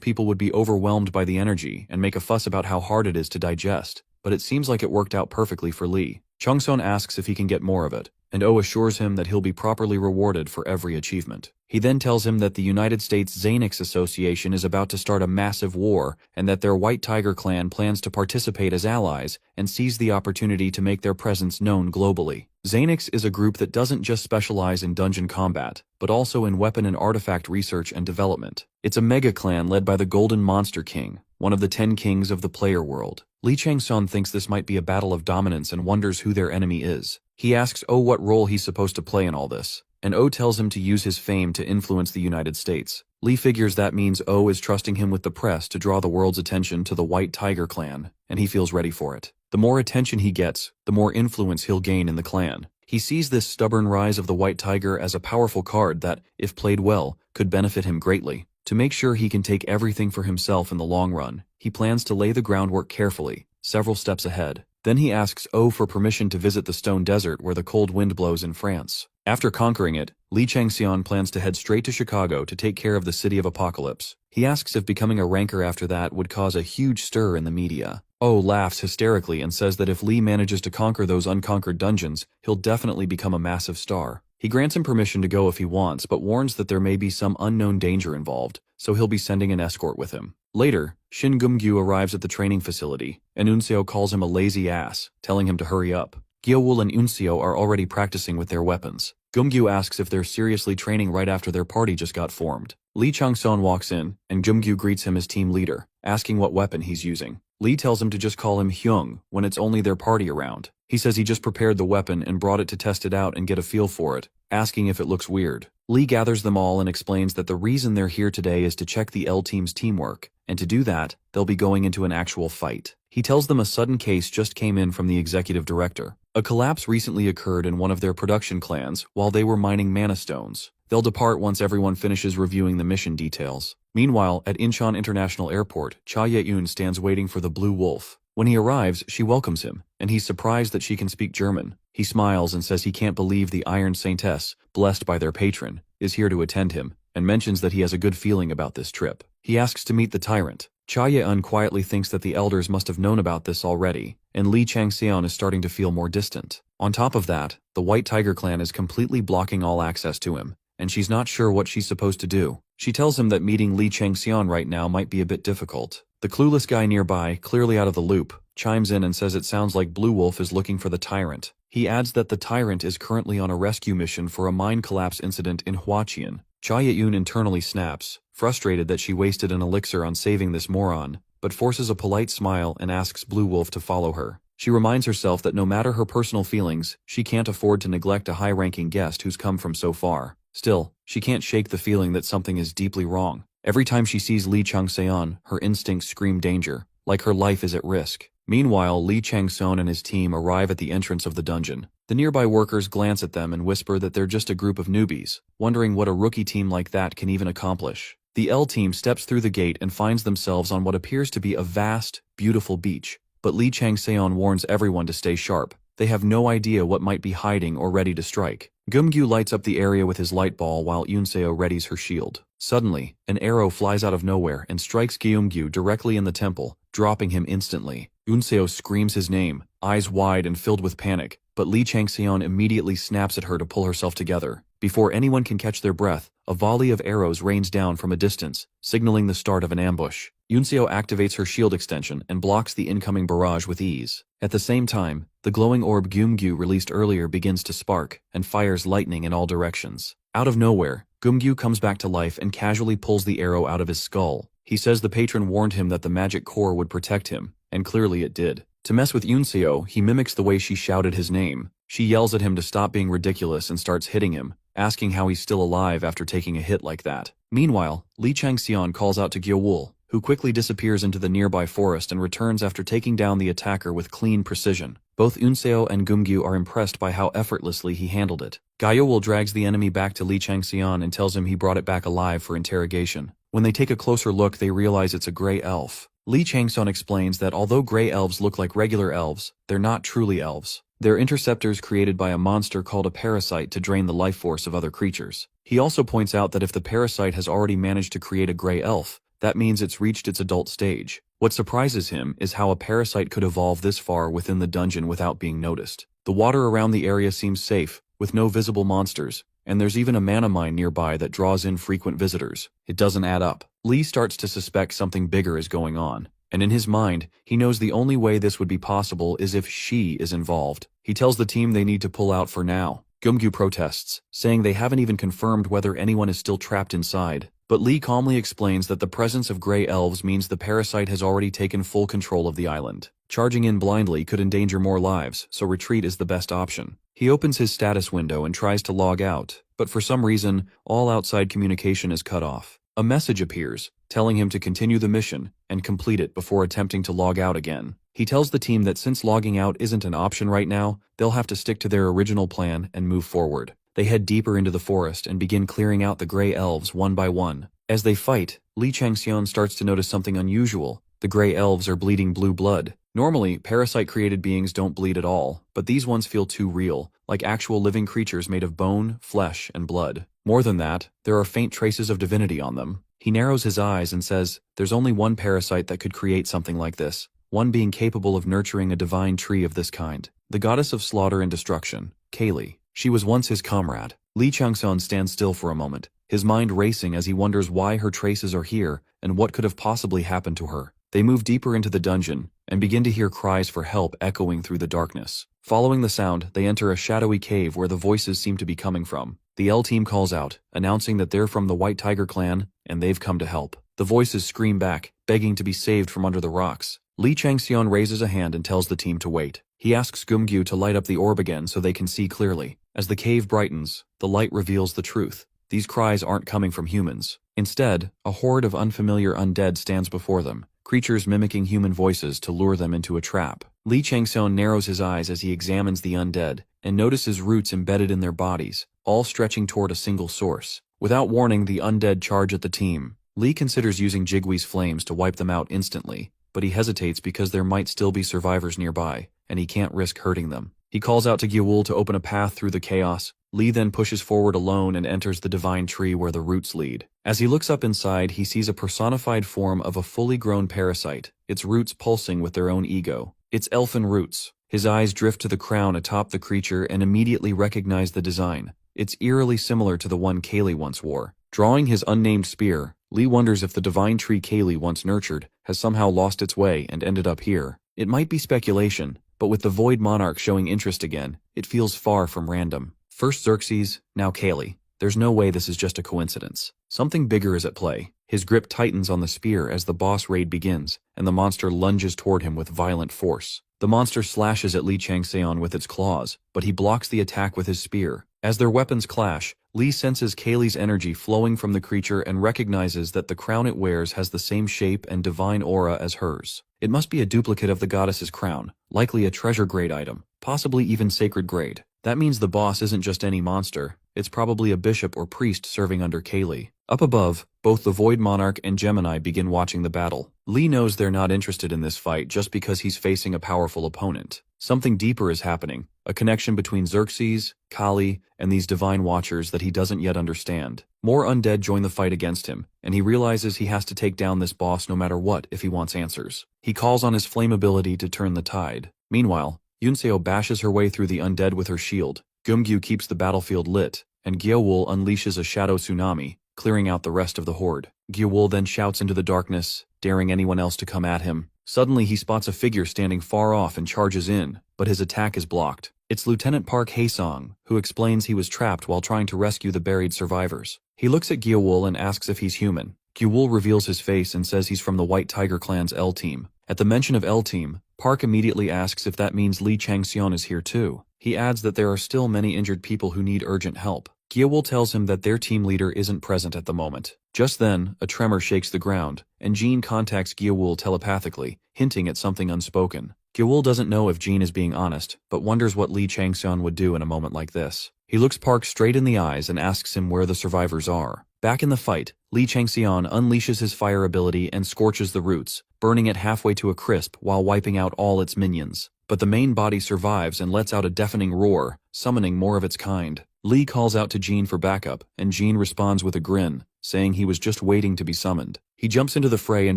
people would be overwhelmed by the energy and make a fuss about how hard it is to digest, but it seems like it worked out perfectly for Li. Changsun asks if he can get more of it, and Oh assures him that he'll be properly rewarded for every achievement. He then tells him that the United States Xenix Association is about to start a massive war and that their White Tiger clan plans to participate as allies and seize the opportunity to make their presence known globally. Xenix is a group that doesn't just specialize in dungeon combat, but also in weapon and artifact research and development. It's a mega clan led by the Golden Monster King, one of the 10 kings of the player world. Li Changsun thinks this might be a battle of dominance and wonders who their enemy is. He asks Oh what role he's supposed to play in all this, and Oh tells him to use his fame to influence the United States. Li figures that means Oh is trusting him with the press to draw the world's attention to the White Tiger clan, and he feels ready for it. The more attention he gets, the more influence he'll gain in the clan. He sees this stubborn rise of the White Tiger as a powerful card that, if played well, could benefit him greatly. To make sure he can take everything for himself in the long run, he plans to lay the groundwork carefully, several steps ahead. Then he asks Oh for permission to visit the Stone Desert where the cold wind blows in France. After conquering it, Li Changxian plans to head straight to Chicago to take care of the City of Apocalypse. He asks if becoming a ranker after that would cause a huge stir in the media. Oh laughs hysterically and says that if Li manages to conquer those unconquered dungeons, he'll definitely become a massive star. He grants him permission to go if he wants, but warns that there may be some unknown danger involved, so he'll be sending an escort with him. Later, Shin Gumgyu arrives at the training facility, and Unseo calls him a lazy ass, telling him to hurry up. Gyeowul and Unseo are already practicing with their weapons. Gumgyu asks if they're seriously training right after their party just got formed. Li Changsun walks in, and Gumgyu greets him as team leader, asking what weapon he's using. Li tells him to just call him Hyung when it's only their party around. He says he just prepared the weapon and brought it to test it out and get a feel for it, asking if it looks weird. Li gathers them all and explains that the reason they're here today is to check the L team's teamwork, and to do that, they'll be going into an actual fight. He tells them a sudden case just came in from the executive director. A collapse recently occurred in one of their production clans while they were mining mana stones. They'll depart once everyone finishes reviewing the mission details. Meanwhile, at Incheon International Airport, Cha Ye-eun stands waiting for the Blue Wolf. When he arrives, she welcomes him, and he's surprised that she can speak German. He smiles and says he can't believe the Iron Saintess, blessed by their patron, is here to attend him, and mentions that he has a good feeling about this trip. He asks to meet the tyrant. Cha Ye-eun quietly thinks that the elders must have known about this already, and Li Changxian is starting to feel more distant. On top of that, the White Tiger clan is completely blocking all access to him, and she's not sure what she's supposed to do. She tells him that meeting Li Changxian right now might be a bit difficult. The clueless guy nearby, clearly out of the loop, chimes in and says it sounds like Blue Wolf is looking for the tyrant. He adds that the tyrant is currently on a rescue mission for a mine collapse incident in Huaqian. Cha Ye-eun internally snaps, frustrated that she wasted an elixir on saving this moron, but forces a polite smile and asks Blue Wolf to follow her. She reminds herself that no matter her personal feelings, she can't afford to neglect a high-ranking guest who's come from so far. Still, she can't shake the feeling that something is deeply wrong. Every time she sees Li Changxian, her instincts scream danger, like her life is at risk. Meanwhile, Li Changsun and his team arrive at the entrance of the dungeon. The nearby workers glance at them and whisper that they're just a group of newbies, wondering what a rookie team like that can even accomplish. The L team steps through the gate and finds themselves on what appears to be a vast, beautiful beach, but Li Changseon warns everyone to stay sharp. They have no idea what might be hiding or ready to strike. Gumgyu lights up the area with his light ball while Yunseo readies her shield. Suddenly, an arrow flies out of nowhere and strikes Gyeomgyu directly in the temple, dropping him instantly. Yunseo screams his name, eyes wide and filled with panic, but Li Changseon immediately snaps at her to pull herself together. Before anyone can catch their breath, a volley of arrows rains down from a distance, signaling the start of an ambush. Yunseo activates her shield extension and blocks the incoming barrage with ease. At the same time, the glowing orb Gyeomgyu released earlier begins to spark and fires lightning in all directions. Out of nowhere, Gyeomgyu comes back to life and casually pulls the arrow out of his skull. He says the patron warned him that the magic core would protect him, and clearly it did. To mess with Yunseo, he mimics the way she shouted his name. She yells at him to stop being ridiculous and starts hitting him, asking how he's still alive after taking a hit like that. Meanwhile, Li Changxian calls out to Gyeowul, who quickly disappears into the nearby forest and returns after taking down the attacker with clean precision. Both Yunseo and Gyeomgyu are impressed by how effortlessly he handled it. Gyeowul drags the enemy back to Li Changxian and tells him he brought it back alive for interrogation. When they take a closer look, they realize it's a gray elf. Li Changsun explains that although gray elves look like regular elves, they're not truly elves. They're interceptors created by a monster called a parasite to drain the life force of other creatures. He also points out that if the parasite has already managed to create a gray elf, that means it's reached its adult stage. What surprises him is how a parasite could evolve this far within the dungeon without being noticed. The water around the area seems safe, with no visible monsters, and there's even a mana mine nearby that draws in frequent visitors. It doesn't add up. Lee starts to suspect something bigger is going on, and in his mind, he knows the only way this would be possible is if she is involved. He tells the team they need to pull out for now. Gumgyu protests, saying they haven't even confirmed whether anyone is still trapped inside. But Lee calmly explains that the presence of gray elves means the parasite has already taken full control of the island. Charging in blindly could endanger more lives, so retreat is the best option. He opens his status window and tries to log out, but for some reason, all outside communication is cut off. A message appears, telling him to continue the mission and complete it before attempting to log out again. He tells the team that since logging out isn't an option right now, they'll have to stick to their original plan and move forward. They head deeper into the forest and begin clearing out the gray elves one by one. As they fight, Lee Changxian starts to notice something unusual. The gray elves are bleeding blue blood. Normally, parasite-created beings don't bleed at all, but these ones feel too real, like actual living creatures made of bone, flesh, and blood. More than that, there are faint traces of divinity on them. He narrows his eyes and says, there's only one parasite that could create something like this, one being capable of nurturing a divine tree of this kind. The goddess of slaughter and destruction, Kaylee. She was once his comrade. Lee Changxian stands still for a moment, his mind racing as he wonders why her traces are here and what could have possibly happened to her. They move deeper into the dungeon and begin to hear cries for help echoing through the darkness. Following the sound, they enter a shadowy cave where the voices seem to be coming from. The L team calls out, announcing that they're from the White Tiger clan and they've come to help. The voices scream back, begging to be saved from under the rocks. Lee Changxian raises a hand and tells the team to wait. He asks Gumgyu to light up the orb again so they can see clearly. As the cave brightens, the light reveals the truth. These cries aren't coming from humans. Instead, a horde of unfamiliar undead stands before them, creatures mimicking human voices to lure them into a trap. Lee Changxian narrows his eyes as he examines the undead and notices roots embedded in their bodies, all stretching toward a single source. Without warning, the undead charge at the team. Lee considers using Jigwee's flames to wipe them out instantly, but he hesitates because there might still be survivors nearby, and he can't risk hurting them. He calls out to Gyewul to open a path through the chaos. Lee then pushes forward alone and enters the divine tree where the roots lead. As he looks up inside, he sees a personified form of a fully grown parasite, its roots pulsing with their own ego. It's elfin roots. His eyes drift to the crown atop the creature and immediately recognize the design. It's eerily similar to the one Kaylee once wore. Drawing his unnamed spear, Lee wonders if the divine tree Kaylee once nurtured has somehow lost its way and ended up here. It might be speculation, but with the Void Monarch showing interest again, it feels far from random. First Xerxes, now Kaylee. There's no way this is just a coincidence. Something bigger is at play. His grip tightens on the spear as the boss raid begins, and the monster lunges toward him with violent force. The monster slashes at Lee Changxian with its claws, but he blocks the attack with his spear. As their weapons clash, Lee senses Kaylee's energy flowing from the creature and recognizes that the crown it wears has the same shape and divine aura as hers. It must be a duplicate of the goddess's crown, likely a treasure grade item, possibly even sacred grade. That means the boss isn't just any monster, it's probably a bishop or priest serving under Kaylee. Up above, both the Void Monarch and Gemini begin watching the battle. Lee knows they're not interested in this fight just because he's facing a powerful opponent. Something deeper is happening, a connection between Xerxes, Kali, and these divine watchers that he doesn't yet understand. More undead join the fight against him, and he realizes he has to take down this boss no matter what if he wants answers. He calls on his flame ability to turn the tide. Meanwhile, Yunseo bashes her way through the undead with her shield. Gumgyu keeps the battlefield lit, and Gyewul unleashes a shadow tsunami, clearing out the rest of the horde. Gyewul then shouts into the darkness, daring anyone else to come at him. Suddenly he spots a figure standing far off and charges in, but his attack is blocked. It's Lieutenant Park Haesong, who explains he was trapped while trying to rescue the buried survivors. He looks at Gyewul and asks if he's human. Gyewul reveals his face and says he's from the White Tiger clan's L team. At the mention of L team, Park immediately asks if that means Lee Changxian is here too. He adds that there are still many injured people who need urgent help. Gyewul tells him that their team leader isn't present at the moment. Just then, a tremor shakes the ground, and Jean contacts Gyewul telepathically, hinting at something unspoken. Gyewul doesn't know if Jean is being honest, but wonders what Lee Changxian would do in a moment like this. He looks Park straight in the eyes and asks him where the survivors are. Back in the fight, Lee Changxian unleashes his fire ability and scorches the roots, burning it halfway to a crisp while wiping out all its minions. but the main body survives and lets out a deafening roar, summoning more of its kind. Lee calls out to Jean for backup, and Jean responds with a grin, saying he was just waiting to be summoned. He jumps into the fray and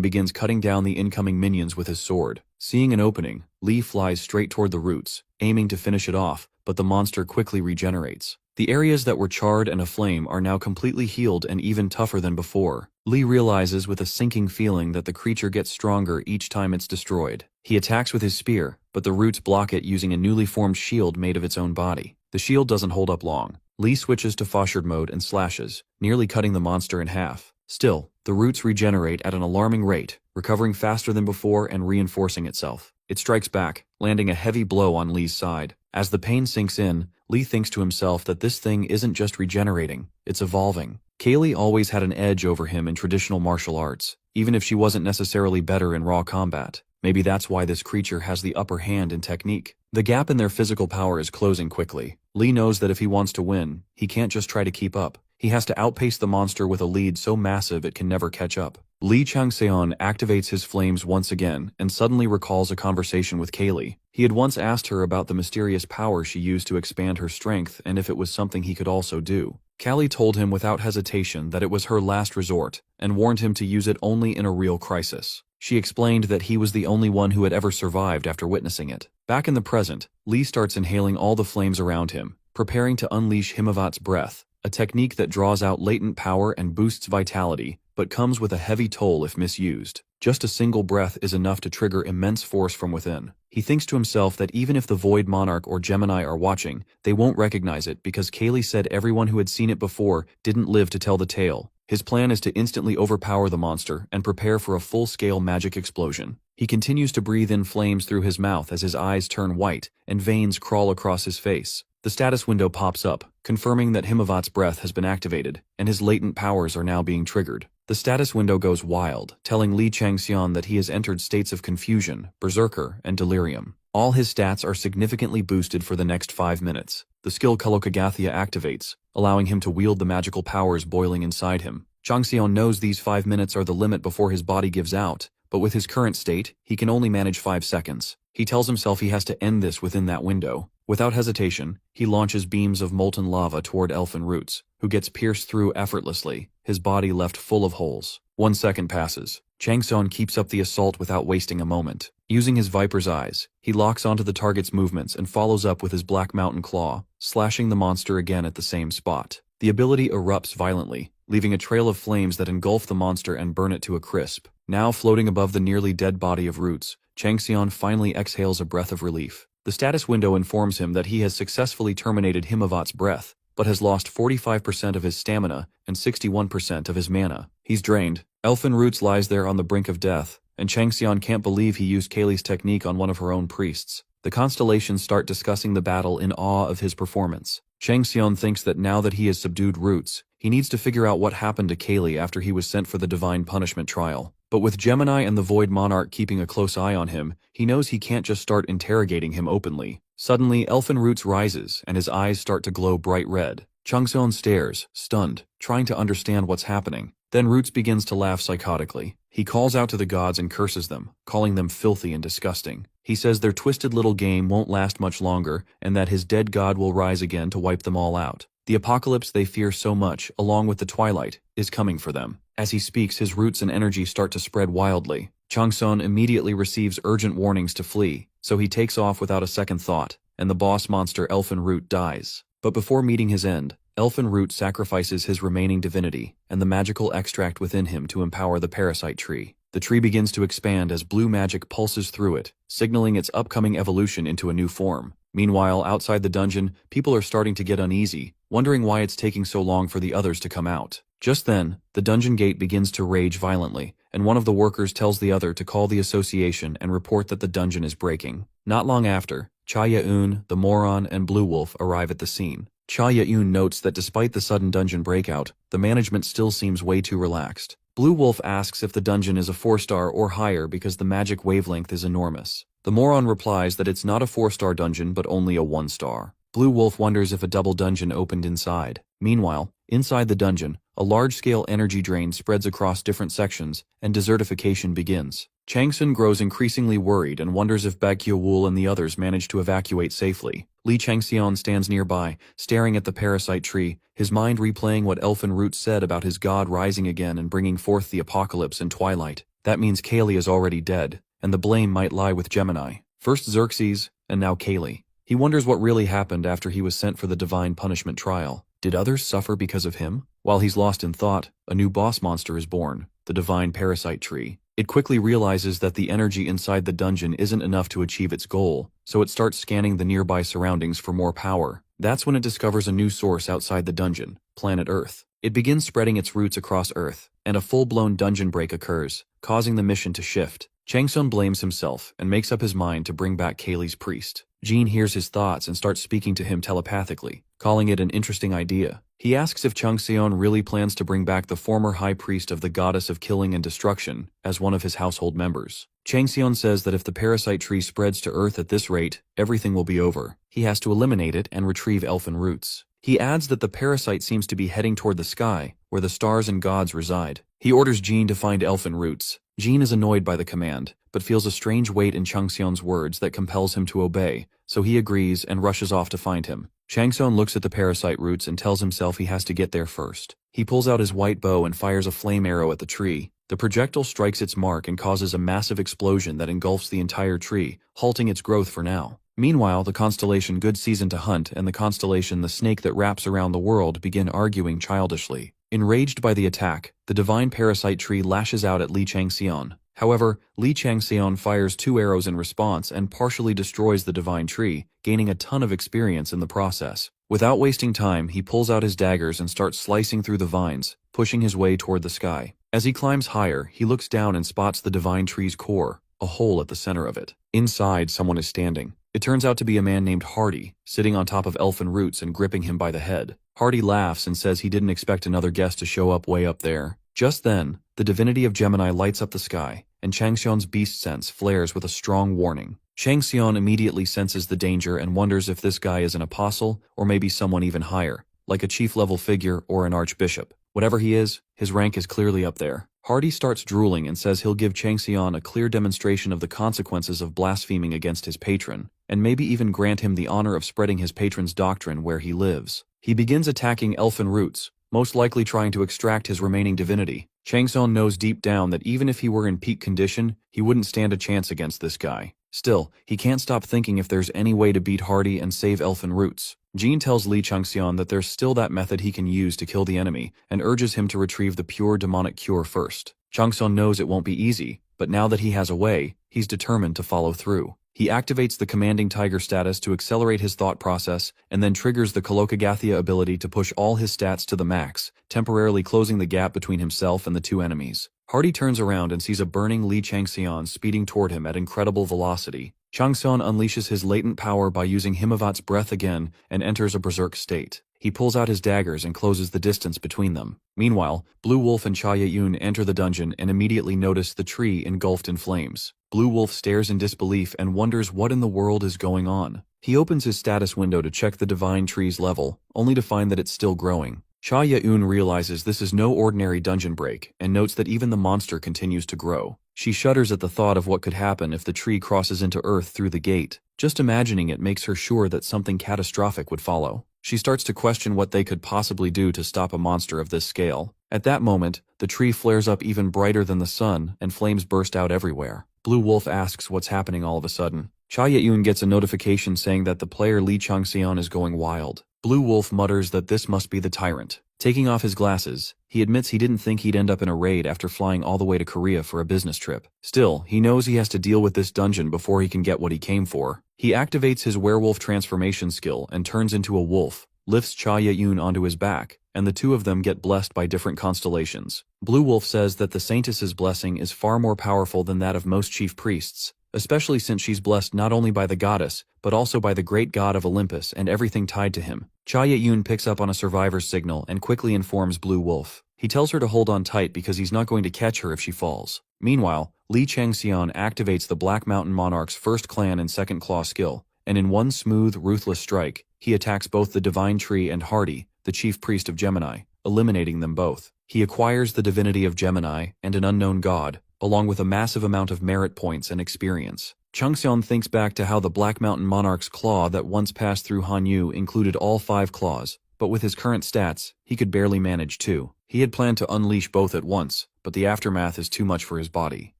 begins cutting down the incoming minions with his sword. Seeing an opening, Lee flies straight toward the roots, aiming to finish it off, but the monster quickly regenerates. The areas that were charred and aflame are now completely healed and even tougher than before. Lee realizes with a sinking feeling that the creature gets stronger each time it's destroyed. He attacks with his spear, but the roots block it using a newly formed shield made of its own body. The shield doesn't hold up long. Lee switches to Fauchard mode and slashes, nearly cutting the monster in half. Still, the roots regenerate at an alarming rate, recovering faster than before and reinforcing itself. It strikes back, landing a heavy blow on Lee's side. As the pain sinks in, Lee thinks to himself that this thing isn't just regenerating, it's evolving. Kaylee always had an edge over him in traditional martial arts, even if she wasn't necessarily better in raw combat. Maybe that's why this creature has the upper hand in technique. The gap in their physical power is closing quickly. Lee knows that if he wants to win, he can't just try to keep up. He has to outpace the monster with a lead so massive it can never catch up. Lee Changseon activates his flames once again and suddenly recalls a conversation with Kaylee. He had once asked her about the mysterious power she used to expand her strength and if it was something he could also do. Callie told him without hesitation that it was her last resort and warned him to use it only in a real crisis. She explained that he was the only one who had ever survived after witnessing it. Back in the present, Lee starts inhaling all the flames around him, preparing to unleash Himavat's breath, a technique that draws out latent power and boosts vitality, but comes with a heavy toll if misused. Just a single breath is enough to trigger immense force from within. He thinks to himself that even if the Void Monarch or Gemini are watching, they won't recognize it because Kaylee said everyone who had seen it before didn't live to tell the tale. His plan is to instantly overpower the monster and prepare for a full-scale magic explosion. He continues to breathe in flames through his mouth as his eyes turn white and veins crawl across his face. The status window pops up, confirming that Himavat's breath has been activated, and his latent powers are now being triggered. The status window goes wild, telling Lee Changseon that he has entered states of confusion, berserker, and delirium. All his stats are significantly boosted for the next 5 minutes. The skill Kalokagathia activates, allowing him to wield the magical powers boiling inside him. Changseon knows these 5 minutes are the limit before his body gives out, but with his current state, he can only manage 5 seconds. He tells himself he has to end this within that window. Without hesitation, he launches beams of molten lava toward Elfin Roots, who gets pierced through effortlessly, his body left full of holes. 1 second passes. Changseon keeps up the assault without wasting a moment. Using his Viper's eyes, he locks onto the target's movements and follows up with his Black Mountain Claw, slashing the monster again at the same spot. The ability erupts violently, leaving a trail of flames that engulf the monster and burn it to a crisp. Now floating above the nearly dead body of Roots, Changseon finally exhales a breath of relief. The status window informs him that he has successfully terminated Himavat's breath, but has lost 45% of his stamina and 61% of his mana. He's drained. Elfin Roots lies there on the brink of death, and Changseon can't believe he used Kaylee's technique on one of her own priests. The constellations start discussing the battle in awe of his performance. Changseon thinks that now that he has subdued Roots, he needs to figure out what happened to Kaylee after he was sent for the Divine Punishment trial. But with Gemini and the Void Monarch keeping a close eye on him, he knows he can't just start interrogating him openly. Suddenly, Elfin Roots rises, and his eyes start to glow bright red. Changseon stares, stunned, trying to understand what's happening. Then Roots begins to laugh psychotically. He calls out to the gods and curses them, calling them filthy and disgusting. He says their twisted little game won't last much longer, and that his dead god will rise again to wipe them all out. The apocalypse they fear so much, along with the twilight, is coming for them. As he speaks, his roots and energy start to spread wildly. Changseon immediately receives urgent warnings to flee, so he takes off without a second thought, and the boss monster Elfin Root dies. But before meeting his end, Elfin Root sacrifices his remaining divinity and the magical extract within him to empower the parasite tree. The tree begins to expand as blue magic pulses through it, signaling its upcoming evolution into a new form. Meanwhile, outside the dungeon, people are starting to get uneasy, wondering why it's taking so long for the others to come out. Just then, the dungeon gate begins to rage violently, and one of the workers tells the other to call the association and report that the dungeon is breaking. Not long after, Cha Yaun, the Moron, and Blue Wolf arrive at the scene. Cha Yaun notes that despite the sudden dungeon breakout, the management still seems way too relaxed. Blue Wolf asks if the dungeon is a 4-star or higher because the magic wavelength is enormous. The Moron replies that it's not a 4-star dungeon but only a 1-star. Blue Wolf wonders if a double dungeon opened inside. Meanwhile, inside the dungeon, a large-scale energy drain spreads across different sections, and desertification begins. Chang Sun grows increasingly worried and wonders if Bagyo Wool and the others manage to evacuate safely. Li Changxian stands nearby, staring at the parasite tree, his mind replaying what Elfen Root said about his god rising again and bringing forth the apocalypse and twilight. That means Kaylee is already dead, and the blame might lie with Gemini. First Xerxes, and now Kaylee. He wonders what really happened after he was sent for the divine punishment trial. Did others suffer because of him? While he's lost in thought, a new boss monster is born, the divine parasite tree. It quickly realizes that the energy inside the dungeon isn't enough to achieve its goal, so it starts scanning the nearby surroundings for more power. That's when it discovers a new source outside the dungeon, planet Earth. It begins spreading its roots across Earth, and a full-blown dungeon break occurs, causing the mission to shift. Chang Sun blames himself and makes up his mind to bring back Kaylee's priest. Jean hears his thoughts and starts speaking to him telepathically, calling it an interesting idea. He asks if Changxion really plans to bring back the former high priest of the goddess of killing and destruction as one of his household members. Changxion says that if the parasite tree spreads to Earth at this rate, everything will be over. He has to eliminate it and retrieve elfin roots. He adds that the parasite seems to be heading toward the sky, where the stars and gods reside. He orders Jean to find elfin roots. Jean is annoyed by the command, but feels a strange weight in Changxion's words that compels him to obey, so he agrees and rushes off to find him. Changxion looks at the parasite roots and tells himself he has to get there first. He pulls out his white bow and fires a flame arrow at the tree. The projectile strikes its mark and causes a massive explosion that engulfs the entire tree, halting its growth for now. Meanwhile, the constellation Good Season to Hunt and the constellation The Snake That Wraps Around the World begin arguing childishly. Enraged by the attack, the divine parasite tree lashes out at Li Changxion. However, Li Changxion fires 2 arrows in response and partially destroys the divine tree, gaining a ton of experience in the process. Without wasting time, he pulls out his daggers and starts slicing through the vines, pushing his way toward the sky. As he climbs higher, he looks down and spots the divine tree's core, a hole at the center of it. Inside, someone is standing. It turns out to be a man named Hardy, sitting on top of elfin roots and gripping him by the head. Hardy laughs and says he didn't expect another guest to show up way up there. Just then, the divinity of Gemini lights up the sky, and Changxion's beast sense flares with a strong warning. Changxion immediately senses the danger and wonders if this guy is an apostle or maybe someone even higher, like a chief-level figure or an archbishop. Whatever he is, his rank is clearly up there. Hardy starts drooling and says he'll give Changxion a clear demonstration of the consequences of blaspheming against his patron, and maybe even grant him the honor of spreading his patron's doctrine where he lives. He begins attacking elfin roots, most likely trying to extract his remaining divinity. Changxion knows deep down that even if he were in peak condition, he wouldn't stand a chance against this guy. Still, he can't stop thinking if there's any way to beat Hardy and save elfin roots. Jean tells Li Changxion that there's still that method he can use to kill the enemy, and urges him to retrieve the pure demonic cure first. Changxion knows it won't be easy, but now that he has a way, he's determined to follow through. He activates the Commanding Tiger status to accelerate his thought process, and then triggers the Colokagathia ability to push all his stats to the max, temporarily closing the gap between himself and the 2 enemies. Hardy turns around and sees a burning Li Changxion speeding toward him at incredible velocity. Changxion unleashes his latent power by using Himavat's breath again and enters a berserk state. He pulls out his daggers and closes the distance between them. Meanwhile, Blue Wolf and Cha Yun enter the dungeon and immediately notice the tree engulfed in flames. Blue Wolf stares in disbelief and wonders what in the world is going on. He opens his status window to check the divine tree's level, only to find that it's still growing. Cha Yun realizes this is no ordinary dungeon break and notes that even the monster continues to grow. She shudders at the thought of what could happen if the tree crosses into Earth through the gate. Just imagining it makes her sure that something catastrophic would follow. She starts to question what they could possibly do to stop a monster of this scale. At that moment, the tree flares up even brighter than the sun and flames burst out everywhere. Blue Wolf asks what's happening all of a sudden. Cha Yun gets a notification saying that the player Li Changxion is going wild. Blue Wolf mutters that this must be the tyrant. Taking off his glasses, he admits he didn't think he'd end up in a raid after flying all the way to Korea for a business trip. Still, he knows he has to deal with this dungeon before he can get what he came for. He activates his werewolf transformation skill and turns into a wolf, lifts Cha Yun onto his back, and the 2 of them get blessed by different constellations. Blue Wolf says that the Saintess's blessing is far more powerful than that of most chief priests, especially since she's blessed not only by the goddess, but also by the great god of Olympus and everything tied to him. Cha Yun picks up on a survivor's signal and quickly informs Blue Wolf. He tells her to hold on tight because he's not going to catch her if she falls. Meanwhile, Li Changxion activates the Black Mountain Monarch's first clan and second claw skill, and in one smooth, ruthless strike, he attacks both the Divine Tree and Hardy, the chief priest of Gemini, eliminating them both. He acquires the divinity of Gemini and an unknown god, along with a massive amount of merit points and experience. Changxian thinks back to how the Black Mountain Monarch's claw that once passed through Han Yu included all 5 claws, but with his current stats, he could barely manage 2. He had planned to unleash both at once, but the aftermath is too much for his body.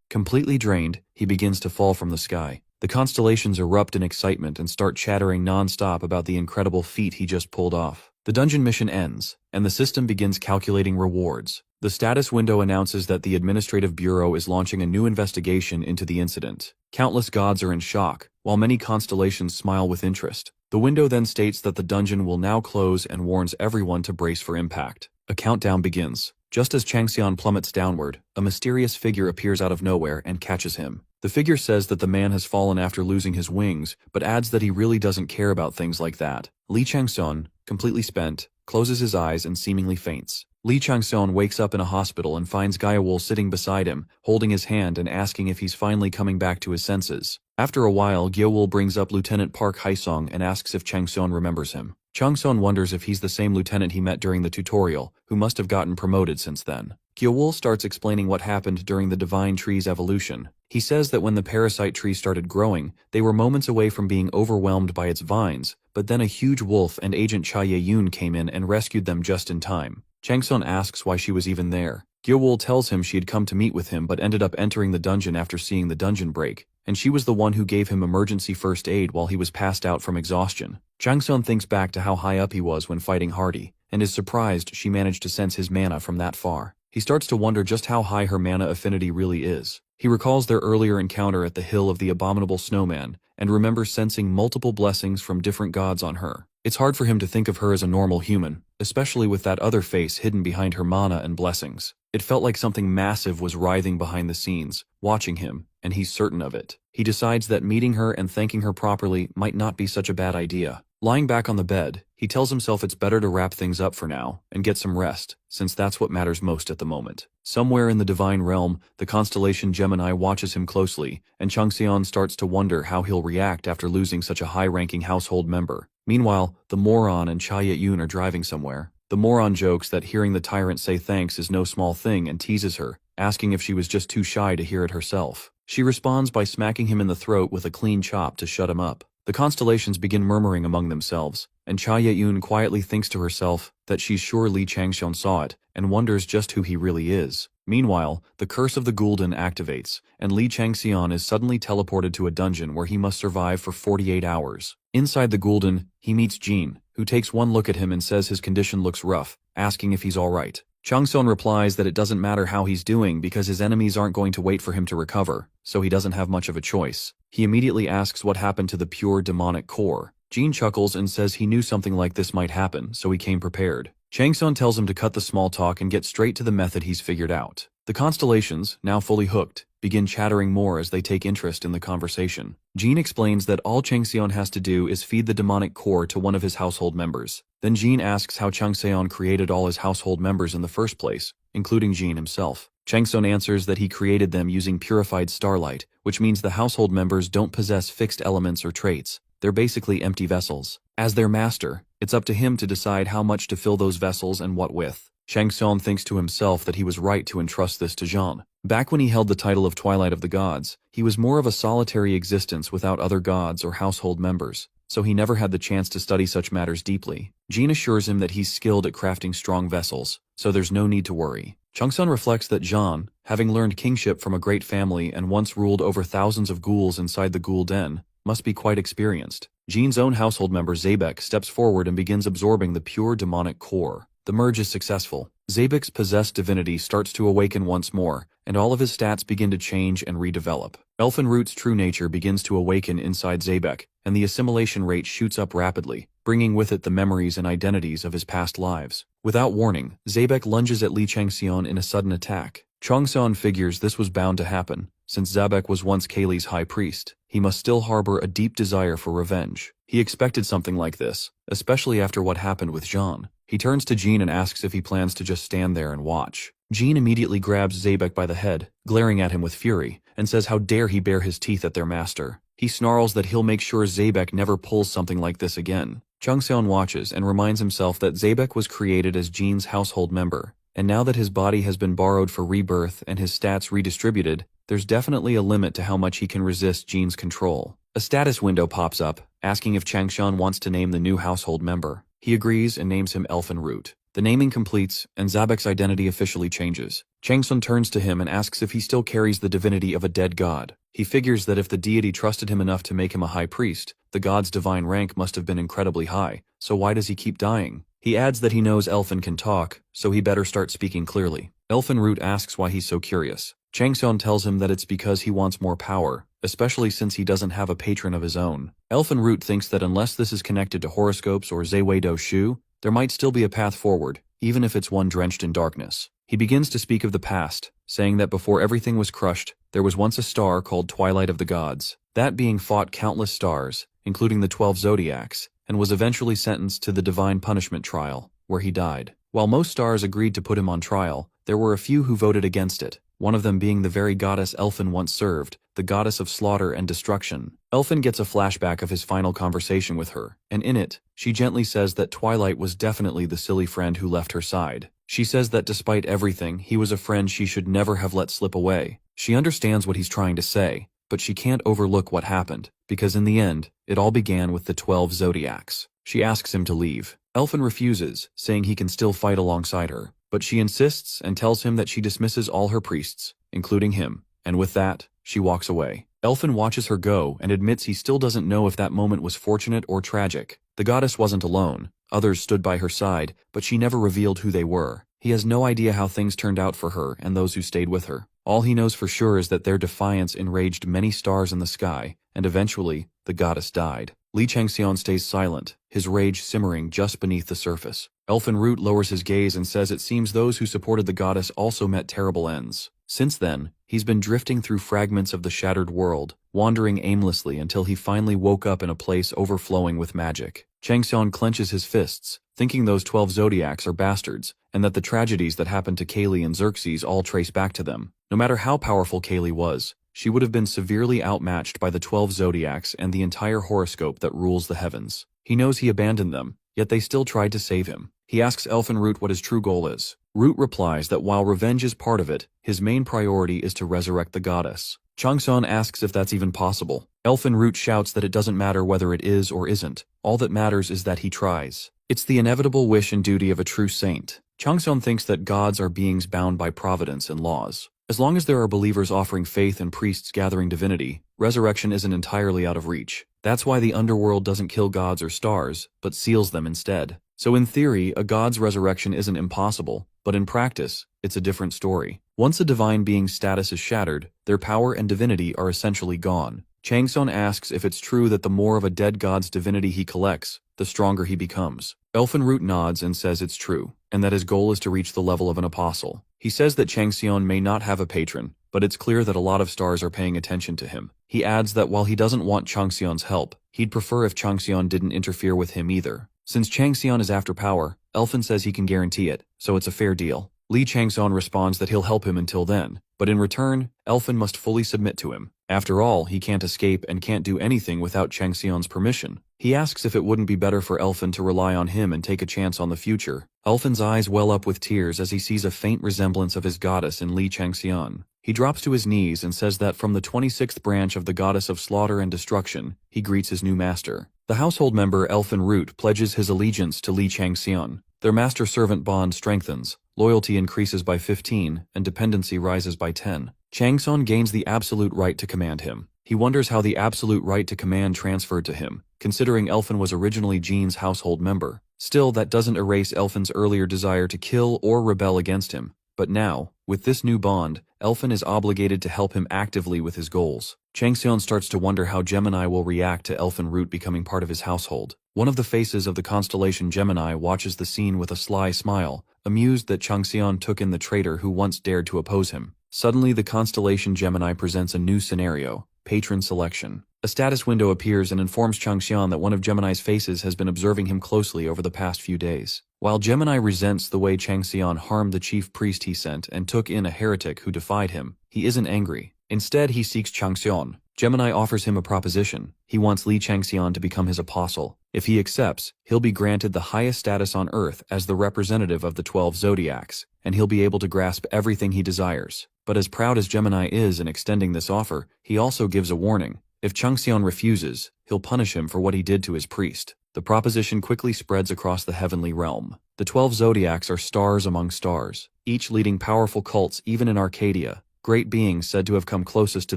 Completely drained, he begins to fall from the sky. The constellations erupt in excitement and start chattering non-stop about the incredible feat he just pulled off. The dungeon mission ends, and the system begins calculating rewards. The status window announces that the Administrative Bureau is launching a new investigation into the incident. Countless gods are in shock, while many constellations smile with interest. The window then states that the dungeon will now close and warns everyone to brace for impact. A countdown begins. Just as Changxian plummets downward, a mysterious figure appears out of nowhere and catches him. The figure says that the man has fallen after losing his wings, but adds that he really doesn't care about things like that. Li Changxian, completely spent, closes his eyes and seemingly faints. Li Changxian wakes up in a hospital and finds Gaiawul sitting beside him, holding his hand and asking if he's finally coming back to his senses. After a while, Gaiawul brings up Lieutenant Park Haisong and asks if Changxian remembers him. Changxian wonders if he's the same lieutenant he met during the tutorial, who must have gotten promoted since then. Gaiawul starts explaining what happened during the Divine Tree's evolution. He says that when the parasite tree started growing, they were moments away from being overwhelmed by its vines, but then a huge wolf and Agent Cha Ye-yun came in and rescued them just in time. Changxian asks why she was even there. Gaiawul tells him she had come to meet with him but ended up entering the dungeon after seeing the dungeon break, and she was the one who gave him emergency first aid while he was passed out from exhaustion. Changxian thinks back to how high up he was when fighting Hardy, and is surprised she managed to sense his mana from that far. He starts to wonder just how high her mana affinity really is. He recalls their earlier encounter at the Hill of the Abominable Snowman, and remembers sensing multiple blessings from different gods on her. It's hard for him to think of her as a normal human, especially with that other face hidden behind her mana and blessings. It felt like something massive was writhing behind the scenes, watching him, and he's certain of it. He decides that meeting her and thanking her properly might not be such a bad idea. Lying back on the bed, he tells himself it's better to wrap things up for now and get some rest, since that's what matters most at the moment. Somewhere in the divine realm, the constellation Gemini watches him closely, and Changxian starts to wonder how he'll react after losing such a high-ranking household member. Meanwhile, the moron and Cha Ye-yun are driving somewhere. The moron jokes that hearing the tyrant say thanks is no small thing and teases her, asking if she was just too shy to hear it herself. She responds by smacking him in the throat with a clean chop to shut him up. The constellations begin murmuring among themselves, and Cha Ye-yun quietly thinks to herself that she's sure Li Changxian saw it, and wonders just who he really is. Meanwhile, the curse of the Gul'dan activates, and Li Changxian is suddenly teleported to a dungeon where he must survive for 48 hours. Inside the Gul'dan, he meets Jean, who takes one look at him and says his condition looks rough, asking if he's alright. Changxian replies that it doesn't matter how he's doing because his enemies aren't going to wait for him to recover, so he doesn't have much of a choice. He immediately asks what happened to the pure demonic core. Jean chuckles and says he knew something like this might happen, so he came prepared. Changxian tells him to cut the small talk and get straight to the method he's figured out. The constellations, now fully hooked, begin chattering more as they take interest in the conversation. Jean explains that all Changxian has to do is feed the demonic core to one of his household members. Then Jean asks how Changxian created all his household members in the first place, including Jean himself. Changxian answers that he created them using purified starlight, which means the household members don't possess fixed elements or traits. They're basically empty vessels. As their master, it's up to him to decide how much to fill those vessels and what with. Changxian thinks to himself that he was right to entrust this to Jean. Back when he held the title of Twilight of the Gods, he was more of a solitary existence without other gods or household members, so he never had the chance to study such matters deeply. Jean assures him that he's skilled at crafting strong vessels, so there's no need to worry. Changxian reflects that Jean, having learned kingship from a great family and once ruled over thousands of ghouls inside the ghoul den, must be quite experienced. Jean's own household member Zabek steps forward and begins absorbing the pure demonic core. The merge is successful. Zabek's possessed divinity starts to awaken once more, and all of his stats begin to change and redevelop. Elfinroot's true nature begins to awaken inside Zabek, and the assimilation rate shoots up rapidly, bringing with it the memories and identities of his past lives. Without warning, Zabek lunges at Li Changxian in a sudden attack. Changxian figures this was bound to happen. Since Zabek was once Kaylee's high priest, he must still harbor a deep desire for revenge. He expected something like this, especially after what happened with Jean. He turns to Jean and asks if he plans to just stand there and watch. Jean immediately grabs Zabek by the head, glaring at him with fury, and says how dare he bare his teeth at their master. He snarls that he'll make sure Zabek never pulls something like this again. Changxian watches and reminds himself that Zabek was created as Jean's household member, and now that his body has been borrowed for rebirth and his stats redistributed, there's definitely a limit to how much he can resist Jean's control. A status window pops up, asking if Changxian wants to name the new household member. He agrees and names him Elfen Root. The naming completes, and Zabek's identity officially changes. Changsun turns to him and asks if he still carries the divinity of a dead god. He figures that if the deity trusted him enough to make him a high priest, the god's divine rank must have been incredibly high, so why does he keep dying? He adds that he knows Elfen can talk, so he better start speaking clearly. Elfen Root asks why he's so curious. Changsun tells him that it's because he wants more power, especially since he doesn't have a patron of his own. Elfen Root thinks that unless this is connected to horoscopes or Zeiwei Shu, there might still be a path forward, even if it's one drenched in darkness. He begins to speak of the past, saying that before everything was crushed, there was once a star called Twilight of the Gods. That being fought countless stars, including the 12 zodiacs, and was eventually sentenced to the Divine Punishment Trial, where he died. While most stars agreed to put him on trial, there were a few who voted against it, one of them being the very goddess Elfen once served, the goddess of slaughter and destruction. Elfen gets a flashback of his final conversation with her, and in it, she gently says that Twilight was definitely the silly friend who left her side. She says that despite everything, he was a friend she should never have let slip away. She understands what he's trying to say, but she can't overlook what happened, because in the end, it all began with the 12 zodiacs. She asks him to leave. Elfen refuses, saying he can still fight alongside her, but she insists and tells him that she dismisses all her priests, including him, and with that, she walks away. Elfen watches her go and admits he still doesn't know if that moment was fortunate or tragic. The goddess wasn't alone. Others stood by her side, but she never revealed who they were. He has no idea how things turned out for her and those who stayed with her. All he knows for sure is that their defiance enraged many stars in the sky, and eventually, the goddess died. Li Changxian stays silent, his rage simmering just beneath the surface. Elfen Root lowers his gaze and says it seems those who supported the goddess also met terrible ends. Since then, he's been drifting through fragments of the shattered world, wandering aimlessly until he finally woke up in a place overflowing with magic. Changxian clenches his fists, thinking those 12 zodiacs are bastards, and that the tragedies that happened to Kaylee and Xerxes all trace back to them. No matter how powerful Kaylee was, she would have been severely outmatched by the 12 zodiacs and the entire horoscope that rules the heavens. He knows he abandoned them, yet they still tried to save him. He asks Elfen Root what his true goal is. Root replies that while revenge is part of it, his main priority is to resurrect the goddess. Changsun asks if that's even possible. Elfen Root shouts that it doesn't matter whether it is or isn't. All that matters is that he tries. It's the inevitable wish and duty of a true saint. Changsun thinks that gods are beings bound by providence and laws. As long as there are believers offering faith and priests gathering divinity, resurrection isn't entirely out of reach. That's why the underworld doesn't kill gods or stars, but seals them instead. So in theory, a god's resurrection isn't impossible, but in practice, it's a different story. Once a divine being's status is shattered, their power and divinity are essentially gone. Changsun asks if it's true that the more of a dead god's divinity he collects, the stronger he becomes. Elfen Root nods and says it's true, and that his goal is to reach the level of an apostle. He says that Changxian may not have a patron, but it's clear that a lot of stars are paying attention to him. He adds that while he doesn't want Changxian's help, he'd prefer if Changxian didn't interfere with him either. Since Changxian is after power, Elfen says he can guarantee it, so it's a fair deal. Li Changxian responds that he'll help him until then, but in return, Elfen must fully submit to him. After all, he can't escape and can't do anything without Changxian's permission. He asks if it wouldn't be better for Elfen to rely on him and take a chance on the future. Elfen's eyes well up with tears as he sees a faint resemblance of his goddess in Li Changxian. He drops to his knees and says that from the 26th branch of the goddess of slaughter and destruction, he greets his new master. The household member Elfen Root pledges his allegiance to Li Changxian. Their master-servant bond strengthens, loyalty increases by 15, and dependency rises by 10. Changsun gains the absolute right to command him. He wonders how the absolute right to command transferred to him, considering Elfen was originally Jean's household member. Still, that doesn't erase Elfen's earlier desire to kill or rebel against him. But now, with this new bond, Elfen is obligated to help him actively with his goals. Changxian starts to wonder how Gemini will react to Elfen Root becoming part of his household. One of the faces of the constellation Gemini watches the scene with a sly smile, amused that Changxian took in the traitor who once dared to oppose him. Suddenly, the constellation Gemini presents a new scenario: patron selection. A status window appears and informs Changxian that one of Gemini's faces has been observing him closely over the past few days. While Gemini resents the way Changxian harmed the chief priest he sent and took in a heretic who defied him, he isn't angry. Instead, he seeks Changxian, Gemini offers him a proposition. He wants Li Changxian to become his apostle. If he accepts, he'll be granted the highest status on Earth as the representative of the 12 zodiacs, and he'll be able to grasp everything he desires. But as proud as Gemini is in extending this offer, he also gives a warning. If Changxian refuses, he'll punish him for what he did to his priest. The proposition quickly spreads across the heavenly realm. The 12 zodiacs are stars among stars, each leading powerful cults even in Arcadia, great beings said to have come closest to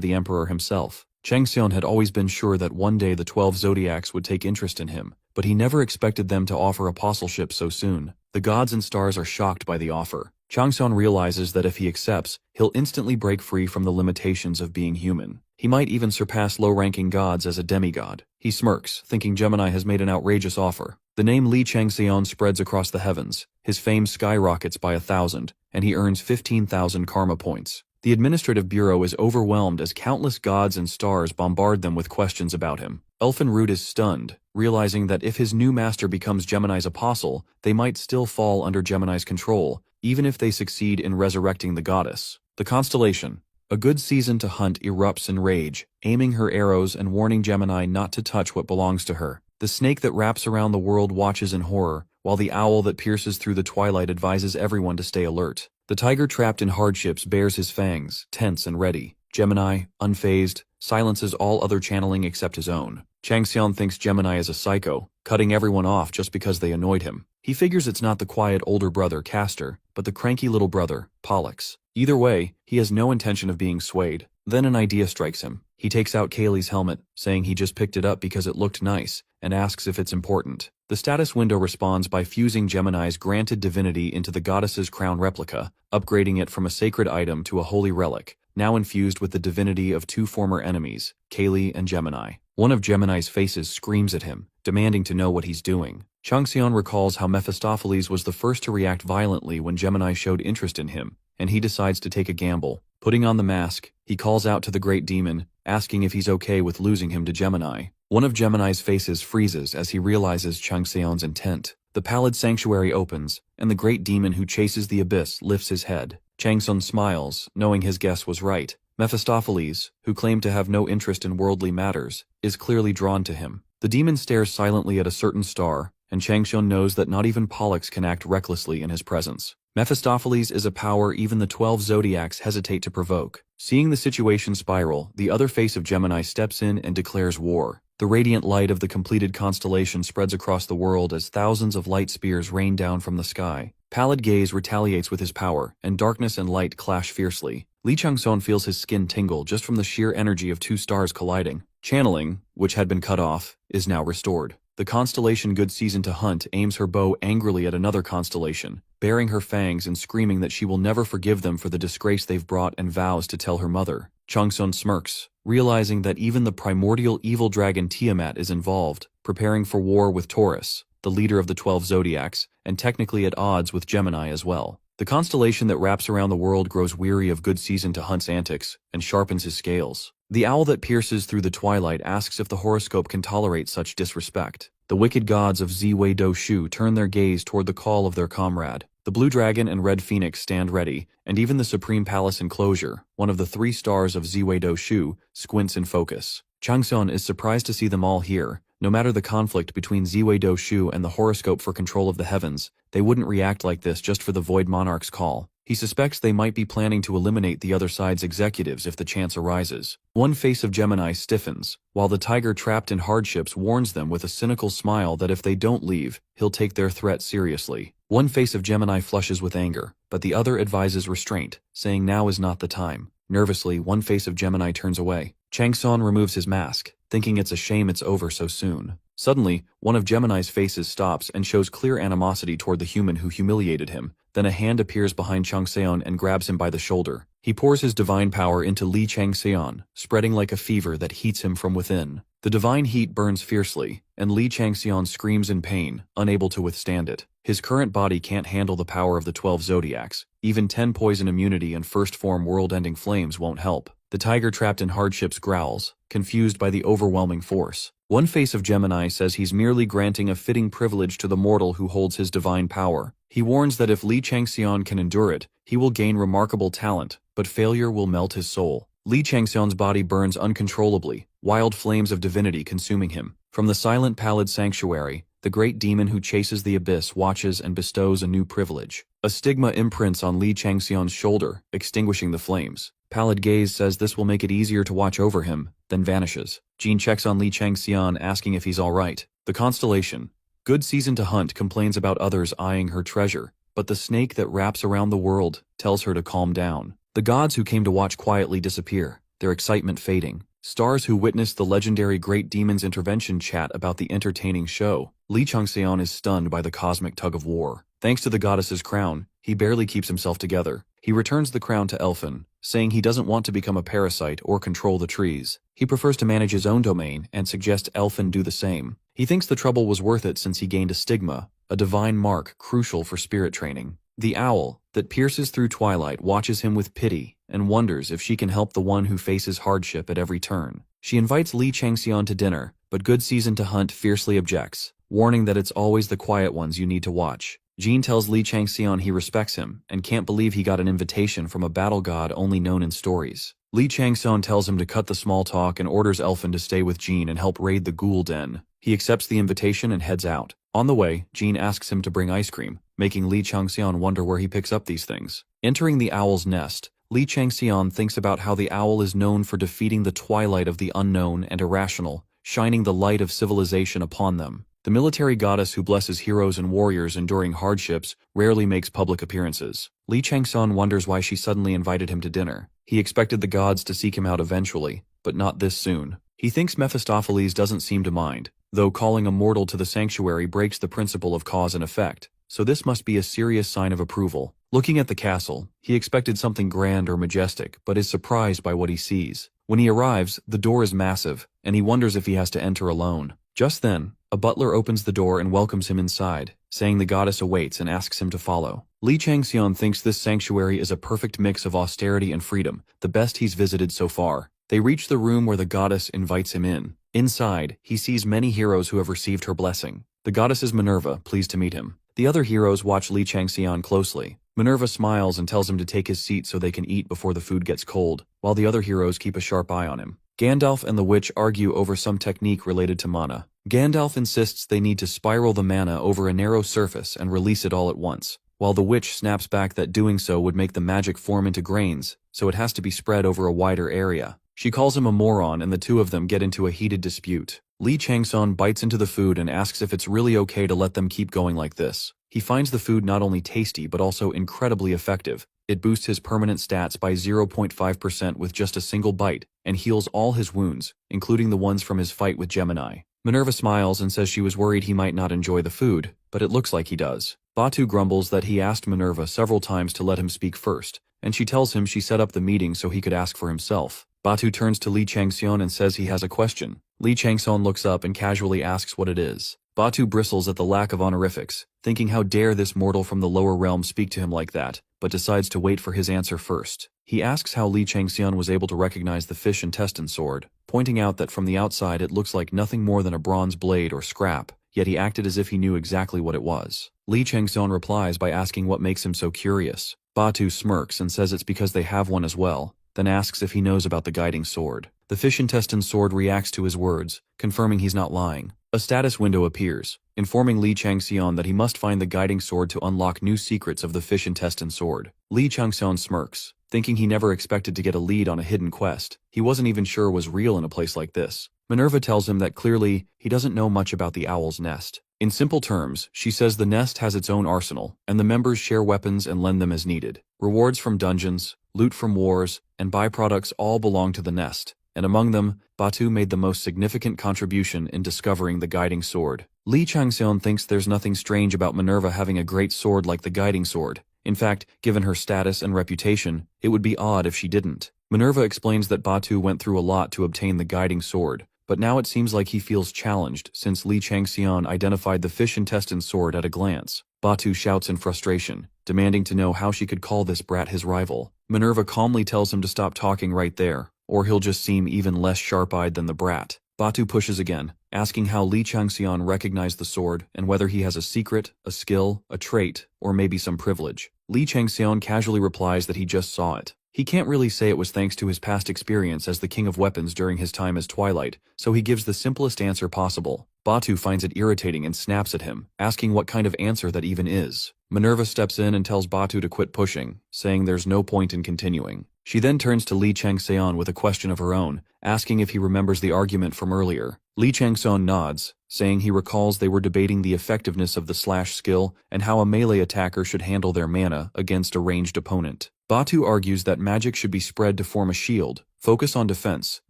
the emperor himself. Changxian had always been sure that one day the 12 zodiacs would take interest in him, but he never expected them to offer apostleship so soon. The gods and stars are shocked by the offer. Changxian realizes that if he accepts, he'll instantly break free from the limitations of being human. He might even surpass low-ranking gods as a demigod. He smirks, thinking Gemini has made an outrageous offer. The name Li Changxian spreads across the heavens. His fame skyrockets by 1,000, and he earns 15,000 karma points. The administrative bureau is overwhelmed as countless gods and stars bombard them with questions about him. Elfenroot is stunned, realizing that if his new master becomes Gemini's apostle, they might still fall under Gemini's control, even if they succeed in resurrecting the goddess. The constellation. A good season to hunt erupts in rage, aiming her arrows and warning Gemini not to touch what belongs to her. The snake that wraps around the world watches in horror, while the owl that pierces through the twilight advises everyone to stay alert. The tiger trapped in hardships bares his fangs, tense and ready. Gemini, unfazed, silences all other channeling except his own. Changxian thinks Gemini is a psycho, cutting everyone off just because they annoyed him. He figures it's not the quiet older brother, Castor, but the cranky little brother, Pollux. Either way, he has no intention of being swayed. Then an idea strikes him. He takes out Kaylee's helmet, saying he just picked it up because it looked nice, and asks if it's important. The status window responds by fusing Gemini's granted divinity into the goddess's crown replica, upgrading it from a sacred item to a holy relic, now infused with the divinity of two former enemies, Kaylee and Gemini. One of Gemini's faces screams at him, demanding to know what he's doing. Changxian recalls how Mephistopheles was the first to react violently when Gemini showed interest in him, and he decides to take a gamble. Putting on the mask, he calls out to the great demon, asking if he's okay with losing him to Gemini. One of Gemini's faces freezes as he realizes Changxian's intent. The pallid sanctuary opens, and the great demon who chases the abyss lifts his head. Changxian smiles, knowing his guess was right. Mephistopheles, who claimed to have no interest in worldly matters, is clearly drawn to him. The demon stares silently at a certain star, and Changxian knows that not even Pollux can act recklessly in his presence. Mephistopheles is a power even the 12 zodiacs hesitate to provoke. Seeing the situation spiral, the other face of Gemini steps in and declares war. The radiant light of the completed constellation spreads across the world as thousands of light spears rain down from the sky. Pallid Gaze retaliates with his power, and darkness and light clash fiercely. Li Changxian feels his skin tingle just from the sheer energy of two stars colliding. Channeling, which had been cut off, is now restored. The constellation Good Season to Hunt aims her bow angrily at another constellation, baring her fangs and screaming that she will never forgive them for the disgrace they've brought and vows to tell her mother. Changxian smirks, realizing that even the primordial evil dragon Tiamat is involved, preparing for war with Taurus, the leader of the 12 zodiacs, and technically at odds with Gemini as well. The constellation that wraps around the world grows weary of Good Season to Hunt's antics and sharpens his scales. The owl that pierces through the twilight asks if the horoscope can tolerate such disrespect. The wicked gods of Ziwei Do Shu turn their gaze toward the call of their comrade. The blue dragon and red phoenix stand ready, and even the Supreme Palace enclosure, one of the 3 stars of Ziwei Do Shu, squints in focus. Changxian is surprised to see them all here. No matter the conflict between Ziwei Do Shu and the horoscope for control of the heavens, they wouldn't react like this just for the Void Monarch's call. He suspects they might be planning to eliminate the other side's executives if the chance arises. One face of Gemini stiffens, while the tiger trapped in hardships warns them with a cynical smile that if they don't leave, he'll take their threat seriously. One face of Gemini flushes with anger, but the other advises restraint, saying now is not the time. Nervously, one face of Gemini turns away. Changxian removes his mask, thinking it's a shame it's over so soon. Suddenly, one of Gemini's faces stops and shows clear animosity toward the human who humiliated him. Then a hand appears behind Changxian and grabs him by the shoulder. He pours his divine power into Li Changxian, spreading like a fever that heats him from within. The divine heat burns fiercely, and Li Changxian screams in pain, unable to withstand it. His current body can't handle the power of the 12 zodiacs. Even 10 poison immunity and first form world-ending flames won't help. The tiger trapped in hardships growls, confused by the overwhelming force. One face of Gemini says he's merely granting a fitting privilege to the mortal who holds his divine power. He warns that if Li Changxian can endure it, he will gain remarkable talent, but failure will melt his soul. Li Changxian's body burns uncontrollably, wild flames of divinity consuming him. From the silent pallid sanctuary, the great demon who chases the abyss watches and bestows a new privilege. A stigma imprints on Li Changxian's shoulder, extinguishing the flames. Pallid gaze says this will make it easier to watch over him, then vanishes. Jean checks on Li Changxian, asking if he's alright. The constellation. Good season to hunt complains about others eyeing her treasure, but the snake that wraps around the world tells her to calm down. The gods who came to watch quietly disappear, their excitement fading. Stars who witnessed the legendary Great Demon's intervention chat about the entertaining show. Li Changxian is stunned by the cosmic tug-of-war. Thanks to the goddess's crown, he barely keeps himself together. He returns the crown to Elphin, saying he doesn't want to become a parasite or control the trees. He prefers to manage his own domain and suggests Elphin do the same. He thinks the trouble was worth it since he gained a stigma, a divine mark crucial for spirit training. The owl, that pierces through twilight, watches him with pity and wonders if she can help the one who faces hardship at every turn. She invites Li Changxian to dinner, but Good Season to Hunt fiercely objects, warning that it's always the quiet ones you need to watch. Jean tells Li Changxian he respects him and can't believe he got an invitation from a battle god only known in stories. Li Changxian tells him to cut the small talk and orders Elphin to stay with Jean and help raid the ghoul den. He accepts the invitation and heads out. On the way, Jean asks him to bring ice cream, making Li Changxian wonder where he picks up these things. Entering the owl's nest, Li Changxian thinks about how the owl is known for defeating the twilight of the unknown and irrational, shining the light of civilization upon them. The military goddess who blesses heroes and warriors enduring hardships rarely makes public appearances. Li Changxian wonders why she suddenly invited him to dinner. He expected the gods to seek him out eventually, but not this soon. He thinks Mephistopheles doesn't seem to mind, though calling a mortal to the sanctuary breaks the principle of cause and effect, so this must be a serious sign of approval. Looking at the castle, he expected something grand or majestic, but is surprised by what he sees. When he arrives, the door is massive, and he wonders if he has to enter alone. Just then, a butler opens the door and welcomes him inside, saying the goddess awaits and asks him to follow. Li Changxian thinks this sanctuary is a perfect mix of austerity and freedom, the best he's visited so far. They reach the room where the goddess invites him in. Inside, he sees many heroes who have received her blessing. The goddess is Minerva, pleased to meet him. The other heroes watch Li Changxian closely. Minerva smiles and tells him to take his seat so they can eat before the food gets cold, while the other heroes keep a sharp eye on him. Gandalf and the witch argue over some technique related to mana. Gandalf insists they need to spiral the mana over a narrow surface and release it all at once, while the witch snaps back that doing so would make the magic form into grains, so it has to be spread over a wider area. She calls him a moron and the two of them get into a heated dispute. Li Changxian bites into the food and asks if it's really okay to let them keep going like this. He finds the food not only tasty but also incredibly effective. It boosts his permanent stats by 0.5% with just a single bite, and heals all his wounds, including the ones from his fight with Gemini. Minerva smiles and says she was worried he might not enjoy the food, but it looks like he does. Batu grumbles that he asked Minerva several times to let him speak first, and she tells him she set up the meeting so he could ask for himself. Batu turns to Li Changxian and says he has a question. Li Changxian looks up and casually asks what it is. Batu bristles at the lack of honorifics, thinking how dare this mortal from the lower realm speak to him like that, but decides to wait for his answer first. He asks how Li Changxian was able to recognize the fish intestine sword, pointing out that from the outside it looks like nothing more than a bronze blade or scrap, yet he acted as if he knew exactly what it was. Li Changxian replies by asking what makes him so curious. Batu smirks and says it's because they have one as well, then asks if he knows about the guiding sword. The fish intestine sword reacts to his words, confirming he's not lying. A status window appears, informing Li Changxian that he must find the guiding sword to unlock new secrets of the fish intestine sword. Li Changxian smirks, thinking he never expected to get a lead on a hidden quest he wasn't even sure was real in a place like this. Minerva tells him that clearly he doesn't know much about the owl's nest. In simple terms, she says the nest has its own arsenal, and the members share weapons and lend them as needed. Rewards from dungeons, loot from wars, and byproducts all belong to the nest, and among them, Batu made the most significant contribution in discovering the guiding sword. Li Changxian thinks there's nothing strange about Minerva having a great sword like the guiding sword. In fact, given her status and reputation, it would be odd if she didn't. Minerva explains that Batu went through a lot to obtain the guiding sword, but now it seems like he feels challenged since Li Changxian identified the fish intestine sword at a glance. Batu shouts in frustration, demanding to know how she could call this brat his rival. Minerva calmly tells him to stop talking right there, or he'll just seem even less sharp-eyed than the brat. Batu pushes again, asking how Li Changxian recognized the sword and whether he has a secret, a skill, a trait, or maybe some privilege. Li Changxian casually replies that he just saw it. He can't really say it was thanks to his past experience as the king of weapons during his time as Twilight, so he gives the simplest answer possible. Batu finds it irritating and snaps at him, asking what kind of answer that even is. Minerva steps in and tells Batu to quit pushing, saying there's no point in continuing. She then turns to Li Changxian with a question of her own, asking if he remembers the argument from earlier. Li Changxian nods, saying he recalls they were debating the effectiveness of the slash skill and how a melee attacker should handle their mana against a ranged opponent. Batu argues that magic should be spread to form a shield, focus on defense,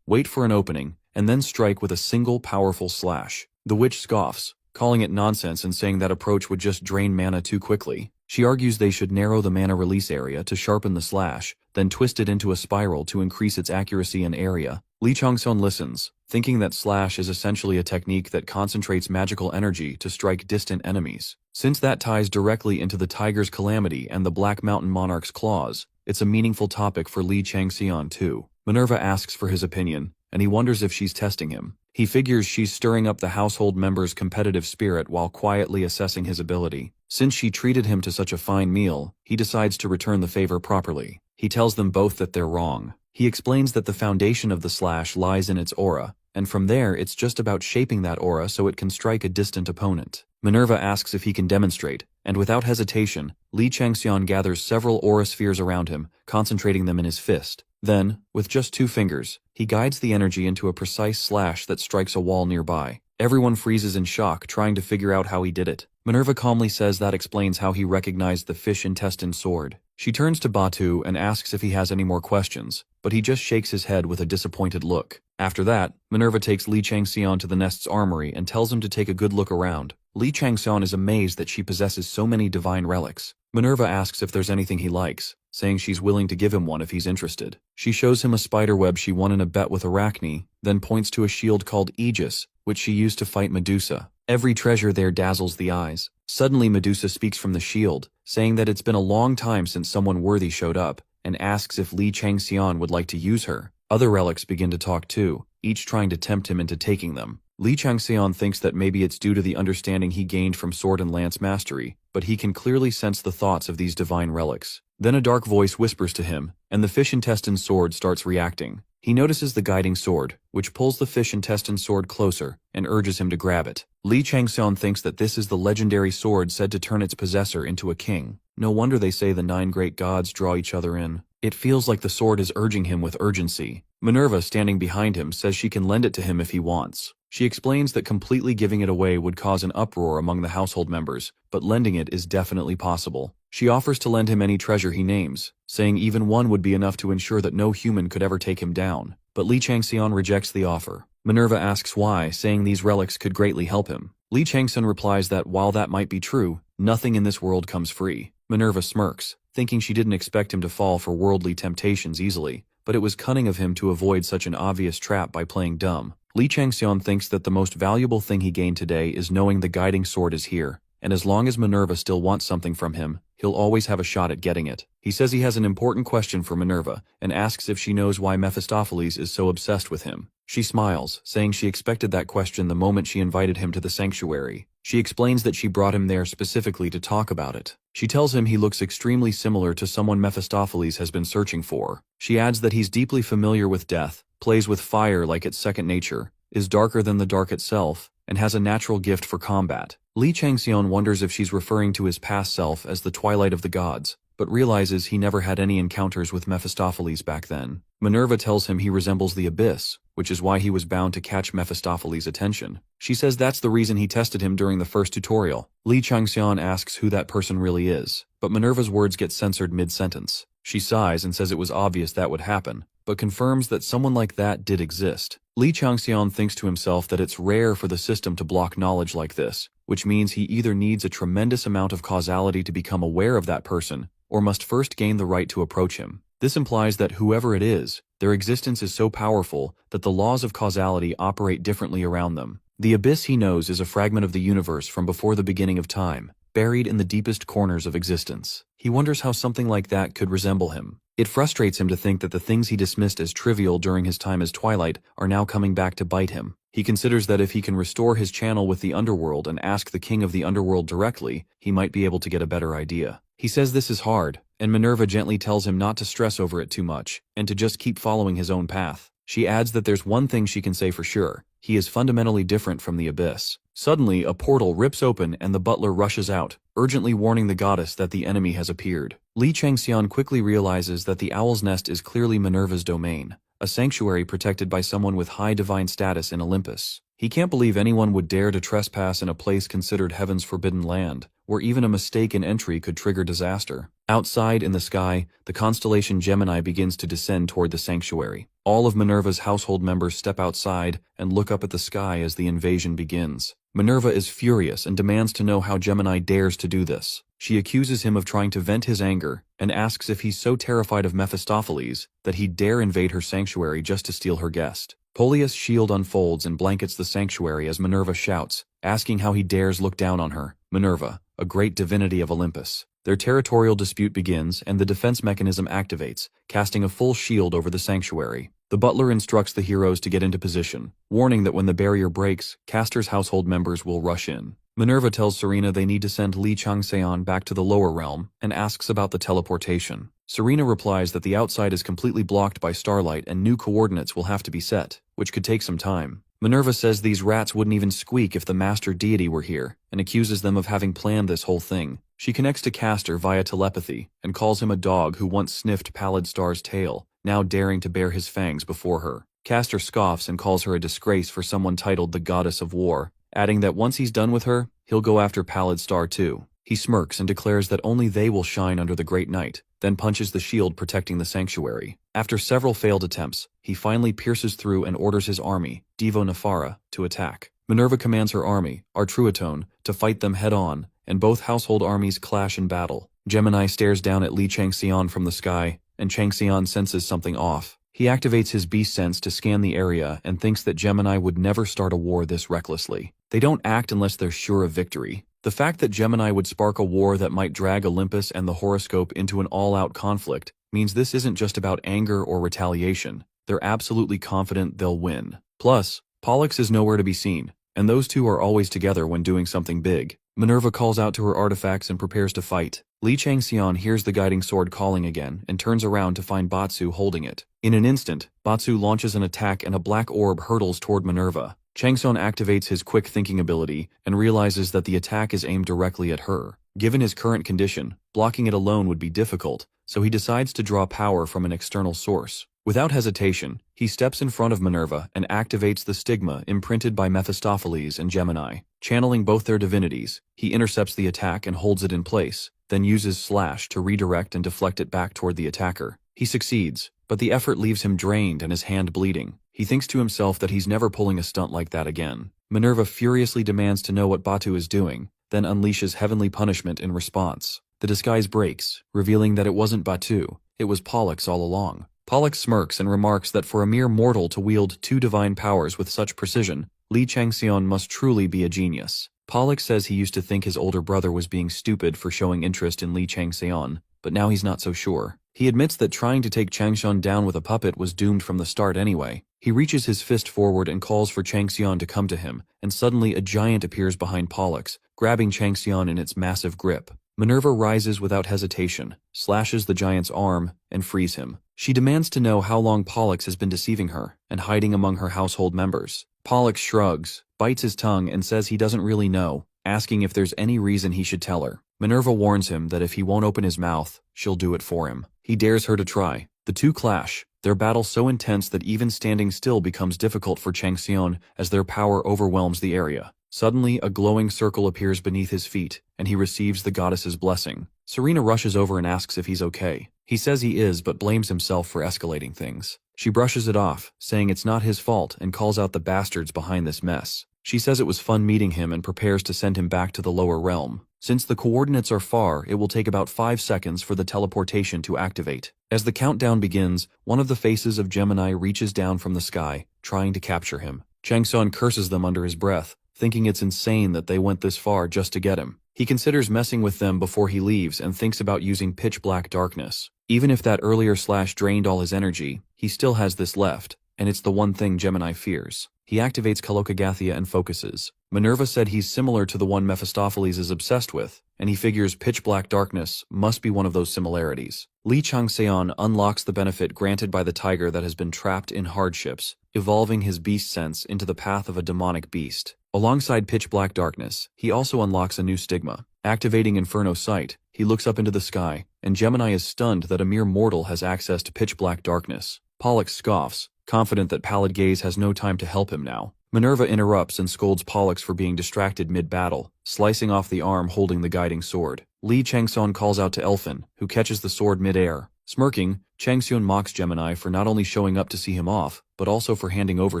wait for an opening, and then strike with a single powerful slash. The witch scoffs, calling it nonsense and saying that approach would just drain mana too quickly. She argues they should narrow the mana release area to sharpen the slash, then twist it into a spiral to increase its accuracy and area. Li Changxian listens, thinking that slash is essentially a technique that concentrates magical energy to strike distant enemies. Since that ties directly into the Tiger's Calamity and the Black Mountain Monarch's claws, it's a meaningful topic for Li Changxian too. Minerva asks for his opinion, and he wonders if she's testing him. He figures she's stirring up the household member's competitive spirit while quietly assessing his ability. Since she treated him to such a fine meal, he decides to return the favor properly. He tells them both that they're wrong. He explains that the foundation of the slash lies in its aura, and from there it's just about shaping that aura so it can strike a distant opponent. Minerva asks if he can demonstrate, and without hesitation, Li Changxian gathers several aura spheres around him, concentrating them in his fist. Then, with just 2 fingers, he guides the energy into a precise slash that strikes a wall nearby. Everyone freezes in shock, trying to figure out how he did it. Minerva calmly says that explains how he recognized the fish intestine sword. She turns to Batu and asks if he has any more questions, but he just shakes his head with a disappointed look. After that, Minerva takes Li Changxian to the nest's armory and tells him to take a good look around. Li Changxian is amazed that she possesses so many divine relics. Minerva asks if there's anything he likes, saying she's willing to give him one if he's interested. She shows him a spiderweb she won in a bet with Arachne, then points to a shield called Aegis, which she used to fight Medusa. Every treasure there dazzles the eyes. Suddenly Medusa speaks from the shield, saying that it's been a long time since someone worthy showed up, and asks if Li Changxian would like to use her. Other relics begin to talk too, each trying to tempt him into taking them. Li Changxian thinks that maybe it's due to the understanding he gained from sword and lance mastery, but he can clearly sense the thoughts of these divine relics. Then a dark voice whispers to him, and the fish intestine sword starts reacting. He notices the guiding sword, which pulls the fish intestine sword closer and urges him to grab it. Li Changxian thinks that this is the legendary sword said to turn its possessor into a king. No wonder they say the 9 great gods draw each other in. It feels like the sword is urging him with urgency. Minerva, standing behind him, says she can lend it to him if he wants. She explains that completely giving it away would cause an uproar among the household members, but lending it is definitely possible. She offers to lend him any treasure he names, saying even one would be enough to ensure that no human could ever take him down. But Li Changxian rejects the offer. Minerva asks why, saying these relics could greatly help him. Li Changxian replies that while that might be true, nothing in this world comes free. Minerva smirks, thinking she didn't expect him to fall for worldly temptations easily, but it was cunning of him to avoid such an obvious trap by playing dumb. Li Changxian thinks that the most valuable thing he gained today is knowing the guiding sword is here, and as long as Minerva still wants something from him, he'll always have a shot at getting it. He says he has an important question for Minerva, and asks if she knows why Mephistopheles is so obsessed with him. She smiles, saying she expected that question the moment she invited him to the sanctuary. She explains that she brought him there specifically to talk about it. She tells him he looks extremely similar to someone Mephistopheles has been searching for. She adds that he's deeply familiar with death, plays with fire like it's second nature, is darker than the dark itself, and has a natural gift for combat. Li Changxian wonders if she's referring to his past self as the Twilight of the Gods, but realizes he never had any encounters with Mephistopheles back then. Minerva tells him he resembles the Abyss, which is why he was bound to catch Mephistopheles' attention. She says that's the reason he tested him during the first tutorial. Li Changxian asks who that person really is, but Minerva's words get censored mid-sentence. She sighs and says it was obvious that would happen, but confirms that someone like that did exist. Li Changxian thinks to himself that it's rare for the system to block knowledge like this, which means he either needs a tremendous amount of causality to become aware of that person, or must first gain the right to approach him. This implies that whoever it is, their existence is so powerful that the laws of causality operate differently around them. The Abyss, he knows, is a fragment of the universe from before the beginning of time, buried in the deepest corners of existence. He wonders how something like that could resemble him. It frustrates him to think that the things he dismissed as trivial during his time as Twilight are now coming back to bite him. He considers that if he can restore his channel with the underworld and ask the king of the underworld directly, he might be able to get a better idea. He says this is hard, and Minerva gently tells him not to stress over it too much, and to just keep following his own path. She adds that there's one thing she can say for sure: he is fundamentally different from the Abyss. Suddenly, a portal rips open and the butler rushes out, urgently warning the goddess that the enemy has appeared. Li Changxian quickly realizes that the Owl's Nest is clearly Minerva's domain, a sanctuary protected by someone with high divine status in Olympus. He can't believe anyone would dare to trespass in a place considered heaven's forbidden land, where even a mistake in entry could trigger disaster. Outside in the sky, the constellation Gemini begins to descend toward the sanctuary. All of Minerva's household members step outside and look up at the sky as the invasion begins. Minerva is furious and demands to know how Gemini dares to do this. She accuses him of trying to vent his anger and asks if he's so terrified of Mephistopheles that he'd dare invade her sanctuary just to steal her guest. Polius' shield unfolds and blankets the sanctuary as Minerva shouts, asking how he dares look down on her, Minerva, a great divinity of Olympus. Their territorial dispute begins and the defense mechanism activates, casting a full shield over the sanctuary. The butler instructs the heroes to get into position, warning that when the barrier breaks, Castor's household members will rush in. Minerva tells Serena they need to send Li Changseon back to the lower realm and asks about the teleportation. Serena replies that the outside is completely blocked by starlight and new coordinates will have to be set, which could take some time. Minerva says these rats wouldn't even squeak if the master deity were here, and accuses them of having planned this whole thing. She connects to Castor via telepathy and calls him a dog who once sniffed Pallid Star's tail, now daring to bare his fangs before her. Castor scoffs and calls her a disgrace for someone titled the Goddess of War, adding that once he's done with her, he'll go after Pallid Star too. He smirks and declares that only they will shine under the Great Night, then punches the shield protecting the sanctuary. After several failed attempts, he finally pierces through and orders his army, Devo Nefara, to attack. Minerva commands her army, Artruitone, to fight them head-on, and both household armies clash in battle. Gemini stares down at Li Changxian from the sky, and Changxian senses something off. He activates his beast sense to scan the area and thinks that Gemini would never start a war this recklessly. They don't act unless they're sure of victory. The fact that Gemini would spark a war that might drag Olympus and the horoscope into an all-out conflict means this isn't just about anger or retaliation. They're absolutely confident they'll win. Plus, Pollux is nowhere to be seen, and those two are always together when doing something big. Minerva calls out to her artifacts and prepares to fight. Li Changxian hears the guiding sword calling again and turns around to find Batsu holding it. In an instant, Batsu launches an attack and a black orb hurtles toward Minerva. Changxian activates his quick thinking ability and realizes that the attack is aimed directly at her. Given his current condition, blocking it alone would be difficult, so he decides to draw power from an external source. Without hesitation, he steps in front of Minerva and activates the stigma imprinted by Mephistopheles and Gemini. Channeling both their divinities, he intercepts the attack and holds it in place, then uses Slash to redirect and deflect it back toward the attacker. He succeeds, but the effort leaves him drained and his hand bleeding. He thinks to himself that he's never pulling a stunt like that again. Minerva furiously demands to know what Batu is doing, then unleashes heavenly punishment in response. The disguise breaks, revealing that it wasn't Batu, it was Pollux all along. Pollux smirks and remarks that for a mere mortal to wield two divine powers with such precision, Li Changxian must truly be a genius. Pollux says he used to think his older brother was being stupid for showing interest in Li Changxian, but now he's not so sure. He admits that trying to take Changxian down with a puppet was doomed from the start anyway. He reaches his fist forward and calls for Changxian to come to him, and suddenly a giant appears behind Pollux, grabbing Changxian in its massive grip. Minerva rises without hesitation, slashes the giant's arm, and frees him. She demands to know how long Pollux has been deceiving her and hiding among her household members. Pollux shrugs, bites his tongue, and says he doesn't really know, asking if there's any reason he should tell her. Minerva warns him that if he won't open his mouth, she'll do it for him. He dares her to try. The two clash, their battle so intense that even standing still becomes difficult for Changxian as their power overwhelms the area. Suddenly, a glowing circle appears beneath his feet, and he receives the goddess's blessing. Serena rushes over and asks if he's okay. He says he is, but blames himself for escalating things. She brushes it off, saying it's not his fault, and calls out the bastards behind this mess. She says it was fun meeting him and prepares to send him back to the lower realm. Since the coordinates are far, it will take about 5 seconds for the teleportation to activate. As the countdown begins, one of the faces of Gemini reaches down from the sky, trying to capture him. Changxian curses them under his breath, thinking it's insane that they went this far just to get him. He considers messing with them before he leaves and thinks about using pitch black darkness. Even if that earlier slash drained all his energy, he still has this left, and it's the one thing Gemini fears. He activates Kalokagathia and focuses. Minerva said he's similar to the one Mephistopheles is obsessed with, and he figures pitch-black darkness must be one of those similarities. Li Changseon unlocks the benefit granted by the tiger that has been trapped in hardships, evolving his beast sense into the path of a demonic beast. Alongside pitch-black darkness, he also unlocks a new stigma. Activating Inferno Sight, he looks up into the sky, and Gemini is stunned that a mere mortal has access to pitch-black darkness. Pollux scoffs, confident that Pallid Gaze has no time to help him now. Minerva interrupts and scolds Pollux for being distracted mid-battle, slicing off the arm holding the guiding sword. Li Changseon calls out to Elphin, who catches the sword mid-air. Smirking, Changseon mocks Gemini for not only showing up to see him off, but also for handing over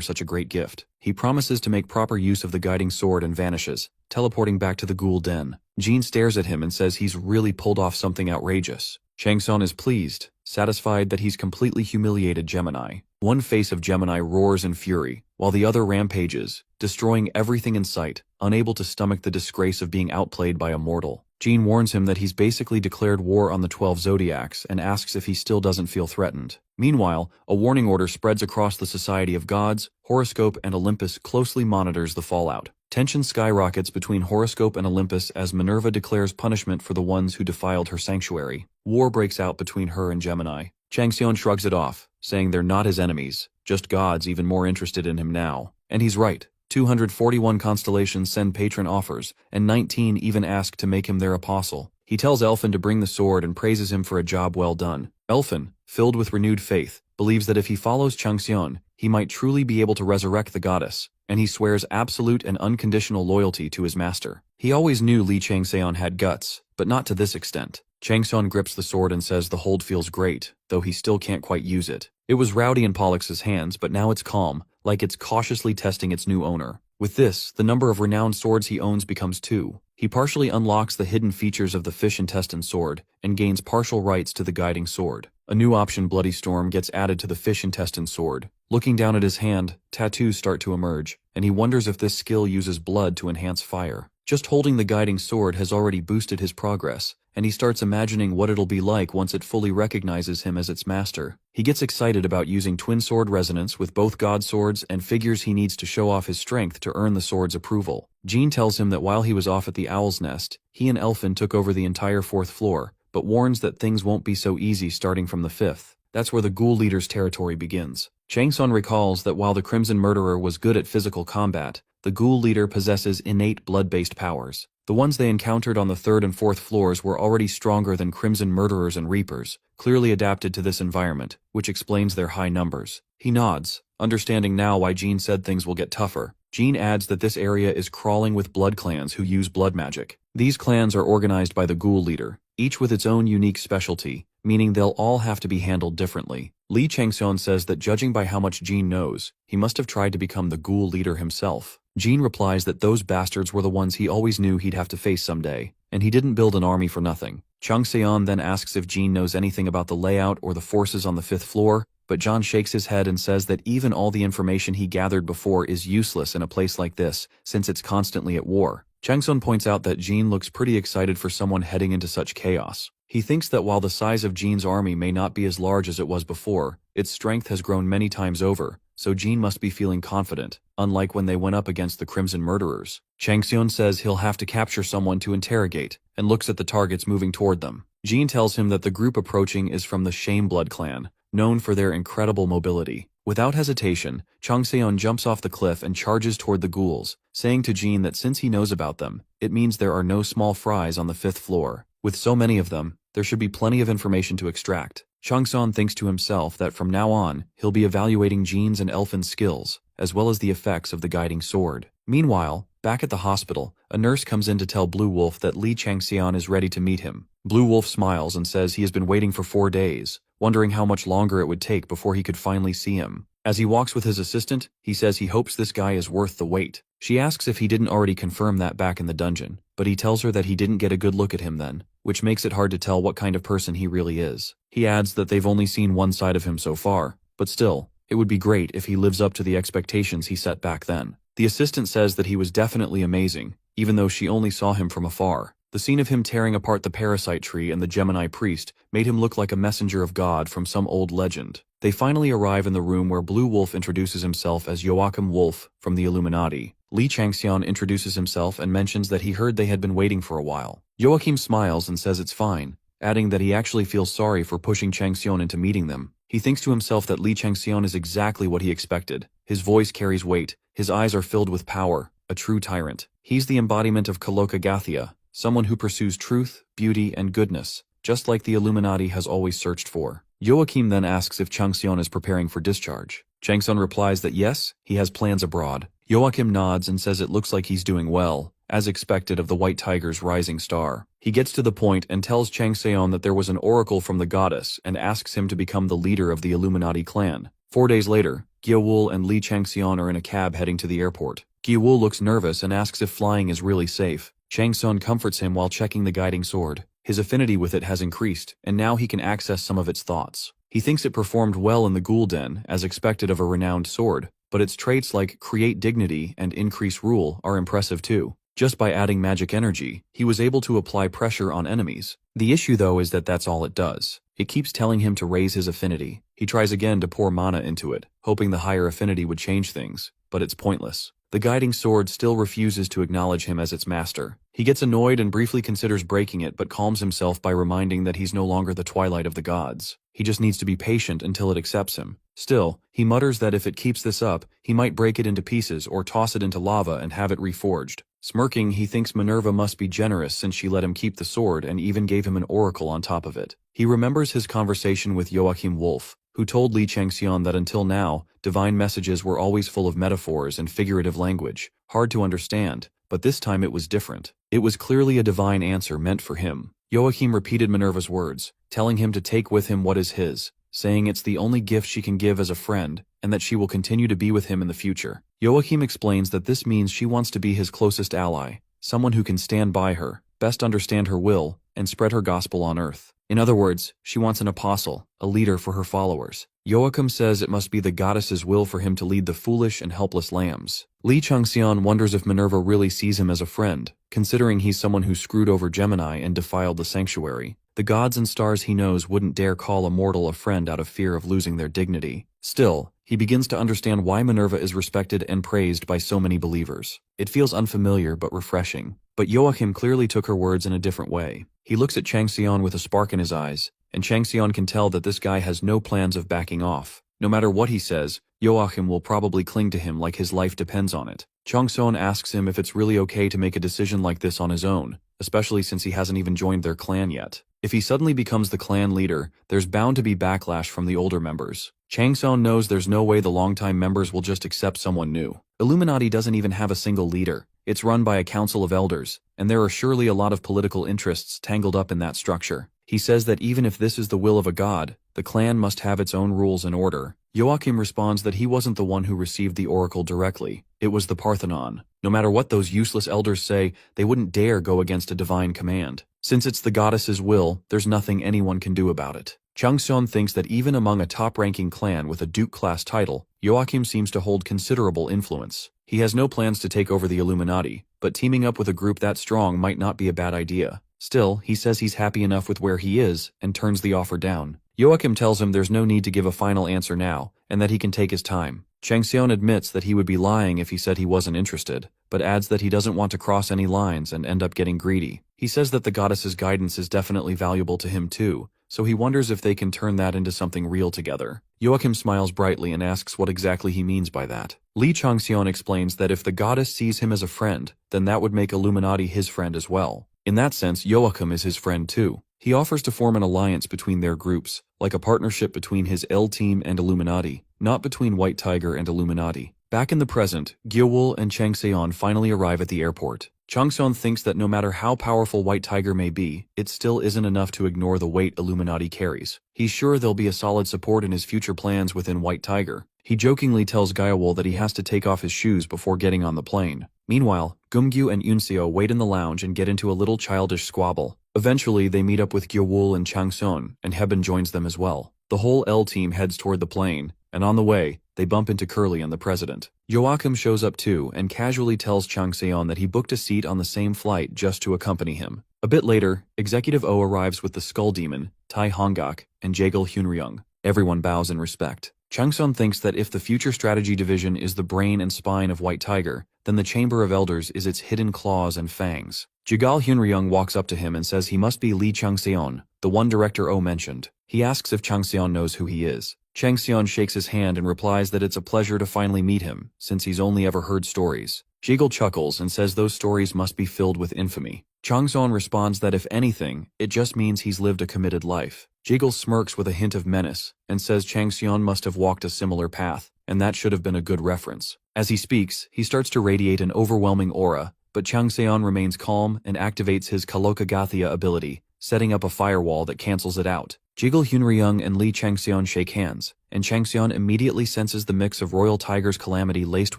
such a great gift. He promises to make proper use of the guiding sword and vanishes, teleporting back to the ghoul den. Jean stares at him and says he's really pulled off something outrageous. Changseon is pleased, satisfied that he's completely humiliated Gemini. One face of Gemini roars in fury, while the other rampages, destroying everything in sight, unable to stomach the disgrace of being outplayed by a mortal. Jean warns him that he's basically declared war on the 12 zodiacs and asks if he still doesn't feel threatened. Meanwhile, a warning order spreads across the Society of Gods. Horoscope and Olympus closely monitors the fallout. Tension skyrockets between Horoscope and Olympus as Minerva declares punishment for the ones who defiled her sanctuary. War breaks out between her and Gemini. Changseon shrugs it off, saying they're not his enemies, just gods even more interested in him now. And he's right. 241 constellations send patron offers, and 19 even ask to make him their apostle. He tells Elphin to bring the sword and praises him for a job well done. Elphin, filled with renewed faith, believes that if he follows Changseon, he might truly be able to resurrect the goddess, and he swears absolute and unconditional loyalty to his master. He always knew Li Changseon had guts, but not to this extent. Changseon grips the sword and says the hold feels great, though he still can't quite use it. It was rowdy in Pollux's hands, but now it's calm, like it's cautiously testing its new owner. With this, the number of renowned swords he owns becomes 2. He partially unlocks the hidden features of the fish intestine sword, and gains partial rights to the guiding sword. A new option, Bloody Storm, gets added to the fish intestine sword. Looking down at his hand, tattoos start to emerge, and he wonders if this skill uses blood to enhance fire. Just holding the guiding sword has already boosted his progress, and he starts imagining what it'll be like once it fully recognizes him as its master. He gets excited about using twin sword resonance with both god swords and figures he needs to show off his strength to earn the sword's approval. Jean tells him that while he was off at the Owl's Nest, he and Elphin took over the entire 4th floor, but warns that things won't be so easy starting from the 5th. That's where the ghoul leader's territory begins. Changseon recalls that while the Crimson Murderer was good at physical combat, the ghoul leader possesses innate blood-based powers. The ones they encountered on the 3rd and 4th floors were already stronger than Crimson Murderers and Reapers, clearly adapted to this environment, which explains their high numbers. He nods, understanding now why Jean said things will get tougher. Jean adds that this area is crawling with blood clans who use blood magic. These clans are organized by the ghoul leader, each with its own unique specialty, meaning they'll all have to be handled differently. Li Changseon says that judging by how much Jean knows, he must have tried to become the ghoul leader himself. Jean replies that those bastards were the ones he always knew he'd have to face someday, and he didn't build an army for nothing. Changseon then asks if Jean knows anything about the layout or the forces on the 5th floor, but John shakes his head and says that even all the information he gathered before is useless in a place like this, since it's constantly at war. Changseon points out that Jean looks pretty excited for someone heading into such chaos. He thinks that while the size of Jean's army may not be as large as it was before, its strength has grown many times over, so Jean must be feeling confident, unlike when they went up against the Crimson Murderers. Changseon says he'll have to capture someone to interrogate, and looks at the targets moving toward them. Jean tells him that the group approaching is from the Shameblood clan, known for their incredible mobility. Without hesitation, Changseon jumps off the cliff and charges toward the ghouls, saying to Jean that since he knows about them, it means there are no small fries on the 5th floor. With so many of them, there should be plenty of information to extract. Changseon thinks to himself that from now on, he'll be evaluating Jean's and Elphin's skills, as well as the effects of the guiding sword. Meanwhile, back at the hospital, a nurse comes in to tell Blue Wolf that Li Changseon is ready to meet him. Blue Wolf smiles and says he has been waiting for 4 days, wondering how much longer it would take before he could finally see him. As he walks with his assistant, he says he hopes this guy is worth the wait. She asks if he didn't already confirm that back in the dungeon, but he tells her that he didn't get a good look at him then, which makes it hard to tell what kind of person he really is. He adds that they've only seen one side of him so far, but still, it would be great if he lives up to the expectations he set back then. The assistant says that he was definitely amazing, even though she only saw him from afar. The scene of him tearing apart the parasite tree and the Gemini priest made him look like a messenger of God from some old legend. They finally arrive in the room where Blue Wolf introduces himself as Joachim Wolf from the Illuminati. Li Changxian introduces himself and mentions that he heard they had been waiting for a while. Joachim smiles and says it's fine, adding that he actually feels sorry for pushing Changxian into meeting them. He thinks to himself that Li Changxian is exactly what he expected. His voice carries weight, his eyes are filled with power, a true tyrant. He's the embodiment of Kaloka Gathia, someone who pursues truth, beauty, and goodness, just like the Illuminati has always searched for. Joachim then asks if Changxian is preparing for discharge. Changxian replies that yes, he has plans abroad. Joachim nods and says it looks like he's doing well, as expected of the White Tiger's rising star. He gets to the point and tells Changxian that there was an oracle from the goddess and asks him to become the leader of the Illuminati clan. 4 days later, Gyewol and Li Changxian are in a cab heading to the airport. Gyewol looks nervous and asks if flying is really safe. Changxian comforts him while checking the guiding sword. His affinity with it has increased, and now he can access some of its thoughts. He thinks it performed well in the Ghoul Den, as expected of a renowned sword, but its traits like create dignity and increase rule are impressive too. Just by adding magic energy, he was able to apply pressure on enemies. The issue though is that that's all it does. It keeps telling him to raise his affinity. He tries again to pour mana into it, hoping the higher affinity would change things, but it's pointless. The guiding sword still refuses to acknowledge him as its master. He gets annoyed and briefly considers breaking it but calms himself by reminding that he's no longer the twilight of the gods. He just needs to be patient until it accepts him. Still, he mutters that if it keeps this up, he might break it into pieces or toss it into lava and have it reforged. Smirking, he thinks Minerva must be generous since she let him keep the sword and even gave him an oracle on top of it. He remembers his conversation with Joachim Wolf, who told Li Changxian that until now, divine messages were always full of metaphors and figurative language, hard to understand, but this time it was different. It was clearly a divine answer meant for him. Joachim repeated Minerva's words, telling him to take with him what is his, saying it's the only gift she can give as a friend, and that she will continue to be with him in the future. Joachim explains that this means she wants to be his closest ally, someone who can stand by her, best understand her will, and spread her gospel on earth. In other words, she wants an apostle, a leader for her followers. Joachim says it must be the goddess's will for him to lead the foolish and helpless lambs. Li Changxian wonders if Minerva really sees him as a friend, considering he's someone who screwed over Gemini and defiled the sanctuary. The gods and stars he knows wouldn't dare call a mortal a friend out of fear of losing their dignity. Still, he begins to understand why Minerva is respected and praised by so many believers. It feels unfamiliar but refreshing. But Joachim clearly took her words in a different way. He looks at Changxian with a spark in his eyes, and Changxian can tell that this guy has no plans of backing off. No matter what he says, Joachim will probably cling to him like his life depends on it. Changxian asks him if it's really okay to make a decision like this on his own, especially since he hasn't even joined their clan yet. If he suddenly becomes the clan leader, there's bound to be backlash from the older members. Changxian knows there's no way the longtime members will just accept someone new. Illuminati doesn't even have a single leader. It's run by a council of elders, and there are surely a lot of political interests tangled up in that structure. He says that even if this is the will of a god, the clan must have its own rules and order. Joachim responds that he wasn't the one who received the oracle directly. It was the Parthenon. No matter what those useless elders say, they wouldn't dare go against a divine command. Since it's the goddess's will, there's nothing anyone can do about it. Changxian thinks that even among a top-ranking clan with a Duke-class title, Joachim seems to hold considerable influence. He has no plans to take over the Illuminati, but teaming up with a group that strong might not be a bad idea. Still, he says he's happy enough with where he is, and turns the offer down. Joachim tells him there's no need to give a final answer now, and that he can take his time. Changxian admits that he would be lying if he said he wasn't interested, but adds that he doesn't want to cross any lines and end up getting greedy. He says that the goddess's guidance is definitely valuable to him too, so he wonders if they can turn that into something real together. Joachim smiles brightly and asks what exactly he means by that. Li Changxian explains that if the goddess sees him as a friend, then that would make Illuminati his friend as well. In that sense, Joachim is his friend too. He offers to form an alliance between their groups, like a partnership between his L team and Illuminati, not between White Tiger and Illuminati. Back in the present, Gyewol and Changxian finally arrive at the airport. Changxian thinks that no matter how powerful White Tiger may be, it still isn't enough to ignore the weight Illuminati carries. He's sure there'll be a solid support in his future plans within White Tiger. He jokingly tells Gyewol that he has to take off his shoes before getting on the plane. Meanwhile, Gumgyu and Yunseo wait in the lounge and get into a little childish squabble. Eventually, they meet up with Gyewol and Changxian, and Heben joins them as well. The whole L team heads toward the plane, and on the way, they bump into Curly and the president. Joachim shows up too and casually tells Changxian that he booked a seat on the same flight just to accompany him. A bit later, Executive O arrives with the Skull Demon, Tai Hongak, and Jaegil Hyunryung. Everyone bows in respect. Changseon thinks that if the future strategy division is the brain and spine of White Tiger, then the Chamber of Elders is its hidden claws and fangs. Jaegil Hyunryung walks up to him and says he must be Lee Changseon, the one Director O mentioned. He asks if Changseon knows who he is. Changseon shakes his hand and replies that it's a pleasure to finally meet him, since he's only ever heard stories. Jaegil chuckles and says those stories must be filled with infamy. Changseon responds that if anything, it just means he's lived a committed life. Jaegil smirks with a hint of menace and says Changseon must have walked a similar path, and that should have been a good reference. As he speaks, he starts to radiate an overwhelming aura, but Changseon remains calm and activates his Kalokagathia ability, setting up a firewall that cancels it out. Jaegil Hyunryung and Lee Changseon shake hands, and Changseon immediately senses the mix of Royal Tiger's calamity laced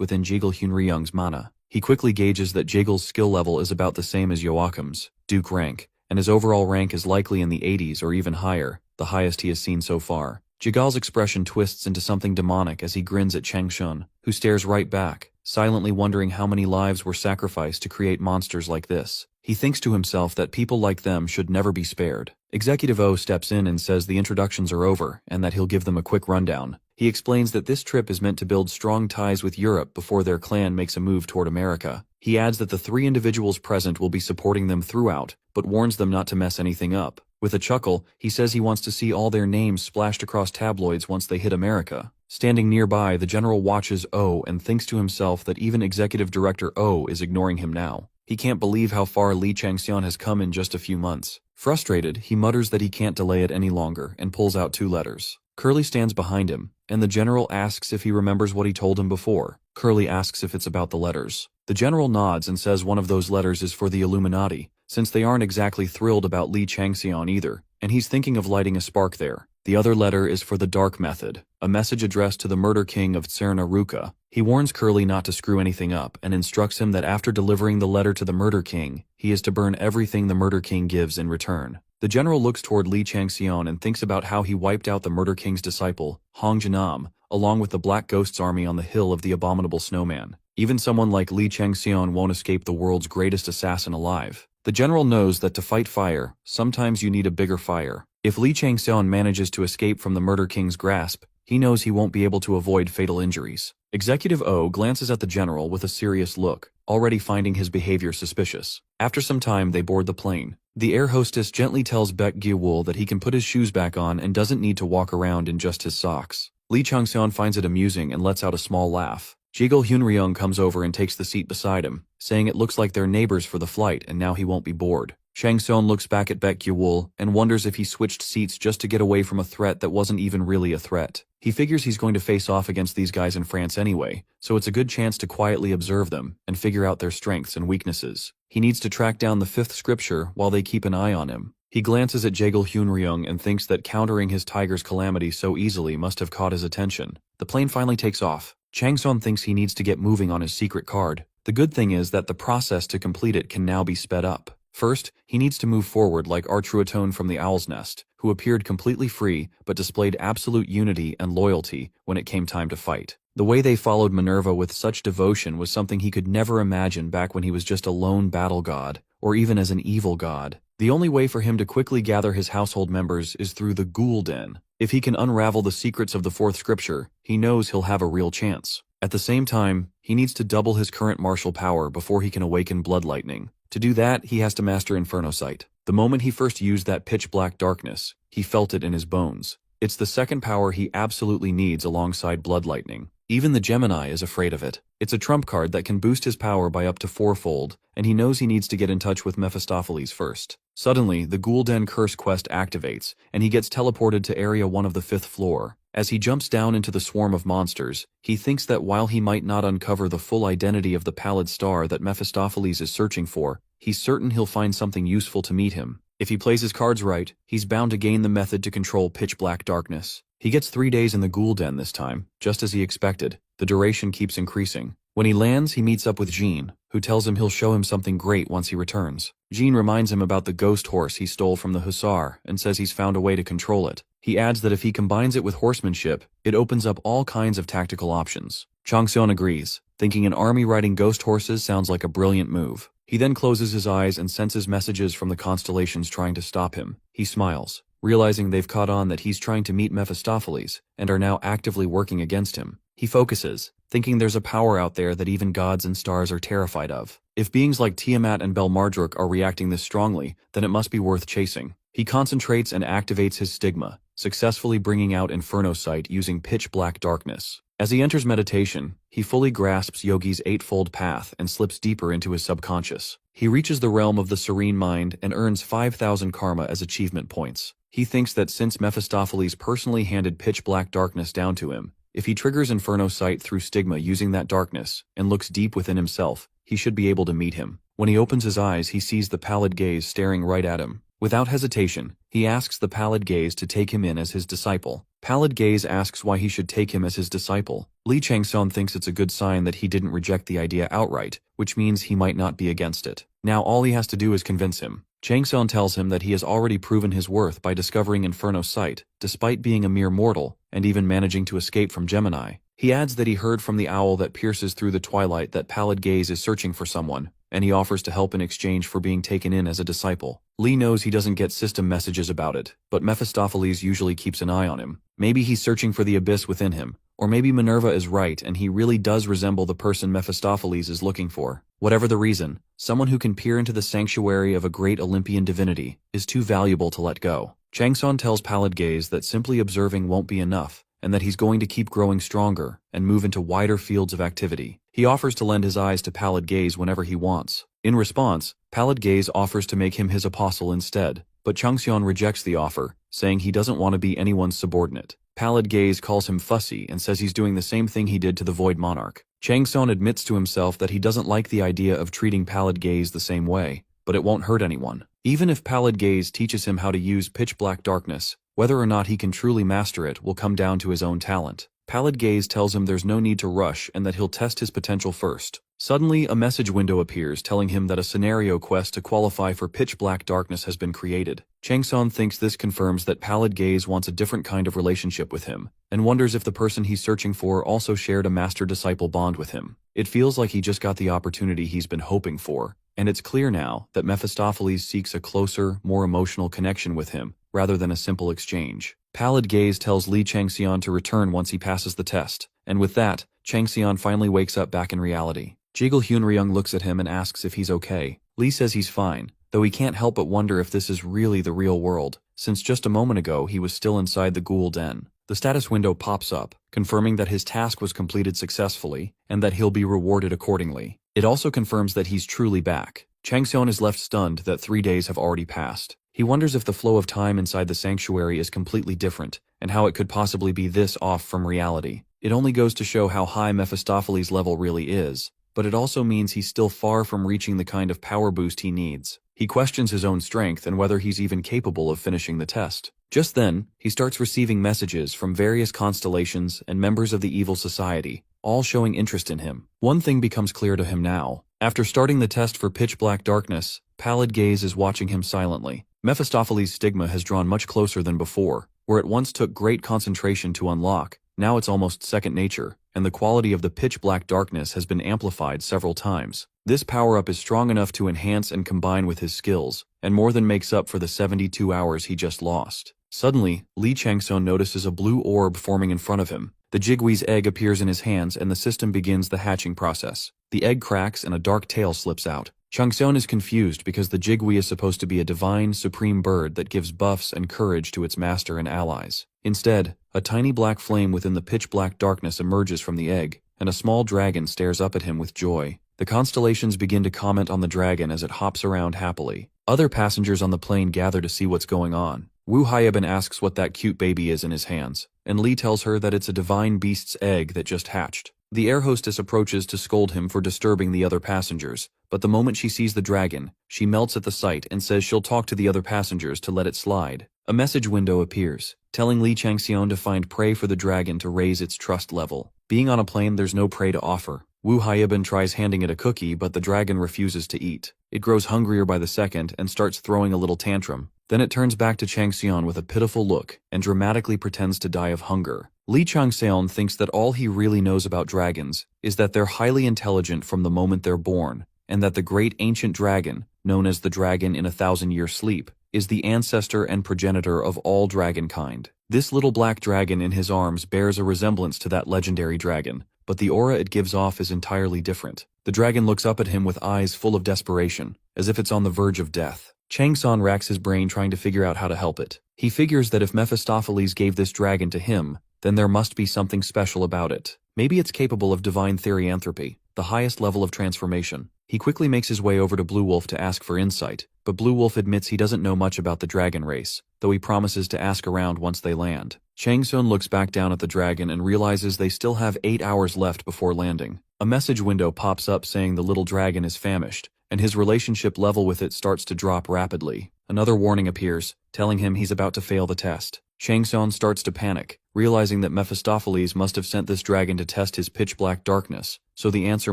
within Jaegil Hyunryung's mana. He quickly gauges that Jaegil's skill level is about the same as Joachim's, Duke rank, and his overall rank is likely in the 80s or even higher, the highest he has seen so far. Jaegil's expression twists into something demonic as he grins at Changseon, who stares right back, silently wondering how many lives were sacrificed to create monsters like this. He thinks to himself that people like them should never be spared. Executive O steps in and says the introductions are over and that he'll give them a quick rundown. He explains that this trip is meant to build strong ties with Europe before their clan makes a move toward America. He adds that the 3 individuals present will be supporting them throughout, but warns them not to mess anything up. With a chuckle, he says he wants to see all their names splashed across tabloids once they hit America. Standing nearby, the general watches O and thinks to himself that even Executive Director O is ignoring him now. He can't believe how far Lee Changseon has come in just a few months. Frustrated, he mutters that he can't delay it any longer and pulls out 2 letters. Curly stands behind him, and the general asks if he remembers what he told him before. Curly asks if it's about the letters. The general nods and says one of those letters is for the Illuminati, since they aren't exactly thrilled about Lee Changseon either, and he's thinking of lighting a spark there. The other letter is for the Dark Method, a message addressed to the Murder King of Tsarna Ruka. He warns Curly not to screw anything up and instructs him that after delivering the letter to the Murder King, he is to burn everything the Murder King gives in return. The general looks toward Lee Changseon and thinks about how he wiped out the Murder King's disciple, Hong Janam, along with the Black Ghost's army on the hill of the Abominable Snowman. Even someone like Lee Changseon won't escape the world's greatest assassin alive. The general knows that to fight fire, sometimes you need a bigger fire. If Lee Changseon manages to escape from the Murder King's grasp, he knows he won't be able to avoid fatal injuries. Executive O glances at the general with a serious look, already finding his behavior suspicious. After some time, they board the plane. The air hostess gently tells Baek Gye-wool that he can put his shoes back on and doesn't need to walk around in just his socks. Lee Changseon finds it amusing and lets out a small laugh. Jaegil Hyunryung comes over and takes the seat beside him, saying it looks like they're neighbors for the flight and now he won't be bored. Changseon looks back at Baek Gye-wool and wonders if he switched seats just to get away from a threat that wasn't even really a threat. He figures he's going to face off against these guys in France anyway, so it's a good chance to quietly observe them and figure out their strengths and weaknesses. He needs to track down the 5th scripture while they keep an eye on him. He glances at Jaegil Hyunryung and thinks that countering his tiger's calamity so easily must have caught his attention. The plane finally takes off. Changseon thinks he needs to get moving on his secret card. The good thing is that the process to complete it can now be sped up. First, he needs to move forward like Artruaton from the Owl's Nest, who appeared completely free but displayed absolute unity and loyalty when it came time to fight. The way they followed Minerva with such devotion was something he could never imagine back when he was just a lone battle god, or even as an evil god. The only way for him to quickly gather his household members is through the Ghoul Den. If he can unravel the secrets of the 4th scripture, he knows he'll have a real chance. At the same time, he needs to double his current martial power before he can awaken Blood Lightning. To do that, he has to master Inferno Sight. The moment he first used that pitch-black darkness, he felt it in his bones. It's the second power he absolutely needs alongside Blood Lightning. Even the Gemini is afraid of it. It's a trump card that can boost his power by up to 4-fold, and he knows he needs to get in touch with Mephistopheles first. Suddenly, the Ghoul Den Curse quest activates, and he gets teleported to Area 1 of the 5th floor. As he jumps down into the swarm of monsters, he thinks that while he might not uncover the full identity of the pallid star that Mephistopheles is searching for, he's certain he'll find something useful to meet him. If he plays his cards right, he's bound to gain the method to control pitch-black darkness. He gets 3 days in the Ghoul Den this time, just as he expected. The duration keeps increasing. When he lands, he meets up with Jean, who tells him he'll show him something great once he returns. Jean reminds him about the ghost horse he stole from the Hussar and says he's found a way to control it. He adds that if he combines it with horsemanship, it opens up all kinds of tactical options. Changseon agrees, thinking an army riding ghost horses sounds like a brilliant move. He then closes his eyes and senses messages from the constellations trying to stop him. He smiles, realizing they've caught on that he's trying to meet Mephistopheles and are now actively working against him. He focuses, thinking there's a power out there that even gods and stars are terrified of. If beings like Tiamat and Belmardruk are reacting this strongly, then it must be worth chasing. He concentrates and activates his stigma, successfully bringing out Inferno Sight using pitch-black darkness. As he enters meditation, he fully grasps Yogi's eightfold path and slips deeper into his subconscious. He reaches the realm of the serene mind and earns 5,000 karma as achievement points. He thinks that since Mephistopheles personally handed pitch-black darkness down to him, if he triggers Inferno Sight through stigma using that darkness and looks deep within himself, he should be able to meet him. When he opens his eyes, he sees the pallid gaze staring right at him. Without hesitation, he asks the pallid gaze to take him in as his disciple. Pallid gaze asks why he should take him as his disciple. Li Changxian thinks it's a good sign that he didn't reject the idea outright, which means he might not be against it. Now all he has to do is convince him. Changxian tells him that he has already proven his worth by discovering Inferno Sight, despite being a mere mortal, and even managing to escape from Gemini. He adds that he heard from the owl that pierces through the twilight that pallid gaze is searching for someone, and he offers to help in exchange for being taken in as a disciple. Li knows he doesn't get system messages about it, but Mephistopheles usually keeps an eye on him. Maybe he's searching for the abyss within him, or maybe Minerva is right and he really does resemble the person Mephistopheles is looking for. Whatever the reason, someone who can peer into the sanctuary of a great Olympian divinity is too valuable to let go. Changxian tells Pallid Gaze that simply observing won't be enough, and that he's going to keep growing stronger and move into wider fields of activity. He offers to lend his eyes to Pallid Gaze whenever he wants. In response, Pallid Gaze offers to make him his apostle instead, but Changxian rejects the offer, saying he doesn't want to be anyone's subordinate. Pallid Gaze calls him fussy and says he's doing the same thing he did to the Void Monarch. Changxian admits to himself that he doesn't like the idea of treating Pallid Gaze the same way, but it won't hurt anyone. Even if Pallid Gaze teaches him how to use pitch-black darkness, whether or not he can truly master it will come down to his own talent. Pallid Gaze tells him there's no need to rush and that he'll test his potential first. Suddenly, a message window appears telling him that a scenario quest to qualify for pitch-black darkness has been created. Changxian thinks this confirms that Pallid Gaze wants a different kind of relationship with him, and wonders if the person he's searching for also shared a master-disciple bond with him. It feels like he just got the opportunity he's been hoping for, and it's clear now that Mephistopheles seeks a closer, more emotional connection with him, rather than a simple exchange. Pallid Gaze tells Li Changxian to return once he passes the test, and with that, Changxian finally wakes up back in reality. Jiggle Hyunryung looks at him and asks if he's okay. Li says he's fine, though he can't help but wonder if this is really the real world, since just a moment ago he was still inside the ghoul den. The status window pops up, confirming that his task was completed successfully, and that he'll be rewarded accordingly. It also confirms that he's truly back. Changxian is left stunned that 3 days have already passed. He wonders if the flow of time inside the sanctuary is completely different, and how it could possibly be this off from reality. It only goes to show how high Mephistopheles' level really is, but it also means he's still far from reaching the kind of power boost he needs. He questions his own strength and whether he's even capable of finishing the test. Just then, he starts receiving messages from various constellations and members of the evil society, all showing interest in him. One thing becomes clear to him now. After starting the test for pitch-black darkness, Pallid Gaze is watching him silently. Mephistopheles' stigma has drawn much closer than before, where it once took great concentration to unlock. Now it's almost second nature, and the quality of the pitch-black darkness has been amplified several times. This power-up is strong enough to enhance and combine with his skills, and more than makes up for the 72 hours he just lost. Suddenly, Li Changxian notices a blue orb forming in front of him. The Jigwee's egg appears in his hands and the system begins the hatching process. The egg cracks and a dark tail slips out. Changxian is confused because the Jigwee is supposed to be a divine, supreme bird that gives buffs and courage to its master and allies. Instead, a tiny black flame within the pitch-black darkness emerges from the egg, and a small dragon stares up at him with joy. The constellations begin to comment on the dragon as it hops around happily. Other passengers on the plane gather to see what's going on. Wu Haibin asks what that cute baby is in his hands, and Li tells her that it's a divine beast's egg that just hatched. The air hostess approaches to scold him for disturbing the other passengers, but the moment she sees the dragon, she melts at the sight and says she'll talk to the other passengers to let it slide. A message window appears, telling Li Changxian to find prey for the dragon to raise its trust level. Being on a plane, there's no prey to offer. Wu Haibin tries handing it a cookie, but the dragon refuses to eat. It grows hungrier by the second and starts throwing a little tantrum. Then it turns back to Changxian with a pitiful look and dramatically pretends to die of hunger. Li Changxian thinks that all he really knows about dragons is that they're highly intelligent from the moment they're born, and that the great ancient dragon, known as the Dragon in 1,000-Year Sleep, is the ancestor and progenitor of all dragonkind. This little black dragon in his arms bears a resemblance to that legendary dragon, but the aura it gives off is entirely different. The dragon looks up at him with eyes full of desperation, as if it's on the verge of death. Chang Son racks his brain trying to figure out how to help it. He figures that if Mephistopheles gave this dragon to him, then there must be something special about it. Maybe it's capable of divine therianthropy, the highest level of transformation. He quickly makes his way over to Blue Wolf to ask for insight, but Blue Wolf admits he doesn't know much about the dragon race, though he promises to ask around once they land. Chang Son looks back down at the dragon and realizes they still have 8 hours left before landing. A message window pops up saying the little dragon is famished, and his relationship level with it starts to drop rapidly. Another warning appears, telling him he's about to fail the test. Chang Son starts to panic, realizing that Mephistopheles must have sent this dragon to test his pitch-black darkness, so the answer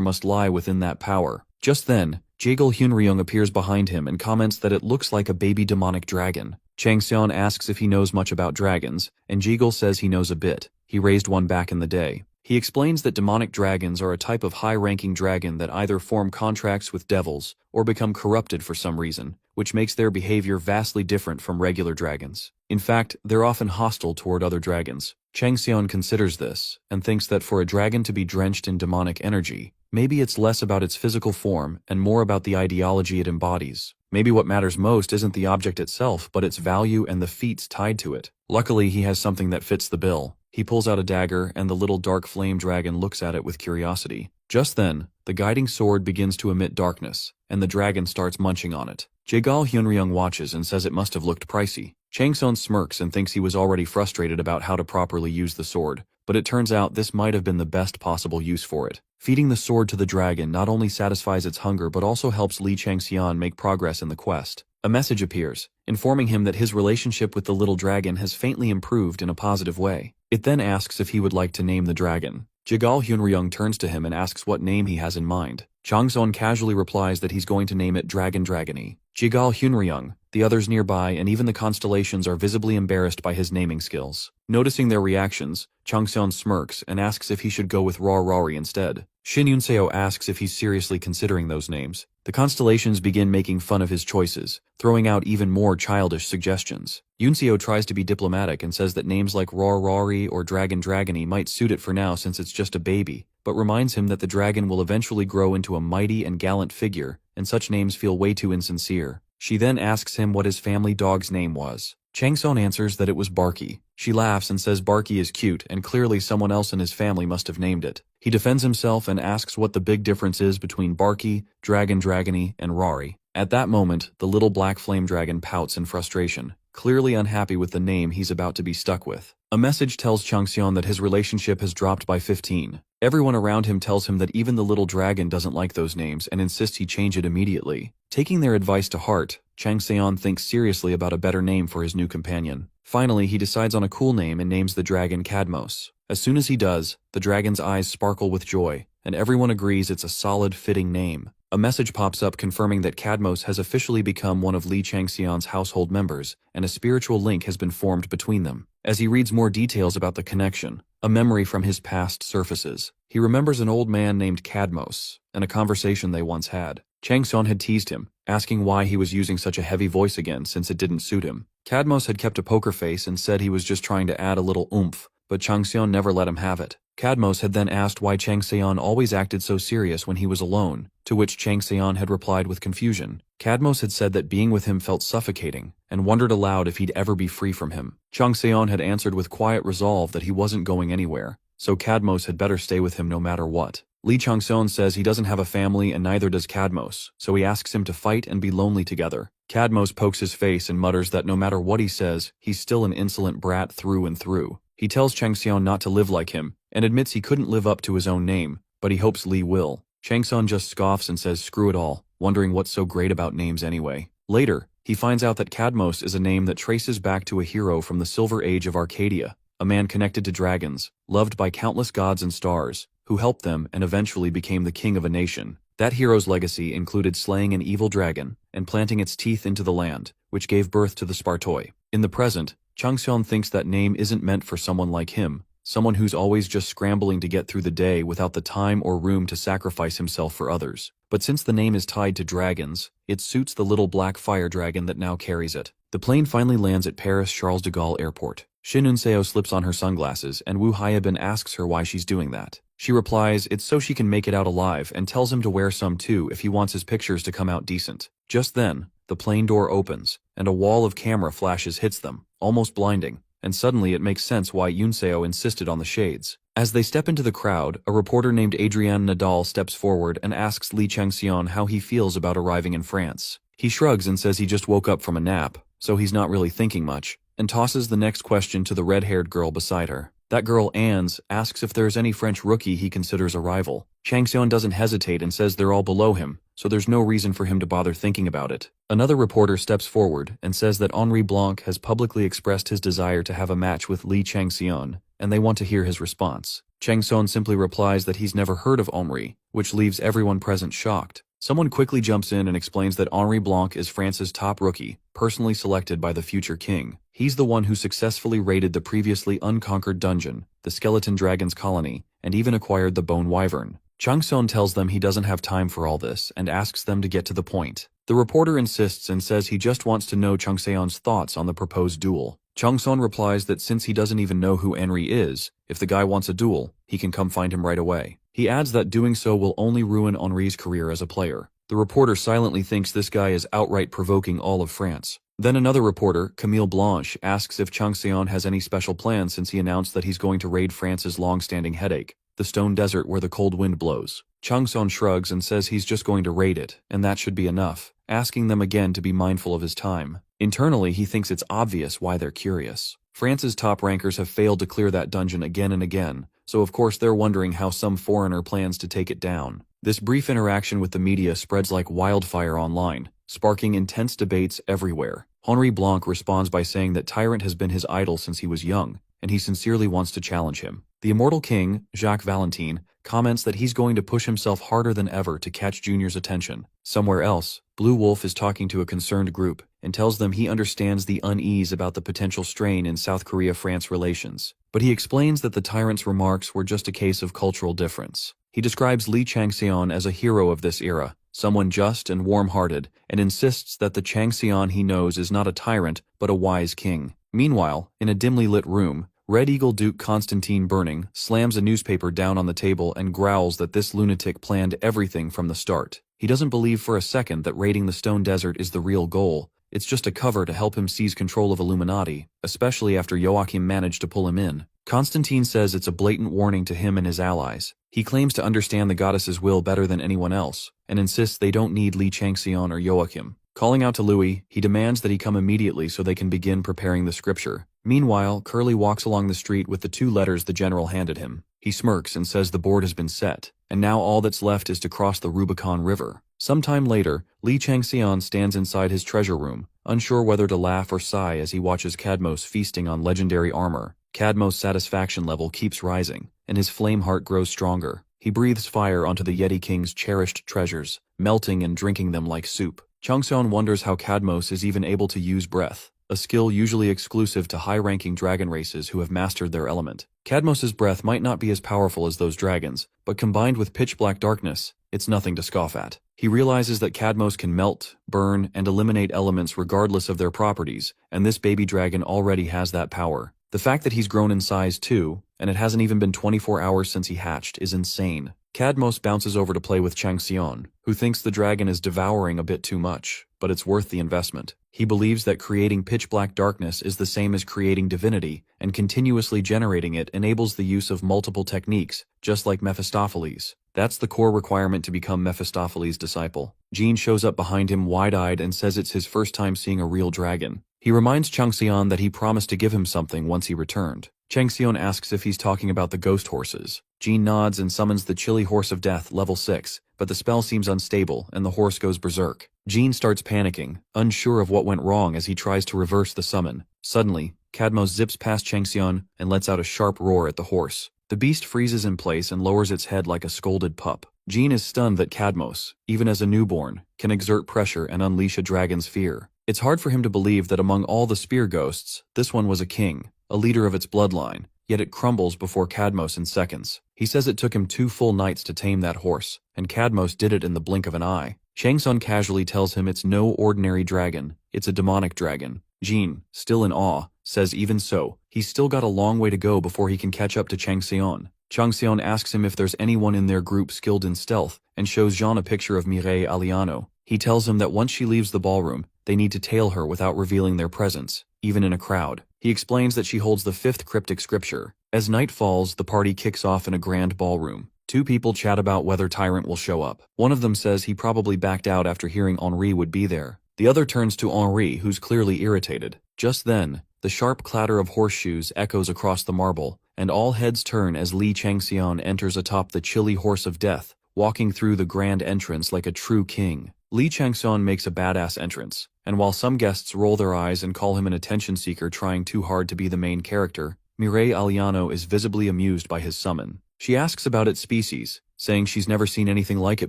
must lie within that power. Just then, Jaegul Hyunryung appears behind him and comments that it looks like a baby demonic dragon. Chang Son asks if he knows much about dragons, and Jaegul says he knows a bit. He raised one back in the day. He explains that demonic dragons are a type of high-ranking dragon that either form contracts with devils or become corrupted for some reason, which makes their behavior vastly different from regular dragons. In fact, they're often hostile toward other dragons. Chang Son considers this, and thinks that for a dragon to be drenched in demonic energy, maybe it's less about its physical form and more about the ideology it embodies. Maybe what matters most isn't the object itself, but its value and the feats tied to it. Luckily, he has something that fits the bill. He pulls out a dagger, and the little dark flame dragon looks at it with curiosity. Just then, the guiding sword begins to emit darkness, and the dragon starts munching on it. Jaegul Hyunryung watches and says it must have looked pricey. Chang Son smirks and thinks he was already frustrated about how to properly use the sword, but it turns out this might have been the best possible use for it. Feeding the sword to the dragon not only satisfies its hunger but also helps Li Changxian make progress in the quest. A message appears, informing him that his relationship with the little dragon has faintly improved in a positive way. It then asks if he would like to name the dragon. Jaegul Hyunryung turns to him and asks what name he has in mind. Chang Son casually replies that he's going to name it Dragon Dragony. Jaegul Hyunryung, the others nearby, and even the constellations are visibly embarrassed by his naming skills. Noticing their reactions, Chang Son smirks and asks if he should go with Rari instead. Shin Yunseo asks if he's seriously considering those names. The constellations begin making fun of his choices, throwing out even more childish suggestions. Yunseo tries to be diplomatic and says that names like Rari or Dragon Dragony might suit it for now since it's just a baby, but reminds him that the dragon will eventually grow into a mighty and gallant figure, and such names feel way too insincere. She then asks him what his family dog's name was. Chang Son answers that it was Barky. She laughs and says Barky is cute and clearly someone else in his family must have named it. He defends himself and asks what the big difference is between Barky, Dragon Dragony, and Rari. At that moment, the little black flame dragon pouts in frustration, clearly unhappy with the name he's about to be stuck with. A message tells Chang Son that his relationship has dropped by 15. Everyone around him tells him that even the little dragon doesn't like those names and insists he change it immediately. Taking their advice to heart, Chang Son thinks seriously about a better name for his new companion. Finally, he decides on a cool name and names the dragon Cadmos. As soon as he does, the dragon's eyes sparkle with joy, and everyone agrees it's a solid, fitting name. A message pops up confirming that Cadmos has officially become one of Li Changxian's household members, and a spiritual link has been formed between them. As he reads more details about the connection, a memory from his past surfaces. He remembers an old man named Cadmos, and a conversation they once had. Chang Son had teased him, asking why he was using such a heavy voice again since it didn't suit him. Cadmos had kept a poker face and said he was just trying to add a little oomph, but Chang Son never let him have it. Cadmos had then asked why Chang Son always acted so serious when he was alone, to which Chang Son had replied with confusion. Cadmos had said that being with him felt suffocating, and wondered aloud if he'd ever be free from him. Chang Son had answered with quiet resolve that he wasn't going anywhere, so Cadmos had better stay with him no matter what. Li Chang Son says he doesn't have a family and neither does Cadmos, so he asks him to fight and be lonely together. Cadmos pokes his face and mutters that no matter what he says, he's still an insolent brat through and through. He tells Chang Son not to live like him, and admits he couldn't live up to his own name, but he hopes Li will. Chang Son just scoffs and says screw it all, wondering what's so great about names anyway. Later, he finds out that Cadmos is a name that traces back to a hero from the Silver Age of Arcadia, a man connected to dragons, loved by countless gods and stars, who helped them and eventually became the king of a nation. That hero's legacy included slaying an evil dragon and planting its teeth into the land, which gave birth to the Spartoi. In the present, Chang Son thinks that name isn't meant for someone like him, someone who's always just scrambling to get through the day without the time or room to sacrifice himself for others. But since the name is tied to dragons, it suits the little black fire dragon that now carries it. The plane finally lands at Paris Charles de Gaulle Airport. Shin Unseo slips on her sunglasses and Wu Hyabin asks her why she's doing that. She replies it's so she can make it out alive and tells him to wear some too if he wants his pictures to come out decent. Just then, the plane door opens, and a wall of camera flashes hits them, almost blinding, and suddenly it makes sense why Yunseo insisted on the shades. As they step into the crowd, a reporter named Adrian Nadal steps forward and asks Li Changxian how he feels about arriving in France. He shrugs and says he just woke up from a nap, so he's not really thinking much, and tosses the next question to the red-haired girl beside her. That girl, Anne, asks if there's any French rookie he considers a rival. Changxian doesn't hesitate and says they're all below him, so there's no reason for him to bother thinking about it. Another reporter steps forward and says that Henri Blanc has publicly expressed his desire to have a match with Li Changxian, and they want to hear his response. Changxian simply replies that he's never heard of Henri, which leaves everyone present shocked. Someone quickly jumps in and explains that Henri Blanc is France's top rookie, personally selected by the future king. He's the one who successfully raided the previously unconquered dungeon, the Skeleton Dragon's colony, and even acquired the Bone Wyvern. Changxian tells them he doesn't have time for all this and asks them to get to the point. The reporter insists and says he just wants to know Changxian's thoughts on the proposed duel. Changxian replies that since he doesn't even know who Henri is, if the guy wants a duel, he can come find him right away. He adds that doing so will only ruin Henri's career as a player. The reporter silently thinks this guy is outright provoking all of France. Then another reporter, Camille Blanche, asks if Changxian has any special plans since he announced that he's going to raid France's long-standing headache, the stone desert where the cold wind blows. Changxian shrugs and says he's just going to raid it, and that should be enough, asking them again to be mindful of his time. Internally, he thinks it's obvious why they're curious. France's top rankers have failed to clear that dungeon again and again, so of course they're wondering how some foreigner plans to take it down. This brief interaction with the media spreads like wildfire online, sparking intense debates everywhere. Henri Blanc responds by saying that Tyrant has been his idol since he was young, and he sincerely wants to challenge him. The immortal king, Jacques Valentine, comments that he's going to push himself harder than ever to catch Junior's attention. Somewhere else, Blue Wolf is talking to a concerned group and tells them he understands the unease about the potential strain in South Korea-France relations. But he explains that the tyrant's remarks were just a case of cultural difference. He describes Li Changxian as a hero of this era, someone just and warm-hearted, and insists that the Changxian he knows is not a tyrant, but a wise king. Meanwhile, in a dimly lit room, Red Eagle Duke Constantine Burning slams a newspaper down on the table and growls that this lunatic planned everything from the start. He doesn't believe for a second that raiding the Stone Desert is the real goal. It's just a cover to help him seize control of Illuminati, especially after Joachim managed to pull him in. Constantine says it's a blatant warning to him and his allies. He claims to understand the goddess's will better than anyone else, and insists they don't need Li Changxian or Joachim. Calling out to Louis, he demands that he come immediately so they can begin preparing the scripture. Meanwhile, Curly walks along the street with the 2 letters the general handed him. He smirks and says the board has been set, and now all that's left is to cross the Rubicon River. Sometime later, Li Changxian stands inside his treasure room, unsure whether to laugh or sigh as he watches Cadmos feasting on legendary armor. Cadmos' satisfaction level keeps rising, and his flame heart grows stronger. He breathes fire onto the Yeti King's cherished treasures, melting and drinking them like soup. Changxian wonders how Cadmos is even able to use breath, a skill usually exclusive to high-ranking dragon races who have mastered their element. Cadmos's breath might not be as powerful as those dragons, but combined with pitch-black darkness, it's nothing to scoff at. He realizes that Cadmos can melt, burn, and eliminate elements regardless of their properties, and this baby dragon already has that power. The fact that he's grown in size too, and it hasn't even been 24 hours since he hatched, is insane. Cadmos bounces over to play with Changxian, who thinks the dragon is devouring a bit too much, but it's worth the investment. He believes that creating pitch-black darkness is the same as creating divinity, and continuously generating it enables the use of multiple techniques, just like Mephistopheles. That's the core requirement to become Mephistopheles' disciple. Jean shows up behind him wide-eyed and says it's his first time seeing a real dragon. He reminds Changxian that he promised to give him something once he returned. Changxian asks if he's talking about the ghost horses. Jean nods and summons the Chilly Horse of Death, level 6, but the spell seems unstable and the horse goes berserk. Jean starts panicking, unsure of what went wrong as he tries to reverse the summon. Suddenly, Cadmos zips past Changxian and lets out a sharp roar at the horse. The beast freezes in place and lowers its head like a scolded pup. Jean is stunned that Cadmos, even as a newborn, can exert pressure and unleash a dragon's fear. It's hard for him to believe that among all the spear ghosts, this one was a king, a leader of its bloodline, yet it crumbles before Cadmos in seconds. He says it took him 2 full nights to tame that horse, and Cadmos did it in the blink of an eye. Changsun casually tells him it's no ordinary dragon, it's a demonic dragon. Jin, still in awe, says even so, he's still got a long way to go before he can catch up to Changxion. Changxion asks him if there's anyone in their group skilled in stealth, and shows Jean a picture of Mireille Aliano. He tells him that once she leaves the ballroom, they need to tail her without revealing their presence, even in a crowd. He explains that she holds the 5th cryptic scripture. As night falls, the party kicks off in a grand ballroom. 2 people chat about whether Tyrant will show up. One of them says he probably backed out after hearing Henri would be there. The other turns to Henri, who's clearly irritated. Just then, the sharp clatter of horseshoes echoes across the marble, and all heads turn as Li Changxian enters atop the chilly horse of death, walking through the grand entrance like a true king. Li Changxian makes a badass entrance, and while some guests roll their eyes and call him an attention seeker trying too hard to be the main character, Mireille Aliano is visibly amused by his summon. She asks about its species, saying she's never seen anything like it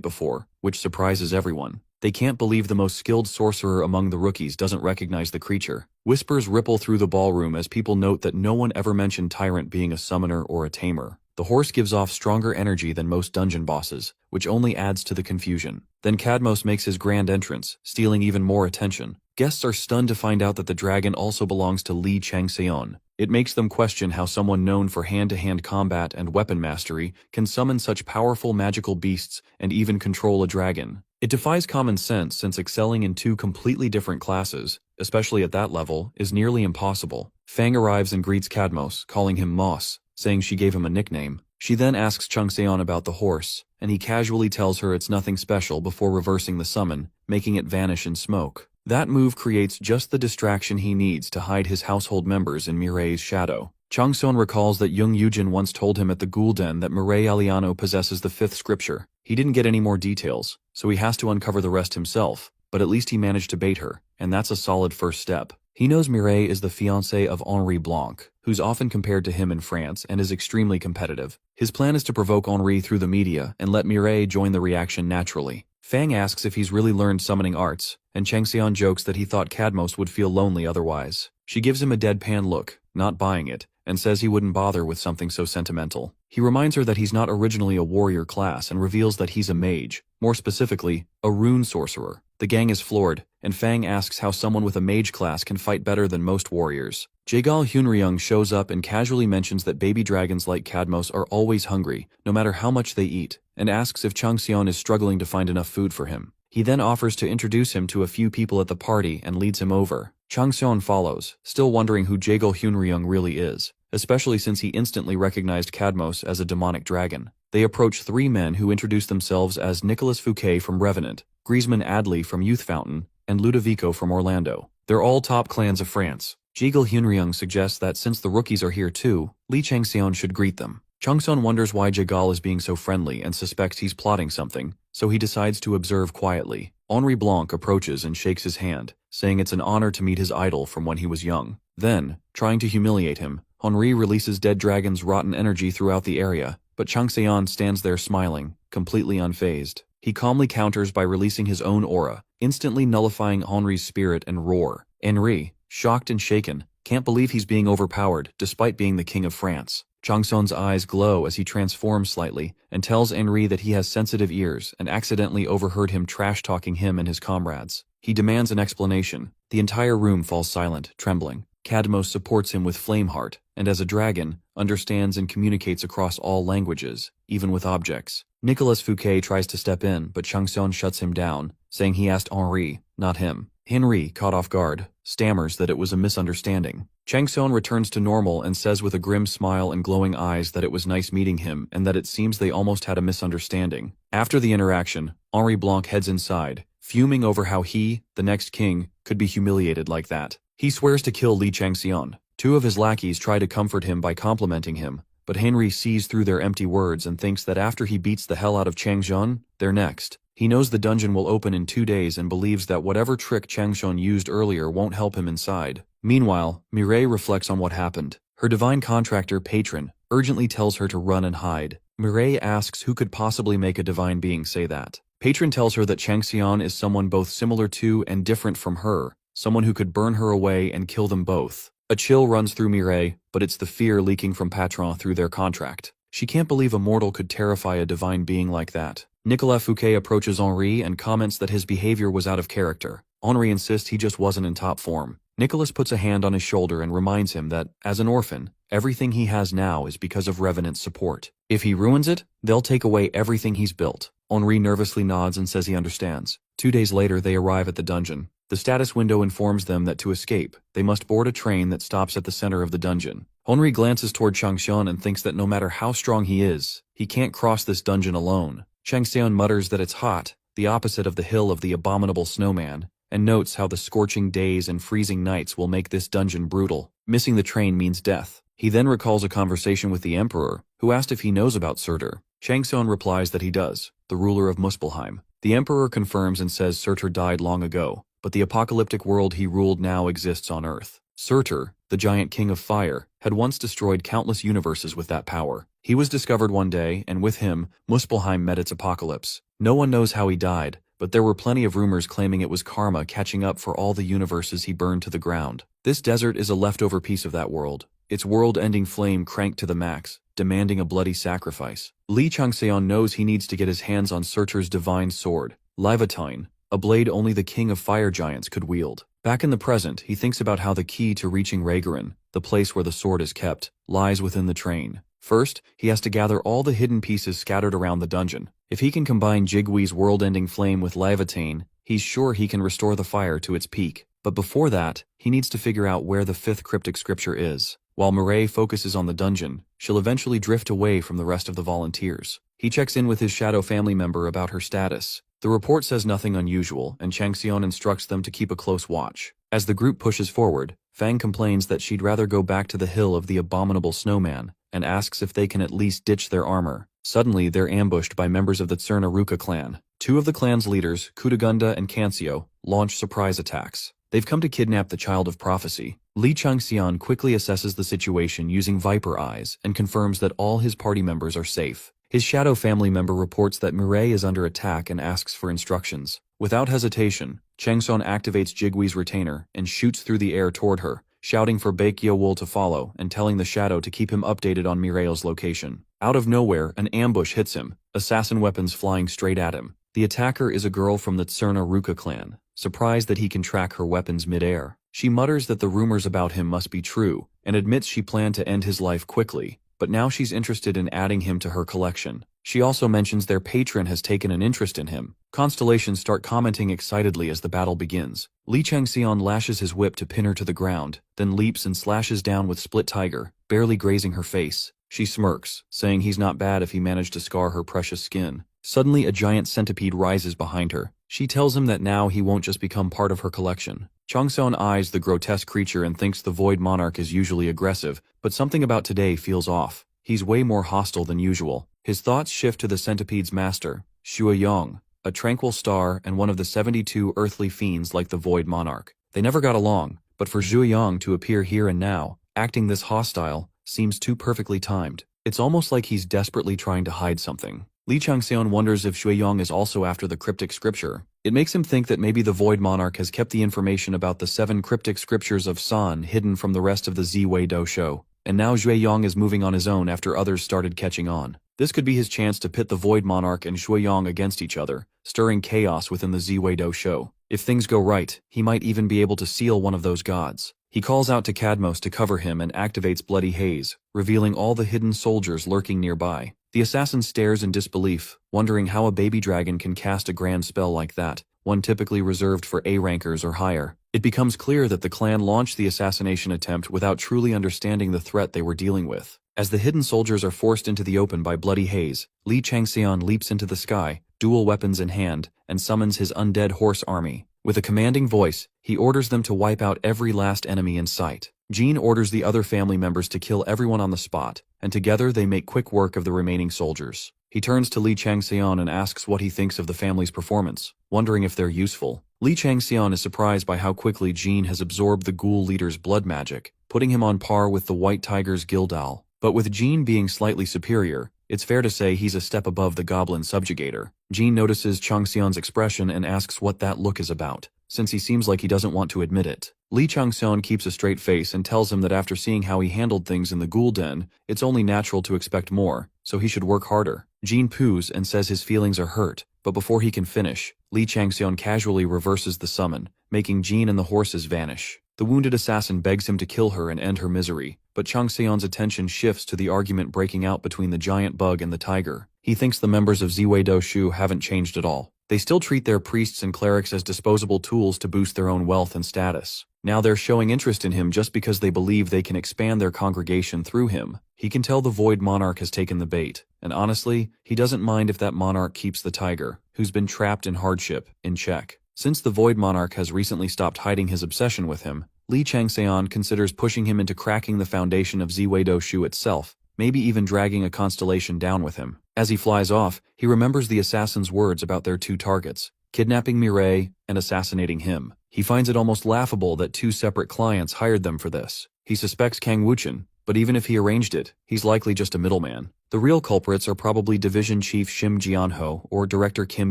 before, which surprises everyone. They can't believe the most skilled sorcerer among the rookies doesn't recognize the creature. Whispers ripple through the ballroom as people note that no one ever mentioned Tyrant being a summoner or a tamer. The horse gives off stronger energy than most dungeon bosses, which only adds to the confusion. Then Cadmos makes his grand entrance, stealing even more attention. Guests are stunned to find out that the dragon also belongs to Li Changxian. It makes them question how someone known for hand-to-hand combat and weapon mastery can summon such powerful magical beasts and even control a dragon. It defies common sense since excelling in 2 completely different classes, especially at that level, is nearly impossible. Fang arrives and greets Cadmos, calling him Moss, saying she gave him a nickname. She then asks Changxian about the horse, and he casually tells her it's nothing special before reversing the summon, making it vanish in smoke. That move creates just the distraction he needs to hide his household members in Mireille's shadow. Changxian recalls that Jung Yujin once told him at the Ghoul Den that Mireille Aliano possesses the 5th scripture. He didn't get any more details, so he has to uncover the rest himself, but at least he managed to bait her, and that's a solid first step. He knows Mireille is the fiancée of Henri Blanc, who's often compared to him in France and is extremely competitive. His plan is to provoke Henri through the media and let Mireille join the reaction naturally. Fang asks if he's really learned summoning arts, and Changxian jokes that he thought Cadmos would feel lonely otherwise. She gives him a deadpan look, not buying it, and says he wouldn't bother with something so sentimental. He reminds her that he's not originally a warrior class and reveals that he's a mage, more specifically, a rune sorcerer. The gang is floored, and Fang asks how someone with a mage class can fight better than most warriors. Jaegal Hunryung shows up and casually mentions that baby dragons like Cadmos are always hungry, no matter how much they eat, and asks if Changxian is struggling to find enough food for him. He then offers to introduce him to a few people at the party and leads him over. Changxian follows, still wondering who Jaegal Hunryung really is, especially since he instantly recognized Cadmos as a demonic dragon. They approach 3 men who introduce themselves as Nicolas Fouquet from Revenant, Griezmann Adley from Youth Fountain, and Ludovico from Orlando. They're all top clans of France. Jaegal Hunryung suggests that since the rookies are here too, Li Changxian should greet them. Changxian wonders why Jaegal is being so friendly and suspects he's plotting something, so he decides to observe quietly. Henri Blanc approaches and shakes his hand, saying it's an honor to meet his idol from when he was young. Then, trying to humiliate him, Henri releases Dead Dragon's rotten energy throughout the area, but Changxian stands there smiling, completely unfazed. He calmly counters by releasing his own aura, instantly nullifying Henri's spirit and roar. Henri, shocked and shaken, can't believe he's being overpowered despite being the king of France. Changxian's eyes glow as he transforms slightly and tells Henri that he has sensitive ears and accidentally overheard him trash-talking him and his comrades. He demands an explanation. The entire room falls silent, trembling. Cadmos supports him with Flameheart, and as a dragon, understands and communicates across all languages, even with objects. Nicolas Fouquet tries to step in, but Changxian shuts him down, saying he asked Henri, not him. Henri, caught off guard, stammers that it was a misunderstanding. Changxian returns to normal and says with a grim smile and glowing eyes that it was nice meeting him and that it seems they almost had a misunderstanding. After the interaction, Henri Blanc heads inside, fuming over how he, the next king, could be humiliated like that. He swears to kill Li Changxian. 2 of his lackeys try to comfort him by complimenting him, but Henri sees through their empty words and thinks that after he beats the hell out of Changxian, they're next. He knows the dungeon will open in 2 days and believes that whatever trick Changxian used earlier won't help him inside. Meanwhile, Mireille reflects on what happened. Her divine contractor, Patron, urgently tells her to run and hide. Mireille asks who could possibly make a divine being say that. Patron tells her that Changxian is someone both similar to and different from her, someone who could burn her away and kill them both. A chill runs through Mireille, but it's the fear leaking from Patron through their contract. She can't believe a mortal could terrify a divine being like that. Nicolas Fouquet approaches Henri and comments that his behavior was out of character. Henri insists he just wasn't in top form. Nicolas puts a hand on his shoulder and reminds him that, as an orphan, everything he has now is because of Revenant's support. If he ruins it, they'll take away everything he's built. Henri nervously nods and says he understands. 2 days later, they arrive at the dungeon. The status window informs them that to escape, they must board a train that stops at the center of the dungeon. Henri glances toward Changxian and thinks that no matter how strong he is, he can't cross this dungeon alone. Changxian mutters that it's hot, the opposite of the hill of the abominable snowman, and notes how the scorching days and freezing nights will make this dungeon brutal. Missing the train means death. He then recalls a conversation with the Emperor, who asked if he knows about Surtur. Changxian replies that he does, the ruler of Muspelheim. The Emperor confirms and says Surtur died long ago, but the apocalyptic world he ruled now exists on Earth. Surtur, the giant king of fire, had once destroyed countless universes with that power. He was discovered one day, and with him, Muspelheim met its apocalypse. No one knows how he died, but there were plenty of rumors claiming it was karma catching up for all the universes he burned to the ground. This desert is a leftover piece of that world, its world-ending flame cranked to the max, demanding a bloody sacrifice. Li Changxian knows he needs to get his hands on Surtur's divine sword, Livatine, a blade only the king of fire giants could wield. Back in the present, he thinks about how the key to reaching Ragaran, the place where the sword is kept, lies within the train. First, he has to gather all the hidden pieces scattered around the dungeon. If he can combine Jigwee's world-ending flame with Livatine, he's sure he can restore the fire to its peak. But before that, he needs to figure out where the 5th cryptic scripture is. While Mireille focuses on the dungeon, she'll eventually drift away from the rest of the volunteers. He checks in with his shadow family member about her status. The report says nothing unusual, and Changxian instructs them to keep a close watch. As the group pushes forward, Fang complains that she'd rather go back to the hill of the abominable snowman, and asks if they can at least ditch their armor. Suddenly, they're ambushed by members of the Tsurna Ruka clan. 2 of the clan's leaders, Kudagunda and Cancio, launch surprise attacks. They've come to kidnap the Child of Prophecy. Li Changxian quickly assesses the situation using Viper Eyes and confirms that all his party members are safe. His shadow family member reports that Mireille is under attack and asks for instructions. Without hesitation, Changxian activates Jigwee's retainer and shoots through the air toward her, shouting for Baekyeowol to follow and telling the shadow to keep him updated on Mireille's location. Out of nowhere, an ambush hits him, assassin weapons flying straight at him. The attacker is a girl from the Tsurna Ruka clan, surprised that he can track her weapons mid-air. She mutters that the rumors about him must be true, and admits she planned to end his life quickly, but now she's interested in adding him to her collection. She also mentions their patron has taken an interest in him. Constellations start commenting excitedly as the battle begins. Li Changxian lashes his whip to pin her to the ground, then leaps and slashes down with Split Tiger, barely grazing her face. She smirks, saying he's not bad if he managed to scar her precious skin. Suddenly, a giant centipede rises behind her. She tells him that now he won't just become part of her collection. Changxian eyes the grotesque creature and thinks the Void Monarch is usually aggressive, but something about today feels off. He's way more hostile than usual. His thoughts shift to the centipede's master, Shuoyong, a tranquil star and one of the 72 earthly fiends like the Void Monarch. They never got along, but for Shuoyong to appear here and now, acting this hostile, seems too perfectly timed. It's almost like he's desperately trying to hide something. Li Changxian wonders if Shuoyong is also after the cryptic scripture. It makes him think that maybe the Void Monarch has kept the information about the 7 cryptic scriptures of San hidden from the rest of the Ziwei Dosho, and now Shuoyong is moving on his own after others started catching on. This could be his chance to pit the Void Monarch and Shuoyong against each other, stirring chaos within the Ziwei Dosho. If things go right, he might even be able to seal one of those gods. He calls out to Cadmos to cover him and activates Bloody Haze, revealing all the hidden soldiers lurking nearby. The assassin stares in disbelief, wondering how a baby dragon can cast a grand spell like that, one typically reserved for A rankers or higher. It becomes clear that the clan launched the assassination attempt without truly understanding the threat they were dealing with. As the hidden soldiers are forced into the open by Bloody Haze, Li Changxian leaps into the sky, dual weapons in hand, and summons his undead horse army. With a commanding voice, he orders them to wipe out every last enemy in sight. Jean orders the other family members to kill everyone on the spot, and together they make quick work of the remaining soldiers. He turns to Li Changxian and asks what he thinks of the family's performance, wondering if they're useful. Li Changxian is surprised by how quickly Jean has absorbed the ghoul leader's blood magic, putting him on par with the White Tiger's Gildal. But with Jean being slightly superior, it's fair to say he's a step above the goblin subjugator. Jean notices Changxian's expression and asks what that look is about. since he seems like he doesn't want to admit it. Lee Chang-seon keeps a straight face and tells him that after seeing how he handled things in the Ghoul Den, it's only natural to expect more, so he should work harder. Jean poos and says his feelings are hurt, but before he can finish, Lee Chang-seon casually reverses the summon, making Jean and the horses vanish. The wounded assassin begs him to kill her and end her misery, but Chang-seon's attention shifts to the argument breaking out between the giant bug and the tiger. He thinks the members of Ziwei Shu haven't changed at all. They still treat their priests and clerics as disposable tools to boost their own wealth and status. Now they're showing interest in him just because they believe they can expand their congregation through him. He can tell the Void Monarch has taken the bait, and honestly, he doesn't mind if that monarch keeps the tiger, who's been trapped in hardship, in check. Since the Void Monarch has recently stopped hiding his obsession with him, Lee Chang-seon considers pushing him into cracking the foundation of Ziwei Shu itself, maybe even dragging a constellation down with him. As he flies off, he remembers the assassin's words about their two targets, kidnapping Mireille and assassinating him. He finds it almost laughable that two separate clients hired them for this. He suspects Kang Wuchen, but even if he arranged it, he's likely just a middleman. The real culprits are probably Division Chief Shim Jianho or Director Kim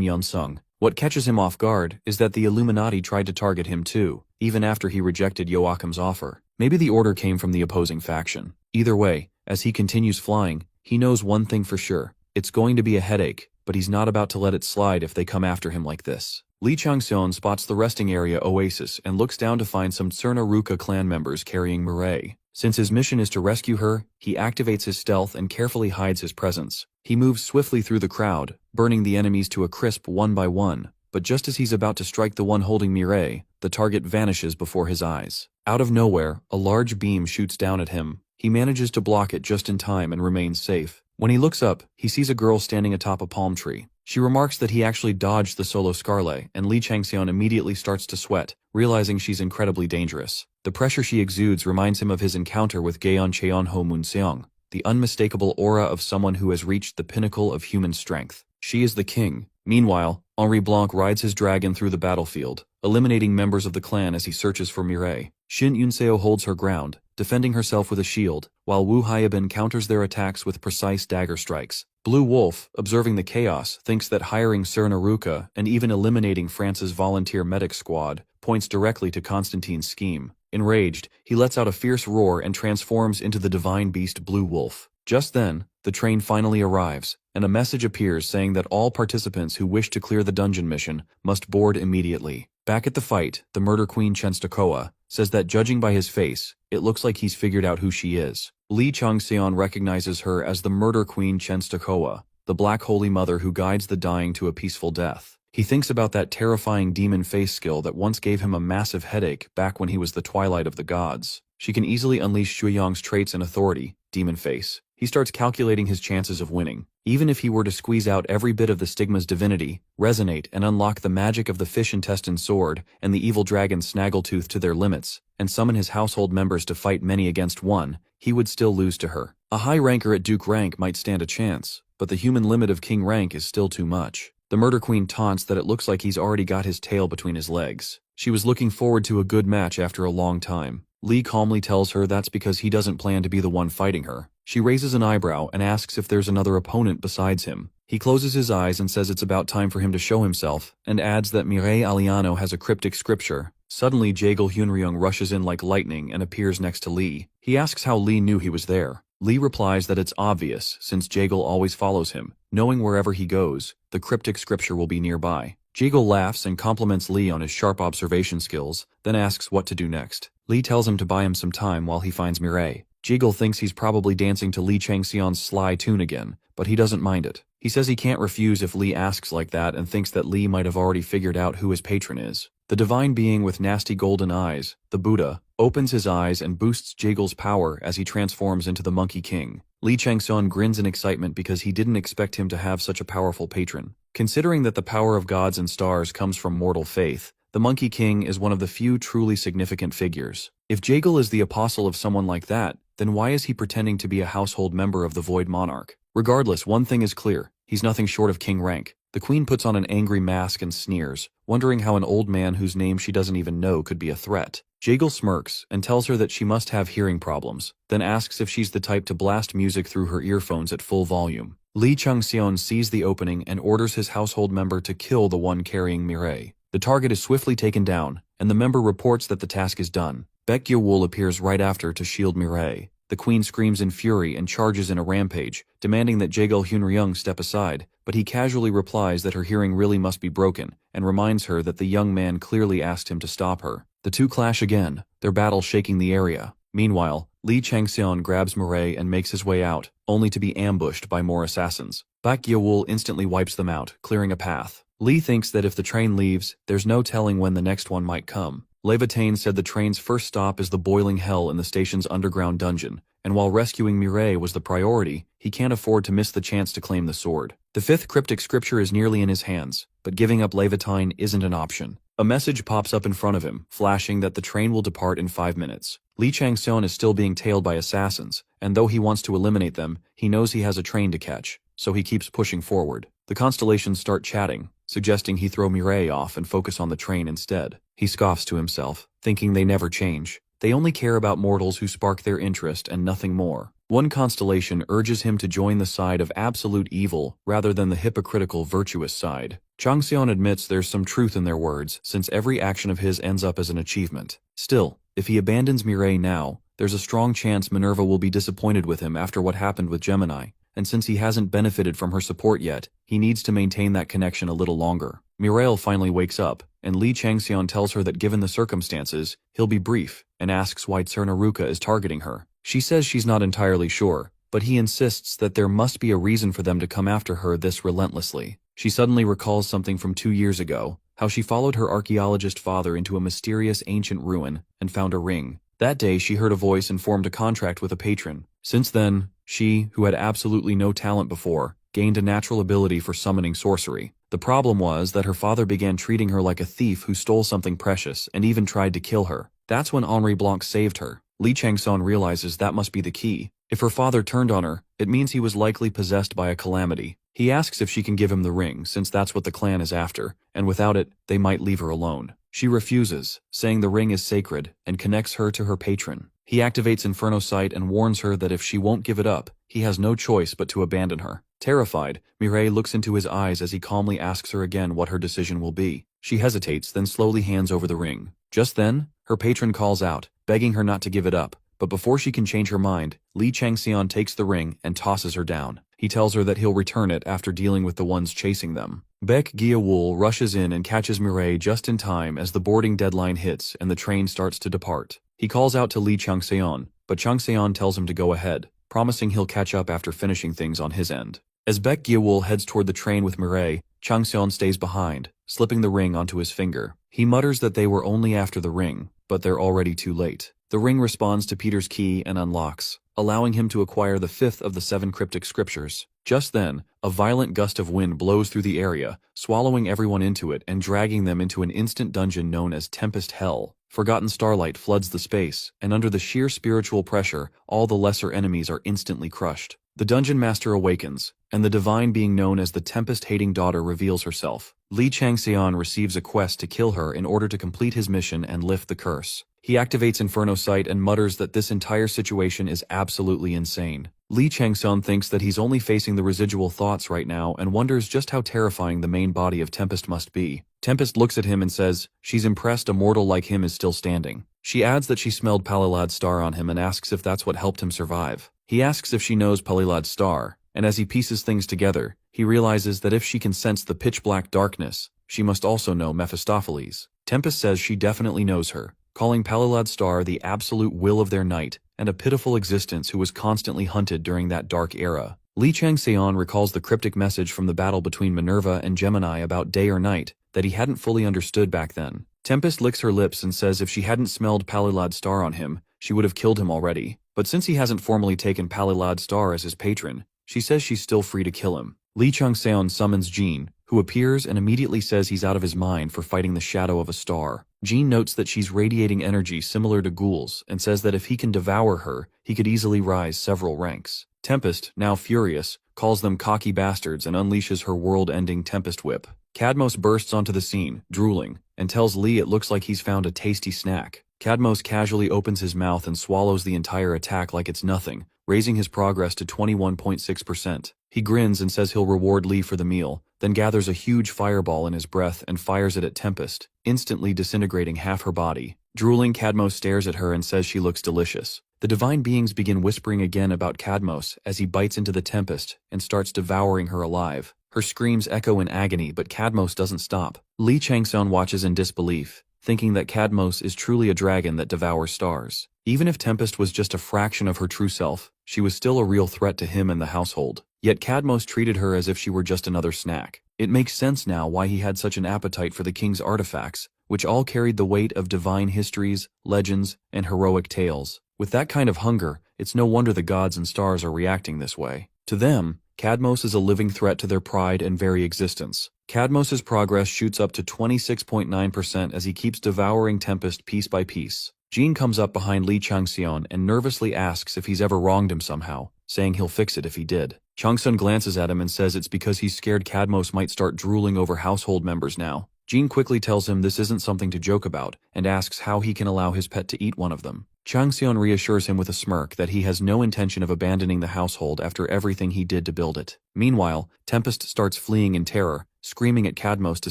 Yeon-sung. What catches him off guard is that the Illuminati tried to target him too, even after he rejected Joachim's offer. Maybe the order came from the opposing faction. Either way, as he continues flying, he knows one thing for sure. It's going to be a headache, but he's not about to let it slide if they come after him like this. Lee Chang-seon spots the resting area oasis and looks down to find some Tsurna Ruka clan members carrying Mireille. Since his mission is to rescue her, he activates his stealth and carefully hides his presence. He moves swiftly through the crowd, burning the enemies to a crisp one by one, but just as he's about to strike the one holding Mireille, the target vanishes before his eyes. Out of nowhere, a large beam shoots down at him. He manages to block it just in time and remains safe. When he looks up, he sees a girl standing atop a palm tree. She remarks that he actually dodged the solo Scarlet, and Lee Chang-seon immediately starts to sweat, realizing she's incredibly dangerous. The pressure she exudes reminds him of his encounter with Gaeon Cheonho Moon-seong, the unmistakable aura of someone who has reached the pinnacle of human strength. She is the king. Meanwhile, Henri Blanc rides his dragon through the battlefield, eliminating members of the clan as he searches for Mireille. Shin Yunseo holds her ground, defending herself with a shield, while Wu Hyabin counters their attacks with precise dagger strikes. Blue Wolf, observing the chaos, thinks that hiring Tsurna Ruka and even eliminating France's volunteer medic squad points directly to Constantine's scheme. Enraged, he lets out a fierce roar and transforms into the divine beast Blue Wolf. Just then, the train finally arrives, and a message appears saying that all participants who wish to clear the dungeon mission must board immediately. Back at the fight, the murder queen Chenstokoa says that judging by his face, it looks like he's figured out who she is. Lee Chang-seon recognizes her as the murder queen Chenstokoa, the Black Holy Mother who guides the dying to a peaceful death. He thinks about that terrifying demon face skill that once gave him a massive headache back when he was the twilight of the gods. She can easily unleash Shuiyong's traits and authority, demon face. He starts calculating his chances of winning. Even if he were to squeeze out every bit of the Stigma's divinity, resonate and unlock the magic of the fish intestine sword and the evil dragon Snaggletooth to their limits, and summon his household members to fight many against one, he would still lose to her. A high ranker at Duke rank might stand a chance, but the human limit of King rank is still too much. The murder queen taunts that it looks like he's already got his tail between his legs. She was looking forward to a good match after a long time. Lee calmly tells her that's because he doesn't plan to be the one fighting her. She raises an eyebrow and asks if there's another opponent besides him. He closes his eyes and says it's about time for him to show himself, and adds that Mireille Aliano has a cryptic scripture. Suddenly Jaegil Hyunryung rushes in like lightning and appears next to Lee. He asks how Lee knew he was there. Lee replies that it's obvious, since Jaegil always follows him, knowing wherever he goes, the cryptic scripture will be nearby. Jaegil laughs and compliments Lee on his sharp observation skills, then asks what to do next. Lee tells him to buy him some time while he finds Mireille. Jaegil thinks he's probably dancing to Lee Chang-seon's sly tune again, but he doesn't mind it. He says he can't refuse if Lee asks like that and thinks that Lee might have already figured out who his patron is. The divine being with nasty golden eyes, the Buddha, opens his eyes and boosts Jaegil's power as he transforms into the Monkey King. Lee Chang-seon grins in excitement because he didn't expect him to have such a powerful patron. Considering that the power of gods and stars comes from mortal faith, the Monkey King is one of the few truly significant figures. If Jaegil is the apostle of someone like that, then why is he pretending to be a household member of the Void Monarch? Regardless, one thing is clear, he's nothing short of king rank. The queen puts on an angry mask and sneers, wondering how an old man whose name she doesn't even know could be a threat. Jaegil smirks and tells her that she must have hearing problems, then asks if she's the type to blast music through her earphones at full volume. Lee Chang-seon sees the opening and orders his household member to kill the one carrying Mireille. The target is swiftly taken down, and the member reports that the task is done. Baek Gye-wol appears right after to shield Mireille. The queen screams in fury and charges in a rampage, demanding that Jaegul Hyunryung step aside, but he casually replies that her hearing really must be broken, and reminds her that the young man clearly asked him to stop her. The two clash again, their battle shaking the area. Meanwhile, Lee Changseon grabs Mireille and makes his way out, only to be ambushed by more assassins. Baek Gye-wol instantly wipes them out, clearing a path. Lee thinks that if the train leaves, there's no telling when the next one might come. Levitain said the train's first stop is the boiling hell in the station's underground dungeon, and while rescuing Mireille was the priority, he can't afford to miss the chance to claim the sword. The fifth cryptic scripture is nearly in his hands, but giving up Levitain isn't an option. A message pops up in front of him, flashing that the train will depart in 5 minutes. Lee Changseon is still being tailed by assassins, and though he wants to eliminate them, he knows he has a train to catch, so he keeps pushing forward. The constellations start chatting, suggesting he throw Mireille off and focus on the train instead. He scoffs to himself, thinking they never change. They only care about mortals who spark their interest and nothing more. One constellation urges him to join the side of absolute evil rather than the hypocritical virtuous side. Changseon admits there's some truth in their words, since every action of his ends up as an achievement. Still, if he abandons Mireille now, there's a strong chance Minerva will be disappointed with him after what happened with Gemini, and since he hasn't benefited from her support yet, he needs to maintain that connection a little longer. Mireille finally wakes up, and Lee Changseon tells her that given the circumstances, he'll be brief, and asks why Tsernaruka is targeting her. She says she's not entirely sure, but he insists that there must be a reason for them to come after her this relentlessly. She suddenly recalls something from 2 years ago, how she followed her archaeologist father into a mysterious ancient ruin and found a ring. That day she heard a voice and formed a contract with a patron. Since then, she, who had absolutely no talent before, gained a natural ability for summoning sorcery. The problem was that her father began treating her like a thief who stole something precious and even tried to kill her. That's when Henri Blanc saved her. Lee Changseon realizes that must be the key. If her father turned on her, it means he was likely possessed by a calamity. He asks if she can give him the ring, since that's what the clan is after, and without it, they might leave her alone. She refuses, saying the ring is sacred, and connects her to her patron. He activates Inferno Sight and warns her that if she won't give it up, he has no choice but to abandon her. Terrified, Mireille looks into his eyes as he calmly asks her again what her decision will be. She hesitates, then slowly hands over the ring. Just then, her patron calls out, begging her not to give it up, but before she can change her mind, Lee Changseon takes the ring and tosses her down. He tells her that he'll return it after dealing with the ones chasing them. Baek Gye-wol rushes in and catches Mireille just in time as the boarding deadline hits and the train starts to depart. He calls out to Lee Changseon, but Changseon tells him to go ahead, promising he'll catch up after finishing things on his end. As Baek Gye-wol heads toward the train with Mireille, Changseon stays behind, slipping the ring onto his finger. He mutters that they were only after the ring, but they're already too late. The ring responds to Peter's key and unlocks, allowing him to acquire the fifth of the 7 cryptic scriptures. Just then, a violent gust of wind blows through the area, swallowing everyone into it and dragging them into an instant dungeon known as Tempest Hell. Forgotten starlight floods the space, and under the sheer spiritual pressure, all the lesser enemies are instantly crushed. The dungeon master awakens, and the divine being known as the Tempest-hating daughter reveals herself. Lee Changseon receives a quest to kill her in order to complete his mission and lift the curse. He activates Inferno Sight and mutters that this entire situation is absolutely insane. Lee Changseon thinks that he's only facing the residual thoughts right now and wonders just how terrifying the main body of Tempest must be. Tempest looks at him and says she's impressed a mortal like him is still standing. She adds that she smelled Palilad's star on him and asks if that's what helped him survive. He asks if she knows Palilad's star, and as he pieces things together, he realizes that if she can sense the pitch-black darkness, she must also know Mephistopheles. Tempest says she definitely knows her, calling Palilad's star the absolute will of their night and a pitiful existence who was constantly hunted during that dark era. Lee Changseon recalls the cryptic message from the battle between Minerva and Gemini about day or night that he hadn't fully understood back then. Tempest licks her lips and says if she hadn't smelled Palilad's star on him, she would have killed him already. But since he hasn't formally taken Palilad's star as his patron, she says she's still free to kill him. Lee Changseon summons Jean, who appears and immediately says he's out of his mind for fighting the shadow of a star. Jean notes that she's radiating energy similar to ghouls and says that if he can devour her, he could easily rise several ranks. Tempest, now furious, calls them cocky bastards and unleashes her world-ending Tempest Whip. Cadmos bursts onto the scene, drooling, and tells Lee it looks like he's found a tasty snack. Cadmos casually opens his mouth and swallows the entire attack like it's nothing, raising his progress to 21.6%. He grins and says he'll reward Lee for the meal, then gathers a huge fireball in his breath and fires it at Tempest, instantly disintegrating half her body. Drooling, Cadmos stares at her and says she looks delicious. The divine beings begin whispering again about Cadmos as he bites into the Tempest and starts devouring her alive. Her screams echo in agony, but Cadmos doesn't stop. Li Changxian watches in disbelief, thinking that Cadmos is truly a dragon that devours stars. Even if Tempest was just a fraction of her true self, she was still a real threat to him and the household. Yet Cadmos treated her as if she were just another snack. It makes sense now why he had such an appetite for the king's artifacts, which all carried the weight of divine histories, legends, and heroic tales. With that kind of hunger, it's no wonder the gods and stars are reacting this way. To them, Cadmos is a living threat to their pride and very existence. Cadmos's progress shoots up to 26.9% as he keeps devouring Tempest piece by piece. Jean comes up behind Li Changxian and nervously asks if he's ever wronged him somehow, saying he'll fix it if he did. Changxian glances at him and says it's because he's scared Cadmos might start drooling over household members now. Jean quickly tells him this isn't something to joke about and asks how he can allow his pet to eat one of them. Changxian reassures him with a smirk that he has no intention of abandoning the household after everything he did to build it. Meanwhile, Tempest starts fleeing in terror, screaming at Cadmos to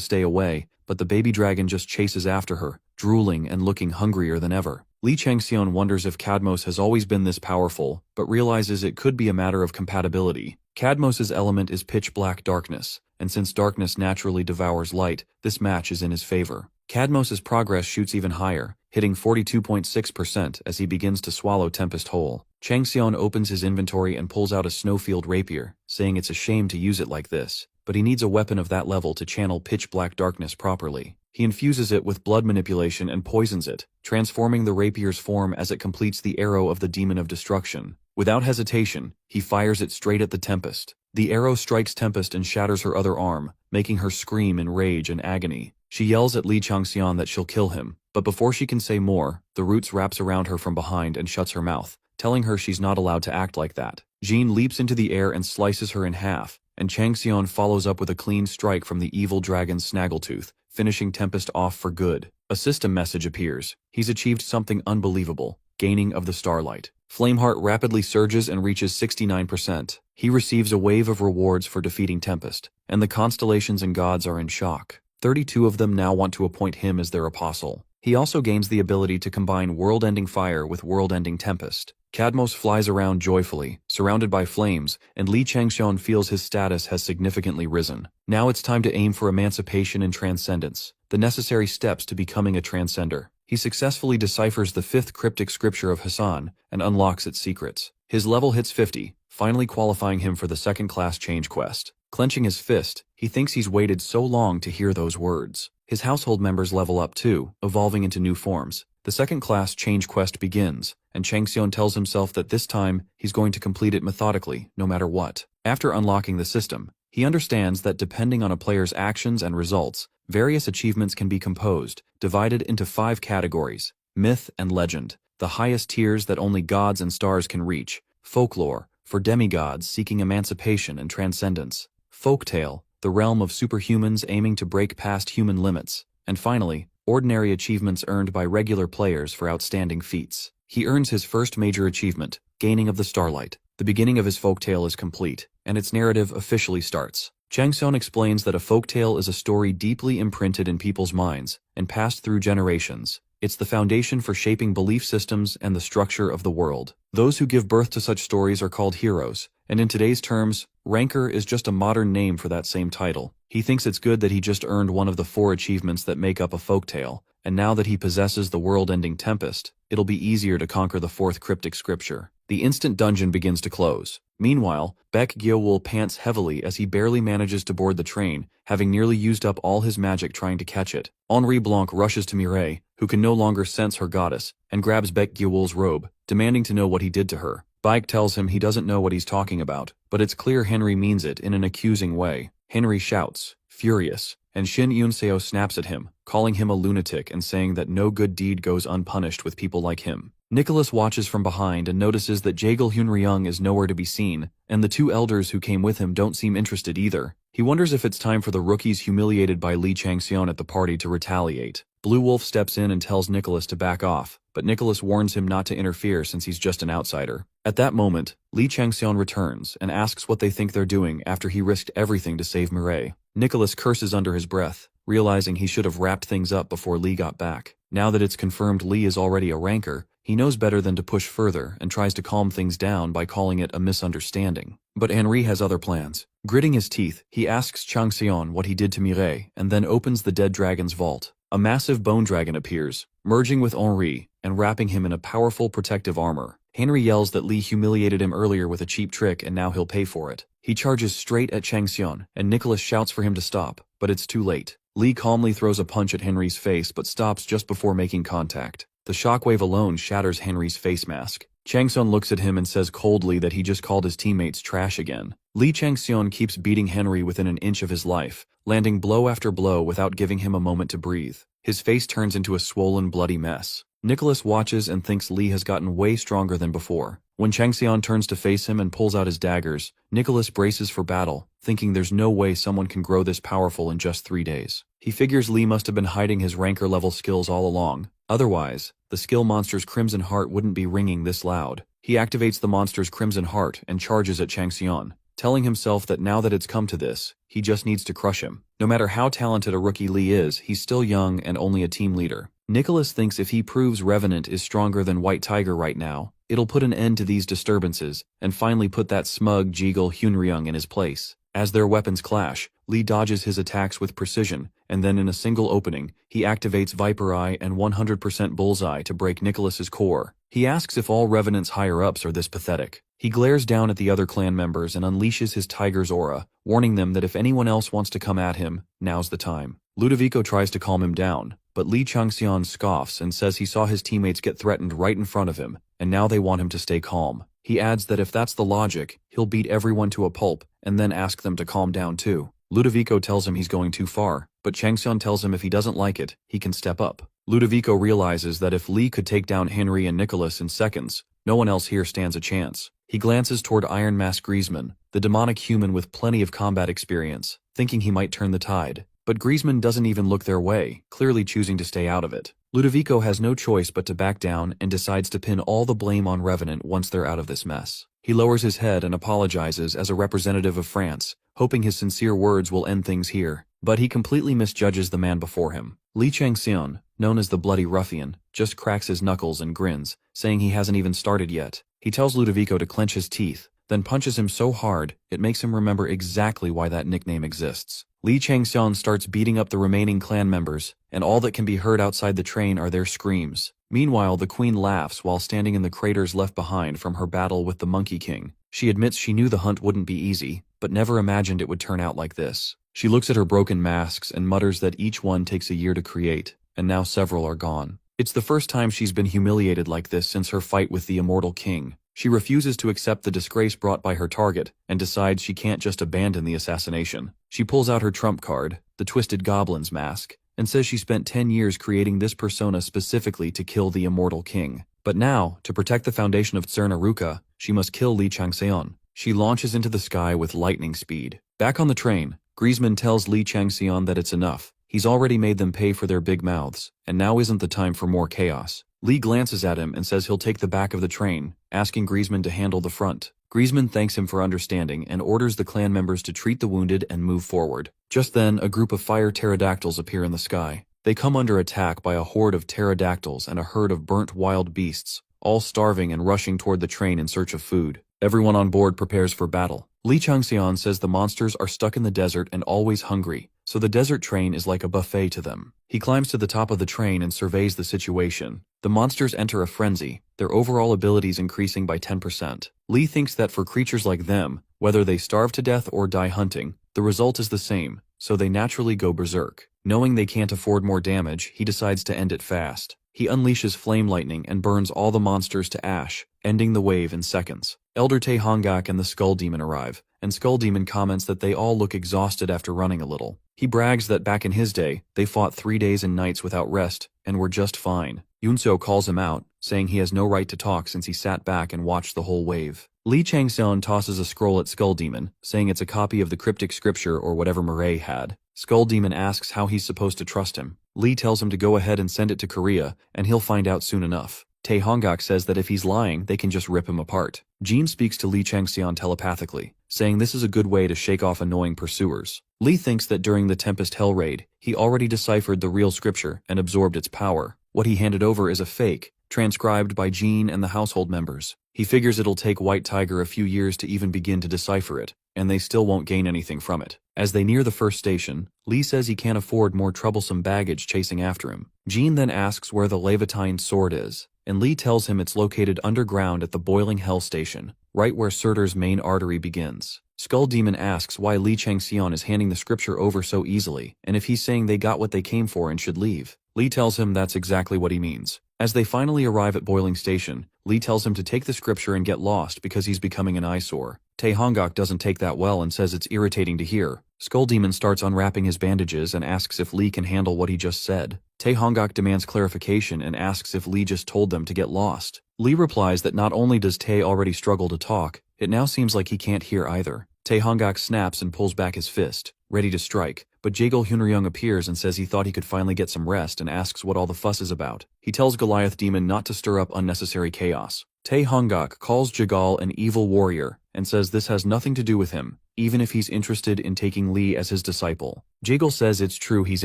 stay away, but the baby dragon just chases after her, drooling and looking hungrier than ever. Li Changxian wonders if Cadmos has always been this powerful, but realizes it could be a matter of compatibility. Cadmos's element is pitch-black darkness, and since darkness naturally devours light, this match is in his favor. Cadmos's progress shoots even higher, hitting 42.6% as he begins to swallow Tempest whole. Changxian opens his inventory and pulls out a snowfield rapier, saying it's a shame to use it like this, but he needs a weapon of that level to channel pitch-black darkness properly. He infuses it with blood manipulation and poisons it, transforming the rapier's form as it completes the arrow of the Demon of Destruction. Without hesitation, he fires it straight at the Tempest. The arrow strikes Tempest and shatters her other arm, making her scream in rage and agony. She yells at Li Changxian that she'll kill him, but before she can say more, the roots wraps around her from behind and shuts her mouth, telling her she's not allowed to act like that. Jean leaps into the air and slices her in half, and Changxian follows up with a clean strike from the evil dragon's snaggletooth, finishing Tempest off for good. A system message appears. He's achieved something unbelievable, gaining of the starlight. Flameheart rapidly surges and reaches 69%. He receives a wave of rewards for defeating Tempest, and the constellations and gods are in shock. 32 of them now want to appoint him as their apostle. He also gains the ability to combine world-ending fire with world-ending Tempest. Cadmos flies around joyfully, surrounded by flames, and Li Changxian feels his status has significantly risen. Now it's time to aim for emancipation and transcendence, the necessary steps to becoming a transcender. He successfully deciphers the 5th cryptic scripture of Hassan and unlocks its secrets. His level hits 50, finally qualifying him for the second-class change quest. Clenching his fist, he thinks he's waited so long to hear those words. His household members level up too, evolving into new forms. The second-class change quest begins, and Changxian tells himself that this time he's going to complete it methodically, no matter what. After unlocking the system, he understands that depending on a player's actions and results, various achievements can be composed, divided into 5 categories: myth and legend, the highest tiers that only gods and stars can reach; folklore, for demigods seeking emancipation and transcendence; folktale, the realm of superhumans aiming to break past human limits; and finally, ordinary achievements earned by regular players for outstanding feats. He earns his first major achievement, Gaining of the Starlight. The beginning of his folktale is complete, and its narrative officially starts. Changxian explains that a folktale is a story deeply imprinted in people's minds and passed through generations. It's the foundation for shaping belief systems and the structure of the world. Those who give birth to such stories are called heroes, and in today's terms, Ranker is just a modern name for that same title. He thinks it's good that he just earned one of the 4 achievements that make up a folktale, and now that he possesses the world-ending Tempest, it'll be easier to conquer the 4th cryptic scripture. The instant dungeon begins to close. Meanwhile, Baek Gyeowol pants heavily as he barely manages to board the train, having nearly used up all his magic trying to catch it. Henri Blanc rushes to Mireille, who can no longer sense her goddess, and grabs Baek Gyeowol's robe, demanding to know what he did to her. Baek tells him he doesn't know what he's talking about, but it's clear Henry means it in an accusing way. Henry shouts, furious, and Shin Yunseo snaps at him, calling him a lunatic and saying that no good deed goes unpunished with people like him. Nicholas watches from behind and notices that Jaegil Hyunryung is nowhere to be seen, and the 2 elders who came with him don't seem interested either. He wonders if it's time for the rookies humiliated by Li Changxian at the party to retaliate. Blue Wolf steps in and tells Nicholas to back off, but Nicholas warns him not to interfere since he's just an outsider. At that moment, Li Changxian returns and asks what they think they're doing after he risked everything to save Mireille. Nicholas curses under his breath, realizing he should have wrapped things up before Li got back. Now that it's confirmed Li is already a ranker, he knows better than to push further and tries to calm things down by calling it a misunderstanding. But Henri has other plans. Gritting his teeth, he asks Changxian what he did to Mireille and then opens the dead dragon's vault. A massive bone dragon appears, merging with Henri and wrapping him in a powerful protective armor. Henri yells that Li humiliated him earlier with a cheap trick and now he'll pay for it. He charges straight at Changxian, and Nicholas shouts for him to stop, but it's too late. Li calmly throws a punch at Henri's face but stops just before making contact. The shockwave alone shatters Henri's face mask. Changxian looks at him and says coldly that he just called his teammates trash again. Li Changxian keeps beating Henri within an inch of his life, landing blow after blow without giving him a moment to breathe. His face turns into a swollen, bloody mess. Nicholas watches and thinks Li has gotten way stronger than before. When Changxian turns to face him and pulls out his daggers, Nicholas braces for battle, thinking there's no way someone can grow this powerful in just 3 days. He figures Li must have been hiding his ranker-level skills all along. Otherwise, the skill monster's Crimson Heart wouldn't be ringing this loud. He activates the monster's Crimson Heart and charges at Changxian, telling himself that now that it's come to this, he just needs to crush him. No matter how talented a rookie Li is, he's still young and only a team leader. Nicholas thinks if he proves Revenant is stronger than White Tiger right now, it'll put an end to these disturbances and finally put that smug Jeagle Hyunryung in his place. As their weapons clash, Li dodges his attacks with precision, and then in a single opening, he activates Viper Eye and 100% Bullseye to break Nicholas's core. He asks if all Revenant's higher-ups are this pathetic. He glares down at the other clan members and unleashes his tiger's aura, warning them that if anyone else wants to come at him, now's the time. Ludovico tries to calm him down, but Li Changxian scoffs and says he saw his teammates get threatened right in front of him, and now they want him to stay calm. He adds that if that's the logic, he'll beat everyone to a pulp and then ask them to calm down too. Ludovico tells him he's going too far, but Changxian tells him if he doesn't like it, he can step up. Ludovico realizes that if Li could take down Henri and Nicholas in seconds, no one else here stands a chance. He glances toward Iron Mask Griezmann, the demonic human with plenty of combat experience, thinking he might turn the tide. But Griezmann doesn't even look their way, clearly choosing to stay out of it. Ludovico has no choice but to back down and decides to pin all the blame on Revenant once they're out of this mess. He lowers his head and apologizes as a representative of France, hoping his sincere words will end things here. But he completely misjudges the man before him. Li Changxian, known as the Bloody Ruffian, just cracks his knuckles and grins, saying he hasn't even started yet. He tells Ludovico to clench his teeth, then punches him so hard, it makes him remember exactly why that nickname exists. Li Changxian starts beating up the remaining clan members, and all that can be heard outside the train are their screams. Meanwhile, the queen laughs while standing in the craters left behind from her battle with the Monkey King. She admits she knew the hunt wouldn't be easy, but never imagined it would turn out like this. She looks at her broken masks and mutters that each one takes a year to create, and now several are gone. It's the first time she's been humiliated like this since her fight with the Immortal King. She refuses to accept the disgrace brought by her target, and decides she can't just abandon the assassination. She pulls out her trump card, the Twisted Goblin's mask, and says she spent 10 years creating this persona specifically to kill the Immortal King. But now, to protect the foundation of Tsarna Ruka, she must kill Li Changxian. She launches into the sky with lightning speed. Back on the train, Griezmann tells Li Changxian that it's enough. He's already made them pay for their big mouths, and now isn't the time for more chaos. Li glances at him and says he'll take the back of the train, asking Griezmann to handle the front. Griezmann thanks him for understanding and orders the clan members to treat the wounded and move forward. Just then, a group of fire pterodactyls appear in the sky. They come under attack by a horde of pterodactyls and a herd of burnt wild beasts, all starving and rushing toward the train in search of food. Everyone on board prepares for battle. Li Changxian says the monsters are stuck in the desert and always hungry, so the desert train is like a buffet to them. He climbs to the top of the train and surveys the situation. The monsters enter a frenzy, their overall abilities increasing by 10%. Li thinks that for creatures like them, whether they starve to death or die hunting, the result is the same, so they naturally go berserk. Knowing they can't afford more damage, he decides to end it fast. He unleashes flame lightning and burns all the monsters to ash, ending the wave in seconds. Elder Tae Hongak and the Skull Demon arrive, and Skull Demon comments that they all look exhausted after running a little. He brags that back in his day, they fought 3 days and nights without rest, and were just fine. Yunso calls him out, saying he has no right to talk since he sat back and watched the whole wave. Li Changxian tosses a scroll at Skull Demon, saying it's a copy of the cryptic scripture or whatever Mireille had. Skull Demon asks how he's supposed to trust him. Lee tells him to go ahead and send it to Korea, and he'll find out soon enough. Tae Hongak says that if he's lying, they can just rip him apart. Jin speaks to Lee Changseon telepathically, saying this is a good way to shake off annoying pursuers. Lee thinks that during the Tempest Hell raid, he already deciphered the real scripture and absorbed its power. What he handed over is a fake, transcribed by Jin and the household members. He figures it'll take White Tiger a few years to even begin to decipher it, and they still won't gain anything from it. As they near the first station, Lee says he can't afford more troublesome baggage chasing after him. Jin then asks where the Levantine sword is, and Lee tells him it's located underground at the Boiling Hell station, right where Surtur's main artery begins. Skull Demon asks why Lee Changseon is handing the scripture over so easily, and if he's saying they got what they came for and should leave. Lee tells him that's exactly what he means. As they finally arrive at Boiling Station, Lee tells him to take the scripture and get lost because he's becoming an eyesore. Tae Hongak doesn't take that well and says it's irritating to hear. Skull Demon starts unwrapping his bandages and asks if Lee can handle what he just said. Tae Hongak demands clarification and asks if Lee just told them to get lost. Lee replies that not only does Tae already struggle to talk, it now seems like he can't hear either. Tae Hongak snaps and pulls back his fist, ready to strike, but Jaegol Hunryung appears and says he thought he could finally get some rest and asks what all the fuss is about. He tells Goliath Demon not to stir up unnecessary chaos. Tae Hongak calls Jagal an evil warrior and says this has nothing to do with him, even if he's interested in taking Lee as his disciple. Jaegol says it's true he's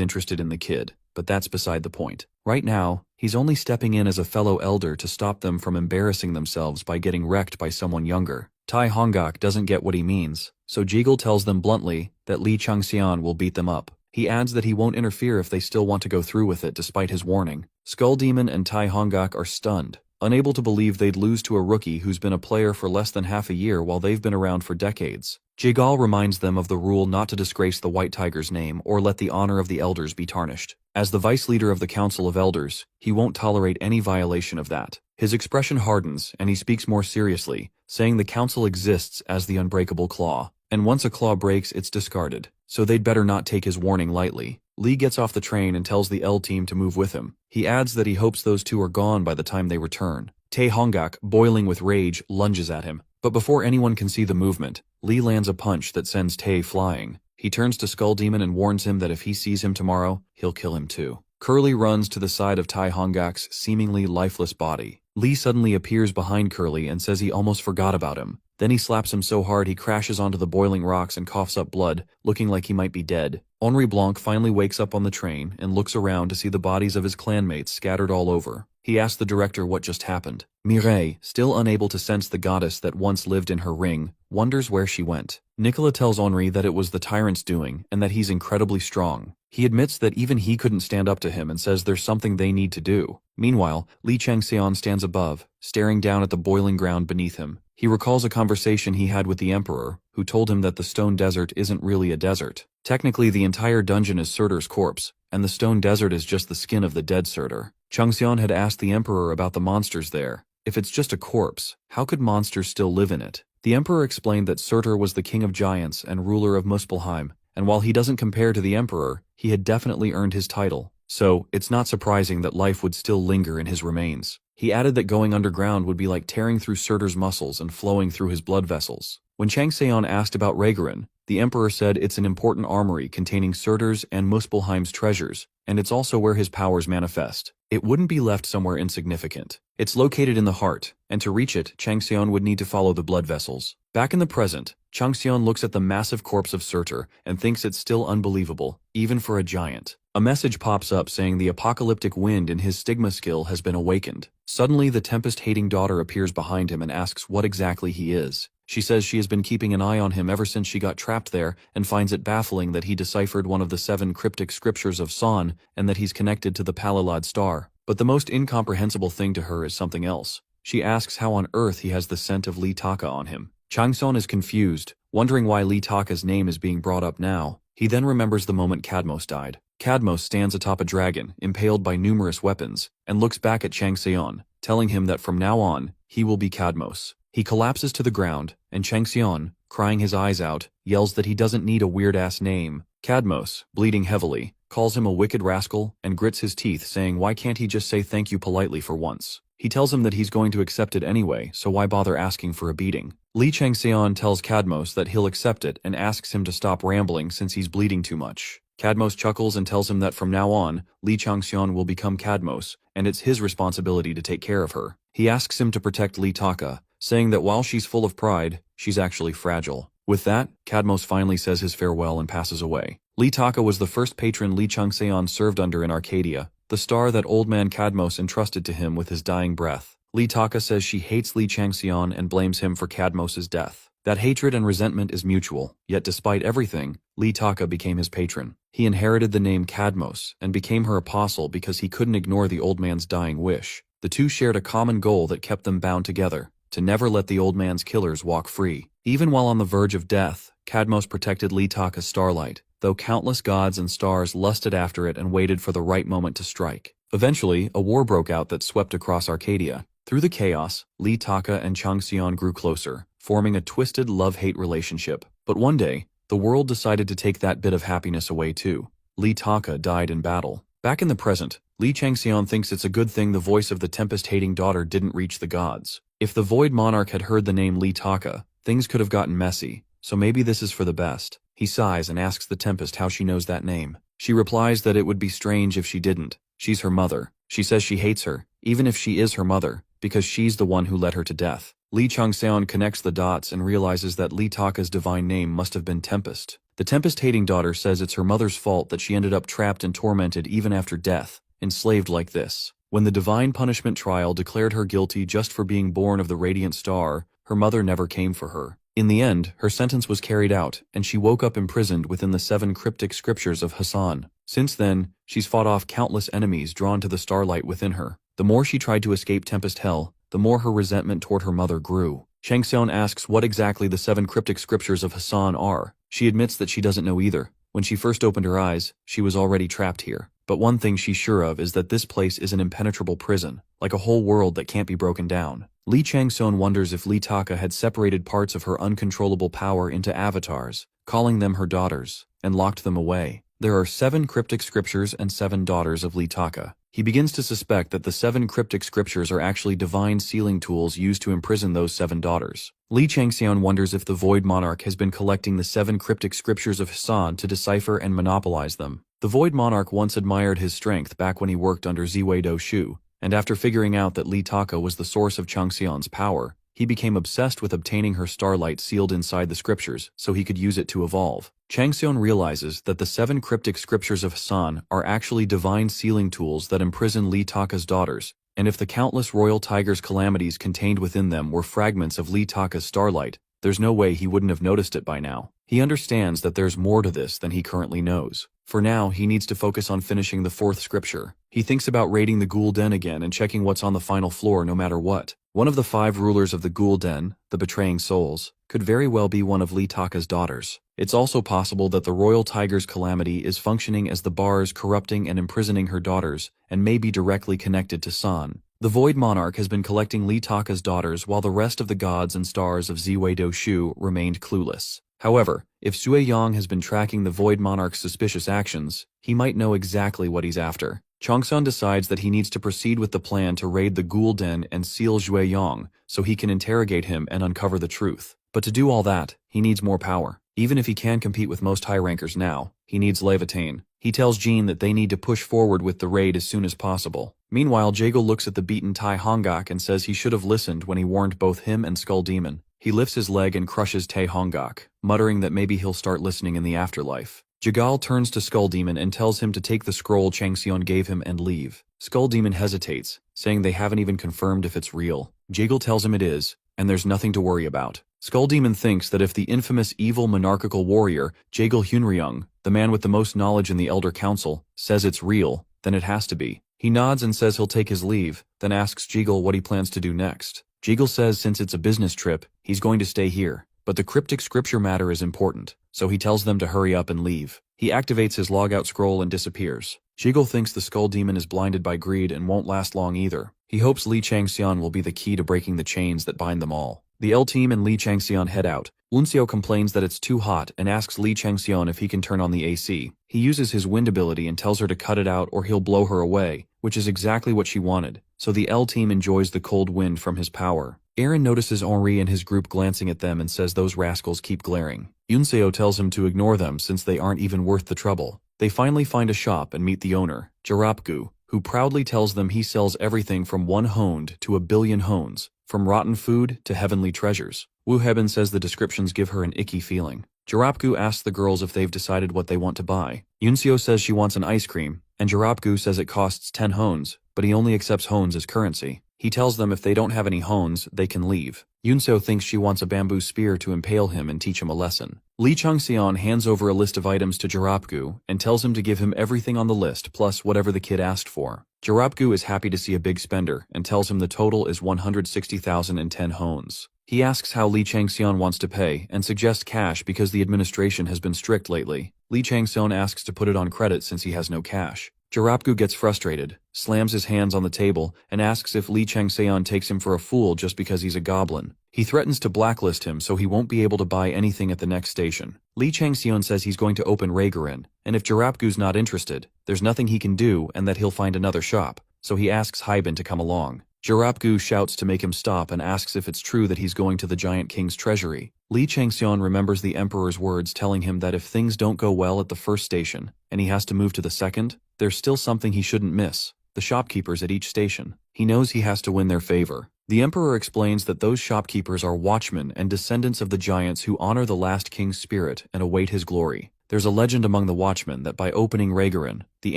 interested in the kid, but that's beside the point. Right now, he's only stepping in as a fellow elder to stop them from embarrassing themselves by getting wrecked by someone younger. Tae Hongak doesn't get what he means, so Jaegol tells them bluntly that Lee Changseon will beat them up. He adds that he won't interfere if they still want to go through with it despite his warning. Skull Demon and Tae Hongak are stunned, unable to believe they'd lose to a rookie who's been a player for less than half a year while they've been around for decades. Jagal reminds them of the rule not to disgrace the White Tiger's name or let the honor of the elders be tarnished. As the vice leader of the Council of Elders, he won't tolerate any violation of that. His expression hardens and he speaks more seriously, saying the council exists as the unbreakable claw, and once a claw breaks it's discarded, so they'd better not take his warning lightly. Lee gets off the train and tells the L team to move with him. He adds that he hopes those two are gone by the time they return. Tae Hongak, boiling with rage, lunges at him, but before anyone can see the movement, Lee lands a punch that sends Tae flying. He turns to Skull Demon and warns him that if he sees him tomorrow, he'll kill him too. Curly runs to the side of Tae Hongak's seemingly lifeless body. Lee suddenly appears behind Curly and says he almost forgot about him. Then he slaps him so hard he crashes onto the boiling rocks and coughs up blood, looking like he might be dead. Henri Blanc finally wakes up on the train and looks around to see the bodies of his clanmates scattered all over. He asks the director what just happened. Mireille, still unable to sense the goddess that once lived in her ring, wonders where she went. Nicolas tells Henri that it was the tyrant's doing and that he's incredibly strong. He admits that even he couldn't stand up to him and says there's something they need to do. Meanwhile, Lee Changseon stands above, staring down at the boiling ground beneath him. He recalls a conversation he had with the Emperor, who told him that the Stone Desert isn't really a desert. Technically, the entire dungeon is Surtur's corpse, and the Stone Desert is just the skin of the dead Surtur. Changseon had asked the Emperor about the monsters there. If it's just a corpse, how could monsters still live in it? The Emperor explained that Surtur was the king of giants and ruler of Muspelheim, and while he doesn't compare to the Emperor, he had definitely earned his title. So, it's not surprising that life would still linger in his remains. He added that going underground would be like tearing through Surtur's muscles and flowing through his blood vessels. When Changseon asked about Raygarin, the Emperor said it's an important armory containing Surtur's and Muspelheim's treasures, and it's also where his powers manifest. It wouldn't be left somewhere insignificant. It's located in the heart, and to reach it, Changseon would need to follow the blood vessels. Back in the present, Changseon looks at the massive corpse of Surtur and thinks it's still unbelievable, even for a giant. A message pops up saying the apocalyptic wind in his stigma skill has been awakened. Suddenly, the Tempest-hating daughter appears behind him and asks what exactly he is. She says she has been keeping an eye on him ever since she got trapped there and finds it baffling that he deciphered one of the 7 cryptic scriptures of Son and that he's connected to the Palalad star. But the most incomprehensible thing to her is something else. She asks how on earth he has the scent of Lee Taka on him. Changseon is confused, wondering why Lee Taka's name is being brought up now. He then remembers the moment Cadmos died. Cadmos stands atop a dragon, impaled by numerous weapons, and looks back at Changseon, telling him that from now on, he will be Cadmos. He collapses to the ground, and Changseon, crying his eyes out, yells that he doesn't need a weird-ass name. Cadmos, bleeding heavily, calls him a wicked rascal and grits his teeth, saying why can't he just say thank you politely for once. He tells him that he's going to accept it anyway, so why bother asking for a beating? Lee Changseon tells Cadmos that he'll accept it and asks him to stop rambling since he's bleeding too much. Cadmos chuckles and tells him that from now on, Li Changxian will become Cadmos, and it's his responsibility to take care of her. He asks him to protect Li Taka, saying that while she's full of pride, she's actually fragile. With that, Cadmos finally says his farewell and passes away. Li Taka was the first patron Li Changxian served under in Arcadia, the star that old man Cadmos entrusted to him with his dying breath. Li Taka says she hates Li Changxian and blames him for Cadmos' death. That hatred and resentment is mutual, yet despite everything, Li Taka became his patron. He inherited the name Cadmos and became her apostle because he couldn't ignore the old man's dying wish. The two shared a common goal that kept them bound together, to never let the old man's killers walk free. Even while on the verge of death, Cadmos protected Li Taka's starlight, though countless gods and stars lusted after it and waited for the right moment to strike. Eventually, a war broke out that swept across Arcadia. Through the chaos, Li Taka and Changxian grew closer, forming a twisted love-hate relationship. But one day, the world decided to take that bit of happiness away too. Li Taka died in battle. Back in the present, Li Changxian thinks it's a good thing the voice of the Tempest-hating daughter didn't reach the gods. If the Void Monarch had heard the name Li Taka, things could have gotten messy, so maybe this is for the best. He sighs and asks the Tempest how she knows that name. She replies that it would be strange if she didn't. She's her mother. She says she hates her, even if she is her mother, because she's the one who led her to death. Li Changxian connects the dots and realizes that Li Taka's divine name must have been Tempest. The Tempest-hating daughter says it's her mother's fault that she ended up trapped and tormented even after death, enslaved like this. When the divine punishment trial declared her guilty just for being born of the radiant star, her mother never came for her. In the end, her sentence was carried out, and she woke up imprisoned within the 7 cryptic scriptures of Hassan. Since then, she's fought off countless enemies drawn to the starlight within her. The more she tried to escape Tempest Hell, the more her resentment toward her mother grew. Changxian asks what exactly the 7 cryptic scriptures of Hassan are. She admits that she doesn't know either. When she first opened her eyes, she was already trapped here. But one thing she's sure of is that this place is an impenetrable prison, like a whole world that can't be broken down. Li Changxian wonders if Li Taka had separated parts of her uncontrollable power into avatars, calling them her daughters, and locked them away. There are 7 cryptic scriptures and 7 daughters of Li Taka. He begins to suspect that the 7 cryptic scriptures are actually divine sealing tools used to imprison those 7 daughters. Li Changxian wonders if the Void Monarch has been collecting the 7 cryptic scriptures of Hassan to decipher and monopolize them. The Void Monarch once admired his strength back when he worked under Ziwei Shu, and after figuring out that Li Taka was the source of Changxian's power, he became obsessed with obtaining her starlight sealed inside the scriptures so he could use it to evolve. Changxian realizes that the 7 cryptic scriptures of Hassan are actually divine sealing tools that imprison Li Taka's daughters, and if the countless royal tiger's calamities contained within them were fragments of Li Taka's starlight, there's no way he wouldn't have noticed it by now. He understands that there's more to this than he currently knows. For now, he needs to focus on finishing the 4th scripture. He thinks about raiding the Ghoul Den again and checking what's on the final floor no matter what. One of the 5 rulers of the Ghoul Den, the Betraying Souls, could very well be one of Li Taka's daughters. It's also possible that the royal tiger's calamity is functioning as the bars corrupting and imprisoning her daughters, and may be directly connected to San. The Void Monarch has been collecting Li Taka's daughters while the rest of the gods and stars of Ziwei Shu remained clueless. However, if Sui Yang has been tracking the Void Monarch's suspicious actions, he might know exactly what he's after. Changxian decides that he needs to proceed with the plan to raid the Ghoul Den and seal Sui Yang so he can interrogate him and uncover the truth. But to do all that, he needs more power. Even if he can compete with most high-rankers now, he needs Levitain. He tells Jean that they need to push forward with the raid as soon as possible. Meanwhile, Jago looks at the beaten Tai Hongok and says he should have listened when he warned both him and Skull Demon. He lifts his leg and crushes Tai Hongok, muttering that maybe he'll start listening in the afterlife. Jagal turns to Skull Demon and tells him to take the scroll Changxian gave him and leave. Skull Demon hesitates, saying they haven't even confirmed if it's real. Jagal tells him it is, and there's nothing to worry about. Skull Demon thinks that if the infamous evil monarchical warrior, Jagal Hunryung, the man with the most knowledge in the Elder Council, says it's real, then it has to be. He nods and says he'll take his leave, then asks Jagal what he plans to do next. Jagal says since it's a business trip, he's going to stay here. But the cryptic scripture matter is important, so he tells them to hurry up and leave. He activates his logout scroll and disappears. Jagal thinks the Skull Demon is blinded by greed and won't last long either. He hopes Li Changxian will be the key to breaking the chains that bind them all. The L-Team and Li Changxian head out. Uncio complains that it's too hot and asks Li Changxian if he can turn on the AC. He uses his wind ability and tells her to cut it out or he'll blow her away, which is exactly what she wanted, so the L-Team enjoys the cold wind from his power. Aaron notices Henri and his group glancing at them and says those rascals keep glaring. Unseo tells him to ignore them since they aren't even worth the trouble. They finally find a shop and meet the owner, Jarapgu, who proudly tells them he sells everything from 1 hond to 1 billion honds, from rotten food to heavenly treasures. Wu Heben says the descriptions give her an icky feeling. Jarapgu asks the girls if they've decided what they want to buy. Yunseo says she wants an ice cream, and Jarapgu says it costs 10 honds, but he only accepts honds as currency. He tells them if they don't have any honds, they can leave. Yunseo thinks she wants a bamboo spear to impale him and teach him a lesson. Li Changxian hands over a list of items to Jarapgu and tells him to give him everything on the list plus whatever the kid asked for. Jarapgu is happy to see a big spender and tells him the total is 160,010 honds. He asks how Li Changxian wants to pay and suggests cash because the administration has been strict lately. Li Changxian asks to put it on credit since he has no cash. Jarapgu gets frustrated, slams his hands on the table, and asks if Li Changxian takes him for a fool just because he's a goblin. He threatens to blacklist him so he won't be able to buy anything at the next station. Li Changxian says he's going to open Reigerin, and if Jarapgu's not interested, there's nothing he can do and that he'll find another shop, so he asks Haiben to come along. Jarapgu shouts to make him stop and asks if it's true that he's going to the Giant King's treasury. Li Changxian remembers the Emperor's words telling him that if things don't go well at the first station, and he has to move to the second, there's still something he shouldn't miss: the shopkeepers at each station. He knows he has to win their favor. The Emperor explains that those shopkeepers are watchmen and descendants of the giants who honor the last king's spirit and await his glory. There's a legend among the watchmen that by opening Reigerin, the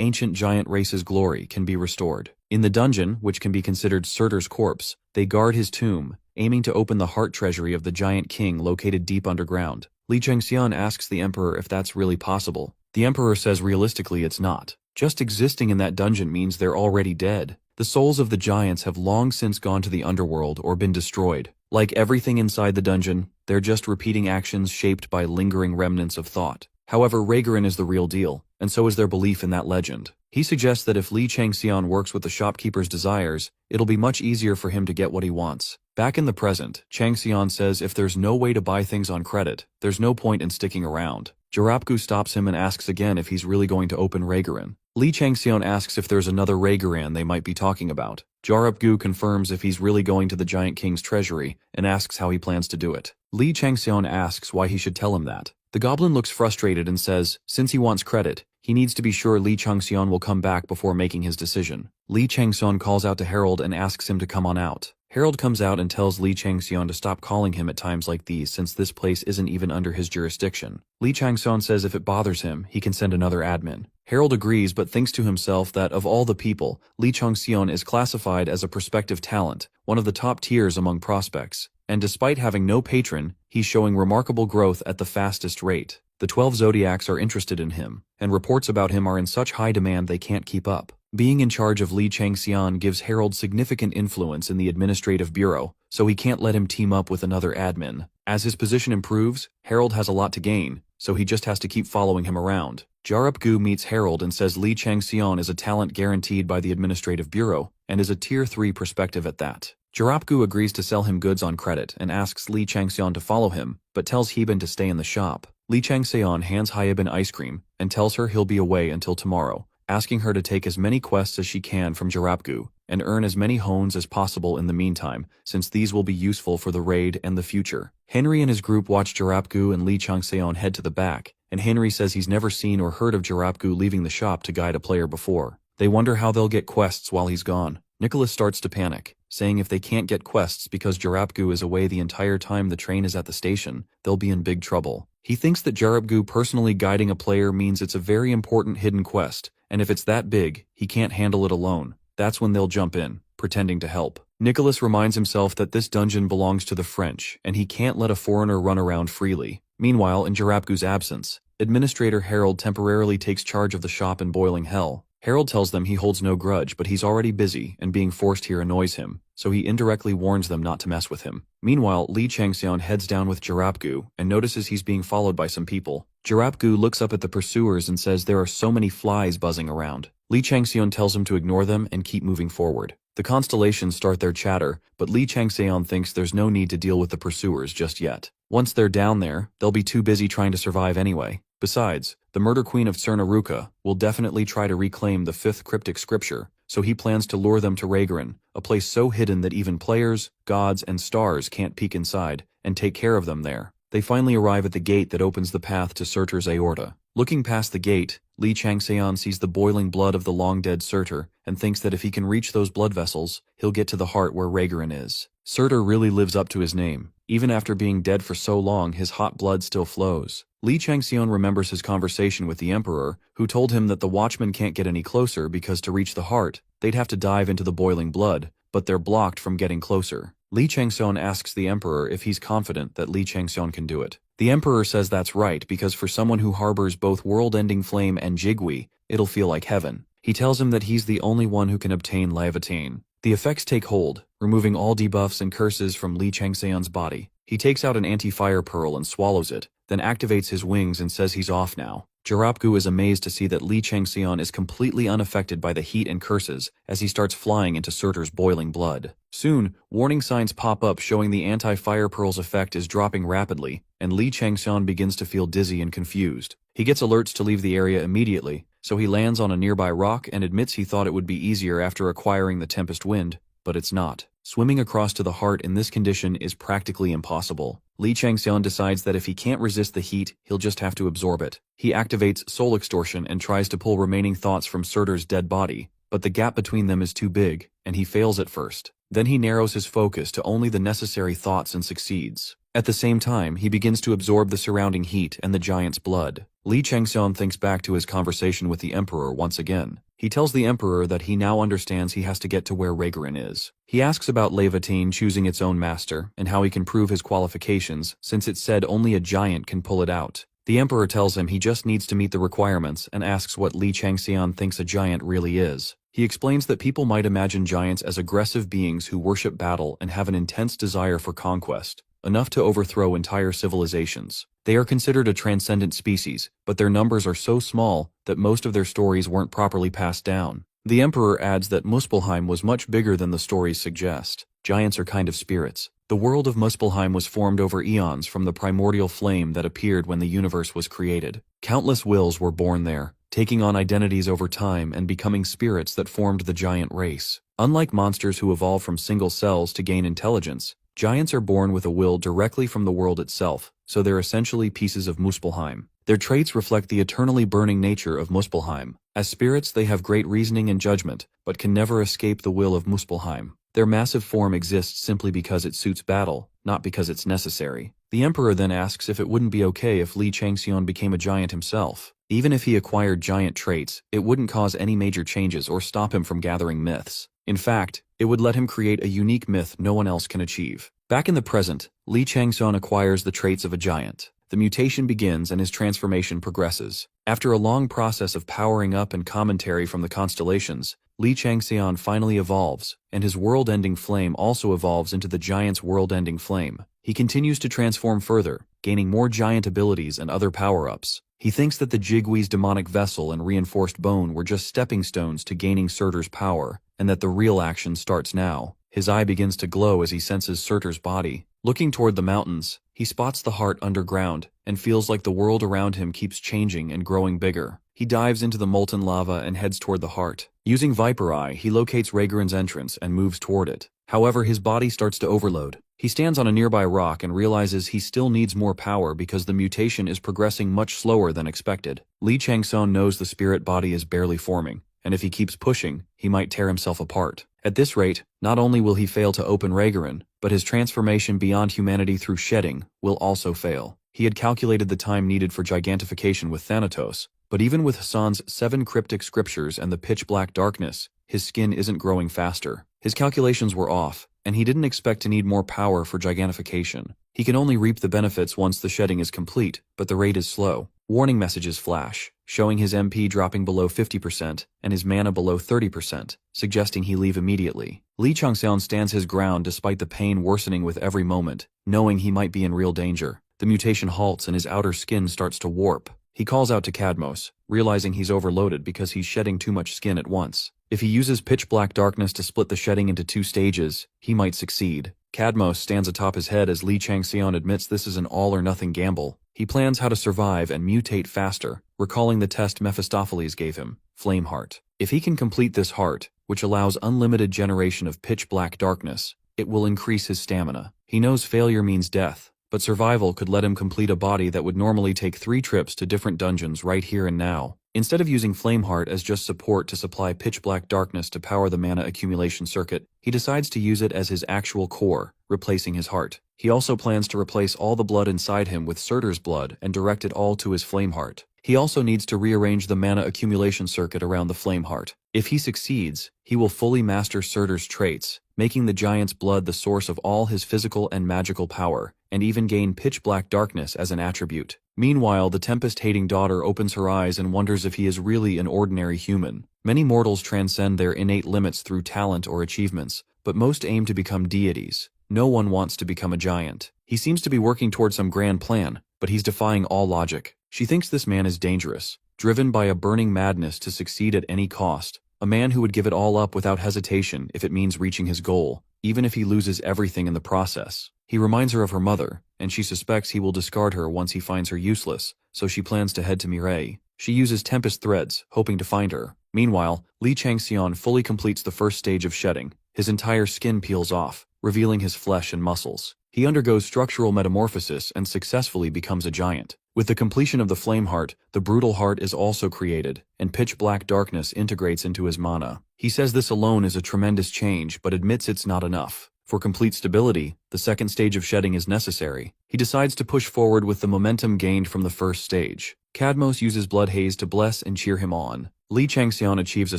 ancient giant race's glory can be restored. In the dungeon, which can be considered Surtur's corpse, they guard his tomb, aiming to open the heart treasury of the giant king located deep underground. Li Changxian asks the Emperor if that's really possible. The Emperor says realistically it's not. Just existing in that dungeon means they're already dead. The souls of the giants have long since gone to the underworld or been destroyed. Like everything inside the dungeon, they're just repeating actions shaped by lingering remnants of thought. However, Reigerin is the real deal, and so is their belief in that legend. He suggests that if Li Changxian works with the shopkeeper's desires, it'll be much easier for him to get what he wants. Back in the present, Changxian says if there's no way to buy things on credit, there's no point in sticking around. Jarapgu stops him and asks again if he's really going to open Reigerin. Li Changxian asks if there's another Reigerin they might be talking about. Jarapgu confirms if he's really going to the Giant King's treasury and asks how he plans to do it. Li Changxian asks why he should tell him that. The goblin looks frustrated and says, since he wants credit, he needs to be sure Li Changxian will come back before making his decision. Li Changxian calls out to Harold and asks him to come on out. Harold comes out and tells Li Changxian to stop calling him at times like these since this place isn't even under his jurisdiction. Li Changxian says if it bothers him, he can send another admin. Harold agrees but thinks to himself that of all the people, Li Changxian is classified as a prospective talent, one of the top tiers among prospects. And despite having no patron, he's showing remarkable growth at the fastest rate. The 12 Zodiacs are interested in him, and reports about him are in such high demand they can't keep up. Being in charge of Li Changxian gives Harold significant influence in the administrative bureau, so he can't let him team up with another admin. As his position improves, Harold has a lot to gain, so he just has to keep following him around. Jarapgu meets Harold and says Li Changxian is a talent guaranteed by the administrative bureau, and is a tier 3 perspective at that. Jarapgu agrees to sell him goods on credit and asks Li Changxian to follow him, but tells Heben to stay in the shop. Li Changxian hands Haiben ice cream and tells her he'll be away until tomorrow, asking her to take as many quests as she can from Jarapgu and earn as many honds as possible in the meantime, since these will be useful for the raid and the future. Henry and his group watch Jarapgu and Li Changxian head to the back, and Henry says he's never seen or heard of Jarapgu leaving the shop to guide a player before. They wonder how they'll get quests while he's gone. Nicholas starts to panic, saying if they can't get quests because Jarapgu is away the entire time the train is at the station, they'll be in big trouble. He thinks that Jarapgu personally guiding a player means it's a very important hidden quest, and if it's that big, he can't handle it alone. That's when they'll jump in, pretending to help. Nicholas reminds himself that this dungeon belongs to the French, and he can't let a foreigner run around freely. Meanwhile, in Jarapgu's absence, Administrator Harold temporarily takes charge of the shop in Boiling Hell. Harold tells them he holds no grudge, but he's already busy, and being forced here annoys him, so he indirectly warns them not to mess with him. Meanwhile, Li Changxian heads down with Jarapgu and notices he's being followed by some people. Jarapgu looks up at the pursuers and says there are so many flies buzzing around. Li Changxian tells him to ignore them and keep moving forward. The constellations start their chatter, but Li Changxian thinks there's no need to deal with the pursuers just yet. Once they're down there, they'll be too busy trying to survive anyway. Besides, the Murder Queen of Cernaruka will definitely try to reclaim the 5th cryptic scripture, so he plans to lure them to Reigerin, a place so hidden that even players, gods, and stars can't peek inside, and take care of them there. They finally arrive at the gate that opens the path to Surtur's aorta. Looking past the gate, Li Changseon sees the boiling blood of the long-dead Surtur and thinks that if he can reach those blood vessels, he'll get to the heart where Raygurin is. Surtur really lives up to his name. Even after being dead for so long, his hot blood still flows. Li Changseon remembers his conversation with the Emperor, who told him that the Watchmen can't get any closer because to reach the heart, they'd have to dive into the boiling blood, but they're blocked from getting closer. Li Changseon asks the Emperor if he's confident that Li Changseon can do it. The Emperor says that's right because for someone who harbors both world-ending flame and Jigui, it'll feel like heaven. He tells him that he's the only one who can obtain Levitain. The effects take hold, removing all debuffs and curses from Li Changseon's body. He takes out an anti-fire pearl and swallows it, then activates his wings and says he's off now. Jarapgu is amazed to see that Li Changseon is completely unaffected by the heat and curses as he starts flying into Surtur's boiling blood. Soon, warning signs pop up showing the anti-fire pearl's effect is dropping rapidly, and Li Changseon begins to feel dizzy and confused. He gets alerts to leave the area immediately, so he lands on a nearby rock and admits he thought it would be easier after acquiring the Tempest Wind, but it's not. Swimming across to the heart in this condition is practically impossible. Li Changseon decides that if he can't resist the heat, he'll just have to absorb it. He activates Soul Extortion and tries to pull remaining thoughts from Surtur's dead body, but the gap between them is too big, and he fails at first. Then he narrows his focus to only the necessary thoughts and succeeds. At the same time, he begins to absorb the surrounding heat and the giant's blood. Li Changseon thinks back to his conversation with the Emperor once again. He tells the Emperor that he now understands he has to get to where Raygurin is. He asks about Levitain choosing its own master, and how he can prove his qualifications, since it said only a giant can pull it out. The Emperor tells him he just needs to meet the requirements and asks what Li Changseon thinks a giant really is. He explains that people might imagine giants as aggressive beings who worship battle and have an intense desire for conquest, enough to overthrow entire civilizations. They are considered a transcendent species, but their numbers are so small that most of their stories weren't properly passed down. The Emperor adds that Muspelheim was much bigger than the stories suggest. Giants are kind of spirits. The world of Muspelheim was formed over eons from the primordial flame that appeared when the universe was created. Countless wills were born there, taking on identities over time and becoming spirits that formed the giant race. Unlike monsters who evolve from single cells to gain intelligence, giants are born with a will directly from the world itself, so they're essentially pieces of Muspelheim. Their traits reflect the eternally burning nature of Muspelheim. As spirits, they have great reasoning and judgment, but can never escape the will of Muspelheim. Their massive form exists simply because it suits battle, not because it's necessary. The Emperor then asks if it wouldn't be okay if Li Changseon became a giant himself. Even if he acquired giant traits, it wouldn't cause any major changes or stop him from gathering myths. In fact, it would let him create a unique myth no one else can achieve. Back in the present, Li Changseon acquires the traits of a giant. The mutation begins and his transformation progresses. After a long process of powering up and commentary from the constellations, Li Changseon finally evolves, and his world-ending flame also evolves into the giant's world-ending flame. He continues to transform further, gaining more giant abilities and other power-ups. He thinks that the Jigui's demonic vessel and reinforced bone were just stepping stones to gaining Surtur's power, and that the real action starts now. His eye begins to glow as he senses Surtur's body. Looking toward the mountains, he spots the heart underground, and feels like the world around him keeps changing and growing bigger. He dives into the molten lava and heads toward the heart. Using Viper Eye, he locates Raygurin's entrance and moves toward it. However, his body starts to overload. He stands on a nearby rock and realizes he still needs more power because the mutation is progressing much slower than expected. Li Changseon knows the spirit body is barely forming, and if he keeps pushing, he might tear himself apart. At this rate, not only will he fail to open Raygurin, but his transformation beyond humanity through shedding will also fail. He had calculated the time needed for gigantification with Thanatos, but even with Hassan's 7 cryptic scriptures and the pitch-black darkness, his skin isn't growing faster. His calculations were off, and he didn't expect to need more power for gigantification. He can only reap the benefits once the shedding is complete, but the rate is slow. Warning messages flash, showing his MP dropping below 50% and his mana below 30%, suggesting he leave immediately. Li Changseon stands his ground despite the pain worsening with every moment, knowing he might be in real danger. The mutation halts and his outer skin starts to warp. He calls out to Cadmos, realizing he's overloaded because he's shedding too much skin at once. If he uses pitch-black darkness to split the shedding into 2 stages, he might succeed. Cadmos stands atop his head as Li Changseon admits this is an all-or-nothing gamble. He plans how to survive and mutate faster, recalling the test Mephistopheles gave him, Flame Heart. If he can complete this heart, which allows unlimited generation of pitch-black darkness, it will increase his stamina. He knows failure means death, but survival could let him complete a body that would normally take 3 trips to different dungeons right here and now. Instead of using Flameheart as just support to supply pitch-black darkness to power the mana accumulation circuit, he decides to use it as his actual core, replacing his heart. He also plans to replace all the blood inside him with Surtur's blood and direct it all to his Flameheart. He also needs to rearrange the mana accumulation circuit around the Flameheart. If he succeeds, he will fully master Surtur's traits, making the giant's blood the source of all his physical and magical power, and even gain pitch-black darkness as an attribute. Meanwhile, the Tempest-hating daughter opens her eyes and wonders if he is really an ordinary human. Many mortals transcend their innate limits through talent or achievements, but most aim to become deities. No one wants to become a giant. He seems to be working toward some grand plan, but he's defying all logic. She thinks this man is dangerous, driven by a burning madness to succeed at any cost. A man who would give it all up without hesitation if it means reaching his goal, even if he loses everything in the process. He reminds her of her mother, and she suspects he will discard her once he finds her useless, so she plans to head to Mireille. She uses Tempest threads, hoping to find her. Meanwhile, Li Changxian fully completes the first stage of shedding. His entire skin peels off, revealing his flesh and muscles. He undergoes structural metamorphosis and successfully becomes a giant. With the completion of the Flameheart, the Brutal Heart is also created, and pitch-black darkness integrates into his mana. He says this alone is a tremendous change, but admits it's not enough. For complete stability, the second stage of shedding is necessary. He decides to push forward with the momentum gained from the first stage. Cadmos uses Blood Haze to bless and cheer him on. Li Changxian achieves a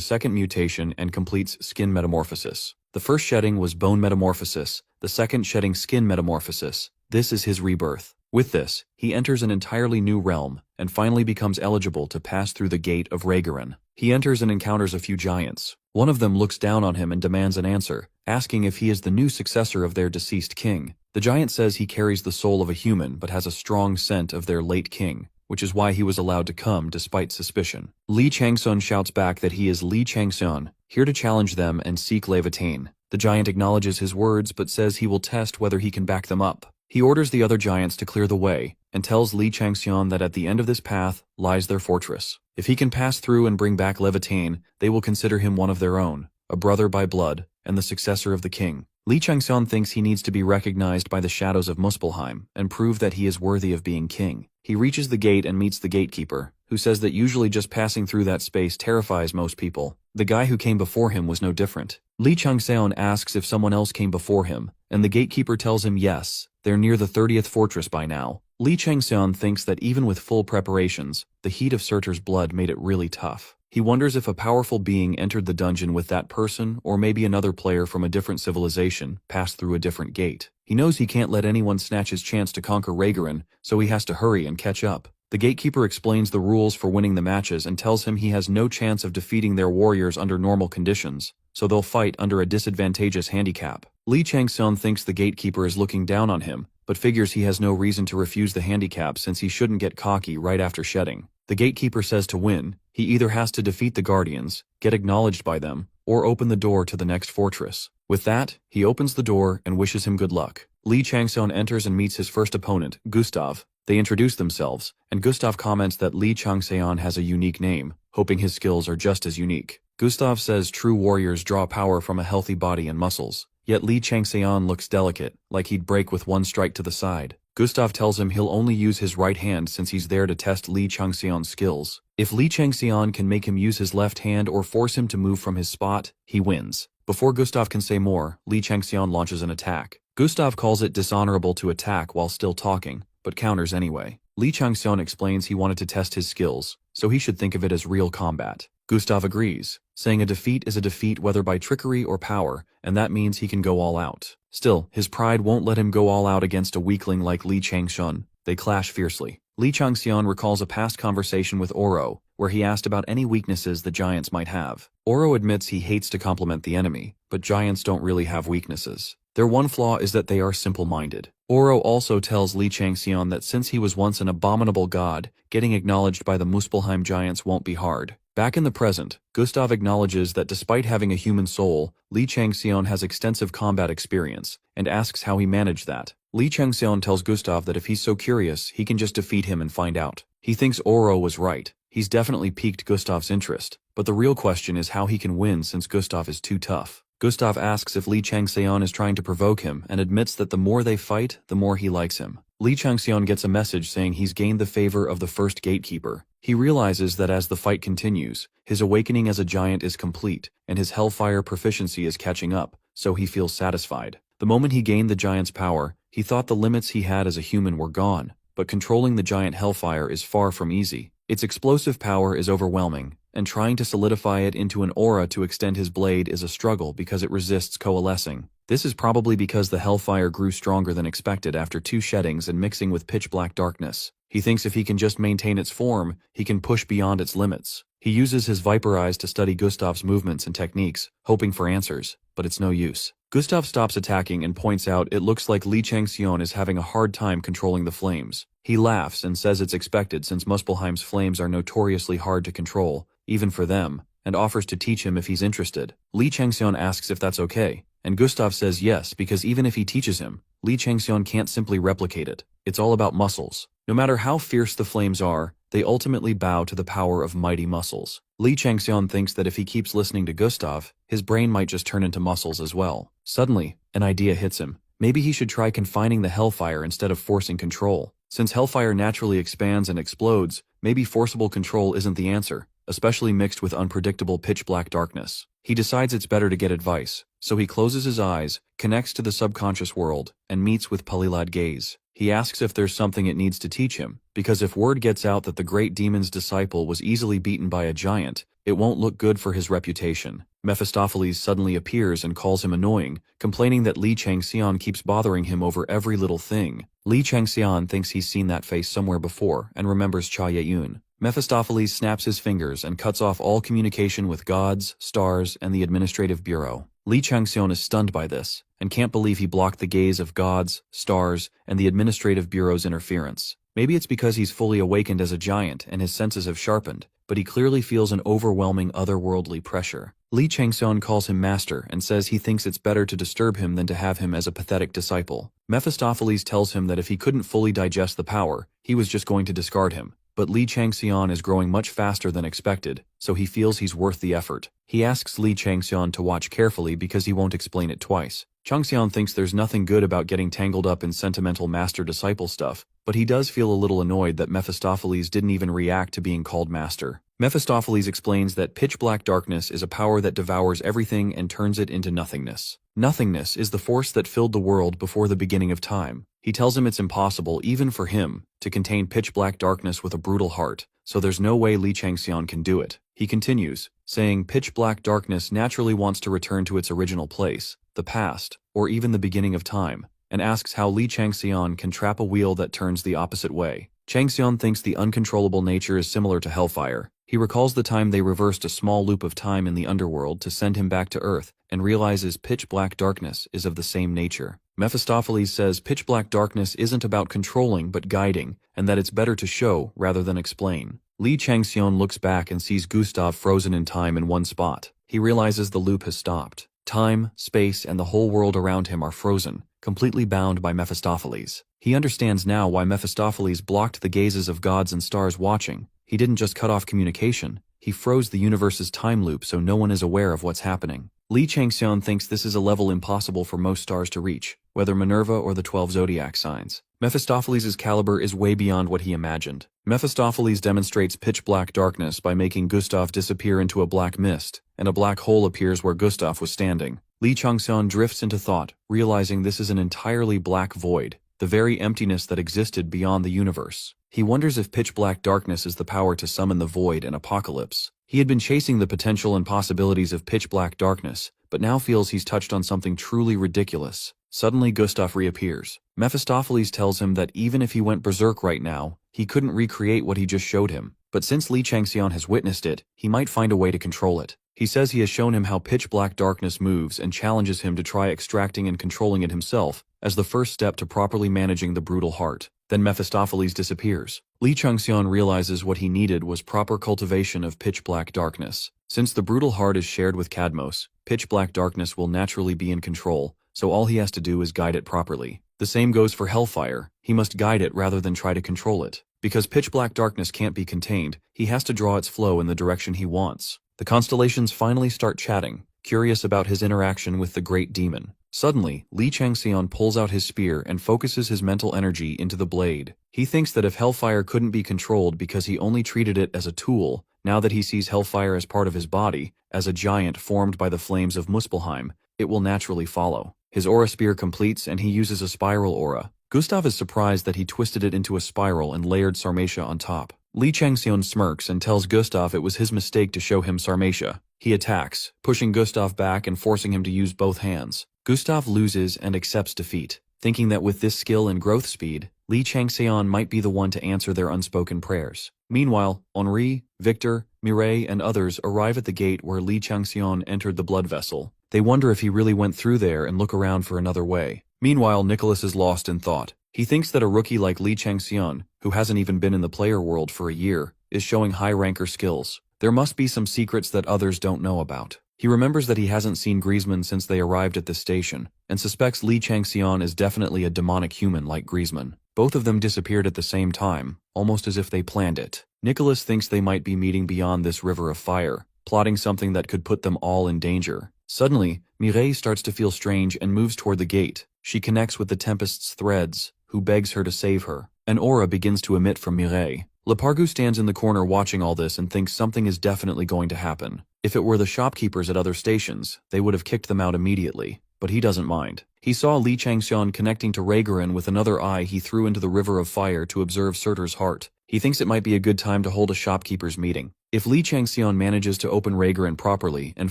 second mutation and completes Skin Metamorphosis. The first shedding was Bone Metamorphosis, the second shedding Skin Metamorphosis. This is his rebirth. With this, he enters an entirely new realm, and finally becomes eligible to pass through the Gate of Raygarin. He enters and encounters a few giants. One of them looks down on him and demands an answer, asking if he is the new successor of their deceased king. The giant says he carries the soul of a human but has a strong scent of their late king, which is why he was allowed to come despite suspicion. Li Changxian shouts back that he is Li Changxian, here to challenge them and seek Levitain. The giant acknowledges his words but says he will test whether he can back them up. He orders the other giants to clear the way, and tells Li Changxian that at the end of this path lies their fortress. If he can pass through and bring back Levitain, they will consider him one of their own, a brother by blood, and the successor of the king. Li Changxian thinks he needs to be recognized by the shadows of Muspelheim, and prove that he is worthy of being king. He reaches the gate and meets the gatekeeper, who says that usually just passing through that space terrifies most people. The guy who came before him was no different. Li Changxian asks if someone else came before him, and the gatekeeper tells him yes, they're near the 30th fortress by now. Li Changxian thinks that even with full preparations, the heat of Surtur's blood made it really tough. He wonders if a powerful being entered the dungeon with that person, or maybe another player from a different civilization passed through a different gate. He knows he can't let anyone snatch his chance to conquer Raygarin, so he has to hurry and catch up. The gatekeeper explains the rules for winning the matches and tells him he has no chance of defeating their warriors under normal conditions, so they'll fight under a disadvantageous handicap. Li Changxian thinks the gatekeeper is looking down on him, but figures he has no reason to refuse the handicap since he shouldn't get cocky right after shedding. The gatekeeper says to win, he either has to defeat the guardians, get acknowledged by them, or open the door to the next fortress. With that, he opens the door and wishes him good luck. Li Changxian enters and meets his first opponent, Gustav. They introduce themselves, and Gustav comments that Li Changxian has a unique name, hoping his skills are just as unique. Gustav says true warriors draw power from a healthy body and muscles, yet Li Changxian looks delicate, like he'd break with one strike to the side. Gustav tells him he'll only use his right hand since he's there to test Li Changxian's skills. If Li Changxian can make him use his left hand or force him to move from his spot, he wins. Before Gustav can say more, Li Changxian launches an attack. Gustav calls it dishonorable to attack while still talking, but counters anyway. Li Changxian explains he wanted to test his skills, so he should think of it as real combat. Gustav agrees, saying a defeat is a defeat whether by trickery or power, and that means he can go all out. Still, his pride won't let him go all out against a weakling like Li Changxian. They clash fiercely. Li Changxian recalls a past conversation with Oro, where he asked about any weaknesses the giants might have. Oro admits he hates to compliment the enemy, but giants don't really have weaknesses. Their one flaw is that they are simple-minded. Oro also tells Li Changxian that since he was once an abominable god, getting acknowledged by the Muspelheim giants won't be hard. Back in the present, Gustav acknowledges that despite having a human soul, Li Changxian has extensive combat experience, and asks how he managed that. Li Changxian tells Gustav that if he's so curious, he can just defeat him and find out. He thinks Oro was right. He's definitely piqued Gustav's interest, but the real question is how he can win since Gustav is too tough. Gustav asks if Li Changxian is trying to provoke him and admits that the more they fight, the more he likes him. Li Changxian gets a message saying he's gained the favor of the first gatekeeper. He realizes that as the fight continues, his awakening as a giant is complete, and his hellfire proficiency is catching up, so he feels satisfied. The moment he gained the giant's power, he thought the limits he had as a human were gone, but controlling the giant hellfire is far from easy. Its explosive power is overwhelming, and trying to solidify it into an aura to extend his blade is a struggle because it resists coalescing. This is probably because the hellfire grew stronger than expected after 2 sheddings and mixing with pitch-black darkness. He thinks if he can just maintain its form, he can push beyond its limits. He uses his viper eyes to study Gustav's movements and techniques, hoping for answers, but it's no use. Gustav stops attacking and points out it looks like Li Changxian is having a hard time controlling the flames. He laughs and says it's expected since Muspelheim's flames are notoriously hard to control, even for them, and offers to teach him if he's interested. Li Changxian asks if that's okay, and Gustav says yes because even if he teaches him, Li Changxian can't simply replicate it. It's all about muscles. No matter how fierce the flames are, they ultimately bow to the power of mighty muscles. Li Changxian thinks that if he keeps listening to Gustav, his brain might just turn into muscles as well. Suddenly, an idea hits him. Maybe he should try confining the hellfire instead of forcing control. Since hellfire naturally expands and explodes, maybe forcible control isn't the answer, especially mixed with unpredictable pitch-black darkness. He decides it's better to get advice, so he closes his eyes, connects to the subconscious world, and meets with Pulilad Gaze. He asks if there's something it needs to teach him, because if word gets out that the great demon's disciple was easily beaten by a giant, it won't look good for his reputation. Mephistopheles suddenly appears and calls him annoying, complaining that Li Changxian keeps bothering him over every little thing. Li Changxian thinks he's seen that face somewhere before and remembers Cha Yeyun. Mephistopheles snaps his fingers and cuts off all communication with gods, stars, and the administrative bureau. Li Changxian is stunned by this, and can't believe he blocked the gaze of gods, stars, and the administrative bureau's interference. Maybe it's because he's fully awakened as a giant and his senses have sharpened, but he clearly feels an overwhelming otherworldly pressure. Li Changxian calls him master and says he thinks it's better to disturb him than to have him as a pathetic disciple. Mephistopheles tells him that if he couldn't fully digest the power, he was just going to discard him. But Li Changxian is growing much faster than expected, so he feels he's worth the effort. He asks Li Changxian to watch carefully because he won't explain it twice. Changxian thinks there's nothing good about getting tangled up in sentimental master-disciple stuff, but he does feel a little annoyed that Mephistopheles didn't even react to being called master. Mephistopheles explains that pitch-black darkness is a power that devours everything and turns it into nothingness. Nothingness is the force that filled the world before the beginning of time. He tells him it's impossible, even for him, to contain pitch-black darkness with a brutal heart, so there's no way Li Changxian can do it. He continues, saying pitch-black darkness naturally wants to return to its original place, the past, or even the beginning of time, and asks how Li Changxian can trap a wheel that turns the opposite way. Changxian thinks the uncontrollable nature is similar to hellfire. He recalls the time they reversed a small loop of time in the underworld to send him back to Earth, and realizes pitch-black darkness is of the same nature. Mephistopheles says pitch-black darkness isn't about controlling but guiding, and that it's better to show rather than explain. Li Changxian looks back and sees Gustav frozen in time in one spot. He realizes the loop has stopped. Time, space, and the whole world around him are frozen, completely bound by Mephistopheles. He understands now why Mephistopheles blocked the gazes of gods and stars watching. He didn't just cut off communication, he froze the universe's time loop so no one is aware of what's happening. Li Changxian thinks this is a level impossible for most stars to reach, whether Minerva or the 12 zodiac signs. Mephistopheles' caliber is way beyond what he imagined. Mephistopheles demonstrates pitch-black darkness by making Gustav disappear into a black mist, and a black hole appears where Gustav was standing. Li Changxian drifts into thought, realizing this is an entirely black void, the very emptiness that existed beyond the universe. He wonders if pitch-black darkness is the power to summon the void and apocalypse. He had been chasing the potential and possibilities of pitch-black darkness, but now feels he's touched on something truly ridiculous. Suddenly Gustav reappears. Mephistopheles tells him that even if he went berserk right now, he couldn't recreate what he just showed him. But since Li Changxian has witnessed it, he might find a way to control it. He says he has shown him how pitch-black darkness moves and challenges him to try extracting and controlling it himself as the first step to properly managing the brutal heart. Then Mephistopheles disappears. Li Changxian realizes what he needed was proper cultivation of pitch-black darkness. Since the brutal heart is shared with Cadmos, pitch-black darkness will naturally be in control, so all he has to do is guide it properly. The same goes for hellfire. He must guide it rather than try to control it. Because pitch-black darkness can't be contained, he has to draw its flow in the direction he wants. The constellations finally start chatting, curious about his interaction with the great demon. Suddenly, Li Changxian pulls out his spear and focuses his mental energy into the blade. He thinks that if Hellfire couldn't be controlled because he only treated it as a tool, now that he sees Hellfire as part of his body, as a giant formed by the flames of Muspelheim, it will naturally follow. His aura spear completes and he uses a spiral aura. Gustav is surprised that he twisted it into a spiral and layered Sarmatia on top. Li Changxian smirks and tells Gustav it was his mistake to show him Sarmatia. He attacks, pushing Gustav back and forcing him to use both hands. Gustav loses and accepts defeat, thinking that with this skill and growth speed, Li Changxian might be the one to answer their unspoken prayers. Meanwhile, Henri, Victor, Mireille, and others arrive at the gate where Li Changxian entered the blood vessel. They wonder if he really went through there and look around for another way. Meanwhile, Nicholas is lost in thought. He thinks that a rookie like Li Changxian, who hasn't even been in the player world for a year, is showing high-ranker skills. There must be some secrets that others don't know about. He remembers that he hasn't seen Griezmann since they arrived at this station, and suspects Li Changxian is definitely a demonic human like Griezmann. Both of them disappeared at the same time, almost as if they planned it. Nicholas thinks they might be meeting beyond this river of fire, plotting something that could put them all in danger. Suddenly, Mireille starts to feel strange and moves toward the gate. She connects with the Tempest's threads, who begs her to save her. An aura begins to emit from Mireille. Lepargu stands in the corner watching all this and thinks something is definitely going to happen. If it were the shopkeepers at other stations, they would have kicked them out immediately, but he doesn't mind. He saw Li Changxian connecting to Raygarin with another eye he threw into the river of fire to observe Surtur's heart. He thinks it might be a good time to hold a shopkeepers meeting. If Li Changxian manages to open Raygarin properly and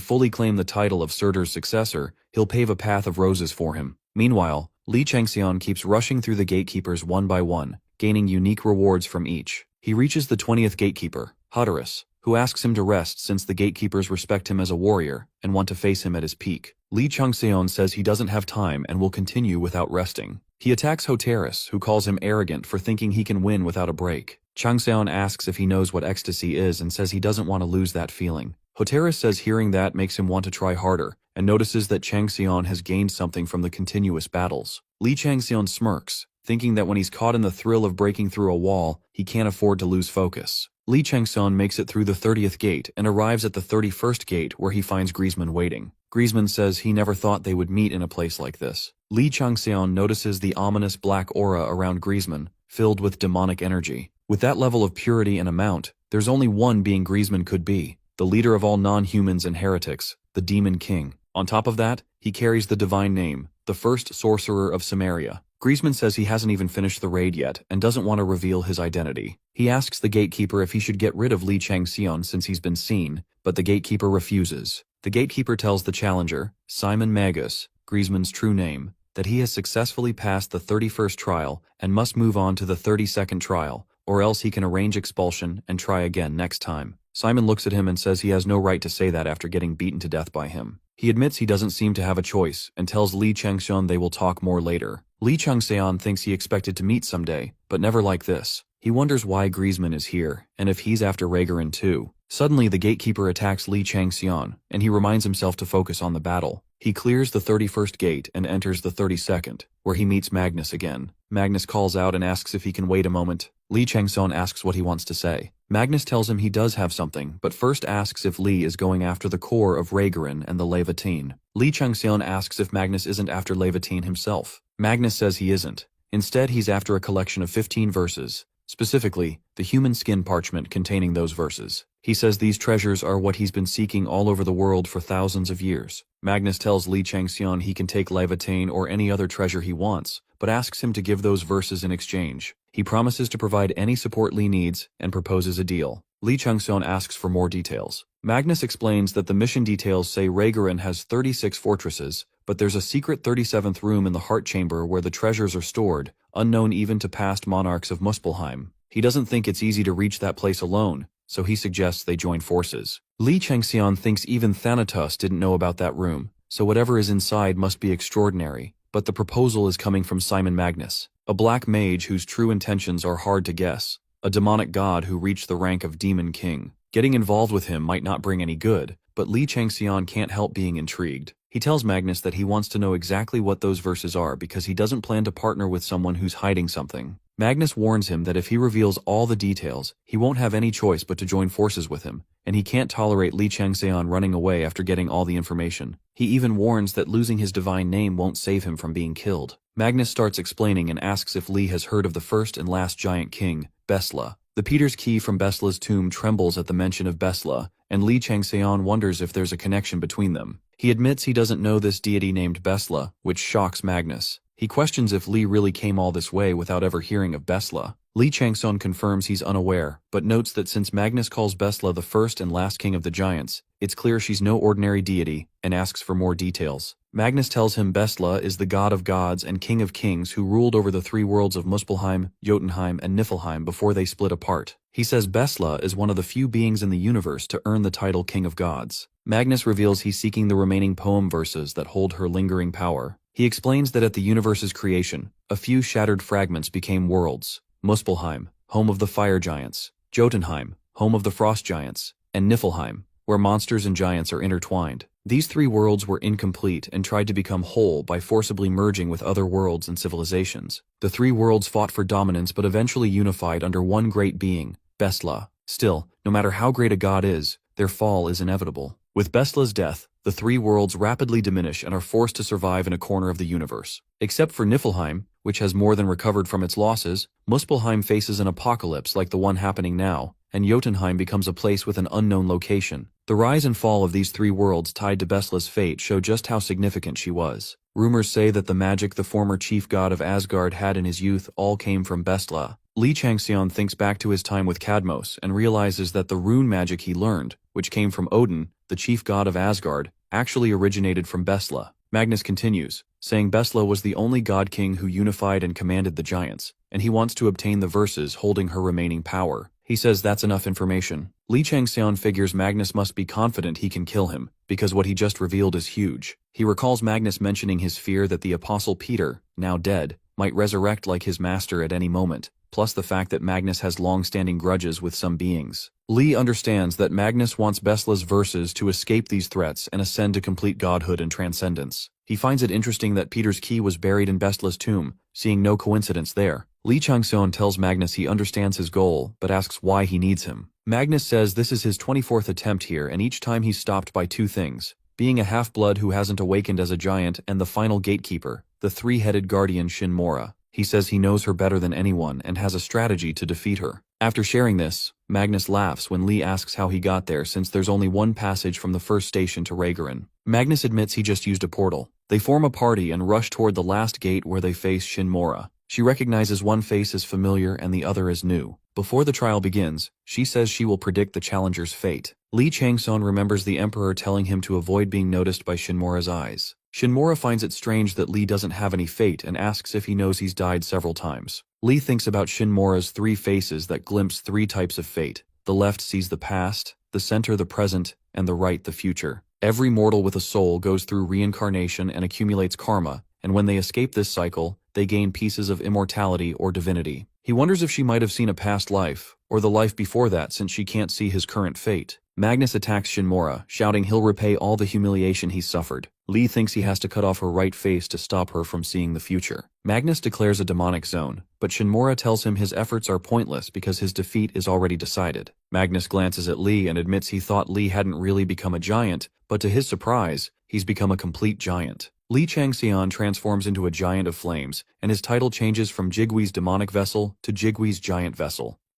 fully claim the title of Surtur's successor, he'll pave a path of roses for him. Meanwhile, Li Changxian keeps rushing through the gatekeepers one by one, gaining unique rewards from each. He reaches the 20th gatekeeper, Hutterus, who asks him to rest since the gatekeepers respect him as a warrior and want to face him at his peak. Li Changxian says he doesn't have time and will continue without resting. He attacks Hoteris, who calls him arrogant for thinking he can win without a break. Changxian asks if he knows what ecstasy is and says he doesn't want to lose that feeling. Hoteris says hearing that makes him want to try harder, and notices that Changxian has gained something from the continuous battles. Li Changxian smirks, thinking that when he's caught in the thrill of breaking through a wall, he can't afford to lose focus. Li Changxian makes it through the 30th gate and arrives at the 31st gate where he finds Griezmann waiting. Griezmann says he never thought they would meet in a place like this. Li Changxian notices the ominous black aura around Griezmann, filled with demonic energy. With that level of purity and amount, there's only one being Griezmann could be, the leader of all non-humans and heretics, the Demon King. On top of that, he carries the divine name, the first sorcerer of Samaria. Griezmann says he hasn't even finished the raid yet and doesn't want to reveal his identity. He asks the gatekeeper if he should get rid of Li Changxian since he's been seen, but the gatekeeper refuses. The gatekeeper tells the challenger, Simon Magus, Griezmann's true name, that he has successfully passed the 31st trial and must move on to the 32nd trial, or else he can arrange expulsion and try again next time. Simon looks at him and says he has no right to say that after getting beaten to death by him. He admits he doesn't seem to have a choice and tells Li Changxian they will talk more later. Li Changxian thinks he expected to meet someday, but never like this. He wonders why Griezmann is here, and if he's after Raygarin too. Suddenly the gatekeeper attacks Li Changxian, and he reminds himself to focus on the battle. He clears the 31st gate and enters the 32nd, where he meets Magnus again. Magnus calls out and asks if he can wait a moment. Li Changxian asks what he wants to say. Magnus tells him he does have something, but first asks if Li is going after the core of Raygarin and the Leviatine. Li Changxian asks if Magnus isn't after Leviatine himself. Magnus says he isn't. Instead, he's after a collection of 15 verses, specifically, the human skin parchment containing those verses. He says these treasures are what he's been seeking all over the world for thousands of years. Magnus tells Li Changxian he can take Leviatine or any other treasure he wants, but asks him to give those verses in exchange. He promises to provide any support Li needs and proposes a deal. Li Changxian asks for more details. Magnus explains that the mission details say Raygarin has 36 fortresses, but there's a secret 37th room in the Heart Chamber where the treasures are stored, unknown even to past monarchs of Muspelheim. He doesn't think it's easy to reach that place alone, so he suggests they join forces. Li Changxian thinks even Thanatos didn't know about that room, so whatever is inside must be extraordinary, but the proposal is coming from Simon Magnus, a black mage whose true intentions are hard to guess, a demonic god who reached the rank of Demon King. Getting involved with him might not bring any good, but Li Changxian can't help being intrigued. He tells Magnus that he wants to know exactly what those verses are because he doesn't plan to partner with someone who's hiding something. Magnus warns him that if he reveals all the details, he won't have any choice but to join forces with him, and he can't tolerate Li Changseon running away after getting all the information. He even warns that losing his divine name won't save him from being killed. Magnus starts explaining and asks if Li has heard of the first and last giant king, Besla. The Peter's key from Besla's tomb trembles at the mention of Besla, and Li Changseon wonders if there's a connection between them. He admits he doesn't know this deity named Besla, which shocks Magnus. He questions if Li really came all this way without ever hearing of Besla. Li Changseon confirms he's unaware, but notes that since Magnus calls Besla the first and last king of the giants, it's clear she's no ordinary deity, and asks for more details. Magnus tells him Besla is the god of gods and king of kings who ruled over the three worlds of Muspelheim, Jotunheim, and Niflheim before they split apart. He says Besla is one of the few beings in the universe to earn the title King of Gods. Magnus reveals he's seeking the remaining poem verses that hold her lingering power. He explains that at the universe's creation, a few shattered fragments became worlds. Muspelheim, home of the fire giants, Jotunheim, home of the frost giants, and Niflheim, where monsters and giants are intertwined. These three worlds were incomplete and tried to become whole by forcibly merging with other worlds and civilizations. The three worlds fought for dominance but eventually unified under one great being, Besla. Still, no matter how great a god is, their fall is inevitable. With Besla's death, the three worlds rapidly diminish and are forced to survive in a corner of the universe. Except for Niflheim, which has more than recovered from its losses, Muspelheim faces an apocalypse like the one happening now, and Jotunheim becomes a place with an unknown location. The rise and fall of these three worlds tied to Besla's fate show just how significant she was. Rumors say that the magic the former chief god of Asgard had in his youth all came from Besla. Li Changseon thinks back to his time with Cadmos and realizes that the rune magic he learned, which came from Odin, the chief god of Asgard, actually originated from Besla. Magnus continues, saying Besla was the only god-king who unified and commanded the giants, and he wants to obtain the verses holding her remaining power. He says that's enough information. Li Changseon figures Magnus must be confident he can kill him, because what he just revealed is huge. He recalls Magnus mentioning his fear that the Apostle Peter, now dead, might resurrect like his master at any moment, plus the fact that Magnus has long-standing grudges with some beings. Li understands that Magnus wants Besla's verses to escape these threats and ascend to complete godhood and transcendence. He finds it interesting that Peter's key was buried in Besla's tomb, seeing no coincidence there. Li Changseon tells Magnus he understands his goal, but asks why he needs him. Magnus says this is his 24th attempt here and each time he's stopped by two things: being a half-blood who hasn't awakened as a giant and the final gatekeeper, the three-headed guardian Shin Mora. He says he knows her better than anyone and has a strategy to defeat her. After sharing this, Magnus laughs when Li asks how he got there since there's only one passage from the first station to Ragarin. Magnus admits he just used a portal. They form a party and rush toward the last gate where they face Shin Mora. She recognizes one face as familiar and the other as new. Before the trial begins, she says she will predict the challenger's fate. Li Changseon remembers the Emperor telling him to avoid being noticed by Shin Mora's eyes. Shin Mora finds it strange that Li doesn't have any fate and asks if he knows he's died several times. Li thinks about Shin Mora's three faces that glimpse three types of fate. The left sees the past, the center the present, and the right the future. Every mortal with a soul goes through reincarnation and accumulates karma, and when they escape this cycle, they gain pieces of immortality or divinity. He wonders if she might have seen a past life, or the life before that since she can't see his current fate. Magnus attacks Shin Mora, shouting he'll repay all the humiliation he's suffered. Li thinks he has to cut off her right face to stop her from seeing the future. Magnus declares a demonic zone, but Shin Mora tells him his efforts are pointless because his defeat is already decided. Magnus glances at Li and admits he thought Li hadn't really become a giant, but to his surprise, he's become a complete giant. Li Changseon transforms into a giant of flames, and his title changes from Jigwee's demonic vessel to Jigwee's giant vessel.